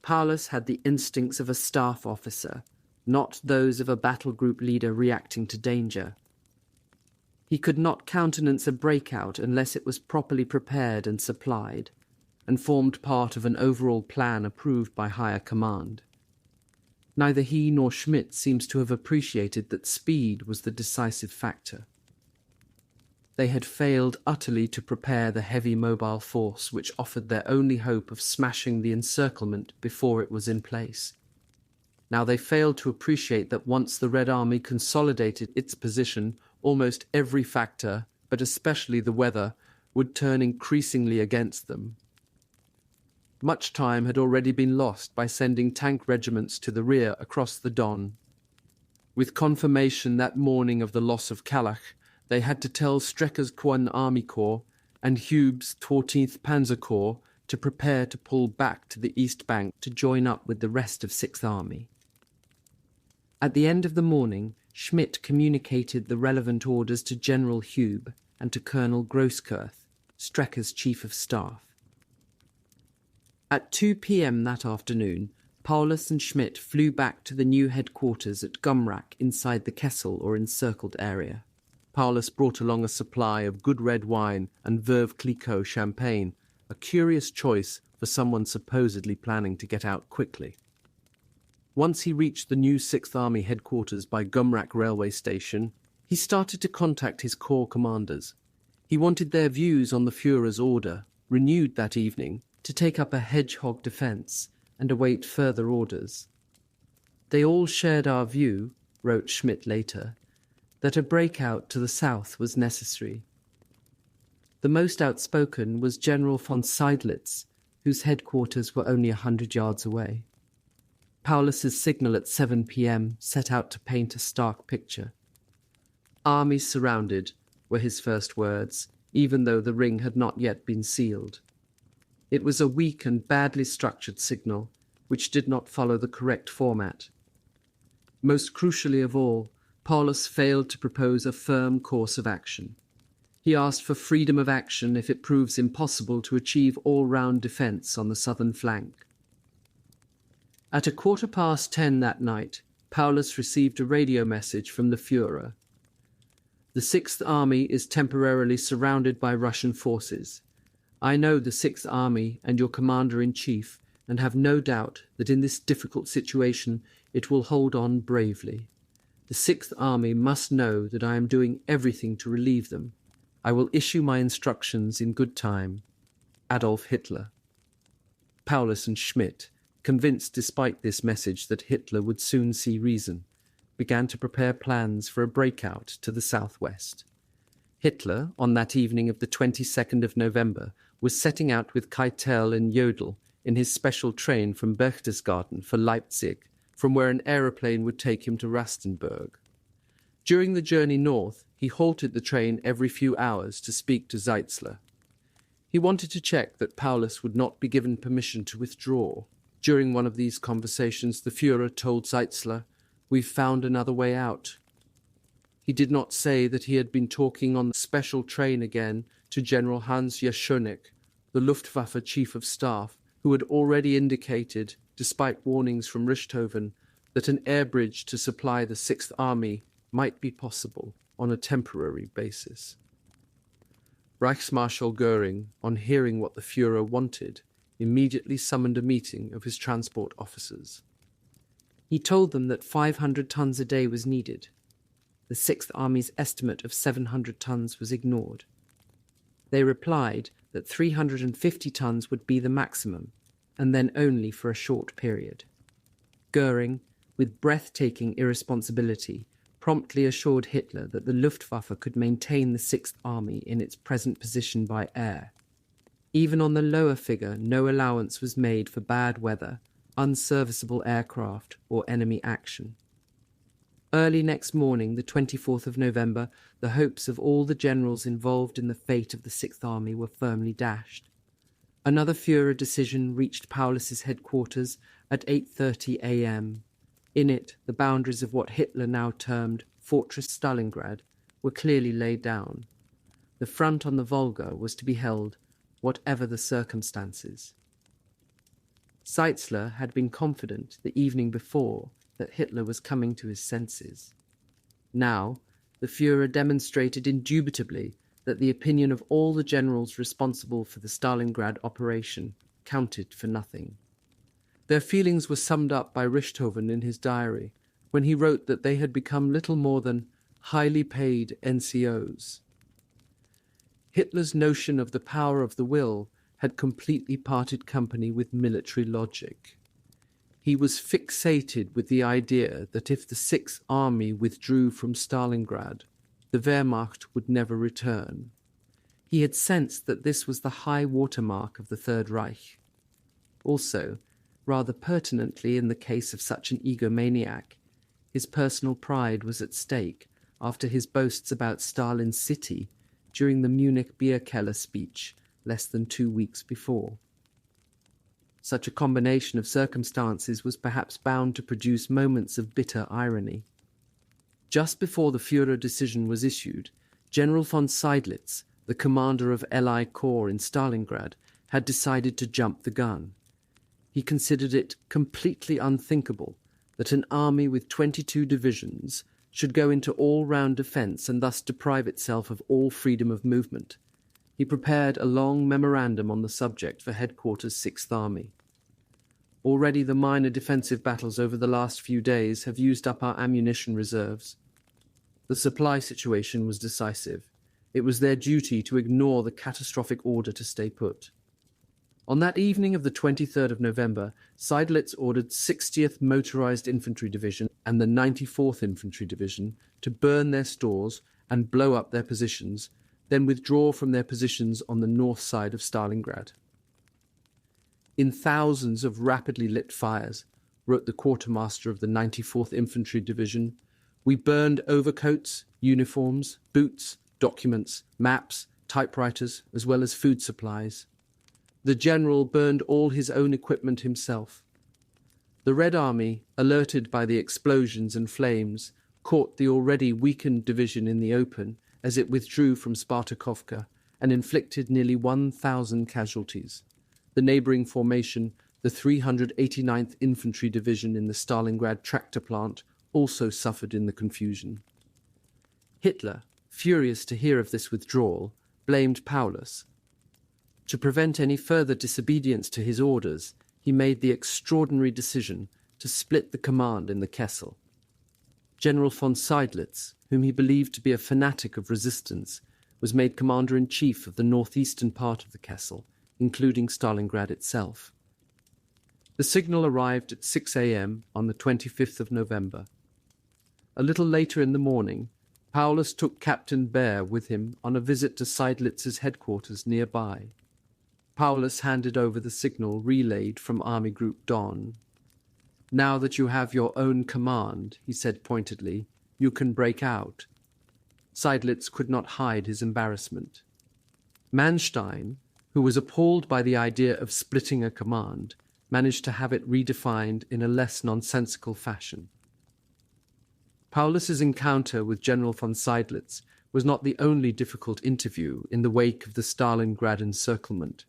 Paulus had the instincts of a staff officer, not those of a battle group leader reacting to danger. He could not countenance a breakout unless it was properly prepared and supplied, and formed part of an overall plan approved by higher command. Neither he nor Schmidt seems to have appreciated that speed was the decisive factor. They had failed utterly to prepare the heavy mobile force which offered their only hope of smashing the encirclement before it was in place. Now they failed to appreciate that once the Red Army consolidated its position, almost every factor, but especially the weather, would turn increasingly against them. Much time had already been lost by sending tank regiments to the rear across the Don. With confirmation that morning of the loss of Kallach, they had to tell Strecker's One Army Corps and Hube's 14th Panzer Corps to prepare to pull back to the east bank to join up with the rest of 6th Army. At the end of the morning, Schmidt communicated the relevant orders to General Hube and to Colonel Grosskirth, Strecker's Chief of Staff. At 2 p.m. that afternoon, Paulus and Schmidt flew back to the new headquarters at Gumrack inside the Kessel or encircled area. Paulus brought along a supply of good red wine and Veuve Clicquot champagne, a curious choice for someone supposedly planning to get out quickly. Once he reached the new 6th Army headquarters by Gumrack railway station, he started to contact his corps commanders. He wanted their views on the Führer's order, renewed that evening, to take up a hedgehog defence and await further orders. They all shared our view, wrote Schmidt later, that a breakout to the south was necessary. The most outspoken was General von Seydlitz, whose headquarters were only 100 yards away. Paulus's signal at 7 p.m. set out to paint a stark picture. "Army surrounded," were his first words, even though the ring had not yet been sealed. It was a weak and badly structured signal, which did not follow the correct format. Most crucially of all, Paulus failed to propose a firm course of action. He asked for freedom of action if it proves impossible to achieve all-round defence on the southern flank. At 10:15 that night, Paulus received a radio message from the Führer. "The 6th Army is temporarily surrounded by Russian forces. I know the 6th Army and your Commander-in-Chief, and have no doubt that in this difficult situation it will hold on bravely. The 6th Army must know that I am doing everything to relieve them. I will issue my instructions in good time. Adolf Hitler." Paulus and Schmidt, convinced despite this message that Hitler would soon see reason, began to prepare plans for a breakout to the southwest. Hitler, on that evening of the 22nd of November, was setting out with Keitel and Jodl in his special train from Berchtesgaden for Leipzig, from where an aeroplane would take him to Rastenburg. During the journey north, he halted the train every few hours to speak to Zeitzler. He wanted to check that Paulus would not be given permission to withdraw. During one of these conversations, the Führer told Zeitzler, "We've found another way out." He did not say that he had been talking on the special train again to General Hans Jaschonek, the Luftwaffe Chief of Staff, who had already indicated, despite warnings from Richthofen, that an air bridge to supply the 6th Army might be possible on a temporary basis. Reichsmarschall Göring, on hearing what the Führer wanted, immediately summoned a meeting of his transport officers. He told them that 500 tons a day was needed. The Sixth Army's estimate of 700 tons was ignored. They replied that 350 tons would be the maximum, and then only for a short period. Goering, with breathtaking irresponsibility, promptly assured Hitler that the Luftwaffe could maintain the Sixth Army in its present position by air. Even on the lower figure, no allowance was made for bad weather, unserviceable aircraft, or enemy action. Early next morning, the 24th of November, the hopes of all the generals involved in the fate of the Sixth Army were firmly dashed. Another Führer decision reached Paulus's headquarters at 8:30 a.m. In it, the boundaries of what Hitler now termed Fortress Stalingrad were clearly laid down. The front on the Volga was to be held, whatever the circumstances. Seitzler had been confident the evening before that Hitler was coming to his senses. Now, the Führer demonstrated indubitably that the opinion of all the generals responsible for the Stalingrad operation counted for nothing. Their feelings were summed up by Richthofen in his diary, when he wrote that they had become little more than highly paid NCOs. Hitler's notion of the power of the will had completely parted company with military logic. He was fixated with the idea that if the Sixth Army withdrew from Stalingrad, the Wehrmacht would never return. He had sensed that this was the high watermark of the Third Reich. Also, rather pertinently in the case of such an egomaniac, his personal pride was at stake after his boasts about Stalin's city during the Munich Bierkeller speech less than 2 weeks before. Such a combination of circumstances was perhaps bound to produce moments of bitter irony. Just before the Führer decision was issued, General von Seydlitz, the commander of LI Corps in Stalingrad, had decided to jump the gun. He considered it completely unthinkable that an army with 22 divisions should go into all-round defence and thus deprive itself of all freedom of movement. He prepared a long memorandum on the subject for Headquarters 6th Army. Already the minor defensive battles over the last few days have used up our ammunition reserves. The supply situation was decisive. It was their duty to ignore the catastrophic order to stay put. On that evening of the 23rd of November, Seydlitz ordered 60th Motorized Infantry Division and the 94th Infantry Division to burn their stores and blow up their positions, then withdraw from their positions on the north side of Stalingrad. In thousands of rapidly lit fires, wrote the quartermaster of the 94th Infantry Division, we burned overcoats, uniforms, boots, documents, maps, typewriters, as well as food supplies. The general burned all his own equipment himself. The Red Army, alerted by the explosions and flames, caught the already weakened division in the open as it withdrew from Spartakovka and inflicted nearly 1,000 casualties. The neighbouring formation, the 389th Infantry Division in the Stalingrad tractor plant, also suffered in the confusion. Hitler, furious to hear of this withdrawal, blamed Paulus. To prevent any further disobedience to his orders, he made the extraordinary decision to split the command in the Kessel. General von Seydlitz, whom he believed to be a fanatic of resistance, was made commander-in-chief of the northeastern part of the Kessel, including Stalingrad itself. The signal arrived at 6 a.m. on the 25th of November. A little later in the morning, Paulus took Captain Baer with him on a visit to Seydlitz's headquarters nearby. Paulus handed over the signal relayed from Army Group Don. Now that you have your own command, he said pointedly, you can break out. Seydlitz could not hide his embarrassment. Manstein, who was appalled by the idea of splitting a command, managed to have it redefined in a less nonsensical fashion. Paulus's encounter with General von Seydlitz was not the only difficult interview in the wake of the Stalingrad encirclement.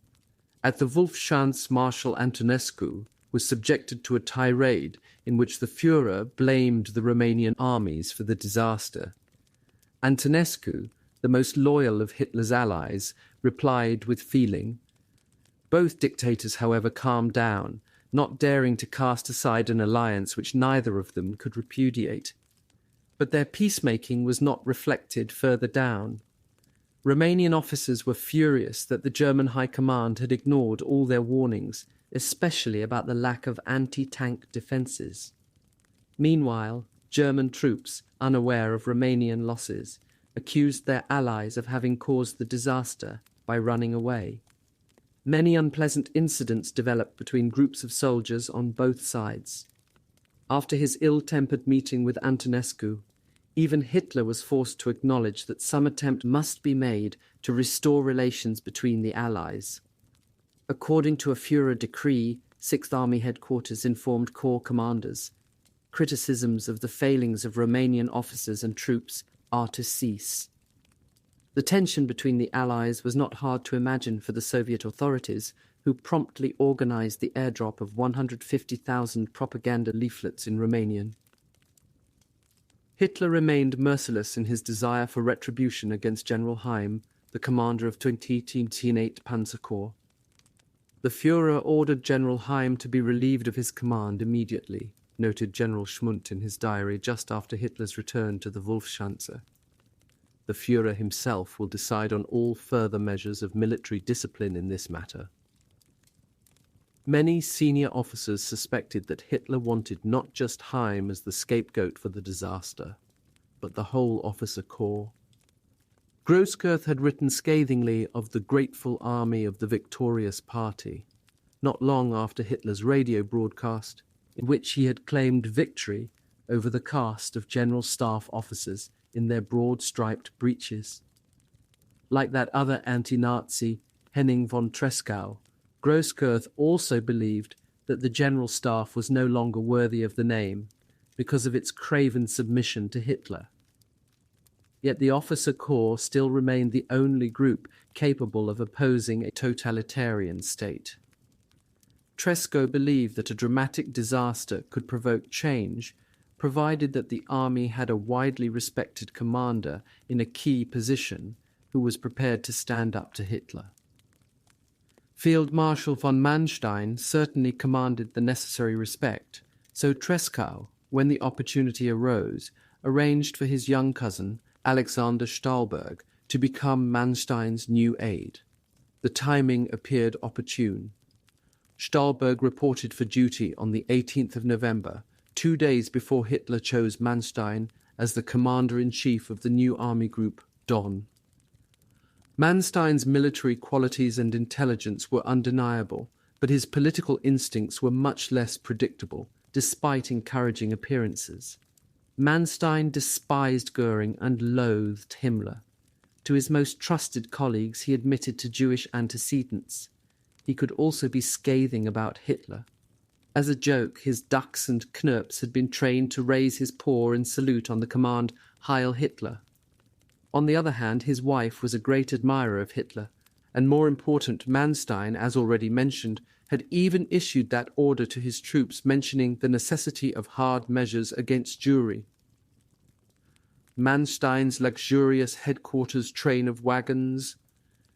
At the Wolfschanz, Marshal Antonescu was subjected to a tirade in which the Führer blamed the Romanian armies for the disaster. Antonescu, the most loyal of Hitler's allies, replied with feeling. Both dictators, however, calmed down, not daring to cast aside an alliance which neither of them could repudiate. But their peacemaking was not reflected further down. Romanian officers were furious that the German High Command had ignored all their warnings, especially about the lack of anti-tank defences. Meanwhile, German troops, unaware of Romanian losses, accused their allies of having caused the disaster by running away. Many unpleasant incidents developed between groups of soldiers on both sides. After his ill-tempered meeting with Antonescu, even Hitler was forced to acknowledge that some attempt must be made to restore relations between the Allies. According to a Führer decree, 6th Army headquarters informed corps commanders, criticisms of the failings of Romanian officers and troops are to cease. The tension between the Allies was not hard to imagine for the Soviet authorities, who promptly organized the airdrop of 150,000 propaganda leaflets in Romanian. Hitler remained merciless in his desire for retribution against General Heim, the commander of 20-8 Panzer Corps. The Führer ordered General Heim to be relieved of his command immediately, noted General Schmundt in his diary just after Hitler's return to the Wolfschanze. The Führer himself will decide on all further measures of military discipline in this matter. Many senior officers suspected that Hitler wanted not just Heim as the scapegoat for the disaster, but the whole officer corps. Groskirth had written scathingly of the grateful army of the victorious party, not long after Hitler's radio broadcast, in which he had claimed victory over the caste of general staff officers in their broad-striped breeches. Like that other anti-Nazi, Henning von Tresckow, Groskirth also believed that the general staff was no longer worthy of the name because of its craven submission to Hitler. Yet the officer corps still remained the only group capable of opposing a totalitarian state. Tresckow believed that a dramatic disaster could provoke change, provided that the army had a widely respected commander in a key position who was prepared to stand up to Hitler. Field Marshal von Manstein certainly commanded the necessary respect, so Tresckow, when the opportunity arose, arranged for his young cousin, Alexander Stahlberg, to become Manstein's new aide. The timing appeared opportune. Stahlberg reported for duty on the 18th of November, 2 days before Hitler chose Manstein as the commander-in-chief of the new army group, Don. Manstein's military qualities and intelligence were undeniable, but his political instincts were much less predictable, despite encouraging appearances. Manstein despised Goering and loathed Himmler. To his most trusted colleagues he admitted to Jewish antecedents. He could also be scathing about Hitler. As a joke, his ducks and knirps had been trained to raise his paw and salute on the command, Heil Hitler. On the other hand, his wife was a great admirer of Hitler, and more important, Manstein, as already mentioned, had even issued that order to his troops mentioning the necessity of hard measures against Jewry. Manstein's luxurious headquarters train of wagons,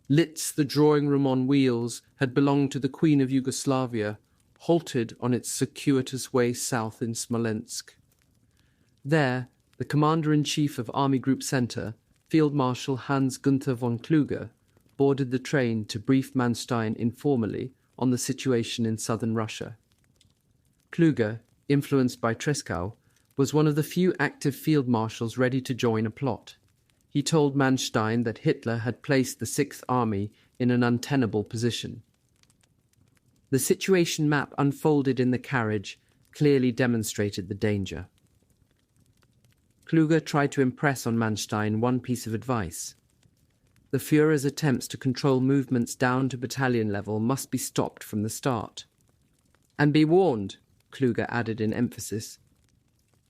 Litz the drawing room on wheels, had belonged to the Queen of Yugoslavia, halted on its circuitous way south in Smolensk. There, the commander-in-chief of Army Group Center, Field Marshal Hans Günther von Kluge, boarded the train to brief Manstein informally on the situation in southern Russia. Kluge, influenced by Tresckow, was one of the few active field marshals ready to join a plot. He told Manstein that Hitler had placed the 6th Army in an untenable position. The situation map unfolded in the carriage clearly demonstrated the danger. Kluge tried to impress on Manstein one piece of advice. The Führer's attempts to control movements down to battalion level must be stopped from the start. And be warned, Kluge added in emphasis.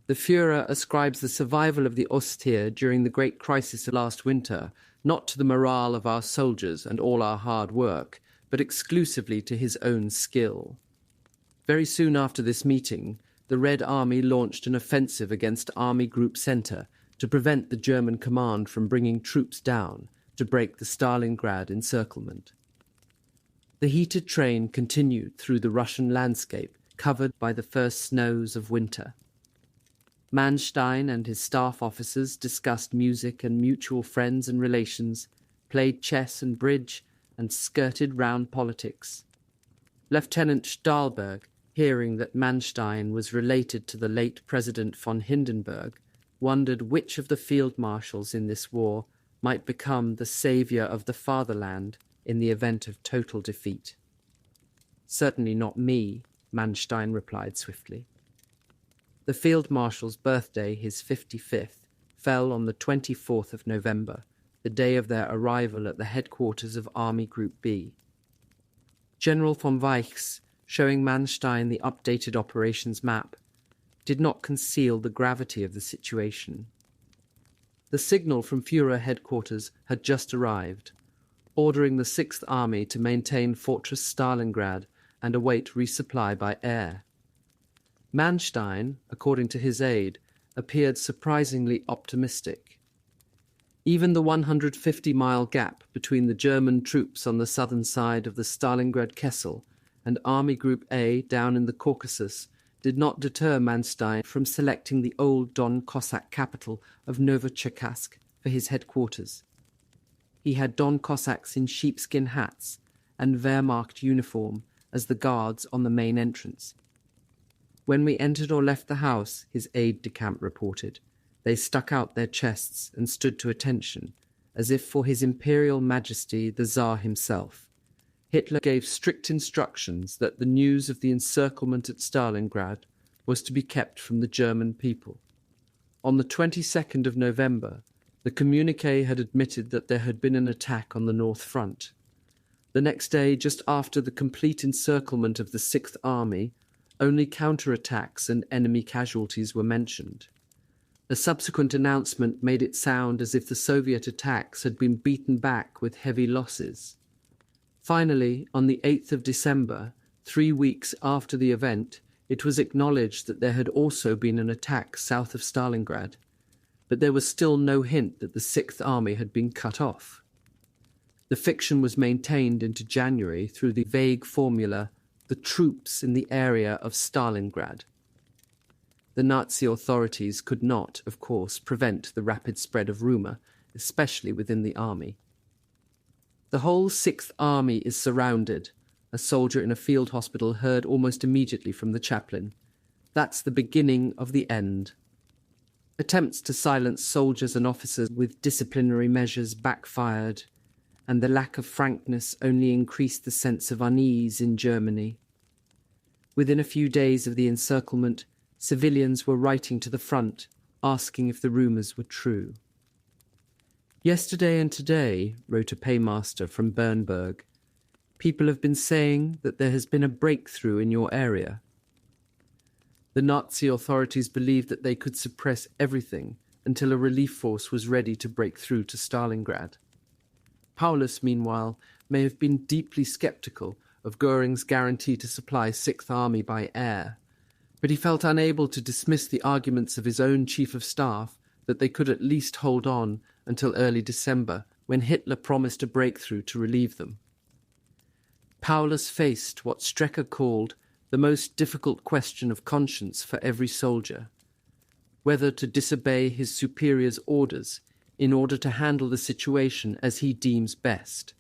The Führer ascribes the survival of the Ostheer during the great crisis of last winter not to the morale of our soldiers and all our hard work, but exclusively to his own skill. Very soon after this meeting, the Red Army launched an offensive against Army Group Center to prevent the German command from bringing troops down to break the Stalingrad encirclement. The heated train continued through the Russian landscape covered by the first snows of winter. Manstein and his staff officers discussed music and mutual friends and relations, played chess and bridge, and skirted round politics. Lieutenant Stahlberg, hearing that Manstein was related to the late President von Hindenburg, wondered which of the field marshals in this war might become the saviour of the fatherland in the event of total defeat. "Certainly not me," Manstein replied swiftly. The field marshal's birthday, his 55th, fell on the 24th of November, the day of their arrival at the headquarters of Army Group B. General von Weichs, showing Manstein the updated operations map, did not conceal the gravity of the situation. The signal from Führer headquarters had just arrived, ordering the 6th Army to maintain Fortress Stalingrad and await resupply by air. Manstein, according to his aide, appeared surprisingly optimistic. Even the 150-mile gap between the German troops on the southern side of the Stalingrad Kessel and Army Group A down in the Caucasus did not deter Manstein from selecting the old Don Cossack capital of Novocherkassk for his headquarters. He had Don Cossacks in sheepskin hats and Wehrmacht uniform as the guards on the main entrance. "When we entered or left the house," his aide-de-camp reported, "they stuck out their chests and stood to attention, as if for His Imperial Majesty the Tsar himself." Hitler gave strict instructions that the news of the encirclement at Stalingrad was to be kept from the German people. On the 22nd of November, the communiqué had admitted that there had been an attack on the North Front. The next day, just after the complete encirclement of the 6th Army, only counterattacks and enemy casualties were mentioned. A subsequent announcement made it sound as if the Soviet attacks had been beaten back with heavy losses. Finally, on the 8th of December, 3 weeks after the event, it was acknowledged that there had also been an attack south of Stalingrad, but there was still no hint that the 6th Army had been cut off. The fiction was maintained into January through the vague formula, "the troops in the area of Stalingrad." The Nazi authorities could not, of course, prevent the rapid spread of rumour, especially within the army. "The whole 6th Army is surrounded," a soldier in a field hospital heard almost immediately from the chaplain. "That's the beginning of the end." Attempts to silence soldiers and officers with disciplinary measures backfired, and the lack of frankness only increased the sense of unease in Germany. Within a few days of the encirclement, civilians were writing to the front, asking if the rumours were true. "Yesterday and today," wrote a paymaster from Bernburg, "people have been saying that there has been a breakthrough in your area." The Nazi authorities believed that they could suppress everything until a relief force was ready to break through to Stalingrad. Paulus, meanwhile, may have been deeply sceptical of Göring's guarantee to supply 6th Army by air, but he felt unable to dismiss the arguments of his own chief of staff that they could at least hold on until early December, when Hitler promised a breakthrough to relieve them. Paulus faced what Strecker called the most difficult question of conscience for every soldier: whether to disobey his superior's orders in order to handle the situation as he deems best.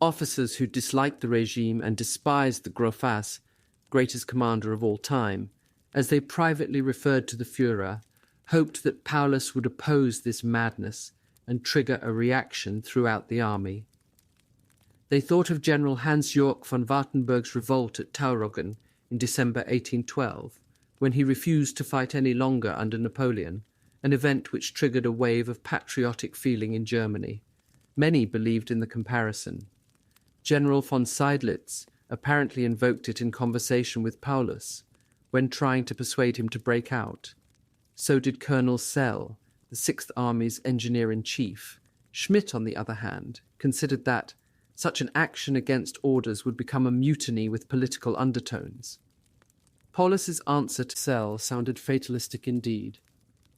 Officers who disliked the regime and despised the Grofas, greatest commander of all time, as they privately referred to the Führer, hoped that Paulus would oppose this madness and trigger a reaction throughout the army. They thought of General Hans-Jörg von Wartenberg's revolt at Tauroggen in December 1812, when he refused to fight any longer under Napoleon, an event which triggered a wave of patriotic feeling in Germany. Many believed in the comparison. General von Seydlitz apparently invoked it in conversation with Paulus, when trying to persuade him to break out. So did Colonel Sell, the 6th Army's engineer-in-chief. Schmidt, on the other hand, considered that such an action against orders would become a mutiny with political undertones. Paulus's answer to Sell sounded fatalistic indeed.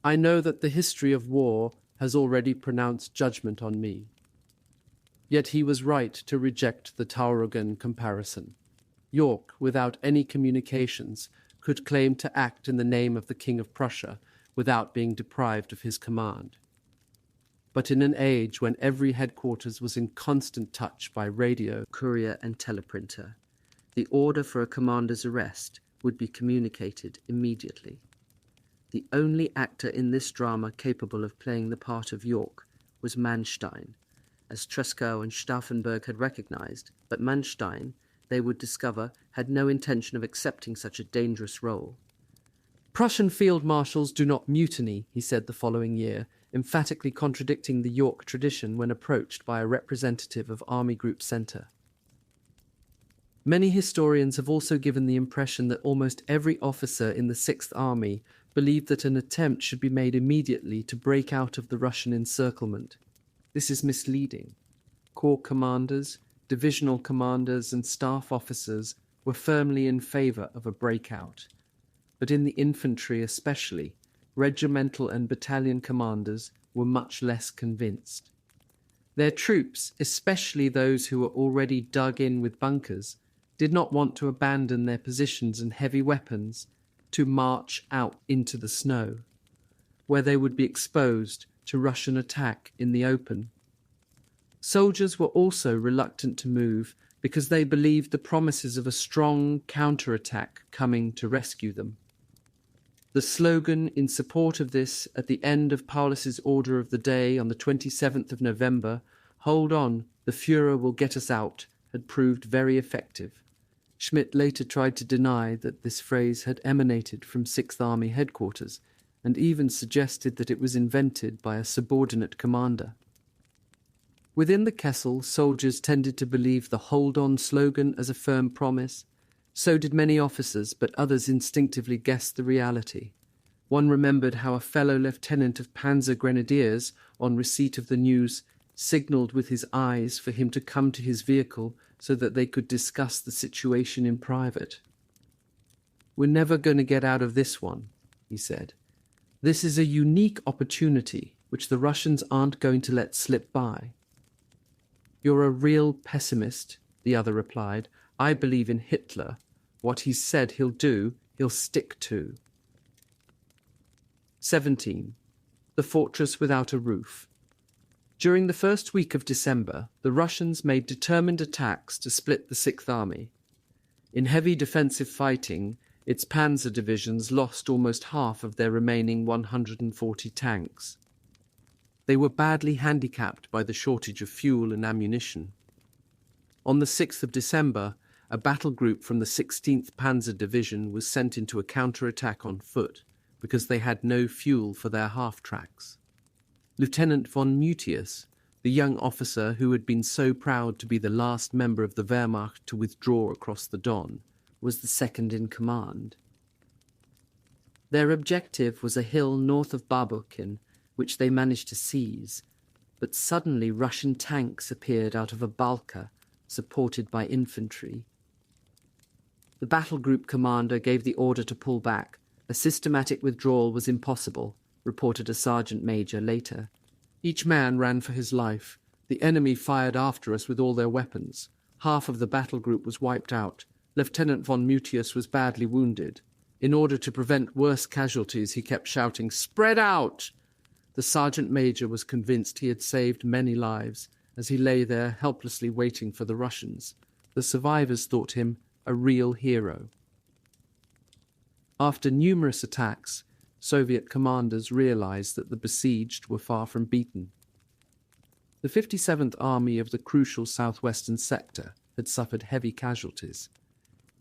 "I know that the history of war has already pronounced judgment on me." Yet he was right to reject the Tauroggen comparison. York, without any communications, could claim to act in the name of the King of Prussia without being deprived of his command. But in an age when every headquarters was in constant touch by radio, courier, and teleprinter, the order for a commander's arrest would be communicated immediately. The only actor in this drama capable of playing the part of York was Manstein, as Tresckow and Stauffenberg had recognized, but Manstein, they would discover, had no intention of accepting such a dangerous role. "Prussian field marshals do not mutiny," he said the following year, emphatically contradicting the York tradition when approached by a representative of Army Group Centre. Many historians have also given the impression that almost every officer in the Sixth Army believed that an attempt should be made immediately to break out of the Russian encirclement. This is misleading. Corps commanders, divisional commanders, and staff officers were firmly in favour of a breakout. But in the infantry especially, regimental and battalion commanders were much less convinced. Their troops, especially those who were already dug in with bunkers, did not want to abandon their positions and heavy weapons to march out into the snow, where they would be exposed to Russian attack in the open. Soldiers were also reluctant to move because they believed the promises of a strong counterattack coming to rescue them. The slogan in support of this at the end of Paulus's order of the day on the 27th of November, "Hold on, the Führer will get us out," had proved very effective. Schmidt later tried to deny that this phrase had emanated from Sixth Army headquarters, and even suggested that it was invented by a subordinate commander. Within the Kessel, soldiers tended to believe the "hold on" slogan as a firm promise. So did many officers, but others instinctively guessed the reality. One remembered how a fellow lieutenant of Panzer Grenadiers, on receipt of the news, signalled with his eyes for him to come to his vehicle so that they could discuss the situation in private. "We're never going to get out of this one," he said. "This is a unique opportunity which the Russians aren't going to let slip by." "You're a real pessimist," the other replied. "I believe in Hitler. What he's said he'll do, he'll stick to." 17. The Fortress Without a Roof. During the first week of December, the Russians made determined attacks to split the Sixth Army. In heavy defensive fighting, its panzer divisions lost almost half of their remaining 140 tanks. They were badly handicapped by the shortage of fuel and ammunition. On the 6th of December, a battle group from the 16th Panzer Division was sent into a counterattack on foot because they had no fuel for their half-tracks. Lieutenant von Mutius, the young officer who had been so proud to be the last member of the Wehrmacht to withdraw across the Don, was the second in command. Their objective was a hill north of Barbukin, which they managed to seize, but suddenly Russian tanks appeared out of a balka, supported by infantry. The battle group commander gave the order to pull back. A systematic withdrawal was impossible, reported a sergeant major later. "Each man ran for his life. The enemy fired after us with all their weapons. Half of the battle group was wiped out. Lieutenant von Mutius was badly wounded. In order to prevent worse casualties, he kept shouting, 'Spread out!' The sergeant major was convinced he had saved many lives as he lay there helplessly waiting for the Russians. The survivors thought him a real hero." After numerous attacks, Soviet commanders realized that the besieged were far from beaten. The 57th Army of the crucial southwestern sector had suffered heavy casualties.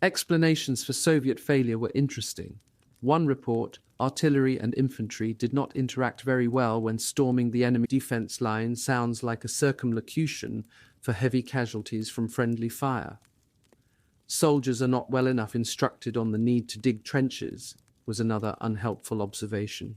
Explanations for Soviet failure were interesting. One report, artillery and infantry did not interact very well when storming the enemy defense line, sounds like a circumlocution for heavy casualties from friendly fire. Soldiers are not well enough instructed on the need to dig trenches, was another unhelpful observation.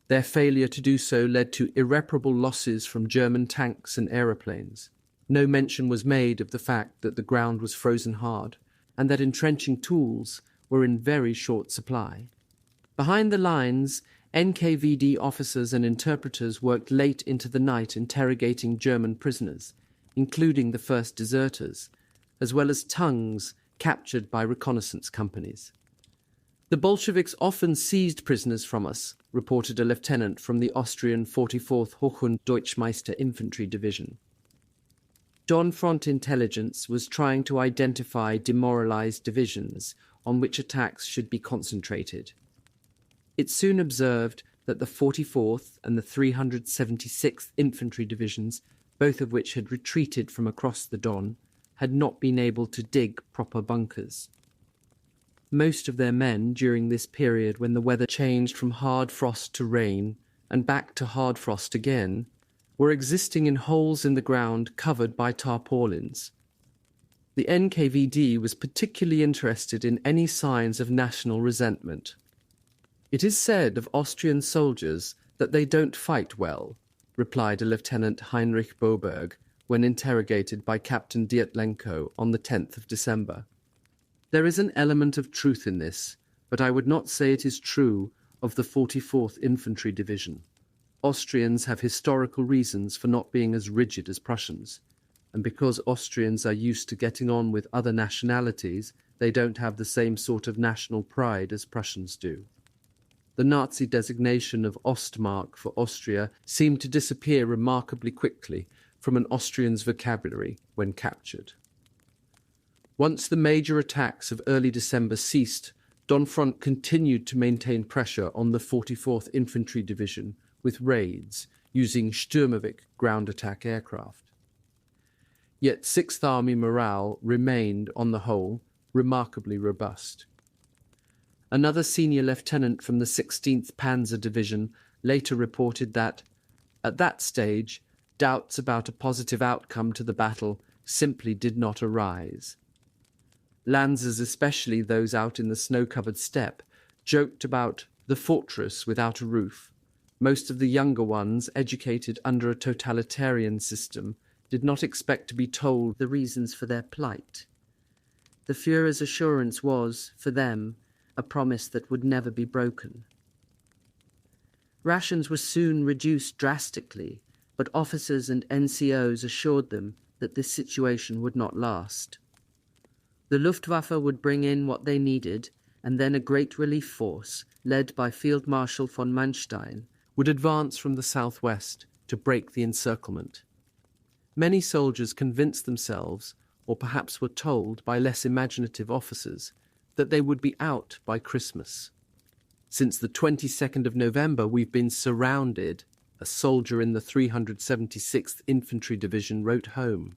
Their failure to do so led to irreparable losses from German tanks and aeroplanes. No mention was made of the fact that the ground was frozen hard, and that entrenching tools were in very short supply. Behind the lines, NKVD officers and interpreters worked late into the night interrogating German prisoners. including the first deserters, as well as tongues captured by reconnaissance companies. "The Bolsheviks often seized prisoners from us," reported a lieutenant from the Austrian 44th Hochhund Deutschmeister Infantry Division. Don Front intelligence was trying to identify demoralized divisions on which attacks should be concentrated. It soon observed that the 44th and the 376th Infantry Divisions, both of which had retreated from across the Don, had not been able to dig proper bunkers. Most of their men, during this period when the weather changed from hard frost to rain and back to hard frost again, were existing in holes in the ground covered by tarpaulins. The NKVD was particularly interested in any signs of national resentment. "It is said of Austrian soldiers that they don't fight well," replied a Lieutenant Heinrich Boberg when interrogated by Captain Dietlenko on the 10th of December. "There is an element of truth in this, but I would not say it is true of the 44th Infantry Division. Austrians have historical reasons for not being as rigid as Prussians, and because Austrians are used to getting on with other nationalities, they don't have the same sort of national pride as Prussians do." The Nazi designation of Ostmark for Austria seemed to disappear remarkably quickly from an Austrian's vocabulary when captured. Once the major attacks of early December ceased, Don Front continued to maintain pressure on the 44th Infantry Division with raids using Sturmovik ground attack aircraft. Yet 6th Army morale remained, on the whole, remarkably robust. Another senior lieutenant from the 16th Panzer Division later reported that, at that stage, doubts about a positive outcome to the battle simply did not arise. Lancers, especially those out in the snow-covered steppe, joked about the fortress without a roof. Most of the younger ones, educated under a totalitarian system, did not expect to be told the reasons for their plight. The Führer's assurance was, for them, a promise that would never be broken. Rations were soon reduced drastically, but officers and NCOs assured them that this situation would not last. The Luftwaffe would bring in what they needed, and then a great relief force, led by Field Marshal von Manstein, would advance from the southwest to break the encirclement. Many soldiers convinced themselves, or perhaps were told by less imaginative officers, that they would be out by Christmas. "Since the 22nd of November we've been surrounded," a soldier in the 376th Infantry Division wrote home.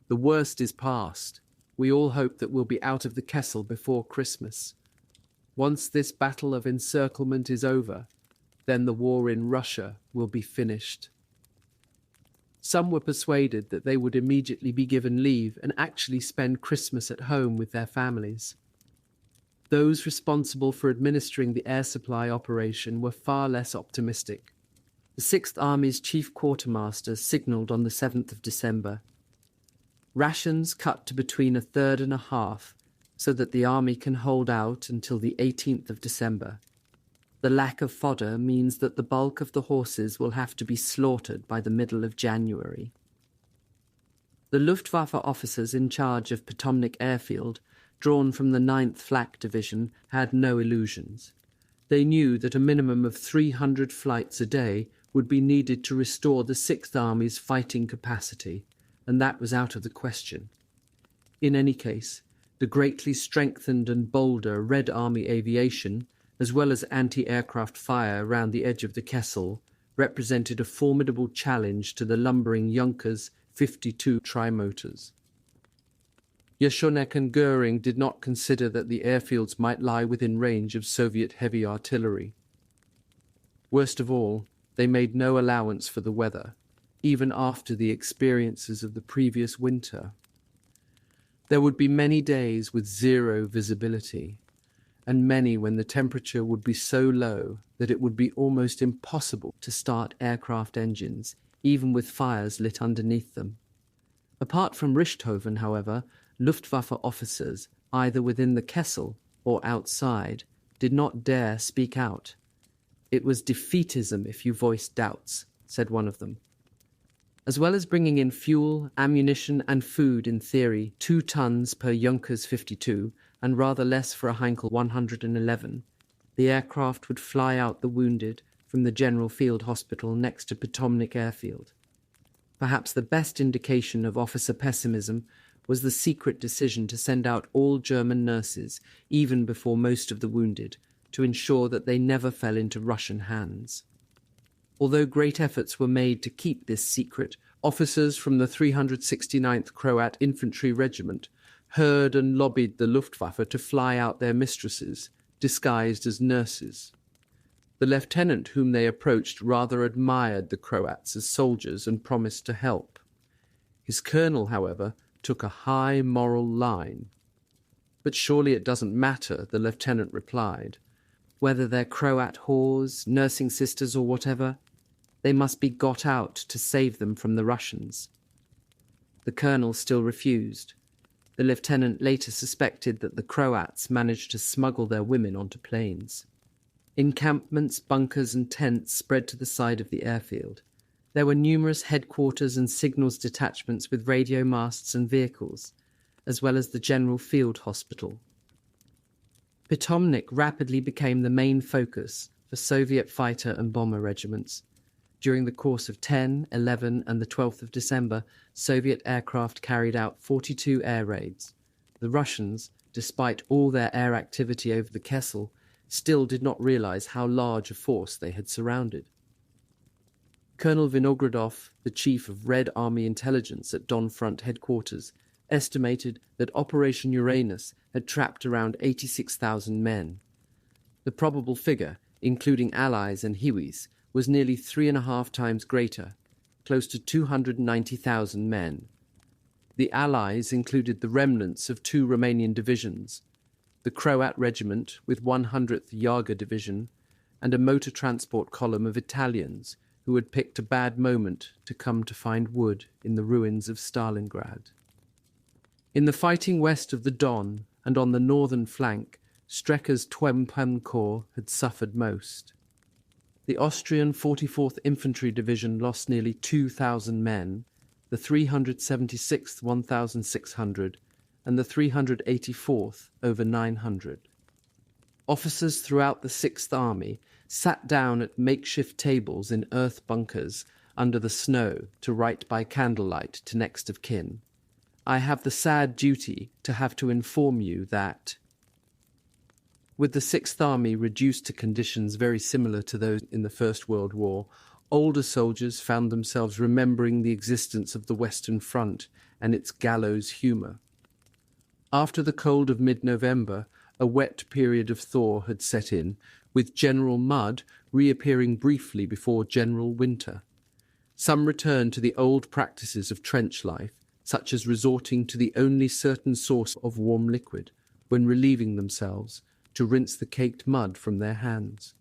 "The worst is past. We all hope that we'll be out of the Kessel before Christmas. Once this battle of encirclement is over, then the war in Russia will be finished." Some were persuaded that they would immediately be given leave and actually spend Christmas at home with their families. Those responsible for administering the air supply operation were far less optimistic. The 6th Army's chief quartermaster signalled on the 7th of December. "Rations cut to between a third and a half, so that the army can hold out until the 18th of December. The lack of fodder means that the bulk of the horses will have to be slaughtered by the middle of January." The Luftwaffe officers in charge of Potomnik Airfield, drawn from the 9th Flak Division, had no illusions. They knew that a minimum of 300 flights a day would be needed to restore the 6th Army's fighting capacity, and that was out of the question. In any case, the greatly strengthened and bolder Red Army aviation, as well as anti-aircraft fire round the edge of the Kessel, represented a formidable challenge to the lumbering Junkers 52 trimotors. Jeschonnek and Goering did not consider that the airfields might lie within range of Soviet heavy artillery. Worst of all, they made no allowance for the weather, even after the experiences of the previous winter. There would be many days with zero visibility, and many when the temperature would be so low that it would be almost impossible to start aircraft engines, even with fires lit underneath them. Apart from Richthofen, however, Luftwaffe officers, either within the Kessel or outside, did not dare speak out. "It was defeatism if you voiced doubts," said one of them. As well as bringing in fuel, ammunition and food in theory 2 tons per Junkers 52 and rather less for a Heinkel 111, the aircraft would fly out the wounded from the General Field Hospital next to Potomnik Airfield. Perhaps the best indication of officer pessimism was the secret decision to send out all German nurses, even before most of the wounded, to ensure that they never fell into Russian hands. Although great efforts were made to keep this secret, officers from the 369th Croat Infantry Regiment heard and lobbied the Luftwaffe to fly out their mistresses, disguised as nurses. The lieutenant whom they approached rather admired the Croats as soldiers and promised to help. His colonel, however, took a high moral line. "But surely it doesn't matter," the lieutenant replied. "Whether they're Croat whores, nursing sisters or whatever, they must be got out to save them from the Russians." The colonel still refused. The lieutenant later suspected that the Croats managed to smuggle their women onto planes. Encampments, bunkers and tents spread to the side of the airfield. There were numerous headquarters and signals detachments with radio masts and vehicles, as well as the General Field Hospital. Potomnik rapidly became the main focus for Soviet fighter and bomber regiments. During the course of 10, 11 and the 12th of December, Soviet aircraft carried out 42 air raids. The Russians, despite all their air activity over the Kessel, still did not realize how large a force they had surrounded. Colonel Vinogradov, the chief of Red Army Intelligence at Don Front headquarters, estimated that Operation Uranus had trapped around 86,000 men. The probable figure, including Allies and Hiwis, was nearly 3.5 times greater, close to 290,000 men. The Allies included the remnants of 2 Romanian divisions, the Croat regiment with 100th Jager Division, and a motor transport column of Italians who had picked a bad moment to come to find wood in the ruins of Stalingrad. In the fighting west of the Don and on the northern flank, Strecker's Twempem Corps had suffered most. The Austrian 44th Infantry Division lost nearly 2,000 men, the 376th 1,600, and the 384th over 900. Officers throughout the 6th Army sat down at makeshift tables in earth bunkers under the snow to write by candlelight to next of kin. "I have the sad duty to have to inform you that..." With the 6th Army reduced to conditions very similar to those in the First World War, older soldiers found themselves remembering the existence of the Western Front and its gallows humour. After the cold of mid-November, a wet period of thaw had set in, with General Mud reappearing briefly before General Winter. Some returned to the old practices of trench life, such as resorting to the only certain source of warm liquid, when relieving themselves, to rinse the caked mud from their hands.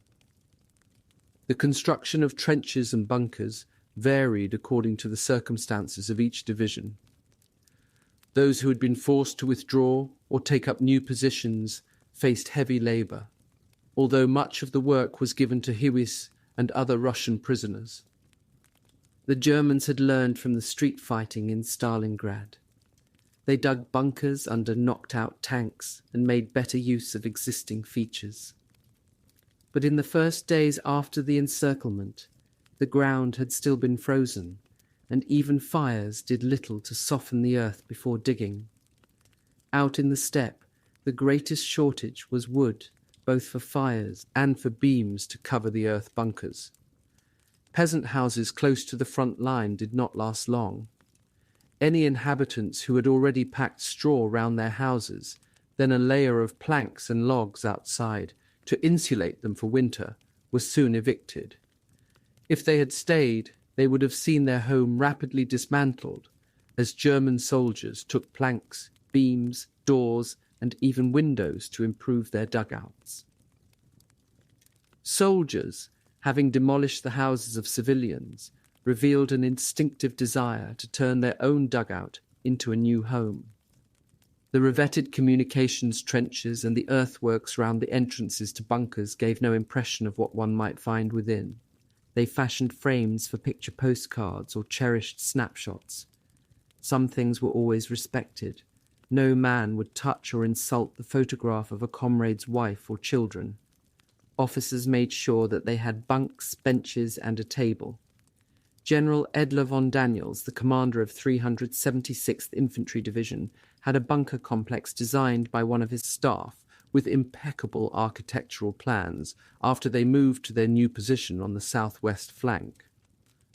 The construction of trenches and bunkers varied according to the circumstances of each division. Those who had been forced to withdraw or take up new positions faced heavy labour, although much of the work was given to Hiwis and other Russian prisoners. The Germans had learned from the street fighting in Stalingrad. They dug bunkers under knocked-out tanks and made better use of existing features. But in the first days after the encirclement, the ground had still been frozen, and even fires did little to soften the earth before digging. Out in the steppe, the greatest shortage was wood, both for fires and for beams to cover the earth bunkers. Peasant houses close to the front line did not last long. Any inhabitants who had already packed straw round their houses, then a layer of planks and logs outside to insulate them for winter, were soon evicted. If they had stayed, they would have seen their home rapidly dismantled as German soldiers took planks, beams, doors, and even windows to improve their dugouts. Soldiers, having demolished the houses of civilians, revealed an instinctive desire to turn their own dugout into a new home. The revetted communications trenches and the earthworks round the entrances to bunkers gave no impression of what one might find within. They fashioned frames for picture postcards or cherished snapshots. Some things were always respected. No man would touch or insult the photograph of a comrade's wife or children. Officers made sure that they had bunks, benches, and a table. General Edler von Daniels, the commander of 376th Infantry Division, had a bunker complex designed by one of his staff with impeccable architectural plans after they moved to their new position on the southwest flank.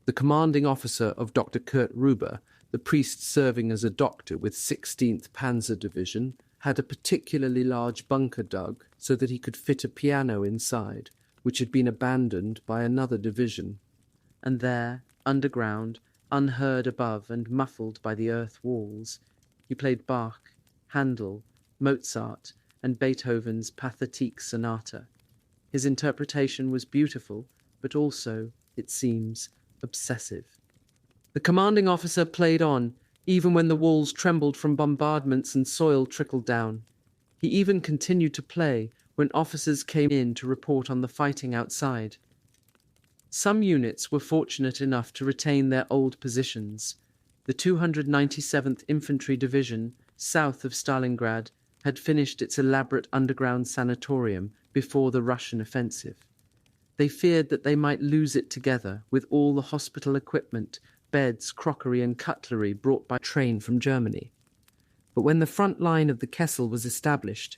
The commanding officer of Dr. Kurt Ruber, the priest serving as a doctor with 16th Panzer Division, had a particularly large bunker dug so that he could fit a piano inside, which had been abandoned by another division. And there, underground, unheard above and muffled by the earth walls, he played Bach, Handel, Mozart, and Beethoven's Pathetique Sonata. His interpretation was beautiful, but also, it seems, obsessive. The commanding officer played on, even when the walls trembled from bombardments and soil trickled down. He even continued to play when officers came in to report on the fighting outside. Some units were fortunate enough to retain their old positions. The 297th Infantry Division, south of Stalingrad, had finished its elaborate underground sanatorium before the Russian offensive. They feared that they might lose it together with all the hospital equipment, beds, crockery and cutlery brought by train from Germany. But when the front line of the Kessel was established,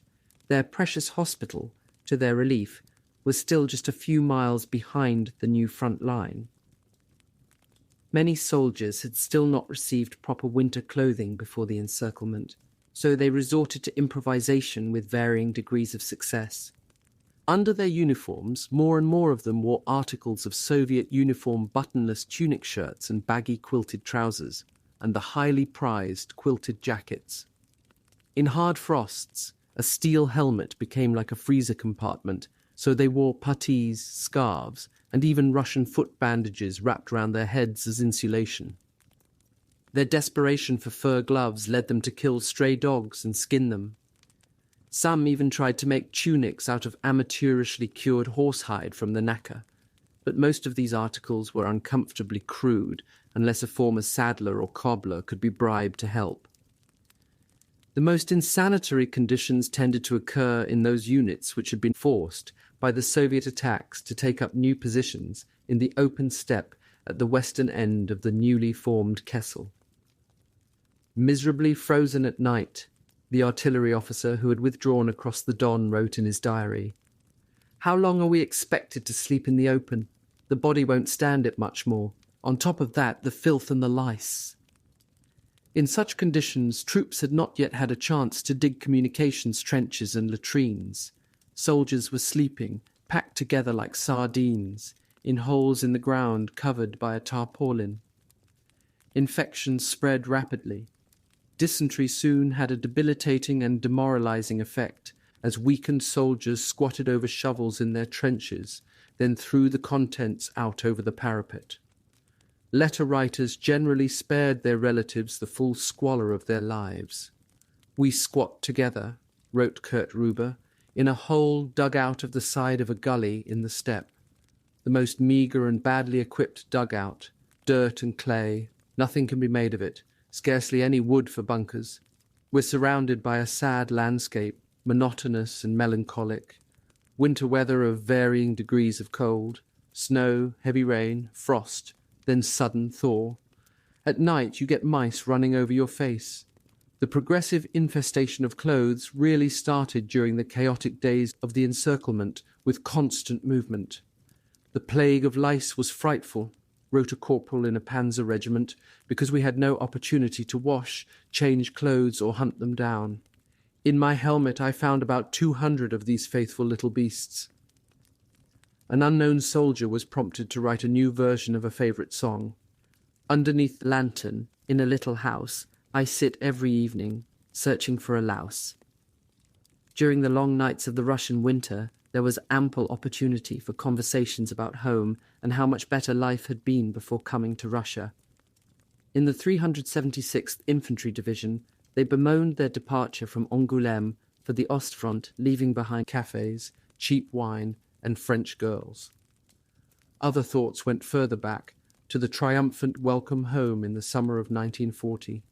their precious hospital, to their relief, was still just a few miles behind the new front line. Many soldiers had still not received proper winter clothing before the encirclement, so they resorted to improvisation with varying degrees of success. Under their uniforms, more and more of them wore articles of Soviet uniform buttonless tunic shirts and baggy quilted trousers, and the highly prized quilted jackets. In hard frosts, a steel helmet became like a freezer compartment, so they wore puttees, scarves, and even Russian foot bandages wrapped round their heads as insulation. Their desperation for fur gloves led them to kill stray dogs and skin them. Some even tried to make tunics out of amateurishly cured horsehide from the knacker, but most of these articles were uncomfortably crude unless a former saddler or cobbler could be bribed to help. The most insanitary conditions tended to occur in those units which had been forced by the Soviet attacks to take up new positions in the open steppe at the western end of the newly formed Kessel. Miserably frozen at night, the artillery officer who had withdrawn across the Don wrote in his diary, "How long are we expected to sleep in the open? The body won't stand it much more. On top of that, the filth and the lice." In such conditions, troops had not yet had a chance to dig communications trenches and latrines. Soldiers were sleeping, packed together like sardines, in holes in the ground covered by a tarpaulin. Infections spread rapidly. Dysentery soon had a debilitating and demoralizing effect as weakened soldiers squatted over shovels in their trenches, then threw the contents out over the parapet. Letter writers generally spared their relatives the full squalor of their lives. "We squat together," wrote Kurt Ruber, "in a hole dug out of the side of a gully in the steppe. The most meagre and badly equipped dugout, dirt and clay, nothing can be made of it. Scarcely any wood for bunkers. We're surrounded by a sad landscape, monotonous and melancholic. Winter weather of varying degrees of cold, snow, heavy rain, frost, then sudden thaw. At night you get mice running over your face. The progressive infestation of clothes really started during the chaotic days of the encirclement with constant movement. The plague of lice was frightful, wrote a corporal in a panzer regiment, because we had no opportunity to wash, change clothes, or hunt them down. In my helmet I found about 200 of these faithful little beasts. An unknown soldier was prompted to write a new version of a favourite song. Underneath the lantern, in a little house, I sit every evening, searching for a louse. During the long nights of the Russian winter, there was ample opportunity for conversations about home and how much better life had been before coming to Russia. In the 376th Infantry Division, they bemoaned their departure from Angoulême for the Ostfront, leaving behind cafes, cheap wine, and French girls. Other thoughts went further back, to the triumphant welcome home in the summer of 1940.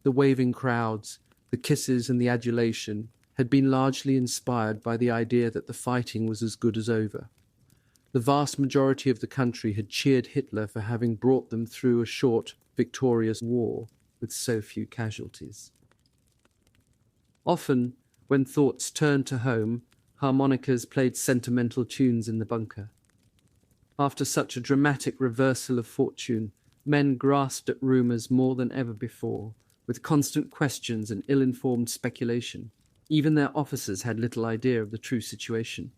The waving crowds, the kisses and the adulation had been largely inspired by the idea that the fighting was as good as over. The vast majority of the country had cheered Hitler for having brought them through a short, victorious war with so few casualties. Often, when thoughts turned to home, harmonicas played sentimental tunes in the bunker. After such a dramatic reversal of fortune, men grasped at rumours more than ever before, with constant questions and ill-informed speculation. Even their officers had little idea of the true situation.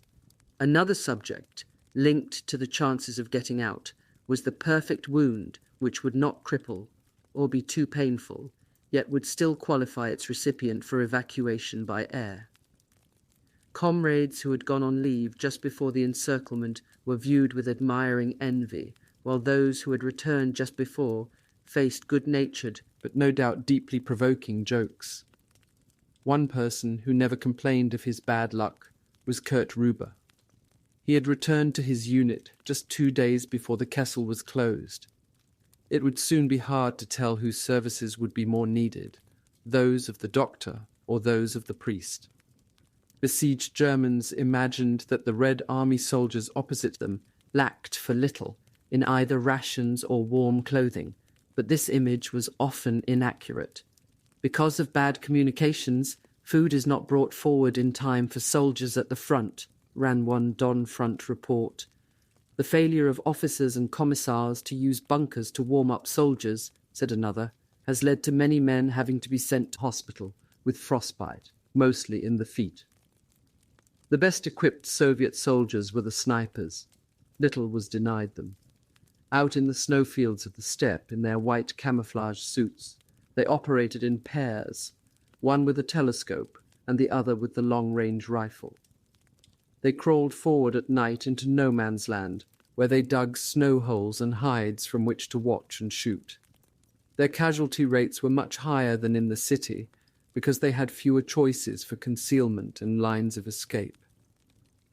Another subject, linked to the chances of getting out, was the perfect wound which would not cripple or be too painful, yet would still qualify its recipient for evacuation by air. Comrades who had gone on leave just before the encirclement were viewed with admiring envy, while those who had returned just before faced good-natured but no doubt deeply provoking jokes. One person who never complained of his bad luck was Kurt Ruber. He had returned to his unit just 2 days before the Kessel was closed. It would soon be hard to tell whose services would be more needed, those of the doctor or those of the priest. Besieged Germans imagined that the Red Army soldiers opposite them lacked for little in either rations or warm clothing, but this image was often inaccurate. Because of bad communications, food is not brought forward in time for soldiers at the front, ran one Don Front report. The failure of officers and commissars to use bunkers to warm up soldiers, said another, has led to many men having to be sent to hospital with frostbite, mostly in the feet. The best equipped Soviet soldiers were the snipers. Little was denied them. Out in the snowfields of the steppe in their white camouflage suits, they operated in pairs, one with a telescope and the other with the long-range rifle. They crawled forward at night into no man's land, where they dug snow holes and hides from which to watch and shoot. Their casualty rates were much higher than in the city, because they had fewer choices for concealment and lines of escape.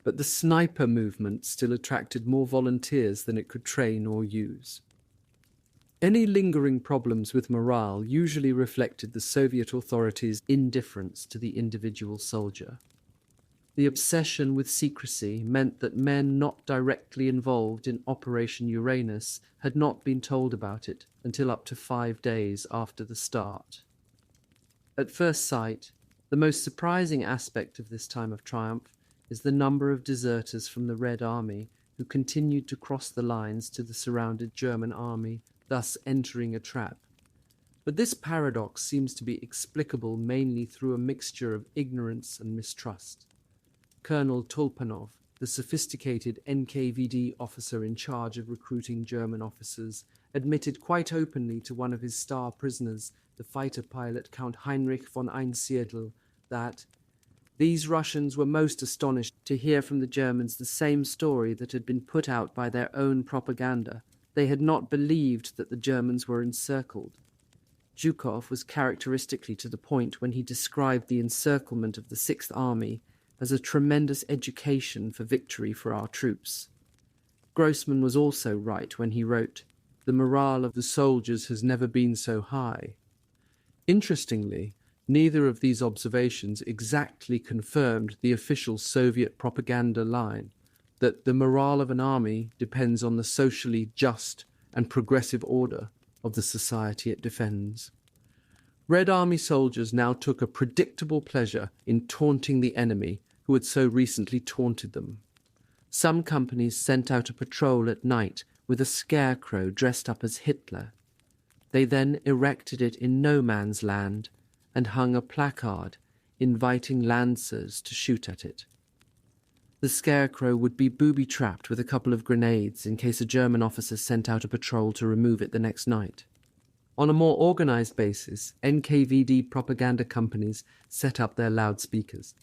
But the sniper movement still attracted more volunteers than it could train or use. Any lingering problems with morale usually reflected the Soviet authorities' indifference to the individual soldier. The obsession with secrecy meant that men not directly involved in Operation Uranus had not been told about it until up to 5 days after the start. At first sight, the most surprising aspect of this time of triumph is the number of deserters from the Red Army who continued to cross the lines to the surrounded German army, thus entering a trap. But this paradox seems to be explicable mainly through a mixture of ignorance and mistrust. Colonel Tulpanov, the sophisticated NKVD officer in charge of recruiting German officers, admitted quite openly to one of his star prisoners, the fighter pilot Count Heinrich von Einsiedel, that these Russians were most astonished to hear from the Germans the same story that had been put out by their own propaganda. They had not believed that the Germans were encircled. Zhukov was characteristically to the point when he described the encirclement of the Sixth Army as a tremendous education for victory for our troops. Grossman was also right when he wrote, "The morale of the soldiers has never been so high." Interestingly, neither of these observations exactly confirmed the official Soviet propaganda line that the morale of an army depends on the socially just and progressive order of the society it defends. Red Army soldiers now took a predictable pleasure in taunting the enemy who had so recently taunted them. Some companies sent out a patrol at night with a scarecrow dressed up as Hitler. They then erected it in no man's land and hung a placard inviting lancers to shoot at it. The scarecrow would be booby-trapped with a couple of grenades in case a German officer sent out a patrol to remove it the next night. On a more organized basis, NKVD propaganda companies set up their loudspeakers.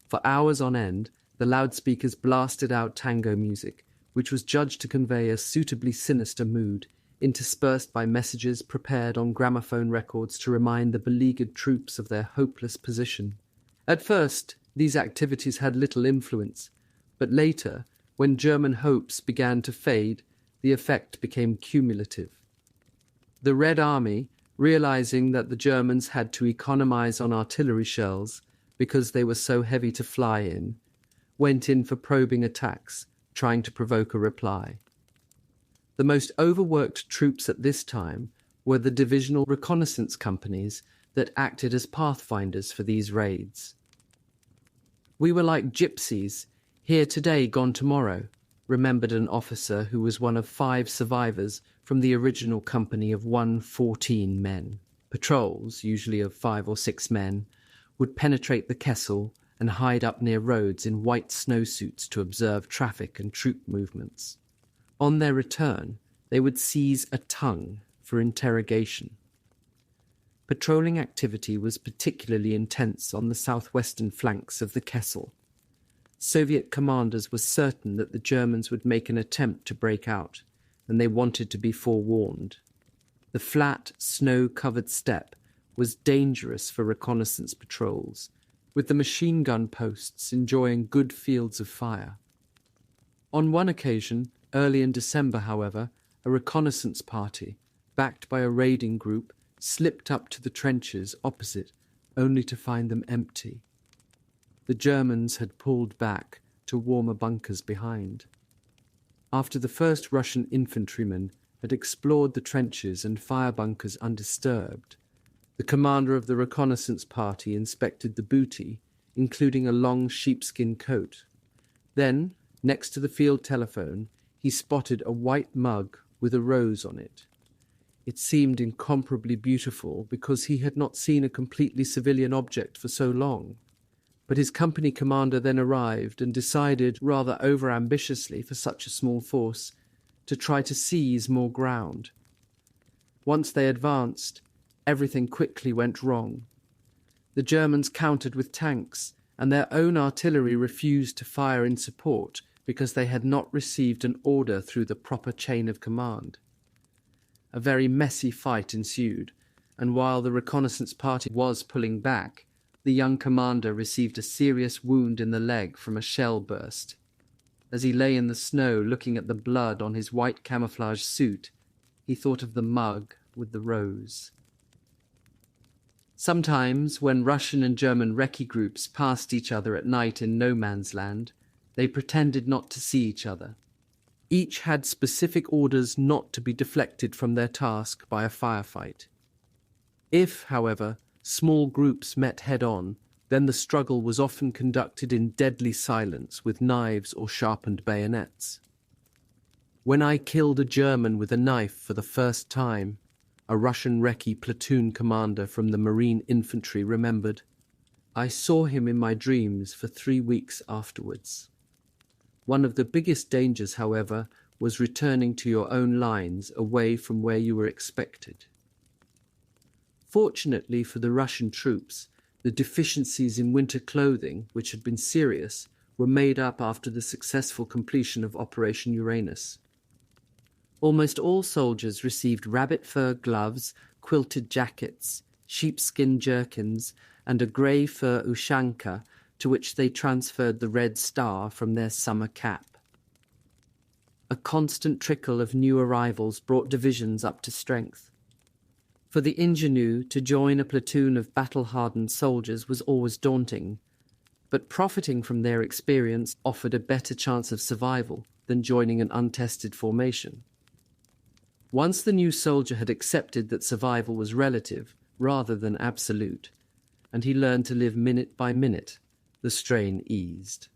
For hours on end, the loudspeakers blasted out tango music, which was judged to convey a suitably sinister mood, interspersed by messages prepared on gramophone records to remind the beleaguered troops of their hopeless position. At first, these activities had little influence, but later, When German hopes began to fade, the effect became cumulative. The Red Army, realizing that the Germans had to economize on artillery shells because they were so heavy to fly in, went in for probing attacks, trying to provoke a reply. The most overworked troops at this time were the divisional reconnaissance companies that acted as pathfinders for these raids. "We were like gypsies, here today, gone tomorrow," remembered an officer who was one of 5 survivors from the original company of 114 men. Patrols, usually of 5 or 6 men, would penetrate the Kessel and hide up near roads in white snowsuits to observe traffic and troop movements. On their return, they would seize a tongue for interrogation. Patrolling activity was particularly intense on the southwestern flanks of the Kessel. Soviet commanders were certain that the Germans would make an attempt to break out, and they wanted to be forewarned. The flat, snow-covered steppe was dangerous for reconnaissance patrols, with the machine gun posts enjoying good fields of fire. On one occasion, early in December, however, a reconnaissance party, backed by a raiding group, slipped up to the trenches opposite, only to find them empty. The Germans had pulled back to warmer bunkers behind. After the first Russian infantrymen had explored the trenches and fire bunkers undisturbed, the commander of the reconnaissance party inspected the booty, including a long sheepskin coat. Then, next to the field telephone, he spotted a white mug with a rose on it. It seemed incomparably beautiful because he had not seen a completely civilian object for so long. But his company commander then arrived and decided, rather over-ambitiously for such a small force, to try to seize more ground. Once they advanced, everything quickly went wrong. The Germans countered with tanks, and their own artillery refused to fire in support because they had not received an order through the proper chain of command. A very messy fight ensued, and while the reconnaissance party was pulling back, the young commander received a serious wound in the leg from a shell burst. As he lay in the snow looking at the blood on his white camouflage suit, he thought of the mug with the rose. Sometimes, when Russian and German recce groups passed each other at night in no man's land, they pretended not to see each other. Each had specific orders not to be deflected from their task by a firefight. If, however, small groups met head-on, then the struggle was often conducted in deadly silence with knives or sharpened bayonets. "When I killed a German with a knife for the first time," a Russian recce platoon commander from the Marine Infantry remembered, "I saw him in my dreams for 3 weeks afterwards." One of the biggest dangers, however, was returning to your own lines away from where you were expected. Fortunately for the Russian troops, the deficiencies in winter clothing, which had been serious, were made up after the successful completion of Operation Uranus. Almost all soldiers received rabbit fur gloves, quilted jackets, sheepskin jerkins, and a grey fur ushanka, to which they transferred the red star from their summer cap. A constant trickle of new arrivals brought divisions up to strength. For the ingenue, to join a platoon of battle-hardened soldiers was always daunting, but profiting from their experience offered a better chance of survival than joining an untested formation. Once the new soldier had accepted that survival was relative rather than absolute, and he learned to live minute by minute, the strain eased.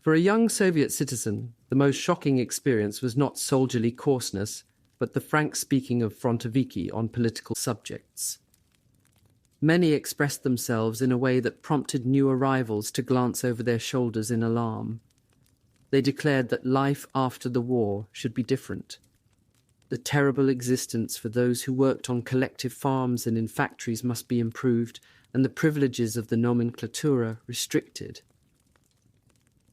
For a young Soviet citizen, the most shocking experience was not soldierly coarseness, but the frank speaking of frontoviki on political subjects. Many expressed themselves in a way that prompted new arrivals to glance over their shoulders in alarm. They declared that life after the war should be different. The terrible existence for those who worked on collective farms and in factories must be improved, and the privileges of the nomenclatura restricted.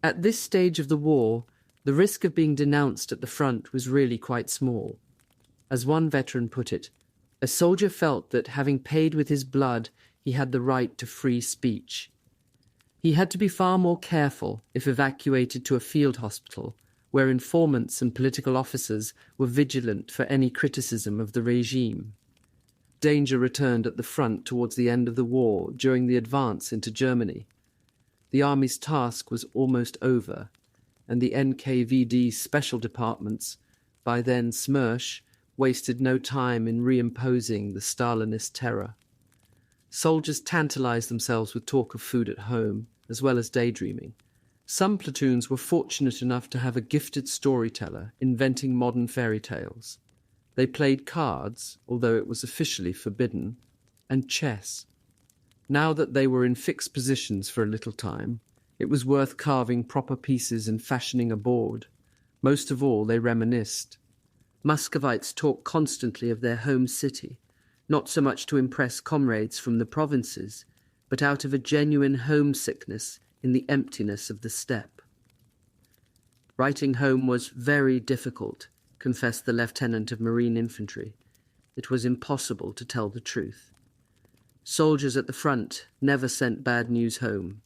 At this stage of the war, the risk of being denounced at the front was really quite small. As one veteran put it, a soldier felt that, having paid with his blood, he had the right to free speech. He had to be far more careful if evacuated to a field hospital, where informants and political officers were vigilant for any criticism of the regime. Danger returned at the front towards the end of the war during the advance into Germany. The army's task was almost over, and the NKVD special departments, by then SMERSH, wasted no time in reimposing the Stalinist terror. Soldiers tantalized themselves with talk of food at home, as well as daydreaming. Some platoons were fortunate enough to have a gifted storyteller inventing modern fairy tales. They played cards, although it was officially forbidden, and chess. Now that they were in fixed positions for a little time, it was worth carving proper pieces and fashioning a board. Most of all, they reminisced. Muscovites talked constantly of their home city, not so much to impress comrades from the provinces, but out of a genuine homesickness in the emptiness of the steppe. Writing home was very difficult, confessed the lieutenant of Marine Infantry. It was impossible to tell the truth. Soldiers at the front never sent bad news home.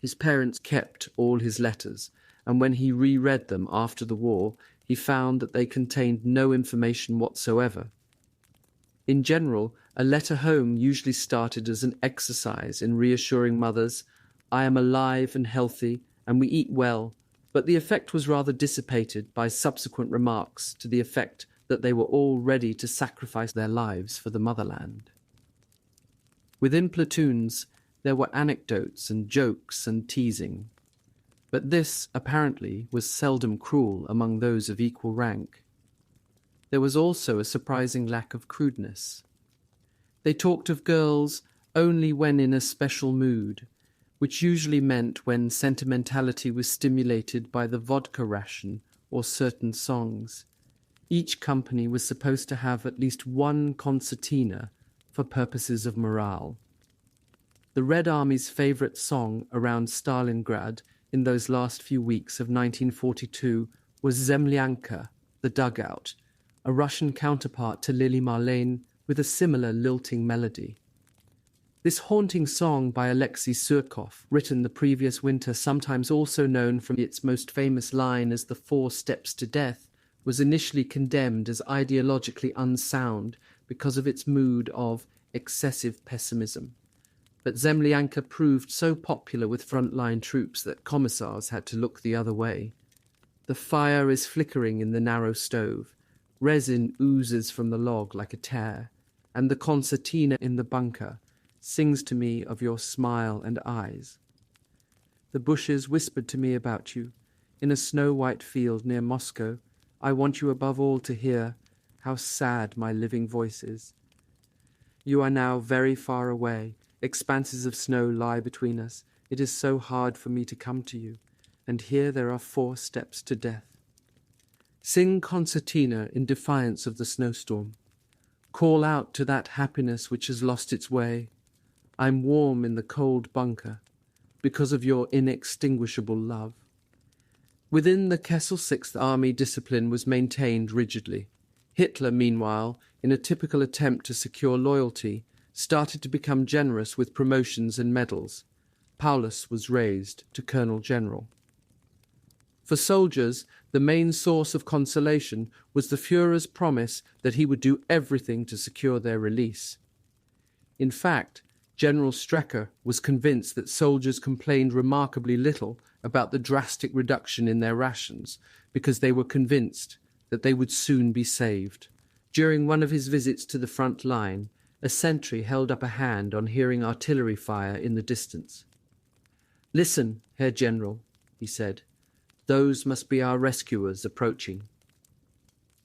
His parents kept all his letters, and when he reread them after the war, he found that they contained no information whatsoever. In general, a letter home usually started as an exercise in reassuring mothers, "I am alive and healthy, and we eat well," but the effect was rather dissipated by subsequent remarks to the effect that they were all ready to sacrifice their lives for the motherland. Within platoons, there were anecdotes and jokes and teasing, but this, apparently, was seldom cruel among those of equal rank. There was also a surprising lack of crudeness. They talked of girls only when in a special mood, which usually meant when sentimentality was stimulated by the vodka ration or certain songs. Each company was supposed to have at least one concertina for purposes of morale. The Red Army's favourite song around Stalingrad in those last few weeks of 1942 was Zemlyanka, the dugout, a Russian counterpart to Lili Marlene with a similar lilting melody. This haunting song by Alexei Surkov, written the previous winter, sometimes also known from its most famous line as the 4 Steps to Death, was initially condemned as ideologically unsound because of its mood of excessive pessimism. But Zemlyanka proved so popular with frontline troops that commissars had to look the other way. The fire is flickering in the narrow stove, resin oozes from the log like a tear, and the concertina in the bunker sings to me of your smile and eyes. The bushes whispered to me about you. In a snow-white field near Moscow, I want you above all to hear how sad my living voice is. You are now very far away. Expanses of snow lie between us. It is so hard for me to come to you, and here there are 4 steps to death. Sing concertina in defiance of the snowstorm. Call out to that happiness which has lost its way. I'm warm in the cold bunker because of your inextinguishable love. Within the Kessel Sixth Army, discipline was maintained rigidly. Hitler, meanwhile, in a typical attempt to secure loyalty, started to become generous with promotions and medals. Paulus was raised to Colonel General. For soldiers, the main source of consolation was the Führer's promise that he would do everything to secure their release. In fact, General Strecker was convinced that soldiers complained remarkably little about the drastic reduction in their rations because they were convinced that they would soon be saved. During one of his visits to the front line, a sentry held up a hand on hearing artillery fire in the distance. "Listen, Herr General," he said. "Those must be our rescuers approaching."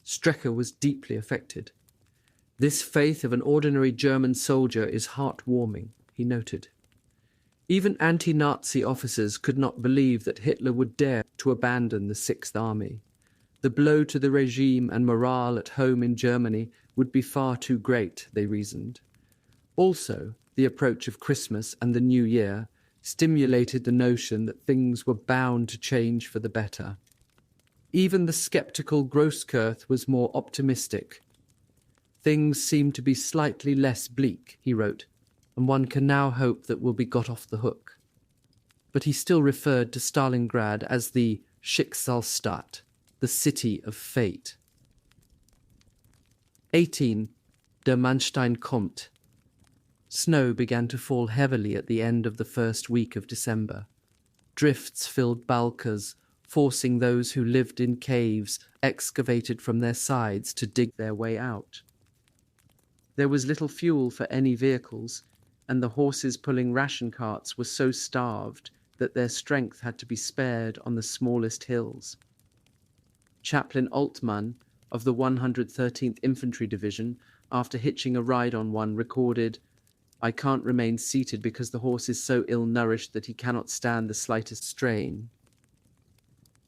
Strecker was deeply affected. "This faith of an ordinary German soldier is heartwarming," he noted. Even anti-Nazi officers could not believe that Hitler would dare to abandon the Sixth Army. The blow to the regime and morale at home in Germany would be far too great, they reasoned. Also, the approach of Christmas and the New Year stimulated the notion that things were bound to change for the better. Even the sceptical Grosskirch was more optimistic. "Things seem to be slightly less bleak," he wrote, "and one can now hope that we'll be got off the hook." but he still referred to Stalingrad as the Schicksalsstadt, the city of fate. 18. Der Mannstein kommt. Snow began to fall heavily at the end of the first week of December. Drifts filled Balkas, forcing those who lived in caves excavated from their sides to dig their way out. There was little fuel for any vehicles, and the horses pulling ration carts were so starved that their strength had to be spared on the smallest hills. Chaplain Altmann of the 113th Infantry Division, after hitching a ride on one, recorded, "I can't remain seated because the horse is so ill-nourished that he cannot stand the slightest strain."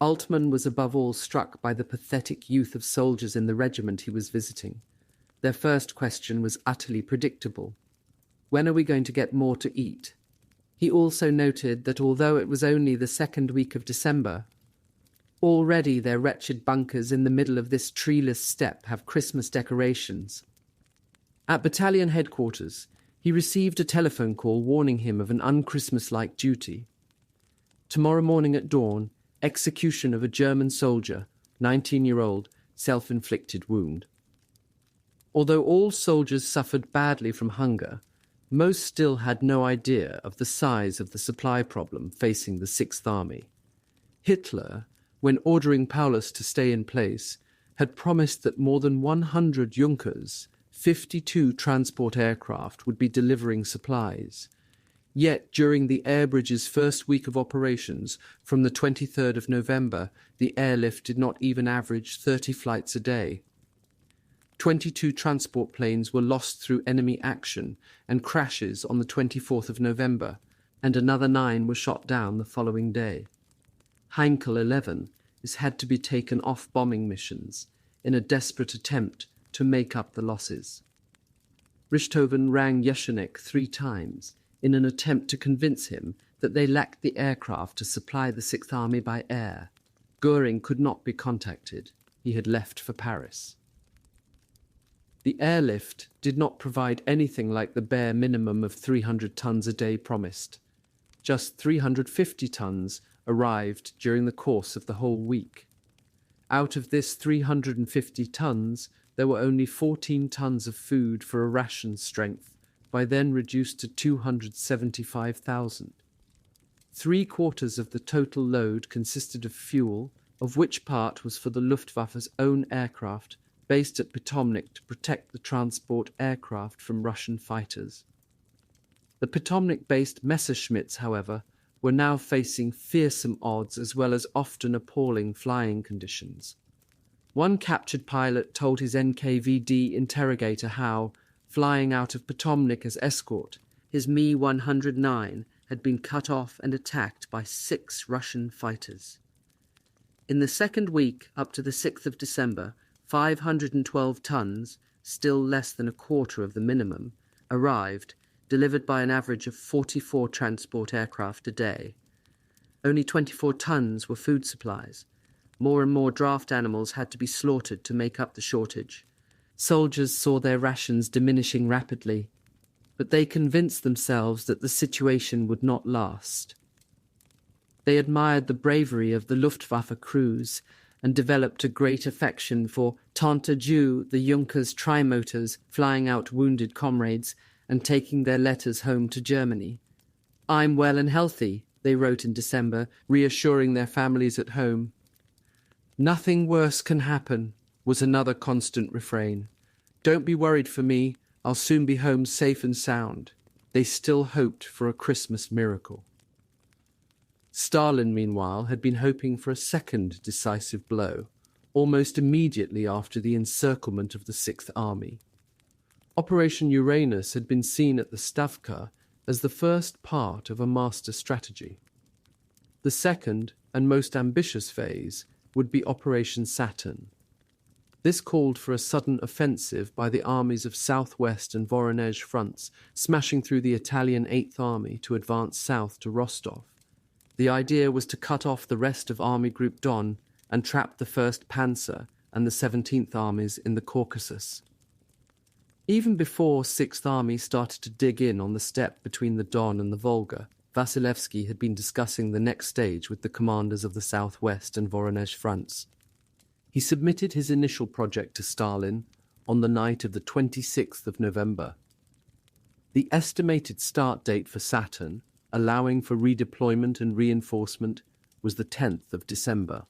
Altmann was above all struck by the pathetic youth of soldiers in the regiment he was visiting. Their first question was utterly predictable. When are we going to get more to eat? He also noted that although it was only the second week of December, already their wretched bunkers in the middle of this treeless steppe have Christmas decorations. At battalion headquarters, he received a telephone call warning him of an un-Christmas-like duty. Tomorrow morning at dawn, execution of a German soldier, 19-year-old, self-inflicted wound. Although all soldiers suffered badly from hunger, most still had no idea of the size of the supply problem facing the Sixth Army. Hitler, when ordering Paulus to stay in place, had promised that more than 100 Junkers, 52 transport aircraft, would be delivering supplies. Yet during the air bridge's first week of operations, from the 23rd of November, the airlift did not even average 30 flights a day. 22 transport planes were lost through enemy action and crashes on the 24th of November, and another 9 were shot down the following day. Heinkel 11 has had to be taken off bombing missions in a desperate attempt to make up the losses. Richthofen rang Jesenik 3 times in an attempt to convince him that they lacked the aircraft to supply the Sixth Army by air. Goering could not be contacted. He had left for Paris. The airlift did not provide anything like the bare minimum of 300 tons a day promised. Just 350 tons arrived during the course of the whole week. Out of this 350 tons, there were only 14 tons of food for a ration strength, by then reduced to 275,000. 3/4 of the total load consisted of fuel, of which part was for the Luftwaffe's own aircraft, based at Potomnik to protect the transport aircraft from Russian fighters. The Potomnik-based Messerschmitts, however, were now facing fearsome odds as well as often appalling flying conditions. One captured pilot told his NKVD interrogator how, flying out of Potomnik as escort, his Mi-109 had been cut off and attacked by 6 Russian fighters. In the second week, up to the 6th of December, 512 tons, still less than a quarter of the minimum, arrived, delivered by an average of 44 transport aircraft a day. Only 24 tons were food supplies. More and more draft animals had to be slaughtered to make up the shortage. Soldiers saw their rations diminishing rapidly, but they convinced themselves that the situation would not last. They admired the bravery of the Luftwaffe crews and developed a great affection for Tante Ju, the Junkers trimotors, flying out wounded comrades and taking their letters home to Germany. "I'm well and healthy," they wrote in December, reassuring their families at home. "Nothing worse can happen," was another constant refrain. "Don't be worried for me, I'll soon be home safe and sound." They still hoped for a Christmas miracle. Stalin, meanwhile, had been hoping for a second decisive blow, almost immediately after the encirclement of the Sixth Army. Operation Uranus had been seen at the Stavka as the first part of a master strategy. The second and most ambitious phase would be Operation Saturn. This called for a sudden offensive by the armies of Southwest and Voronezh fronts, smashing through the Italian Eighth Army to advance south to Rostov. The idea was to cut off the rest of Army Group Don and trap the 1st Panzer and the 17th Armies in the Caucasus. Even before 6th Army started to dig in on the steppe between the Don and the Volga, Vasilevsky had been discussing the next stage with the commanders of the Southwest and Voronezh fronts. He submitted his initial project to Stalin on the night of the 26th of November. The estimated start date for Saturn, allowing for redeployment and reinforcement, was the 10th of December.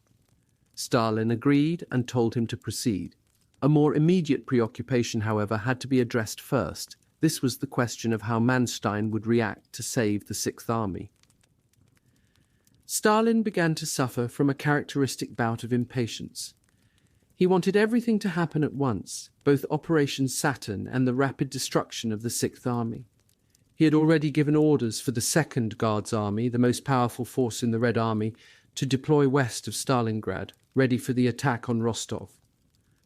Stalin agreed and told him to proceed. A more immediate preoccupation, however, had to be addressed first. This was the question of how Manstein would react to save the Sixth Army. Stalin began to suffer from a characteristic bout of impatience. He wanted everything to happen at once, both Operation Saturn and the rapid destruction of the Sixth Army. He had already given orders for the Second Guards Army, the most powerful force in the Red Army, to deploy west of Stalingrad, ready for the attack on Rostov.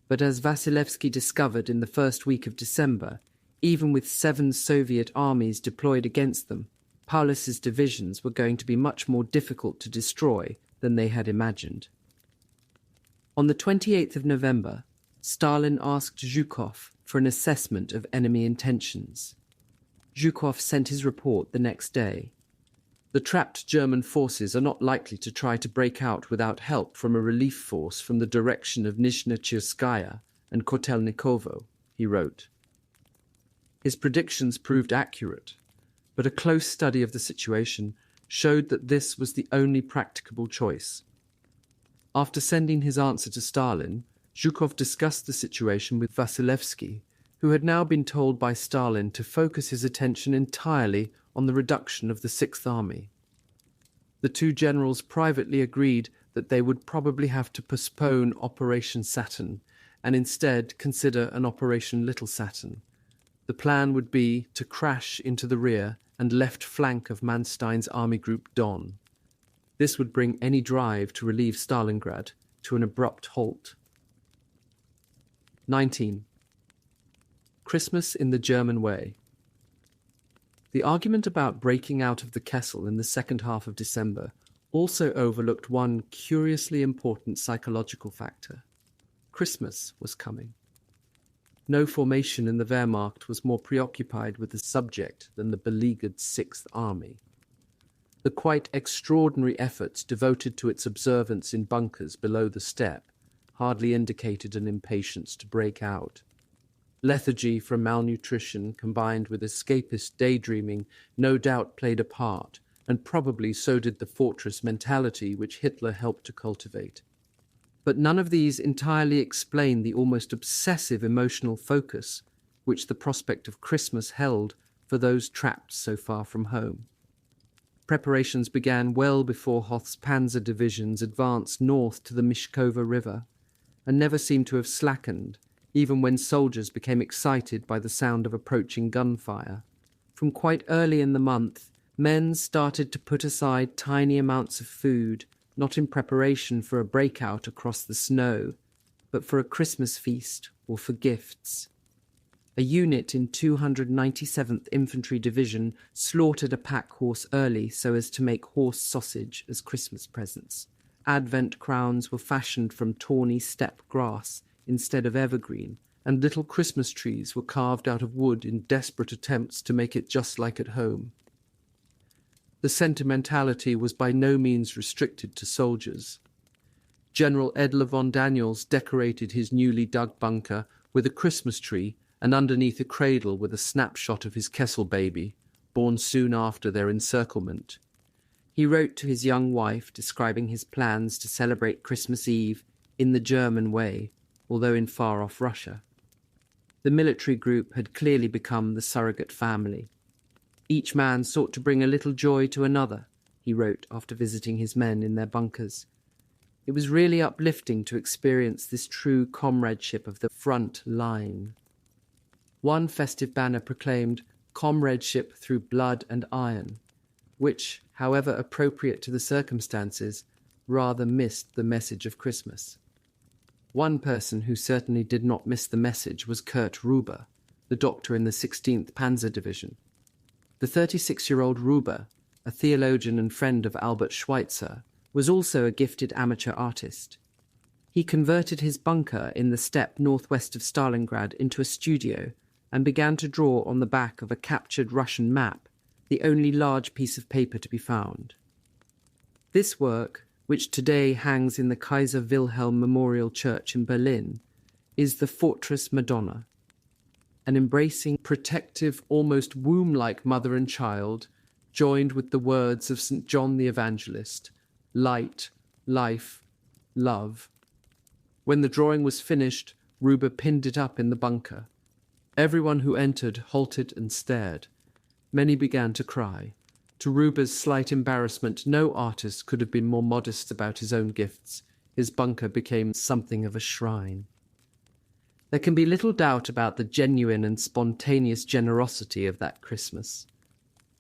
But as Vasilevsky discovered in the first week of December, even with 7 Soviet armies deployed against them, Paulus's divisions were going to be much more difficult to destroy than they had imagined. On the 28th of November, Stalin asked Zhukov for an assessment of enemy intentions. Zhukov sent his report the next day. The trapped German forces are not likely to try to break out without help from a relief force from the direction of Nizhnechirskaya and Kotelnikovo, he wrote. His predictions proved accurate, but a close study of the situation showed that this was the only practicable choice. After sending his answer to Stalin, Zhukov discussed the situation with Vasilevsky, who had now been told by Stalin to focus his attention entirely on the reduction of the Sixth Army. The two generals privately agreed that they would probably have to postpone Operation Saturn and instead consider an Operation Little Saturn. The plan would be to crash into the rear and left flank of Manstein's Army Group Don. This would bring any drive to relieve Stalingrad to an abrupt halt. 19. Christmas in the German way. The argument about breaking out of the Kessel in the second half of December also overlooked one curiously important psychological factor. Christmas was coming. No formation in the Wehrmacht was more preoccupied with the subject than the beleaguered Sixth Army. The quite extraordinary efforts devoted to its observance in bunkers below the steppe hardly indicated an impatience to break out. Lethargy from malnutrition combined with escapist daydreaming no doubt played a part, and probably so did the fortress mentality which Hitler helped to cultivate. But none of these entirely explain the almost obsessive emotional focus which the prospect of Christmas held for those trapped so far from home. Preparations began well before Hoth's panzer divisions advanced north to the Mishkova River, and never seemed to have slackened, even when soldiers became excited by the sound of approaching gunfire. From quite early in the month, men started to put aside tiny amounts of food, not in preparation for a breakout across the snow, but for a Christmas feast or for gifts. A unit in 297th Infantry Division slaughtered a pack horse early so as to make horse sausage as Christmas presents. Advent crowns were fashioned from tawny steppe grass instead of evergreen, and little Christmas trees were carved out of wood in desperate attempts to make it just like at home. The sentimentality was by no means restricted to soldiers. General Edler von Daniels decorated his newly dug bunker with a Christmas tree and underneath a cradle with a snapshot of his Kessel baby, born soon after their encirclement. He wrote to his young wife describing his plans to celebrate Christmas Eve in the German way, although in far-off Russia. The military group had clearly become the surrogate family. Each man sought to bring a little joy to another, he wrote after visiting his men in their bunkers. It was really uplifting to experience this true comradeship of the front line. One festive banner proclaimed comradeship through blood and iron, which, however appropriate to the circumstances, rather missed the message of Christmas. One person who certainly did not miss the message was Kurt Ruber, the doctor in the 16th Panzer Division. The 36-year-old Ruber, a theologian and friend of Albert Schweitzer, was also a gifted amateur artist. He converted his bunker in the steppe northwest of Stalingrad into a studio and began to draw on the back of a captured Russian map the only large piece of paper to be found. This work, which today hangs in the Kaiser Wilhelm Memorial Church in Berlin, is the Fortress Madonna, an embracing, protective, almost womb-like mother and child, joined with the words of St. John the Evangelist, light, life, love. When the drawing was finished, Ruber pinned it up in the bunker. Everyone who entered halted and stared. Many began to cry. To Ruber's slight embarrassment, no artist could have been more modest about his own gifts. His bunker became something of a shrine. There can be little doubt about the genuine and spontaneous generosity of that Christmas.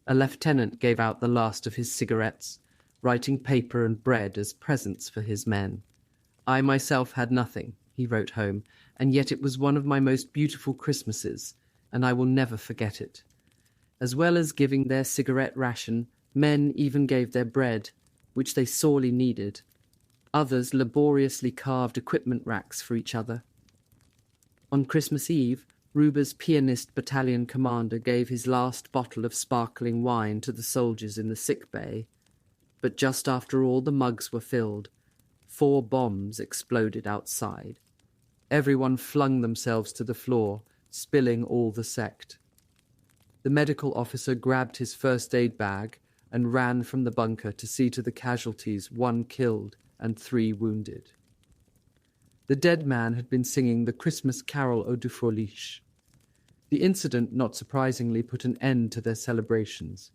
A lieutenant gave out the last of his cigarettes, writing paper and bread as presents for his men. I myself had nothing, he wrote home, and yet it was one of my most beautiful Christmases, and I will never forget it. As well as giving their cigarette ration, men even gave their bread, which they sorely needed. Others laboriously carved equipment racks for each other. On Christmas Eve, Ruber's pianist battalion commander gave his last bottle of sparkling wine to the soldiers in the sick bay. But just after all the mugs were filled, 4 bombs exploded outside. Everyone flung themselves to the floor, spilling all the sect. The medical officer grabbed his first aid bag and ran from the bunker to see to the casualties, 1 killed and 3 wounded. The dead man had been singing the Christmas carol Ode du Fröhlich. The incident, not surprisingly, put an end to their celebrations.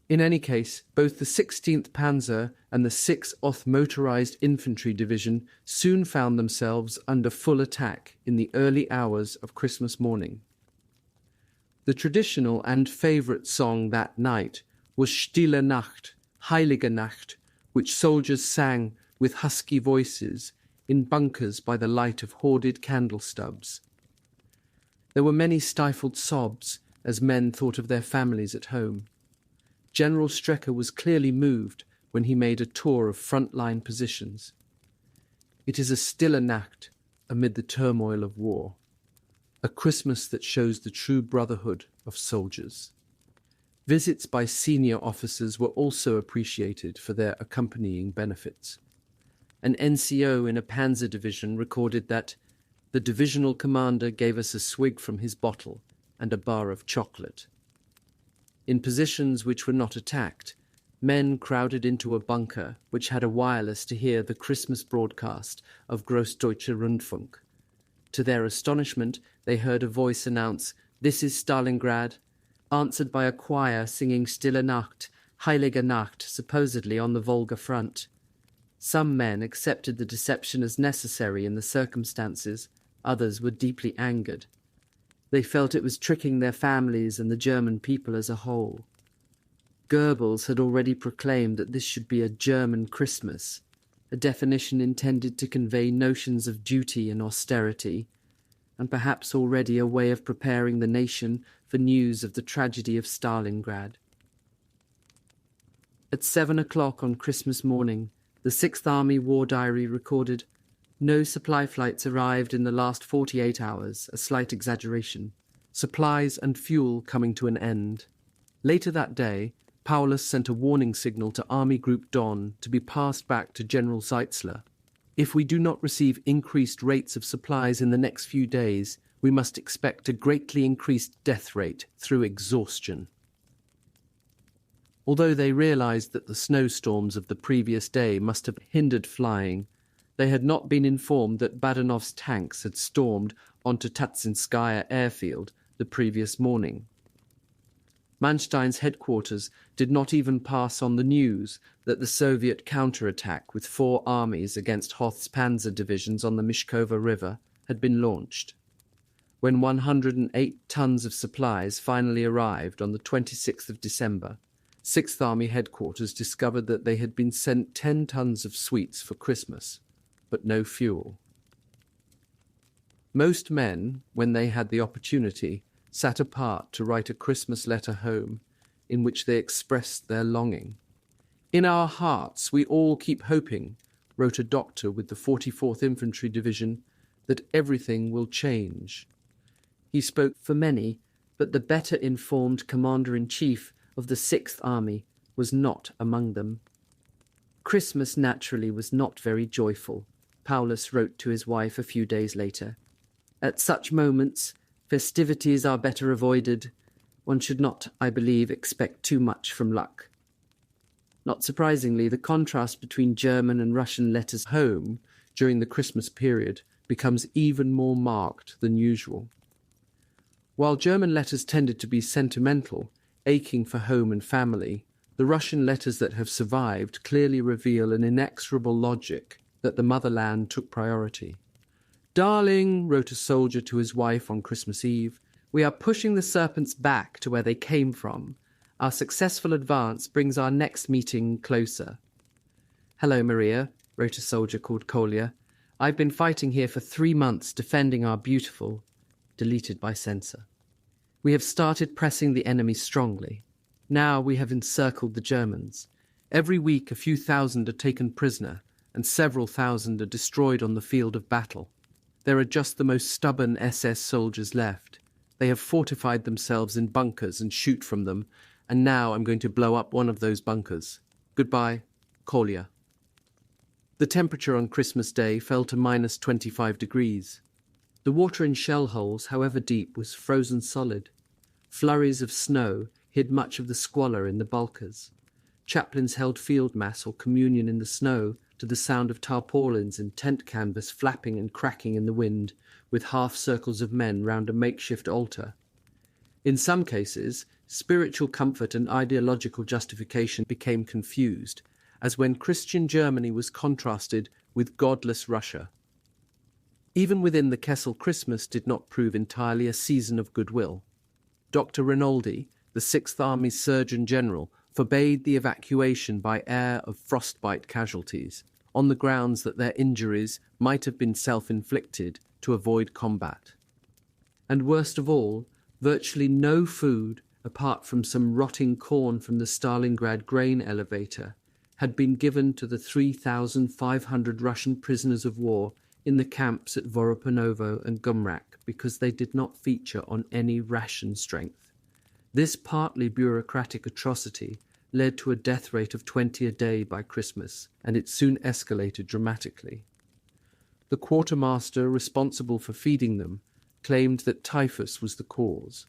In any case, both the 16th Panzer and the 6th Oth Motorized Infantry Division soon found themselves under full attack in the early hours of Christmas morning. The traditional and favourite song that night was Stille Nacht, Heilige Nacht, which soldiers sang with husky voices in bunkers by the light of hoarded candle stubs. There were many stifled sobs as men thought of their families at home. General Strecker was clearly moved when he made a tour of front-line positions. It is a stille Nacht amid the turmoil of war, a Christmas that shows the true brotherhood of soldiers. Visits by senior officers were also appreciated for their accompanying benefits. An NCO in a panzer division recorded that the divisional commander gave us a swig from his bottle and a bar of chocolate. In positions which were not attacked, men crowded into a bunker which had a wireless to hear the Christmas broadcast of Großdeutscher Rundfunk. To their astonishment, they heard a voice announce, "This is Stalingrad," answered by a choir singing Stille Nacht, Heilige Nacht, supposedly on the Volga front. Some men accepted the deception as necessary in the circumstances, others were deeply angered. They felt it was tricking their families and the German people as a whole. Goebbels had already proclaimed that this should be a German Christmas, a definition intended to convey notions of duty and austerity, and perhaps already a way of preparing the nation for news of the tragedy of Stalingrad. At 7 o'clock on Christmas morning, the 6th Army War Diary recorded, "No supply flights arrived in the last 48 hours, a slight exaggeration. Supplies and fuel coming to an end." Later that day, Paulus sent a warning signal to Army Group Don to be passed back to General Zeitzler. "If we do not receive increased rates of supplies in the next few days, we must expect a greatly increased death rate through exhaustion." Although they realized that the snowstorms of the previous day must have hindered flying, they had not been informed that Badanov's tanks had stormed onto Tatsinskaya airfield the previous morning. Manstein's headquarters did not even pass on the news that the Soviet counterattack with 4 armies against Hoth's panzer divisions on the Mishkova River had been launched. When 108 tons of supplies finally arrived on the 26th of December, 6th Army headquarters discovered that they had been sent 10 tons of sweets for Christmas, but no fuel. Most men, when they had the opportunity, sat apart to write a Christmas letter home in which they expressed their longing. "In our hearts we all keep hoping," wrote a doctor with the 44th Infantry Division, "that everything will change." He spoke for many, but the better informed Commander-in-Chief of the 6th Army was not among them. Christmas naturally was not very joyful, Paulus wrote to his wife a few days later. At such moments, festivities are better avoided. One should not, I believe, expect too much from luck. Not surprisingly, the contrast between German and Russian letters home during the Christmas period becomes even more marked than usual. While German letters tended to be sentimental, aching for home and family, the Russian letters that have survived clearly reveal an inexorable logic that the motherland took priority. "Darling," wrote a soldier to his wife on Christmas Eve, "we are pushing the serpents back to where they came from. Our successful advance brings our next meeting closer." "Hello, Maria," wrote a soldier called Kolya. "I've been fighting here for 3 months, defending our beautiful..." Deleted by censor. "We have started pressing the enemy strongly. Now we have encircled the Germans. Every week a few thousand are taken prisoner, and several thousand are destroyed on the field of battle. There are just the most stubborn SS soldiers left. They have fortified themselves in bunkers and shoot from them, and now I'm going to blow up one of those bunkers. Goodbye, Kolya." The temperature on Christmas Day fell to minus 25 degrees. The water in shell holes, however deep, was frozen solid. Flurries of snow hid much of the squalor in the bulkers. Chaplains held field mass or communion in the snow to the sound of tarpaulins and tent canvas flapping and cracking in the wind, with half circles of men round a makeshift altar. In some cases, spiritual comfort and ideological justification became confused, as when Christian Germany was contrasted with godless Russia. Even within the Kessel, Christmas did not prove entirely a season of goodwill. Dr. Rinaldi, the 6th Army's Surgeon General, forbade the evacuation by air of frostbite casualties, on the grounds that their injuries might have been self-inflicted to avoid combat. And worst of all, virtually no food, apart from some rotting corn from the Stalingrad grain elevator, had been given to the 3,500 Russian prisoners of war in the camps at Voropanovo and Gumrak because they did not feature on any ration strength. This partly bureaucratic atrocity led to a death rate of 20 a day by Christmas, and it soon escalated dramatically. The quartermaster responsible for feeding them claimed that typhus was the cause.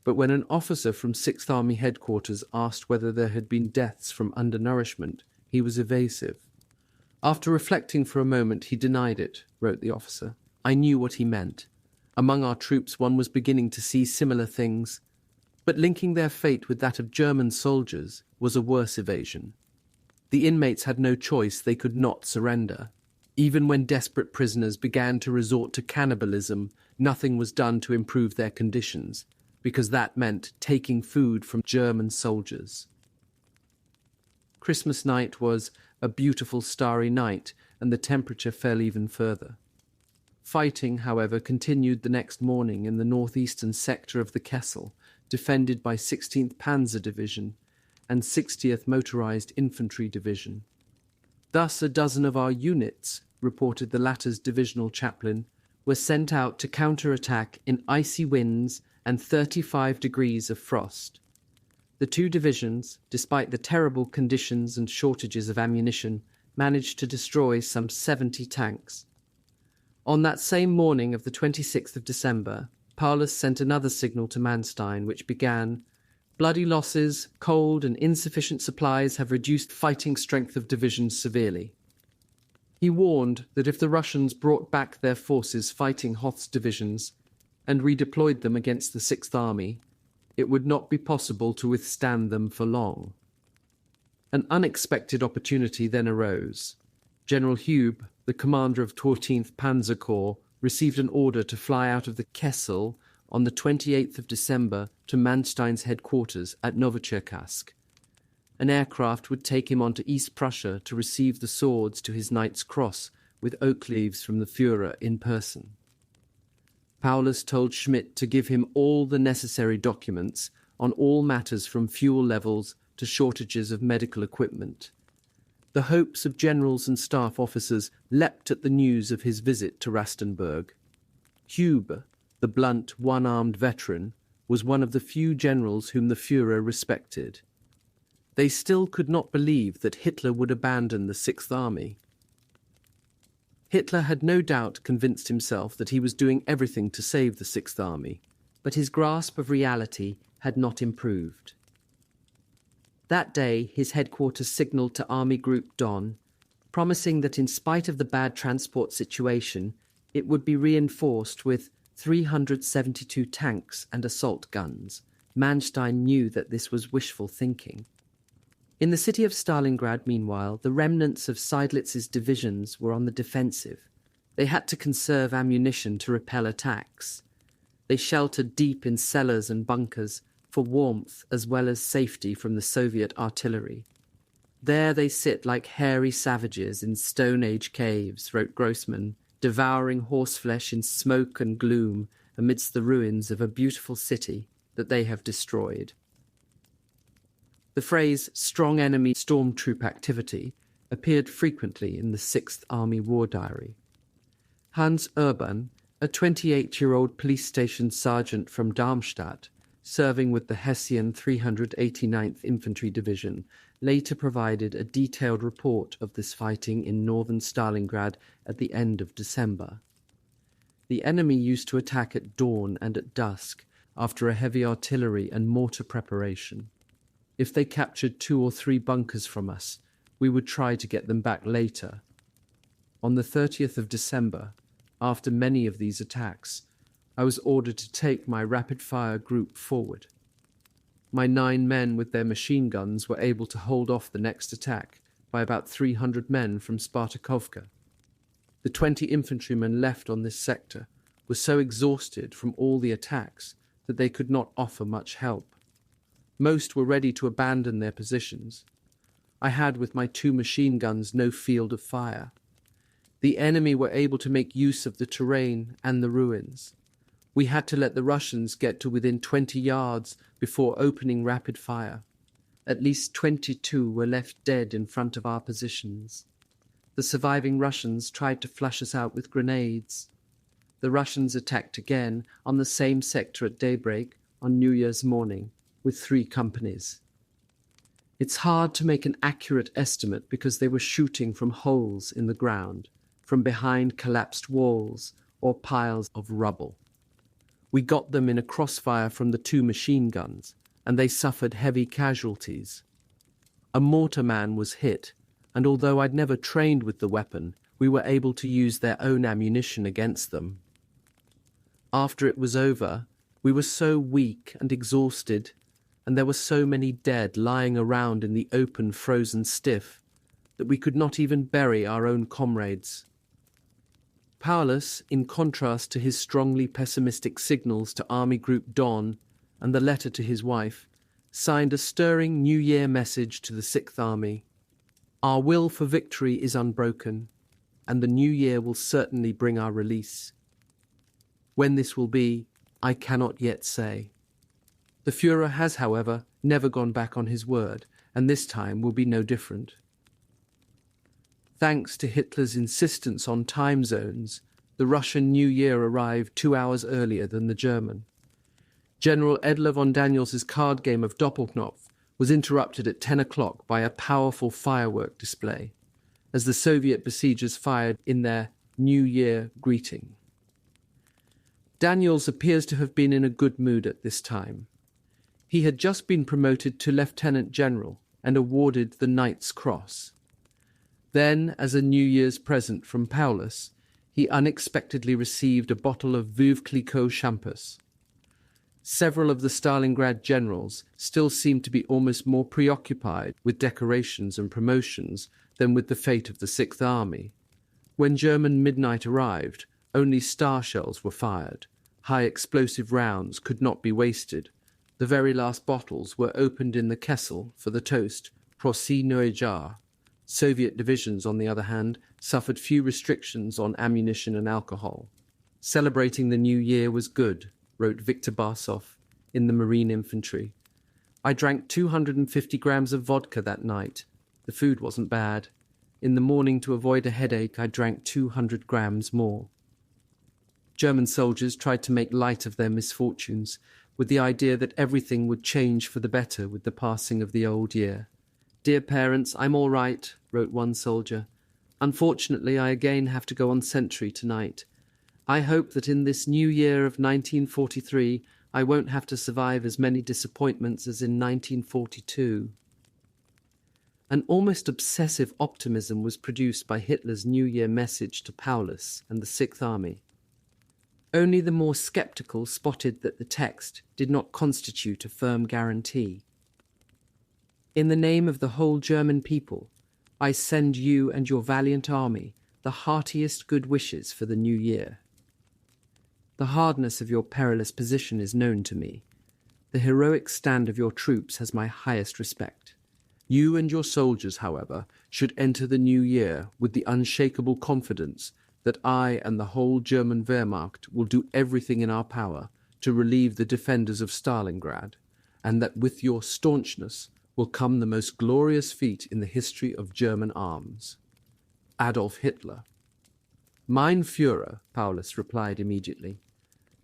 But when an officer from 6th Army headquarters asked whether there had been deaths from undernourishment, he was evasive. "After reflecting for a moment, he denied it," wrote the officer. "I knew what he meant. Among our troops one was beginning to see similar things. But linking their fate with that of German soldiers was a worse evasion. The inmates had no choice, they could not surrender. Even when desperate prisoners began to resort to cannibalism, nothing was done to improve their conditions, because that meant taking food from German soldiers." Christmas night was a beautiful starry night, and the temperature fell even further. Fighting, however, continued the next morning in the northeastern sector of the Kessel, defended by 16th Panzer Division and 60th Motorized Infantry Division. "Thus a dozen of our units," reported the latter's divisional chaplain, "were sent out to counterattack in icy winds and 35 degrees of frost. The 2 divisions, despite the terrible conditions and shortages of ammunition, managed to destroy some 70 tanks. On that same morning of the 26th of December, Paulus sent another signal to Manstein, which began, "Bloody losses, cold and insufficient supplies have reduced fighting strength of divisions severely." He warned that if the Russians brought back their forces fighting Hoth's divisions and redeployed them against the 6th Army, it would not be possible to withstand them for long. An unexpected opportunity then arose. General Hube, the commander of 14th Panzer Corps, received an order to fly out of the Kessel on the 28th of December to Manstein's headquarters at Novocherkassk. An aircraft would take him on to East Prussia to receive the swords to his Knight's Cross with oak leaves from the Führer in person. Paulus told Schmidt to give him all the necessary documents on all matters from fuel levels to shortages of medical equipment. The hopes of generals and staff officers leapt at the news of his visit to Rastenburg. Hube, the blunt, one-armed veteran, was one of the few generals whom the Führer respected. They still could not believe that Hitler would abandon the Sixth Army. Hitler had no doubt convinced himself that he was doing everything to save the Sixth Army, but his grasp of reality had not improved. That day, his headquarters signalled to Army Group Don, promising that in spite of the bad transport situation, it would be reinforced with 372 tanks and assault guns. Manstein knew that this was wishful thinking. In the city of Stalingrad, meanwhile, the remnants of Seydlitz's divisions were on the defensive. They had to conserve ammunition to repel attacks. They sheltered deep in cellars and bunkers for warmth as well as safety from the Soviet artillery. There they sit like hairy savages in Stone Age caves, wrote Grossman, devouring horseflesh in smoke and gloom amidst the ruins of a beautiful city that they have destroyed. The phrase strong enemy stormtroop activity appeared frequently in the Sixth Army War Diary. Hans Urban, a 28-year-old police station sergeant from Darmstadt, serving with the Hessian 389th Infantry Division, later provided a detailed report of this fighting in northern Stalingrad at the end of December. The enemy used to attack at dawn and at dusk after a heavy artillery and mortar preparation. If they captured 2 or 3 bunkers from us, we would try to get them back later. On the 30th of December, after many of these attacks, I was ordered to take my rapid-fire group forward. My 9 men with their machine guns were able to hold off the next attack by about 300 men from Spartakovka. The 20 infantrymen left on this sector were so exhausted from all the attacks that they could not offer much help. Most were ready to abandon their positions. I had with my 2 machine guns no field of fire. The enemy were able to make use of the terrain and the ruins. We had to let the Russians get to within 20 yards before opening rapid fire. At least 22 were left dead in front of our positions. The surviving Russians tried to flush us out with grenades. The Russians attacked again on the same sector at daybreak on New Year's morning with 3 companies. It's hard to make an accurate estimate because they were shooting from holes in the ground, from behind collapsed walls or piles of rubble. We got them in a crossfire from the 2 machine guns, and they suffered heavy casualties. A mortarman was hit, and although I'd never trained with the weapon, we were able to use their own ammunition against them. After it was over, we were so weak and exhausted, and there were so many dead lying around in the open frozen stiff, that we could not even bury our own comrades. Paulus, in contrast to his strongly pessimistic signals to Army Group Don and the letter to his wife, signed a stirring New Year message to the Sixth Army. Our will for victory is unbroken, and the New Year will certainly bring our release. When this will be, I cannot yet say. The Führer has, however, never gone back on his word, and this time will be no different. Thanks to Hitler's insistence on time zones, the Russian New Year arrived 2 hours earlier than the German. General Edler von Daniels's card game of Doppelknopf was interrupted at 10 o'clock by a powerful firework display, as the Soviet besiegers fired in their New Year greeting. Daniels appears to have been in a good mood at this time. He had just been promoted to Lieutenant General and awarded the Knight's Cross. Then, as a New Year's present from Paulus, he unexpectedly received a bottle of Veuve Clicquot Champus. Several of the Stalingrad generals still seemed to be almost more preoccupied with decorations and promotions than with the fate of the Sixth Army. When German midnight arrived, only star shells were fired. High explosive rounds could not be wasted. The very last bottles were opened in the Kessel for the toast, Prosi Neues Jahr. Soviet divisions, on the other hand, suffered few restrictions on ammunition and alcohol. Celebrating the New Year was good, wrote Viktor Barsov in the Marine Infantry. I drank 250 grams of vodka that night. The food wasn't bad. In the morning, to avoid a headache, I drank 200 grams more. German soldiers tried to make light of their misfortunes, with the idea that everything would change for the better with the passing of the old year. "Dear parents, I'm all right," wrote one soldier. "Unfortunately, I again have to go on sentry tonight. I hope that in this new year of 1943, I won't have to survive as many disappointments as in 1942. An almost obsessive optimism was produced by Hitler's New Year message to Paulus and the Sixth Army. Only the more sceptical spotted that the text did not constitute a firm guarantee. "In the name of the whole German people, I send you and your valiant army the heartiest good wishes for the new year. The hardness of your perilous position is known to me. The heroic stand of your troops has my highest respect. You and your soldiers, however, should enter the new year with the unshakable confidence that I and the whole German Wehrmacht will do everything in our power to relieve the defenders of Stalingrad, and that with your staunchness will come the most glorious feat in the history of German arms. Adolf Hitler." "Mein Führer," Paulus replied immediately.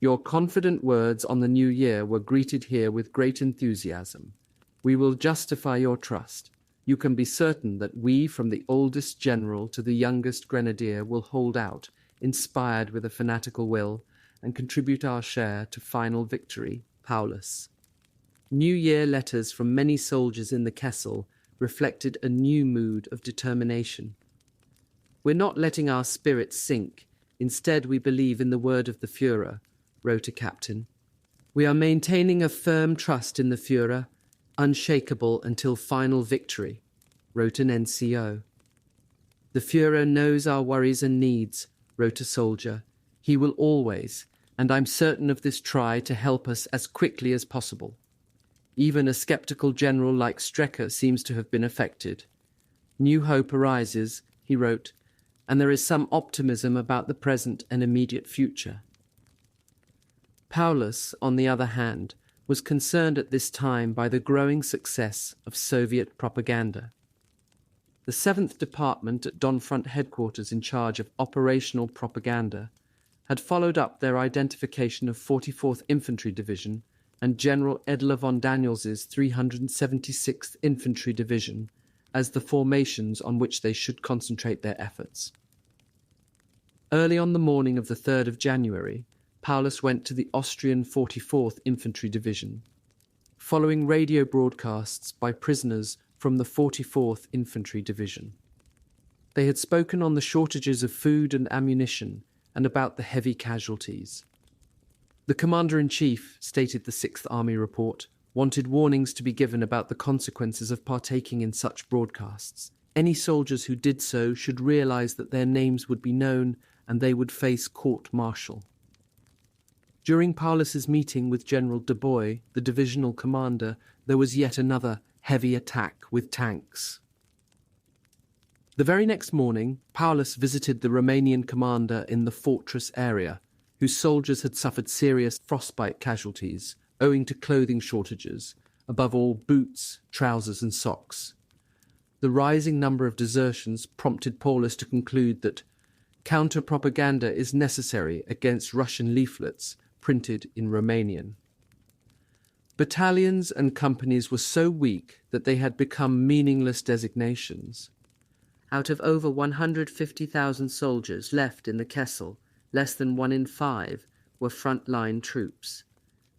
"Your confident words on the new year were greeted here with great enthusiasm. We will justify your trust. You can be certain that we, from the oldest general to the youngest grenadier, will hold out, inspired with a fanatical will, and contribute our share to final victory. Paulus." New Year letters from many soldiers in the Kessel reflected a new mood of determination. "We're not letting our spirits sink. Instead, we believe in the word of the Führer," wrote a captain. "We are maintaining a firm trust in the Führer, unshakable until final victory," wrote an NCO. "The Führer knows our worries and needs," wrote a soldier. "He will always, and I'm certain of this, try to help us as quickly as possible. Even a sceptical general like Strecker seems to have been affected. New hope arises," he wrote, "and there is some optimism about the present and immediate future." Paulus, on the other hand, was concerned at this time by the growing success of Soviet propaganda. The 7th Department at Don Front headquarters in charge of operational propaganda had followed up their identification of 44th Infantry Division and General Edler von Daniels's 376th Infantry Division as the formations on which they should concentrate their efforts. Early on the morning of the 3rd of January, Paulus went to the Austrian 44th Infantry Division, following radio broadcasts by prisoners from the 44th Infantry Division. They had spoken on the shortages of food and ammunition and about the heavy casualties. The Commander-in-Chief, stated the 6th Army report, wanted warnings to be given about the consequences of partaking in such broadcasts. Any soldiers who did so should realize that their names would be known and they would face court-martial. During Paulus's meeting with General de Boy, the divisional commander, there was yet another heavy attack with tanks. The very next morning, Paulus visited the Romanian commander in the fortress area, whose soldiers had suffered serious frostbite casualties, owing to clothing shortages, above all boots, trousers and socks. The rising number of desertions prompted Paulus to conclude that counter-propaganda is necessary against Russian leaflets printed in Romanian. Battalions and companies were so weak that they had become meaningless designations. Out of over 150,000 soldiers left in the Kessel, less than 1 in 5 were front-line troops.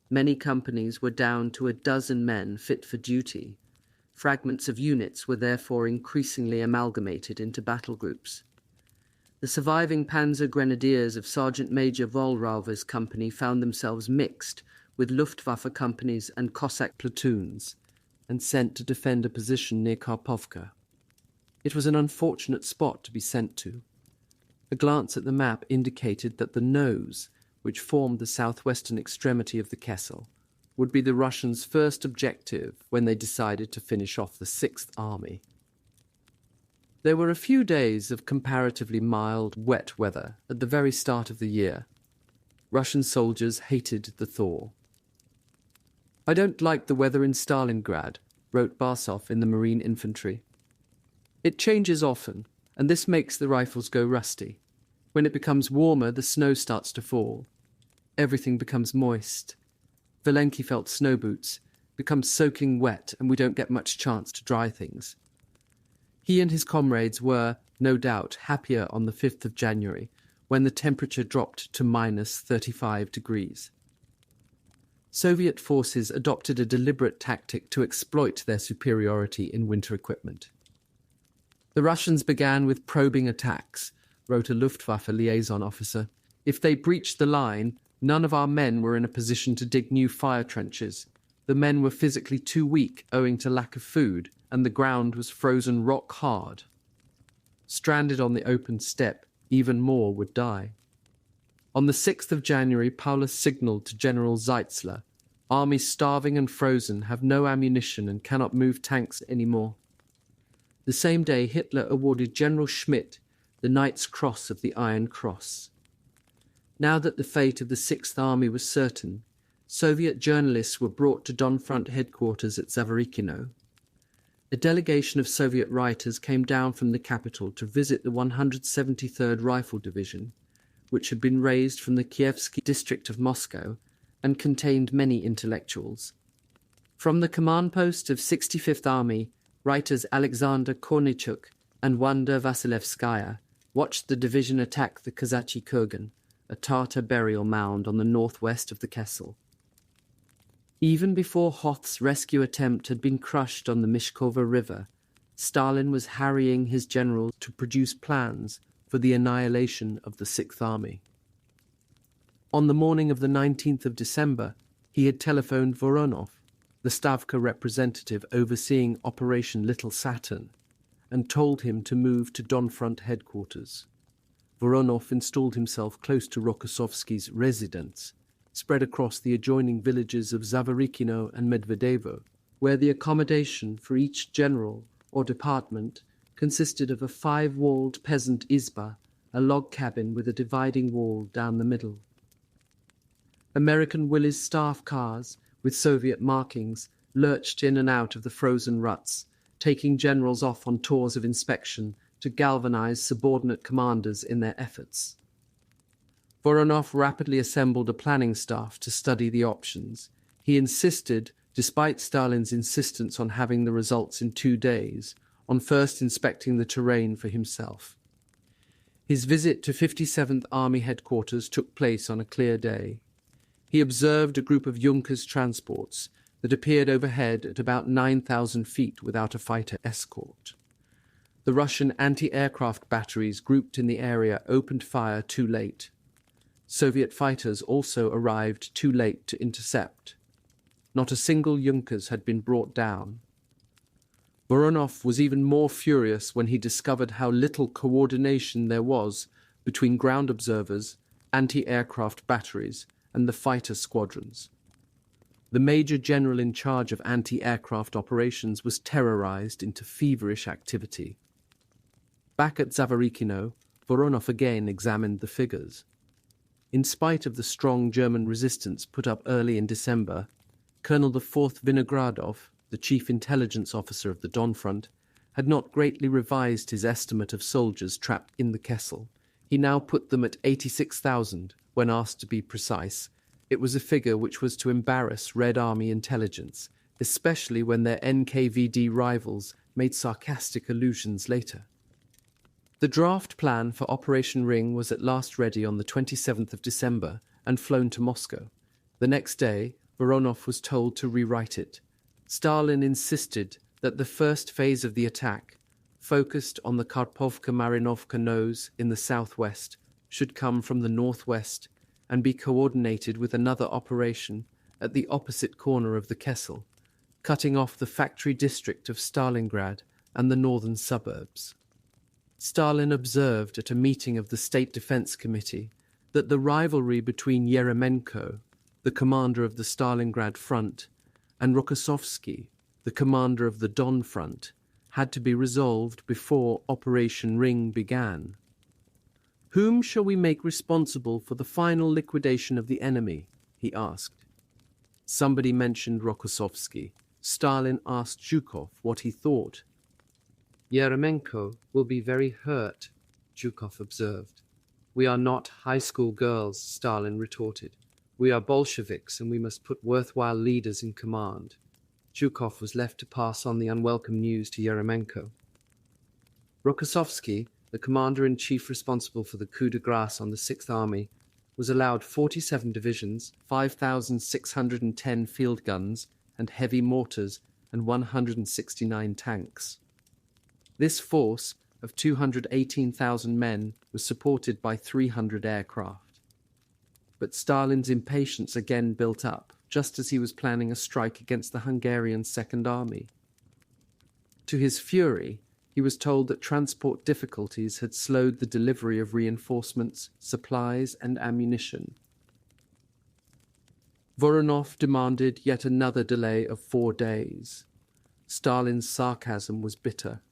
Many companies were down to a dozen men fit for duty. Fragments of units were therefore increasingly amalgamated into battle groups. The surviving Panzer Grenadiers of Sergeant Major Wohlrauver's company found themselves mixed with Luftwaffe companies and Cossack platoons, and sent to defend a position near Karpovka. It was an unfortunate spot to be sent to. A glance at the map indicated that the nose, which formed the southwestern extremity of the Kessel, would be the Russians' first objective when they decided to finish off the 6th Army. There were a few days of comparatively mild, wet weather at the very start of the year. Russian soldiers hated the thaw. "I don't like the weather in Stalingrad," wrote Barsov in the Marine Infantry. "It changes often, and this makes the rifles go rusty. When it becomes warmer, the snow starts to fall. Everything becomes moist. Valenki felt snow boots, become soaking wet, and we don't get much chance to dry things. He and his comrades were, no doubt, happier on the 5th of January, when the temperature dropped to minus 35 degrees. Soviet forces adopted a deliberate tactic to exploit their superiority in winter equipment. The Russians began with probing attacks, wrote a Luftwaffe liaison officer. If they breached the line, none of our men were in a position to dig new fire trenches. The men were physically too weak owing to lack of food, and the ground was frozen rock hard. Stranded on the open steppe, even more would die. On the 6th of January, Paulus signalled to General Zeitzler, "Armies starving and frozen have no ammunition and cannot move tanks anymore." The same day, Hitler awarded General Schmidt the Knight's Cross of the Iron Cross. Now that the fate of the Sixth Army was certain, Soviet journalists were brought to Don Front headquarters at Zavarikino. A delegation of Soviet writers came down from the capital to visit the 173rd Rifle Division, which had been raised from the Kievsky district of Moscow and contained many intellectuals. From the command post of 65th Army, writers Alexander Kornichuk and Wanda Vasilevskaya watched the division attack the Kazachi Kurgan, a Tatar burial mound on the northwest of the Kessel. Even before Hoth's rescue attempt had been crushed on the Mishkova River, Stalin was harrying his generals to produce plans for the annihilation of the Sixth Army. On the morning of the 19th of December, he had telephoned Voronov, the Stavka representative overseeing Operation Little Saturn, and told him to move to Don Front headquarters. Voronov installed himself close to Rokossovsky's residence, spread across the adjoining villages of Zavarikino and Medvedevo, where the accommodation for each general or department consisted of a 5-walled peasant izba, a log cabin with a dividing wall down the middle. American Willys staff cars, with Soviet markings, lurched in and out of the frozen ruts, taking generals off on tours of inspection to galvanize subordinate commanders in their efforts. Voronov rapidly assembled a planning staff to study the options. He insisted, despite Stalin's insistence on having the results in 2 days, on first inspecting the terrain for himself. His visit to 57th Army headquarters took place on a clear day. He observed a group of Junkers transports that appeared overhead at about 9,000 feet without a fighter escort. The Russian anti-aircraft batteries grouped in the area opened fire too late. Soviet fighters also arrived too late to intercept. Not a single Junkers had been brought down. Voronov was even more furious when he discovered how little coordination there was between ground observers, anti-aircraft batteries, and the fighter squadrons. The major general in charge of anti-aircraft operations was terrorized into feverish activity. Back at Zavarikino, Voronov again examined the figures. In spite of the strong German resistance put up early in December, Colonel IV Vinogradov, the chief intelligence officer of the Don Front, had not greatly revised his estimate of soldiers trapped in the Kessel. He now put them at 86,000, when asked to be precise. It was a figure which was to embarrass Red Army intelligence, especially when their NKVD rivals made sarcastic allusions later. The draft plan for Operation Ring was at last ready on the 27th of December and flown to Moscow. The next day, Voronov was told to rewrite it. Stalin insisted that the first phase of the attack, focused on the Karpovka-Marinovka nose in the southwest, should come from the northwest and be coordinated with another operation at the opposite corner of the Kessel, cutting off the factory district of Stalingrad and the northern suburbs. Stalin observed at a meeting of the State Defense Committee that the rivalry between Yeremenko, the commander of the Stalingrad front, and Rokossovsky, the commander of the Don front, had to be resolved before Operation Ring began. "Whom shall we make responsible for the final liquidation of the enemy?" he asked. Somebody mentioned Rokossovsky. Stalin asked Zhukov what he thought. "Yeremenko will be very hurt," Zhukov observed. "We are not high school girls," Stalin retorted. We are Bolsheviks, and we must put worthwhile leaders in command. Zhukov was left to pass on the unwelcome news to Yeremenko. Rokossovsky, the commander-in-chief responsible for the coup de grace on the 6th Army, was allowed 47 divisions, 5,610 field guns and heavy mortars, and 169 tanks. This force of 218,000 men was supported by 300 aircraft. But Stalin's impatience again built up, just as he was planning a strike against the Hungarian Second Army. To his fury, he was told that transport difficulties had slowed the delivery of reinforcements, supplies, and ammunition. Voronov demanded yet another delay of 4 days. Stalin's sarcasm was bitter.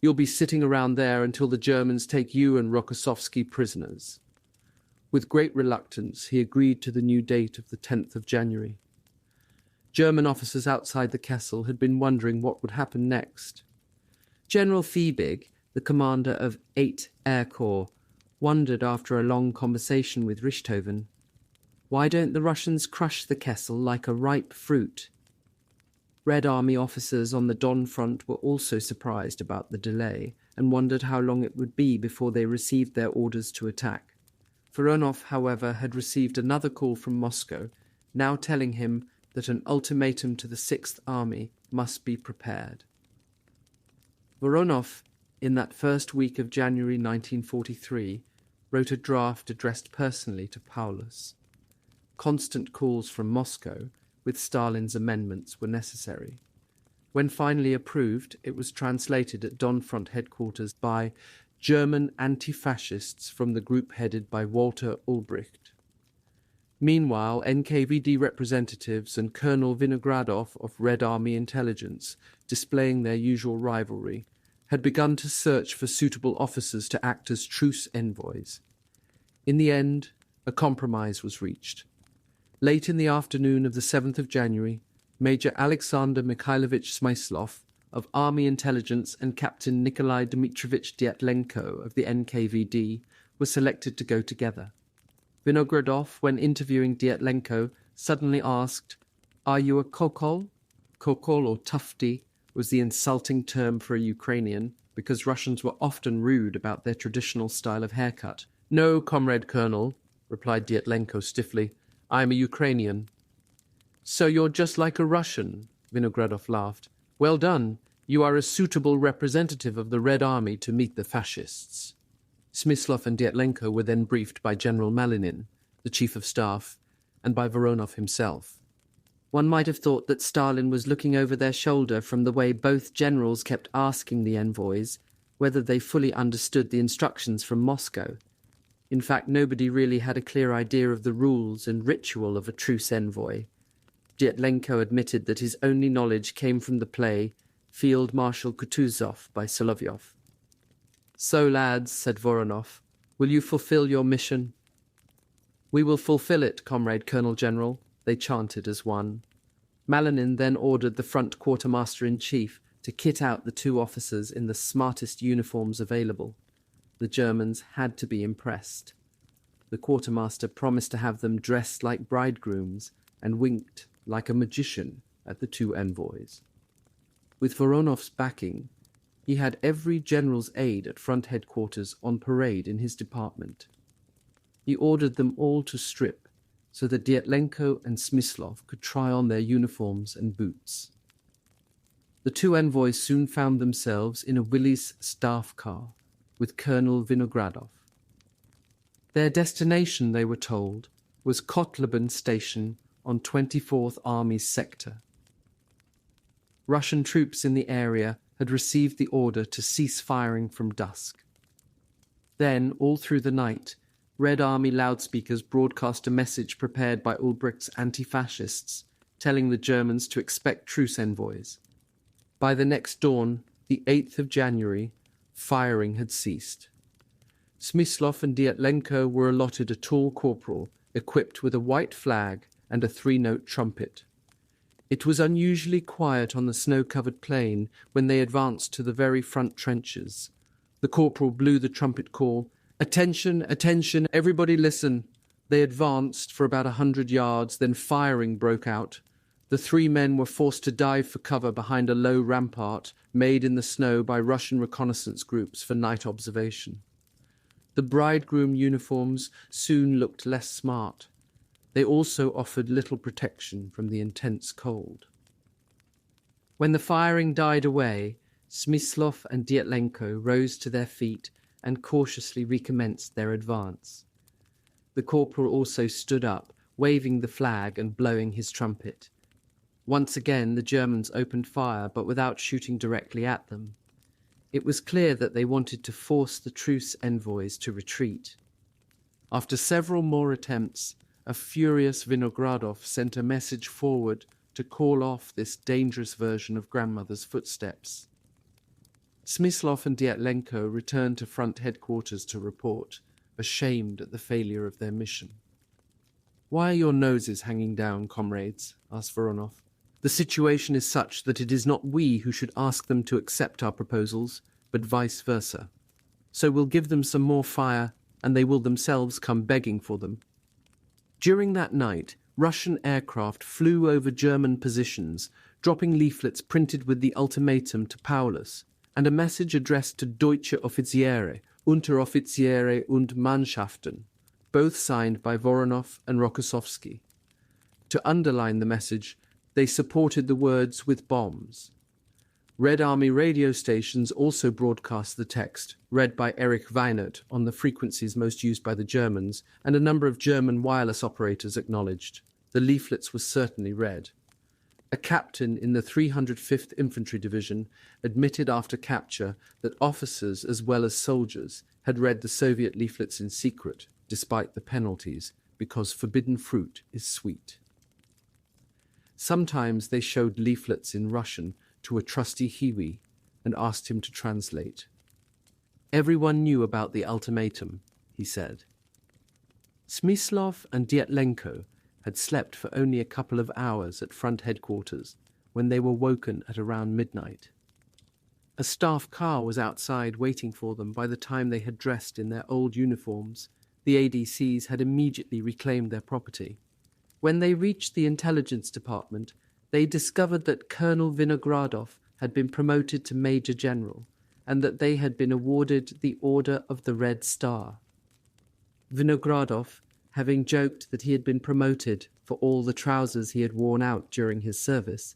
"You'll be sitting around there until the Germans take you and Rokossovsky prisoners." With great reluctance, he agreed to the new date of the 10th of January. German officers outside the castle had been wondering what would happen next. General Fiebig, the commander of 8 Air Corps, wondered after a long conversation with Richthofen, "Why don't the Russians crush the Kessel like a ripe fruit?" Red Army officers on the Don front were also surprised about the delay and wondered how long it would be before they received their orders to attack. Voronov, however, had received another call from Moscow, now telling him that an ultimatum to the 6th Army must be prepared. Voronov, in that first week of January 1943, wrote a draft addressed personally to Paulus. Constant calls from Moscow, with Stalin's amendments, were necessary. When finally approved, it was translated at Don Front headquarters by German anti-fascists from the group headed by Walter Ulbricht. Meanwhile, NKVD representatives and Colonel Vinogradov of Red Army Intelligence, displaying their usual rivalry, had begun to search for suitable officers to act as truce envoys. In the end, a compromise was reached. Late in the afternoon of the 7th of January, Major Alexander Mikhailovich Smyslov of Army Intelligence and Captain Nikolai Dmitrovich Dyatlenko of the NKVD were selected to go together. Vinogradov, when interviewing Dyatlenko, suddenly asked, "Are you a Kokol?" Kokol, or tufti, was the insulting term for a Ukrainian, because Russians were often rude about their traditional style of haircut. "No, Comrade Colonel," replied Dyatlenko stiffly. "I am a Ukrainian." "So you're just like a Russian," Vinogradov laughed. "Well done. You are a suitable representative of the Red Army to meet the fascists." Smyslov and Dyatlenko were then briefed by General Malinin, the Chief of Staff, and by Voronov himself. One might have thought that Stalin was looking over their shoulder from the way both generals kept asking the envoys whether they fully understood the instructions from Moscow. In fact, nobody really had a clear idea of the rules and ritual of a truce envoy. Dyatlenko admitted that his only knowledge came from the play Field Marshal Kutuzov by Solovyov. "So, lads," said Voronov, "will you fulfill your mission?" "We will fulfill it, Comrade Colonel General," they chanted as one. Malinin then ordered the front quartermaster-in-chief to kit out the 2 officers in the smartest uniforms available. The Germans had to be impressed. The quartermaster promised to have them dressed like bridegrooms and winked like a magician at the 2 envoys. With Voronov's backing, he had every general's aide at front headquarters on parade in his department. He ordered them all to strip so that Dyatlenko and Smyslov could try on their uniforms and boots. The 2 envoys soon found themselves in a Willys staff car with Colonel Vinogradov. Their destination, they were told, was Kotleben Station on 24th Army's sector. Russian troops in the area had received the order to cease firing from dusk. Then, all through the night, Red Army loudspeakers broadcast a message prepared by Ulbricht's anti-fascists, telling the Germans to expect truce envoys. By the next dawn, the 8th of January, firing had ceased. Smyslov and Dyatlenko were allotted a tall corporal equipped with a white flag and a 3-note trumpet. It was unusually quiet on the snow-covered plain when they advanced to the very front trenches. The corporal blew the trumpet call, "Attention, attention, everybody listen. They advanced for about 100 yards, then firing broke out. The three men were forced to dive for cover behind a low rampart made in the snow by Russian reconnaissance groups for night observation. The bridegroom uniforms soon looked less smart. They also offered little protection from the intense cold. When the firing died away, Smyslov and Dyatlenko rose to their feet and cautiously recommenced their advance. The corporal also stood up, waving the flag and blowing his trumpet. Once again the Germans opened fire, but without shooting directly at them. It was clear that they wanted to force the truce envoys to retreat. After several more attempts, a furious Vinogradov sent a message forward to call off this dangerous version of grandmother's footsteps. Smyslov and Dyatlenko returned to front headquarters to report, ashamed at the failure of their mission. "Why are your noses hanging down, comrades?" asked Voronov. "The situation is such that it is not we who should ask them to accept our proposals, but vice versa. So we'll give them some more fire, and they will themselves come begging for them." During that night, Russian aircraft flew over German positions, dropping leaflets printed with the ultimatum to Paulus, and a message addressed to Deutsche Offiziere, Unteroffiziere und Mannschaften, both signed by Voronov and Rokossovsky. To underline the message, they supported the words with bombs. Red Army radio stations also broadcast the text, read by Erich Weinert on the frequencies most used by the Germans, and a number of German wireless operators acknowledged. The leaflets were certainly read. A captain in the 305th Infantry Division admitted after capture that officers as well as soldiers had read the Soviet leaflets in secret, despite the penalties, because forbidden fruit is sweet. Sometimes they showed leaflets in Russian to a trusty Hiwi and asked him to translate. Everyone knew about the ultimatum, he said. Smyslov and Dyatlenko had slept for only a couple of hours at front headquarters when they were woken at around midnight. A staff car was outside waiting for them by the time they had dressed in their old uniforms. The ADCs had immediately reclaimed their property. When they reached the intelligence department, they discovered that Colonel Vinogradov had been promoted to Major General and that they had been awarded the Order of the Red Star. Vinogradov, having joked that he had been promoted for all the trousers he had worn out during his service,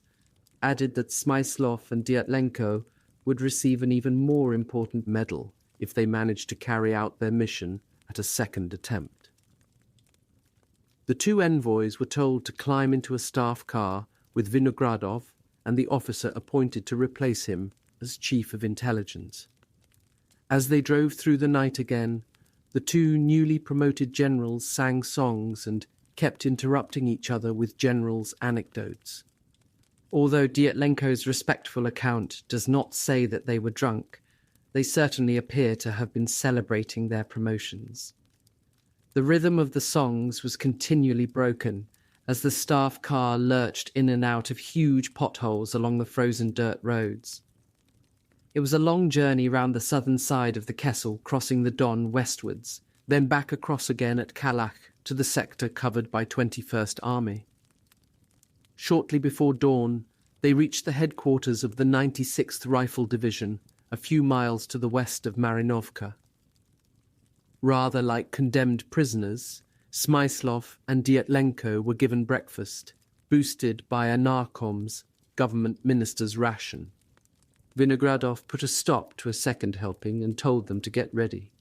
added that Smyslov and Dyatlenko would receive an even more important medal if they managed to carry out their mission at a second attempt. The two envoys were told to climb into a staff car with Vinogradov and the officer appointed to replace him as Chief of Intelligence. As they drove through the night again, the two newly promoted generals sang songs and kept interrupting each other with generals' anecdotes. Although Dyatlenko's respectful account does not say that they were drunk, they certainly appear to have been celebrating their promotions. The rhythm of the songs was continually broken as the staff car lurched in and out of huge potholes along the frozen dirt roads. It was a long journey round the southern side of the Kessel, crossing the Don westwards, then back across again at Kalach to the sector covered by 21st Army. Shortly before dawn, they reached the headquarters of the 96th Rifle Division, a few miles to the west of Marinovka. Rather like condemned prisoners, Smyslov and Dyatlenko were given breakfast, boosted by a narkom's, government minister's ration. Vinogradov put a stop to a second helping and told them to get ready.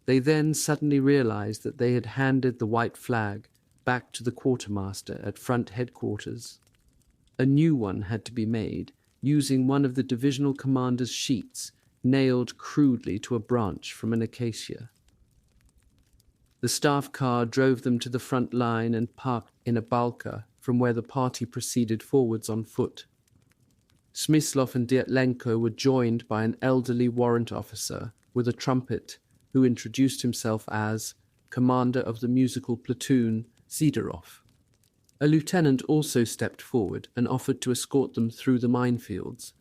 They then suddenly realized that they had handed the white flag back to the quartermaster at front headquarters. A new one had to be made, using one of the divisional commander's sheets nailed crudely to a branch from an acacia. The staff car drove them to the front line and parked in a balka from where the party proceeded forwards on foot. Smyslov and Dyatlenko were joined by an elderly warrant officer with a trumpet who introduced himself as commander of the musical platoon Zidorov. A lieutenant also stepped forward and offered to escort them through the minefields,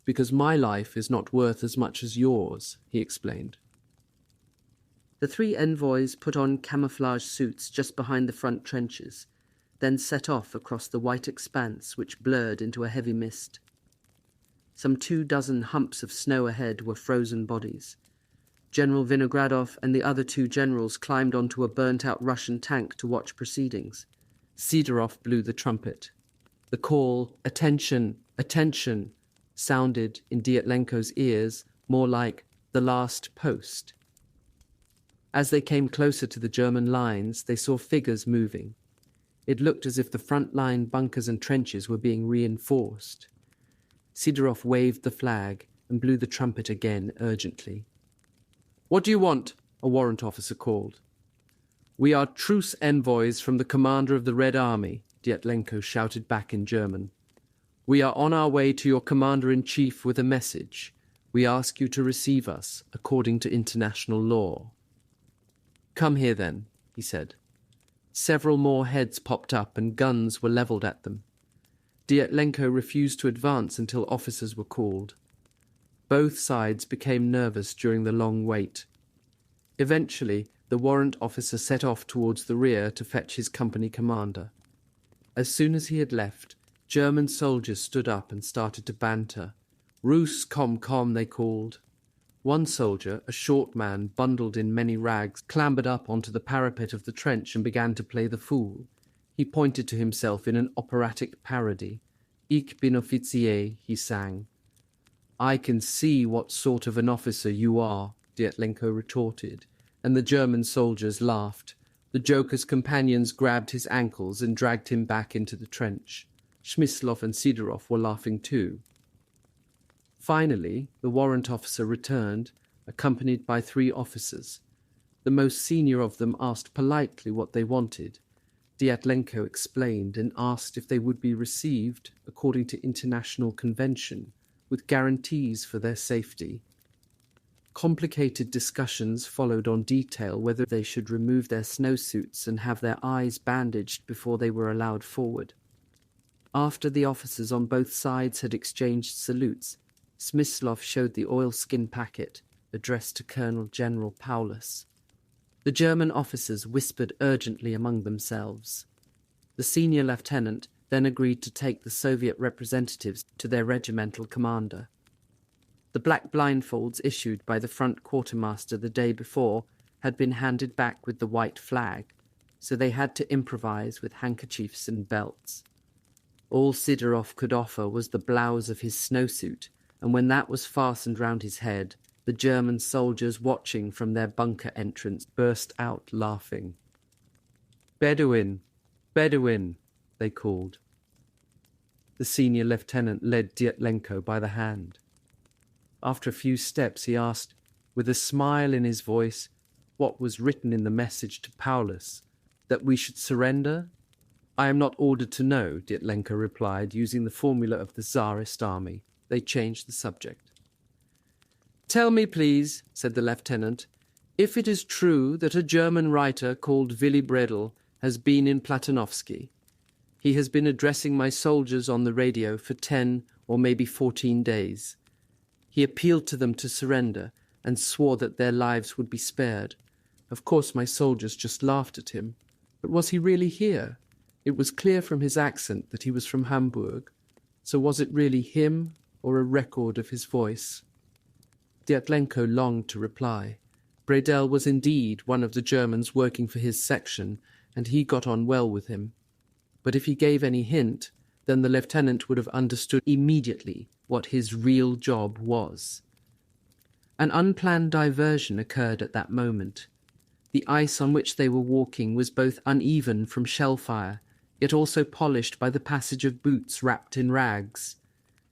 because my life is not worth as much as yours, he explained. The three envoys put on camouflage suits just behind the front trenches, then set off across the white expanse which blurred into a heavy mist. Some 24 humps of snow ahead were frozen bodies. General Vinogradov and the other two generals climbed onto a burnt-out Russian tank to watch proceedings. Sidorov blew the trumpet. The call, "Attention! Attention!" sounded in Dyatlenko's ears more like the last post. As they came closer to the German lines, they saw figures moving. It looked as if the front-line bunkers and trenches were being reinforced. Sidorov waved the flag and blew the trumpet again urgently. "What do you want?" a warrant officer called. "We are truce envoys from the commander of the Red Army," Dyatlenko shouted back in German. "We are on our way to your commander-in-chief with a message. We ask you to receive us according to international law." "Come here then," he said. Several more heads popped up and guns were levelled at them. Dyatlenko refused to advance until officers were called. Both sides became nervous during the long wait. Eventually, the warrant officer set off towards the rear to fetch his company commander. As soon as he had left, German soldiers stood up and started to banter. "Rus, kom," they called. One soldier, a short man bundled in many rags, clambered up onto the parapet of the trench and began to play the fool. He pointed to himself in an operatic parody. "Ich bin Offizier," he sang. "I can see what sort of an officer you are," Dyatlenko retorted, and the German soldiers laughed. The joker's companions grabbed his ankles and dragged him back into the trench. Smyslov and Sidorov were laughing too. Finally, the warrant officer returned, accompanied by 3 officers. The most senior of them asked politely what they wanted. Dyatlenko explained and asked if they would be received according to international convention, with guarantees for their safety. Complicated discussions followed on detail whether they should remove their snowsuits and have their eyes bandaged before they were allowed forward. After the officers on both sides had exchanged salutes, Smyslov showed the oilskin packet addressed to Colonel General Paulus. The German officers whispered urgently among themselves. The senior lieutenant then agreed to take the Soviet representatives to their regimental commander. The black blindfolds issued by the front quartermaster the day before had been handed back with the white flag, so they had to improvise with handkerchiefs and belts. All Sidorov could offer was the blouse of his snowsuit, and when that was fastened round his head, the German soldiers watching from their bunker entrance burst out laughing. "Bedouin! Bedouin!" they called. The senior lieutenant led Dyatlenko by the hand. After a few steps he asked, with a smile in his voice, what was written in the message to Paulus, that we should surrender? "I am not ordered to know," Dyatlenko replied, using the formula of the Tsarist army. They changed the subject. "Tell me, please," said the lieutenant, "if it is true that a German writer called Willy Bredel has been in Platonovsky. He has been addressing my soldiers on the radio for 10 or maybe 14 days. He appealed to them to surrender and swore that their lives would be spared. Of course my soldiers just laughed at him. But was he really here? It was clear from his accent that he was from Hamburg. So was it really him or a record of his voice?" Dyatlenko longed to reply. Bredel was indeed one of the Germans working for his section, and he got on well with him. But if he gave any hint, then the lieutenant would have understood immediately what his real job was. An unplanned diversion occurred at that moment. The ice on which they were walking was both uneven from shell fire, yet also polished by the passage of boots wrapped in rags.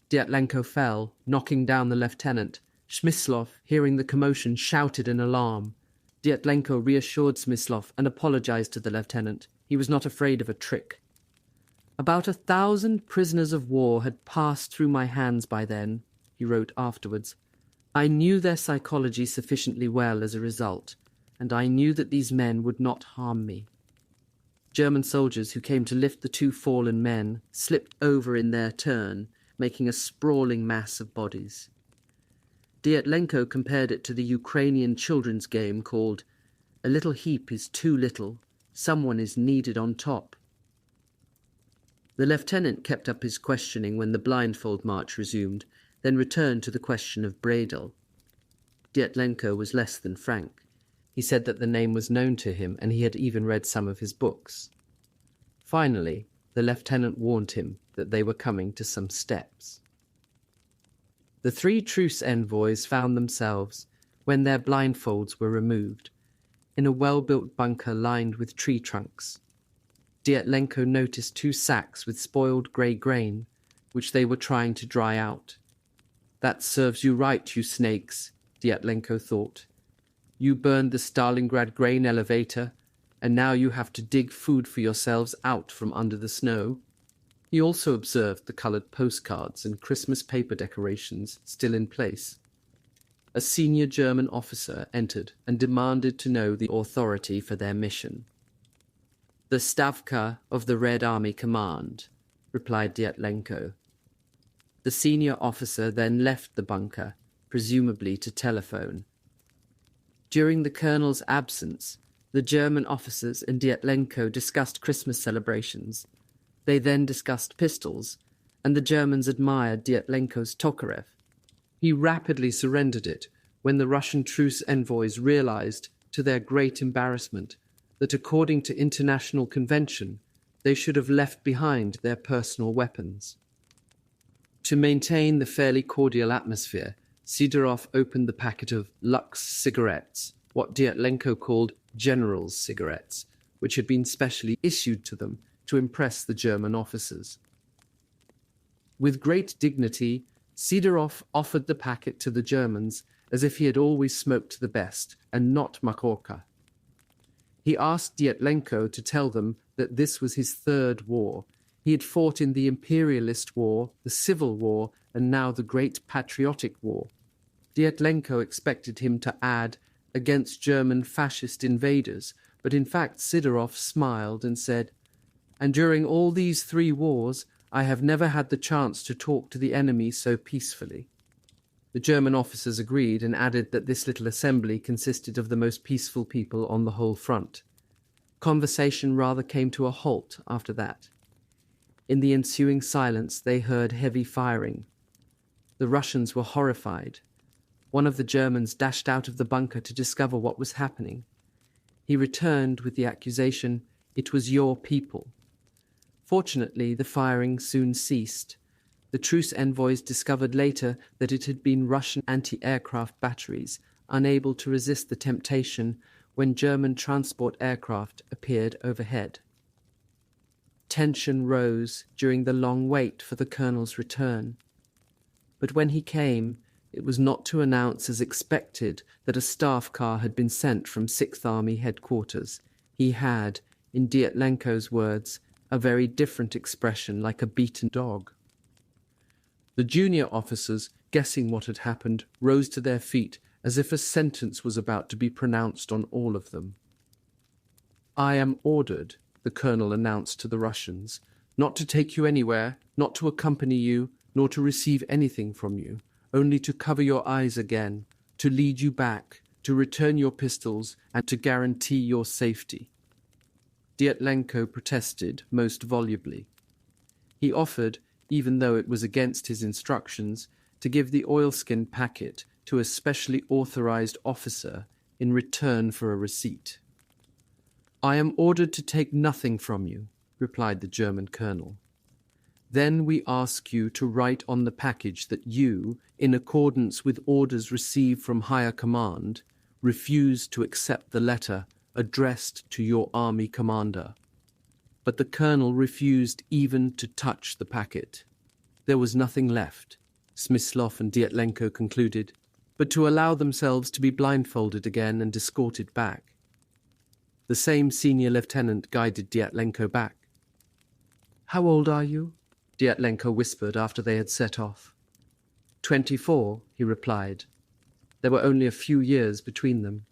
Dyatlenko fell, knocking down the lieutenant. Smyslov, hearing the commotion, shouted in alarm. Dyatlenko reassured Smyslov and apologized to the lieutenant. He was not afraid of a trick. "About 1,000 prisoners of war had passed through my hands by then," he wrote afterwards. "I knew their psychology sufficiently well as a result, and I knew that these men would not harm me." German soldiers who came to lift the 2 fallen men slipped over in their turn, making a sprawling mass of bodies. Dyatlenko compared it to the Ukrainian children's game called A little heap is too little. Someone is needed on top. The lieutenant kept up his questioning when the blindfold march resumed, then returned to the question of Bredel. Dyatlenko was less than frank. He said that the name was known to him and he had even read some of his books. Finally, the lieutenant warned him that they were coming to some steps. The three truce envoys found themselves, when their blindfolds were removed, in a well-built bunker lined with tree trunks. Dyatlenko noticed 2 sacks with spoiled grey grain, which they were trying to dry out. "That serves you right, you snakes," Dyatlenko thought. "You burned the Stalingrad grain elevator, and now you have to dig food for yourselves out from under the snow." He also observed the coloured postcards and Christmas paper decorations still in place. A senior German officer entered and demanded to know the authority for their mission. "The Stavka of the Red Army Command," replied Dyatlenko. The senior officer then left the bunker, presumably to telephone. During the colonel's absence, the German officers and Dyatlenko discussed Christmas celebrations. They then discussed pistols, and the Germans admired Dyatlenko's Tokarev. He rapidly surrendered it when the Russian truce envoys realized, to their great embarrassment, that according to international convention, they should have left behind their personal weapons. To maintain the fairly cordial atmosphere, Sidorov opened the packet of Lux cigarettes, what Dyatlenko called general's cigarettes, which had been specially issued to them to impress the German officers. With great dignity, Sidorov offered the packet to the Germans as if he had always smoked the best, and not Makhorka. He asked Dyatlenko to tell them that this was his 3rd war. He had fought in the Imperialist War, the Civil War, and now the Great Patriotic War. Dyatlenko expected him to add, against German fascist invaders, but in fact Sidorov smiled and said, "And during all these 3 wars, I have never had the chance to talk to the enemy so peacefully." The German officers agreed and added that this little assembly consisted of the most peaceful people on the whole front. Conversation rather came to a halt after that. In the ensuing silence they heard heavy firing. The Russians were horrified. One of the Germans dashed out of the bunker to discover what was happening. He returned with the accusation, "It was your people." Fortunately, the firing soon ceased. The truce envoys discovered later that it had been Russian anti-aircraft batteries, unable to resist the temptation when German transport aircraft appeared overhead. Tension rose during the long wait for the colonel's return. But when he came, it was not to announce as expected that a staff car had been sent from 6th Army headquarters. He had, in Dyatlenko's words, a very different expression, like a beaten dog. The junior officers, guessing what had happened, rose to their feet as if a sentence was about to be pronounced on all of them. "I am ordered," the colonel announced to the Russians, "not to take you anywhere, not to accompany you, nor to receive anything from you, only to cover your eyes again, to lead you back, to return your pistols, and to guarantee your safety." Dyatlenko protested most volubly. He offered, even though it was against his instructions, to give the oilskin packet to a specially authorized officer in return for a receipt. "I am ordered to take nothing from you," replied the German colonel. "Then we ask you to write on the package that you, in accordance with orders received from higher command, refuse to accept the letter addressed to your army commander." But the colonel refused even to touch the packet. There was nothing left, Smyslov and Dyatlenko concluded, but to allow themselves to be blindfolded again and escorted back. The same senior lieutenant guided Dyatlenko back. "How old are you?" Dyatlenko whispered after they had set off. 24, he replied. There were only a few years between them.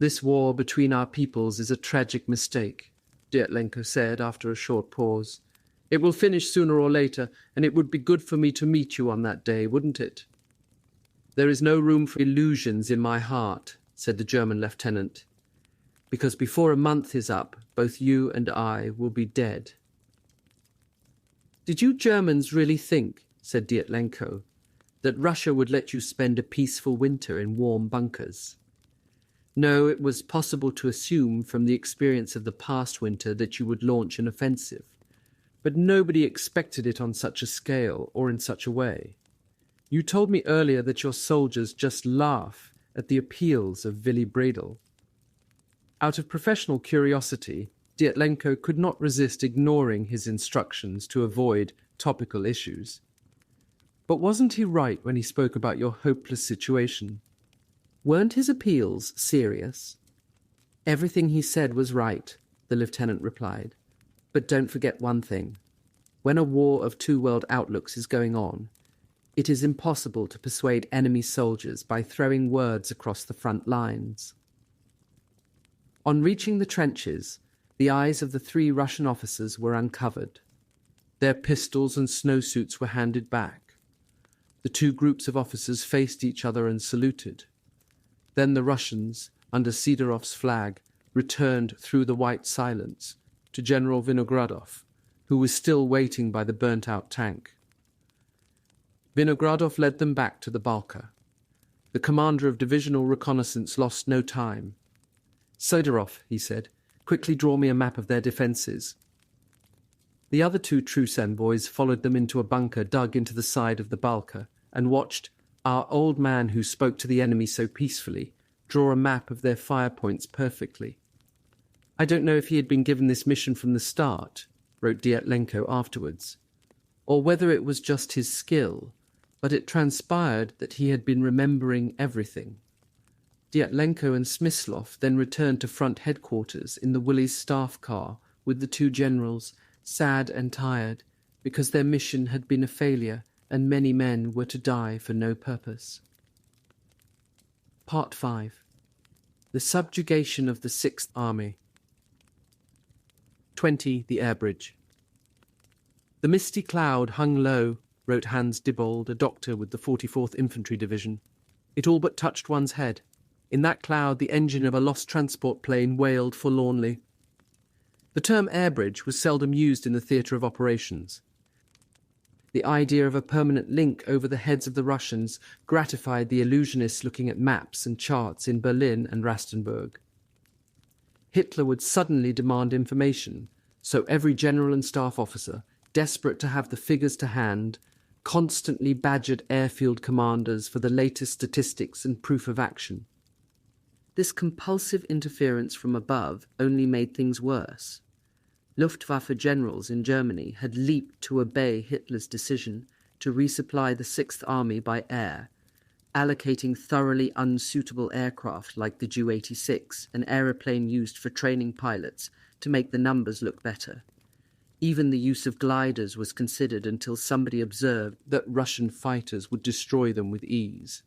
"This war between our peoples is a tragic mistake," Dyatlenko said after a short pause. "It will finish sooner or later, and it would be good for me to meet you on that day, wouldn't it?" "There is no room for illusions in my heart," said the German lieutenant. because before a month is up, both you and I will be dead." "Did you Germans really think," said Dietlenko, "that Russia would let you spend a peaceful winter in warm bunkers?" "No, it was possible to assume from the experience of the past winter that you would launch an offensive, but nobody expected it on such a scale or in such a way. You told me earlier that your soldiers just laugh at the appeals of Willy Bredel." Out of professional curiosity, Dietlenko could not resist ignoring his instructions to avoid topical issues. "But wasn't he right when he spoke about your hopeless situation? Weren't his appeals serious?" "Everything he said was right," the lieutenant replied. "But don't forget one thing. When a war of two-world outlooks is going on, it is impossible to persuade enemy soldiers by throwing words across the front lines." On reaching the trenches, the eyes of the 3 Russian officers were uncovered. Their pistols and snowsuits were handed back. The 2 groups of officers faced each other and saluted. Then the Russians, under Sidorov's flag, returned through the white silence to General Vinogradov, who was still waiting by the burnt-out tank. Vinogradov led them back to the Balka. The commander of divisional reconnaissance lost no time. "Sidorov," he said, "quickly draw me a map of their defences." The other 2 truce envoys followed them into a bunker dug into the side of the Balka and watched our old man who spoke to the enemy so peacefully draw a map of their fire points perfectly. "I don't know if he had been given this mission from the start," wrote Dietlenko afterwards, "or whether it was just his skill, but it transpired that he had been remembering everything." Dietlenko and Smyslov then returned to front headquarters in the Willys staff car with the 2 generals, sad and tired, because their mission had been a failure and many men were to die for no purpose. Part 5. The subjugation of the Sixth Army. 20. The Air Bridge. "The misty cloud hung low," wrote Hans Diebold, a doctor with the 44th Infantry Division. "It all but touched one's head. In that cloud the engine of a lost transport plane wailed forlornly." The term air bridge was seldom used in the theatre of operations. The idea of a permanent link over the heads of the Russians gratified the illusionists looking at maps and charts in Berlin and Rastenburg. Hitler would suddenly demand information, so every general and staff officer, desperate to have the figures to hand, constantly badgered airfield commanders for the latest statistics and proof of action. This compulsive interference from above only made things worse. Luftwaffe generals in Germany had leaped to obey Hitler's decision to resupply the Sixth Army by air, allocating thoroughly unsuitable aircraft like the Ju-86, an aeroplane used for training pilots, to make the numbers look better. Even the use of gliders was considered until somebody observed that Russian fighters would destroy them with ease.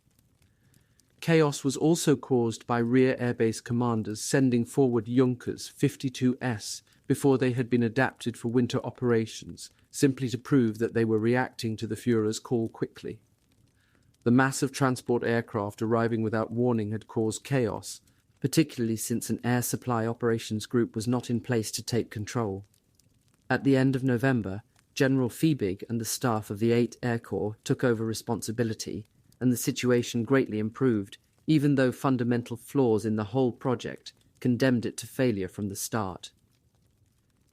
Chaos was also caused by rear airbase commanders sending forward Junkers 52S before they had been adapted for winter operations, simply to prove that they were reacting to the Führer's call quickly. The mass of transport aircraft arriving without warning had caused chaos, particularly since an air supply operations group was not in place to take control. At the end of November, General Fiebig and the staff of the 8th Air Corps took over responsibility, and the situation greatly improved, even though fundamental flaws in the whole project condemned it to failure from the start.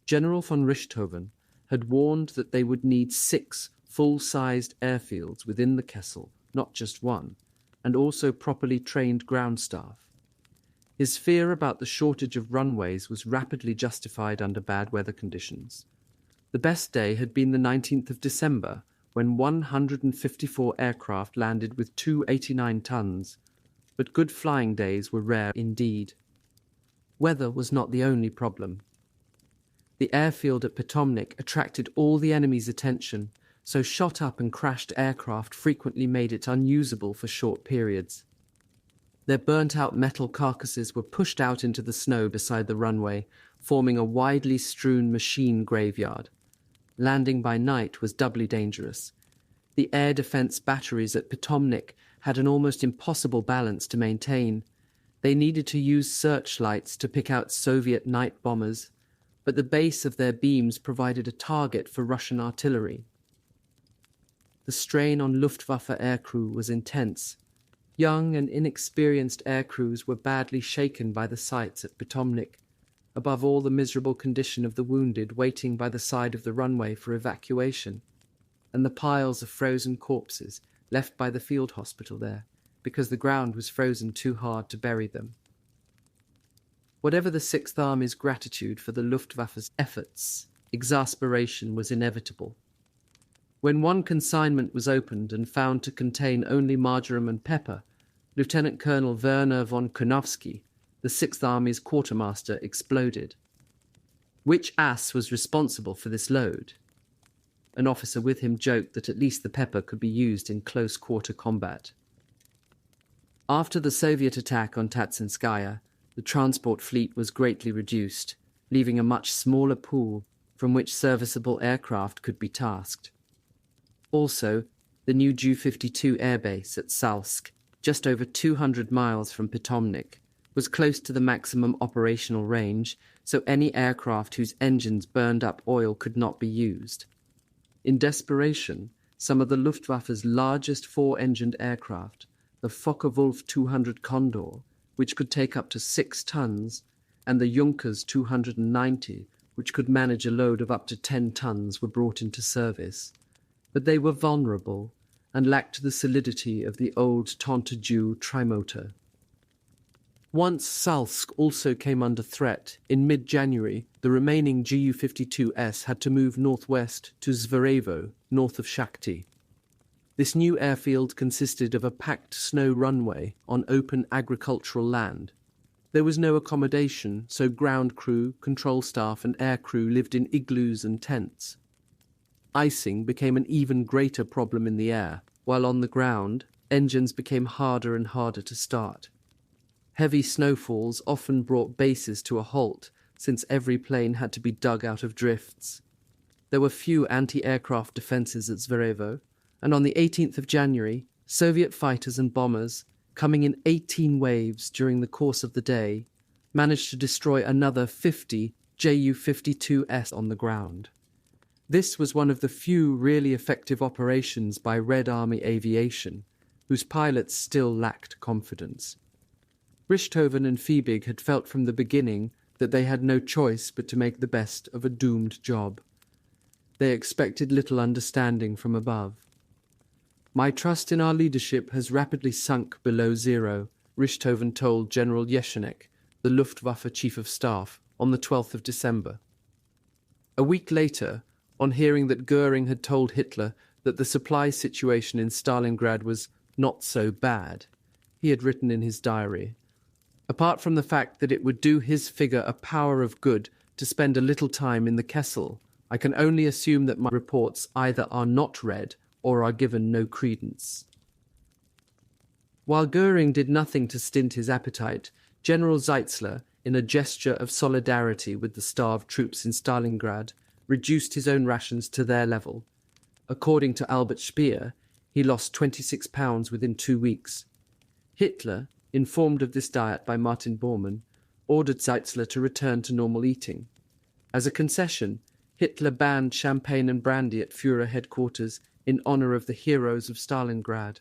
General von Richthofen had warned that they would need 6 full-sized airfields within the Kessel, not just one, and also properly trained ground staff. His fear about the shortage of runways was rapidly justified under bad weather conditions. The best day had been the 19th of December, when 154 aircraft landed with 289 tons, but good flying days were rare indeed. Weather was not the only problem. The airfield at Potomnik attracted all the enemy's attention, so shot up and crashed aircraft frequently made it unusable for short periods. Their burnt-out metal carcasses were pushed out into the snow beside the runway, forming a widely strewn machine graveyard. Landing by night was doubly dangerous. The air defense batteries at Potomnik had an almost impossible balance to maintain. They needed to use searchlights to pick out Soviet night bombers, but the base of their beams provided a target for Russian artillery. The strain on Luftwaffe aircrew was intense. Young and inexperienced aircrews were badly shaken by the sights at Potomnik, above all the miserable condition of the wounded waiting by the side of the runway for evacuation, and the piles of frozen corpses left by the field hospital there, because the ground was frozen too hard to bury them. Whatever the Sixth Army's gratitude for the Luftwaffe's efforts, exasperation was inevitable. When one consignment was opened and found to contain only marjoram and pepper, Lieutenant Colonel Werner von Konowski, the Sixth Army's quartermaster, exploded. Which ass was responsible for this load? An officer with him joked that at least the pepper could be used in close-quarter combat. After the Soviet attack on Tatsinskaya, the transport fleet was greatly reduced, leaving a much smaller pool from which serviceable aircraft could be tasked. Also, the new Ju-52 airbase at Salsk, just over 200 miles from Potomnik, was close to the maximum operational range, so any aircraft whose engines burned up oil could not be used. In desperation, some of the Luftwaffe's largest four-engined aircraft, the Focke-Wulf 200 Condor, which could take up to 6 tons, and the Junkers 290, which could manage a load of up to 10 tons, were brought into service. But they were vulnerable and lacked the solidity of the old Tente-Dieu trimotor. Once Salsk also came under threat, in mid-January, the remaining Ju-52S had to move northwest to Zverevo, north of Shakhty. This new airfield consisted of a packed snow runway on open agricultural land. There was no accommodation, so ground crew, control staff and air crew lived in igloos and tents. Icing became an even greater problem in the air, while on the ground, engines became harder and harder to start. Heavy snowfalls often brought bases to a halt, since every plane had to be dug out of drifts. There were few anti-aircraft defences at Zverevo, and on the 18th of January, Soviet fighters and bombers, coming in 18 waves during the course of the day, managed to destroy another 50 Ju-52S on the ground. This was one of the few really effective operations by Red Army aviation, whose pilots still lacked confidence. Richthofen and Fiebig had felt from the beginning that they had no choice but to make the best of a doomed job. They expected little understanding from above. "My trust in our leadership has rapidly sunk below zero," Richthofen told General Jesenek, the Luftwaffe Chief of Staff, on the 12th of December. A week later, on hearing that Goering had told Hitler that the supply situation in Stalingrad was not so bad, he had written in his diary, "Apart from the fact that it would do his figure a power of good to spend a little time in the Kessel, I can only assume that my reports either are not read or are given no credence." While Goering did nothing to stint his appetite, General Zeitzler, in a gesture of solidarity with the starved troops in Stalingrad, reduced his own rations to their level. According to Albert Speer, he lost 26 pounds within 2 weeks. Hitler, informed of this diet by Martin Bormann, ordered Zeitzler to return to normal eating. As a concession, Hitler banned champagne and brandy at Führer headquarters in honor of the heroes of Stalingrad.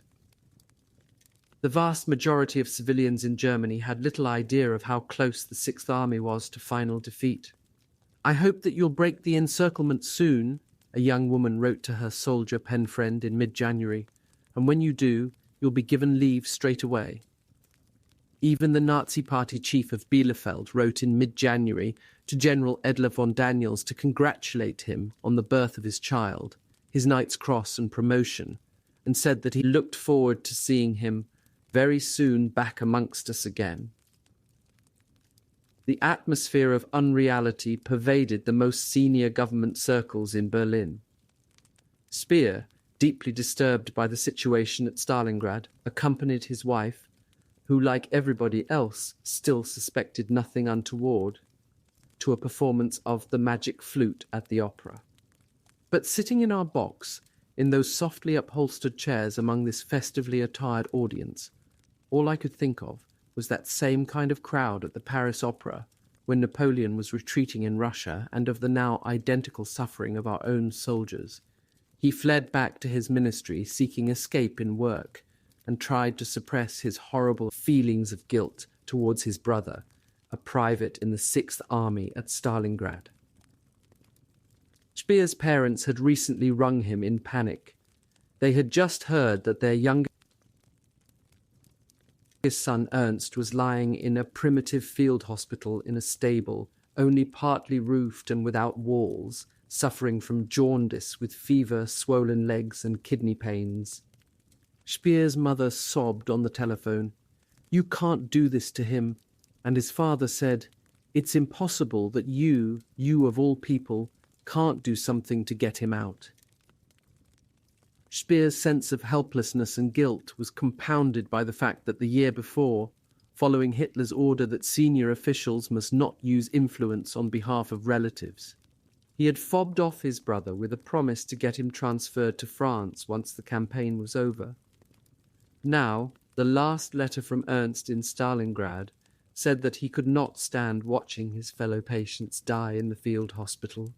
The vast majority of civilians in Germany had little idea of how close the Sixth Army was to final defeat. "I hope that you'll break the encirclement soon," a young woman wrote to her soldier pen friend in mid-January, "and when you do, you'll be given leave straight away." Even the Nazi Party chief of Bielefeld wrote in mid-January to General Edler von Daniels to congratulate him on the birth of his child, his Knight's Cross and promotion, and said that he looked forward to seeing him very soon back amongst us again. The atmosphere of unreality pervaded the most senior government circles in Berlin. Speer, deeply disturbed by the situation at Stalingrad, accompanied his wife, who, like everybody else, still suspected nothing untoward, to a performance of The Magic Flute at the opera. But sitting in our box, in those softly upholstered chairs among this festively attired audience, all I could think of was that same kind of crowd at the Paris Opera when Napoleon was retreating in Russia, and of the now identical suffering of our own soldiers. He fled back to his ministry, seeking escape in work, and tried to suppress his horrible feelings of guilt towards his brother, a private in the 6th Army at Stalingrad. Speer's parents had recently wrung him in panic. They had just heard that their youngest son Ernst was lying in a primitive field hospital in a stable, only partly roofed and without walls, suffering from jaundice with fever, swollen legs and kidney pains. Speer's mother sobbed on the telephone. "You can't do this to him." And his father said, "It's impossible that you of all people, can't do something to get him out." Speer's sense of helplessness and guilt was compounded by the fact that the year before, following Hitler's order that senior officials must not use influence on behalf of relatives, he had fobbed off his brother with a promise to get him transferred to France once the campaign was over. Now, the last letter from Ernst in Stalingrad said that he could not stand watching his fellow patients die in the field hospital.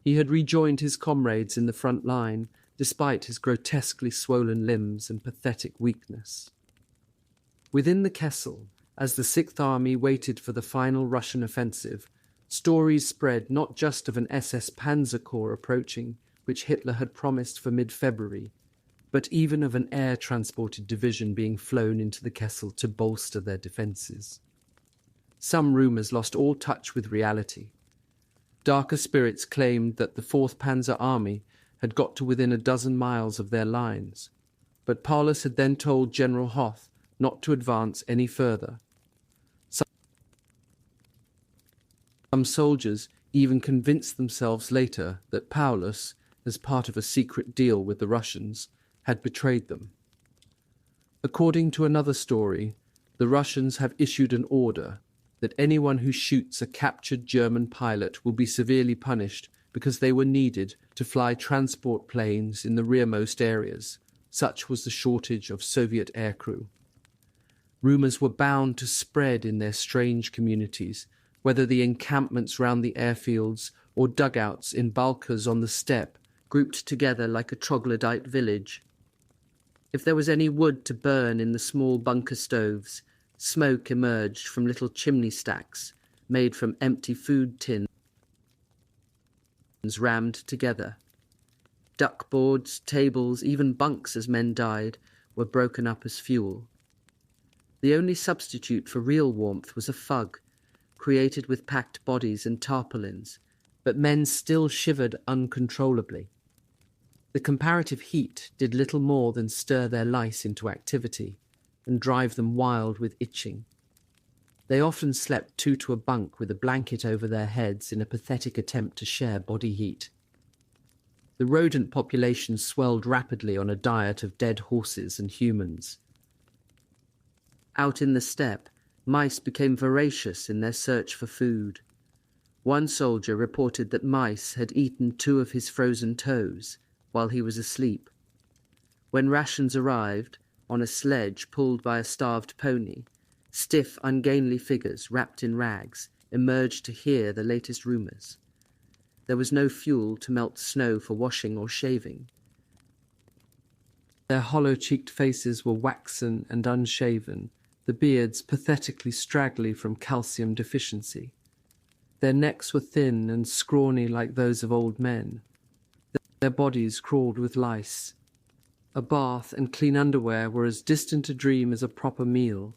He had rejoined his comrades in the front line, despite his grotesquely swollen limbs and pathetic weakness. Within the Kessel, as the 6th Army waited for the final Russian offensive, stories spread not just of an SS Panzer Corps approaching, which Hitler had promised for mid-February, but even of an air-transported division being flown into the Kessel to bolster their defences. Some rumours lost all touch with reality. Darker spirits claimed that the 4th Panzer Army had got to within a dozen miles of their lines, but Paulus had then told General Hoth not to advance any further. Some soldiers even convinced themselves later that Paulus, as part of a secret deal with the Russians, had betrayed them. According to another story, the Russians have issued an order that anyone who shoots a captured German pilot will be severely punished because they were needed to fly transport planes in the rearmost areas. Such was the shortage of Soviet aircrew. Rumours were bound to spread in their strange communities, whether the encampments round the airfields or dugouts in Balkas on the steppe, grouped together like a troglodyte village. If there was any wood to burn in the small bunker stoves, smoke emerged from little chimney stacks made from empty food tins rammed together. Duckboards, tables, even bunks as men died, were broken up as fuel. The only substitute for real warmth was a fug, created with packed bodies and tarpaulins, but men still shivered uncontrollably. The comparative heat did little more than stir their lice into activity and drive them wild with itching. They often slept two to a bunk with a blanket over their heads in a pathetic attempt to share body heat. The rodent population swelled rapidly on a diet of dead horses and humans. Out in the steppe, mice became voracious in their search for food. One soldier reported that mice had eaten 2 of his frozen toes while he was asleep. When rations arrived, on a sledge pulled by a starved pony, stiff, ungainly figures wrapped in rags emerged to hear the latest rumours. There was no fuel to melt snow for washing or shaving. Their hollow-cheeked faces were waxen and unshaven, the beards pathetically straggly from calcium deficiency. Their necks were thin and scrawny like those of old men. Their bodies crawled with lice. A bath and clean underwear were as distant a dream as a proper meal.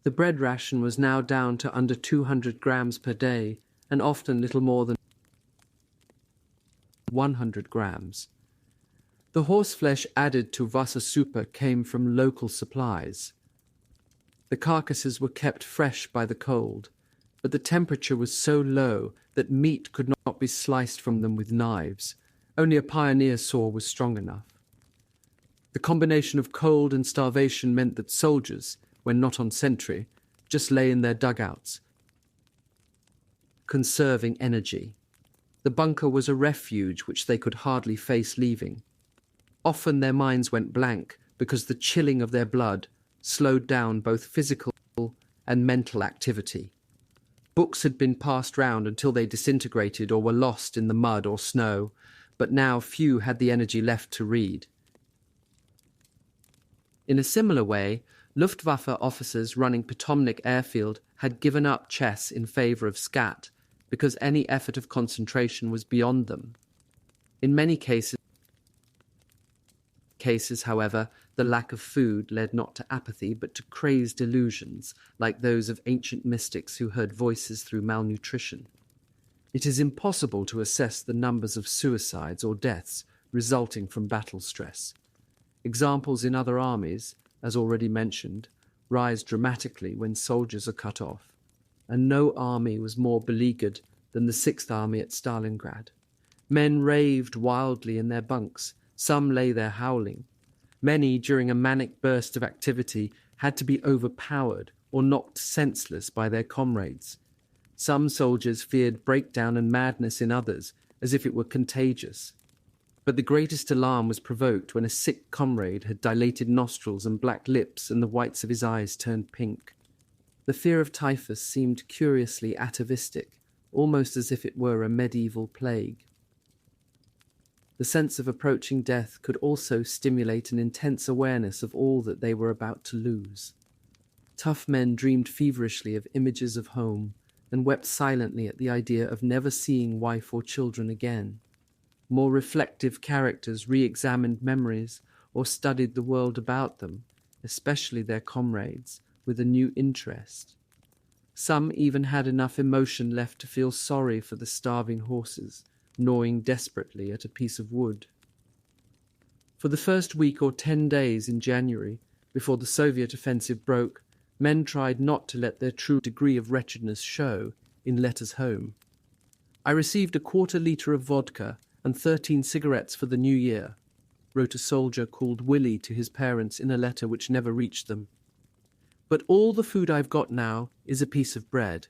The bread ration was now down to under 200 grams per day, and often little more than 100 grams. The horseflesh added to Wassersuppe came from local supplies. The carcasses were kept fresh by the cold, but the temperature was so low that meat could not be sliced from them with knives. Only a pioneer saw was strong enough. The combination of cold and starvation meant that soldiers, when not on sentry, just lay in their dugouts, conserving energy. The bunker was a refuge which they could hardly face leaving. Often their minds went blank because the chilling of their blood slowed down both physical and mental activity. Books had been passed round until they disintegrated or were lost in the mud or snow, but now few had the energy left to read. In a similar way, Luftwaffe officers running Potomnik Airfield had given up chess in favour of scat because any effort of concentration was beyond them. In many cases, however, the lack of food led not to apathy but to crazed illusions, like those of ancient mystics who heard voices through malnutrition. It is impossible to assess the numbers of suicides or deaths resulting from battle stress. Examples in other armies, as already mentioned, rise dramatically when soldiers are cut off, and no army was more beleaguered than the Sixth Army at Stalingrad. Men raved wildly in their bunks, some lay there howling. Many, during a manic burst of activity, had to be overpowered or knocked senseless by their comrades. Some soldiers feared breakdown and madness in others, as if it were contagious. But the greatest alarm was provoked when a sick comrade had dilated nostrils and black lips and the whites of his eyes turned pink. The fear of typhus seemed curiously atavistic, almost as if it were a medieval plague. The sense of approaching death could also stimulate an intense awareness of all that they were about to lose. Tough men dreamed feverishly of images of home and wept silently at the idea of never seeing wife or children again. More reflective characters re-examined memories or studied the world about them, especially their comrades, with a new interest. Some even had enough emotion left to feel sorry for the starving horses, gnawing desperately at a piece of wood. For the first week or 10 days in January, before the Soviet offensive broke, men tried not to let their true degree of wretchedness show in letters home. "I received a 1/4 liter of vodka and 13 cigarettes for the new year," wrote a soldier called Willie to his parents in a letter which never reached them. "But all the food I've got now is a piece of bread.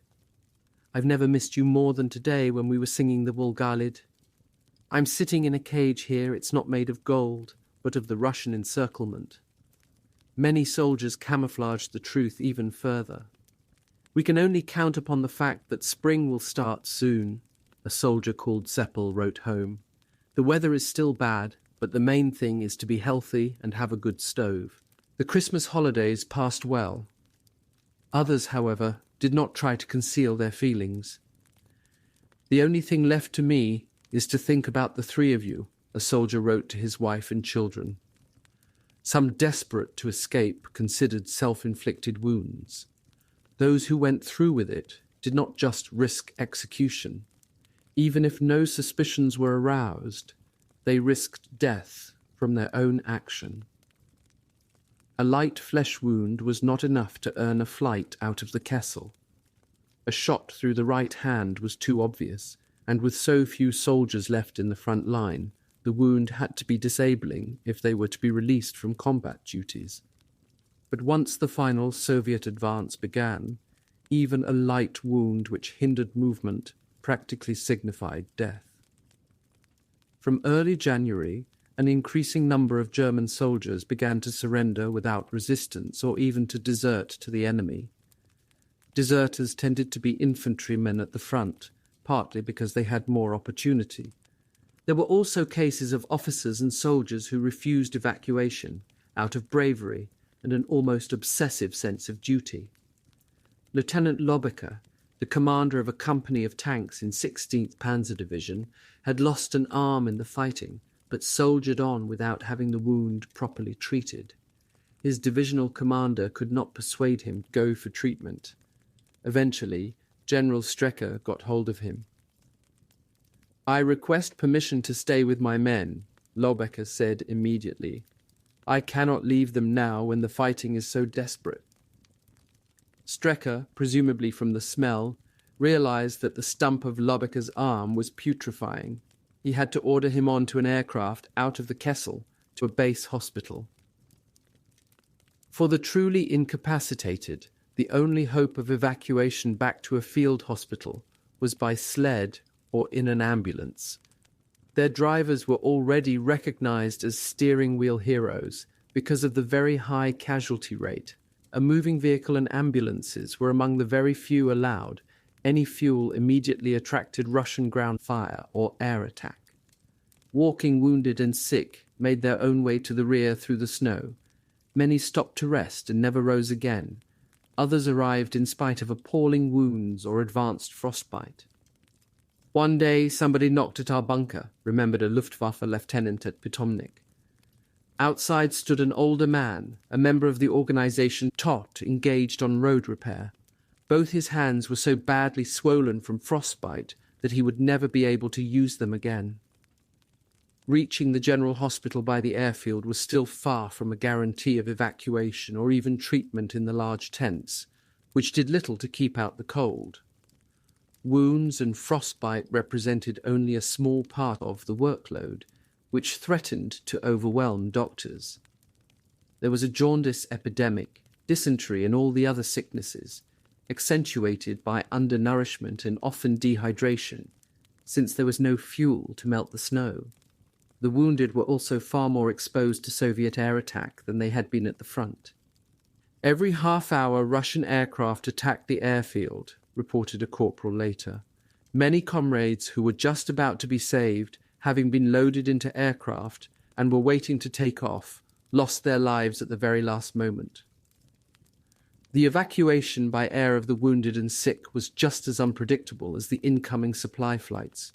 I've never missed you more than today when we were singing the Volgalid. I'm sitting in a cage here, it's not made of gold, but of the Russian encirclement." Many soldiers camouflaged the truth even further. "We can only count upon the fact that spring will start soon," a soldier called Seppel wrote home. "The weather is still bad, but the main thing is to be healthy and have a good stove." The Christmas holidays passed well. Others, however, did not try to conceal their feelings. "The only thing left to me is to think about the 3 of you," a soldier wrote to his wife and children. Some desperate to escape considered self-inflicted wounds. Those who went through with it did not just risk execution. Even if no suspicions were aroused, they risked death from their own action. A light flesh wound was not enough to earn a flight out of the Kessel. A shot through the right hand was too obvious, and with so few soldiers left in the front line, the wound had to be disabling if they were to be released from combat duties. But once the final Soviet advance began, even a light wound which hindered movement practically signified death. From early January, an increasing number of German soldiers began to surrender without resistance or even to desert to the enemy. Deserters tended to be infantrymen at the front, partly because they had more opportunity. There were also cases of officers and soldiers who refused evacuation out of bravery and an almost obsessive sense of duty. Lieutenant Lobecker, the commander of a company of tanks in 16th Panzer Division, had lost an arm in the fighting, but soldiered on without having the wound properly treated. His divisional commander could not persuade him to go for treatment. Eventually, General Strecker got hold of him. "I request permission to stay with my men," Lobecker said immediately. "I cannot leave them now when the fighting is so desperate." Strecker, presumably from the smell, realized that the stump of Lobecker's arm was putrefying. He had to order him on to an aircraft out of the Kessel to a base hospital. For the truly incapacitated, the only hope of evacuation back to a field hospital was by sled or in an ambulance. Their drivers were already recognized as steering wheel heroes because of the very high casualty rate, a moving vehicle and ambulances were among the very few allowed. Any fuel immediately attracted Russian ground fire or air attack. Walking wounded and sick made their own way to the rear through the snow. Many stopped to rest and never rose again. Others arrived in spite of appalling wounds or advanced frostbite. One day somebody knocked at our bunker, remembered a Luftwaffe lieutenant at Potomnik. Outside stood an older man, a member of the organization TOT, engaged on road repair. Both his hands were so badly swollen from frostbite that he would never be able to use them again. Reaching the general hospital by the airfield was still far from a guarantee of evacuation or even treatment in the large tents, which did little to keep out the cold. Wounds and frostbite represented only a small part of the workload, which threatened to overwhelm doctors. There was a jaundice epidemic, dysentery and all the other sicknesses, accentuated by undernourishment and often dehydration, since there was no fuel to melt the snow. The wounded were also far more exposed to Soviet air attack than they had been at the front. Every half-hour Russian aircraft attacked the airfield, reported a corporal later. Many comrades who were just about to be saved, having been loaded into aircraft and were waiting to take off, lost their lives at the very last moment. The evacuation by air of the wounded and sick was just as unpredictable as the incoming supply flights.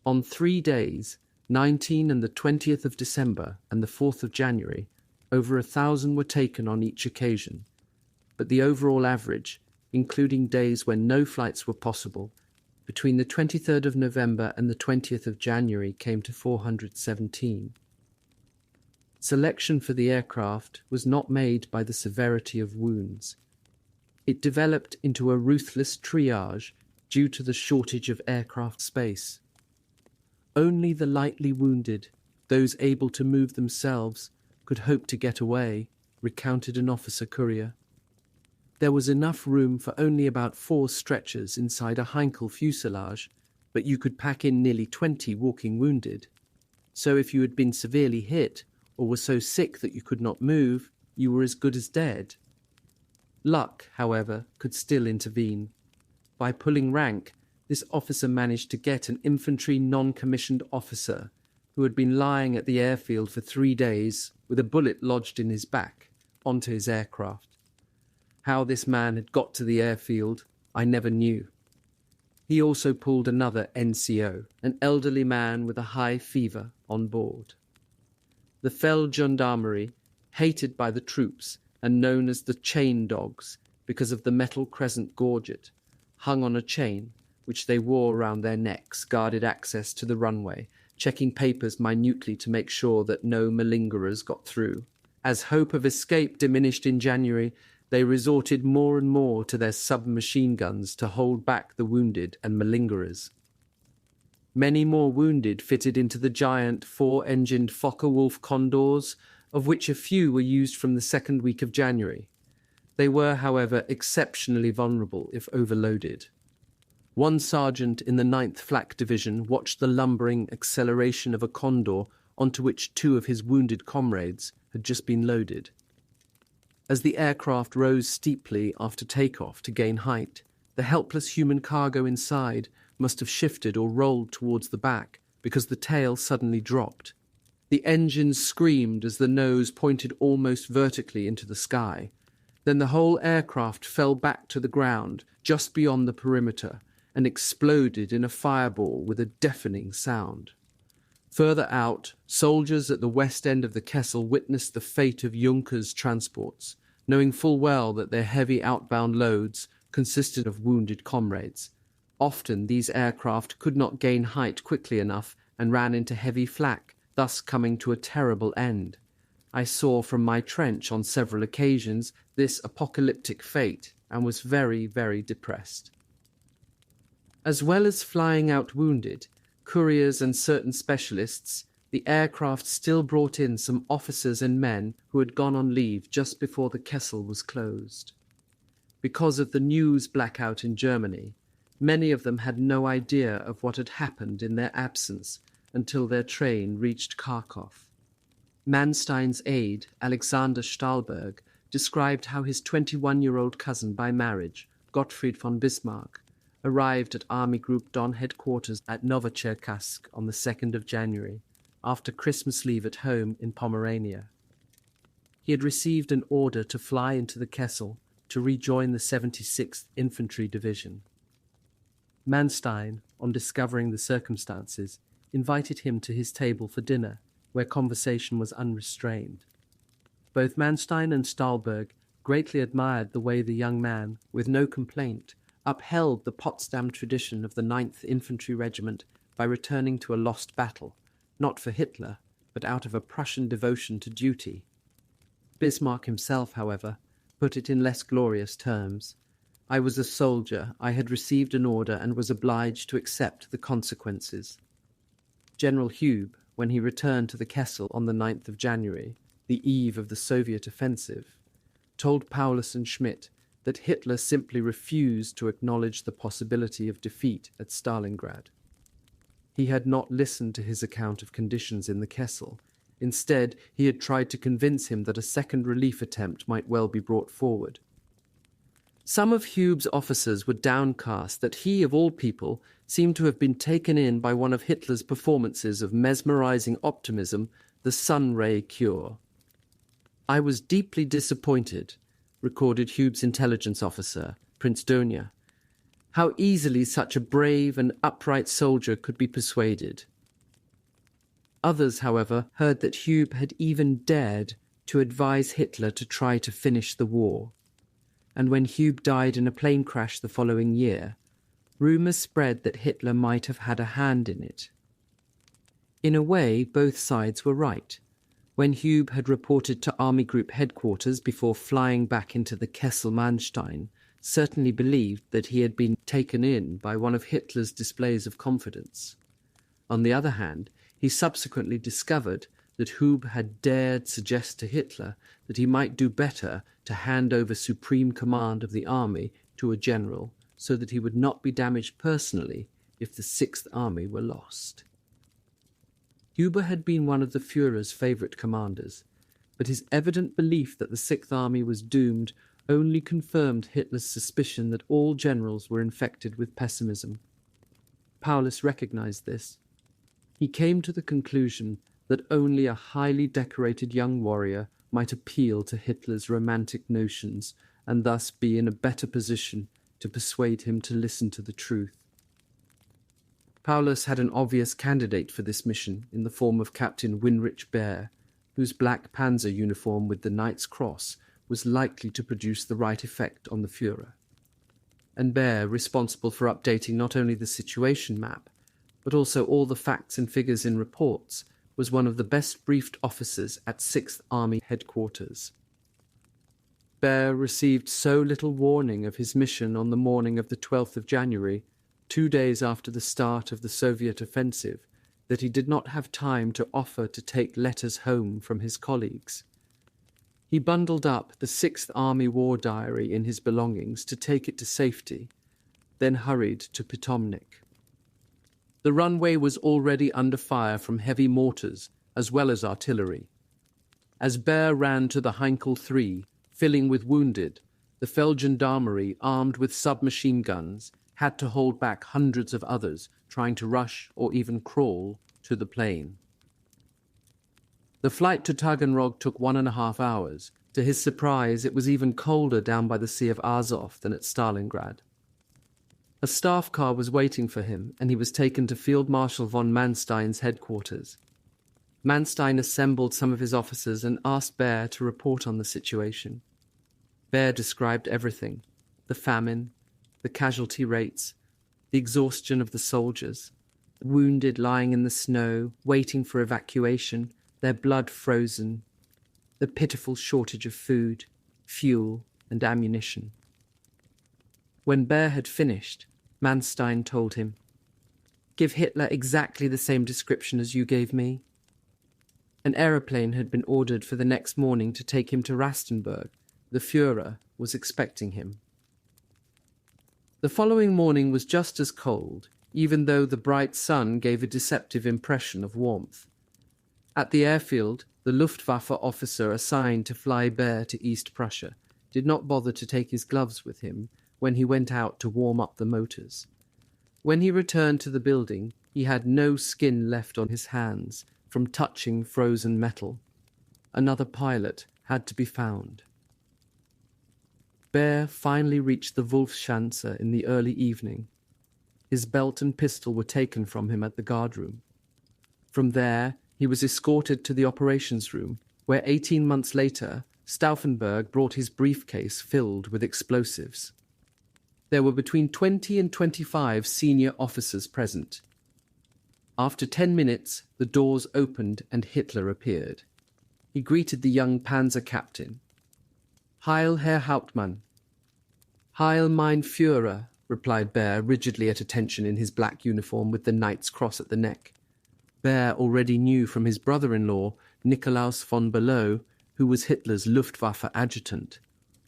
On 3 days, 19 and the 20th of December and the 4th of January, over 1,000 were taken on each occasion, but the overall average, including days when no flights were possible, between the 23rd of November and the 20th of January came to 417. Selection for the aircraft was not made by the severity of wounds. It developed into a ruthless triage due to the shortage of aircraft space. Only the lightly wounded, those able to move themselves, could hope to get away, recounted an officer courier. There was enough room for only about 4 stretchers inside a Heinkel fuselage, but you could pack in nearly 20 walking wounded. So if you had been severely hit, or were so sick that you could not move, you were as good as dead. Luck, however, could still intervene. By pulling rank, this officer managed to get an infantry non-commissioned officer who had been lying at the airfield for 3 days with a bullet lodged in his back onto his aircraft. How this man had got to the airfield, I never knew. He also pulled another NCO, an elderly man with a high fever, on board. The Feld Gendarmerie, hated by the troops and known as the chain dogs because of the metal crescent gorget, hung on a chain which they wore around their necks, guarded access to the runway, checking papers minutely to make sure that no malingerers got through. As hope of escape diminished in January, they resorted more and more to their submachine guns to hold back the wounded and malingerers. Many more wounded fitted into the giant 4-engined Focke-Wulf Condors, of which a few were used from the second week of January. They were, however, exceptionally vulnerable if overloaded. One sergeant in the 9th Flak Division watched the lumbering acceleration of a Condor onto which 2 of his wounded comrades had just been loaded. As the aircraft rose steeply after takeoff to gain height, the helpless human cargo inside must have shifted or rolled towards the back because the tail suddenly dropped. The engines screamed as the nose pointed almost vertically into the sky. Then the whole aircraft fell back to the ground just beyond the perimeter and exploded in a fireball with a deafening sound. Further out, soldiers at the west end of the Kessel witnessed the fate of Junkers transports, knowing full well that their heavy outbound loads consisted of wounded comrades. Often these aircraft could not gain height quickly enough and ran into heavy flak, thus coming to a terrible end. I saw from my trench on several occasions this apocalyptic fate and was very, very depressed. As well as flying out wounded, couriers and certain specialists, the aircraft still brought in some officers and men who had gone on leave just before the Kessel was closed. Because of the news blackout in Germany, many of them had no idea of what had happened in their absence until their train reached Kharkov. Manstein's aide, Alexander Stahlberg, described how his 21-year-old cousin by marriage, Gottfried von Bismarck, arrived at Army Group Don headquarters at Novocherkassk on the 2nd of January, after Christmas leave at home in Pomerania. He had received an order to fly into the Kessel to rejoin the 76th Infantry Division. Manstein, on discovering the circumstances, invited him to his table for dinner, where conversation was unrestrained. Both Manstein and Stahlberg greatly admired the way the young man, with no complaint, upheld the Potsdam tradition of the 9th Infantry Regiment by returning to a lost battle, not for Hitler, but out of a Prussian devotion to duty. Bismarck himself, however, put it in less glorious terms. I was a soldier, I had received an order and was obliged to accept the consequences. General Hube, when he returned to the Kessel on the 9th of January, the eve of the Soviet offensive, told Paulus and Schmidt that Hitler simply refused to acknowledge the possibility of defeat at Stalingrad. He had not listened to his account of conditions in the Kessel. Instead, he had tried to convince him that a second relief attempt might well be brought forward. Some of Hube's officers were downcast that he, of all people, seemed to have been taken in by one of Hitler's performances of mesmerizing optimism, the sun-ray cure. I was deeply disappointed, recorded Hube's intelligence officer, Prince Donia, how easily such a brave and upright soldier could be persuaded. Others, however, heard that Hube had even dared to advise Hitler to try to finish the war. And when Hube died in a plane crash the following year, rumours spread that Hitler might have had a hand in it. In a way, both sides were right. When Hube had reported to Army Group headquarters before flying back into the Kessel Manstein, certainly believed that he had been taken in by one of Hitler's displays of confidence. On the other hand, he subsequently discovered that Hube had dared suggest to Hitler that he might do better to hand over supreme command of the army to a general so that he would not be damaged personally if the Sixth Army were lost. Huber had been one of the Führer's favourite commanders, but his evident belief that the Sixth Army was doomed only confirmed Hitler's suspicion that all generals were infected with pessimism. Paulus recognised this. He came to the conclusion that only a highly decorated young warrior might appeal to Hitler's romantic notions and thus be in a better position to persuade him to listen to the truth. Paulus had an obvious candidate for this mission in the form of Captain Winrich Baer, whose black panzer uniform with the Knight's Cross was likely to produce the right effect on the Führer. And Baer, responsible for updating not only the situation map, but also all the facts and figures in reports, was one of the best briefed officers at 6th Army headquarters. Baer received so little warning of his mission on the morning of the 12th of January, 2 days after the start of the Soviet offensive, that he did not have time to offer to take letters home from his colleagues. He bundled up the 6th Army War Diary in his belongings to take it to safety, then hurried to Pitomnik. The runway was already under fire from heavy mortars as well as artillery. As Baer ran to the Heinkel 3, filling with wounded, the Feldgendarmerie, armed with submachine guns, had to hold back hundreds of others trying to rush or even crawl to the plain. The flight to Taganrog took 1.5 hours. To his surprise, it was even colder down by the Sea of Azov than at Stalingrad. A staff car was waiting for him, and he was taken to Field Marshal von Manstein's headquarters. Manstein assembled some of his officers and asked Baer to report on the situation. Baer described everything: the famine, the casualty rates, the exhaustion of the soldiers, the wounded lying in the snow, waiting for evacuation, their blood frozen, the pitiful shortage of food, fuel, and ammunition. When Baer had finished, Manstein told him, "Give Hitler exactly the same description as you gave me." An aeroplane had been ordered for the next morning to take him to Rastenburg. The Führer was expecting him. The following morning was just as cold, even though the bright sun gave a deceptive impression of warmth. At the airfield, the Luftwaffe officer assigned to fly Bear to East Prussia, did not bother to take his gloves with him when he went out to warm up the motors. When he returned to the building, he had no skin left on his hands from touching frozen metal. Another pilot had to be found. Bear finally reached the Wolfschanze in the early evening. His belt and pistol were taken from him at the guardroom. From there, he was escorted to the operations room, where 18 months later, Stauffenberg brought his briefcase filled with explosives. There were between 20 and 25 senior officers present. After 10 minutes, the doors opened and Hitler appeared. He greeted the young panzer captain. "Heil, Herr Hauptmann." "Heil, mein Führer," replied Bear, rigidly at attention in his black uniform with the Knight's Cross at the neck. Bear already knew from his brother-in-law, Nikolaus von Below, who was Hitler's Luftwaffe adjutant,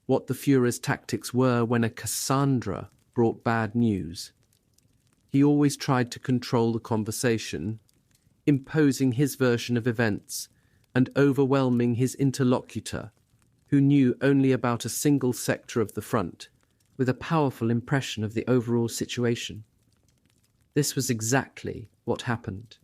what the Führer's tactics were when a Cassandra brought bad news. He always tried to control the conversation, imposing his version of events and overwhelming his interlocutor, who knew only about a single sector of the front, with a powerful impression of the overall situation. This was exactly what happened.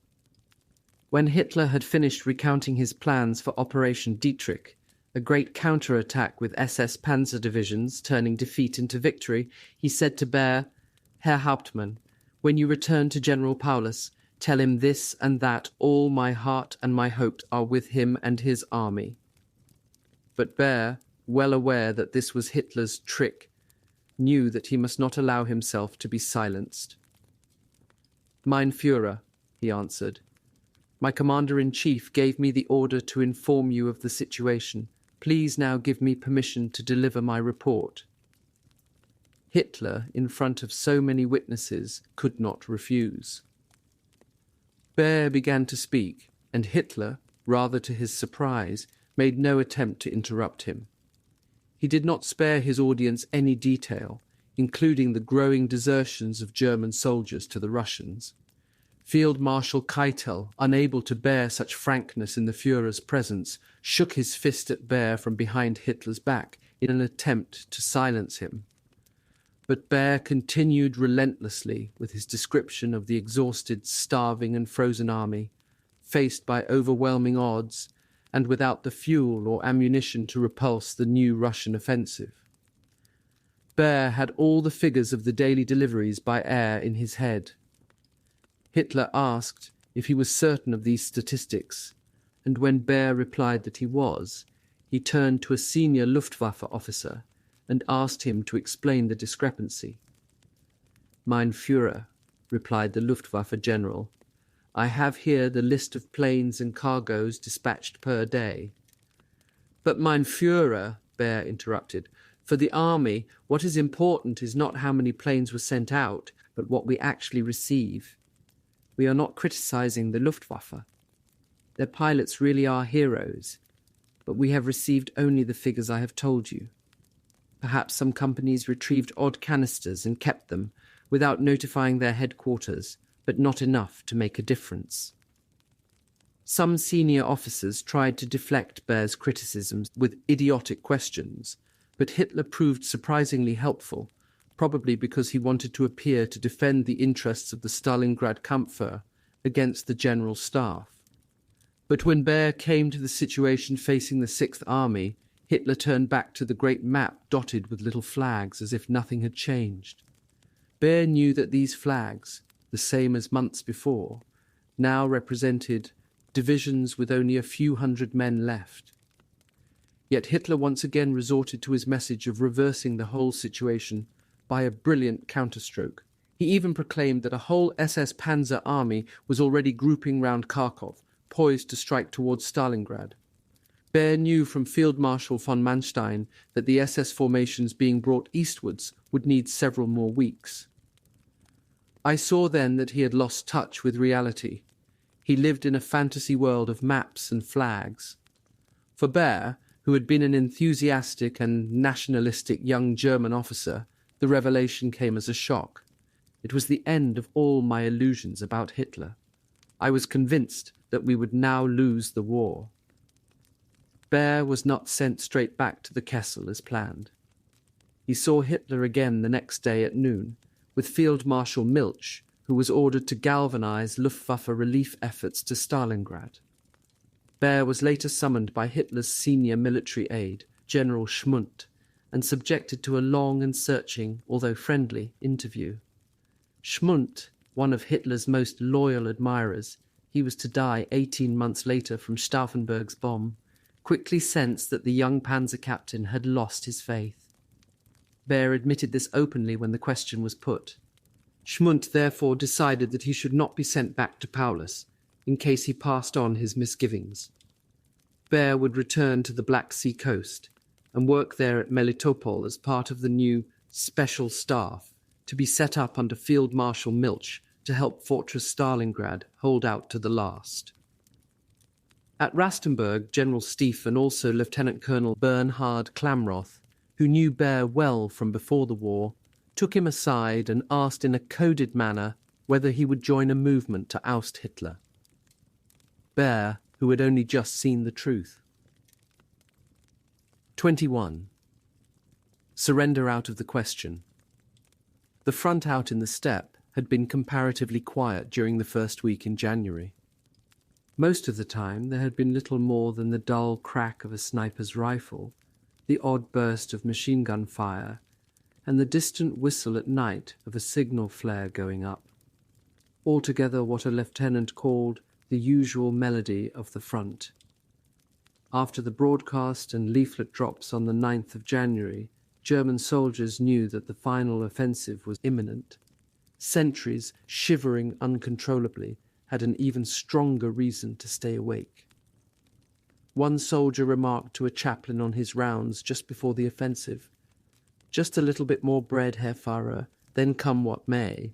When Hitler had finished recounting his plans for Operation Dietrich, a great counterattack with SS panzer divisions turning defeat into victory, he said to Bear, "Herr Hauptmann, when you return to General Paulus, tell him this and that all my heart and my hopes are with him and his army." But Bear, well aware that this was Hitler's trick, knew that he must not allow himself to be silenced. "Mein Führer," he answered, "my commander-in-chief gave me the order to inform you of the situation. Please now give me permission to deliver my report." Hitler, in front of so many witnesses, could not refuse. Bear began to speak, and Hitler, rather to his surprise, made no attempt to interrupt him. He did not spare his audience any detail, including the growing desertions of German soldiers to the Russians. Field Marshal Keitel, unable to bear such frankness in the Führer's presence, shook his fist at Bear from behind Hitler's back in an attempt to silence him. But Bear continued relentlessly with his description of the exhausted, starving and frozen army, faced by overwhelming odds and without the fuel or ammunition to repulse the new Russian offensive. Bear had all the figures of the daily deliveries by air in his head. Hitler asked if he was certain of these statistics, and when Bear replied that he was, he turned to a senior Luftwaffe officer and asked him to explain the discrepancy. "Mein Führer," replied the Luftwaffe general, "I have here the list of planes and cargoes dispatched per day." "But, mein Führer," Bear interrupted, "for the army, what is important is not how many planes were sent out, but what we actually receive. We are not criticizing the Luftwaffe. Their pilots really are heroes, but we have received only the figures I have told you. Perhaps some companies retrieved odd canisters and kept them without notifying their headquarters, but not enough to make a difference." Some senior officers tried to deflect Bear's criticisms with idiotic questions, but Hitler proved surprisingly helpful, probably because he wanted to appear to defend the interests of the Stalingrad Kampfwehr against the General Staff. But when Bear came to the situation facing the Sixth Army, Hitler turned back to the great map dotted with little flags as if nothing had changed. Bear knew that these flags, the same as months before, now represented divisions with only a few hundred men left. Yet Hitler once again resorted to his message of reversing the whole situation by a brilliant counterstroke. He even proclaimed that a whole SS Panzer army was already grouping round Kharkov, poised to strike towards Stalingrad. Bear knew from Field Marshal von Manstein that the SS formations being brought eastwards would need several more weeks. I saw then that he had lost touch with reality. He lived in a fantasy world of maps and flags. For Bear, who had been an enthusiastic and nationalistic young German officer, the revelation came as a shock. It was the end of all my illusions about Hitler. I was convinced that we would now lose the war. Beer was not sent straight back to the Kessel as planned. He saw Hitler again the next day at noon, with Field Marshal Milch, who was ordered to galvanize Luftwaffe relief efforts to Stalingrad. Beer was later summoned by Hitler's senior military aide, General Schmundt, and subjected to a long and searching, although friendly, interview. Schmundt, one of Hitler's most loyal admirers, he was to die 18 months later from Stauffenberg's bomb, quickly sensed that the young panzer captain had lost his faith. Beer admitted this openly when the question was put. Schmundt therefore decided that he should not be sent back to Paulus, in case he passed on his misgivings. Beer would return to the Black Sea coast and work there at Melitopol as part of the new Special Staff to be set up under Field Marshal Milch to help Fortress Stalingrad hold out to the last. At Rastenburg, General Stieff and also Lieutenant Colonel Bernhard Klamroth, who knew Beer well from before the war, took him aside and asked in a coded manner whether he would join a movement to oust Hitler. Beer, who had only just seen the truth. 21. Surrender out of the question. The front out in the steppe had been comparatively quiet during the first week in January. Most of the time there had been little more than the dull crack of a sniper's rifle, the odd burst of machine gun fire, and the distant whistle at night of a signal flare going up. Altogether what a lieutenant called the usual melody of the front. After the broadcast and leaflet drops on the 9th of January, German soldiers knew that the final offensive was imminent. Sentries, shivering uncontrollably, had an even stronger reason to stay awake. One soldier remarked to a chaplain on his rounds just before the offensive, "Just a little bit more bread, Herr Pfarrer, then come what may."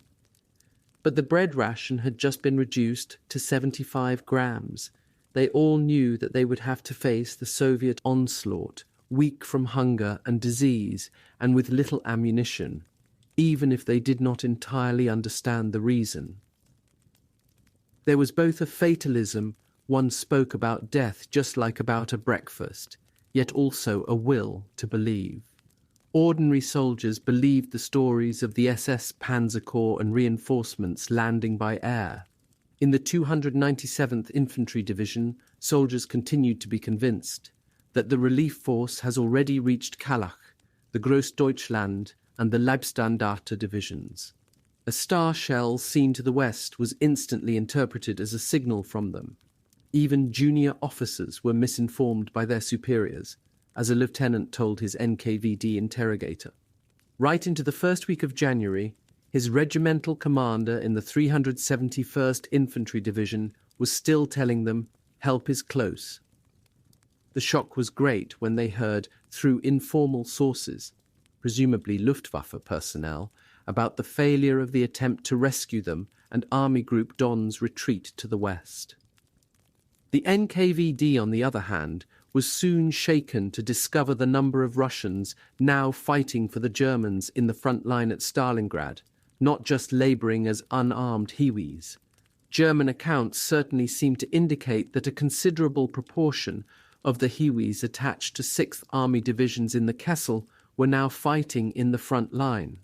But the bread ration had just been reduced to 75 grams. They all knew that they would have to face the Soviet onslaught, weak from hunger and disease and with little ammunition, even if they did not entirely understand the reason. There was both a fatalism, one spoke about death just like about a breakfast, yet also a will to believe. Ordinary soldiers believed the stories of the SS Panzer Corps and reinforcements landing by air. In the 297th Infantry Division, soldiers continued to be convinced that the relief force has already reached Kallach, the Großdeutschland and the Leibstandarte divisions. A star shell seen to the west was instantly interpreted as a signal from them. Even junior officers were misinformed by their superiors, as a lieutenant told his NKVD interrogator. Right into the first week of January, his regimental commander in the 371st Infantry Division was still telling them, "Help is close." The shock was great when they heard, through informal sources, presumably Luftwaffe personnel, about the failure of the attempt to rescue them and Army Group Don's retreat to the west. The NKVD, on the other hand, was soon shaken to discover the number of Russians now fighting for the Germans in the front line at Stalingrad, not just labouring as unarmed Hiwis. German accounts certainly seem to indicate that a considerable proportion of the Hiwis attached to 6th Army divisions in the Kessel were now fighting in the front line.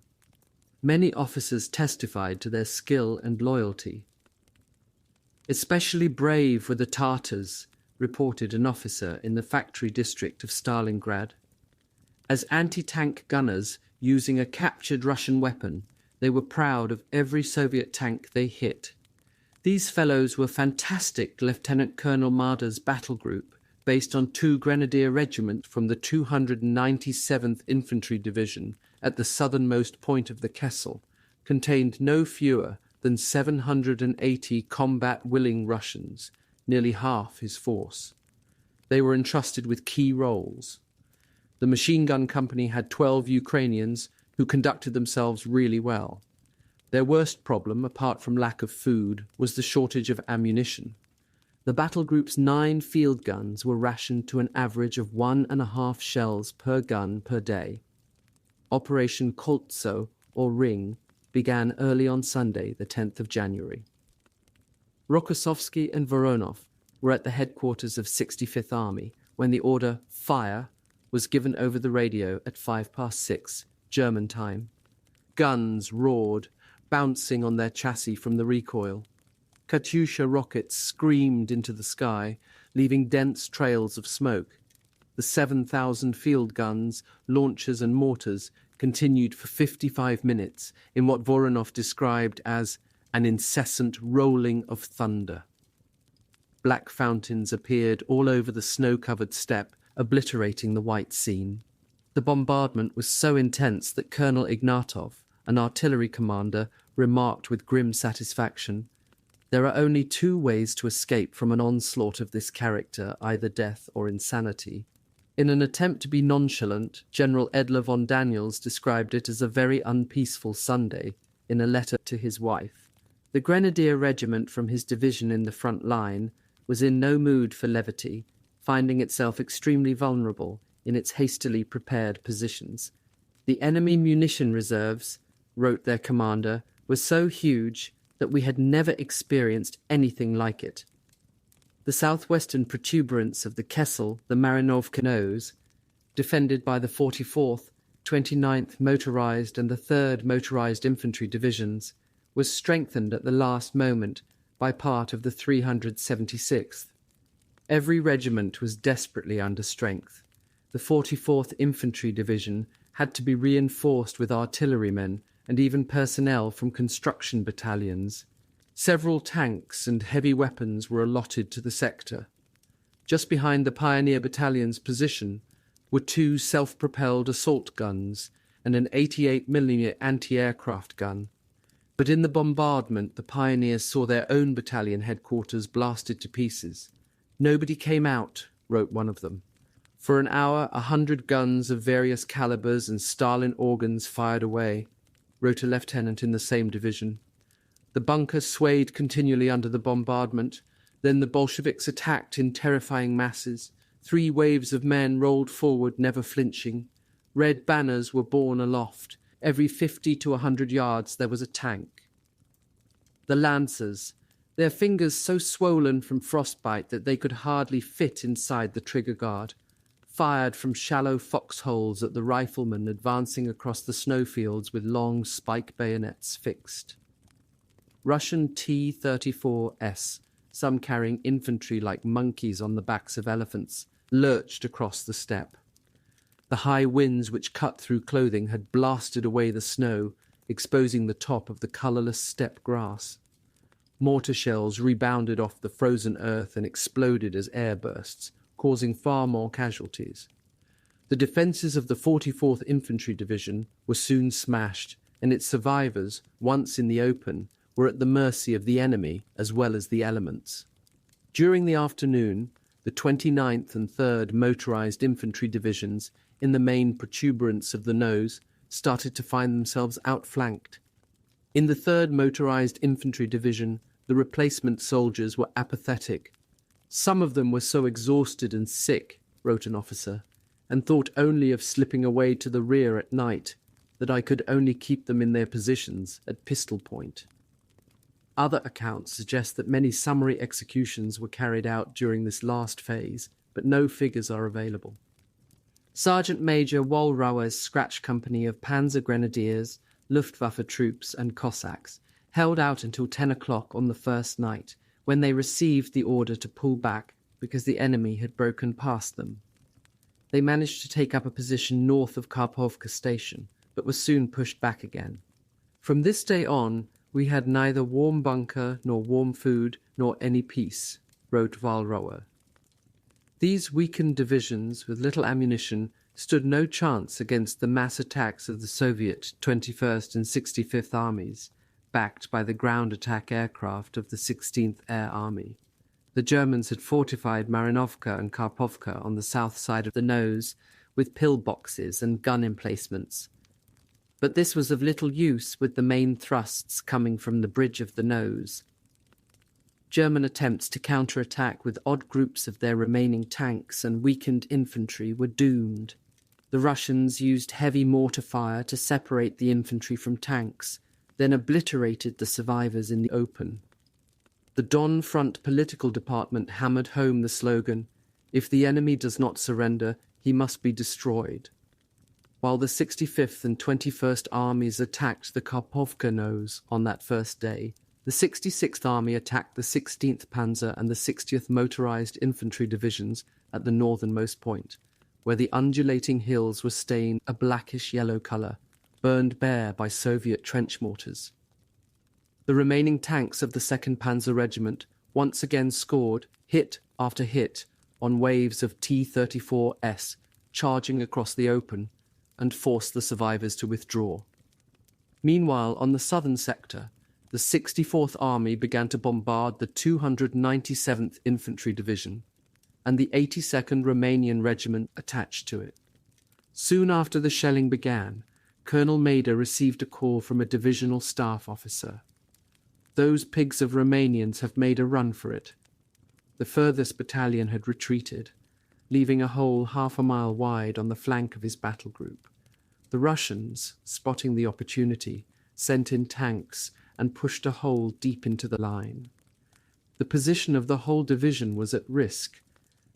Many officers testified to their skill and loyalty. "Especially brave were the Tartars," reported an officer in the factory district of Stalingrad. As anti-tank gunners using a captured Russian weapon, they were proud of every Soviet tank they hit. These fellows were fantastic, Lieutenant Colonel Marder's battle group, based on 2 Grenadier regiments from the 297th Infantry Division at the southernmost point of the Kessel, contained no fewer than 780 combat-willing Russians, nearly half his force. They were entrusted with key roles. The machine gun company had 12 Ukrainians who conducted themselves really well. Their worst problem, apart from lack of food, was the shortage of ammunition. The battle group's 9 field guns were rationed to an average of 1.5 shells per gun per day. Operation Koltso, or Ring, began early on Sunday, the 10th of January. Rokossovsky and Voronov were at the headquarters of 65th Army, when the order "fire" was given over the radio at 6:05 German time. Guns roared, bouncing on their chassis from the recoil. Katyusha rockets screamed into the sky, leaving dense trails of smoke. The 7,000 field guns, launchers and mortars continued for 55 minutes in what Voronov described as an incessant rolling of thunder. Black fountains appeared all over the snow-covered steppe, obliterating the white scene. The bombardment was so intense that Colonel Ignatov, an artillery commander, remarked with grim satisfaction, "There are only two ways to escape from an onslaught of this character, either death or insanity." In an attempt to be nonchalant, General Edler von Daniels described it as a very unpeaceful Sunday in a letter to his wife. The Grenadier Regiment from his division in the front line was in no mood for levity, finding itself extremely vulnerable in its hastily prepared positions. The enemy munition reserves, wrote their commander, were so huge that we had never experienced anything like it. The southwestern protuberance of the Kessel, the Marinovka nose, defended by the 44th, 29th Motorized and the 3rd Motorized Infantry Divisions, was strengthened at the last moment by part of the 376th. Every regiment was desperately under strength. The 44th Infantry Division had to be reinforced with artillerymen and even personnel from construction battalions. Several tanks and heavy weapons were allotted to the sector. Just behind the Pioneer Battalion's position were 2 self-propelled assault guns and an 88mm anti-aircraft gun. But in the bombardment, the Pioneers saw their own battalion headquarters blasted to pieces. "Nobody came out," wrote one of them. For an hour, 100 guns of various calibers and Stalin organs fired away, wrote a lieutenant in the same division. The bunker swayed continually under the bombardment. Then the Bolsheviks attacked in terrifying masses. 3 waves of men rolled forward, never flinching. Red banners were borne aloft. Every 50 to 100 yards there was a tank. The Lancers, their fingers so swollen from frostbite that they could hardly fit inside the trigger guard, fired from shallow foxholes at the riflemen advancing across the snowfields with long spike bayonets fixed. Russian T-34s, some carrying infantry like monkeys on the backs of elephants, lurched across the steppe. The high winds which cut through clothing had blasted away the snow, exposing the top of the colourless steppe grass. Mortar shells rebounded off the frozen earth and exploded as air bursts, causing far more casualties. The defences of the 44th Infantry Division were soon smashed, and its survivors, once in the open, were at the mercy of the enemy as well as the elements. During the afternoon, the 29th and 3rd Motorized Infantry Divisions, in the main protuberance of the nose, started to find themselves outflanked. In the 3rd Motorized Infantry Division, the replacement soldiers were apathetic. "Some of them were so exhausted and sick," wrote an officer, "and thought only of slipping away to the rear at night, that I could only keep them in their positions at pistol point." Other accounts suggest that many summary executions were carried out during this last phase, but no figures are available. Sergeant Major Wallrauer's scratch company of Panzer Grenadiers, Luftwaffe troops and Cossacks held out until 10 o'clock on the first night, when they received the order to pull back because the enemy had broken past them. They managed to take up a position north of Karpovka station, but were soon pushed back again. "From this day on, we had neither warm bunker, nor warm food, nor any peace," wrote Wallrauer. These weakened divisions, with little ammunition, stood no chance against the mass attacks of the Soviet 21st and 65th Armies, backed by the ground attack aircraft of the 16th Air Army. The Germans had fortified Marinovka and Karpovka on the south side of the nose with pillboxes and gun emplacements. But this was of little use with the main thrusts coming from the bridge of the nose. German attempts to counterattack with odd groups of their remaining tanks and weakened infantry were doomed. The Russians used heavy mortar fire to separate the infantry from tanks, then obliterated the survivors in the open. The Don Front political department hammered home the slogan, If the enemy does not surrender, he must be destroyed. While the 65th and 21st Armies attacked the Karpovka nose on that first day, the 66th Army attacked the 16th Panzer and the 60th Motorized Infantry Divisions at the northernmost point, where the undulating hills were stained a blackish-yellow colour, burned bare by Soviet trench mortars. The remaining tanks of the 2nd Panzer Regiment once again scored hit after hit on waves of T-34S charging across the open and forced the survivors to withdraw. Meanwhile, on the southern sector, the 64th Army began to bombard the 297th Infantry Division and the 82nd Romanian Regiment attached to it. Soon after the shelling began, Colonel Mader received a call from a divisional staff officer. "Those pigs of Romanians have made a run for it." The furthest battalion had retreated, leaving a hole half a mile wide on the flank of his battle group. The Russians, spotting the opportunity, sent in tanks and pushed a hole deep into the line. The position of the whole division was at risk,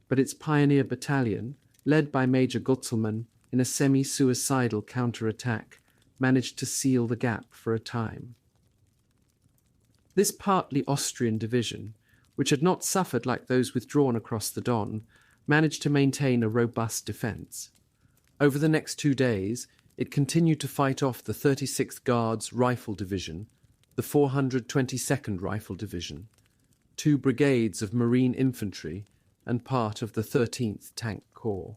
but its pioneer battalion, led by Major Gutzelmann in a semi-suicidal counterattack, managed to seal the gap for a time. This partly Austrian division, which had not suffered like those withdrawn across the Don, managed to maintain a robust defence. Over the next 2 days, it continued to fight off the 36th Guards Rifle Division, the 422nd Rifle Division, 2 brigades of Marine Infantry, and part of the 13th Tank Corps.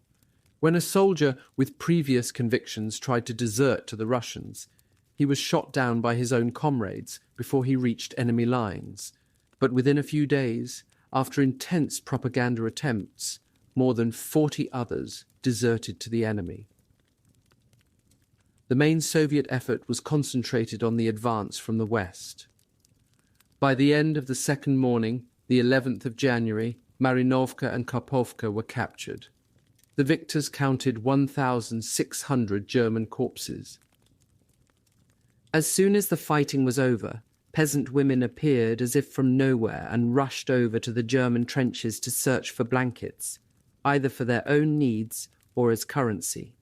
When a soldier with previous convictions tried to desert to the Russians, he was shot down by his own comrades before he reached enemy lines. But within a few days, after intense propaganda attempts, more than 40 others deserted to the enemy. The main Soviet effort was concentrated on the advance from the west. By the end of the second morning, the 11th of January, Marinovka and Karpovka were captured. The victors counted 1,600 German corpses. As soon as the fighting was over, peasant women appeared as if from nowhere and rushed over to the German trenches to search for blankets, either for their own needs or as currency.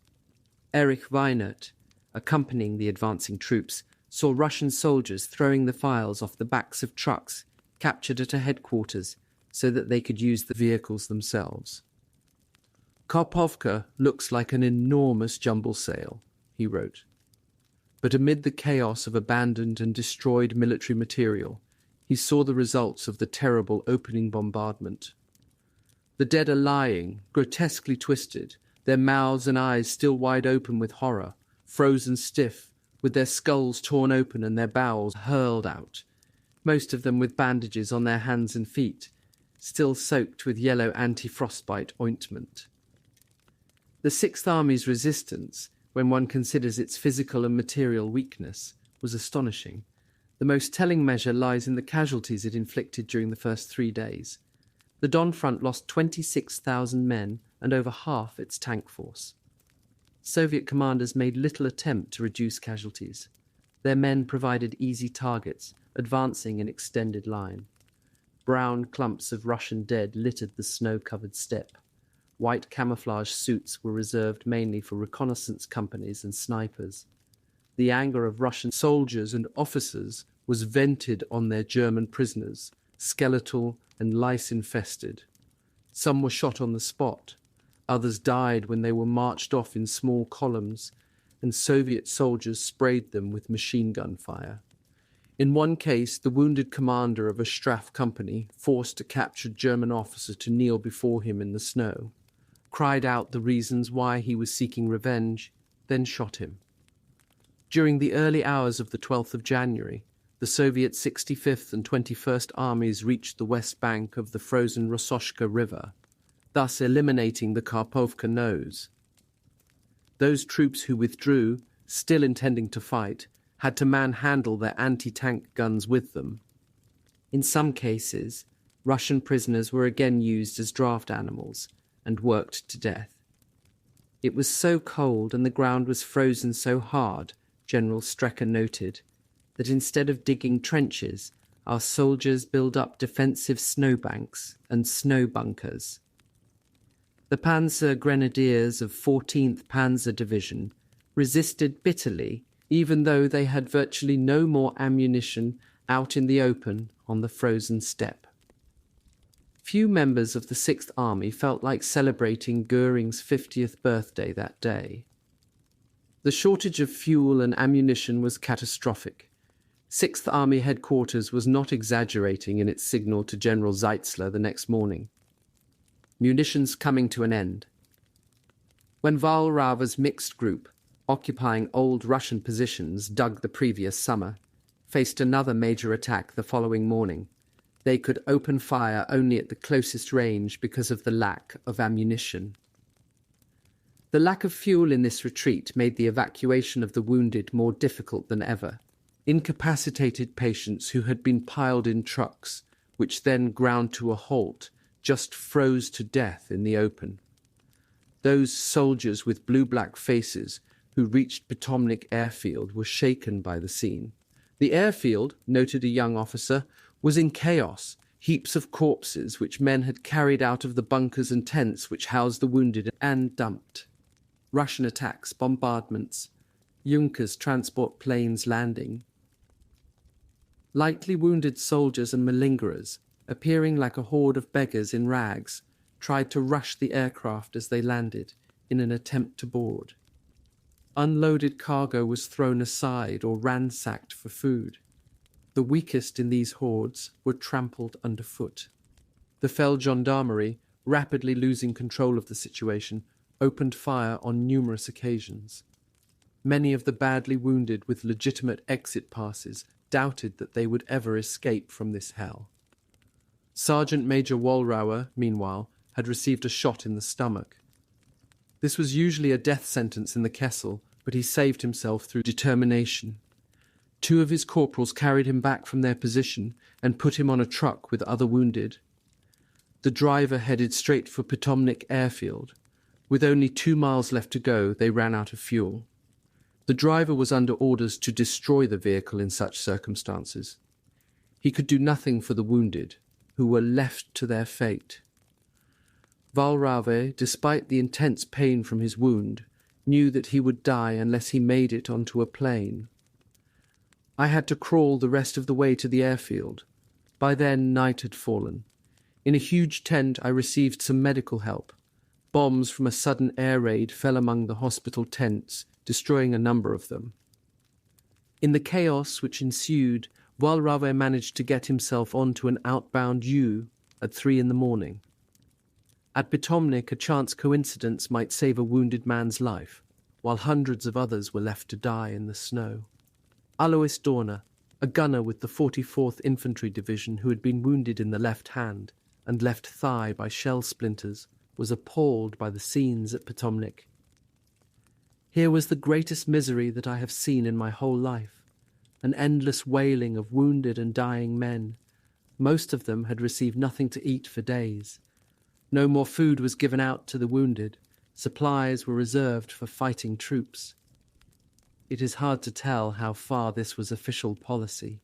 Erich Weinert, accompanying the advancing troops, saw Russian soldiers throwing the files off the backs of trucks captured at a headquarters so that they could use the vehicles themselves. "Karpovka looks like an enormous jumble sale," he wrote. But amid the chaos of abandoned and destroyed military material, he saw the results of the terrible opening bombardment. The dead are lying, grotesquely twisted, their mouths and eyes still wide open with horror, frozen stiff, with their skulls torn open and their bowels hurled out, most of them with bandages on their hands and feet, still soaked with yellow anti-frostbite ointment. The Sixth Army's resistance, when one considers its physical and material weakness, was astonishing. The most telling measure lies in the casualties it inflicted during the first 3 days. The Don front lost 26,000 men and over half its tank force. Soviet commanders made little attempt to reduce casualties. Their men provided easy targets, advancing in extended line. Brown clumps of Russian dead littered the snow-covered steppe. White camouflage suits were reserved mainly for reconnaissance companies and snipers. The anger of Russian soldiers and officers was vented on their German prisoners, skeletal and lice-infested. Some were shot on the spot. Others died when they were marched off in small columns, and Soviet soldiers sprayed them with machine gun fire. In one case, the wounded commander of a Strafe company forced a captured German officer to kneel before him in the snow, cried out the reasons why he was seeking revenge, then shot him. During the early hours of the 12th of January, the Soviet 65th and 21st Armies reached the west bank of the frozen Rososhka River, thus eliminating the Karpovka nose. Those troops who withdrew, still intending to fight, had to manhandle their anti-tank guns with them. In some cases, Russian prisoners were again used as draft animals and worked to death. It was so cold and the ground was frozen so hard, General Strecker noted, that instead of digging trenches, our soldiers built up defensive snowbanks and snow bunkers. The Panzer Grenadiers of 14th Panzer Division resisted bitterly, even though they had virtually no more ammunition out in the open on the frozen steppe. Few members of the 6th Army felt like celebrating Goering's 50th birthday that day. The shortage of fuel and ammunition was catastrophic. 6th Army headquarters was not exaggerating in its signal to General Zeitzler the next morning. Munitions coming to an end. When Walrawa's mixed group, occupying old Russian positions dug the previous summer, faced another major attack the following morning, they could open fire only at the closest range because of the lack of ammunition. The lack of fuel in this retreat made the evacuation of the wounded more difficult than ever. Incapacitated patients who had been piled in trucks, which then ground to a halt, just froze to death in the open. Those soldiers with blue-black faces who reached Potomnik airfield were shaken by the scene. The airfield, noted a young officer, was in chaos, heaps of corpses which men had carried out of the bunkers and tents which housed the wounded and dumped. Russian attacks, bombardments, Junkers transport planes landing. Lightly wounded soldiers and malingerers, appearing like a horde of beggars in rags, tried to rush the aircraft as they landed in an attempt to board. Unloaded cargo was thrown aside or ransacked for food. The weakest in these hordes were trampled underfoot. The Feldgendarmerie, rapidly losing control of the situation, opened fire on numerous occasions. Many of the badly wounded with legitimate exit passes doubted that they would ever escape from this hell. Sergeant Major Walrawa, meanwhile, had received a shot in the stomach. This was usually a death sentence in the Kessel, but he saved himself through determination. 2 of his corporals carried him back from their position and put him on a truck with other wounded. The driver headed straight for Potomnik airfield. With only 2 miles left to go, they ran out of fuel. The driver was under orders to destroy the vehicle in such circumstances. He could do nothing for the wounded, who were left to their fate. Walrawa, despite the intense pain from his wound, knew that he would die unless he made it onto a plane. I had to crawl the rest of the way to the airfield. By then night had fallen. In a huge tent I received some medical help. Bombs from a sudden air raid fell among the hospital tents, destroying a number of them. In the chaos which ensued, Walrawa managed to get himself onto an outbound U at 3 a.m. At Potomnik, a chance coincidence might save a wounded man's life, while hundreds of others were left to die in the snow. Alois Dorner, a gunner with the 44th Infantry Division who had been wounded in the left hand and left thigh by shell splinters, was appalled by the scenes at Potomnik. Here was the greatest misery that I have seen in my whole life, an endless wailing of wounded and dying men. Most of them had received nothing to eat for days. No more food was given out to the wounded. Supplies were reserved for fighting troops. It is hard to tell how far this was official policy.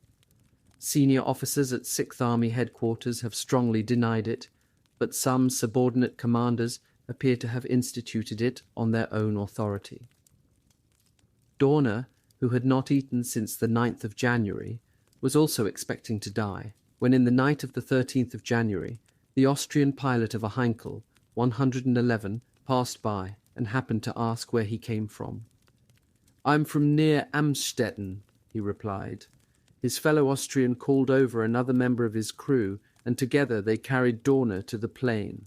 Senior officers at 6th Army headquarters have strongly denied it, but some subordinate commanders appear to have instituted it on their own authority. Dorner, who had not eaten since the 9th of January, was also expecting to die, when in the night of the 13th of January, the Austrian pilot of a Heinkel, 111, passed by and happened to ask where he came from. "I'm from near Amstetten," he replied. His fellow Austrian called over another member of his crew, and together they carried Dorner to the plain.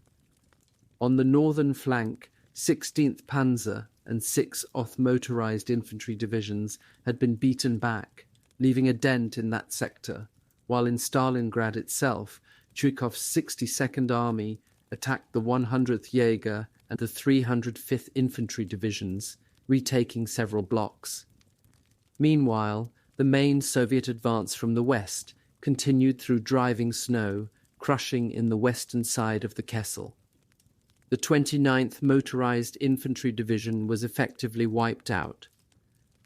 On the northern flank, 16th Panzer and 6 Oth motorized infantry divisions had been beaten back, leaving a dent in that sector, while in Stalingrad itself, Zhukov's 62nd Army attacked the 100th Jaeger and the 305th Infantry Divisions, retaking several blocks. Meanwhile, the main Soviet advance from the west continued through driving snow, crushing in the western side of the Kessel. The 29th Motorized Infantry Division was effectively wiped out.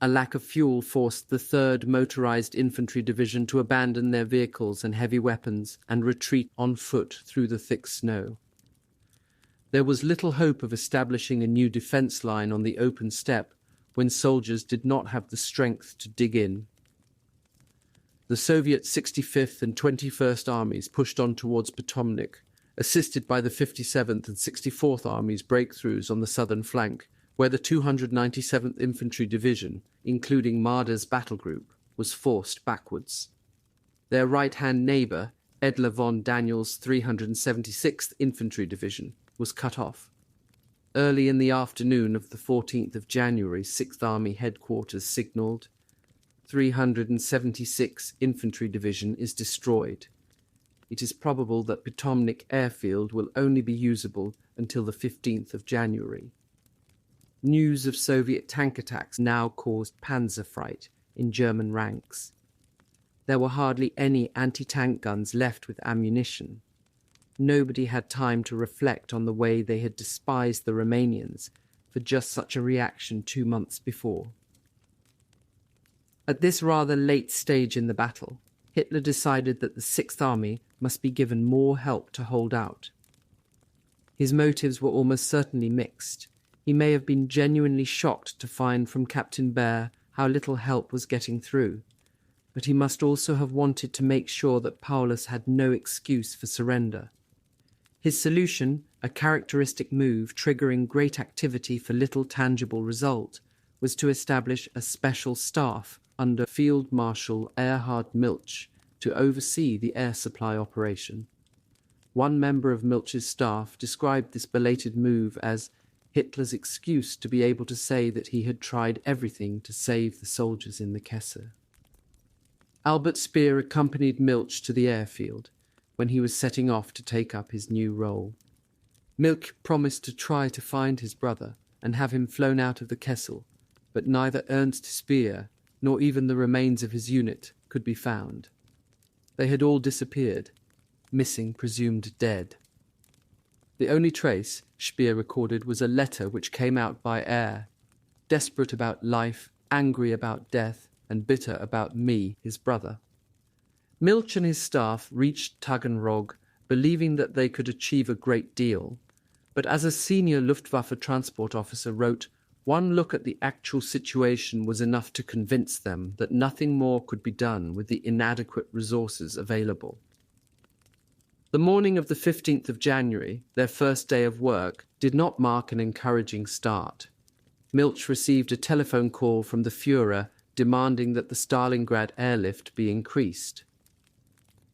A lack of fuel forced the 3rd Motorized Infantry Division to abandon their vehicles and heavy weapons and retreat on foot through the thick snow. There was little hope of establishing a new defense line on the open steppe when soldiers did not have the strength to dig in. The Soviet 65th and 21st Armies pushed on towards Potomnik, assisted by the 57th and 64th Armies' breakthroughs on the southern flank, where the 297th Infantry Division, including Marder's battle group, was forced backwards. Their right-hand neighbour, Edler von Daniel's 376th Infantry Division, was cut off. Early in the afternoon of the 14th of January, 6th Army headquarters signalled, 376 Infantry Division is destroyed. It is probable that Potomnik airfield will only be usable until the 15th of January. News of Soviet tank attacks now caused panzer fright in German ranks. There were hardly any anti-tank guns left with ammunition. Nobody had time to reflect on the way they had despised the Romanians for just such a reaction 2 months before. At this rather late stage in the battle, Hitler decided that the Sixth Army must be given more help to hold out. His motives were almost certainly mixed. He may have been genuinely shocked to find from Captain Baer how little help was getting through, but he must also have wanted to make sure that Paulus had no excuse for surrender. His solution, a characteristic move triggering great activity for little tangible result, was to establish a special staff under Field Marshal Erhard Milch to oversee the air supply operation. One member of Milch's staff described this belated move as Hitler's excuse to be able to say that he had tried everything to save the soldiers in the Kessel. Albert Speer accompanied Milch to the airfield when he was setting off to take up his new role. Milch promised to try to find his brother and have him flown out of the Kessel, but neither Ernst Speer nor even the remains of his unit could be found. They had all disappeared, missing presumed dead. The only trace, Speer recorded, was a letter which came out by air, desperate about life, angry about death, and bitter about me, his brother. Milch and his staff reached Taganrog, believing that they could achieve a great deal, but as a senior Luftwaffe transport officer wrote, one look at the actual situation was enough to convince them that nothing more could be done with the inadequate resources available. The morning of the 15th of January, their first day of work, did not mark an encouraging start. Milch received a telephone call from the Führer demanding that the Stalingrad airlift be increased.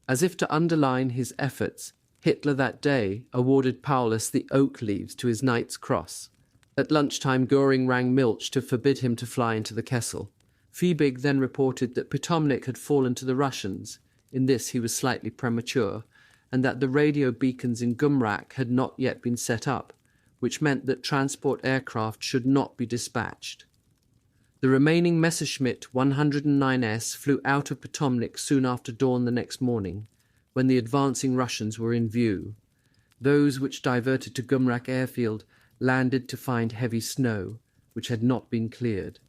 As if to underline his efforts, Hitler that day awarded Paulus the oak leaves to his Knight's Cross. At lunchtime, Göring rang Milch to forbid him to fly into the Kessel. Fiebig then reported that Potomnik had fallen to the Russians. In this he was slightly premature, and that the radio beacons in Gumrak had not yet been set up, which meant that transport aircraft should not be dispatched. The remaining Messerschmitt 109S flew out of Potomnik soon after dawn the next morning, when the advancing Russians were in view. Those which diverted to Gumrak airfield landed to find heavy snow, which had not been cleared.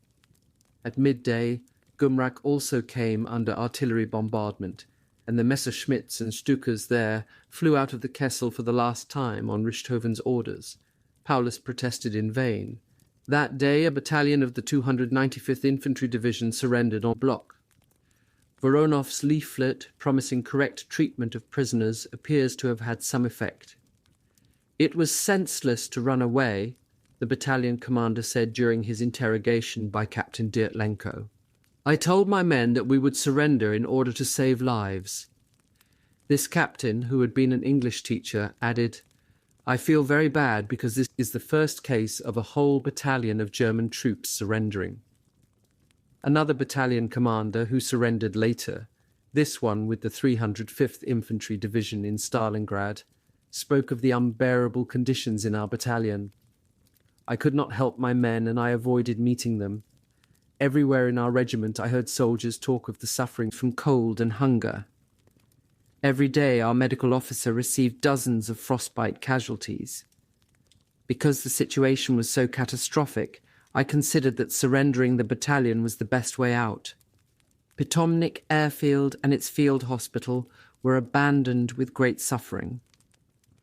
At midday, Gumrak also came under artillery bombardment, and the Messerschmitts and Stukas there flew out of the Kessel for the last time on Richthoven's orders. Paulus protested in vain. That day, a battalion of the 295th Infantry Division surrendered en bloc. Voronov's leaflet promising correct treatment of prisoners appears to have had some effect. It was senseless to run away, the battalion commander said during his interrogation by Captain Diertlenko. I told my men that we would surrender in order to save lives. This captain, who had been an English teacher, added, I feel very bad because this is the first case of a whole battalion of German troops surrendering. Another battalion commander who surrendered later, this one with the 305th Infantry Division in Stalingrad, spoke of the unbearable conditions in our battalion. I could not help my men and I avoided meeting them. Everywhere in our regiment I heard soldiers talk of the suffering from cold and hunger. Every day our medical officer received dozens of frostbite casualties. Because the situation was so catastrophic, I considered that surrendering the battalion was the best way out. Potomnik airfield and its field hospital were abandoned with great suffering.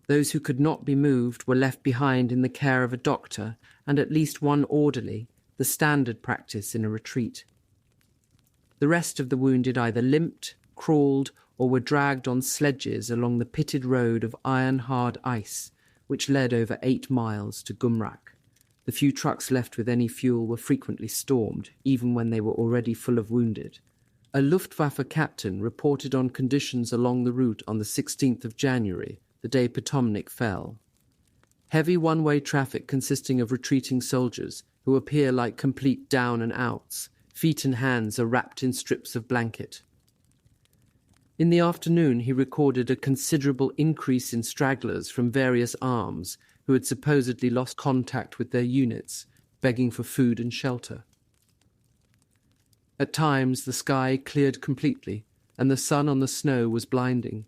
Those who could not be moved were left behind in the care of a doctor and at least one orderly, the standard practice in a retreat. The rest of the wounded either limped, crawled, or were dragged on sledges along the pitted road of iron-hard ice, which led over 8 miles to Gumrak. The few trucks left with any fuel were frequently stormed, even when they were already full of wounded. A Luftwaffe captain reported on conditions along the route on the 16th of January, the day Potomnik fell. Heavy one-way traffic consisting of retreating soldiers who appear like complete down and outs. Feet and hands are wrapped in strips of blanket. In the afternoon, he recorded a considerable increase in stragglers from various arms who had supposedly lost contact with their units, begging for food and shelter. At times, the sky cleared completely, and the sun on the snow was blinding.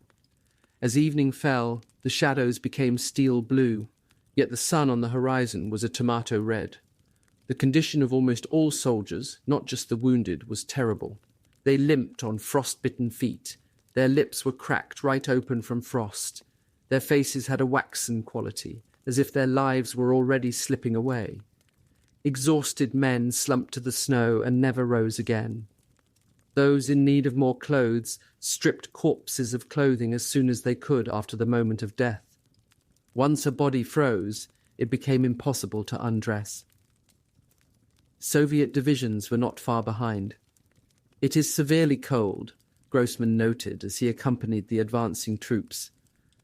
As evening fell, the shadows became steel blue, yet the sun on the horizon was a tomato red. The condition of almost all soldiers, not just the wounded, was terrible. They limped on frost-bitten feet. Their lips were cracked right open from frost. Their faces had a waxen quality, as if their lives were already slipping away. Exhausted men slumped to the snow and never rose again. Those in need of more clothes stripped corpses of clothing as soon as they could after the moment of death. Once a body froze, it became impossible to undress. Soviet divisions were not far behind. "It is severely cold," Grossman noted as he accompanied the advancing troops.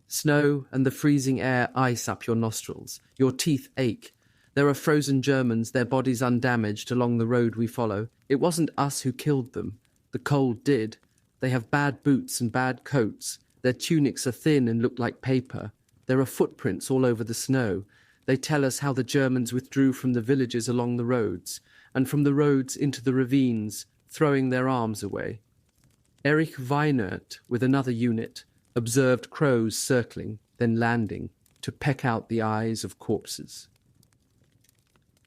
"Snow and the freezing air ice up your nostrils. Your teeth ache. There are frozen Germans, their bodies undamaged, along the road we follow. It wasn't us who killed them. The cold did. They have bad boots and bad coats. Their tunics are thin and look like paper. There are footprints all over the snow. They tell us how the Germans withdrew from the villages along the roads, and from the roads into the ravines, throwing their arms away." Erich Weinert, with another unit, observed crows circling, then landing, to peck out the eyes of corpses.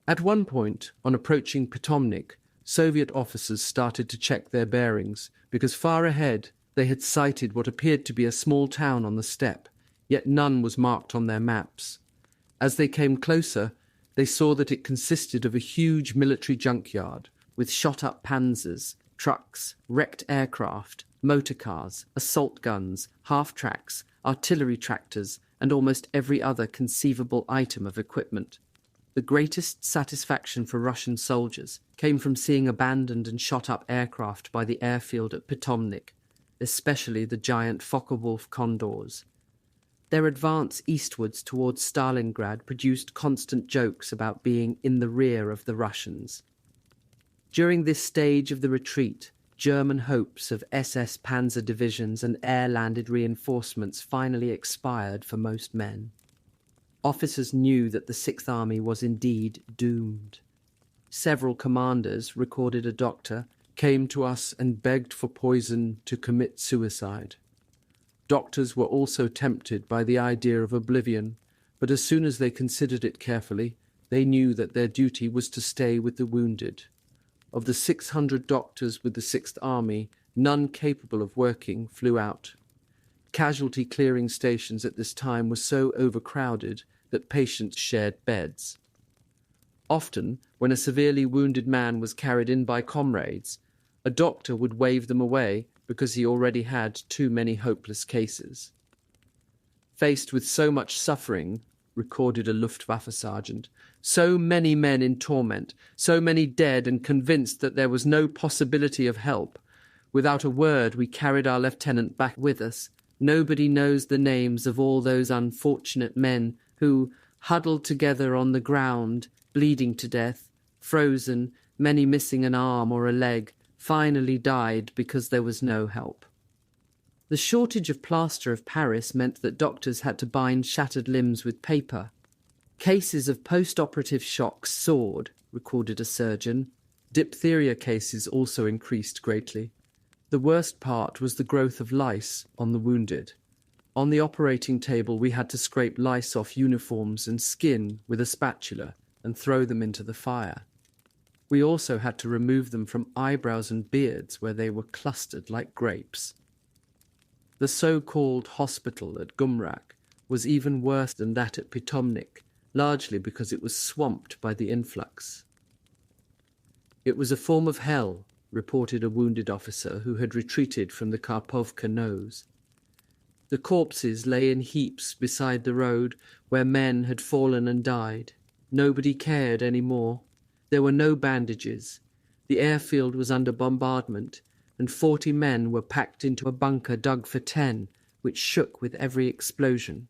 At one point, on approaching Potomnik, Soviet officers started to check their bearings, because far ahead they had sighted what appeared to be a small town on the steppe, yet none was marked on their maps. As they came closer, they saw that it consisted of a huge military junkyard, with shot-up panzers, trucks, wrecked aircraft, motor cars, assault guns, half-tracks, artillery tractors, and almost every other conceivable item of equipment. The greatest satisfaction for Russian soldiers came from seeing abandoned and shot-up aircraft by the airfield at Potomnik, especially the giant Focke-Wulf Condors. Their advance eastwards towards Stalingrad produced constant jokes about being in the rear of the Russians. During this stage of the retreat, German hopes of SS panzer divisions and air-landed reinforcements finally expired for most men. Officers knew that the Sixth Army was indeed doomed. Several commanders, recorded a doctor, came to us and begged for poison to commit suicide. Doctors were also tempted by the idea of oblivion, but as soon as they considered it carefully, they knew that their duty was to stay with the wounded. Of the 600 doctors with the Sixth Army, none capable of working flew out. Casualty clearing stations at this time were so overcrowded that patients shared beds. Often, when a severely wounded man was carried in by comrades, a doctor would wave them away because he already had too many hopeless cases. Faced with so much suffering, recorded a Luftwaffe sergeant, so many men in torment, so many dead and convinced that there was no possibility of help, without a word we carried our lieutenant back with us. Nobody knows the names of all those unfortunate men who, huddled together on the ground, bleeding to death, frozen, many missing an arm or a leg, finally died because there was no help. The shortage of plaster of Paris meant that doctors had to bind shattered limbs with paper. Cases of post-operative shocks soared, recorded a surgeon. Diphtheria cases also increased greatly. The worst part was the growth of lice on the wounded. On the operating table we had to scrape lice off uniforms and skin with a spatula and throw them into the fire. We also had to remove them from eyebrows and beards where they were clustered like grapes. The so-called hospital at Gumrak was even worse than that at Pitomnik, largely because it was swamped by the influx. It was a form of hell, reported a wounded officer who had retreated from the Karpovka nose. The corpses lay in heaps beside the road where men had fallen and died. Nobody cared any more. There were no bandages. The airfield was under bombardment, and 40 men were packed into a bunker dug for 10, which shook with every explosion.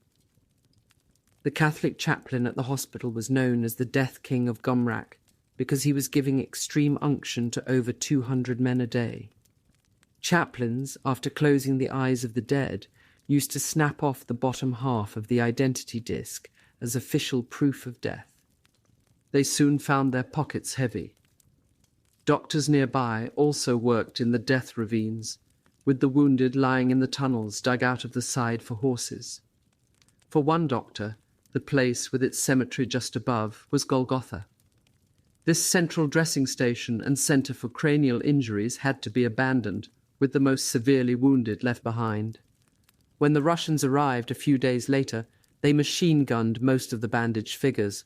The Catholic chaplain at the hospital was known as the Death King of Gomrak because he was giving extreme unction to over 200 men a day. Chaplains, after closing the eyes of the dead, used to snap off the bottom half of the identity disc as official proof of death. They soon found their pockets heavy. Doctors nearby also worked in the death ravines, with the wounded lying in the tunnels dug out of the side for horses. For one doctor, the place with its cemetery just above was Golgotha. This central dressing station and centre for cranial injuries had to be abandoned, with the most severely wounded left behind. When the Russians arrived a few days later, they machine-gunned most of the bandaged figures.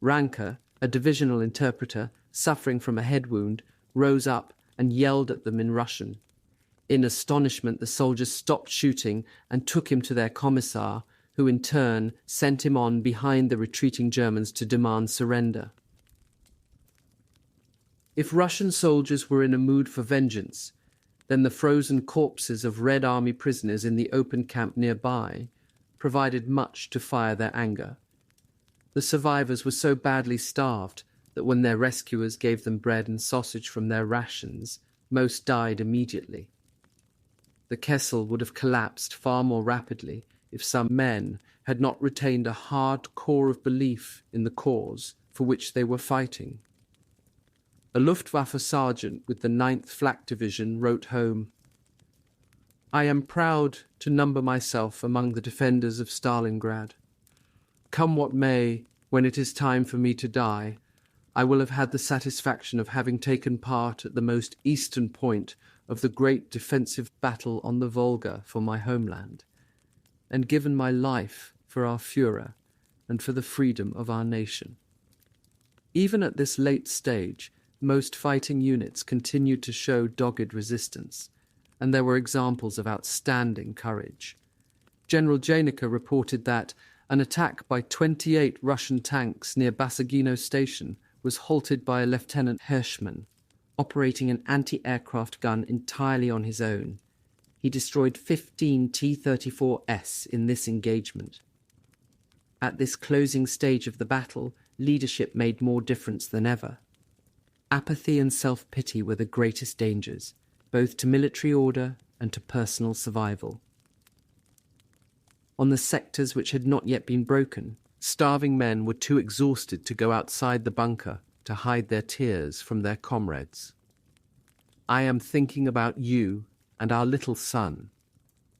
Ranker, a divisional interpreter, suffering from a head wound, rose up and yelled at them in Russian. In astonishment, the soldiers stopped shooting and took him to their commissar, who in turn sent him on behind the retreating Germans to demand surrender. If Russian soldiers were in a mood for vengeance, then the frozen corpses of Red Army prisoners in the open camp nearby provided much to fire their anger. The survivors were so badly starved that when their rescuers gave them bread and sausage from their rations, most died immediately. The Kessel would have collapsed far more rapidly if some men had not retained a hard core of belief in the cause for which they were fighting. A Luftwaffe sergeant with the 9th Flak Division wrote home, "I am proud to number myself among the defenders of Stalingrad. Come what may, when it is time for me to die, I will have had the satisfaction of having taken part at the most eastern point of the great defensive battle on the Volga for my homeland, and given my life for our Führer and for the freedom of our nation." Even at this late stage, most fighting units continued to show dogged resistance, and there were examples of outstanding courage. General Janica reported that an attack by 28 Russian tanks near Basagino Station was halted by a Lieutenant Hirschman, operating an anti-aircraft gun entirely on his own. He destroyed 15 T-34S in this engagement. At this closing stage of the battle, leadership made more difference than ever. Apathy and self-pity were the greatest dangers, both to military order and to personal survival. On the sectors which had not yet been broken, starving men were too exhausted to go outside the bunker to hide their tears from their comrades. "I am thinking about you and our little son,"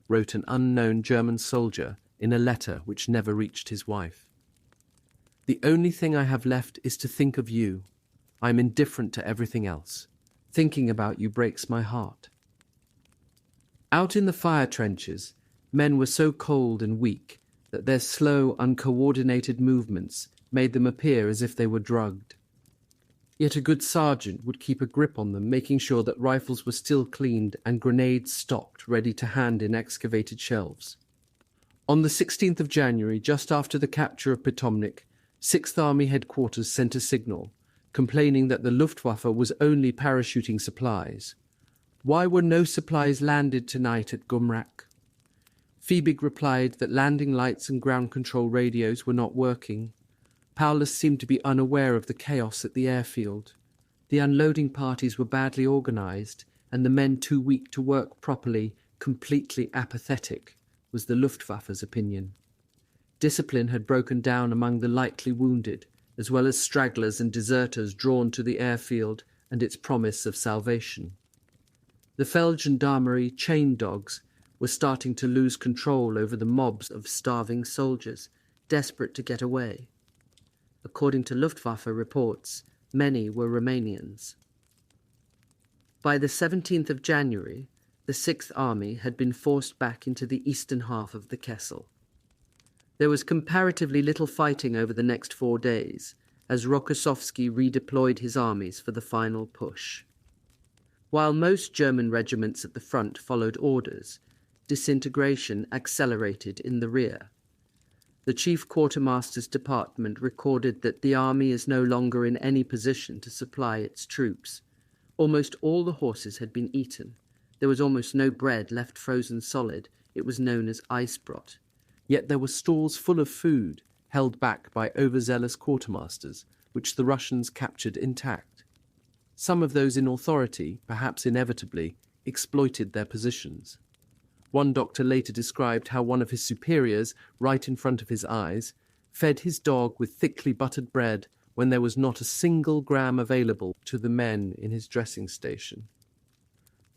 wrote an unknown German soldier in a letter which never reached his wife. "The only thing I have left is to think of you. I am indifferent to everything else. Thinking about you breaks my heart." Out in the fire trenches, men were so cold and weak that their slow, uncoordinated movements made them appear as if they were drugged. Yet a good sergeant would keep a grip on them, making sure that rifles were still cleaned and grenades stocked ready to hand in excavated shelves. On the 16th of January, just after the capture of Pitomnik, 6th Army headquarters sent a signal, complaining that the Luftwaffe was only parachuting supplies. Why were no supplies landed tonight at Gomrak? Fiebig replied that landing lights and ground control radios were not working. Paulus seemed to be unaware of the chaos at the airfield. The unloading parties were badly organised, and the men too weak to work properly, completely apathetic, was the Luftwaffe's opinion. Discipline had broken down among the lightly wounded, as well as stragglers and deserters drawn to the airfield and its promise of salvation. The Feldgendarmerie chain dogs were starting to lose control over the mobs of starving soldiers, desperate to get away. According to Luftwaffe reports, many were Romanians. By the 17th of January, the 6th Army had been forced back into the eastern half of the Kessel. There was comparatively little fighting over the next 4 days, as Rokossovsky redeployed his armies for the final push. While most German regiments at the front followed orders, disintegration accelerated in the rear. The Chief Quartermaster's Department recorded that the army is no longer in any position to supply its troops. Almost all the horses had been eaten. There was almost no bread left frozen solid. It was known as Eisbrot. Yet there were stores full of food, held back by overzealous quartermasters, which the Russians captured intact. Some of those in authority, perhaps inevitably, exploited their positions. One doctor later described how one of his superiors, right in front of his eyes, fed his dog with thickly buttered bread when there was not a single gram available to the men in his dressing station.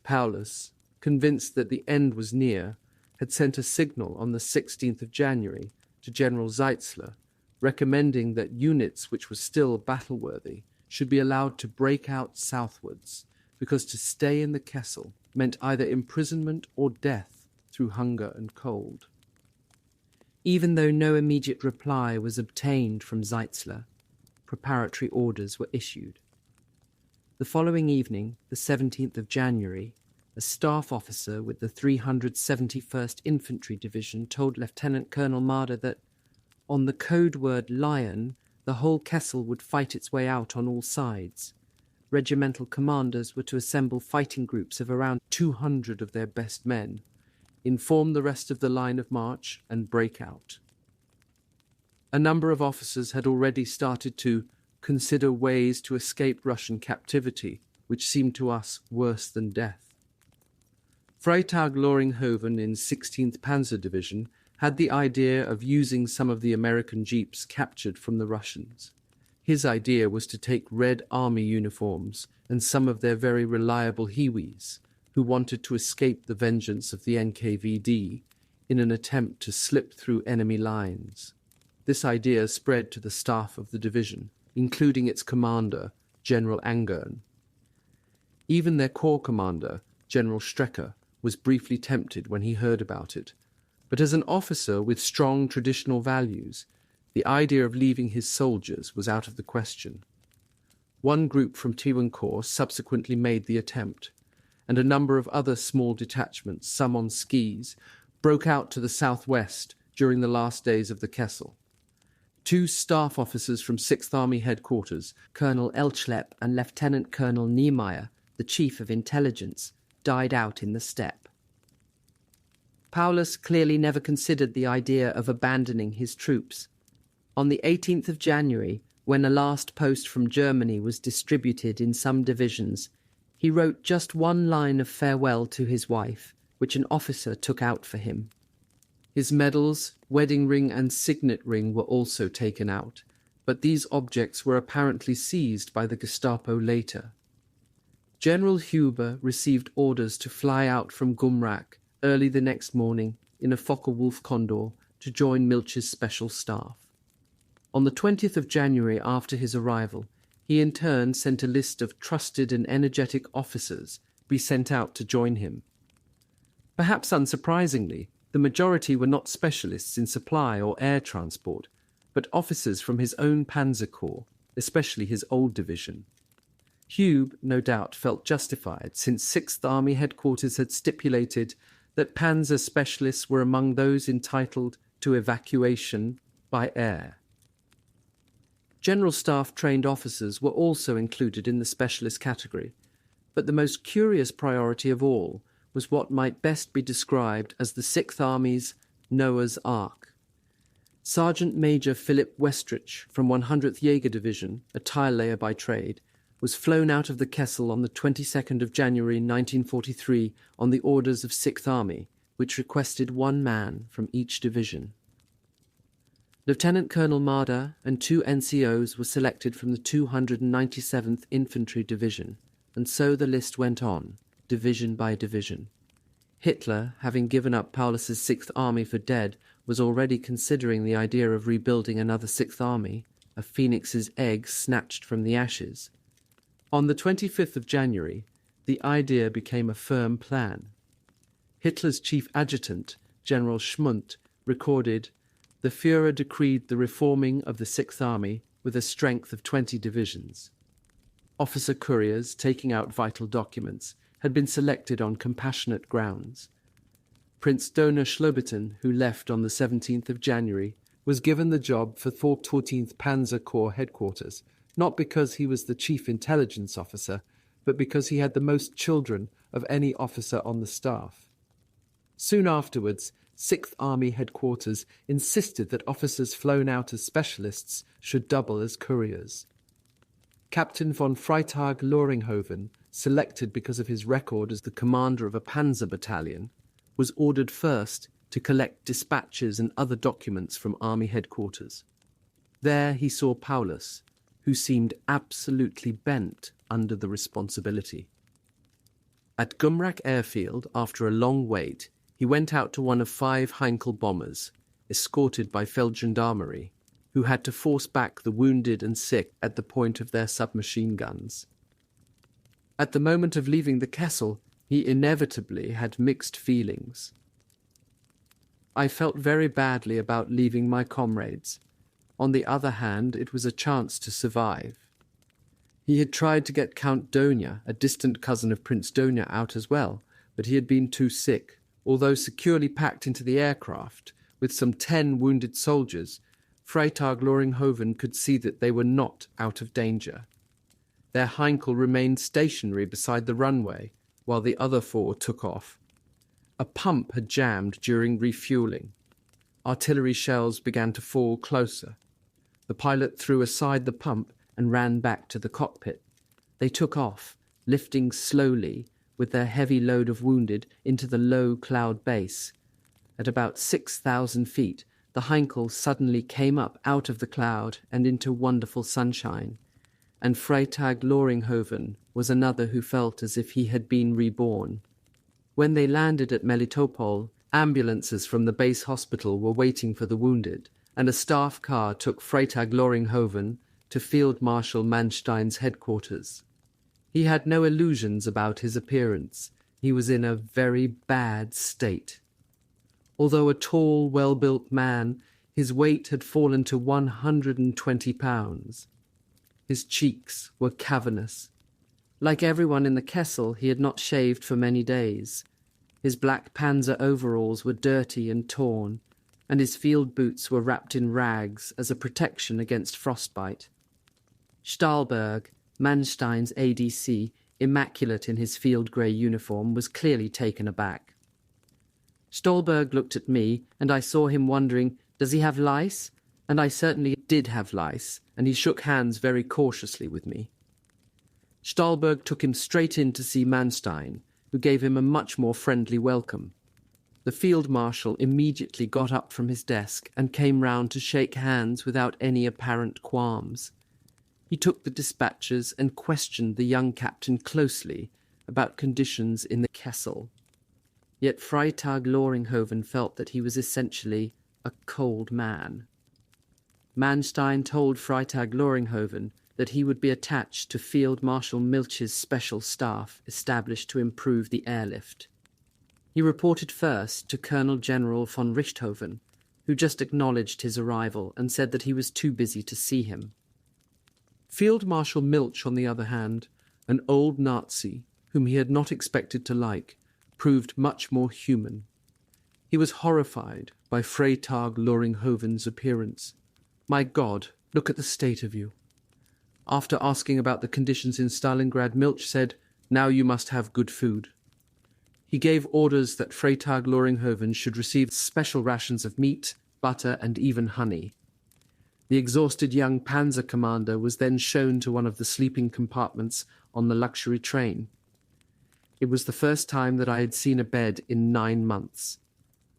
Paulus, convinced that the end was near, had sent a signal on the 16th of January to General Zeitzler, recommending that units which were still battle-worthy should be allowed to break out southwards, because to stay in the Kessel meant either imprisonment or death through hunger and cold. Even though no immediate reply was obtained from Zeitzler, preparatory orders were issued. The following evening, the 17th of January, a staff officer with the 371st Infantry Division told Lieutenant Colonel Marder that, on the code word Lion, the whole Kessel would fight its way out on all sides. Regimental commanders were to assemble fighting groups of around 200 of their best men, inform the rest of the line of march, and break out. A number of officers had already started to consider ways to escape Russian captivity, which seemed to us worse than death. Freytag Loringhoven in 16th Panzer Division had the idea of using some of the American jeeps captured from the Russians. His idea was to take Red Army uniforms and some of their very reliable Hiwis, who wanted to escape the vengeance of the NKVD, in an attempt to slip through enemy lines. This idea spread to the staff of the division, including its commander, General Angern. Even their corps commander, General Strecker, was briefly tempted when he heard about it, but as an officer with strong traditional values, the idea of leaving his soldiers was out of the question. One group from Tiwancourt subsequently made the attempt, and a number of other small detachments, some on skis, broke out to the southwest during the last days of the Kessel. 2 staff officers from 6th Army headquarters, Colonel Elchlepp and Lieutenant Colonel Niemeyer, the chief of intelligence, died out in the steppe. Paulus clearly never considered the idea of abandoning his troops. On the 18th of January, when a last post from Germany was distributed in some divisions, he wrote just one line of farewell to his wife, which an officer took out for him. His medals, wedding ring and signet ring were also taken out, but these objects were apparently seized by the Gestapo later. General Huber received orders to fly out from Gumrak early the next morning in a Focke-Wulf Condor to join Milch's special staff. On the 20th of January after his arrival, he in turn sent a list of trusted and energetic officers be sent out to join him. Perhaps unsurprisingly, the majority were not specialists in supply or air transport, but officers from his own Panzer Corps, especially his old division. Hube, no doubt, felt justified, since 6th Army headquarters had stipulated that Panzer specialists were among those entitled to evacuation by air. General Staff trained officers were also included in the specialist category, but the most curious priority of all was what might best be described as the 6th Army's Noah's Ark. Sergeant Major Philip Westrich from 100th Jaeger Division, a tile layer by trade, was flown out of the Kessel on the 22nd of January 1943 on the orders of 6th Army, which requested 1 man from each division. Lieutenant Colonel Marder and 2 NCOs were selected from the 297th Infantry Division, and so the list went on, division by division. Hitler, having given up Paulus's 6th Army for dead, was already considering the idea of rebuilding another 6th Army, a phoenix's egg snatched from the ashes. On the 25th of January, the idea became a firm plan. Hitler's chief adjutant, General Schmundt, recorded, the Führer decreed the reforming of the Sixth Army with a strength of 20 divisions. Officer couriers taking out vital documents had been selected on compassionate grounds. Prince Dohna Schlobotin, who left on the 17th of January, was given the job for 14th Panzer Corps headquarters, not because he was the chief intelligence officer, but because he had the most children of any officer on the staff. Soon afterwards, 6th Army headquarters insisted that officers flown out as specialists should double as couriers. Captain von Freitag Loringhoven, selected because of his record as the commander of a panzer battalion, was ordered first to collect dispatches and other documents from army headquarters. There he saw Paulus, who seemed absolutely bent under the responsibility. At Gumrak airfield, after a long wait, he went out to one of 5 Heinkel bombers, escorted by Feldgendarmerie, who had to force back the wounded and sick at the point of their submachine guns. At the moment of leaving the Kessel, he inevitably had mixed feelings. I felt very badly about leaving my comrades. On the other hand, it was a chance to survive. He had tried to get Count Dohna, a distant cousin of Prince Dohna, out as well, but he had been too sick. Although securely packed into the aircraft, with some 10 wounded soldiers, Freitag Loringhoven could see that they were not out of danger. Their Heinkel remained stationary beside the runway, while the other 4 took off. A pump had jammed during refueling. Artillery shells began to fall closer. The pilot threw aside the pump and ran back to the cockpit. They took off, lifting slowly, with their heavy load of wounded, into the low cloud base. At about 6,000 feet, the Heinkel suddenly came up out of the cloud and into wonderful sunshine, and Freitag Loringhoven was another who felt as if he had been reborn. When they landed at Melitopol, ambulances from the base hospital were waiting for the wounded, and a staff car took Freitag Loringhoven to Field Marshal Manstein's headquarters. He had no illusions about his appearance. He was in a very bad state. Although a tall, well-built man, his weight had fallen to 120 pounds. His cheeks were cavernous. Like everyone in the Kessel, he had not shaved for many days. His black panzer overalls were dirty and torn, and his field boots were wrapped in rags as a protection against frostbite. Stahlberg, Manstein's ADC, immaculate in his field grey uniform, was clearly taken aback. Stahlberg looked at me, and I saw him wondering, does he have lice? And I certainly did have lice, and he shook hands very cautiously with me. Stahlberg took him straight in to see Manstein, who gave him a much more friendly welcome. The field marshal immediately got up from his desk and came round to shake hands without any apparent qualms. He took the dispatches and questioned the young captain closely about conditions in the Kessel. Yet Freitag Loringhoven felt that he was essentially a cold man. Manstein told Freitag Loringhoven that he would be attached to Field Marshal Milch's special staff established to improve the airlift. He reported first to Colonel General von Richthofen, who just acknowledged his arrival and said that he was too busy to see him. Field Marshal Milch, on the other hand, an old Nazi whom he had not expected to like, proved much more human. He was horrified by Freitag Loringhoven's appearance. "My God, look at the state of you." After asking about the conditions in Stalingrad, Milch said, "Now you must have good food." He gave orders that Freitag Loringhoven should receive special rations of meat, butter, and even honey. The exhausted young panzer commander was then shown to one of the sleeping compartments on the luxury train. It was the first time that I had seen a bed in 9 months.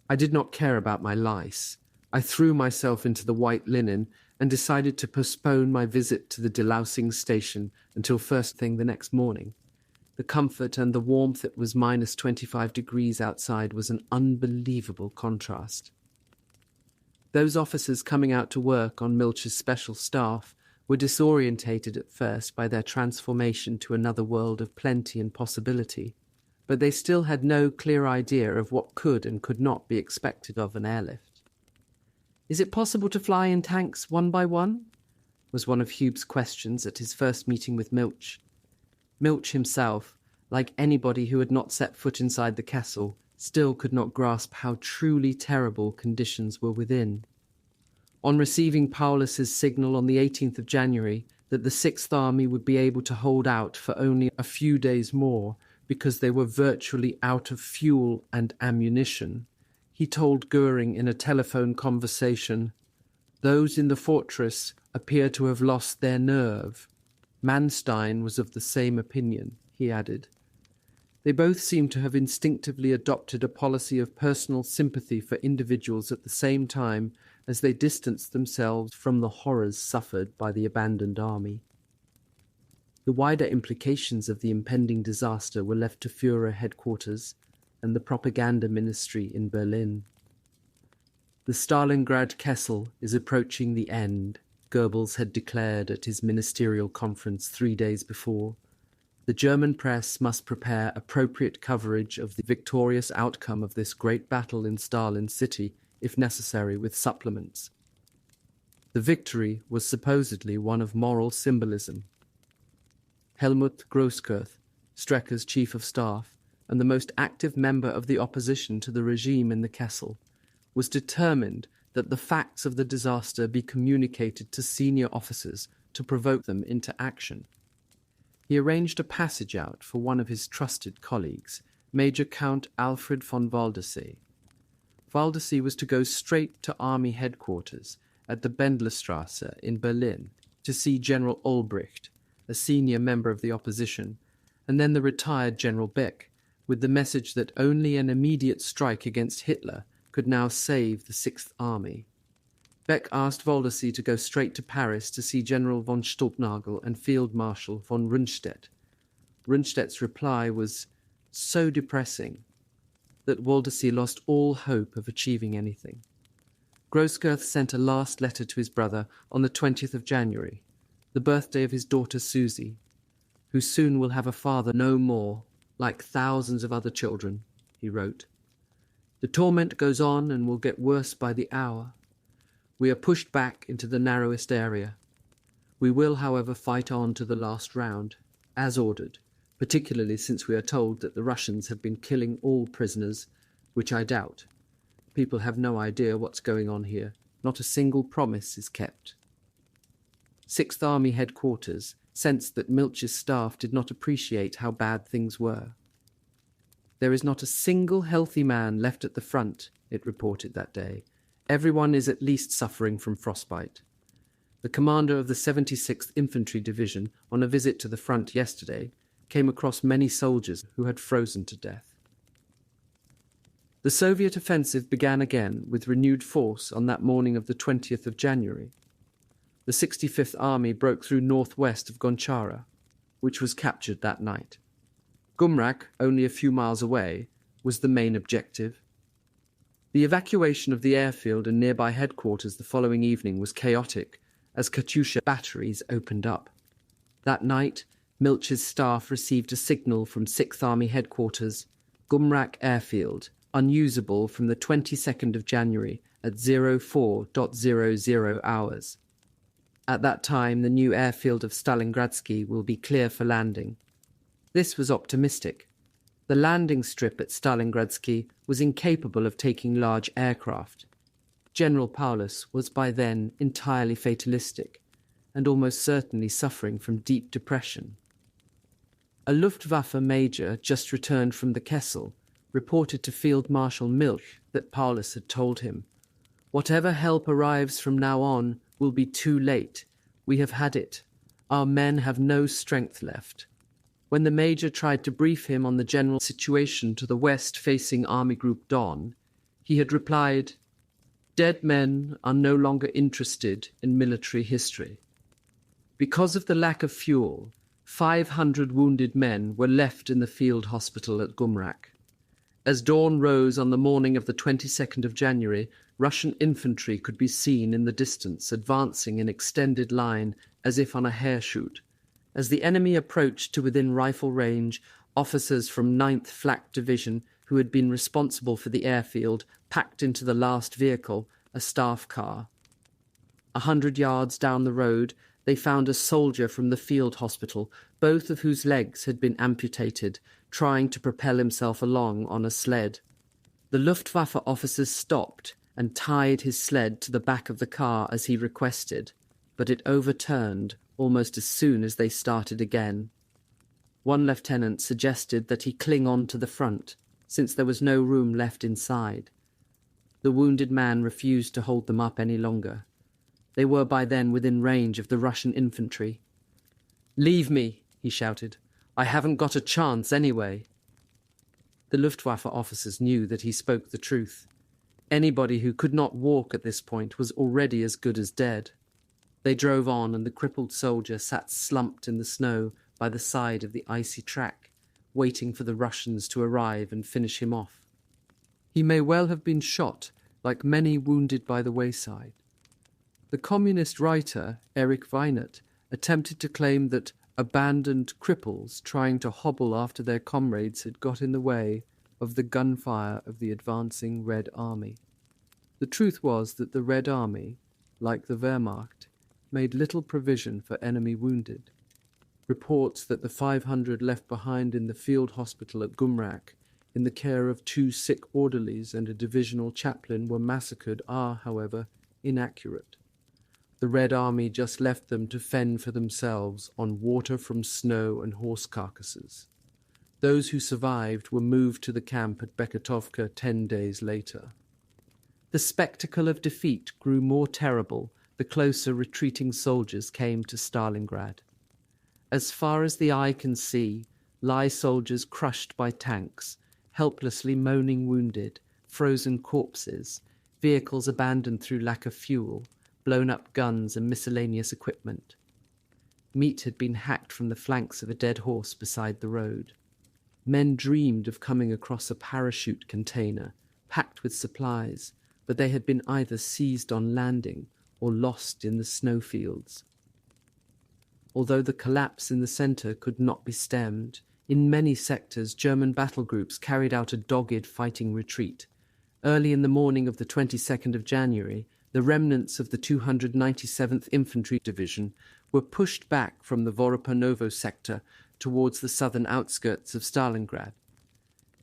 I did not care about my lice. I threw myself into the white linen and decided to postpone my visit to the delousing station until first thing the next morning. The comfort and the warmth that was minus 25 degrees outside was an unbelievable contrast. Those officers coming out to work on Milch's special staff were disorientated at first by their transformation to another world of plenty and possibility, but they still had no clear idea of what could and could not be expected of an airlift. Is it possible to fly in tanks one by one? Was one of Hube's questions at his first meeting with Milch. Milch himself, like anybody who had not set foot inside the castle, still could not grasp how truly terrible conditions were within. On receiving Paulus's signal on the 18th of January that the Sixth Army would be able to hold out for only a few days more because they were virtually out of fuel and ammunition, he told Goering in a telephone conversation, "Those in the fortress appear to have lost their nerve." Manstein was of the same opinion, he added. They both seemed to have instinctively adopted a policy of personal sympathy for individuals at the same time as they distanced themselves from the horrors suffered by the abandoned army. The wider implications of the impending disaster were left to Führer headquarters and the propaganda ministry in Berlin. The Stalingrad Kessel is approaching the end, Goebbels had declared at his ministerial conference 3 days before. The German press must prepare appropriate coverage of the victorious outcome of this great battle in Stalin's city, if necessary, with supplements. The victory was supposedly one of moral symbolism. Helmut Groskirth, Strecker's chief of staff, and the most active member of the opposition to the regime in the Kessel, was determined that the facts of the disaster be communicated to senior officers to provoke them into action. He arranged a passage out for one of his trusted colleagues, Major Count Alfred von Waldersee. Waldersee was to go straight to army headquarters at the Bendlerstrasse in Berlin to see General Olbricht, a senior member of the opposition, and then the retired General Beck, with the message that only an immediate strike against Hitler could now save the Sixth Army. Beck asked Waldersee to go straight to Paris to see General von Stulpnagel and Field Marshal von Rundstedt. Rundstedt's reply was so depressing that Waldersee lost all hope of achieving anything. Groskirth sent a last letter to his brother on the 20th of January, the birthday of his daughter Susie, who soon will have a father no more, like thousands of other children, he wrote. The torment goes on and will get worse by the hour. We are pushed back into the narrowest area. We will, however, fight on to the last round, as ordered, particularly since we are told that the Russians have been killing all prisoners, which I doubt. People have no idea what's going on here. Not a single promise is kept. Sixth Army headquarters sensed that Milch's staff did not appreciate how bad things were. There is not a single healthy man left at the front, it reported that day. Everyone is at least suffering from frostbite. The commander of the 76th Infantry Division, on a visit to the front yesterday, came across many soldiers who had frozen to death. The Soviet offensive began again with renewed force on that morning of the 20th of January. The 65th Army broke through northwest of Gonchara, which was captured that night. Gumrak, only a few miles away, was the main objective. The evacuation of the airfield and nearby headquarters the following evening was chaotic as Katyusha batteries opened up. That night, Milch's staff received a signal from 6th Army headquarters, Gumrak Airfield, unusable from the 22nd of January at 04:00 hours. At that time, the new airfield of Stalingradsky will be clear for landing. This was optimistic. The landing strip at Stalingradsky was incapable of taking large aircraft. General Paulus was by then entirely fatalistic and almost certainly suffering from deep depression. A Luftwaffe major just returned from the Kessel reported to Field Marshal Milch that Paulus had told him, "Whatever help arrives from now on will be too late. We have had it. Our men have no strength left." When the major tried to brief him on the general situation to the west-facing Army Group Don, he had replied, "Dead men are no longer interested in military history." Because of the lack of fuel, 500 wounded men were left in the field hospital at Gumrak. As dawn rose on the morning of the 22nd of January, Russian infantry could be seen in the distance advancing in extended line as if on a hare shoot. As the enemy approached to within rifle range, officers from 9th Flak Division, who had been responsible for the airfield, packed into the last vehicle a staff car. 100 yards down the road, they found a soldier from the field hospital, both of whose legs had been amputated, trying to propel himself along on a sled. The Luftwaffe officers stopped and tied his sled to the back of the car as he requested, but it overturned almost as soon as they started again. One lieutenant suggested that he cling on to the front, since there was no room left inside. The wounded man refused to hold them up any longer. They were by then within range of the Russian infantry. "Leave me," he shouted. "I haven't got a chance anyway." The Luftwaffe officers knew that he spoke the truth. Anybody who could not walk at this point was already as good as dead. They drove on, and the crippled soldier sat slumped in the snow by the side of the icy track, waiting for the Russians to arrive and finish him off. He may well have been shot, like many wounded by the wayside. The communist writer, Erich Weinert, attempted to claim that abandoned cripples trying to hobble after their comrades had got in the way of the gunfire of the advancing Red Army. The truth was that the Red Army, like the Wehrmacht, made little provision for enemy wounded. Reports that the 500 left behind in the field hospital at Gumrak, in the care of 2 sick orderlies and a divisional chaplain, were massacred are, however, inaccurate. The Red Army just left them to fend for themselves on water from snow and horse carcasses. Those who survived were moved to the camp at Beketovka 10 days later. The spectacle of defeat grew more terrible the closer retreating soldiers came to Stalingrad. As far as the eye can see, lie soldiers crushed by tanks, helplessly moaning wounded, frozen corpses, vehicles abandoned through lack of fuel, blown-up guns and miscellaneous equipment. Meat had been hacked from the flanks of a dead horse beside the road. Men dreamed of coming across a parachute container, packed with supplies, but they had been either seized on landing or lost in the snowfields. Although the collapse in the centre could not be stemmed, in many sectors German battle groups carried out a dogged fighting retreat. Early in the morning of the 22nd of January, the remnants of the 297th Infantry Division were pushed back from the Voropanovo sector towards the southern outskirts of Stalingrad.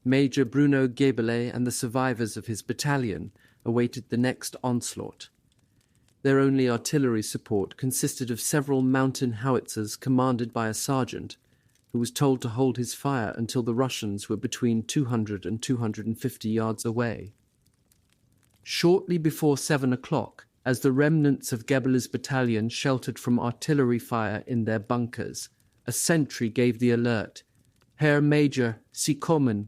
Major Bruno Gebele and the survivors of his battalion awaited the next onslaught. Their only artillery support consisted of several mountain howitzers commanded by a sergeant, who was told to hold his fire until the Russians were between 200 and 250 yards away. Shortly before 7 o'clock, as the remnants of Gebele's battalion sheltered from artillery fire in their bunkers, a sentry gave the alert, "Herr Major, Sie kommen."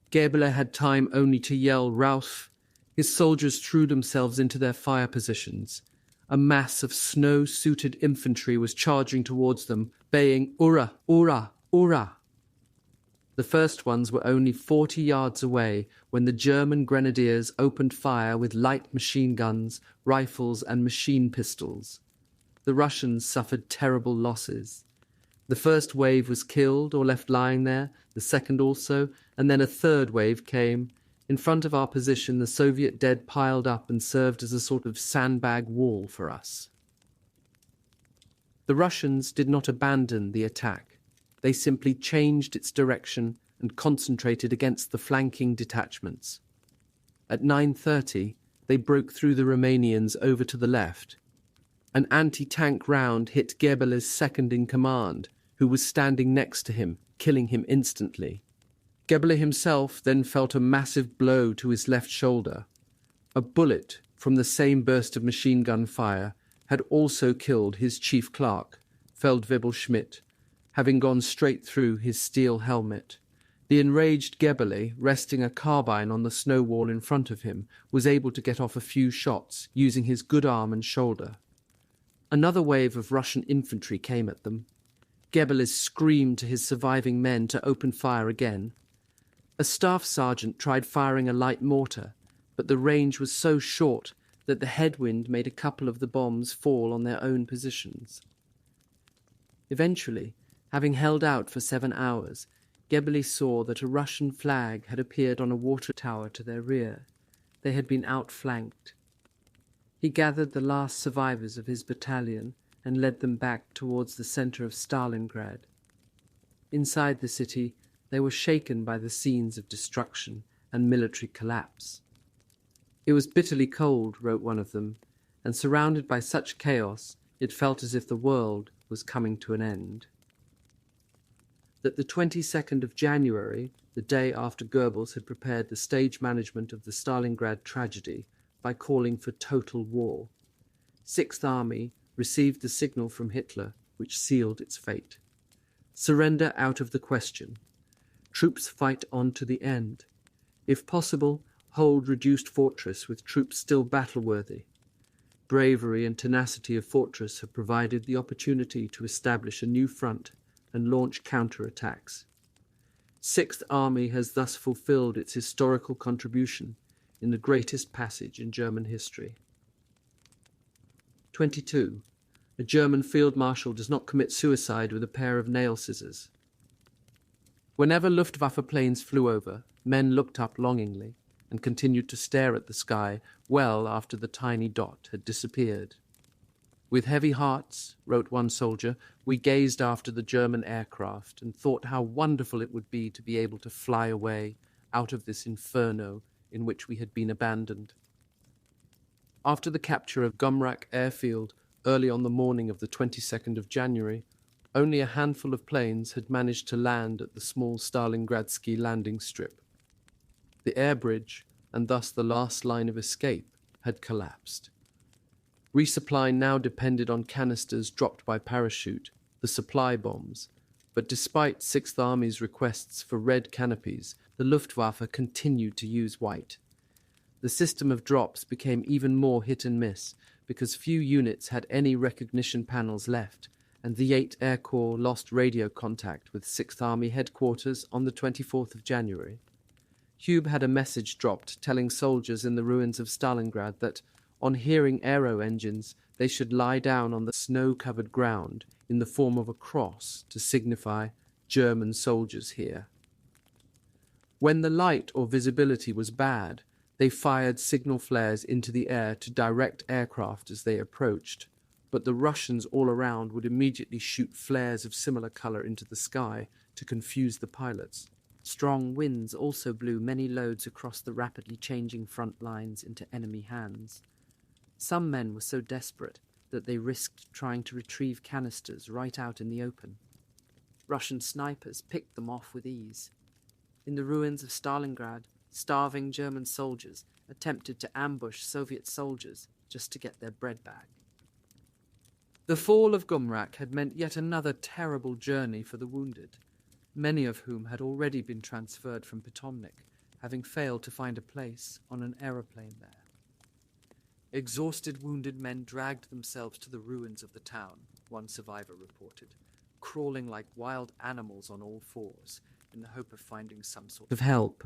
Gebele had time only to yell, "Rauf!" His soldiers threw themselves into their fire positions. A mass of snow-suited infantry was charging towards them, baying, "Ura! Ura! Ura!" The first ones were only 40 yards away when the German grenadiers opened fire with light machine guns, rifles and machine pistols. The Russians suffered terrible losses. The first wave was killed or left lying there, the second also, and then a third wave came. In front of our position, the Soviet dead piled up and served as a sort of sandbag wall for us. The Russians did not abandon the attack. They simply changed its direction and concentrated against the flanking detachments. At 9:30, they broke through the Romanians over to the left. An anti-tank round hit Gebele's second-in-command, who was standing next to him, killing him instantly. Gebele himself then felt a massive blow to his left shoulder. A bullet from the same burst of machine gun fire had also killed his chief clerk, Feldwebel Schmidt, having gone straight through his steel helmet. The enraged Gebele, resting a carbine on the snow wall in front of him, was able to get off a few shots, using his good arm and shoulder. Another wave of Russian infantry came at them. Gebele screamed to his surviving men to open fire again. A staff sergeant tried firing a light mortar, but the range was so short that the headwind made a couple of the bombs fall on their own positions. Eventually, having held out for 7 hours, Gebele saw that a Russian flag had appeared on a water tower to their rear. They had been outflanked. He gathered the last survivors of his battalion and led them back towards the center of Stalingrad. Inside the city, they were shaken by the scenes of destruction and military collapse. It was bitterly cold, wrote one of them, and surrounded by such chaos, it felt as if the world was coming to an end. That the 22nd of January, the day after Goebbels had prepared the stage management of the Stalingrad tragedy by calling for total war, Sixth Army received the signal from Hitler which sealed its fate. Surrender out of the question. Troops fight on to the end. If possible, hold reduced fortress with troops still battle-worthy. Bravery and tenacity of fortress have provided the opportunity to establish a new front and launch counterattacks. Sixth Army has thus fulfilled its historical contribution in the greatest passage in German history. 22. A German field marshal does not commit suicide with a pair of nail scissors. Whenever Luftwaffe planes flew over, men looked up longingly and continued to stare at the sky well after the tiny dot had disappeared. With heavy hearts, wrote one soldier, we gazed after the German aircraft and thought how wonderful it would be to be able to fly away out of this inferno in which we had been abandoned. After the capture of Gumrak airfield early on the morning of the 22nd of January, only a handful of planes had managed to land at the small Stalingradsky landing strip. The air bridge, and thus the last line of escape, had collapsed. Resupply now depended on canisters dropped by parachute, the supply bombs, but despite Sixth Army's requests for red canopies, the Luftwaffe continued to use white. The system of drops became even more hit and miss because few units had any recognition panels left, and the 8th Air Corps lost radio contact with 6th Army headquarters on the 24th of January. Hube had a message dropped telling soldiers in the ruins of Stalingrad that, on hearing aero engines, they should lie down on the snow-covered ground in the form of a cross to signify German soldiers here. When the light or visibility was bad, they fired signal flares into the air to direct aircraft as they approached, but the Russians all around would immediately shoot flares of similar color into the sky to confuse the pilots. Strong winds also blew many loads across the rapidly changing front lines into enemy hands. Some men were so desperate that they risked trying to retrieve canisters right out in the open. Russian snipers picked them off with ease. In the ruins of Stalingrad, starving German soldiers attempted to ambush Soviet soldiers just to get their bread back. The fall of Gumrak had meant yet another terrible journey for the wounded, many of whom had already been transferred from Potomnik, having failed to find a place on an aeroplane there. Exhausted wounded men dragged themselves to the ruins of the town, one survivor reported, crawling like wild animals on all fours in the hope of finding some sort of help.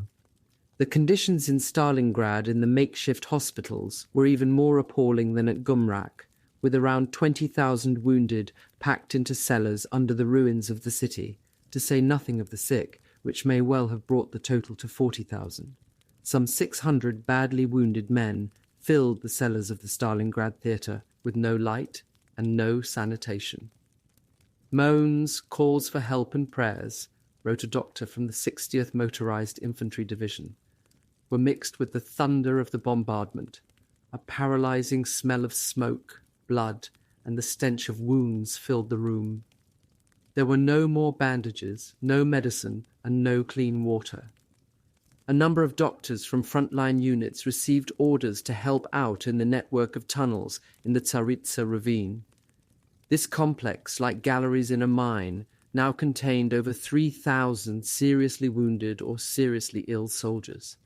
The conditions in Stalingrad in the makeshift hospitals were even more appalling than at Gumrak, with around 20,000 wounded packed into cellars under the ruins of the city, to say nothing of the sick, which may well have brought the total to 40,000. Some 600 badly wounded men filled the cellars of the Stalingrad theatre with no light and no sanitation. Moans, calls for help and prayers, wrote a doctor from the 60th Motorized Infantry Division, were mixed with the thunder of the bombardment. A paralyzing smell of smoke, blood, and the stench of wounds filled the room. There were no more bandages, no medicine, and no clean water. A number of doctors from frontline units received orders to help out in the network of tunnels in the Tsaritsa ravine. This complex, like galleries in a mine, now contained over 3,000 seriously wounded or seriously ill soldiers.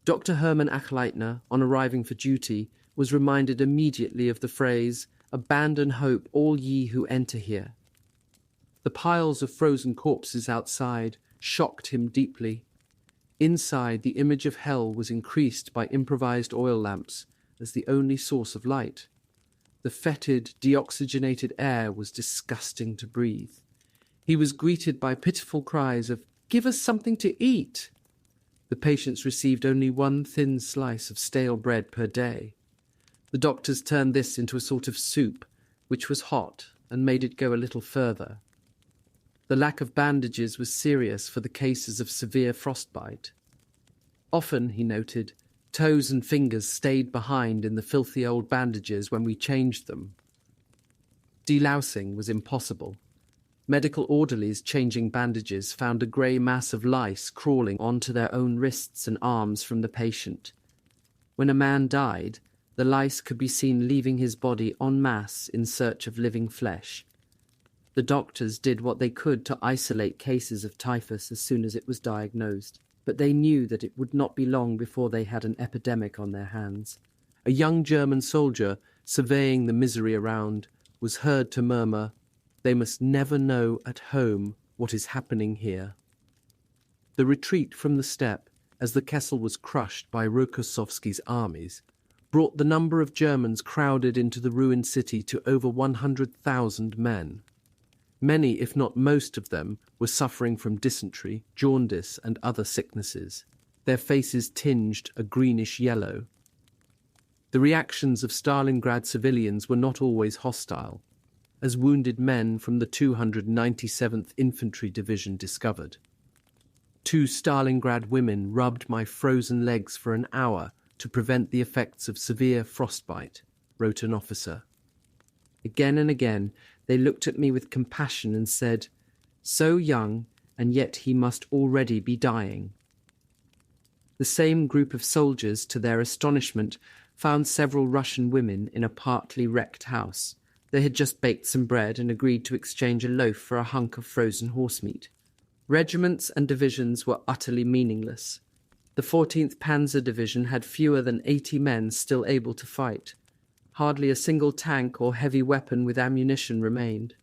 Dr. Hermann Achleitner, on arriving for duty, was reminded immediately of the phrase, "Abandon hope, all ye who enter here." The piles of frozen corpses outside shocked him deeply. Inside, the image of hell was increased by improvised oil lamps as the only source of light. The fetid, deoxygenated air was disgusting to breathe. He was greeted by pitiful cries of, "Give us something to eat!" The patients received only one thin slice of stale bread per day. The doctors turned this into a sort of soup, which was hot and made it go a little further. The lack of bandages was serious for the cases of severe frostbite. Often, he noted, toes and fingers stayed behind in the filthy old bandages when we changed them. Delousing was impossible. Medical orderlies changing bandages found a grey mass of lice crawling onto their own wrists and arms from the patient. When a man died, the lice could be seen leaving his body en masse in search of living flesh. The doctors did what they could to isolate cases of typhus as soon as it was diagnosed, but they knew that it would not be long before they had an epidemic on their hands. A young German soldier, surveying the misery around, was heard to murmur, "They must never know at home what is happening here." The retreat from the steppe, as the Kessel was crushed by Rokossovsky's armies, brought the number of Germans crowded into the ruined city to over 100,000 men. Many, if not most of them, were suffering from dysentery, jaundice, and other sicknesses, their faces tinged a greenish yellow. The reactions of Stalingrad civilians were not always hostile, as wounded men from the 297th Infantry Division discovered. 2 Stalingrad women rubbed my frozen legs for an hour to prevent the effects of severe frostbite, wrote an officer. Again and again they looked at me with compassion and said, "So young, and yet he must already be dying." The same group of soldiers, to their astonishment, found several Russian women in a partly wrecked house. They had just baked some bread and agreed to exchange a loaf for a hunk of frozen horsemeat. Regiments and divisions were utterly meaningless. The 14th Panzer Division had fewer than 80 men still able to fight. Hardly a single tank or heavy weapon with ammunition remained.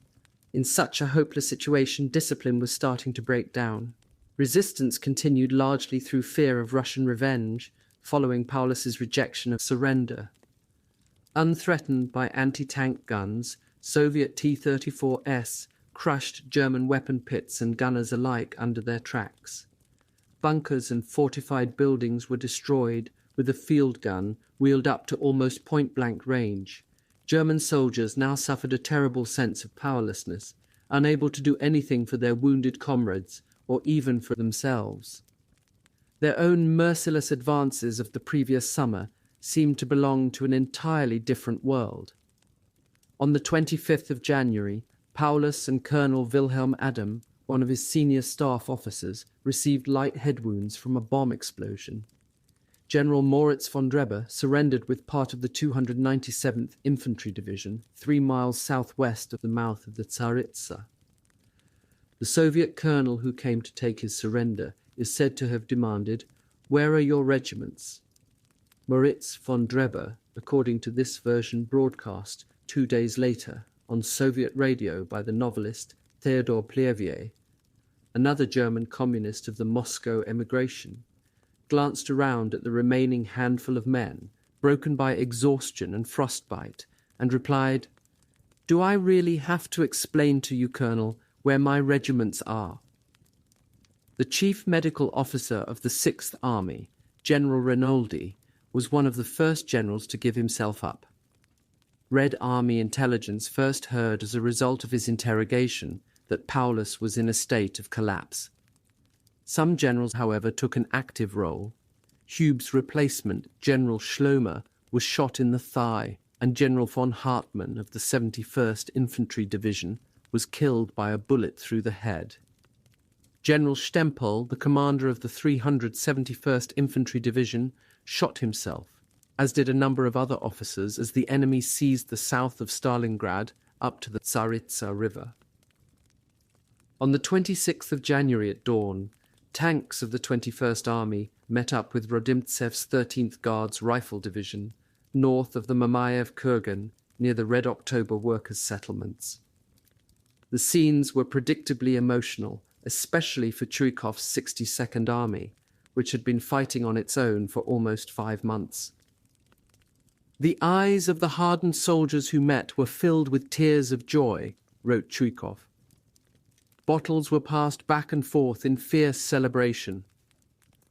In such a hopeless situation, discipline was starting to break down. Resistance continued largely through fear of Russian revenge, following Paulus's rejection of surrender. Unthreatened by anti-tank guns, Soviet T-34S crushed German weapon pits and gunners alike under their tracks. Bunkers and fortified buildings were destroyed, with a field gun wheeled up to almost point-blank range. German soldiers now suffered a terrible sense of powerlessness, unable to do anything for their wounded comrades or even for themselves. Their own merciless advances of the previous summer seemed to belong to an entirely different world. On the 25th of January, Paulus and Colonel Wilhelm Adam, one of his senior staff officers, received light head wounds from a bomb explosion. General Moritz von Dreber surrendered with part of the 297th Infantry Division 3 miles southwest of the mouth of the Tsaritsa. The Soviet colonel who came to take his surrender is said to have demanded, "Where are your regiments?" Moritz von Dreber, according to this version broadcast 2 days later on Soviet radio by the novelist Theodor Plevie, another German communist of the Moscow emigration, glanced around at the remaining handful of men, broken by exhaustion and frostbite, and replied, "Do I really have to explain to you, Colonel, where my regiments are?" The chief medical officer of the 6th Army, General Rinaldi, was one of the first generals to give himself up. Red Army intelligence first heard as a result of his interrogation that Paulus was in a state of collapse. Some generals, however, took an active role. Hube's replacement, General Schlomer, was shot in the thigh, and General von Hartmann of the 71st Infantry Division was killed by a bullet through the head. General Stempel, the commander of the 371st Infantry Division, shot himself, as did a number of other officers as the enemy seized the south of Stalingrad up to the Tsaritsa River. On the 26th of January at dawn, tanks of the 21st Army met up with Rodimtsev's 13th Guards Rifle Division, north of the Mamayev Kurgan, near the Red October workers' settlements. The scenes were predictably emotional, especially for Chuikov's 62nd Army, which had been fighting on its own for almost 5 months. "The eyes of the hardened soldiers who met were filled with tears of joy," wrote Chuikov. Bottles were passed back and forth in fierce celebration.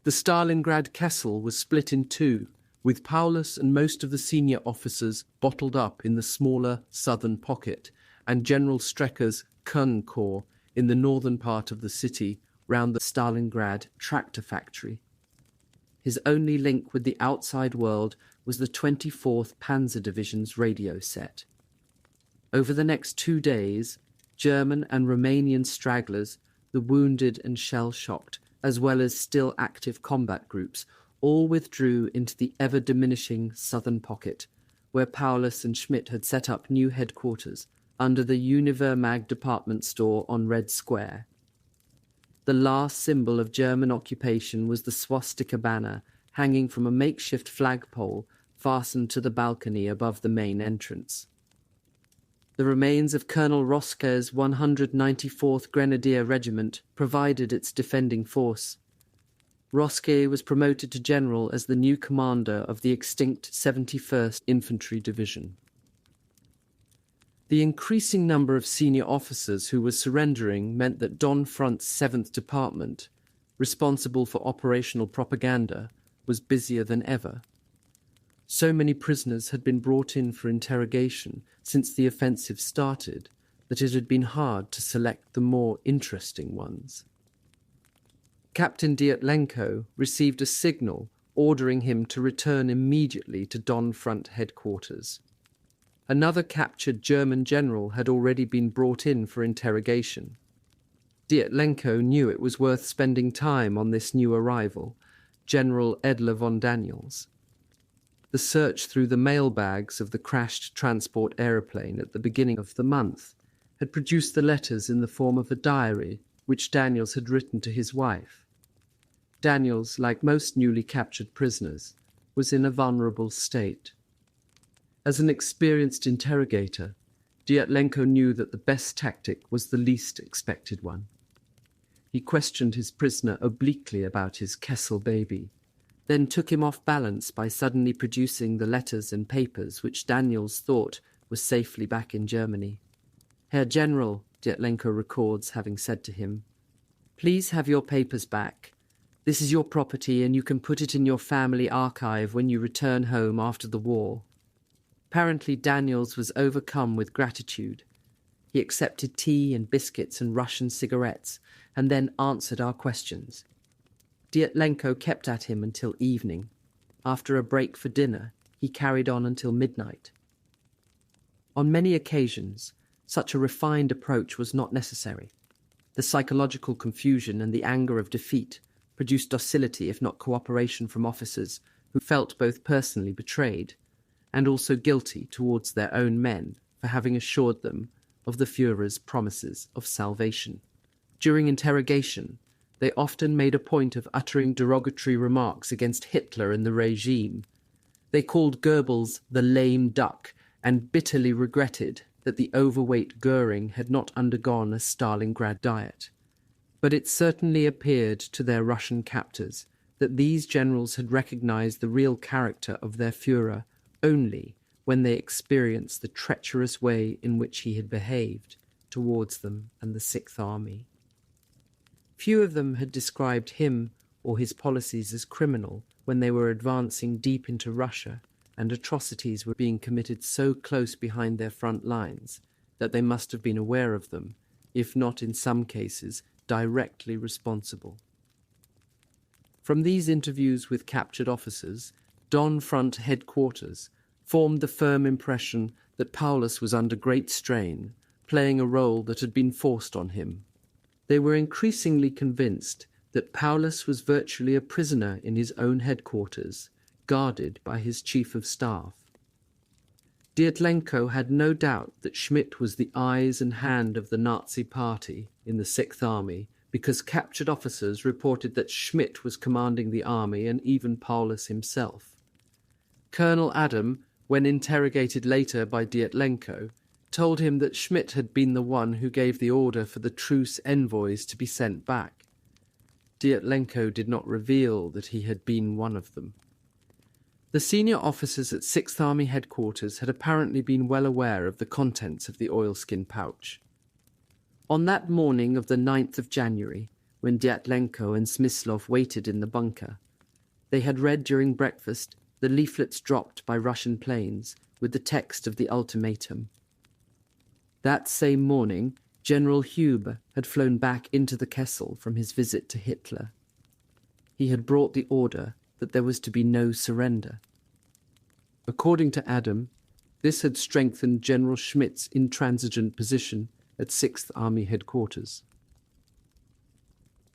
The Stalingrad Kessel was split in two, with Paulus and most of the senior officers bottled up in the smaller southern pocket, and General Strecker's Kern Corps in the northern part of the city round the Stalingrad tractor factory. His only link with the outside world was the 24th Panzer Division's radio set. Over the next 2 days, German and Romanian stragglers, the wounded and shell-shocked, as well as still active combat groups, all withdrew into the ever-diminishing southern pocket, where Paulus and Schmidt had set up new headquarters under the Univermag department store on Red Square. The last symbol of German occupation was the swastika banner hanging from a makeshift flagpole fastened to the balcony above the main entrance. The remains of Colonel Rosker's 194th Grenadier Regiment provided its defending force. Roske was promoted to general as the new commander of the extinct 71st Infantry Division. The increasing number of senior officers who were surrendering meant that Don Front's 7th Department, responsible for operational propaganda, was busier than ever. So many prisoners had been brought in for interrogation since the offensive started that it had been hard to select the more interesting ones. Captain Dyatlenko received a signal ordering him to return immediately to Don Front headquarters. Another captured German general had already been brought in for interrogation. Dyatlenko knew it was worth spending time on this new arrival, General Edler von Daniels. The search through the mailbags of the crashed transport aeroplane at the beginning of the month had produced the letters in the form of a diary which Daniels had written to his wife. Daniels, like most newly captured prisoners, was in a vulnerable state. As an experienced interrogator, Dyatlenko knew that the best tactic was the least expected one. He questioned his prisoner obliquely about his Kessel baby, then took him off balance by suddenly producing the letters and papers which Daniels thought were safely back in Germany. "Herr General," Dyatlenko records having said to him, "please have your papers back. This is your property and you can put it in your family archive when you return home after the war." Apparently Daniels was overcome with gratitude. He accepted tea and biscuits and Russian cigarettes and then answered our questions. Dyatlenko kept at him until evening. After a break for dinner, he carried on until midnight. On many occasions, such a refined approach was not necessary. The psychological confusion and the anger of defeat produced docility if not cooperation from officers who felt both personally betrayed and also guilty towards their own men for having assured them of the Führer's promises of salvation. During interrogation, they often made a point of uttering derogatory remarks against Hitler and the regime. They called Goebbels the lame duck and bitterly regretted that the overweight Goering had not undergone a Stalingrad diet. But it certainly appeared to their Russian captors that these generals had recognized the real character of their Führer only when they experienced the treacherous way in which he had behaved towards them and the Sixth Army. Few of them had described him or his policies as criminal when they were advancing deep into Russia and atrocities were being committed so close behind their front lines that they must have been aware of them, if not in some cases directly responsible. From these interviews with captured officers, Don Front headquarters formed the firm impression that Paulus was under great strain, playing a role that had been forced on him. They were increasingly convinced that Paulus was virtually a prisoner in his own headquarters, guarded by his chief of staff. Dyatlenko had no doubt that Schmidt was the eyes and hand of the Nazi party in the Sixth Army because captured officers reported that Schmidt was commanding the army and even Paulus himself. Colonel Adam, when interrogated later by Dyatlenko, told him that Schmidt had been the one who gave the order for the truce envoys to be sent back. Dyatlenko did not reveal that he had been one of them. The senior officers at Sixth Army headquarters had apparently been well aware of the contents of the oilskin pouch. On that morning of the 9th of January, when Dyatlenko and Smyslov waited in the bunker, they had read during breakfast the leaflets dropped by Russian planes with the text of the ultimatum. That same morning, General Hube had flown back into the Kessel from his visit to Hitler. He had brought the order that there was to be no surrender. According to Adam, this had strengthened General Schmidt's intransigent position at Sixth Army headquarters.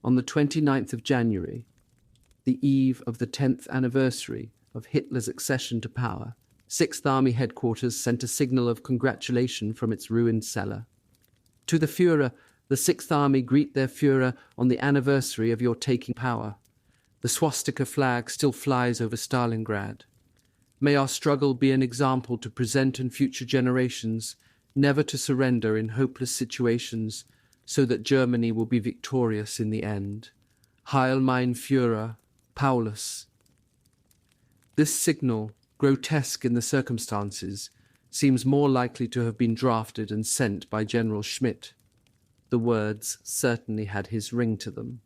On the 29th of January, the eve of the 10th anniversary of Hitler's accession to power, Sixth Army headquarters sent a signal of congratulation from its ruined cellar. To the Führer, the Sixth Army greet their Führer on the anniversary of your taking power. The swastika flag still flies over Stalingrad. May our struggle be an example to present and future generations, never to surrender in hopeless situations, so that Germany will be victorious in the end. Heil mein Führer, Paulus. This signal, grotesque in the circumstances, seems more likely to have been drafted and sent by General Schmidt. The words certainly had his ring to them.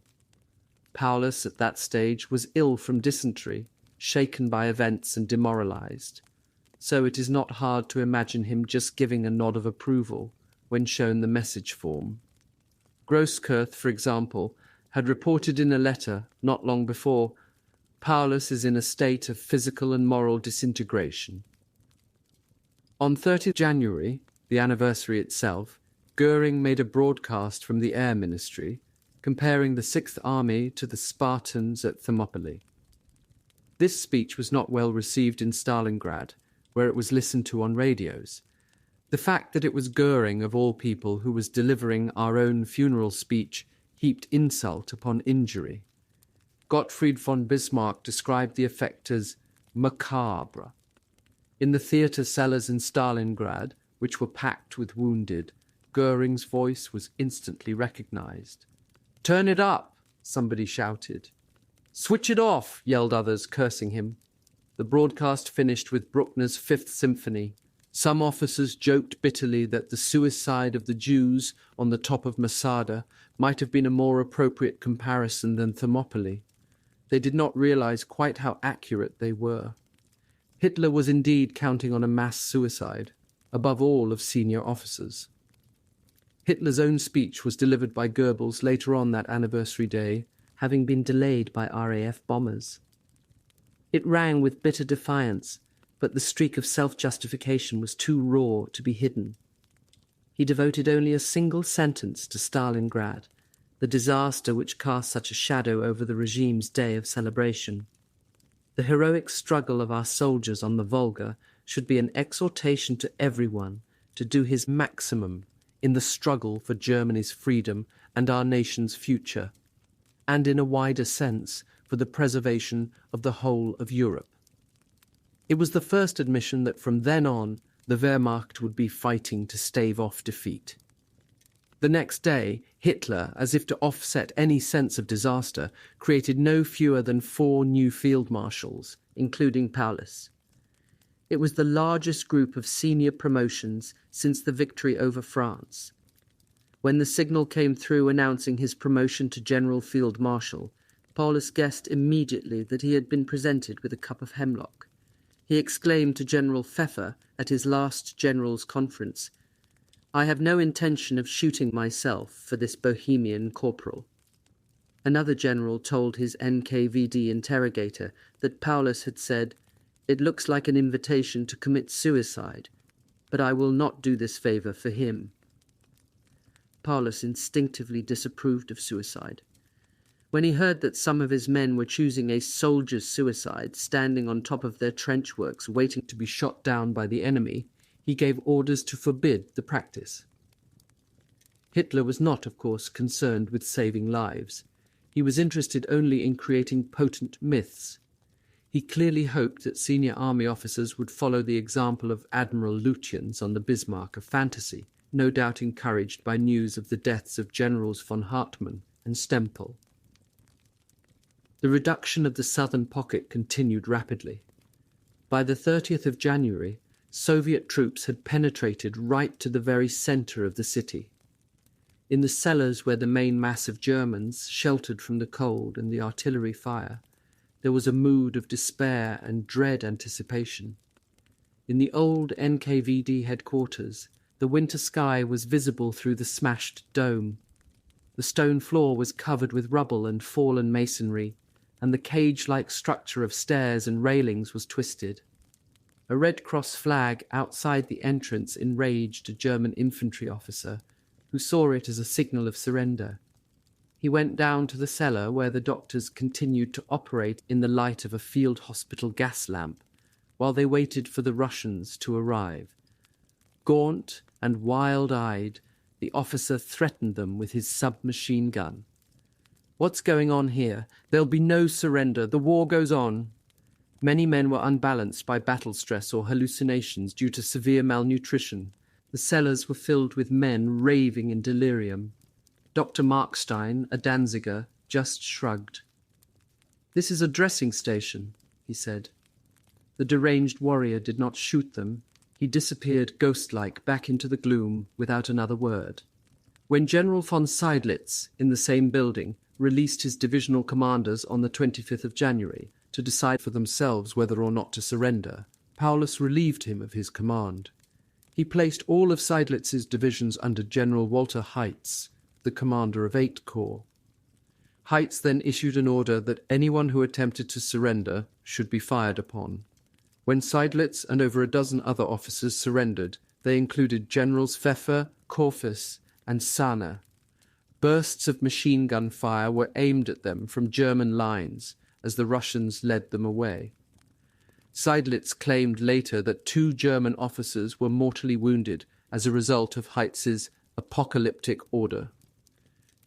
Paulus, at that stage, was ill from dysentery, shaken by events and demoralized, so it is not hard to imagine him just giving a nod of approval when shown the message form. Grosskirch, for example, had reported in a letter not long before, Paulus is in a state of physical and moral disintegration. On 30 January, the anniversary itself, Goering made a broadcast from the Air Ministry, comparing the Sixth Army to the Spartans at Thermopylae. This speech was not well received in Stalingrad, where it was listened to on radios. The fact that it was Goering, of all people, who was delivering our own funeral speech heaped insult upon injury. Gottfried von Bismarck described the effect as macabre. In the theatre cellars in Stalingrad, which were packed with wounded, Goering's voice was instantly recognized. "Turn it up," somebody shouted. "Switch it off," yelled others, cursing him. The broadcast finished with Bruckner's Fifth Symphony. Some officers joked bitterly that the suicide of the Jews on the top of Masada might have been a more appropriate comparison than Thermopylae. They did not realize quite how accurate they were. Hitler was indeed counting on a mass suicide, above all of senior officers. Hitler's own speech was delivered by Goebbels later on that anniversary day, having been delayed by RAF bombers. It rang with bitter defiance, but the streak of self-justification was too raw to be hidden. He devoted only a single sentence to Stalingrad, the disaster which cast such a shadow over the regime's day of celebration. The heroic struggle of our soldiers on the Volga should be an exhortation to everyone to do his maximum in the struggle for Germany's freedom and our nation's future, and in a wider sense for the preservation of the whole of Europe. It was the first admission that from then on the Wehrmacht would be fighting to stave off defeat. The next day, Hitler, as if to offset any sense of disaster, created no fewer than 4 new field marshals, including Paulus. It was the largest group of senior promotions since the victory over France. When the signal came through announcing his promotion to General Field Marshal, Paulus guessed immediately that he had been presented with a cup of hemlock. He exclaimed to General Pfeffer at his last generals' conference, "I have no intention of shooting myself for this Bohemian corporal." Another general told his NKVD interrogator that Paulus had said, "It looks like an invitation to commit suicide, but I will not do this favour for him." Paulus instinctively disapproved of suicide. When he heard that some of his men were choosing a soldier's suicide, standing on top of their trench works waiting to be shot down by the enemy, he gave orders to forbid the practice. Hitler was not, of course, concerned with saving lives. He was interested only in creating potent myths. He clearly hoped that senior army officers would follow the example of Admiral Lutyens on the Bismarck of fantasy, no doubt encouraged by news of the deaths of Generals von Hartmann and Stempel. The reduction of the southern pocket continued rapidly. By the 30th of January, Soviet troops had penetrated right to the very centre of the city. In the cellars where the main mass of Germans, sheltered from the cold and the artillery fire, there was a mood of despair and dread anticipation. In the old NKVD headquarters, the winter sky was visible through the smashed dome. The stone floor was covered with rubble and fallen masonry, and the cage-like structure of stairs and railings was twisted. A Red Cross flag outside the entrance enraged a German infantry officer, who saw it as a signal of surrender. He went down to the cellar where the doctors continued to operate in the light of a field hospital gas lamp, while they waited for the Russians to arrive. Gaunt and wild-eyed, the officer threatened them with his submachine gun. "What's going on here? There'll be no surrender. The war goes on." Many men were unbalanced by battle stress or hallucinations due to severe malnutrition. The cellars were filled with men raving in delirium. Dr. Markstein, a Danziger, just shrugged. "This is a dressing station," he said. The deranged warrior did not shoot them. He disappeared ghost-like back into the gloom without another word. When General von Seydlitz, in the same building, released his divisional commanders on the 25th of January to decide for themselves whether or not to surrender, Paulus relieved him of his command. He placed all of Seydlitz's divisions under General Walter Heitz, the commander of 8 Corps. Heitz then issued an order that anyone who attempted to surrender should be fired upon. When Seydlitz and over a dozen other officers surrendered, they included Generals Pfeffer, Korfis, and Sana. Bursts of machine gun fire were aimed at them from German lines as the Russians led them away. Seydlitz claimed later that 2 German officers were mortally wounded as a result of Heitz's apocalyptic order.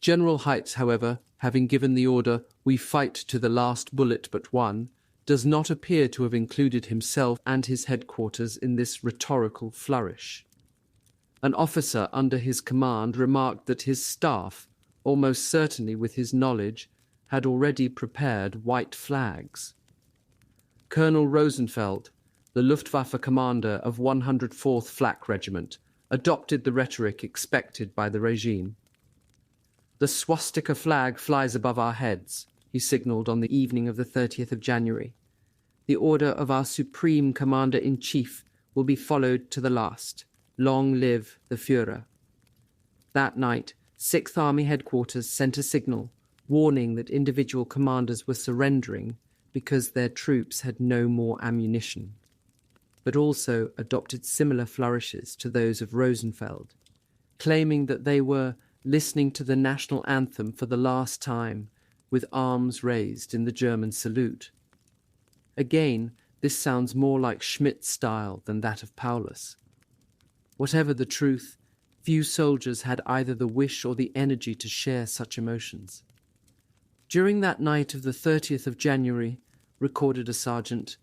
General Heitz, however, having given the order, "We fight to the last bullet but one," does not appear to have included himself and his headquarters in this rhetorical flourish. An officer under his command remarked that his staff, almost certainly with his knowledge, had already prepared white flags. Colonel Rosenfeld, the Luftwaffe commander of 104th Flak Regiment, adopted the rhetoric expected by the regime. "The swastika flag flies above our heads," he signalled on the evening of the 30th of January. "The order of our Supreme Commander-in-Chief will be followed to the last. Long live the Führer." That night, 6th Army Headquarters sent a signal, warning that individual commanders were surrendering because their troops had no more ammunition, but also adopted similar flourishes to those of Rosenfeld, claiming that they were listening to the national anthem for the last time, with arms raised in the German salute. Again, this sounds more like Schmidt's style than that of Paulus. Whatever the truth, few soldiers had either the wish or the energy to share such emotions. "During that night of the 30th of January," recorded a sergeant,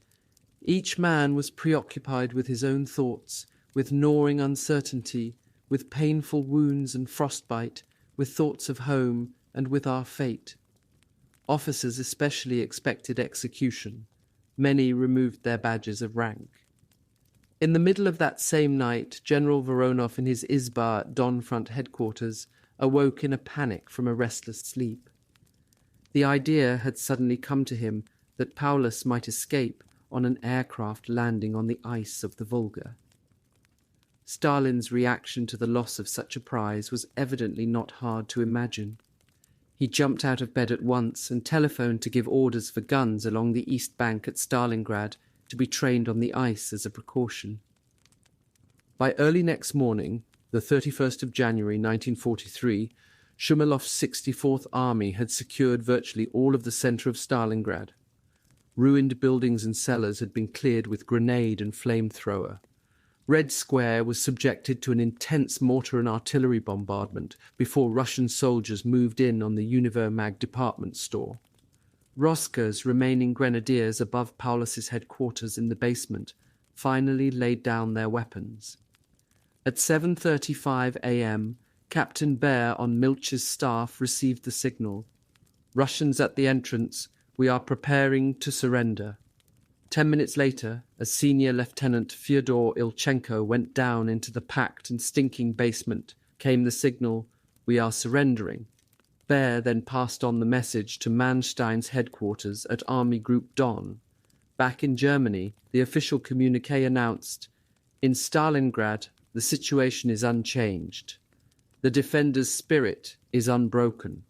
"each man was preoccupied with his own thoughts, with gnawing uncertainty, with painful wounds and frostbite, with thoughts of home, and with our fate. Officers especially expected execution. Many removed their badges of rank." In the middle of that same night, General Voronov in his Izba at Don Front headquarters awoke in a panic from a restless sleep. The idea had suddenly come to him that Paulus might escape on an aircraft landing on the ice of the Volga. Stalin's reaction to the loss of such a prize was evidently not hard to imagine. He jumped out of bed at once and telephoned to give orders for guns along the east bank at Stalingrad to be trained on the ice as a precaution. By early next morning, the 31st of January 1943, Shumilov's 64th Army had secured virtually all of the centre of Stalingrad. Ruined buildings and cellars had been cleared with grenade and flamethrower. Red Square was subjected to an intense mortar and artillery bombardment before Russian soldiers moved in on the Univermag department store. Rosker's remaining grenadiers above Paulus's headquarters in the basement finally laid down their weapons. At 7:35 a.m., Captain Baer on Milch's staff received the signal. "Russians at the entrance. We are preparing to surrender." 10 minutes later, as Senior Lieutenant Fyodor Ilchenko went down into the packed and stinking basement, came the signal, "We are surrendering." Baer then passed on the message to Manstein's headquarters at Army Group Don. Back in Germany, the official communiqué announced, "In Stalingrad, the situation is unchanged. The defenders' spirit is unbroken."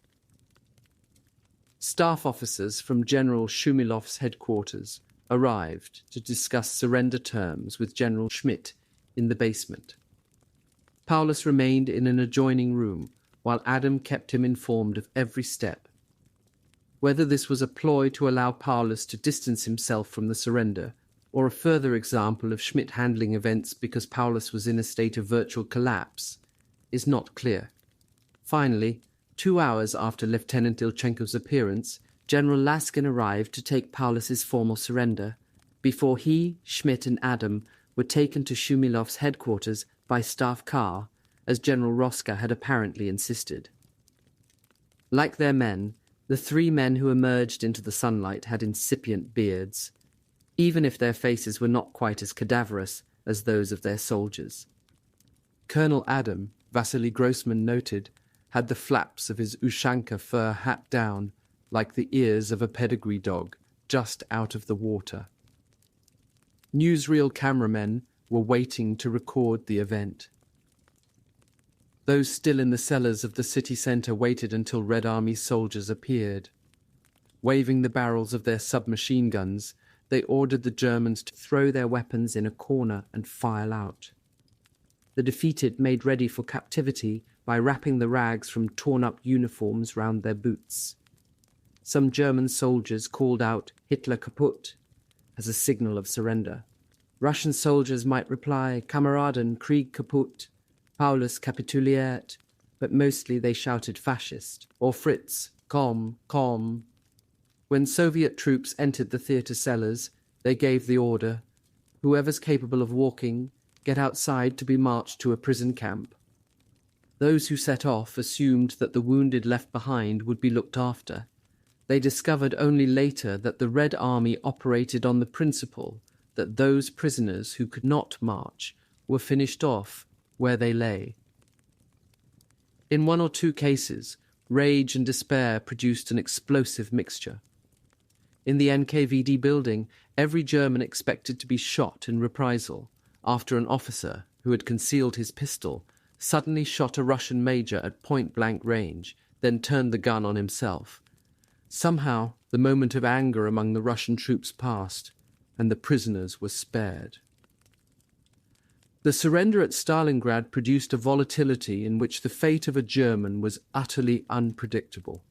Staff officers from General Shumilov's headquarters arrived to discuss surrender terms with General Schmidt in the basement. Paulus remained in an adjoining room, while Adam kept him informed of every step. Whether this was a ploy to allow Paulus to distance himself from the surrender, or a further example of Schmidt handling events because Paulus was in a state of virtual collapse, is not clear. Finally, 2 hours after Lieutenant Ilchenko's appearance, General Laskin arrived to take Paulus's formal surrender, before he, Schmidt and Adam were taken to Shumilov's headquarters by staff car, as General Roska had apparently insisted. Like their men, the 3 men who emerged into the sunlight had incipient beards, even if their faces were not quite as cadaverous as those of their soldiers. Colonel Adam, Vasily Grossman noted, had the flaps of his Ushanka fur hat down, like the ears of a pedigree dog, just out of the water. Newsreel cameramen were waiting to record the event. Those still in the cellars of the city centre waited until Red Army soldiers appeared. Waving the barrels of their submachine guns, they ordered the Germans to throw their weapons in a corner and file out. The defeated made ready for captivity by wrapping the rags from torn-up uniforms round their boots. Some German soldiers called out "Hitler kaputt" as a signal of surrender. Russian soldiers might reply "Kameraden, Krieg kaputt," Paulus kapituliert, but mostly they shouted "Fascist" or "Fritz, komm, komm." When Soviet troops entered the theatre cellars, they gave the order, "Whoever's capable of walking, get outside to be marched to a prison camp." Those who set off assumed that the wounded left behind would be looked after. They discovered only later that the Red Army operated on the principle that those prisoners who could not march were finished off where they lay. In 1 or 2 cases, rage and despair produced an explosive mixture. In the NKVD building, every German expected to be shot in reprisal after an officer, who had concealed his pistol, suddenly shot a Russian major at point-blank range, then turned the gun on himself. Somehow, the moment of anger among the Russian troops passed, and the prisoners were spared. The surrender at Stalingrad produced a volatility in which the fate of a German was utterly unpredictable.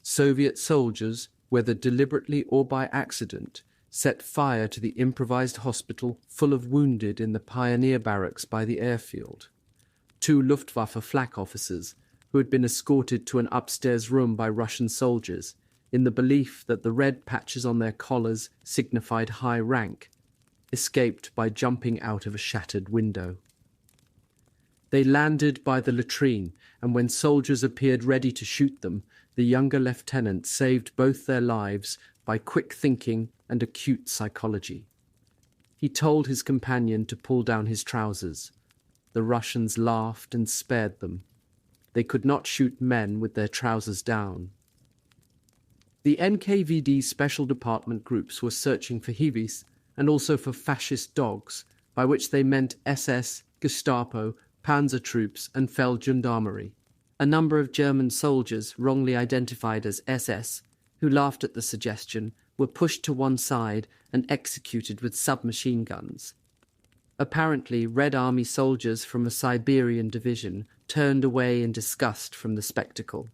Soviet soldiers, whether deliberately or by accident, set fire to the improvised hospital full of wounded in the pioneer barracks by the airfield. 2 Luftwaffe flak officers, who had been escorted to an upstairs room by Russian soldiers, in the belief that the red patches on their collars signified high rank, escaped by jumping out of a shattered window. They landed by the latrine, and when soldiers appeared ready to shoot them, the younger lieutenant saved both their lives by quick thinking and acute psychology. He told his companion to pull down his trousers. The Russians laughed and spared them. They could not shoot men with their trousers down. The NKVD special department groups were searching for Hiwis and also for fascist dogs, by which they meant SS, Gestapo, panzer troops and Feldgendarmerie. A number of German soldiers, wrongly identified as SS, who laughed at the suggestion, were pushed to one side and executed with submachine guns. Apparently, Red Army soldiers from a Siberian division turned away in disgust from the spectacle.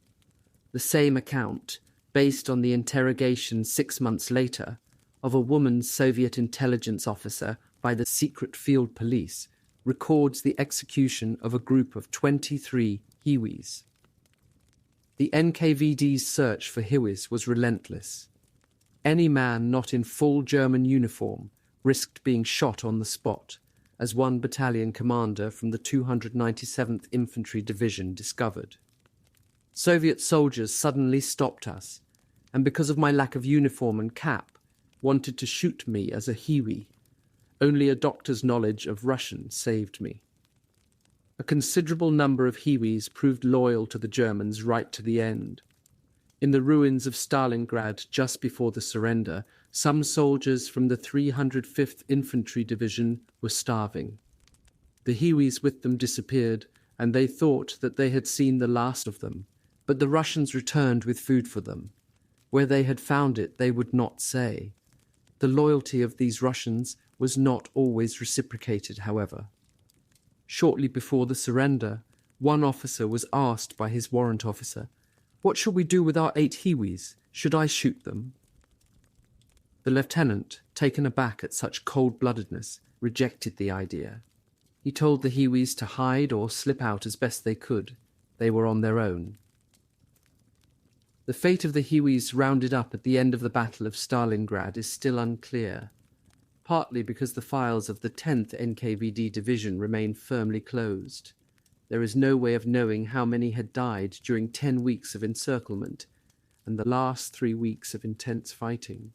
The same account, based on the interrogation 6 months later, of a woman Soviet intelligence officer by the secret field police, records the execution of a group of 23 Hiwis. The NKVD's search for Hiwis was relentless. Any man not in full German uniform risked being shot on the spot, as one battalion commander from the 297th Infantry Division discovered. Soviet soldiers suddenly stopped us, and because of my lack of uniform and cap, wanted to shoot me as a Hiwi. Only a doctor's knowledge of Russian saved me. A considerable number of Hiwis proved loyal to the Germans right to the end. In the ruins of Stalingrad just before the surrender, some soldiers from the 305th Infantry Division were starving. The Hiwis with them disappeared, and they thought that they had seen the last of them, but the Russians returned with food for them. Where they had found it, they would not say. The loyalty of these Russians was not always reciprocated, however. Shortly before the surrender, one officer was asked by his warrant officer, "What shall we do with our 8 Hiwis? Should I shoot them?" The lieutenant, taken aback at such cold-bloodedness, rejected the idea. He told the Hiwis to hide or slip out as best they could. They were on their own. The fate of the Hiwis rounded up at the end of the Battle of Stalingrad is still unclear, partly because the files of the 10th NKVD division remain firmly closed. There is no way of knowing how many had died during 10 weeks of encirclement and the last 3 weeks of intense fighting.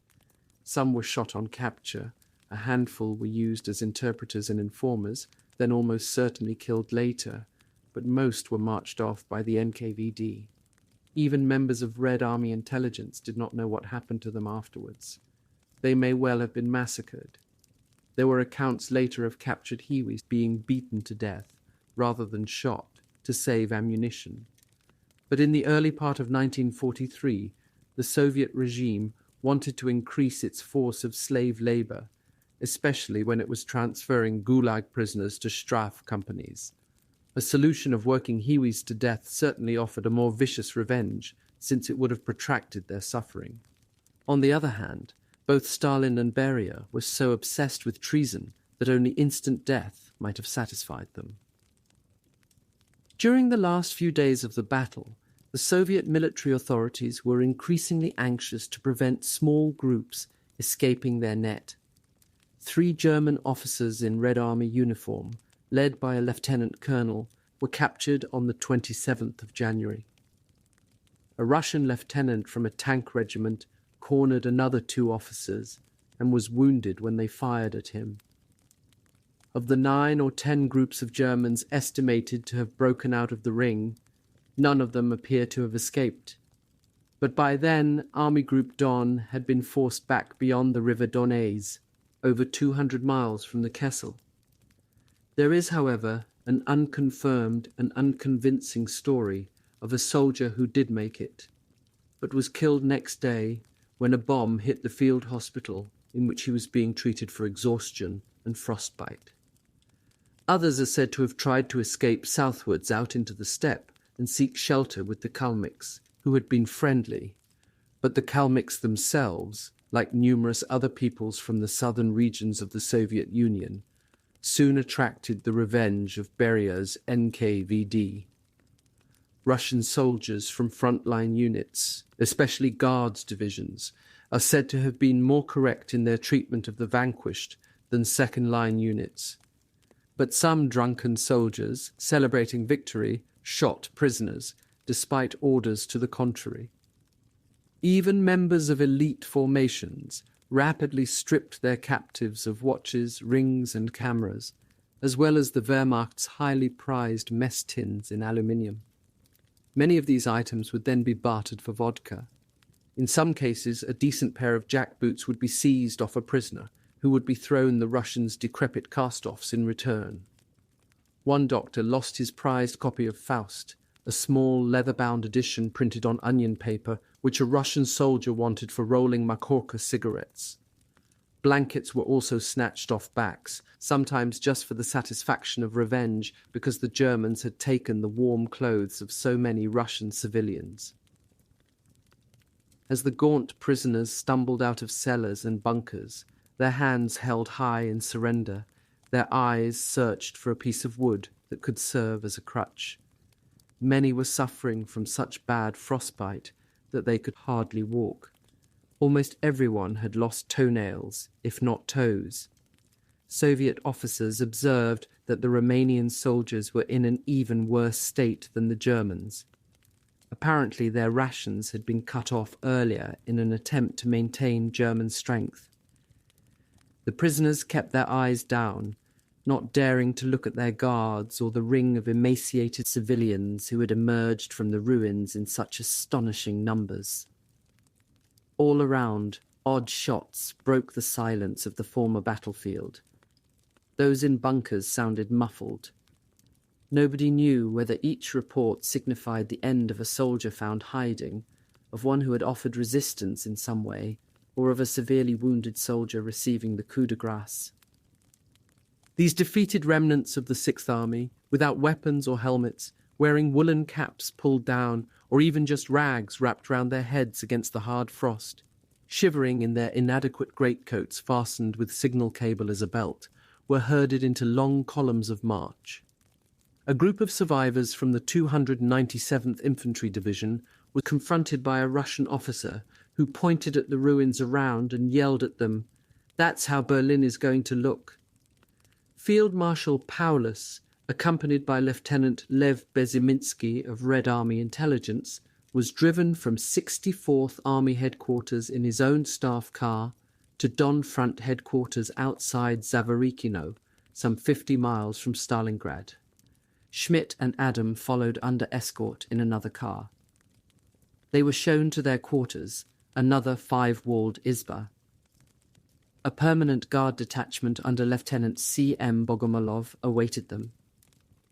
Some were shot on capture, a handful were used as interpreters and informers, then almost certainly killed later, but most were marched off by the NKVD. Even members of Red Army intelligence did not know what happened to them afterwards. They may well have been massacred. There were accounts later of captured Hiwis being beaten to death, rather than shot, to save ammunition. But in the early part of 1943, the Soviet regime wanted to increase its force of slave labor, especially when it was transferring Gulag prisoners to Straf companies. A solution of working Hiwis to death certainly offered a more vicious revenge, since it would have protracted their suffering. On the other hand, both Stalin and Beria were so obsessed with treason that only instant death might have satisfied them. During the last few days of the battle, the Soviet military authorities were increasingly anxious to prevent small groups escaping their net. 3 German officers in Red Army uniform, led by a lieutenant colonel, were captured on the 27th of January. A Russian lieutenant from a tank regiment cornered another 2 officers and was wounded when they fired at him. Of the 9 or 10 groups of Germans estimated to have broken out of the ring, none of them appear to have escaped. But by then, Army Group Don had been forced back beyond the river Donets, over 200 miles from the Kessel. There is, however, an unconfirmed and unconvincing story of a soldier who did make it, but was killed next day when a bomb hit the field hospital in which he was being treated for exhaustion and frostbite. Others are said to have tried to escape southwards out into the steppe and seek shelter with the Kalmyks, who had been friendly, but the Kalmyks themselves, like numerous other peoples from the southern regions of the Soviet Union, soon attracted the revenge of Beria's NKVD. Russian soldiers from frontline units, especially Guards divisions, are said to have been more correct in their treatment of the vanquished than second-line units. But some drunken soldiers, celebrating victory, shot prisoners, despite orders to the contrary. Even members of elite formations rapidly stripped their captives of watches, rings and cameras, as well as the Wehrmacht's highly prized mess tins in aluminium. Many of these items would then be bartered for vodka. In some cases, a decent pair of jackboots would be seized off a prisoner, who would be thrown the Russians' decrepit cast-offs in return. One doctor lost his prized copy of Faust, a small leather-bound edition printed on onion paper which a Russian soldier wanted for rolling Makhorka cigarettes. Blankets were also snatched off backs, sometimes just for the satisfaction of revenge because the Germans had taken the warm clothes of so many Russian civilians. As the gaunt prisoners stumbled out of cellars and bunkers, their hands held high in surrender, their eyes searched for a piece of wood that could serve as a crutch. Many were suffering from such bad frostbite that they could hardly walk. Almost everyone had lost toenails, if not toes. Soviet officers observed that the Romanian soldiers were in an even worse state than the Germans. Apparently their rations had been cut off earlier in an attempt to maintain German strength. The prisoners kept their eyes down, not daring to look at their guards or the ring of emaciated civilians who had emerged from the ruins in such astonishing numbers. All around, odd shots broke the silence of the former battlefield. Those in bunkers sounded muffled. Nobody knew whether each report signified the end of a soldier found hiding, of one who had offered resistance in some way, or of a severely wounded soldier receiving the coup de grace. These defeated remnants of the Sixth Army, without weapons or helmets, wearing woolen caps pulled down, or even just rags wrapped round their heads against the hard frost, shivering in their inadequate greatcoats fastened with signal cable as a belt, were herded into long columns of march. A group of survivors from the 297th Infantry Division was confronted by a Russian officer who pointed at the ruins around and yelled at them, "That's how Berlin is going to look." Field Marshal Paulus, accompanied by Lieutenant Lev Beziminsky of Red Army Intelligence, was driven from 64th Army Headquarters in his own staff car to Don Front Headquarters outside Zavarikino, some 50 miles from Stalingrad. Schmidt and Adam followed under escort in another car. They were shown to their quarters, another 5-walled izba. A permanent guard detachment under Lieutenant C.M. Bogomolov awaited them.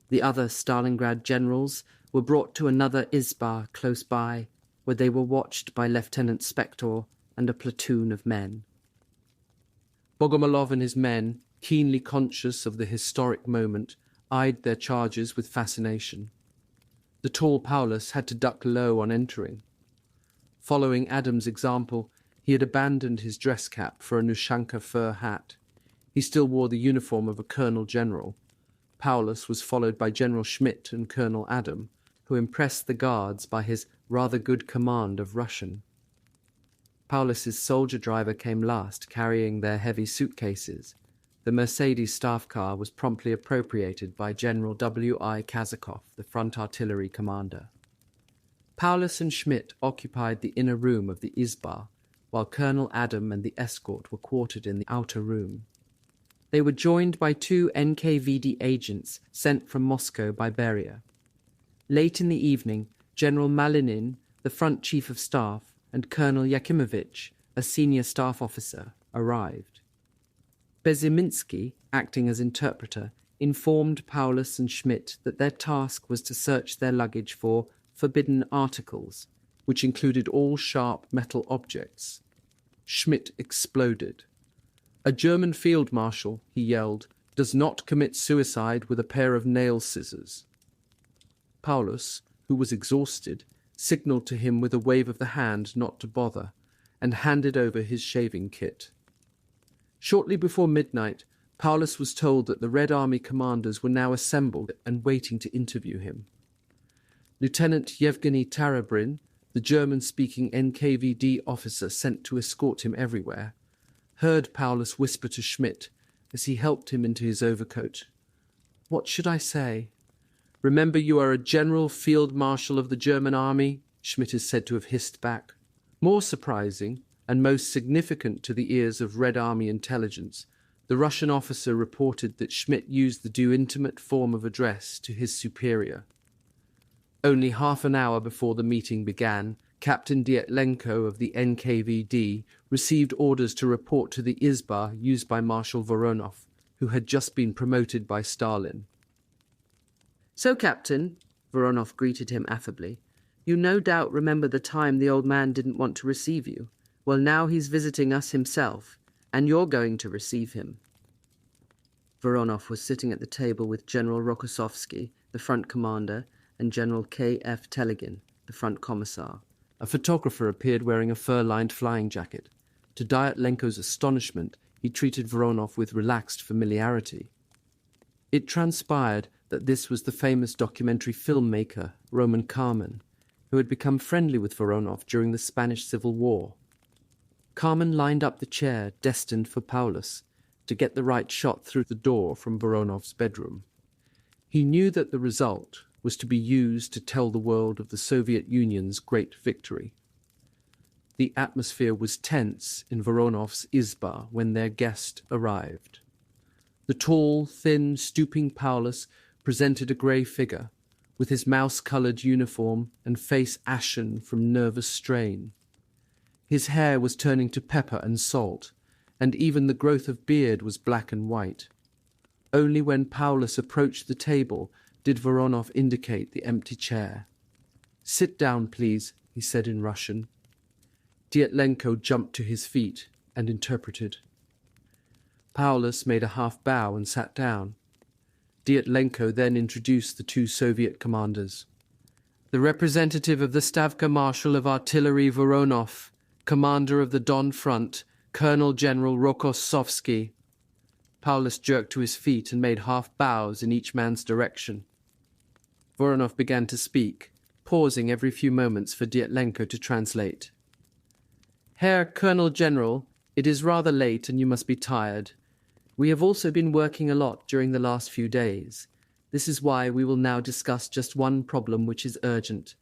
The other Stalingrad generals were brought to another izba close by, where they were watched by Lieutenant Spektor and a platoon of men. Bogomolov and his men, keenly conscious of the historic moment, eyed their charges with fascination. The tall Paulus had to duck low on entering. Following Adam's example, he had abandoned his dress cap for a Nushanka fur hat. He still wore the uniform of a colonel general. Paulus was followed by General Schmidt and Colonel Adam, who impressed the guards by his rather good command of Russian. Paulus's soldier driver came last, carrying their heavy suitcases. The Mercedes staff car was promptly appropriated by General W.I. Kazakov, the front artillery commander. Paulus and Schmidt occupied the inner room of the izba, while Colonel Adam and the escort were quartered in the outer room. They were joined by 2 NKVD agents sent from Moscow by Beria. Late in the evening, General Malinin, the front chief of staff, and Colonel Yakimovich, a senior staff officer, arrived. Beziminsky, acting as interpreter, informed Paulus and Schmidt that their task was to search their luggage for forbidden articles, which included all sharp metal objects. Schmidt exploded. "A German field marshal," he yelled, "does not commit suicide with a pair of nail scissors." Paulus, who was exhausted, signalled to him with a wave of the hand not to bother, and handed over his shaving kit. Shortly before midnight, Paulus was told that the Red Army commanders were now assembled and waiting to interview him. Lieutenant Yevgeny Tarabrin, the German-speaking NKVD officer sent to escort him everywhere, heard Paulus whisper to Schmidt as he helped him into his overcoat, "What should I say? Remember, you are a general field marshal of the German army," Schmidt is said to have hissed back. More surprising, and most significant to the ears of Red Army intelligence, the Russian officer reported that Schmidt used the due intimate form of address to his superior. Only half an hour before the meeting began, Captain Dietlenko of the NKVD received orders to report to the izba used by Marshal Voronov, who had just been promoted by Stalin. "So, Captain," Voronov greeted him affably, "you no doubt remember the time the old man didn't want to receive you. Well, now he's visiting us himself, and you're going to receive him." Voronov was sitting at the table with General Rokossovsky, the front commander, and General K.F. Telegin, the front commissar. A photographer appeared wearing a fur-lined flying jacket. To Dietlenko's astonishment, he treated Voronov with relaxed familiarity. It transpired that this was the famous documentary filmmaker, Roman Carmen, who had become friendly with Voronov during the Spanish Civil War. Carmen lined up the chair destined for Paulus to get the right shot through the door from Voronov's bedroom. He knew that the result was to be used to tell the world of the Soviet Union's great victory. The atmosphere was tense in Voronov's izba when their guest arrived. The tall, thin, stooping Paulus presented a grey figure, with his mouse-coloured uniform and face ashen from nervous strain. His hair was turning to pepper and salt, and even the growth of beard was black and white. Only when Paulus approached the table did Voronov indicate the empty chair. "Sit down, please," he said in Russian. Dyatlenko jumped to his feet and interpreted. Paulus made a half bow and sat down. Dyatlenko then introduced the two Soviet commanders. The representative of the Stavka Marshal of Artillery Voronov, commander of the Don Front, Colonel General Rokossovsky. Paulus jerked to his feet and made half bows in each man's direction. Voronov began to speak, pausing every few moments for Dyatlenko to translate. "Herr Colonel General, it is rather late and you must be tired. We have also been working a lot during the last few days. This is why we will now discuss just one problem which is urgent."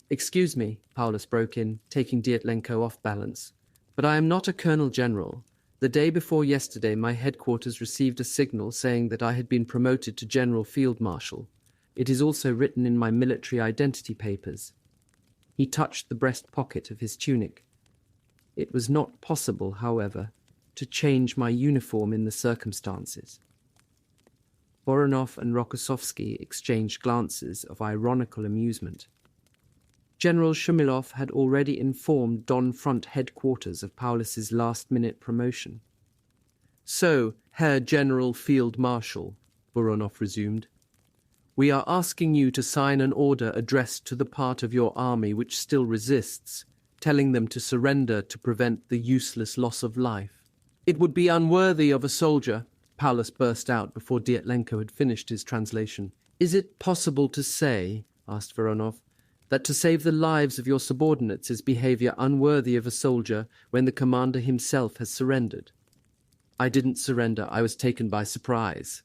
"Excuse me," Paulus broke in, taking Dyatlenko off balance, "but I am not a Colonel General. The day before yesterday my headquarters received a signal saying that I had been promoted to General Field Marshal. It is also written in my military identity papers." He touched the breast pocket of his tunic. "It was not possible, however, to change my uniform in the circumstances." Voronov and Rokossovsky exchanged glances of ironical amusement. General Shumilov had already informed Don Front headquarters of Paulus's last-minute promotion. "So, Herr General Field Marshal," Voronov resumed, "we are asking you to sign an order addressed to the part of your army which still resists, telling them to surrender to prevent the useless loss of life." "It would be unworthy of a soldier," Paulus burst out before Dyatlenko had finished his translation. "Is it possible to say," asked Voronov, "that to save the lives of your subordinates is behaviour unworthy of a soldier when the commander himself has surrendered?" "I didn't surrender, I was taken by surprise."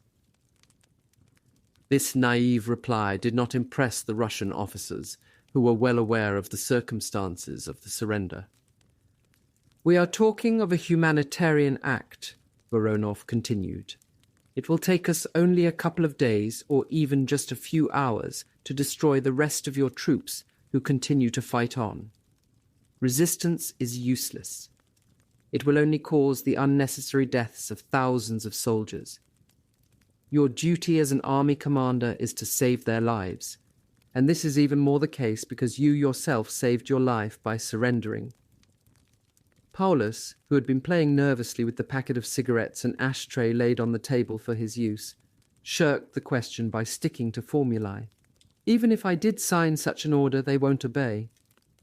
This naive reply did not impress the Russian officers, who were well aware of the circumstances of the surrender. "We are talking of a humanitarian act," Voronov continued. "It will take us only a couple of days, or even just a few hours, to destroy the rest of your troops who continue to fight on. Resistance is useless. It will only cause the unnecessary deaths of thousands of soldiers. Your duty as an army commander is to save their lives, and this is even more the case because you yourself saved your life by surrendering." Paulus, who had been playing nervously with the packet of cigarettes and ashtray laid on the table for his use, shirked the question by sticking to formulae. "Even if I did sign such an order, they won't obey.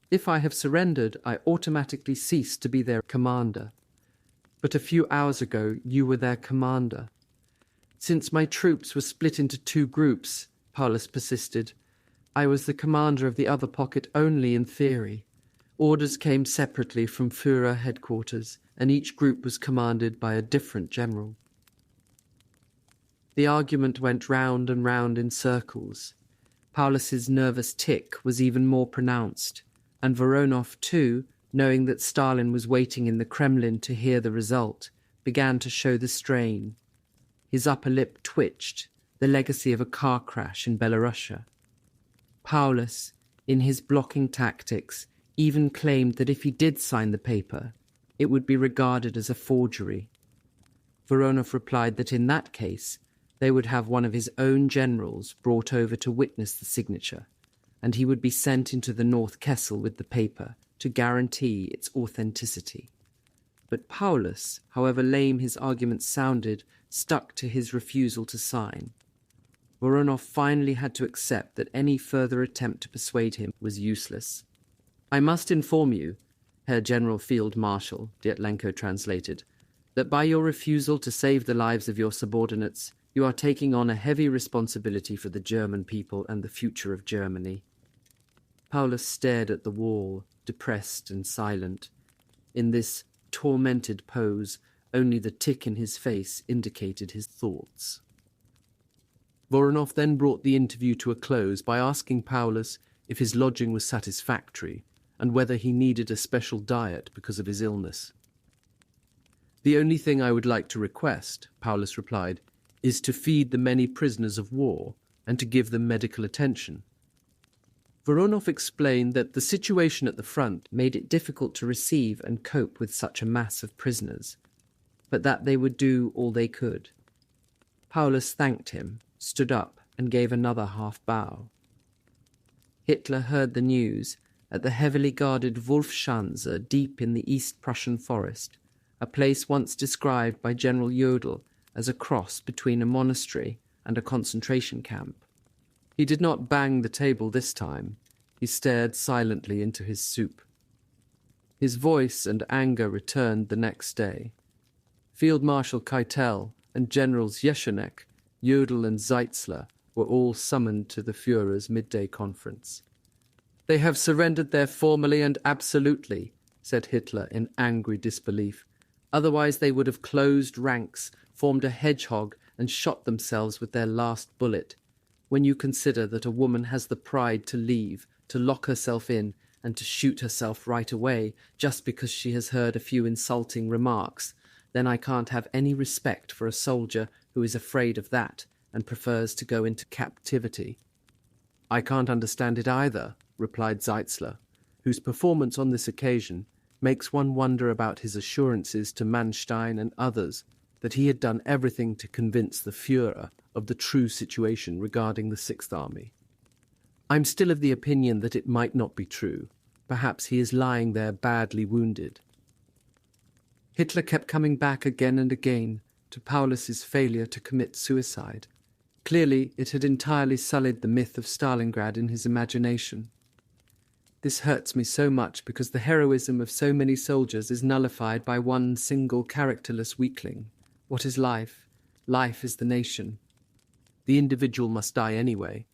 If I have surrendered, I automatically cease to be their commander. But a few hours ago, you were their commander. Since my troops were split into two groups," Paulus persisted, "I was the commander of the other pocket only in theory. Orders came separately from Führer headquarters, and each group was commanded by a different general." The argument went round and round in circles. Paulus's nervous tic was even more pronounced, and Voronov, too, knowing that Stalin was waiting in the Kremlin to hear the result, began to show the strain. His upper lip twitched, the legacy of a car crash in Belorussia. Paulus, in his blocking tactics, even claimed that if he did sign the paper, it would be regarded as a forgery. Voronov replied that in that case, they would have one of his own generals brought over to witness the signature, and he would be sent into the North Kessel with the paper to guarantee its authenticity. But Paulus, however lame his arguments sounded, stuck to his refusal to sign. Voronov finally had to accept that any further attempt to persuade him was useless. "I must inform you, Herr General Field Marshal," Dyatlenko translated, "that by your refusal to save the lives of your subordinates, you are taking on a heavy responsibility for the German people and the future of Germany." Paulus stared at the wall, depressed and silent. In this tormented pose, only the tic in his face indicated his thoughts. Voronov then brought the interview to a close by asking Paulus if his lodging was satisfactory and whether he needed a special diet because of his illness. The only thing I would like to request, Paulus replied, is to feed the many prisoners of war and to give them medical attention. Voronov explained that the situation at the front made it difficult to receive and cope with such a mass of prisoners, but that they would do all they could. Paulus thanked him, stood up, and gave another half-bow. Hitler heard the news at the heavily guarded Wolfschanze deep in the East Prussian forest, a place once described by General Jodl as a cross between a monastery and a concentration camp. He did not bang the table this time. He stared silently into his soup. His voice and anger returned the next day. Field Marshal Keitel and Generals Jesenek, Jodl and Zeitzler were all summoned to the Führer's midday conference. "They have surrendered there formally and absolutely," said Hitler in angry disbelief. "Otherwise they would have closed ranks, formed a hedgehog, and shot themselves with their last bullet. When you consider that a woman has the pride to leave, to lock herself in, and to shoot herself right away, just because she has heard a few insulting remarks, then I can't have any respect for a soldier who is afraid of that and prefers to go into captivity." "I can't understand it either," replied Zeitzler, whose performance on this occasion makes one wonder about his assurances to Manstein and others that he had done everything to convince the Führer of the true situation regarding the Sixth Army. "I'm still of the opinion that it might not be true. Perhaps he is lying there badly wounded." Hitler kept coming back again and again to Paulus's failure to commit suicide. Clearly, it had entirely sullied the myth of Stalingrad in his imagination. "This hurts me so much because the heroism of so many soldiers is nullified by one single characterless weakling. What is life? Life is the nation. The individual must die anyway.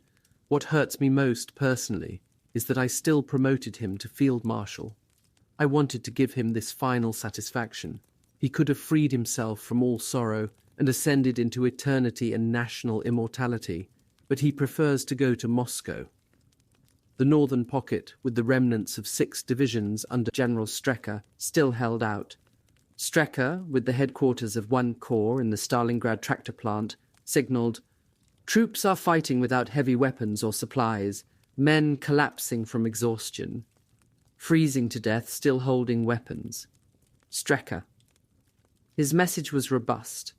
What hurts me most, personally, is that I still promoted him to Field Marshal. I wanted to give him this final satisfaction. He could have freed himself from all sorrow and ascended into eternity and national immortality, but he prefers to go to Moscow. The northern pocket, with the remnants of 6 divisions under General Strecker, still held out. Strecker, with the headquarters of 1 corps in the Stalingrad tractor plant, signalled, "Troops are fighting without heavy weapons or supplies, men collapsing from exhaustion, freezing to death still holding weapons. Strecker." His message was robust,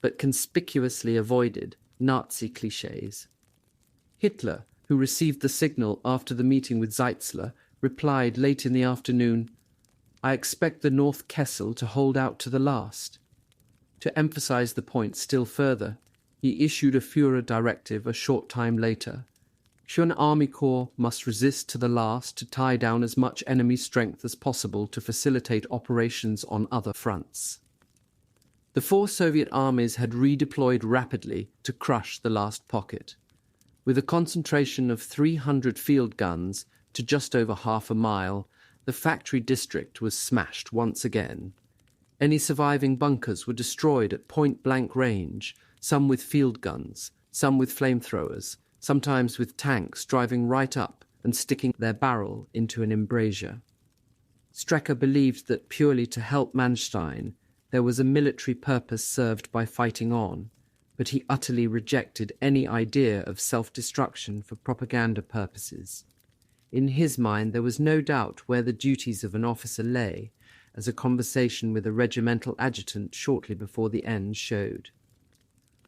but conspicuously avoided Nazi clichés. Hitler, who received the signal after the meeting with Zeitzler, replied late in the afternoon, "I expect the North Kessel to hold out to the last." To emphasize the point still further, he issued a Führer directive a short time later. An army corps must resist to the last to tie down as much enemy strength as possible to facilitate operations on other fronts. The 4 Soviet armies had redeployed rapidly to crush the last pocket. With a concentration of 300 field guns to just over half a mile, the factory district was smashed once again. Any surviving bunkers were destroyed at point-blank range, some with field guns, some with flamethrowers, sometimes with tanks driving right up and sticking their barrel into an embrasure. Strecker believed that purely to help Manstein, there was a military purpose served by fighting on, but he utterly rejected any idea of self-destruction for propaganda purposes. In his mind there was no doubt where the duties of an officer lay, as a conversation with a regimental adjutant shortly before the end showed.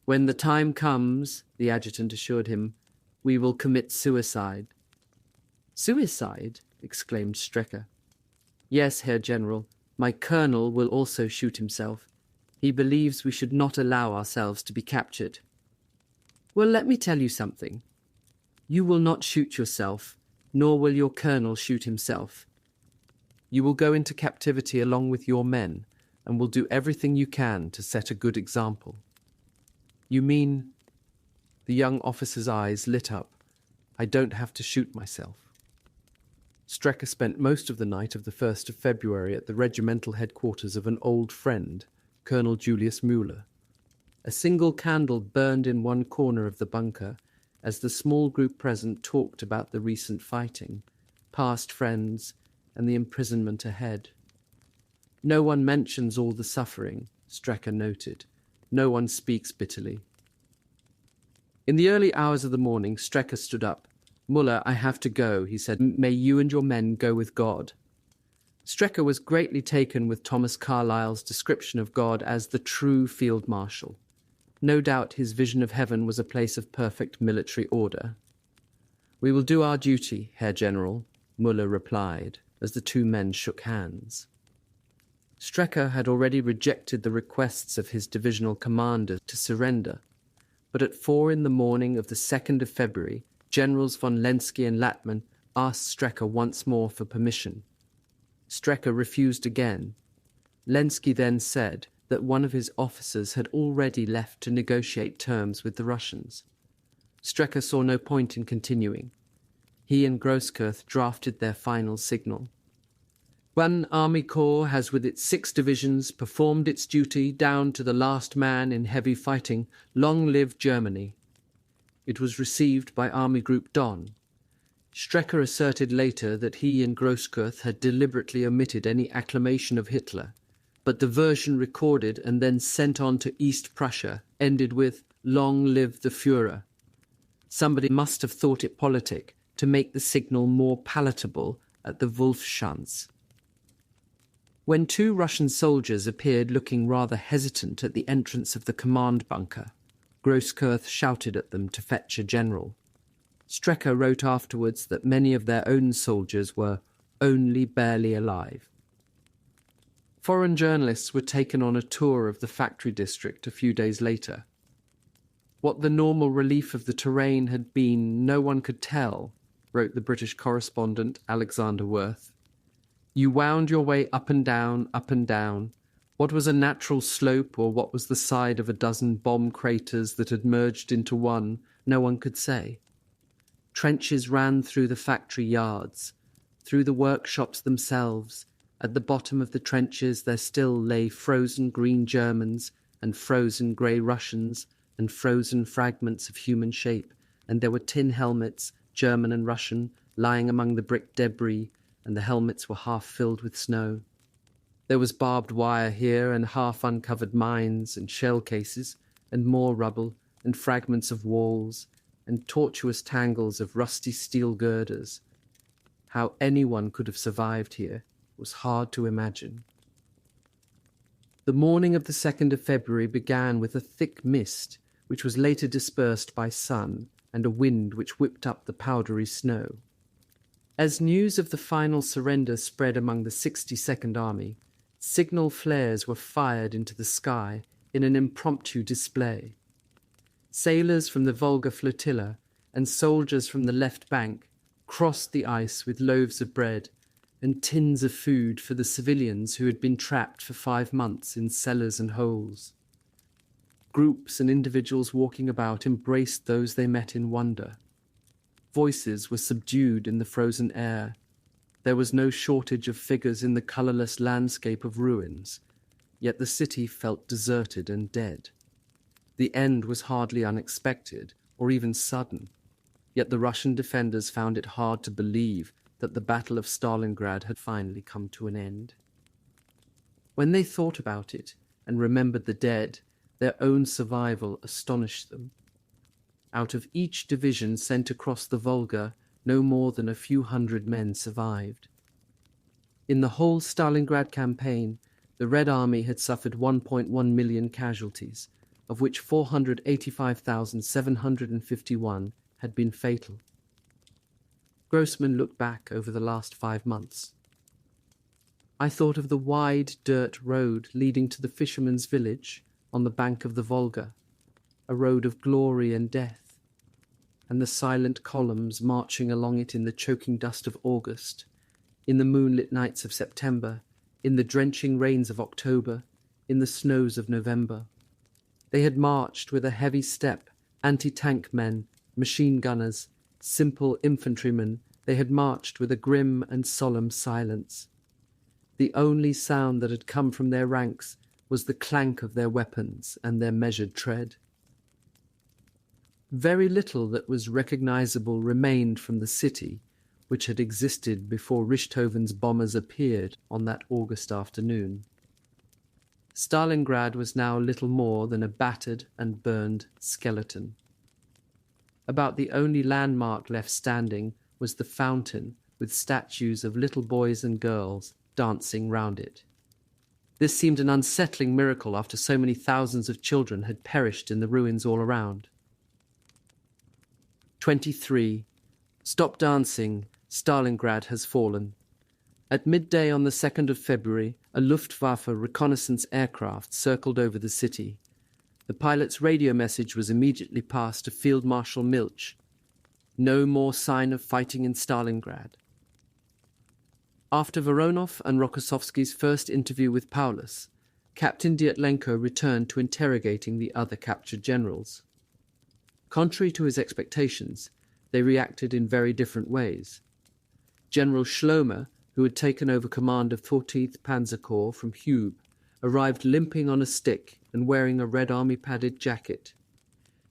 "When the time comes," the adjutant assured him, "we will commit suicide." "Suicide?" exclaimed Strecker. "Yes, Herr General, my colonel will also shoot himself. He believes we should not allow ourselves to be captured." "Well, let me tell you something. You will not shoot yourself, nor will your colonel shoot himself. You will go into captivity along with your men, and will do everything you can to set a good example." "You mean—" The young officer's eyes lit up. "I don't have to shoot myself." Strecker spent most of the night of the 1st of February at the regimental headquarters of an old friend, Colonel Julius Müller. A single candle burned in one corner of the bunker as the small group present talked about the recent fighting, past friends, and the imprisonment ahead. No one mentions all the suffering, Strecker noted. No one speaks bitterly. In the early hours of the morning, Strecker stood up. "Muller, I have to go," he said. "May you and your men go with God." Strecker was greatly taken with Thomas Carlyle's description of God as the true field marshal. No doubt his vision of heaven was a place of perfect military order. "We will do our duty, Herr General," Muller replied, as the two men shook hands. Strecker had already rejected the requests of his divisional commander to surrender, but at 4 a.m. of the 2nd of February, Generals von Lenski and Latman asked Strecker once more for permission. Strecker refused again. Lenski then said that one of his officers had already left to negotiate terms with the Russians. Strecker saw no point in continuing. He and Grosskreutz drafted their final signal. "One army corps has with its 6 divisions performed its duty down to the last man in heavy fighting. Long live Germany." It was received by Army Group Don. Strecker asserted later that he and Grosskreutz had deliberately omitted any acclamation of Hitler, but the version recorded and then sent on to East Prussia ended with "Long live the Führer." Somebody must have thought it politic to make the signal more palatable at the Wolfschanz. When 2 Russian soldiers appeared looking rather hesitant at the entrance of the command bunker, Grosskreutz shouted at them to fetch a general. Strecker wrote afterwards that many of their own soldiers were only barely alive. Foreign journalists were taken on a tour of the factory district a few days later. What the normal relief of the terrain had been, no one could tell, wrote the British correspondent Alexander Worth. You wound your way up and down, up and down. What was a natural slope or what was the side of a dozen bomb craters that had merged into one, no one could say. Trenches ran through the factory yards, through the workshops themselves. At the bottom of the trenches there still lay frozen green Germans and frozen grey Russians and frozen fragments of human shape, and there were tin helmets, German and Russian, lying among the brick debris, and the helmets were half filled with snow. There was barbed wire here and half-uncovered mines and shell cases, and more rubble, and fragments of walls, and tortuous tangles of rusty steel girders. How anyone could have survived here was hard to imagine. The morning of the 2nd of February began with a thick mist, which was later dispersed by sun, and a wind which whipped up the powdery snow. As news of the final surrender spread among the 62nd Army, signal flares were fired into the sky in an impromptu display. Sailors from the Volga flotilla and soldiers from the left bank crossed the ice with loaves of bread and tins of food for the civilians who had been trapped for 5 months in cellars and holes. Groups and individuals walking about embraced those they met in wonder. Voices were subdued in the frozen air. There was no shortage of figures in the colourless landscape of ruins, yet the city felt deserted and dead. The end was hardly unexpected, or even sudden, yet the Russian defenders found it hard to believe that the Battle of Stalingrad had finally come to an end. When they thought about it and remembered the dead, their own survival astonished them. Out of each division sent across the Volga, no more than a few hundred men survived. In the whole Stalingrad campaign, the Red Army had suffered 1.1 million casualties, of which 485,751 had been fatal. Grossman looked back over the last 5 months. I thought of the wide dirt road leading to the fisherman's village on the bank of the Volga, a road of glory and death, and the silent columns marching along it in the choking dust of August, in the moonlit nights of September, in the drenching rains of October, in the snows of November. They had marched with a heavy step, anti-tank men, machine gunners, simple infantrymen. They had marched with a grim and solemn silence. The only sound that had come from their ranks was the clank of their weapons and their measured tread. Very little that was recognizable remained from the city, which had existed before Richthoven's bombers appeared on that August afternoon. Stalingrad was now little more than a battered and burned skeleton. About the only landmark left standing was the fountain with statues of little boys and girls dancing round it. This seemed an unsettling miracle after so many thousands of children had perished in the ruins all around. 23. Stop dancing, Stalingrad has fallen. At midday on the 2nd of February, a Luftwaffe reconnaissance aircraft circled over the city. The pilot's radio message was immediately passed to Field Marshal Milch. No more sign of fighting in Stalingrad. After Voronov and Rokossovsky's first interview with Paulus, Captain Dyatlenko returned to interrogating the other captured generals. Contrary to his expectations, they reacted in very different ways. General Schlomer, who had taken over command of 14th Panzer Corps from Hube, arrived limping on a stick and wearing a Red Army padded jacket.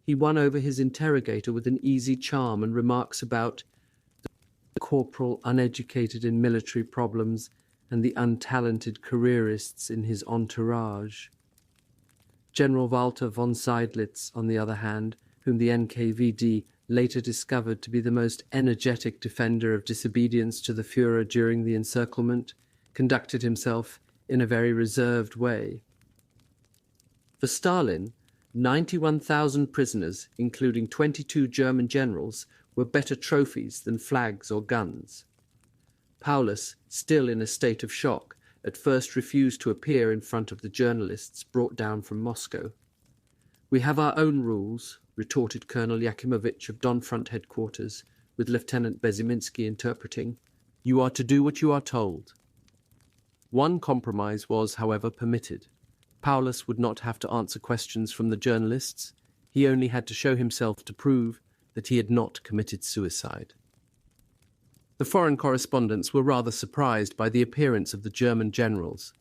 He won over his interrogator with an easy charm and remarks about the corporal uneducated in military problems and the untalented careerists in his entourage. General Walter von Seydlitz, on the other hand, whom the NKVD later discovered to be the most energetic defender of disobedience to the Führer during the encirclement, conducted himself in a very reserved way. For Stalin, 91,000 prisoners, including 22 German generals, were better trophies than flags or guns. Paulus, still in a state of shock, at first refused to appear in front of the journalists brought down from Moscow. "We have our own rules," retorted Colonel Yakimovich of Don Front headquarters, with Lieutenant Beziminsky interpreting. "You are to do what you are told." One compromise was, however, permitted. Paulus would not have to answer questions from the journalists. He only had to show himself to prove that he had not committed suicide. The foreign correspondents were rather surprised by the appearance of the German generals.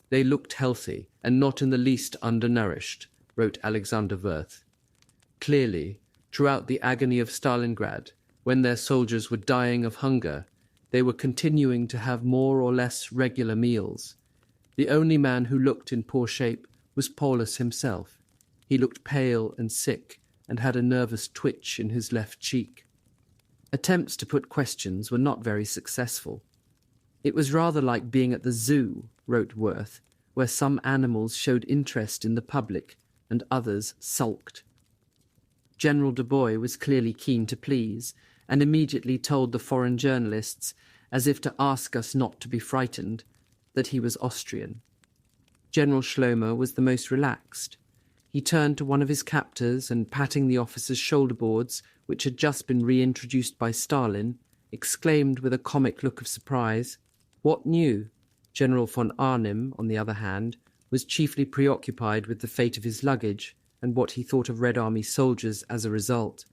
"They looked healthy and not in the least undernourished," wrote Alexander Wirth. Clearly, throughout the agony of Stalingrad, when their soldiers were dying of hunger, they were continuing to have more or less regular meals. The only man who looked in poor shape was Paulus himself. He looked pale and sick and had a nervous twitch in his left cheek. Attempts to put questions were not very successful. "It was rather like being at the zoo," wrote Wirth, "where some animals showed interest in the public and others sulked." General de Boy was clearly keen to please, and immediately told the foreign journalists, as if to ask us not to be frightened, that he was Austrian. General Schlomer was the most relaxed. He turned to one of his captors and, patting the officer's shoulder boards, which had just been reintroduced by Stalin, exclaimed with a comic look of surprise, "What new?" General von Arnim, on the other hand, was chiefly preoccupied with the fate of his luggage and what he thought of Red Army soldiers as a result.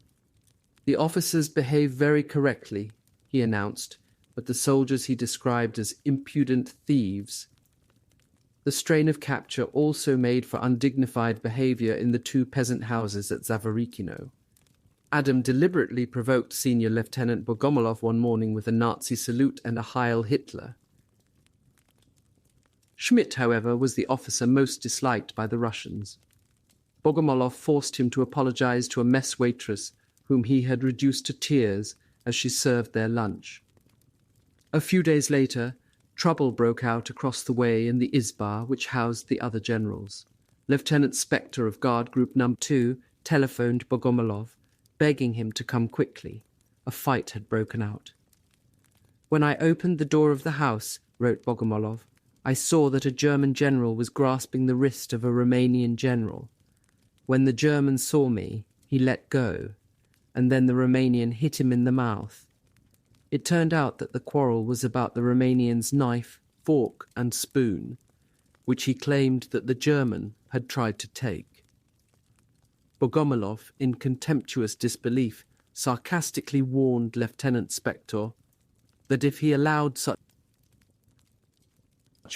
"The officers behave very correctly," he announced, but the soldiers he described as impudent thieves. The strain of capture also made for undignified behaviour in the two peasant houses at Zavarikino. Adam deliberately provoked Senior Lieutenant Bogomolov one morning with a Nazi salute and a Heil Hitler. Schmidt, however, was the officer most disliked by the Russians. Bogomolov forced him to apologize to a mess waitress whom he had reduced to tears as she served their lunch. A few days later, trouble broke out across the way in the Izba which housed the other generals. Lieutenant Spector of Guard Group No. 2 telephoned Bogomolov, begging him to come quickly. A fight had broken out. "When I opened the door of the house," wrote Bogomolov, "I saw that a German general was grasping the wrist of a Romanian general. When the German saw me, he let go, and then the Romanian hit him in the mouth. It turned out that the quarrel was about the Romanian's knife, fork, and spoon, which he claimed that the German had tried to take." Bogomolov, in contemptuous disbelief, sarcastically warned Lieutenant Spector that if he allowed such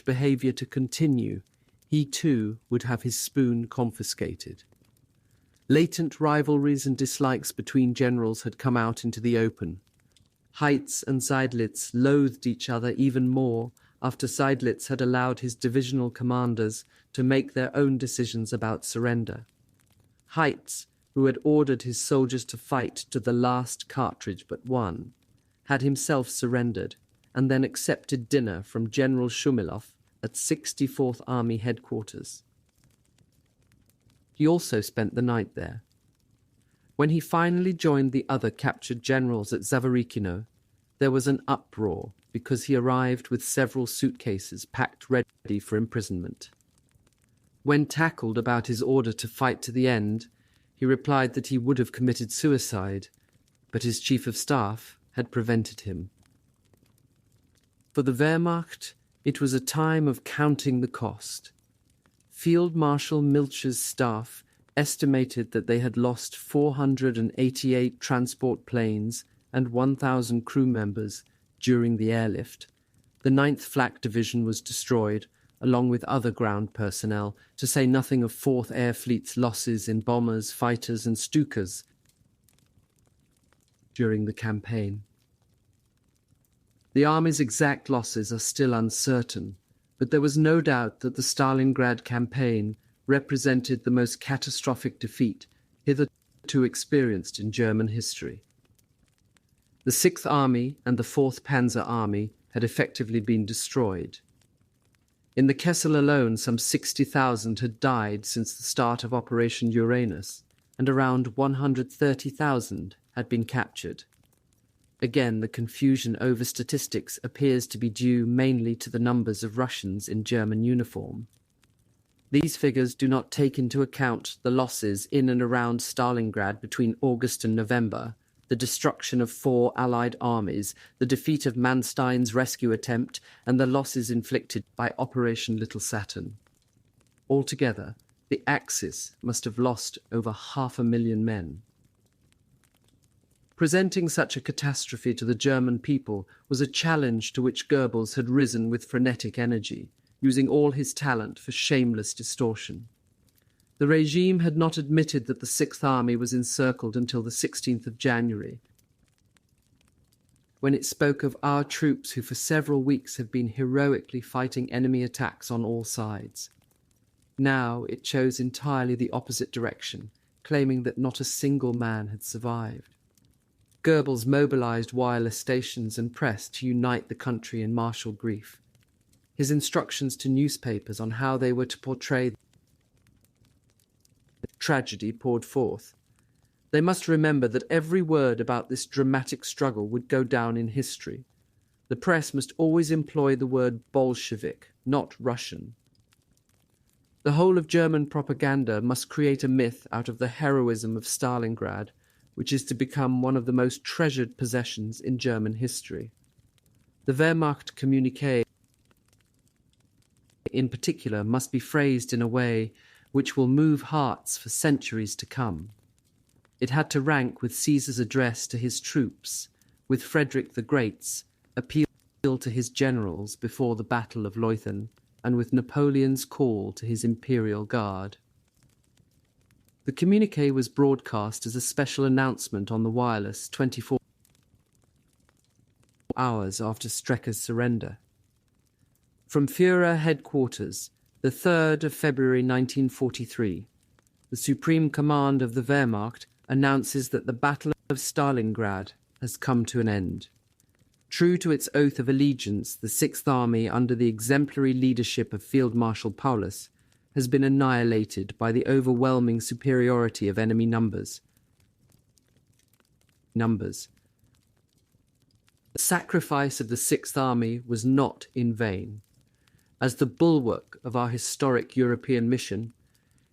behaviour to continue, he too would have his spoon confiscated. Latent rivalries and dislikes between generals had come out into the open. Heitz and Seydlitz loathed each other even more after Seydlitz had allowed his divisional commanders to make their own decisions about surrender. Heitz, who had ordered his soldiers to fight to the last cartridge but one, had himself surrendered and then accepted dinner from General Shumilov at 64th Army headquarters. He also spent the night there. When he finally joined the other captured generals at Zavarikino, there was an uproar because he arrived with several suitcases packed ready for imprisonment. When tackled about his order to fight to the end, he replied that he would have committed suicide, but his chief of staff had prevented him. For the Wehrmacht, it was a time of counting the cost. Field Marshal Milch's staff estimated that they had lost 488 transport planes and 1,000 crew members during the airlift. The 9th Flak Division was destroyed, along with other ground personnel, to say nothing of 4th Air Fleet's losses in bombers, fighters and Stukas during the campaign. The army's exact losses are still uncertain, but there was no doubt that the Stalingrad campaign represented the most catastrophic defeat hitherto experienced in German history. The 6th Army and the 4th Panzer Army had effectively been destroyed. In the Kessel alone, some 60,000 had died since the start of Operation Uranus, and around 130,000 had been captured. Again, the confusion over statistics appears to be due mainly to the numbers of Russians in German uniform. These figures do not take into account the losses in and around Stalingrad between August and November, the destruction of 4 Allied armies, the defeat of Manstein's rescue attempt, and the losses inflicted by Operation Little Saturn. Altogether, the Axis must have lost over 500,000 men. Presenting such a catastrophe to the German people was a challenge to which Goebbels had risen with frenetic energy, using all his talent for shameless distortion. The regime had not admitted that the 6th Army was encircled until the 16th of January, when it spoke of our troops who for several weeks had been heroically fighting enemy attacks on all sides. Now it chose entirely the opposite direction, claiming that not a single man had survived. Goebbels mobilized wireless stations and press to unite the country in martial grief. His instructions to newspapers on how they were to portray tragedy poured forth. They must remember that every word about this dramatic struggle would go down in history. The press must always employ the word Bolshevik, not Russian. The whole of German propaganda must create a myth out of the heroism of Stalingrad, which is to become one of the most treasured possessions in German history. The Wehrmacht communiqué, in particular, must be phrased in a way which will move hearts for centuries to come. It had to rank with Caesar's address to his troops, with Frederick the Great's appeal to his generals before the Battle of Leuthen, and with Napoleon's call to his imperial guard. The communiqué was broadcast as a special announcement on the wireless 24 hours after Strecker's surrender. From Führer headquarters, the 3rd of February 1943, the Supreme Command of the Wehrmacht announces that the Battle of Stalingrad has come to an end. True to its oath of allegiance, the 6th Army, under the exemplary leadership of Field Marshal Paulus, has been annihilated by the overwhelming superiority of enemy numbers. The sacrifice of the 6th Army was not in vain. As the bulwark of our historic European mission,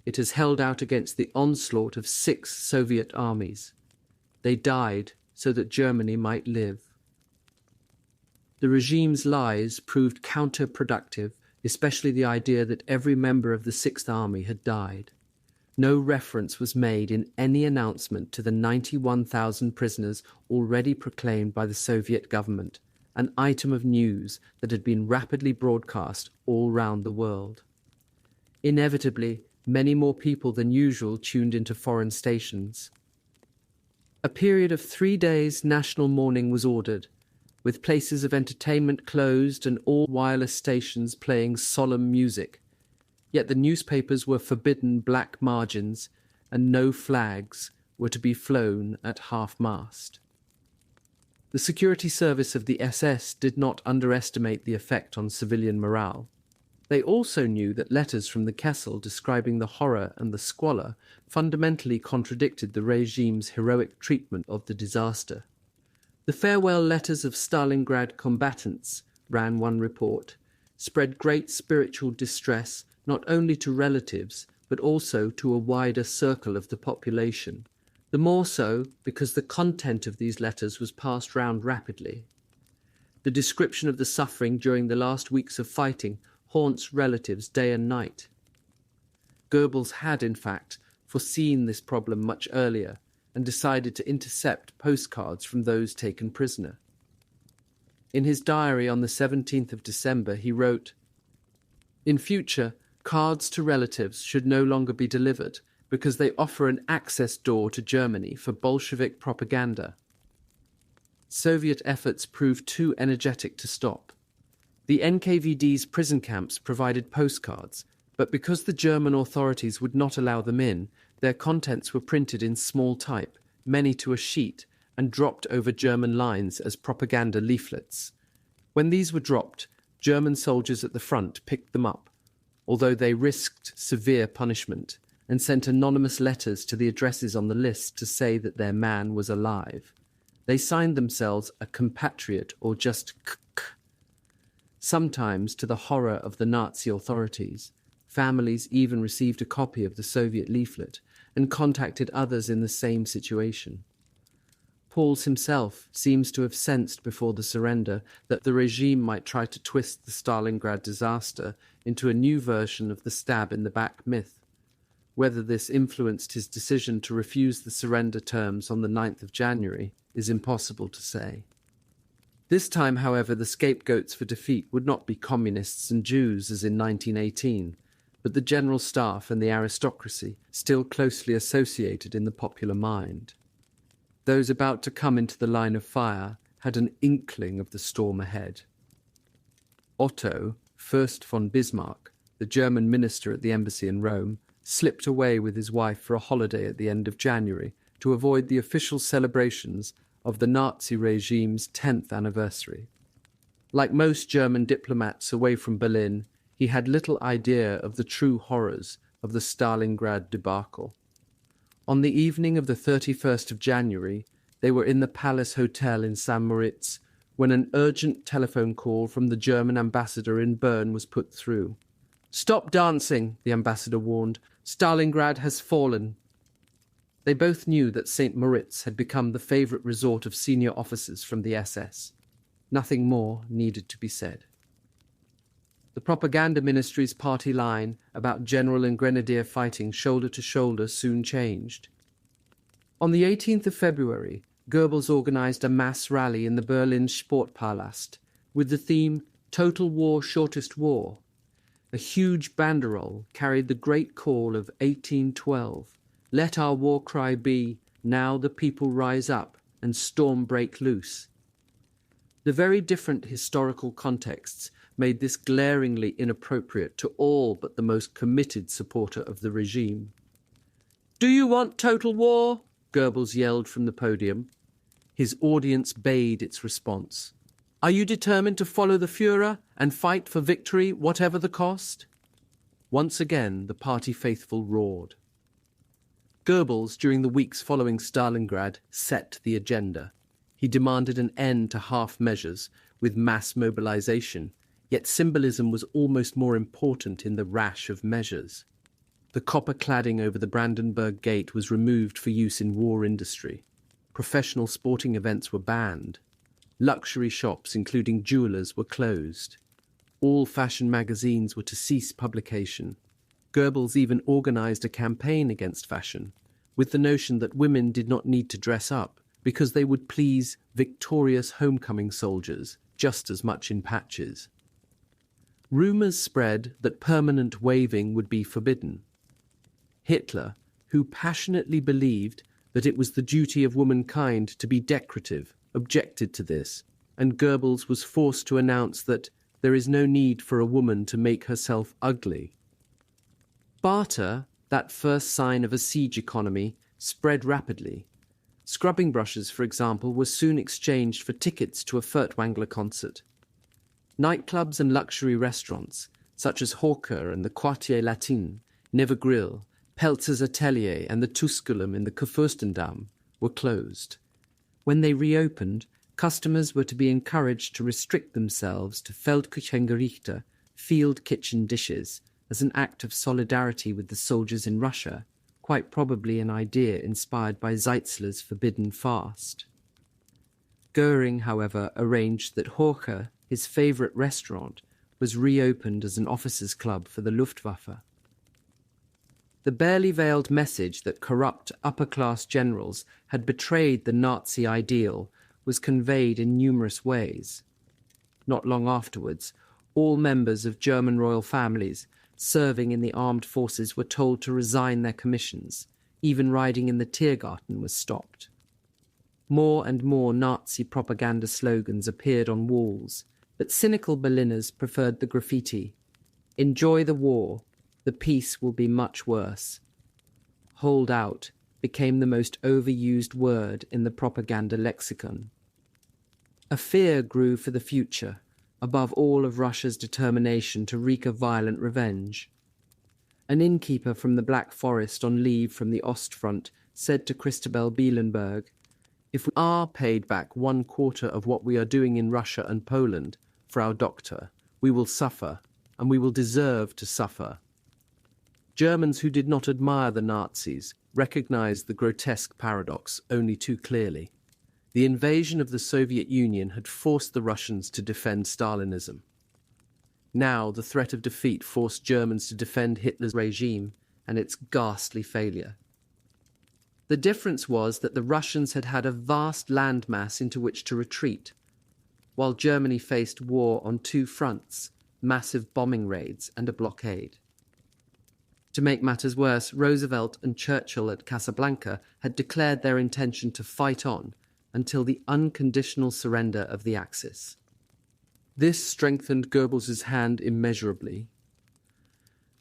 it has held out against the onslaught of 6 Soviet armies. They died so that Germany might live. The regime's lies proved counterproductive, especially the idea that every member of the 6th Army had died. No reference was made in any announcement to the 91,000 prisoners already proclaimed by the Soviet government, an item of news that had been rapidly broadcast all round the world. Inevitably, many more people than usual tuned into foreign stations. A period of 3 days national mourning was ordered, with places of entertainment closed and all wireless stations playing solemn music. Yet the newspapers were forbidden black margins, and no flags were to be flown at half-mast. The security service of the SS did not underestimate the effect on civilian morale. They also knew that letters from the Kessel describing the horror and the squalor fundamentally contradicted the regime's heroic treatment of the disaster. The farewell letters of Stalingrad combatants, ran one report, spread great spiritual distress not only to relatives but also to a wider circle of the population. The more so because the content of these letters was passed round rapidly. The description of the suffering during the last weeks of fighting haunts relatives day and night. Goebbels had, in fact, foreseen this problem much earlier and decided to intercept postcards from those taken prisoner. In his diary on the 17th of December, he wrote, "In future, cards to relatives should no longer be delivered because they offer an access door to Germany for Bolshevik propaganda." Soviet efforts proved too energetic to stop. The NKVD's prison camps provided postcards, but because the German authorities would not allow them in, their contents were printed in small type, many to a sheet, and dropped over German lines as propaganda leaflets. When these were dropped, German soldiers at the front picked them up, although they risked severe punishment, and sent anonymous letters to the addresses on the list to say that their man was alive. They signed themselves a compatriot or just KK. Sometimes, to the horror of the Nazi authorities, families even received a copy of the Soviet leaflet and contacted others in the same situation. Pauls himself seems to have sensed before the surrender that the regime might try to twist the Stalingrad disaster into a new version of the stab-in-the-back myth. Whether this influenced his decision to refuse the surrender terms on the 9th of January is impossible to say. This time, however, the scapegoats for defeat would not be communists and Jews as in 1918, but the general staff and the aristocracy, still closely associated in the popular mind. Those about to come into the line of fire had an inkling of the storm ahead. Otto, Fürst von Bismarck, the German minister at the embassy in Rome, slipped away with his wife for a holiday at the end of January to avoid the official celebrations of the Nazi regime's 10th anniversary. Like most German diplomats away from Berlin, he had little idea of the true horrors of the Stalingrad debacle. On the evening of the 31st of January, they were in the Palace Hotel in St. Moritz when an urgent telephone call from the German ambassador in Bern was put through. "Stop dancing," the ambassador warned. "Stalingrad has fallen." They both knew that St. Moritz had become the favourite resort of senior officers from the SS. Nothing more needed to be said. The propaganda ministry's party line about general and grenadier fighting shoulder to shoulder soon changed. On the 18th of February, Goebbels organised a mass rally in the Berlin Sportpalast with the theme "Total War, Shortest War." A huge banderole carried the great call of 1812, "Let our war cry be, now the people rise up and storm break loose." The very different historical contexts made this glaringly inappropriate to all but the most committed supporter of the regime. "Do you want total war?" Goebbels yelled from the podium. His audience bayed its response. "Are you determined to follow the Führer and fight for victory, whatever the cost?" Once again, the party faithful roared. Goebbels, during the weeks following Stalingrad, set the agenda. He demanded an end to half measures, with mass mobilization, yet symbolism was almost more important in the rash of measures. The copper cladding over the Brandenburg Gate was removed for use in war industry. Professional sporting events were banned. Luxury shops, including jewelers, were closed. All fashion magazines were to cease publication. Goebbels even organized a campaign against fashion, with the notion that women did not need to dress up because they would please victorious homecoming soldiers just as much in patches. Rumors spread that permanent waving would be forbidden. Hitler, who passionately believed that it was the duty of womankind to be decorative, objected to this and Goebbels was forced to announce that there is no need for a woman to make herself ugly. Barter, that first sign of a siege economy, spread rapidly. Scrubbing brushes, for example, were soon exchanged for tickets to a Furtwängler concert. Nightclubs and luxury restaurants, such as Hawker and the Quartier Latin, Never Grill, Peltzer's Atelier and the Tusculum in the Kurfürstendamm, were closed. When they reopened, customers were to be encouraged to restrict themselves to Feldküchengerichte, field kitchen dishes, as an act of solidarity with the soldiers in Russia, quite probably an idea inspired by Zeitzler's forbidden fast. Goering, however, arranged that Hörbuch, his favourite restaurant, was reopened as an officers' club for the Luftwaffe. The barely veiled message that corrupt upper-class generals had betrayed the Nazi ideal was conveyed in numerous ways. Not long afterwards, all members of German royal families serving in the armed forces were told to resign their commissions. Even riding in the Tiergarten was stopped. More and more Nazi propaganda slogans appeared on walls, but cynical Berliners preferred the graffiti. "Enjoy the war. The peace will be much worse." "Hold out" became the most overused word in the propaganda lexicon. A fear grew for the future, above all of Russia's determination to wreak a violent revenge. An innkeeper from the Black Forest on leave from the Ostfront said to Christabel Bielenberg, "If we are paid back 1/4 of what we are doing in Russia and Poland, Frau Doctor, we will suffer, and we will deserve to suffer." Germans who did not admire the Nazis recognized the grotesque paradox only too clearly. The invasion of the Soviet Union had forced the Russians to defend Stalinism. Now the threat of defeat forced Germans to defend Hitler's regime and its ghastly failure. The difference was that the Russians had had a vast landmass into which to retreat, while Germany faced war on two fronts, massive bombing raids and a blockade. To make matters worse, Roosevelt and Churchill at Casablanca had declared their intention to fight on until the unconditional surrender of the Axis. This strengthened Goebbels's hand immeasurably.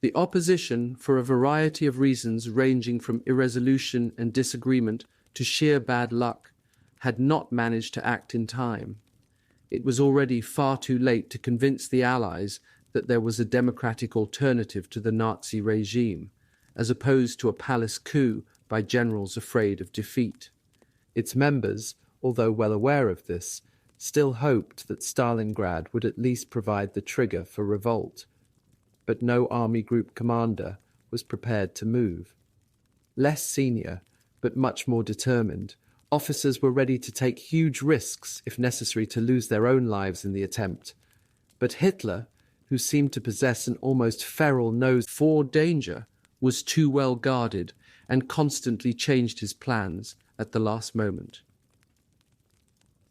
The opposition, for a variety of reasons ranging from irresolution and disagreement to sheer bad luck, had not managed to act in time. It was already far too late to convince the Allies that there was a democratic alternative to the Nazi regime, as opposed to a palace coup by generals afraid of defeat. Its members, although well aware of this, still hoped that Stalingrad would at least provide the trigger for revolt. But no army group commander was prepared to move. Less senior, but much more determined, officers were ready to take huge risks if necessary to lose their own lives in the attempt. But Hitler, who seemed to possess an almost feral nose for danger, was too well guarded and constantly changed his plans at the last moment.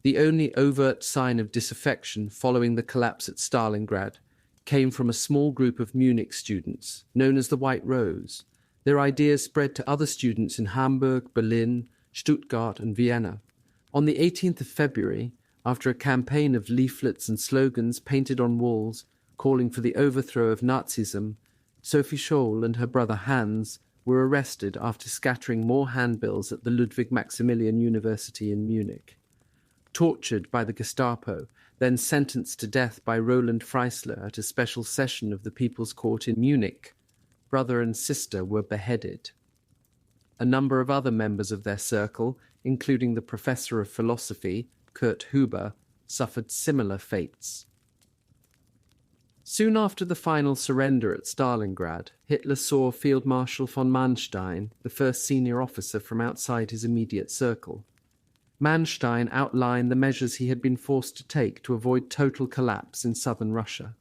The only overt sign of disaffection following the collapse at Stalingrad came from a small group of Munich students, known as the White Rose. Their ideas spread to other students in Hamburg, Berlin, Stuttgart and Vienna. On the 18th of February, after a campaign of leaflets and slogans painted on walls calling for the overthrow of Nazism, Sophie Scholl and her brother Hans were arrested after scattering more handbills at the Ludwig Maximilian University in Munich. Tortured by the Gestapo, then sentenced to death by Roland Freisler at a special session of the People's Court in Munich, brother and sister were beheaded. A number of other members of their circle, including the professor of philosophy, Kurt Huber, suffered similar fates. Soon after the final surrender at Stalingrad, Hitler saw Field Marshal von Manstein, the first senior officer, from outside his immediate circle. Manstein outlined the measures he had been forced to take to avoid total collapse in southern Russia.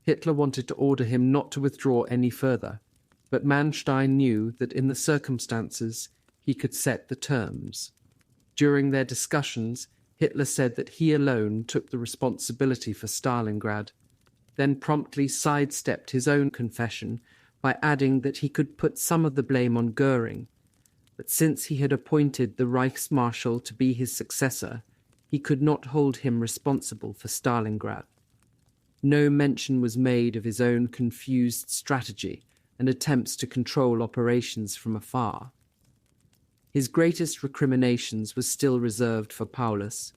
Hitler wanted to order him not to withdraw any further, but Manstein knew that in the circumstances he could set the terms. During their discussions, Hitler said that he alone took the responsibility for Stalingrad, then promptly sidestepped his own confession by adding that he could put some of the blame on Goering, but since he had appointed the Reichsmarshal to be his successor, he could not hold him responsible for Stalingrad. No mention was made of his own confused strategy and attempts to control operations from afar. His greatest recriminations were still reserved for Paulus.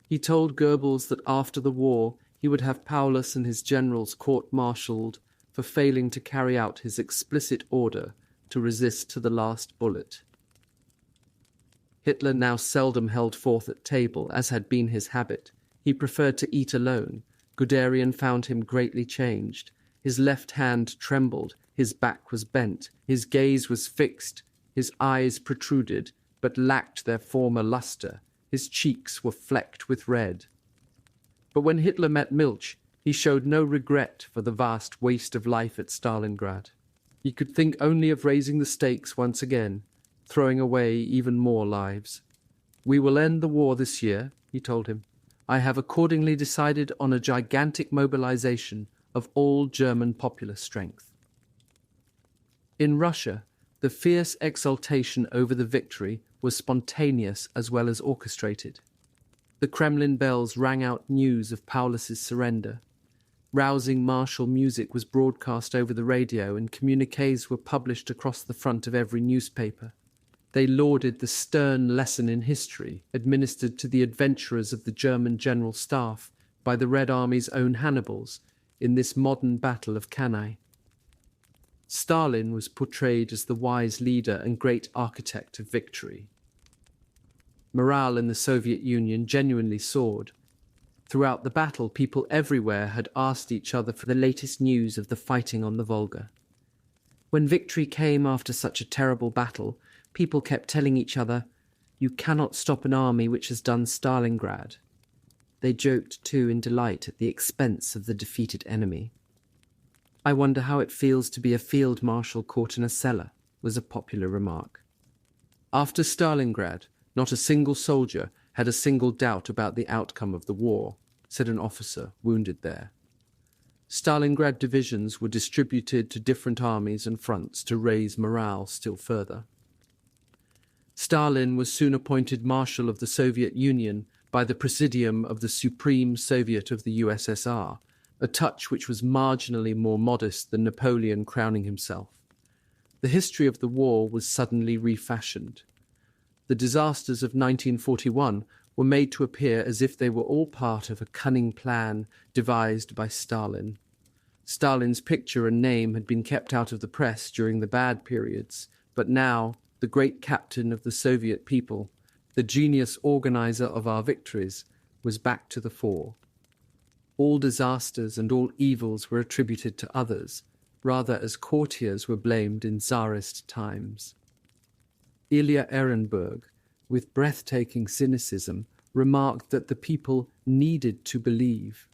He told Goebbels that after the war he would have Paulus and his generals court-martialed for failing to carry out his explicit order to resist to the last bullet. Hitler now seldom held forth at table, as had been his habit. He preferred to eat alone. Guderian found him greatly changed. His left hand trembled, his back was bent, his gaze was fixed, his eyes protruded, but lacked their former lustre. His cheeks were flecked with red. But when Hitler met Milch, he showed no regret for the vast waste of life at Stalingrad. He could think only of raising the stakes once again, throwing away even more lives. "We will end the war this year," he told him. "I have accordingly decided on a gigantic mobilization of all German popular strength." In Russia, the fierce exultation over the victory was spontaneous as well as orchestrated. The Kremlin bells rang out news of Paulus's surrender. Rousing martial music was broadcast over the radio, and communiques were published across the front of every newspaper. They lauded the stern lesson in history administered to the adventurers of the German General Staff by the Red Army's own Hannibals in this modern Battle of Cannae. Stalin was portrayed as the wise leader and great architect of victory. Morale in the Soviet Union genuinely soared. Throughout the battle, people everywhere had asked each other for the latest news of the fighting on the Volga. When victory came after such a terrible battle, people kept telling each other, "You cannot stop an army which has done Stalingrad." They joked too in delight at the expense of the defeated enemy. "I wonder how it feels to be a field marshal caught in a cellar," was a popular remark. After Stalingrad, not a single soldier had a single doubt about the outcome of the war, said an officer wounded there. Stalingrad divisions were distributed to different armies and fronts to raise morale still further. Stalin was soon appointed Marshal of the Soviet Union by the Presidium of the Supreme Soviet of the USSR, a touch which was marginally more modest than Napoleon crowning himself. The history of the war was suddenly refashioned. The disasters of 1941 were made to appear as if they were all part of a cunning plan devised by Stalin. Stalin's picture and name had been kept out of the press during the bad periods, but now the great captain of the Soviet people, the genius organizer of our victories, was back to the fore. All disasters and all evils were attributed to others, rather as courtiers were blamed in Tsarist times. Ilya Ehrenburg, with breathtaking cynicism, remarked that the people needed to believe.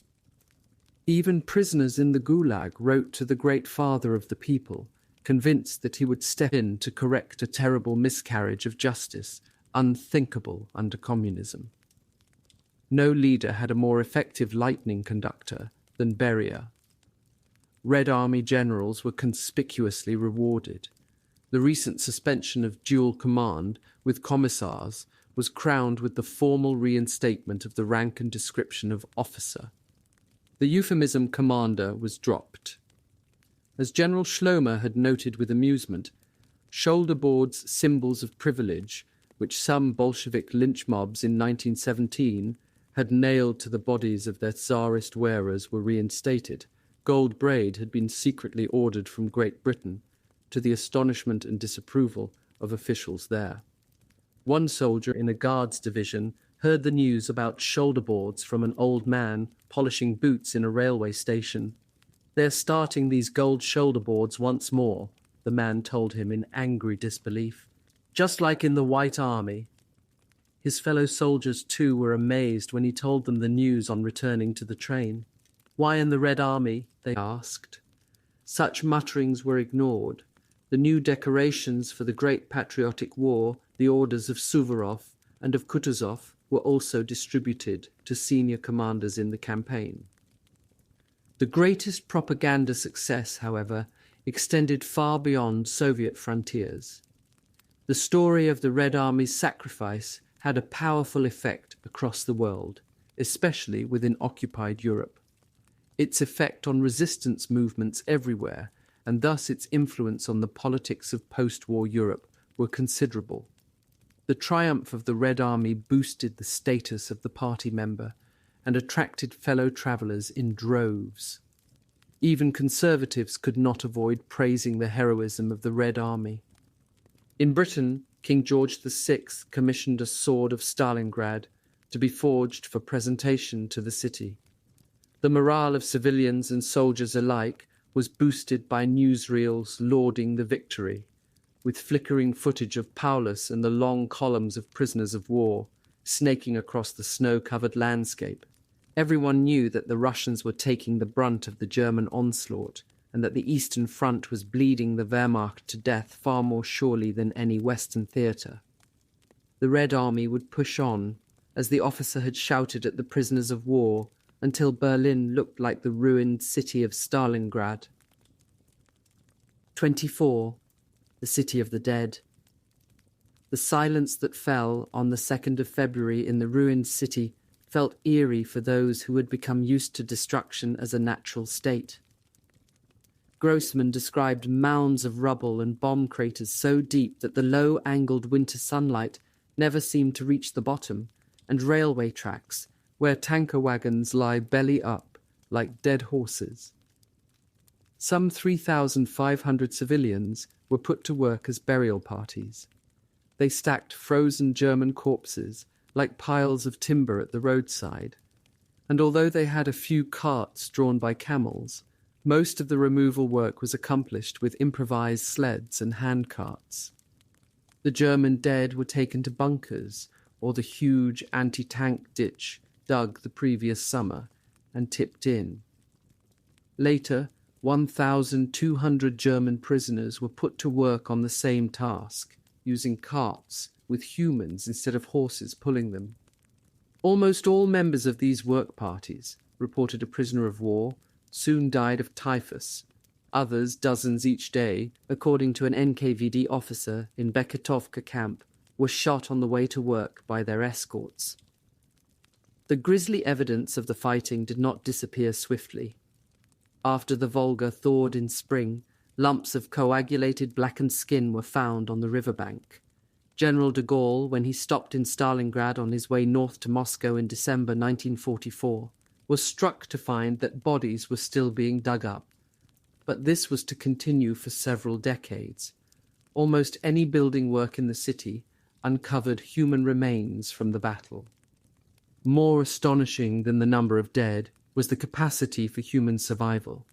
Even prisoners in the Gulag wrote to the great father of the people, convinced that he would step in to correct a terrible miscarriage of justice, unthinkable under communism. No leader had a more effective lightning conductor than Beria. Red Army generals were conspicuously rewarded. The recent suspension of dual command with commissars was crowned with the formal reinstatement of the rank and description of officer. The euphemism commander was dropped. As General Schlomer had noted with amusement, shoulder boards, symbols of privilege, which some Bolshevik lynch mobs in 1917 had nailed to the bodies of their Tsarist wearers, were reinstated. Gold braid had been secretly ordered from Great Britain, to the astonishment and disapproval of officials there. One soldier in a guards division heard the news about shoulder boards from an old man polishing boots in a railway station. "They're starting these gold shoulder boards once more," the man told him in angry disbelief. "Just like in the White Army." His fellow soldiers, too, were amazed when he told them the news on returning to the train. "Why in the Red Army?" they asked. Such mutterings were ignored. The new decorations for the Great Patriotic War, the orders of Suvorov and of Kutuzov, were also distributed to senior commanders in the campaign. The greatest propaganda success, however, extended far beyond Soviet frontiers. The story of the Red Army's sacrifice had a powerful effect across the world, especially within occupied Europe. Its effect on resistance movements everywhere, and thus its influence on the politics of post-war Europe, were considerable. The triumph of the Red Army boosted the status of the party member and attracted fellow travellers in droves. Even conservatives could not avoid praising the heroism of the Red Army. In Britain, King George VI commissioned a sword of Stalingrad to be forged for presentation to the city. The morale of civilians and soldiers alike was boosted by newsreels lauding the victory, with flickering footage of Paulus and the long columns of prisoners of war snaking across the snow-covered landscape. Everyone knew that the Russians were taking the brunt of the German onslaught, and that the Eastern Front was bleeding the Wehrmacht to death far more surely than any Western theatre. The Red Army would push on, as the officer had shouted at the prisoners of war, until Berlin looked like the ruined city of Stalingrad. 24. The City of the Dead. The silence that fell on the 2nd of February in the ruined city felt eerie for those who had become used to destruction as a natural state. Grossman described mounds of rubble and bomb craters so deep that the low-angled winter sunlight never seemed to reach the bottom, and railway tracks where tanker wagons lie belly up like dead horses. Some 3,500 civilians were put to work as burial parties. They stacked frozen German corpses like piles of timber at the roadside, and although they had a few carts drawn by camels, most of the removal work was accomplished with improvised sleds and hand carts. The German dead were taken to bunkers or the huge anti-tank ditch dug the previous summer and tipped in. Later, 1,200 German prisoners were put to work on the same task, using carts with humans instead of horses pulling them. Almost all members of these work parties, reported a prisoner of war, soon died of typhus. Others, dozens each day, according to an NKVD officer in Beketovka camp, were shot on the way to work by their escorts. The grisly evidence of the fighting did not disappear swiftly. After the Volga thawed in spring, lumps of coagulated blackened skin were found on the riverbank. General de Gaulle, when he stopped in Stalingrad on his way north to Moscow in December 1944, was struck to find that bodies were still being dug up. But this was to continue for several decades. Almost any building work in the city uncovered human remains from the battle. More astonishing than the number of dead was the capacity for human survival.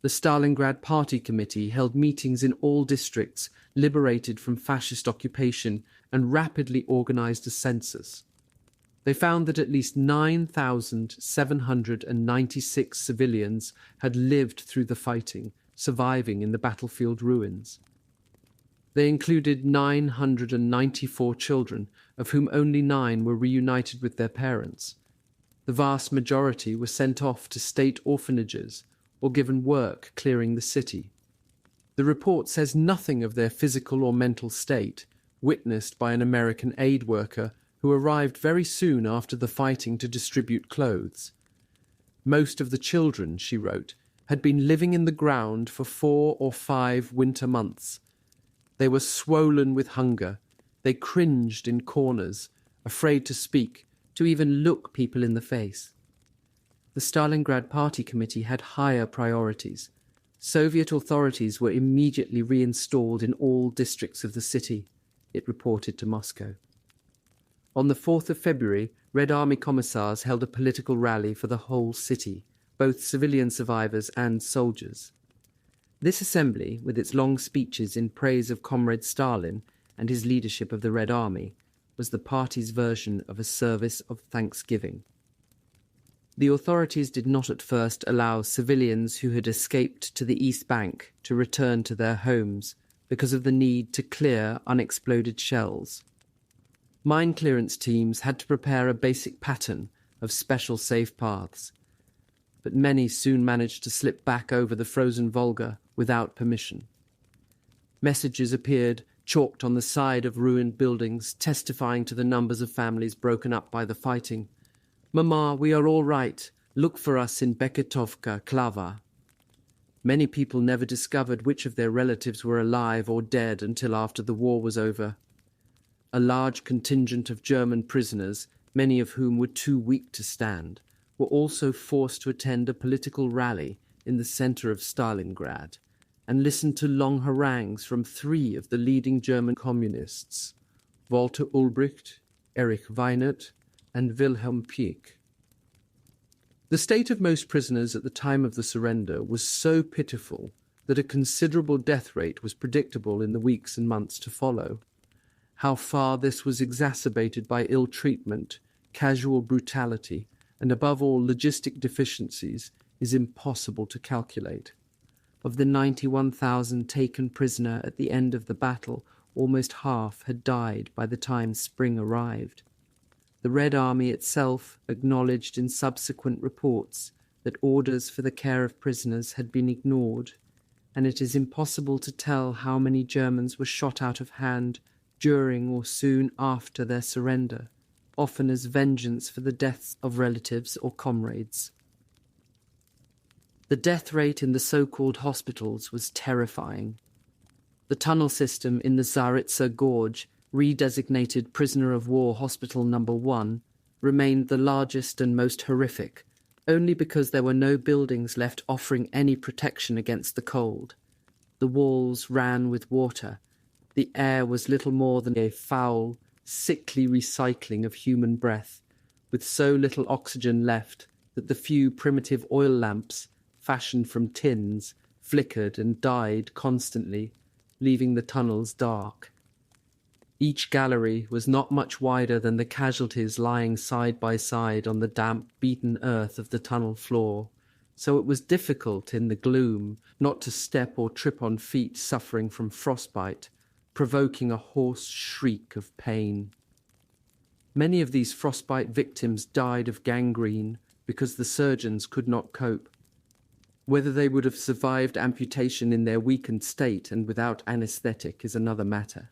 The Stalingrad Party Committee held meetings in all districts liberated from fascist occupation and rapidly organized a census. They found that at least 9,796 civilians had lived through the fighting, surviving in the battlefield ruins. They included 994 children, of whom only 9 were reunited with their parents. The vast majority were sent off to state orphanages or given work clearing the city. The report says nothing of their physical or mental state, witnessed by an American aid worker who arrived very soon after the fighting to distribute clothes. Most of the children, she wrote, had been living in the ground for 4 or 5 winter months. They were swollen with hunger. They cringed in corners, afraid to speak, to even look people in the face. The Stalingrad Party Committee had higher priorities. Soviet authorities were immediately reinstalled in all districts of the city, it reported to Moscow. On the 4th of February, Red Army commissars held a political rally for the whole city, both civilian survivors and soldiers. This assembly, with its long speeches in praise of Comrade Stalin and his leadership of the Red Army, was the party's version of a service of thanksgiving. The authorities did not at first allow civilians who had escaped to the East Bank to return to their homes because of the need to clear unexploded shells. Mine clearance teams had to prepare a basic pattern of special safe paths, but many soon managed to slip back over the frozen Volga without permission. Messages appeared chalked on the side of ruined buildings, testifying to the numbers of families broken up by the fighting. "Mama, we are all right. Look for us in Beketovka, Klava." Many people never discovered which of their relatives were alive or dead until after the war was over. A large contingent of German prisoners, many of whom were too weak to stand, were also forced to attend a political rally in the center of Stalingrad and listen to long harangues from three of the leading German communists, Walter Ulbricht, Erich Weinert, and Wilhelm Pieck. The state of most prisoners at the time of the surrender was so pitiful that a considerable death rate was predictable in the weeks and months to follow. How far this was exacerbated by ill treatment, casual brutality, and above all logistic deficiencies is impossible to calculate. Of the 91,000 taken prisoner at the end of the battle, almost half had died by the time spring arrived. The Red Army itself acknowledged in subsequent reports that orders for the care of prisoners had been ignored, and it is impossible to tell how many Germans were shot out of hand during or soon after their surrender, often as vengeance for the deaths of relatives or comrades. The death rate in the so-called hospitals was terrifying. The tunnel system in the Zaritsa Gorge, redesignated Prisoner of War Hospital No. 1, remained the largest and most horrific, only because there were no buildings left offering any protection against the cold. The walls ran with water. The air was little more than a foul, sickly recycling of human breath, with so little oxygen left that the few primitive oil lamps, fashioned from tins, flickered and died constantly, leaving the tunnels dark. Each gallery was not much wider than the casualties lying side by side on the damp, beaten earth of the tunnel floor, so it was difficult in the gloom not to step or trip on feet suffering from frostbite, provoking a hoarse shriek of pain. Many of these frostbite victims died of gangrene because the surgeons could not cope. Whether they would have survived amputation in their weakened state and without anaesthetic is another matter.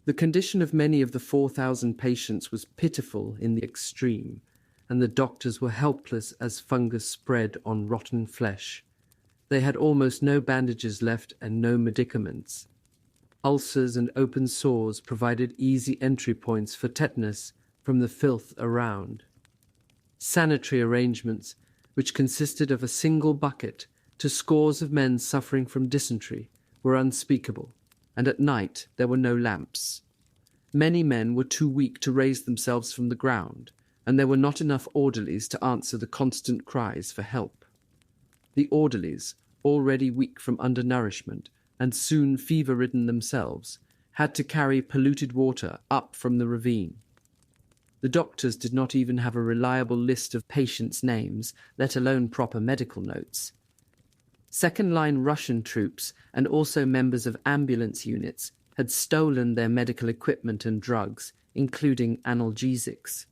The condition of many of the 4,000 patients was pitiful in the extreme, and the doctors were helpless as fungus spread on rotten flesh. They had almost no bandages left and no medicaments. Ulcers and open sores provided easy entry points for tetanus from the filth around. Sanitary arrangements, which consisted of a single bucket to scores of men suffering from dysentery, were unspeakable, and at night there were no lamps. Many men were too weak to raise themselves from the ground, and there were not enough orderlies to answer the constant cries for help. The orderlies, already weak from undernourishment and soon fever-ridden themselves, had to carry polluted water up from the ravine. The doctors did not even have a reliable list of patients' names, let alone proper medical notes. Second-line Russian troops and also members of ambulance units had stolen their medical equipment and drugs, including analgesics.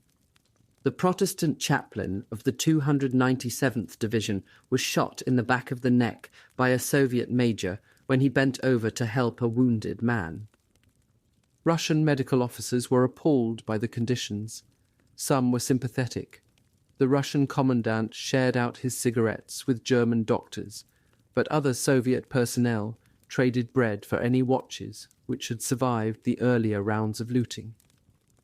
The Protestant chaplain of the 297th Division was shot in the back of the neck by a Soviet major when he bent over to help a wounded man. Russian medical officers were appalled by the conditions. Some were sympathetic. The Russian commandant shared out his cigarettes with German doctors, but other Soviet personnel traded bread for any watches which had survived the earlier rounds of looting.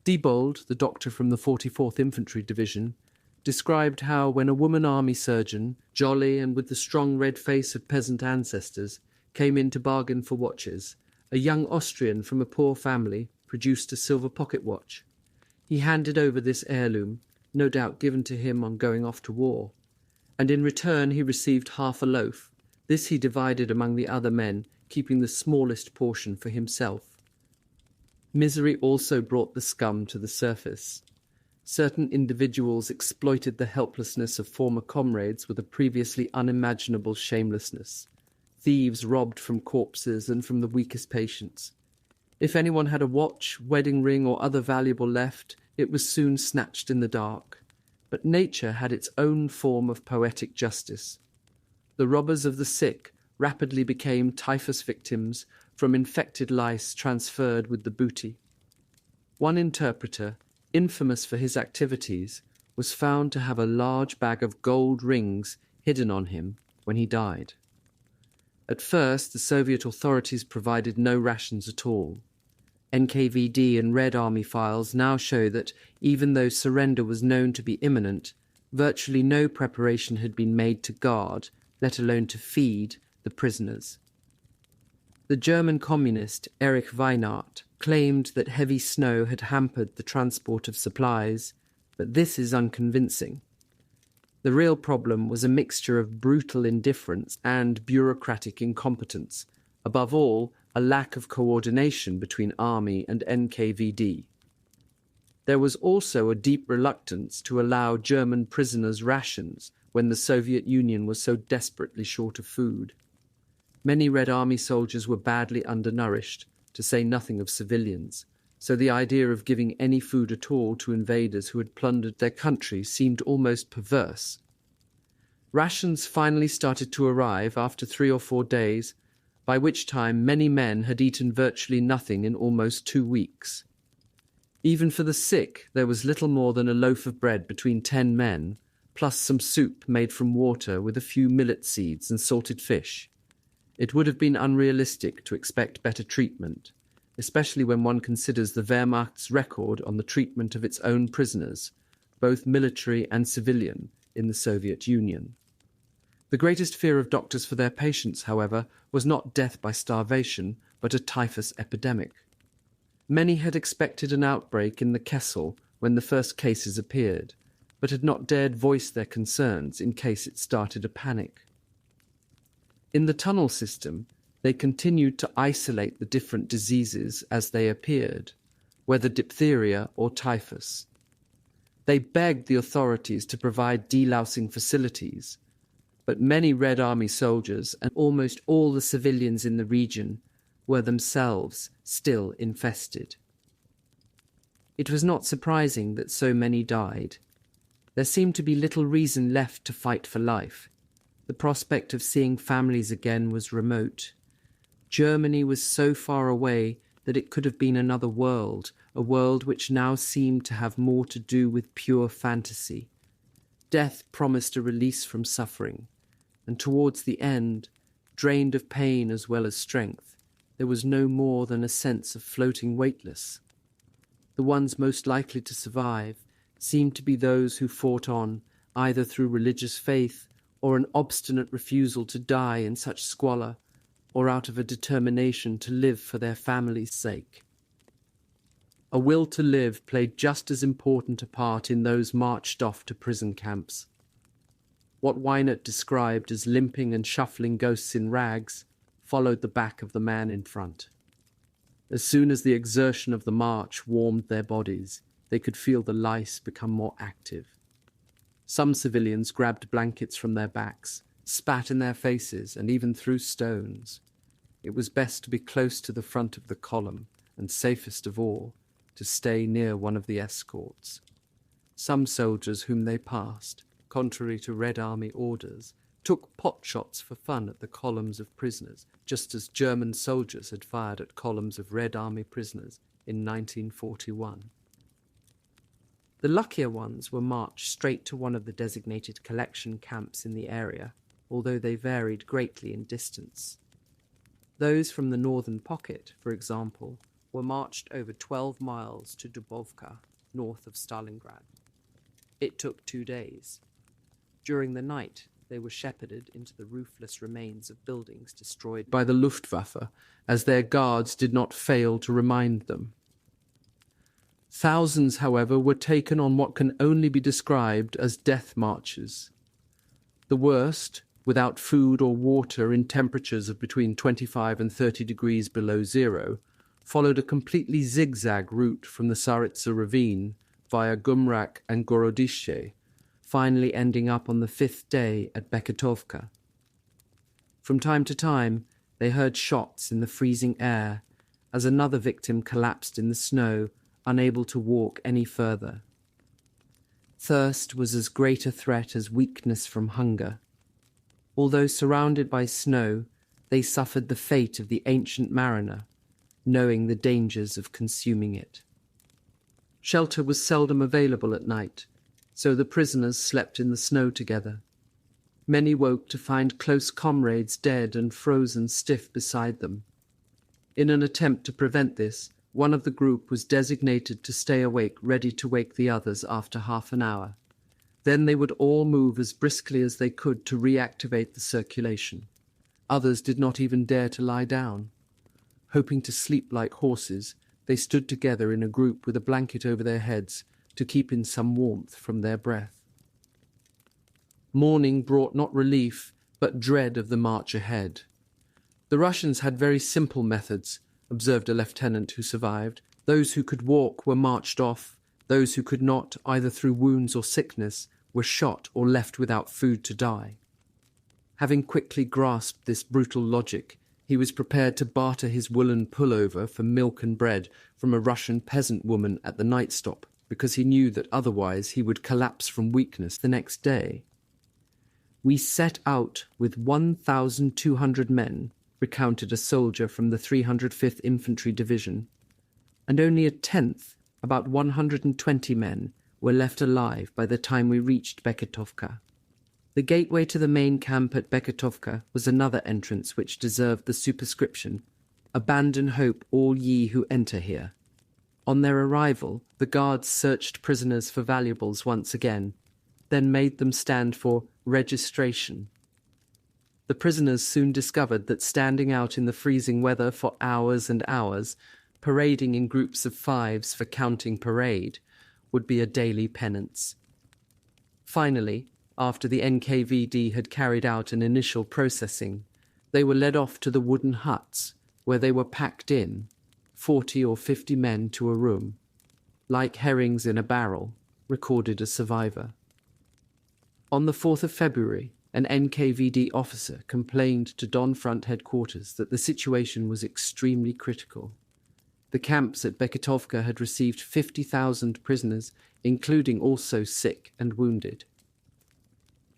Diebold, the doctor from the 44th Infantry Division, described how when a woman army surgeon, jolly and with the strong red face of peasant ancestors, came in to bargain for watches, a young Austrian from a poor family produced a silver pocket watch. He handed over this heirloom, no doubt given to him on going off to war, and in return he received half a loaf. This he divided among the other men, keeping the smallest portion for himself. Misery also brought the scum to the surface. Certain individuals exploited the helplessness of former comrades with a previously unimaginable shamelessness. Thieves robbed from corpses and from the weakest patients. If anyone had a watch, wedding ring, or other valuable left, it was soon snatched in the dark. But nature had its own form of poetic justice. The robbers of the sick rapidly became typhus victims from infected lice transferred with the booty. One interpreter, infamous for his activities, was found to have a large bag of gold rings hidden on him when he died. At first, the Soviet authorities provided no rations at all. NKVD and Red Army files now show that even though surrender was known to be imminent, virtually no preparation had been made to guard, let alone to feed, the prisoners. The German communist Erich Weinert claimed that heavy snow had hampered the transport of supplies, but this is unconvincing. The real problem was a mixture of brutal indifference and bureaucratic incompetence, above all, a lack of coordination between Army and NKVD. There was also a deep reluctance to allow German prisoners rations when the Soviet Union was so desperately short of food. Many Red Army soldiers were badly undernourished, to say nothing of civilians, so the idea of giving any food at all to invaders who had plundered their country seemed almost perverse. Rations finally started to arrive after 3 or 4 days, by which time many men had eaten virtually nothing in almost 2 weeks. Even for the sick, there was little more than a loaf of bread between 10 men, plus some soup made from water with a few millet seeds and salted fish. It would have been unrealistic to expect better treatment, especially when one considers the Wehrmacht's record on the treatment of its own prisoners, both military and civilian, in the Soviet Union. The greatest fear of doctors for their patients, however, was not death by starvation, but a typhus epidemic. Many had expected an outbreak in the Kessel when the first cases appeared, but had not dared voice their concerns in case it started a panic. In the tunnel system, they continued to isolate the different diseases as they appeared, whether diphtheria or typhus. They begged the authorities to provide delousing facilities, but many Red Army soldiers and almost all the civilians in the region were themselves still infested. It was not surprising that so many died. There seemed to be little reason left to fight for life. The prospect of seeing families again was remote. Germany was so far away that it could have been another world, a world which now seemed to have more to do with pure fantasy. Death promised a release from suffering, and towards the end, drained of pain as well as strength, there was no more than a sense of floating weightless. The ones most likely to survive seemed to be those who fought on, either through religious faith or an obstinate refusal to die in such squalor, or out of a determination to live for their family's sake. A will to live played just as important a part in those marched off to prison camps. What Weinert described as limping and shuffling ghosts in rags followed the back of the man in front. As soon as the exertion of the march warmed their bodies, they could feel the lice become more active. Some civilians grabbed blankets from their backs, spat in their faces, and even threw stones. It was best to be close to the front of the column, and safest of all, to stay near one of the escorts. Some soldiers whom they passed, contrary to Red Army orders, took pot shots for fun at the columns of prisoners, just as German soldiers had fired at columns of Red Army prisoners in 1941. The luckier ones were marched straight to one of the designated collection camps in the area, although they varied greatly in distance. Those from the northern pocket, for example, were marched over 12 miles to Dubovka, north of Stalingrad. It took 2 days. During the night, they were shepherded into the roofless remains of buildings destroyed by the Luftwaffe, as their guards did not fail to remind them. Thousands, however, were taken on what can only be described as death marches. The worst, without food or water in temperatures of between 25 and 30 degrees below zero, followed a completely zigzag route from the Tsaritsa ravine via Gumrak and Gorodische, finally ending up on the 5th day at Beketovka. From time to time, they heard shots in the freezing air as another victim collapsed in the snow, unable to walk any further. Thirst was as great a threat as weakness from hunger. Although surrounded by snow, they suffered the fate of the ancient mariner, knowing the dangers of consuming it. Shelter was seldom available at night, so the prisoners slept in the snow together. Many woke to find close comrades dead and frozen stiff beside them. In an attempt to prevent this, one of the group was designated to stay awake, ready to wake the others after half an hour. Then they would all move as briskly as they could to reactivate the circulation. Others did not even dare to lie down. Hoping to sleep like horses, they stood together in a group with a blanket over their heads to keep in some warmth from their breath. Morning brought not relief, but dread of the march ahead. The Russians had very simple methods, observed a lieutenant who survived. Those who could walk were marched off. Those who could not, either through wounds or sickness, were shot or left without food to die. Having quickly grasped this brutal logic, he was prepared to barter his woolen pullover for milk and bread from a Russian peasant woman at the night stop, because he knew that otherwise he would collapse from weakness the next day. "We set out with 1,200 men," recounted a soldier from the 305th Infantry Division, "and only a tenth, about 120 men, were left alive by the time we reached Beketovka." The gateway to the main camp at Beketovka was another entrance which deserved the superscription, "Abandon hope, all ye who enter here." On their arrival, the guards searched prisoners for valuables once again, then made them stand for registration. The prisoners soon discovered that standing out in the freezing weather for hours and hours, parading in groups of fives for counting parade, would be a daily penance. Finally, after the NKVD had carried out an initial processing, they were led off to the wooden huts, where they were packed in, 40 or 50 men to a room. "Like herrings in a barrel," recorded a survivor. On the 4th of February, an NKVD officer complained to Don Front headquarters that the situation was extremely critical. The camps at Beketovka had received 50,000 prisoners, including also sick and wounded.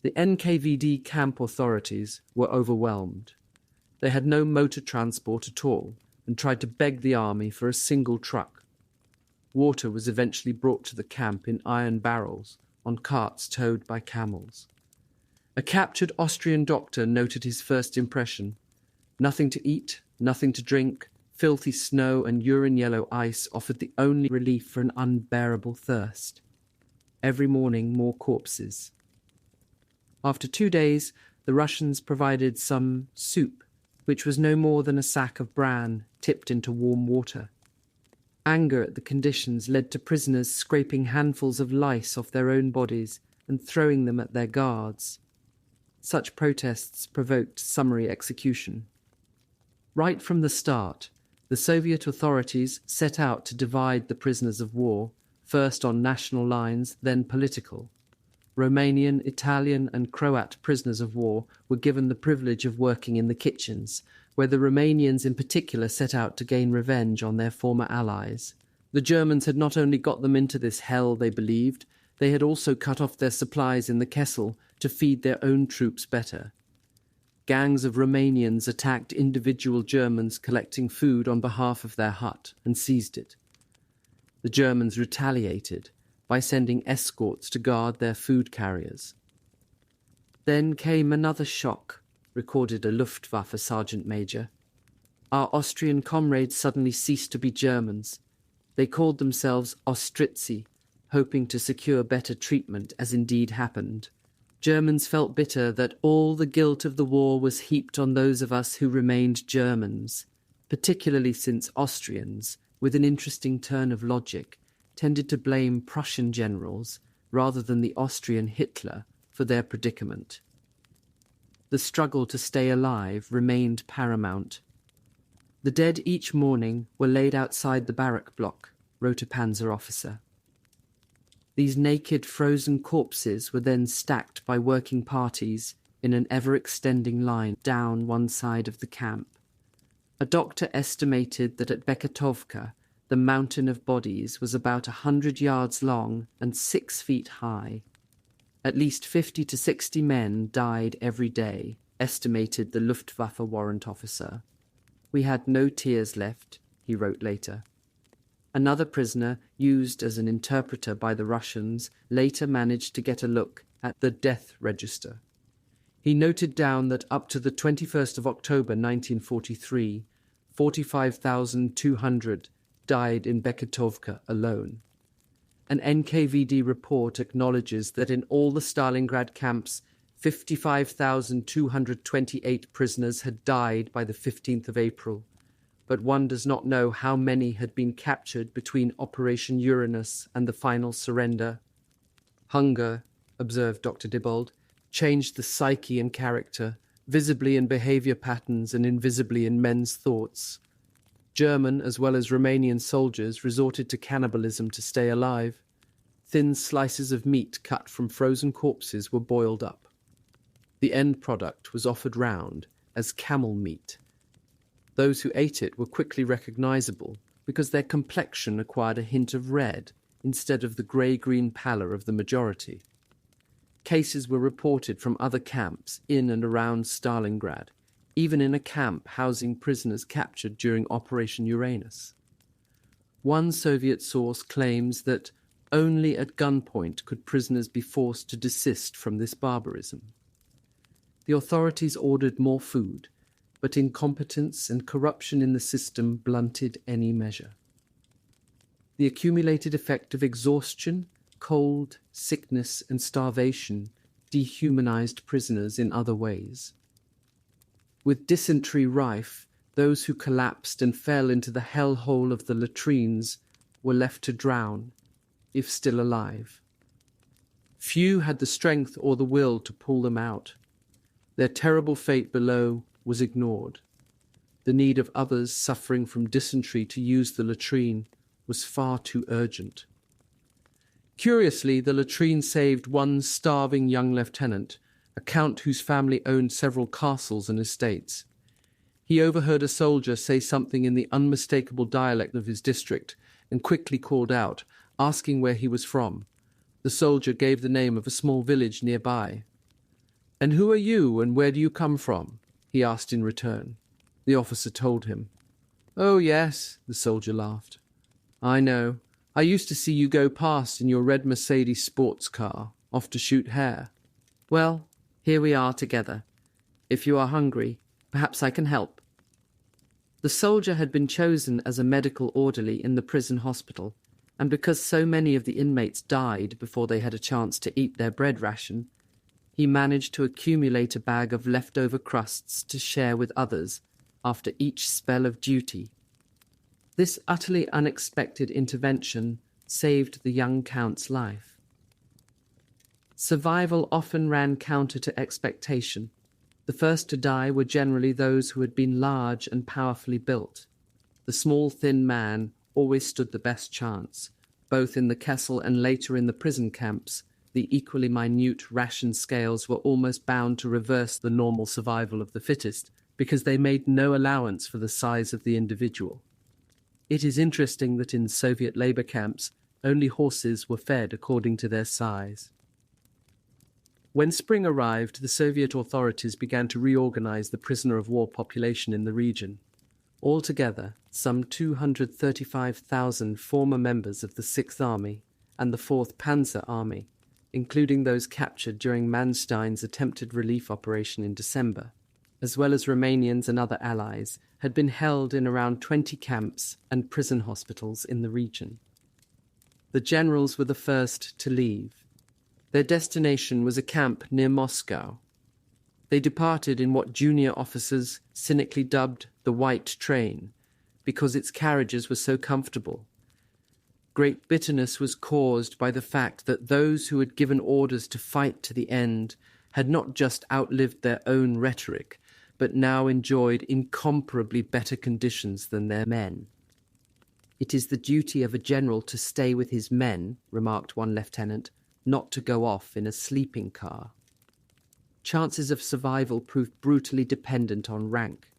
The NKVD camp authorities were overwhelmed. They had no motor transport at all and tried to beg the army for a single truck. Water was eventually brought to the camp in iron barrels on carts towed by camels. A captured Austrian doctor noted his first impression. Nothing to eat, nothing to drink, filthy snow and urine-yellow ice offered the only relief for an unbearable thirst. Every morning more corpses. After 2 days, the Russians provided some soup, which was no more than a sack of bran tipped into warm water. Anger at the conditions led to prisoners scraping handfuls of lice off their own bodies and throwing them at their guards. Such protests provoked summary execution. Right from the start, the Soviet authorities set out to divide the prisoners of war, first on national lines, then political. Romanian, Italian and Croat prisoners of war were given the privilege of working in the kitchens, where the Romanians in particular set out to gain revenge on their former allies. The Germans had not only got them into this hell they believed, they had also cut off their supplies in the Kessel to feed their own troops better. Gangs of Romanians attacked individual Germans collecting food on behalf of their hut and seized it. The Germans retaliated by sending escorts to guard their food carriers. Then came another shock, recorded a Luftwaffe sergeant major. Our Austrian comrades suddenly ceased to be Germans. They called themselves Ostritzi, hoping to secure better treatment, as indeed happened. Germans felt bitter that all the guilt of the war was heaped on those of us who remained Germans, particularly since Austrians, with an interesting turn of logic, tended to blame Prussian generals rather than the Austrian Hitler for their predicament. The struggle to stay alive remained paramount. The dead each morning were laid outside the barrack block, wrote a panzer officer. These naked, frozen corpses were then stacked by working parties in an ever-extending line down one side of the camp. A doctor estimated that at Beketovka, the mountain of bodies was about 100 yards long and 6 feet high. At least 50 to 60 men died every day, estimated the Luftwaffe warrant officer. "We had no tears left," he wrote later. Another prisoner, used as an interpreter by the Russians, later managed to get a look at the death register. He noted down that up to the 21st of October 1943, 45,200 died in Beketovka alone. An NKVD report acknowledges that in all the Stalingrad camps, 55,228 prisoners had died by the 15th of April, but one does not know how many had been captured between Operation Uranus and the final surrender. Hunger, observed Dr. Dibold, changed the psyche and character, visibly in behavior patterns and invisibly in men's thoughts. German as well as Romanian soldiers resorted to cannibalism to stay alive. Thin slices of meat cut from frozen corpses were boiled up. The end product was offered round as camel meat. Those who ate it were quickly recognizable because their complexion acquired a hint of red instead of the grey-green pallor of the majority. Cases were reported from other camps in and around Stalingrad, even in a camp housing prisoners captured during Operation Uranus. One Soviet source claims that only at gunpoint could prisoners be forced to desist from this barbarism. The authorities ordered more food, but incompetence and corruption in the system blunted any measure. The accumulated effect of exhaustion, cold, sickness, and starvation dehumanized prisoners in other ways. With dysentery rife, those who collapsed and fell into the hellhole of the latrines were left to drown, if still alive. Few had the strength or the will to pull them out. Their terrible fate below was ignored. The need of others suffering from dysentery to use the latrine was far too urgent. Curiously, the latrine saved one starving young lieutenant, a count whose family owned several castles and estates. He overheard a soldier say something in the unmistakable dialect of his district and quickly called out, asking where he was from. The soldier gave the name of a small village nearby. "And who are you, and where do you come from?" he asked in return. The officer told him. "Oh, yes," the soldier laughed. "I know. I used to see you go past in your red Mercedes sports car, off to shoot hare. Well, here we are together. If you are hungry, perhaps I can help." The soldier had been chosen as a medical orderly in the prison hospital, and because so many of the inmates died before they had a chance to eat their bread ration, he managed to accumulate a bag of leftover crusts to share with others after each spell of duty. This utterly unexpected intervention saved the young count's life. Survival often ran counter to expectation. The first to die were generally those who had been large and powerfully built. The small, thin man always stood the best chance. Both in the Kessel and later in the prison camps, the equally minute ration scales were almost bound to reverse the normal survival of the fittest, because they made no allowance for the size of the individual. It is interesting that in Soviet labor camps, only horses were fed according to their size. When spring arrived, the Soviet authorities began to reorganize the prisoner of war population in the region. Altogether, some 235,000 former members of the 6th Army and the 4th Panzer Army, including those captured during Manstein's attempted relief operation in December, as well as Romanians and other allies, had been held in around 20 camps and prison hospitals in the region. The generals were the first to leave. Their destination was a camp near Moscow. They departed in what junior officers cynically dubbed the White Train, because its carriages were so comfortable. Great bitterness was caused by the fact that those who had given orders to fight to the end had not just outlived their own rhetoric, but now enjoyed incomparably better conditions than their men. "It is the duty of a general to stay with his men," remarked one lieutenant, "not to go off in a sleeping car." Chances of survival proved brutally dependent on rank.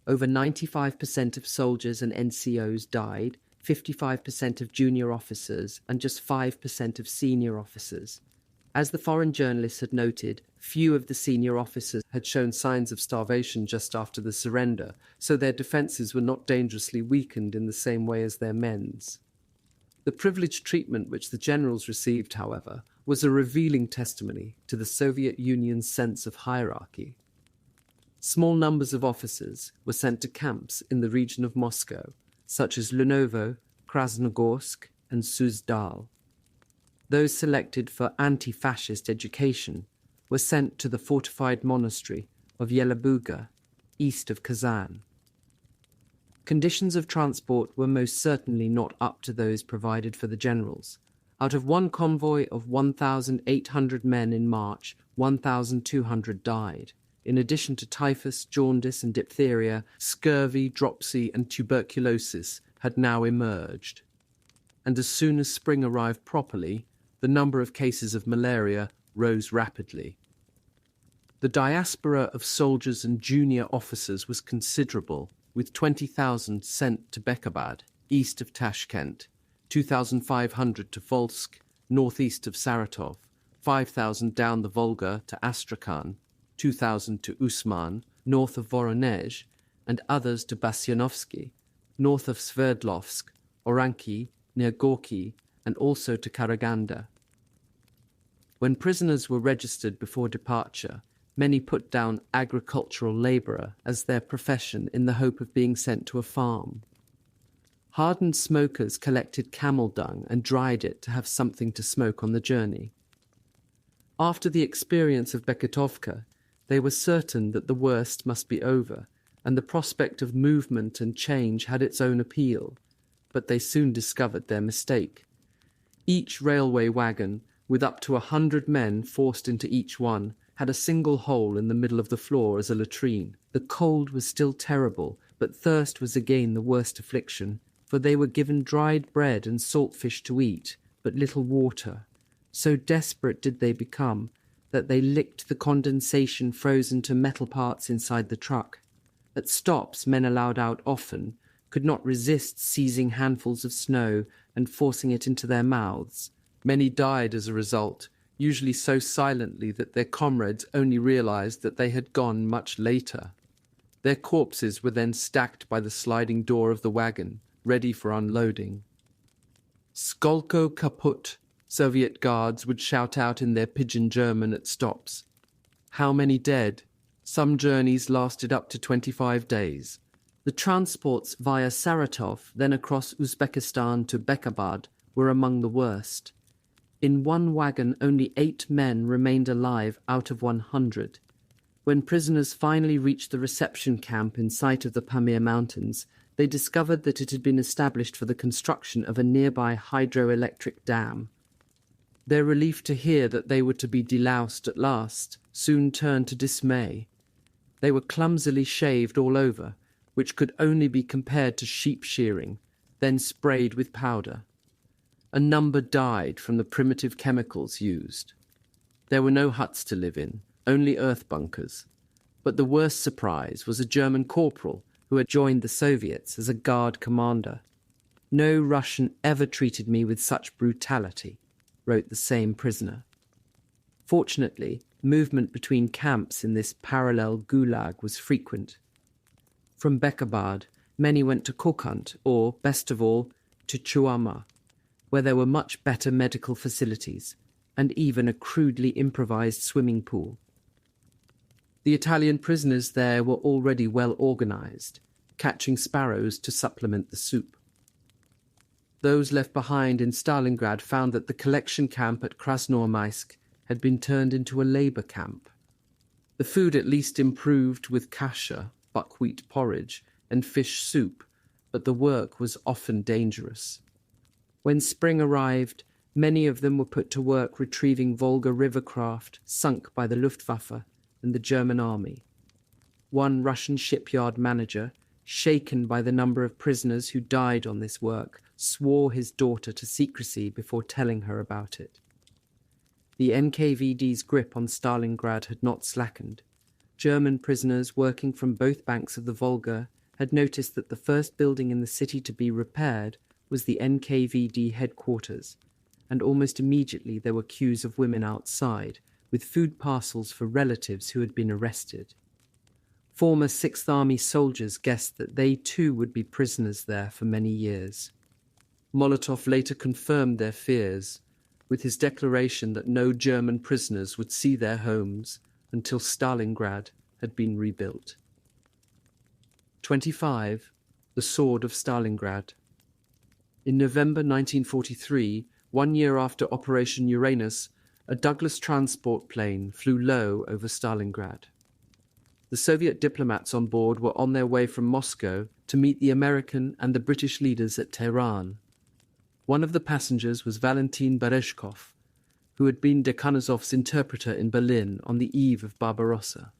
Over 95% of soldiers and NCOs died, 55% of junior officers, and just 5% of senior officers. As the foreign journalists had noted, few of the senior officers had shown signs of starvation just after the surrender, so their defences were not dangerously weakened in the same way as their men's. The privileged treatment which the generals received, however, was a revealing testimony to the Soviet Union's sense of hierarchy. Small numbers of officers were sent to camps in the region of Moscow, such as Lunovo, Krasnogorsk, and Suzdal. Those selected for anti-fascist education were sent to the fortified monastery of Yelabuga, east of Kazan. Conditions of transport were most certainly not up to those provided for the generals. Out of one convoy of 1,800 men in March, 1,200 died. In addition to typhus, jaundice and diphtheria, scurvy, dropsy and tuberculosis had now emerged. And as soon as spring arrived properly, the number of cases of malaria rose rapidly. The diaspora of soldiers and junior officers was considerable, with 20,000 sent to Bekabad, east of Tashkent, 2,500 to Volsk, northeast of Saratov, 5,000 down the Volga to Astrakhan, 2,000 to Usman, north of Voronezh, and others to Basyanovsky, north of Sverdlovsk, Oranki, near Gorky, and also to Karaganda. When prisoners were registered before departure, many put down agricultural labourer as their profession in the hope of being sent to a farm. Hardened smokers collected camel dung and dried it to have something to smoke on the journey. After the experience of Beketovka, they were certain that the worst must be over, and the prospect of movement and change had its own appeal, but they soon discovered their mistake. Each railway wagon, with up to 100 men forced into each one, had a single hole in the middle of the floor as a latrine. The cold was still terrible, but thirst was again the worst affliction, for they were given dried bread and salt fish to eat, but little water. So desperate did they become that they licked the condensation frozen to metal parts inside the truck. At stops, men allowed out often could not resist seizing handfuls of snow and forcing it into their mouths. Many died as a result, usually so silently that their comrades only realized that they had gone much later. Their corpses were then stacked by the sliding door of the wagon, ready for unloading. "Skolko kaput," Soviet guards would shout out in their pidgin German at stops. How many dead? Some journeys lasted up to 25 days. The transports via Saratov, then across Uzbekistan to Bekabad, were among the worst. In one wagon, only 8 men remained alive out of 100. When prisoners finally reached the reception camp in sight of the Pamir Mountains, they discovered that it had been established for the construction of a nearby hydroelectric dam. Their relief to hear that they were to be deloused at last soon turned to dismay. They were clumsily shaved all over, which could only be compared to sheep shearing, then sprayed with powder. A number died from the primitive chemicals used. There were no huts to live in, only earth bunkers. But the worst surprise was a German corporal who had joined the Soviets as a guard commander. "No Russian ever treated me with such brutality," wrote the same prisoner. Fortunately, movement between camps in this parallel gulag was frequent. From Bekabad, many went to Kokand or, best of all, to Chuama, where there were much better medical facilities and even a crudely improvised swimming pool. The Italian prisoners there were already well organized, catching sparrows to supplement the soup. Those left behind in Stalingrad found that the collection camp at Krasnoarmeysk had been turned into a labour camp. The food at least improved with kasha, buckwheat porridge, and fish soup, but the work was often dangerous. When spring arrived, many of them were put to work retrieving Volga river craft sunk by the Luftwaffe and the German army. One Russian shipyard manager, shaken by the number of prisoners who died on this work, swore his daughter to secrecy before telling her about it. The NKVD's grip on Stalingrad had not slackened. German prisoners working from both banks of the Volga had noticed that the first building in the city to be repaired was the NKVD headquarters, and almost immediately there were queues of women outside, with food parcels for relatives who had been arrested. Former Sixth Army soldiers guessed that they too would be prisoners there for many years. Molotov later confirmed their fears, with his declaration that no German prisoners would see their homes until Stalingrad had been rebuilt. 25. The Sword of Stalingrad. In November 1943, 1 year after Operation Uranus, a Douglas transport plane flew low over Stalingrad. The Soviet diplomats on board were on their way from Moscow to meet the American and the British leaders at Tehran. One of the passengers was Valentin Berezhkov, who had been Dekhanozov's interpreter in Berlin on the eve of Barbarossa.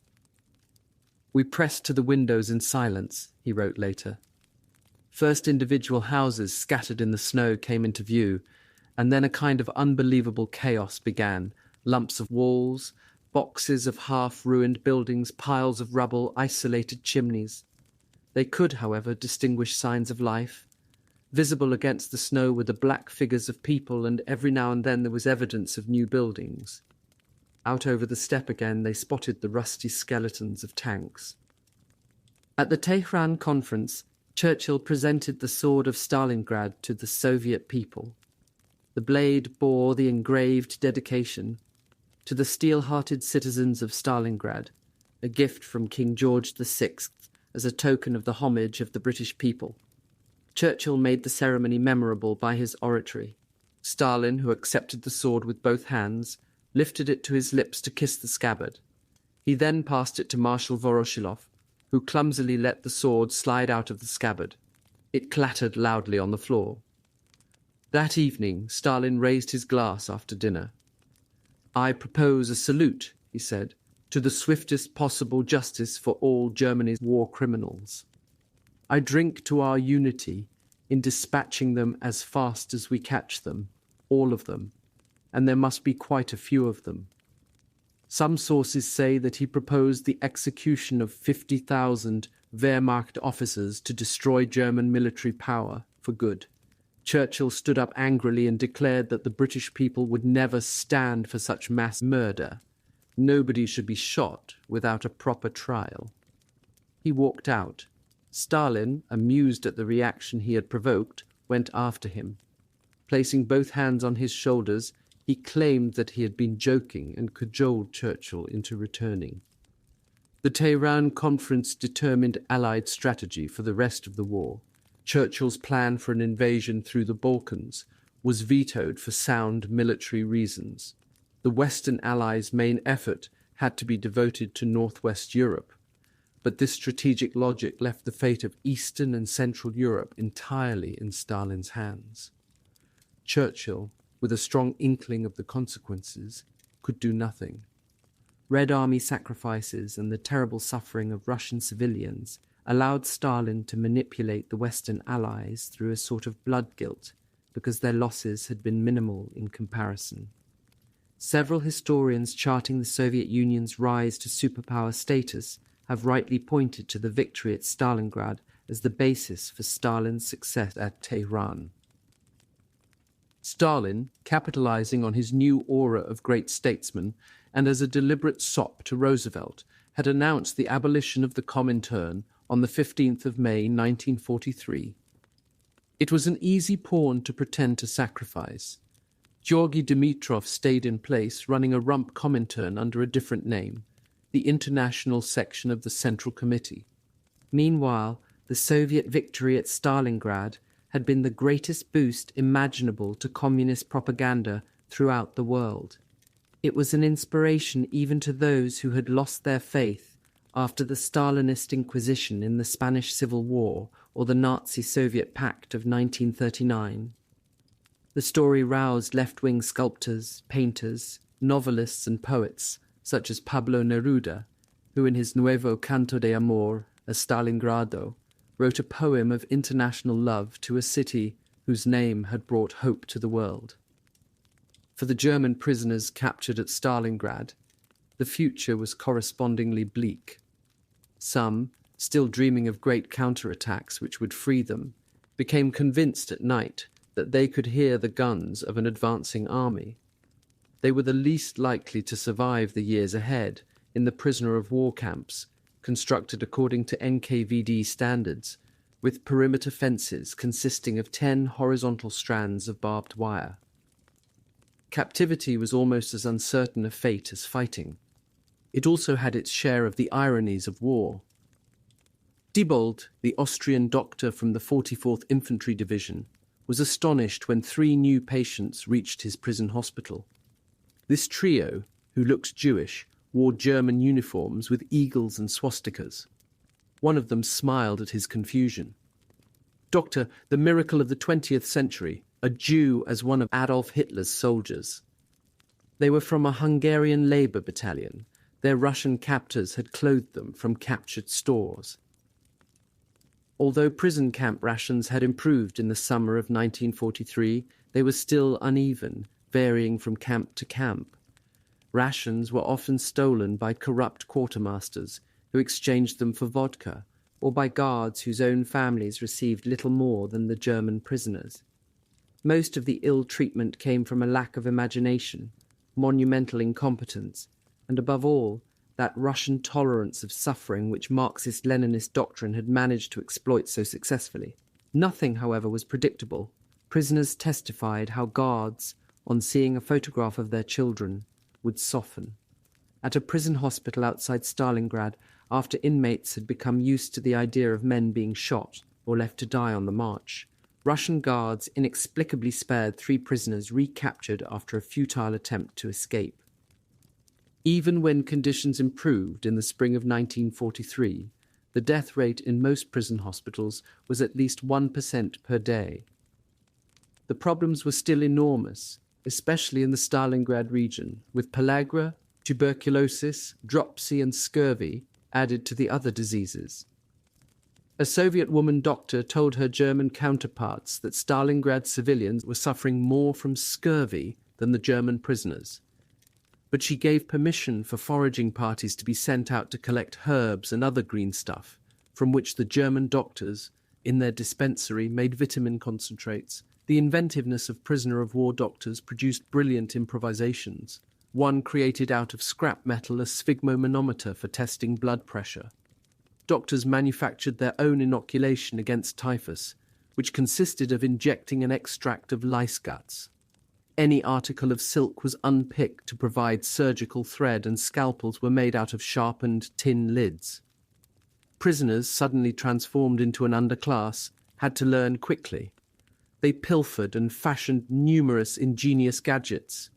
"We pressed to the windows in silence," he wrote later. First individual houses scattered in the snow came into view, and then a kind of unbelievable chaos began. Lumps of walls, boxes of half-ruined buildings, piles of rubble, isolated chimneys. They could, however, distinguish signs of life. Visible against the snow were the black figures of people, and every now and then there was evidence of new buildings. Out over the steppe again they spotted the rusty skeletons of tanks. At the Tehran conference, Churchill presented the Sword of Stalingrad to the Soviet people. The blade bore the engraved dedication, "To the steel-hearted citizens of Stalingrad, a gift from King George VI as a token of the homage of the British people." Churchill made the ceremony memorable by his oratory. Stalin, who accepted the sword with both hands, lifted it to his lips to kiss the scabbard. He then passed it to Marshal Voroshilov, who clumsily let the sword slide out of the scabbard. It clattered loudly on the floor. That evening, Stalin raised his glass after dinner. "I propose a salute," he said, "to the swiftest possible justice for all Germany's war criminals. I drink to our unity in dispatching them as fast as we catch them, all of them, and there must be quite a few of them." Some sources say that he proposed the execution of 50,000 Wehrmacht officers to destroy German military power for good. Churchill stood up angrily and declared that the British people would never stand for such mass murder. Nobody should be shot without a proper trial. He walked out. Stalin, amused at the reaction he had provoked, went after him. Placing both hands on his shoulders, he claimed that he had been joking and cajoled Churchill into returning. The Tehran conference determined Allied strategy for the rest of the war. Churchill's plan for an invasion through the Balkans was vetoed for sound military reasons. The Western Allies' main effort had to be devoted to Northwest Europe, but this strategic logic left the fate of Eastern and Central Europe entirely in Stalin's hands. Churchill, with a strong inkling of the consequences, could do nothing. Red Army sacrifices and the terrible suffering of Russian civilians allowed Stalin to manipulate the Western Allies through a sort of blood guilt, because their losses had been minimal in comparison. Several historians charting the Soviet Union's rise to superpower status have rightly pointed to the victory at Stalingrad as the basis for Stalin's success at Tehran. Stalin, capitalizing on his new aura of great statesman and as a deliberate sop to Roosevelt, had announced the abolition of the Comintern on the 15th of May 1943. It was an easy pawn to pretend to sacrifice. Georgy Dimitrov stayed in place, running a rump Comintern under a different name, the International Section of the Central Committee. Meanwhile, the Soviet victory at Stalingrad had been the greatest boost imaginable to communist propaganda throughout the world. It was an inspiration even to those who had lost their faith after the Stalinist Inquisition in the Spanish Civil War or the Nazi-Soviet Pact of 1939. The story roused left-wing sculptors, painters, novelists and poets, such as Pablo Neruda, who in his Nuevo Canto de Amor, a Stalingrado, wrote a poem of international love to a city whose name had brought hope to the world. For the German prisoners captured at Stalingrad, the future was correspondingly bleak. Some, still dreaming of great counterattacks which would free them, became convinced at night that they could hear the guns of an advancing army. They were the least likely to survive the years ahead in the prisoner of war camps, constructed according to NKVD standards, with perimeter fences consisting of 10 horizontal strands of barbed wire. Captivity was almost as uncertain a fate as fighting. It also had its share of the ironies of war. Diebold, the Austrian doctor from the 44th Infantry Division, was astonished when 3 new patients reached his prison hospital. This trio, who looked Jewish, wore German uniforms with eagles and swastikas. One of them smiled at his confusion. "Doctor, the miracle of the 20th century, a Jew as one of Adolf Hitler's soldiers." They were from a Hungarian labor battalion. Their Russian captors had clothed them from captured stores. Although prison camp rations had improved in the summer of 1943, they were still uneven, varying from camp to camp. Rations were often stolen by corrupt quartermasters who exchanged them for vodka, or by guards whose own families received little more than the German prisoners. Most of the ill treatment came from a lack of imagination, monumental incompetence, and above all, that Russian tolerance of suffering which Marxist-Leninist doctrine had managed to exploit so successfully. Nothing, however, was predictable. Prisoners testified how guards, on seeing a photograph of their children, would soften. At a prison hospital outside Stalingrad, after inmates had become used to the idea of men being shot or left to die on the march, Russian guards inexplicably spared 3 prisoners recaptured after a futile attempt to escape. Even when conditions improved in the spring of 1943, the death rate in most prison hospitals was at least 1% per day. The problems were still enormous, especially in the Stalingrad region, with pellagra, tuberculosis, dropsy and scurvy added to the other diseases. A Soviet woman doctor told her German counterparts that Stalingrad civilians were suffering more from scurvy than the German prisoners. But she gave permission for foraging parties to be sent out to collect herbs and other green stuff, from which the German doctors, in their dispensary, made vitamin concentrates. The inventiveness of prisoner-of-war doctors produced brilliant improvisations. One created out of scrap metal a sphygmomanometer for testing blood pressure. Doctors manufactured their own inoculation against typhus, which consisted of injecting an extract of lice guts. Any article of silk was unpicked to provide surgical thread, and scalpels were made out of sharpened tin lids. Prisoners, suddenly transformed into an underclass, had to learn quickly. They pilfered and fashioned numerous ingenious gadgets.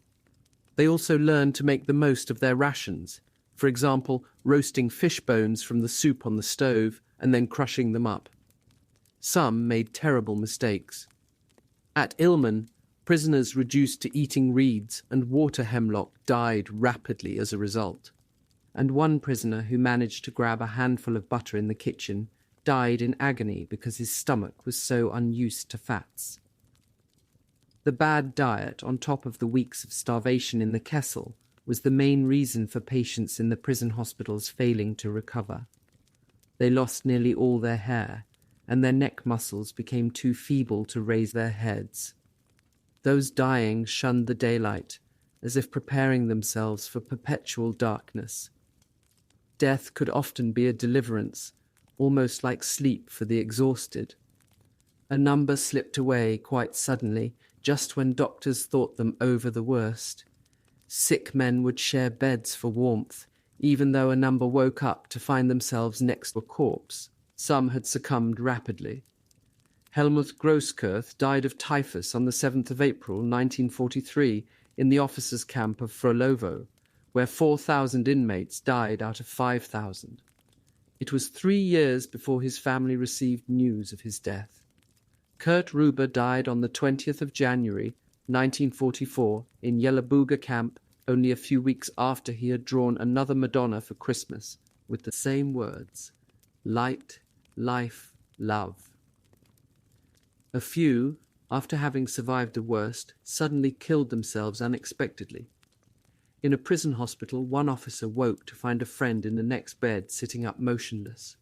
They also learned to make the most of their rations, for example, roasting fish bones from the soup on the stove and then crushing them up. Some made terrible mistakes. At Ilmen, prisoners reduced to eating reeds and water hemlock died rapidly as a result. And one prisoner who managed to grab a handful of butter in the kitchen died in agony because his stomach was so unused to fats. The bad diet, on top of the weeks of starvation in the Kessel, was the main reason for patients in the prison hospitals failing to recover. They lost nearly all their hair, and their neck muscles became too feeble to raise their heads. Those dying shunned the daylight, as if preparing themselves for perpetual darkness. Death could often be a deliverance, almost like sleep for the exhausted. A number slipped away quite suddenly, just when doctors thought them over the worst. Sick men would share beds for warmth, even though a number woke up to find themselves next to a corpse. Some had succumbed rapidly. Helmut Grosskirth died of typhus on the 7th of April 1943 in the officers' camp of Frolovo, where 4,000 inmates died out of 5,000. It was 3 years before his family received news of his death. Kurt Ruber died on the 20th of January 1944 in Yelabuga camp only a few weeks after he had drawn another Madonna for Christmas with the same words, "Light, life, love." A few, after having survived the worst, suddenly killed themselves unexpectedly. In a prison hospital, one officer woke to find a friend in the next bed sitting up motionless.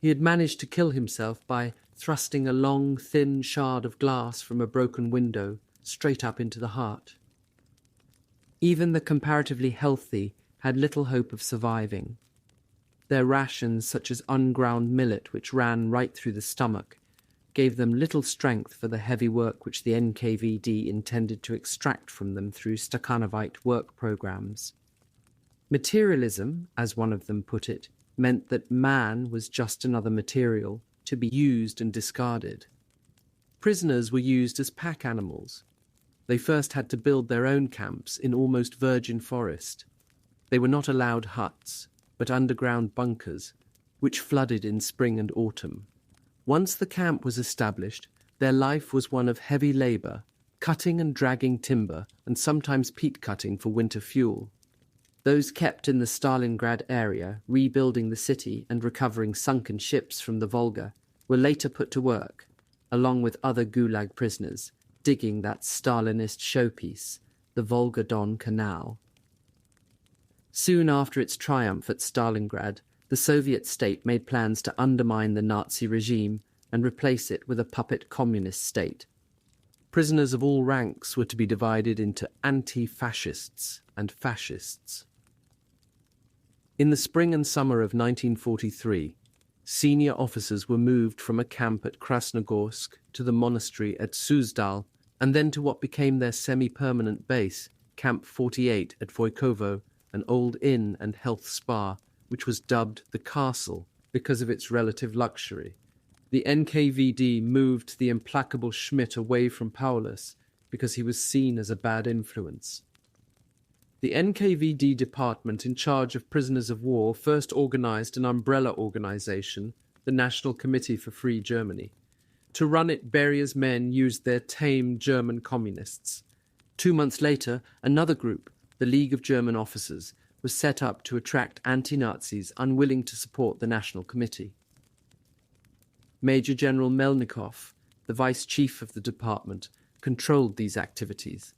He had managed to kill himself by thrusting a long, thin shard of glass from a broken window straight up into the heart. Even the comparatively healthy had little hope of surviving. Their rations, such as unground millet which ran right through the stomach, gave them little strength for the heavy work which the NKVD intended to extract from them through Stakhanovite work programs. Materialism, as one of them put it, meant that man was just another material to be used and discarded. Prisoners were used as pack animals. They first had to build their own camps in almost virgin forest. They were not allowed huts, but underground bunkers, which flooded in spring and autumn. Once the camp was established, their life was one of heavy labour, cutting and dragging timber, and sometimes peat cutting for winter fuel. Those kept in the Stalingrad area, rebuilding the city and recovering sunken ships from the Volga, were later put to work, along with other Gulag prisoners, digging that Stalinist showpiece, the Volga-Don Canal. Soon after its triumph at Stalingrad, the Soviet state made plans to undermine the Nazi regime and replace it with a puppet communist state. Prisoners of all ranks were to be divided into anti-fascists and fascists. In the spring and summer of 1943, senior officers were moved from a camp at Krasnogorsk to the monastery at Suzdal, and then to what became their semi-permanent base, Camp 48 at Voikovo, an old inn and health spa, which was dubbed the Castle because of its relative luxury. The NKVD moved the implacable Schmidt away from Paulus because he was seen as a bad influence. The NKVD department in charge of prisoners of war first organized an umbrella organization, the National Committee for Free Germany. To run it, Beria's men used their tame German communists. 2 months later, another group, the League of German Officers, was set up to attract anti-Nazis unwilling to support the National Committee. Major General Melnikov, the vice chief of the department, controlled these activities.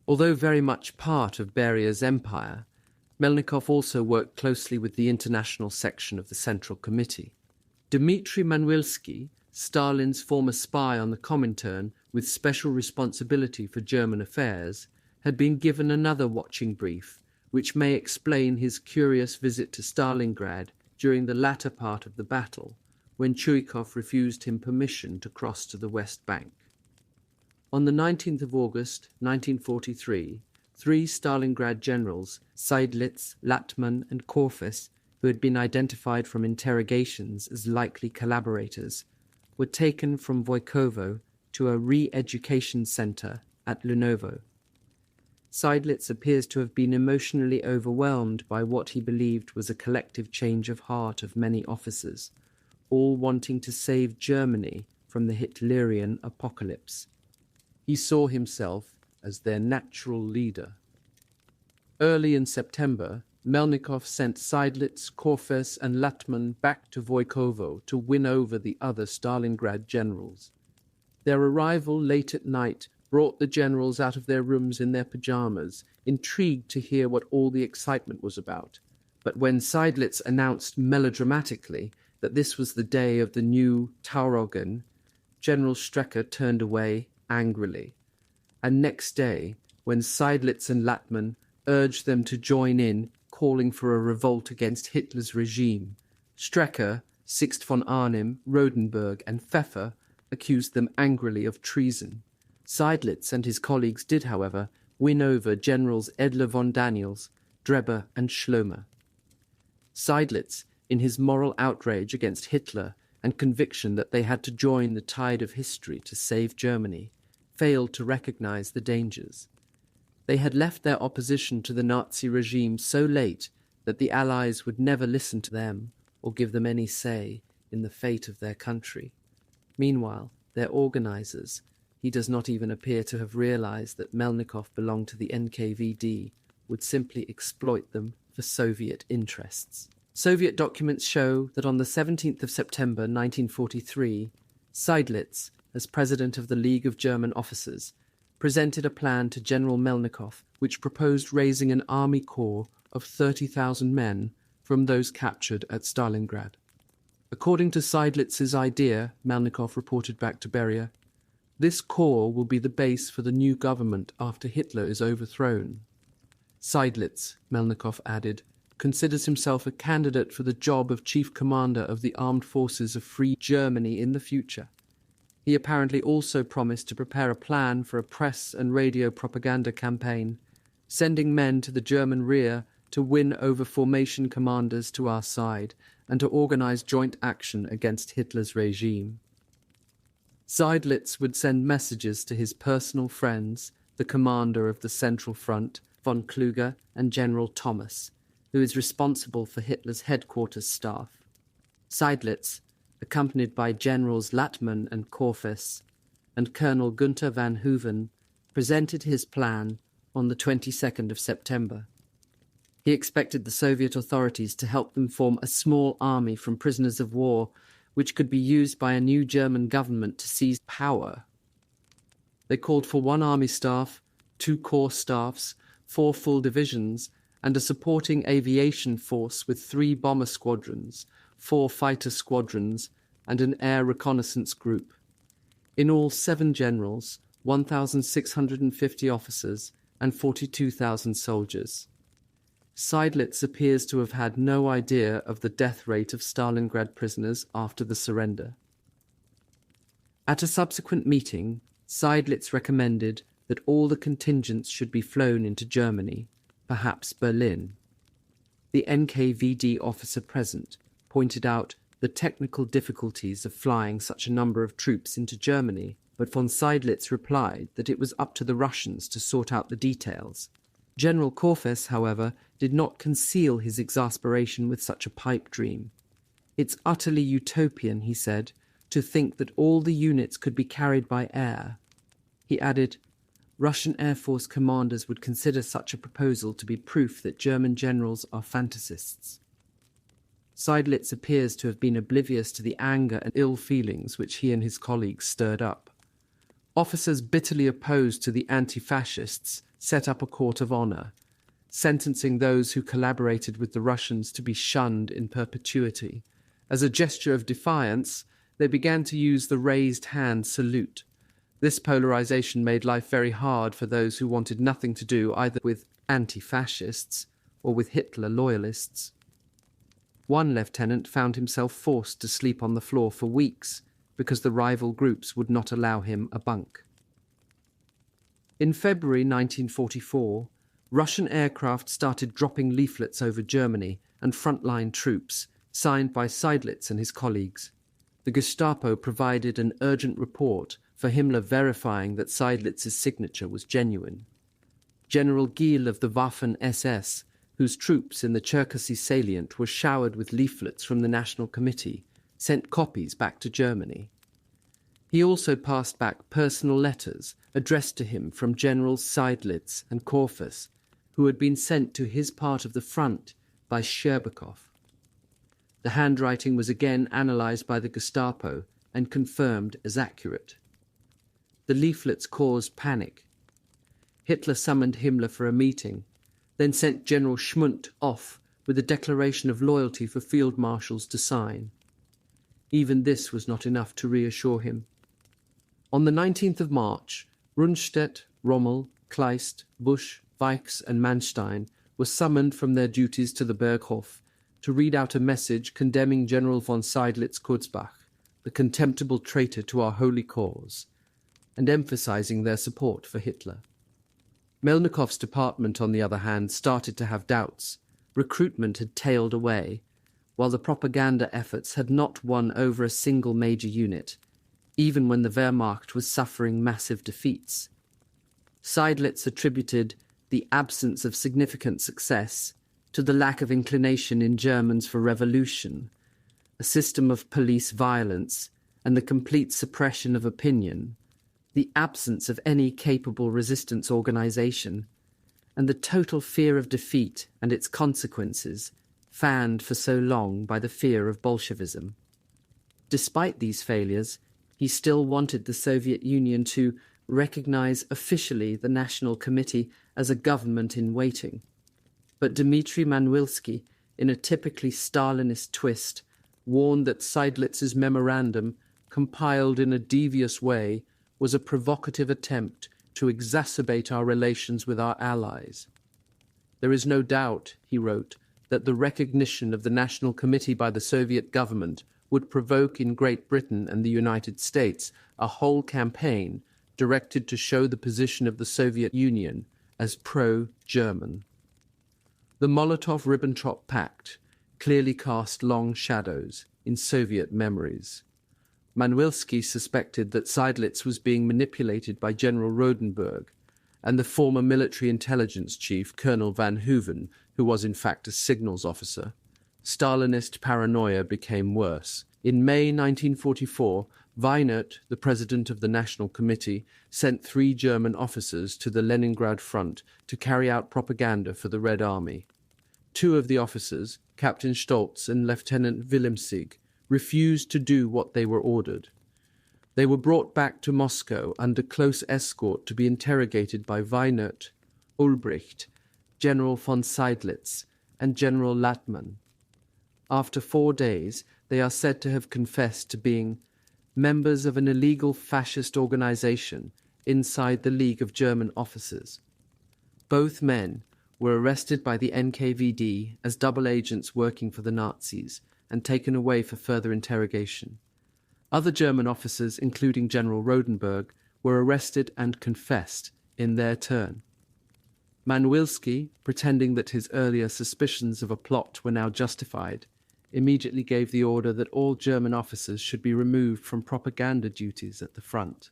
Although very much part of Beria's empire, Melnikov also worked closely with the international section of the Central Committee. Dmitry Manuilsky, Stalin's former spy on the Comintern with special responsibility for German affairs, had been given another watching brief, which may explain his curious visit to Stalingrad during the latter part of the battle, when Chuikov refused him permission to cross to the West Bank. On the 19th of August, 1943, 3 Stalingrad generals, Seidlitz, Latman and Korfes, who had been identified from interrogations as likely collaborators, were taken from Voikovo to a re-education centre at Lunovo. Seidlitz appears to have been emotionally overwhelmed by what he believed was a collective change of heart of many officers, all wanting to save Germany from the Hitlerian apocalypse. He saw himself as their natural leader. Early in September, Melnikov sent Seidlitz, Korfes and Latman back to Voikovo to win over the other Stalingrad generals. Their arrival late at night brought the generals out of their rooms in their pyjamas, intrigued to hear what all the excitement was about. But when Seidlitz announced melodramatically that this was the day of the new Taurogen, General Strecker turned away angrily. And next day, when Seidlitz and Latman urged them to join in, calling for a revolt against Hitler's regime, Strecker, Sixt von Arnim, Rodenburg and Pfeffer accused them angrily of treason. Seidlitz and his colleagues did, however, win over Generals Edler von Daniels, Dreber and Schlomer. Seidlitz, in his moral outrage against Hitler and conviction that they had to join the tide of history to save Germany, failed to recognize the dangers. They had left their opposition to the Nazi regime so late that the Allies would never listen to them or give them any say in the fate of their country. Meanwhile, their organizers, he does not even appear to have realized that Melnikov belonged to the NKVD, would simply exploit them for Soviet interests. Soviet documents show that on the 17th of September 1943, Seidlitz, as president of the League of German Officers, presented a plan to General Melnikov which proposed raising an army corps of 30,000 men from those captured at Stalingrad. According to Seidlitz's idea, Melnikov reported back to Beria, this corps will be the base for the new government after Hitler is overthrown. Seidlitz, Melnikov added, considers himself a candidate for the job of chief commander of the armed forces of Free Germany in the future. He apparently also promised to prepare a plan for a press and radio propaganda campaign, sending men to the German rear to win over formation commanders to our side and to organize joint action against Hitler's regime. Seidlitz would send messages to his personal friends, the commander of the Central Front, von Kluge, and General Thomas, who is responsible for Hitler's headquarters staff. Seidlitz, accompanied by Generals Lattmann and Korfes, and Colonel Gunther van Hooven, presented his plan on the 22nd of September. He expected the Soviet authorities to help them form a small army from prisoners of war, which could be used by a new German government to seize power. They called for 1 army staff, 2 corps staffs, 4 full divisions, and a supporting aviation force with 3 bomber squadrons, 4 fighter squadrons, and an air reconnaissance group. In all, 7 generals, 1,650 officers, and 42,000 soldiers. Seidlitz appears to have had no idea of the death rate of Stalingrad prisoners after the surrender. At a subsequent meeting, Seidlitz recommended that all the contingents should be flown into Germany, perhaps Berlin. The NKVD officer present pointed out the technical difficulties of flying such a number of troops into Germany, but von Seidlitz replied that it was up to the Russians to sort out the details. General Korfes, however, did not conceal his exasperation with such a pipe dream. It's utterly utopian, he said, to think that all the units could be carried by air. He added, Russian Air Force commanders would consider such a proposal to be proof that German generals are fantasists. Seidlitz appears to have been oblivious to the anger and ill feelings which he and his colleagues stirred up. Officers bitterly opposed to the anti-fascists set up a court of honor, sentencing those who collaborated with the Russians to be shunned in perpetuity. As a gesture of defiance, they began to use the raised hand salute. This polarization made life very hard for those who wanted nothing to do either with anti-fascists or with Hitler loyalists. One lieutenant found himself forced to sleep on the floor for weeks because the rival groups would not allow him a bunk. In February 1944, Russian aircraft started dropping leaflets over Germany and frontline troops, signed by Seidlitz and his colleagues. The Gestapo provided an urgent report for Himmler verifying that Seidlitz's signature was genuine. General Giel of the Waffen-SS, whose troops in the Cherkasy salient were showered with leaflets from the National Committee, sent copies back to Germany. He also passed back personal letters addressed to him from Generals Seidlitz and Korfes, who had been sent to his part of the front by Hörbuch. The handwriting was again analysed by the Gestapo and confirmed as accurate. The leaflets caused panic. Hitler summoned Himmler for a meeting, then sent General Schmundt off with a declaration of loyalty for field marshals to sign. Even this was not enough to reassure him. On the 19th of March, Rundstedt, Rommel, Kleist, Busch, Weichs and Manstein were summoned from their duties to the Berghof to read out a message condemning General von Seidlitz-Kurzbach, the contemptible traitor to our holy cause, and emphasizing their support for Hitler. Melnikov's department, on the other hand, started to have doubts. Recruitment had tailed away, while the propaganda efforts had not won over a single major unit, even when the Wehrmacht was suffering massive defeats. Seidlitz attributed the absence of significant success to the lack of inclination in Germans for revolution, a system of police violence, and the complete suppression of opinion, the absence of any capable resistance organization, and the total fear of defeat and its consequences, fanned for so long by the fear of Bolshevism. Despite these failures, he still wanted the Soviet Union to recognize officially the National Committee as a government in waiting. But Dmitry Manwilsky, in a typically Stalinist twist, warned that Seydlitz's memorandum, compiled in a devious way, was a provocative attempt to exacerbate our relations with our allies. There is no doubt, he wrote, that the recognition of the National Committee by the Soviet government would provoke in Great Britain and the United States a whole campaign directed to show the position of the Soviet Union as pro-German. The Molotov-Ribbentrop Pact clearly cast long shadows in Soviet memories. Manwilski suspected that Seydlitz was being manipulated by General Rodenberg and the former military intelligence chief, Colonel Van Hooven, who was in fact a signals officer. Stalinist paranoia became worse. In May 1944, Weinert, the president of the National Committee, sent 3 German officers to the Leningrad front to carry out propaganda for the Red Army. 2 of the officers, Captain Stolz and Lieutenant Willemsig, refused to do what they were ordered. They were brought back to Moscow under close escort to be interrogated by Weinert, Ulbricht, General von Seydlitz, and General Lattmann. After 4 days, they are said to have confessed to being members of an illegal fascist organization inside the League of German Officers. Both men were arrested by the NKVD as double agents working for the Nazis and taken away for further interrogation. Other German officers, including General Rodenberg, were arrested and confessed in their turn. Manwilski, pretending that his earlier suspicions of a plot were now justified, immediately gave the order that all German officers should be removed from propaganda duties at the front.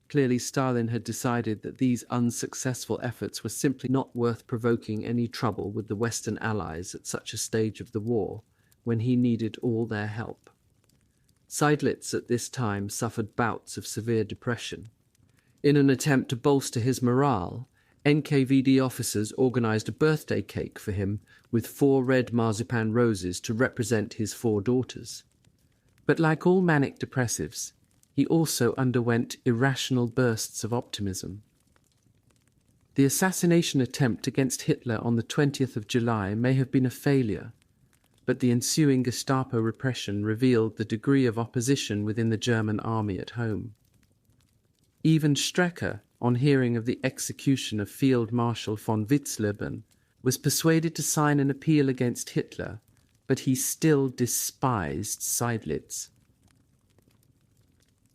Clearly, Stalin had decided that these unsuccessful efforts were simply not worth provoking any trouble with the Western Allies at such a stage of the war, when he needed all their help. Seydlitz at this time suffered bouts of severe depression. In an attempt to bolster his morale, NKVD officers organized a birthday cake for him with 4 red marzipan roses to represent his 4 daughters. But like all manic depressives, he also underwent irrational bursts of optimism. The assassination attempt against Hitler on the 20th of July may have been a failure, but the ensuing Gestapo repression revealed the degree of opposition within the German army at home. Even Strecker, on hearing of the execution of Field Marshal von Witzleben, was persuaded to sign an appeal against Hitler, but he still despised Seydlitz.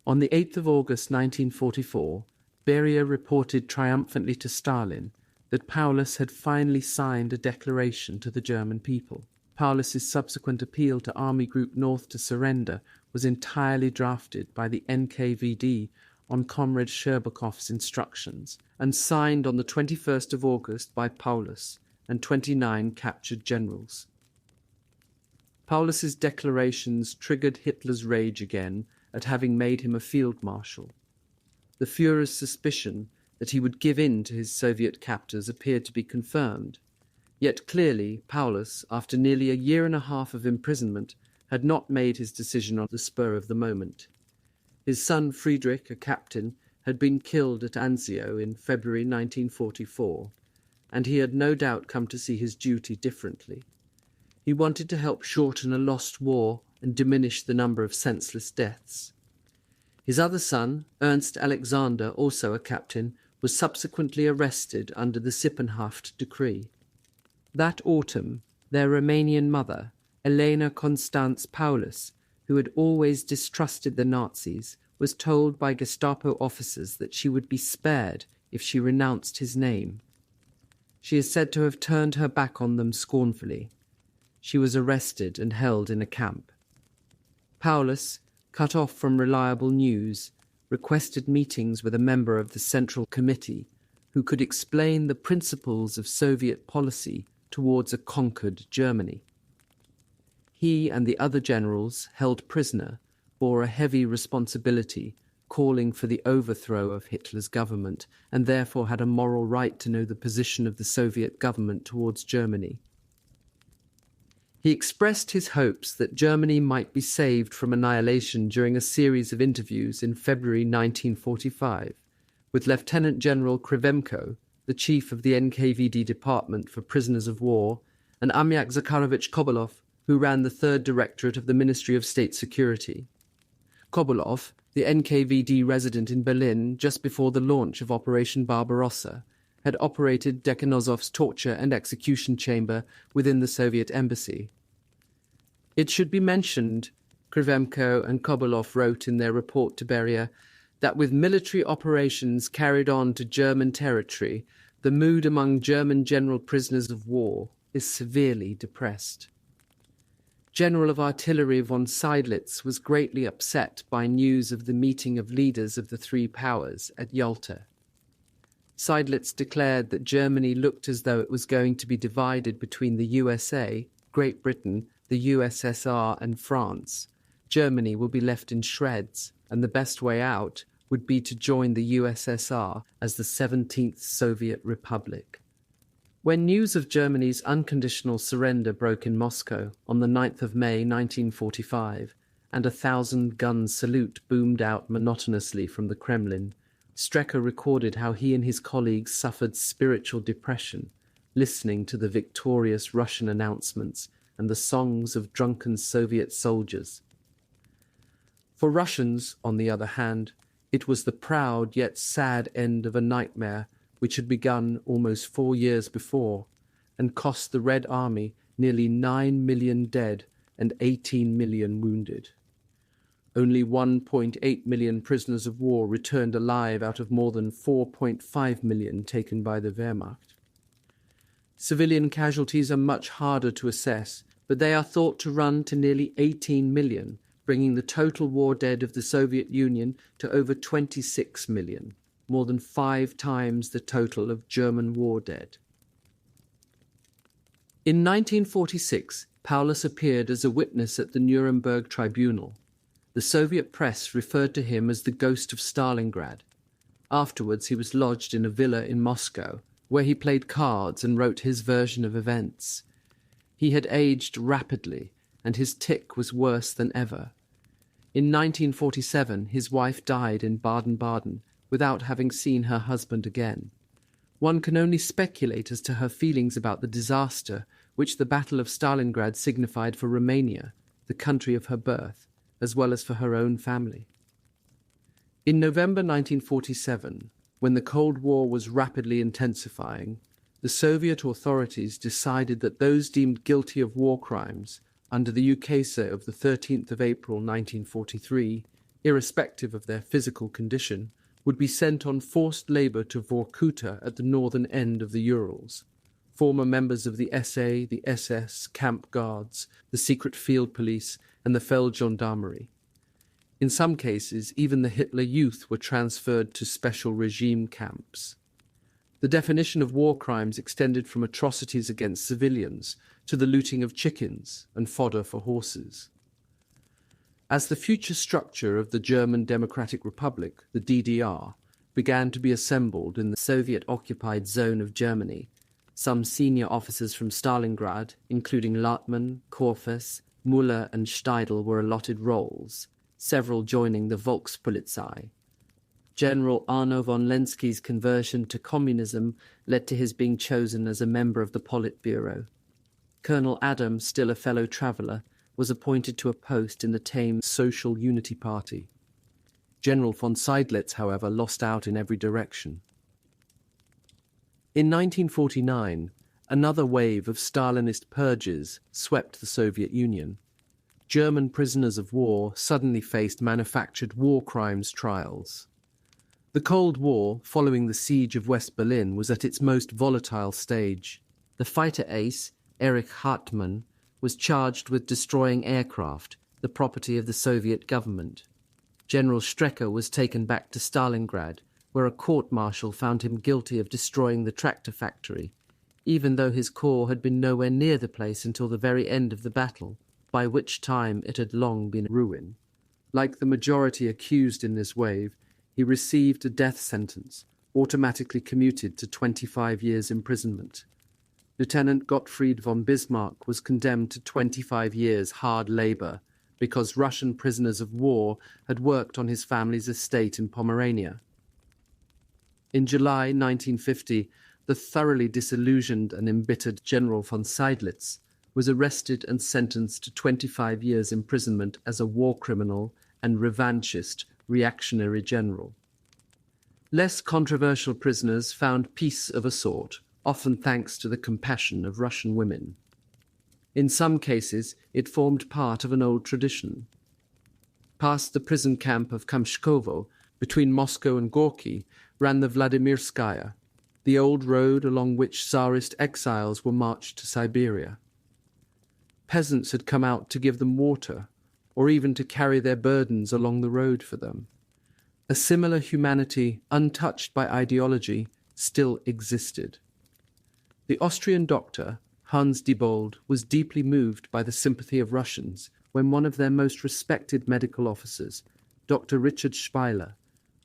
On the 8th of August 1944, Beria reported triumphantly to Stalin that Paulus had finally signed a declaration to the German people. Paulus's subsequent appeal to Army Group North to surrender was entirely drafted by the NKVD on Comrade Scherbakov's instructions and signed on the 21st of August by Paulus and 29 captured generals. Paulus's declarations triggered Hitler's rage again at having made him a field marshal. The Führer's suspicion that he would give in to his Soviet captors appeared to be confirmed. Yet clearly, Paulus, after nearly a year and a half of imprisonment, had not made his decision on the spur of the moment. His son Friedrich, a captain, had been killed at Anzio in February 1944, and he had no doubt come to see his duty differently. He wanted to help shorten a lost war and diminish the number of senseless deaths. His other son, Ernst Alexander, also a captain, was subsequently arrested under the Sippenhaft decree. That autumn, their Romanian mother, Elena Constanze Paulus, who had always distrusted the Nazis, was told by Gestapo officers that she would be spared if she renounced his name. She is said to have turned her back on them scornfully. She was arrested and held in a camp. Paulus, cut off from reliable news, requested meetings with a member of the Central Committee who could explain the principles of Soviet policy towards a conquered Germany. He and the other generals held prisoner bore a heavy responsibility, calling for the overthrow of Hitler's government, and therefore had a moral right to know the position of the Soviet government towards Germany. He expressed his hopes that Germany might be saved from annihilation during a series of interviews in February 1945 with Lieutenant General Krivemko, the chief of the NKVD Department for Prisoners of War, and Amyak Zakharovich Kobolov, who ran the 3rd Directorate of the Ministry of State Security. Kobulov, the NKVD resident in Berlin just before the launch of Operation Barbarossa, had operated Dekhanozov's torture and execution chamber within the Soviet embassy. It should be mentioned, Krivemko and Kobulov wrote in their report to Beria, that with military operations carried on to German territory, the mood among German general prisoners of war is severely depressed. General of Artillery von Seydlitz was greatly upset by news of the meeting of leaders of the three powers at Yalta. Seydlitz declared that Germany looked as though it was going to be divided between the USA, Great Britain, the USSR and France. Germany will be left in shreds, and the best way out would be to join the USSR as the 17th Soviet Republic. When news of Germany's unconditional surrender broke in Moscow on the 9th of May 1945, and a 1,000-gun salute boomed out monotonously from the Kremlin, Strecker recorded how he and his colleagues suffered spiritual depression, listening to the victorious Russian announcements and the songs of drunken Soviet soldiers. For Russians, on the other hand, it was the proud yet sad end of a nightmare which had begun almost 4 years before and cost the Red Army nearly 9 million dead and 18 million wounded. Only 1.8 million prisoners of war returned alive out of more than 4.5 million taken by the Wehrmacht. Civilian casualties are much harder to assess, but they are thought to run to nearly 18 million, bringing the total war dead of the Soviet Union to over 26 million, more than 5 times the total of German war dead. In 1946, Paulus appeared as a witness at the Nuremberg Tribunal. The Soviet press referred to him as the ghost of Stalingrad. Afterwards, he was lodged in a villa in Moscow, where he played cards and wrote his version of events. He had aged rapidly, and his tic was worse than ever. In 1947, his wife died in Baden-Baden without having seen her husband again. One can only speculate as to her feelings about the disaster which the Battle of Stalingrad signified for Romania, the country of her birth, as well as for her own family. In November 1947, when the Cold War was rapidly intensifying, the Soviet authorities decided that those deemed guilty of war crimes under the ukase of the 13th of April 1943, irrespective of their physical condition, would be sent on forced labor to Vorkuta at the northern end of the Urals. Former members of the SA, the SS, camp guards, the secret field police, and the Feldgendarmerie. In some cases, even the Hitler Youth were transferred to special regime camps. The definition of war crimes extended from atrocities against civilians to the looting of chickens and fodder for horses. As the future structure of the German Democratic Republic, the DDR, began to be assembled in the Soviet-occupied zone of Germany, some senior officers from Stalingrad, including Lautmann, Korfes, Müller and Steidl, were allotted roles, several joining the Volkspolizei. General Arno von Lenski's conversion to communism led to his being chosen as a member of the Politburo. Colonel Adam, still a fellow traveller, was appointed to a post in the tame Social Unity Party. General von Seydlitz, however, lost out in every direction. In 1949, another wave of Stalinist purges swept the Soviet Union. German prisoners of war suddenly faced manufactured war crimes trials. The Cold War, following the siege of West Berlin, was at its most volatile stage. The fighter ace, Erich Hartmann, was charged with destroying aircraft, the property of the Soviet government. General Strecker was taken back to Stalingrad, where a court-martial found him guilty of destroying the tractor factory, even though his corps had been nowhere near the place until the very end of the battle, by which time it had long been a ruin. Like the majority accused in this wave, he received a death sentence, automatically commuted to 25 years imprisonment. Lieutenant Gottfried von Bismarck was condemned to 25 years hard labour because Russian prisoners of war had worked on his family's estate in Pomerania. In July 1950, the thoroughly disillusioned and embittered General von Seydlitz was arrested and sentenced to 25 years imprisonment as a war criminal and revanchist reactionary general. Less controversial prisoners found peace of a sort, often thanks to the compassion of Russian women. In some cases, it formed part of an old tradition. Past the prison camp of Kamshkovo, between Moscow and Gorky, ran the Vladimirskaya, the old road along which Tsarist exiles were marched to Siberia. Peasants had come out to give them water, or even to carry their burdens along the road for them. A similar humanity, untouched by ideology, still existed. The Austrian doctor, Hans Diebold, was deeply moved by the sympathy of Russians when one of their most respected medical officers, Dr. Richard Speiler,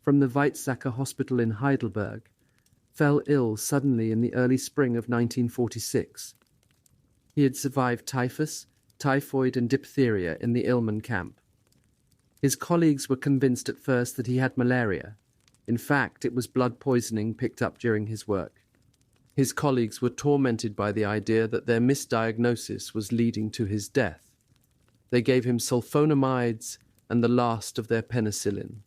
from the Weizsäcker Hospital in Heidelberg, fell ill suddenly in the early spring of 1946. He had survived typhus, typhoid and diphtheria in the Ilmen camp. His colleagues were convinced at first that he had malaria. In fact, it was blood poisoning picked up during his work. His colleagues were tormented by the idea that their misdiagnosis was leading to his death. They gave him sulfonamides and the last of their penicillin.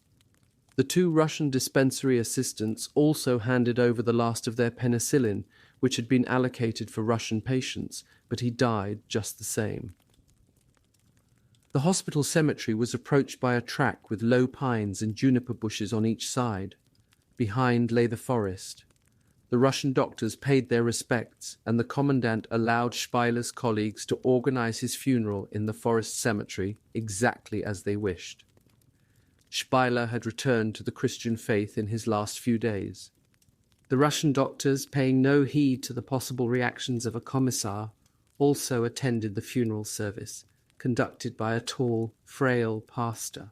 The two Russian dispensary assistants also handed over the last of their penicillin, which had been allocated for Russian patients, but he died just the same. The hospital cemetery was approached by a track with low pines and juniper bushes on each side. Behind lay the forest. The Russian doctors paid their respects, and the commandant allowed Speiler's colleagues to organize his funeral in the forest cemetery exactly as they wished. Speiler had returned to the Christian faith in his last few days. The Russian doctors, paying no heed to the possible reactions of a commissar, also attended the funeral service, conducted by a tall, frail pastor.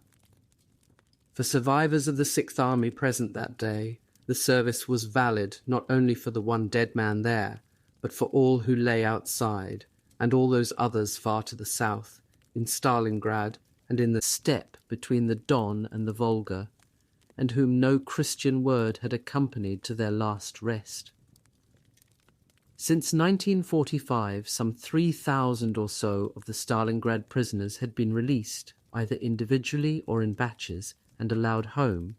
For survivors of the Sixth Army present that day, the service was valid not only for the one dead man there, but for all who lay outside, and all those others far to the south, in Stalingrad and in the steppe between the Don and the Volga, and whom no Christian word had accompanied to their last rest. Since 1945, some 3,000 or so of the Stalingrad prisoners had been released, either individually or in batches, and allowed home,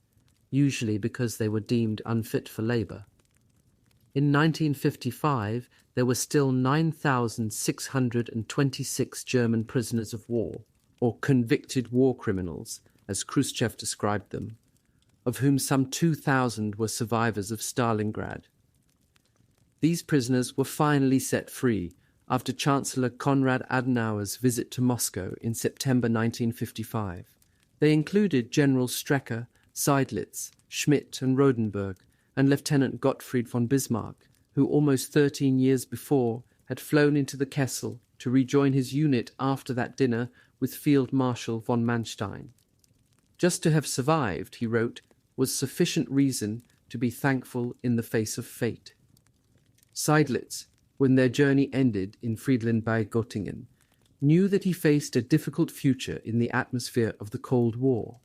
usually because they were deemed unfit for labour. In 1955, there were still 9,626 German prisoners of war, or convicted war criminals, as Khrushchev described them, of whom some 2,000 were survivors of Stalingrad. These prisoners were finally set free after Chancellor Konrad Adenauer's visit to Moscow in September 1955. They included General Strecker, Seydlitz, Schmidt and Rodenburg, and Lieutenant Gottfried von Bismarck, who almost 13 years before had flown into the Kessel to rejoin his unit after that dinner with Field Marshal von Manstein. Just to have survived, he wrote, was sufficient reason to be thankful in the face of fate. Seydlitz, when their journey ended in Friedland bei Göttingen, knew that he faced a difficult future in the atmosphere of the Cold War.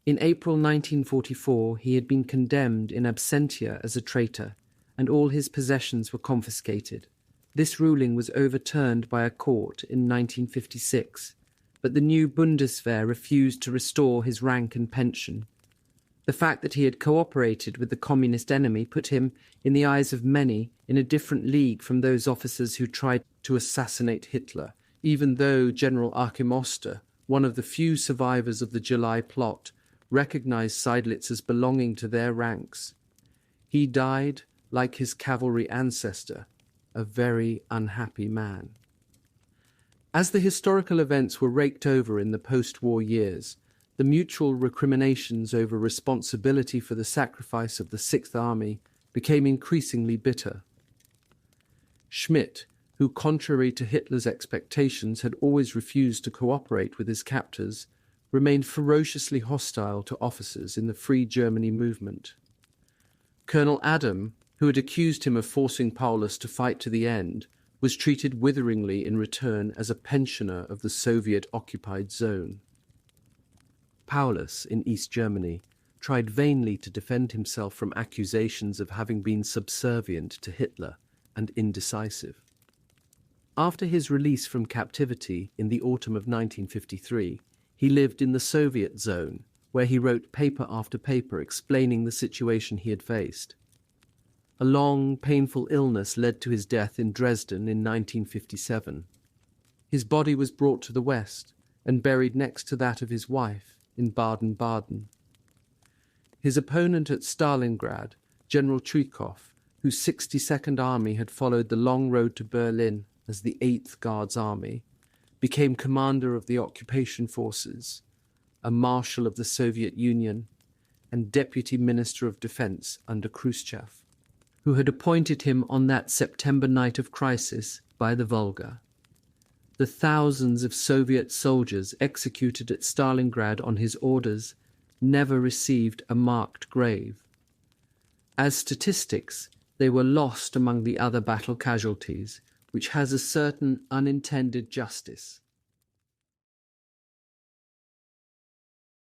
In April 1944, he had been condemned in absentia as a traitor, and all his possessions were confiscated. This ruling was overturned by a court in 1956, but the new Bundeswehr refused to restore his rank and pension. The fact that he had cooperated with the communist enemy put him, in the eyes of many, in a different league from those officers who tried to assassinate Hitler, even though General Achim Oster, one of the few survivors of the July plot, recognized Seydlitz as belonging to their ranks. He died, like his cavalry ancestor, a very unhappy man. As the historical events were raked over in the post-war years, the mutual recriminations over responsibility for the sacrifice of the Sixth Army became increasingly bitter. Schmidt, who contrary to Hitler's expectations had always refused to cooperate with his captors, remained ferociously hostile to officers in the Free Germany movement. Colonel Adam, who had accused him of forcing Paulus to fight to the end, was treated witheringly in return as a pensioner of the Soviet-occupied zone. Paulus, in East Germany, tried vainly to defend himself from accusations of having been subservient to Hitler and indecisive. After his release from captivity in the autumn of 1953, he lived in the Soviet zone, where he wrote paper after paper explaining the situation he had faced. A long, painful illness led to his death in Dresden in 1957. His body was brought to the West and buried next to that of his wife in Baden-Baden. His opponent at Stalingrad, General Chuikov, whose 62nd Army had followed the long road to Berlin as the 8th Guards Army, became commander of the occupation forces, a marshal of the Soviet Union, and deputy minister of defense under Khrushchev, who had appointed him on that September night of crisis by the Volga. The thousands of Soviet soldiers executed at Stalingrad on his orders never received a marked grave. As statistics, they were lost among the other battle casualties, which has a certain unintended justice.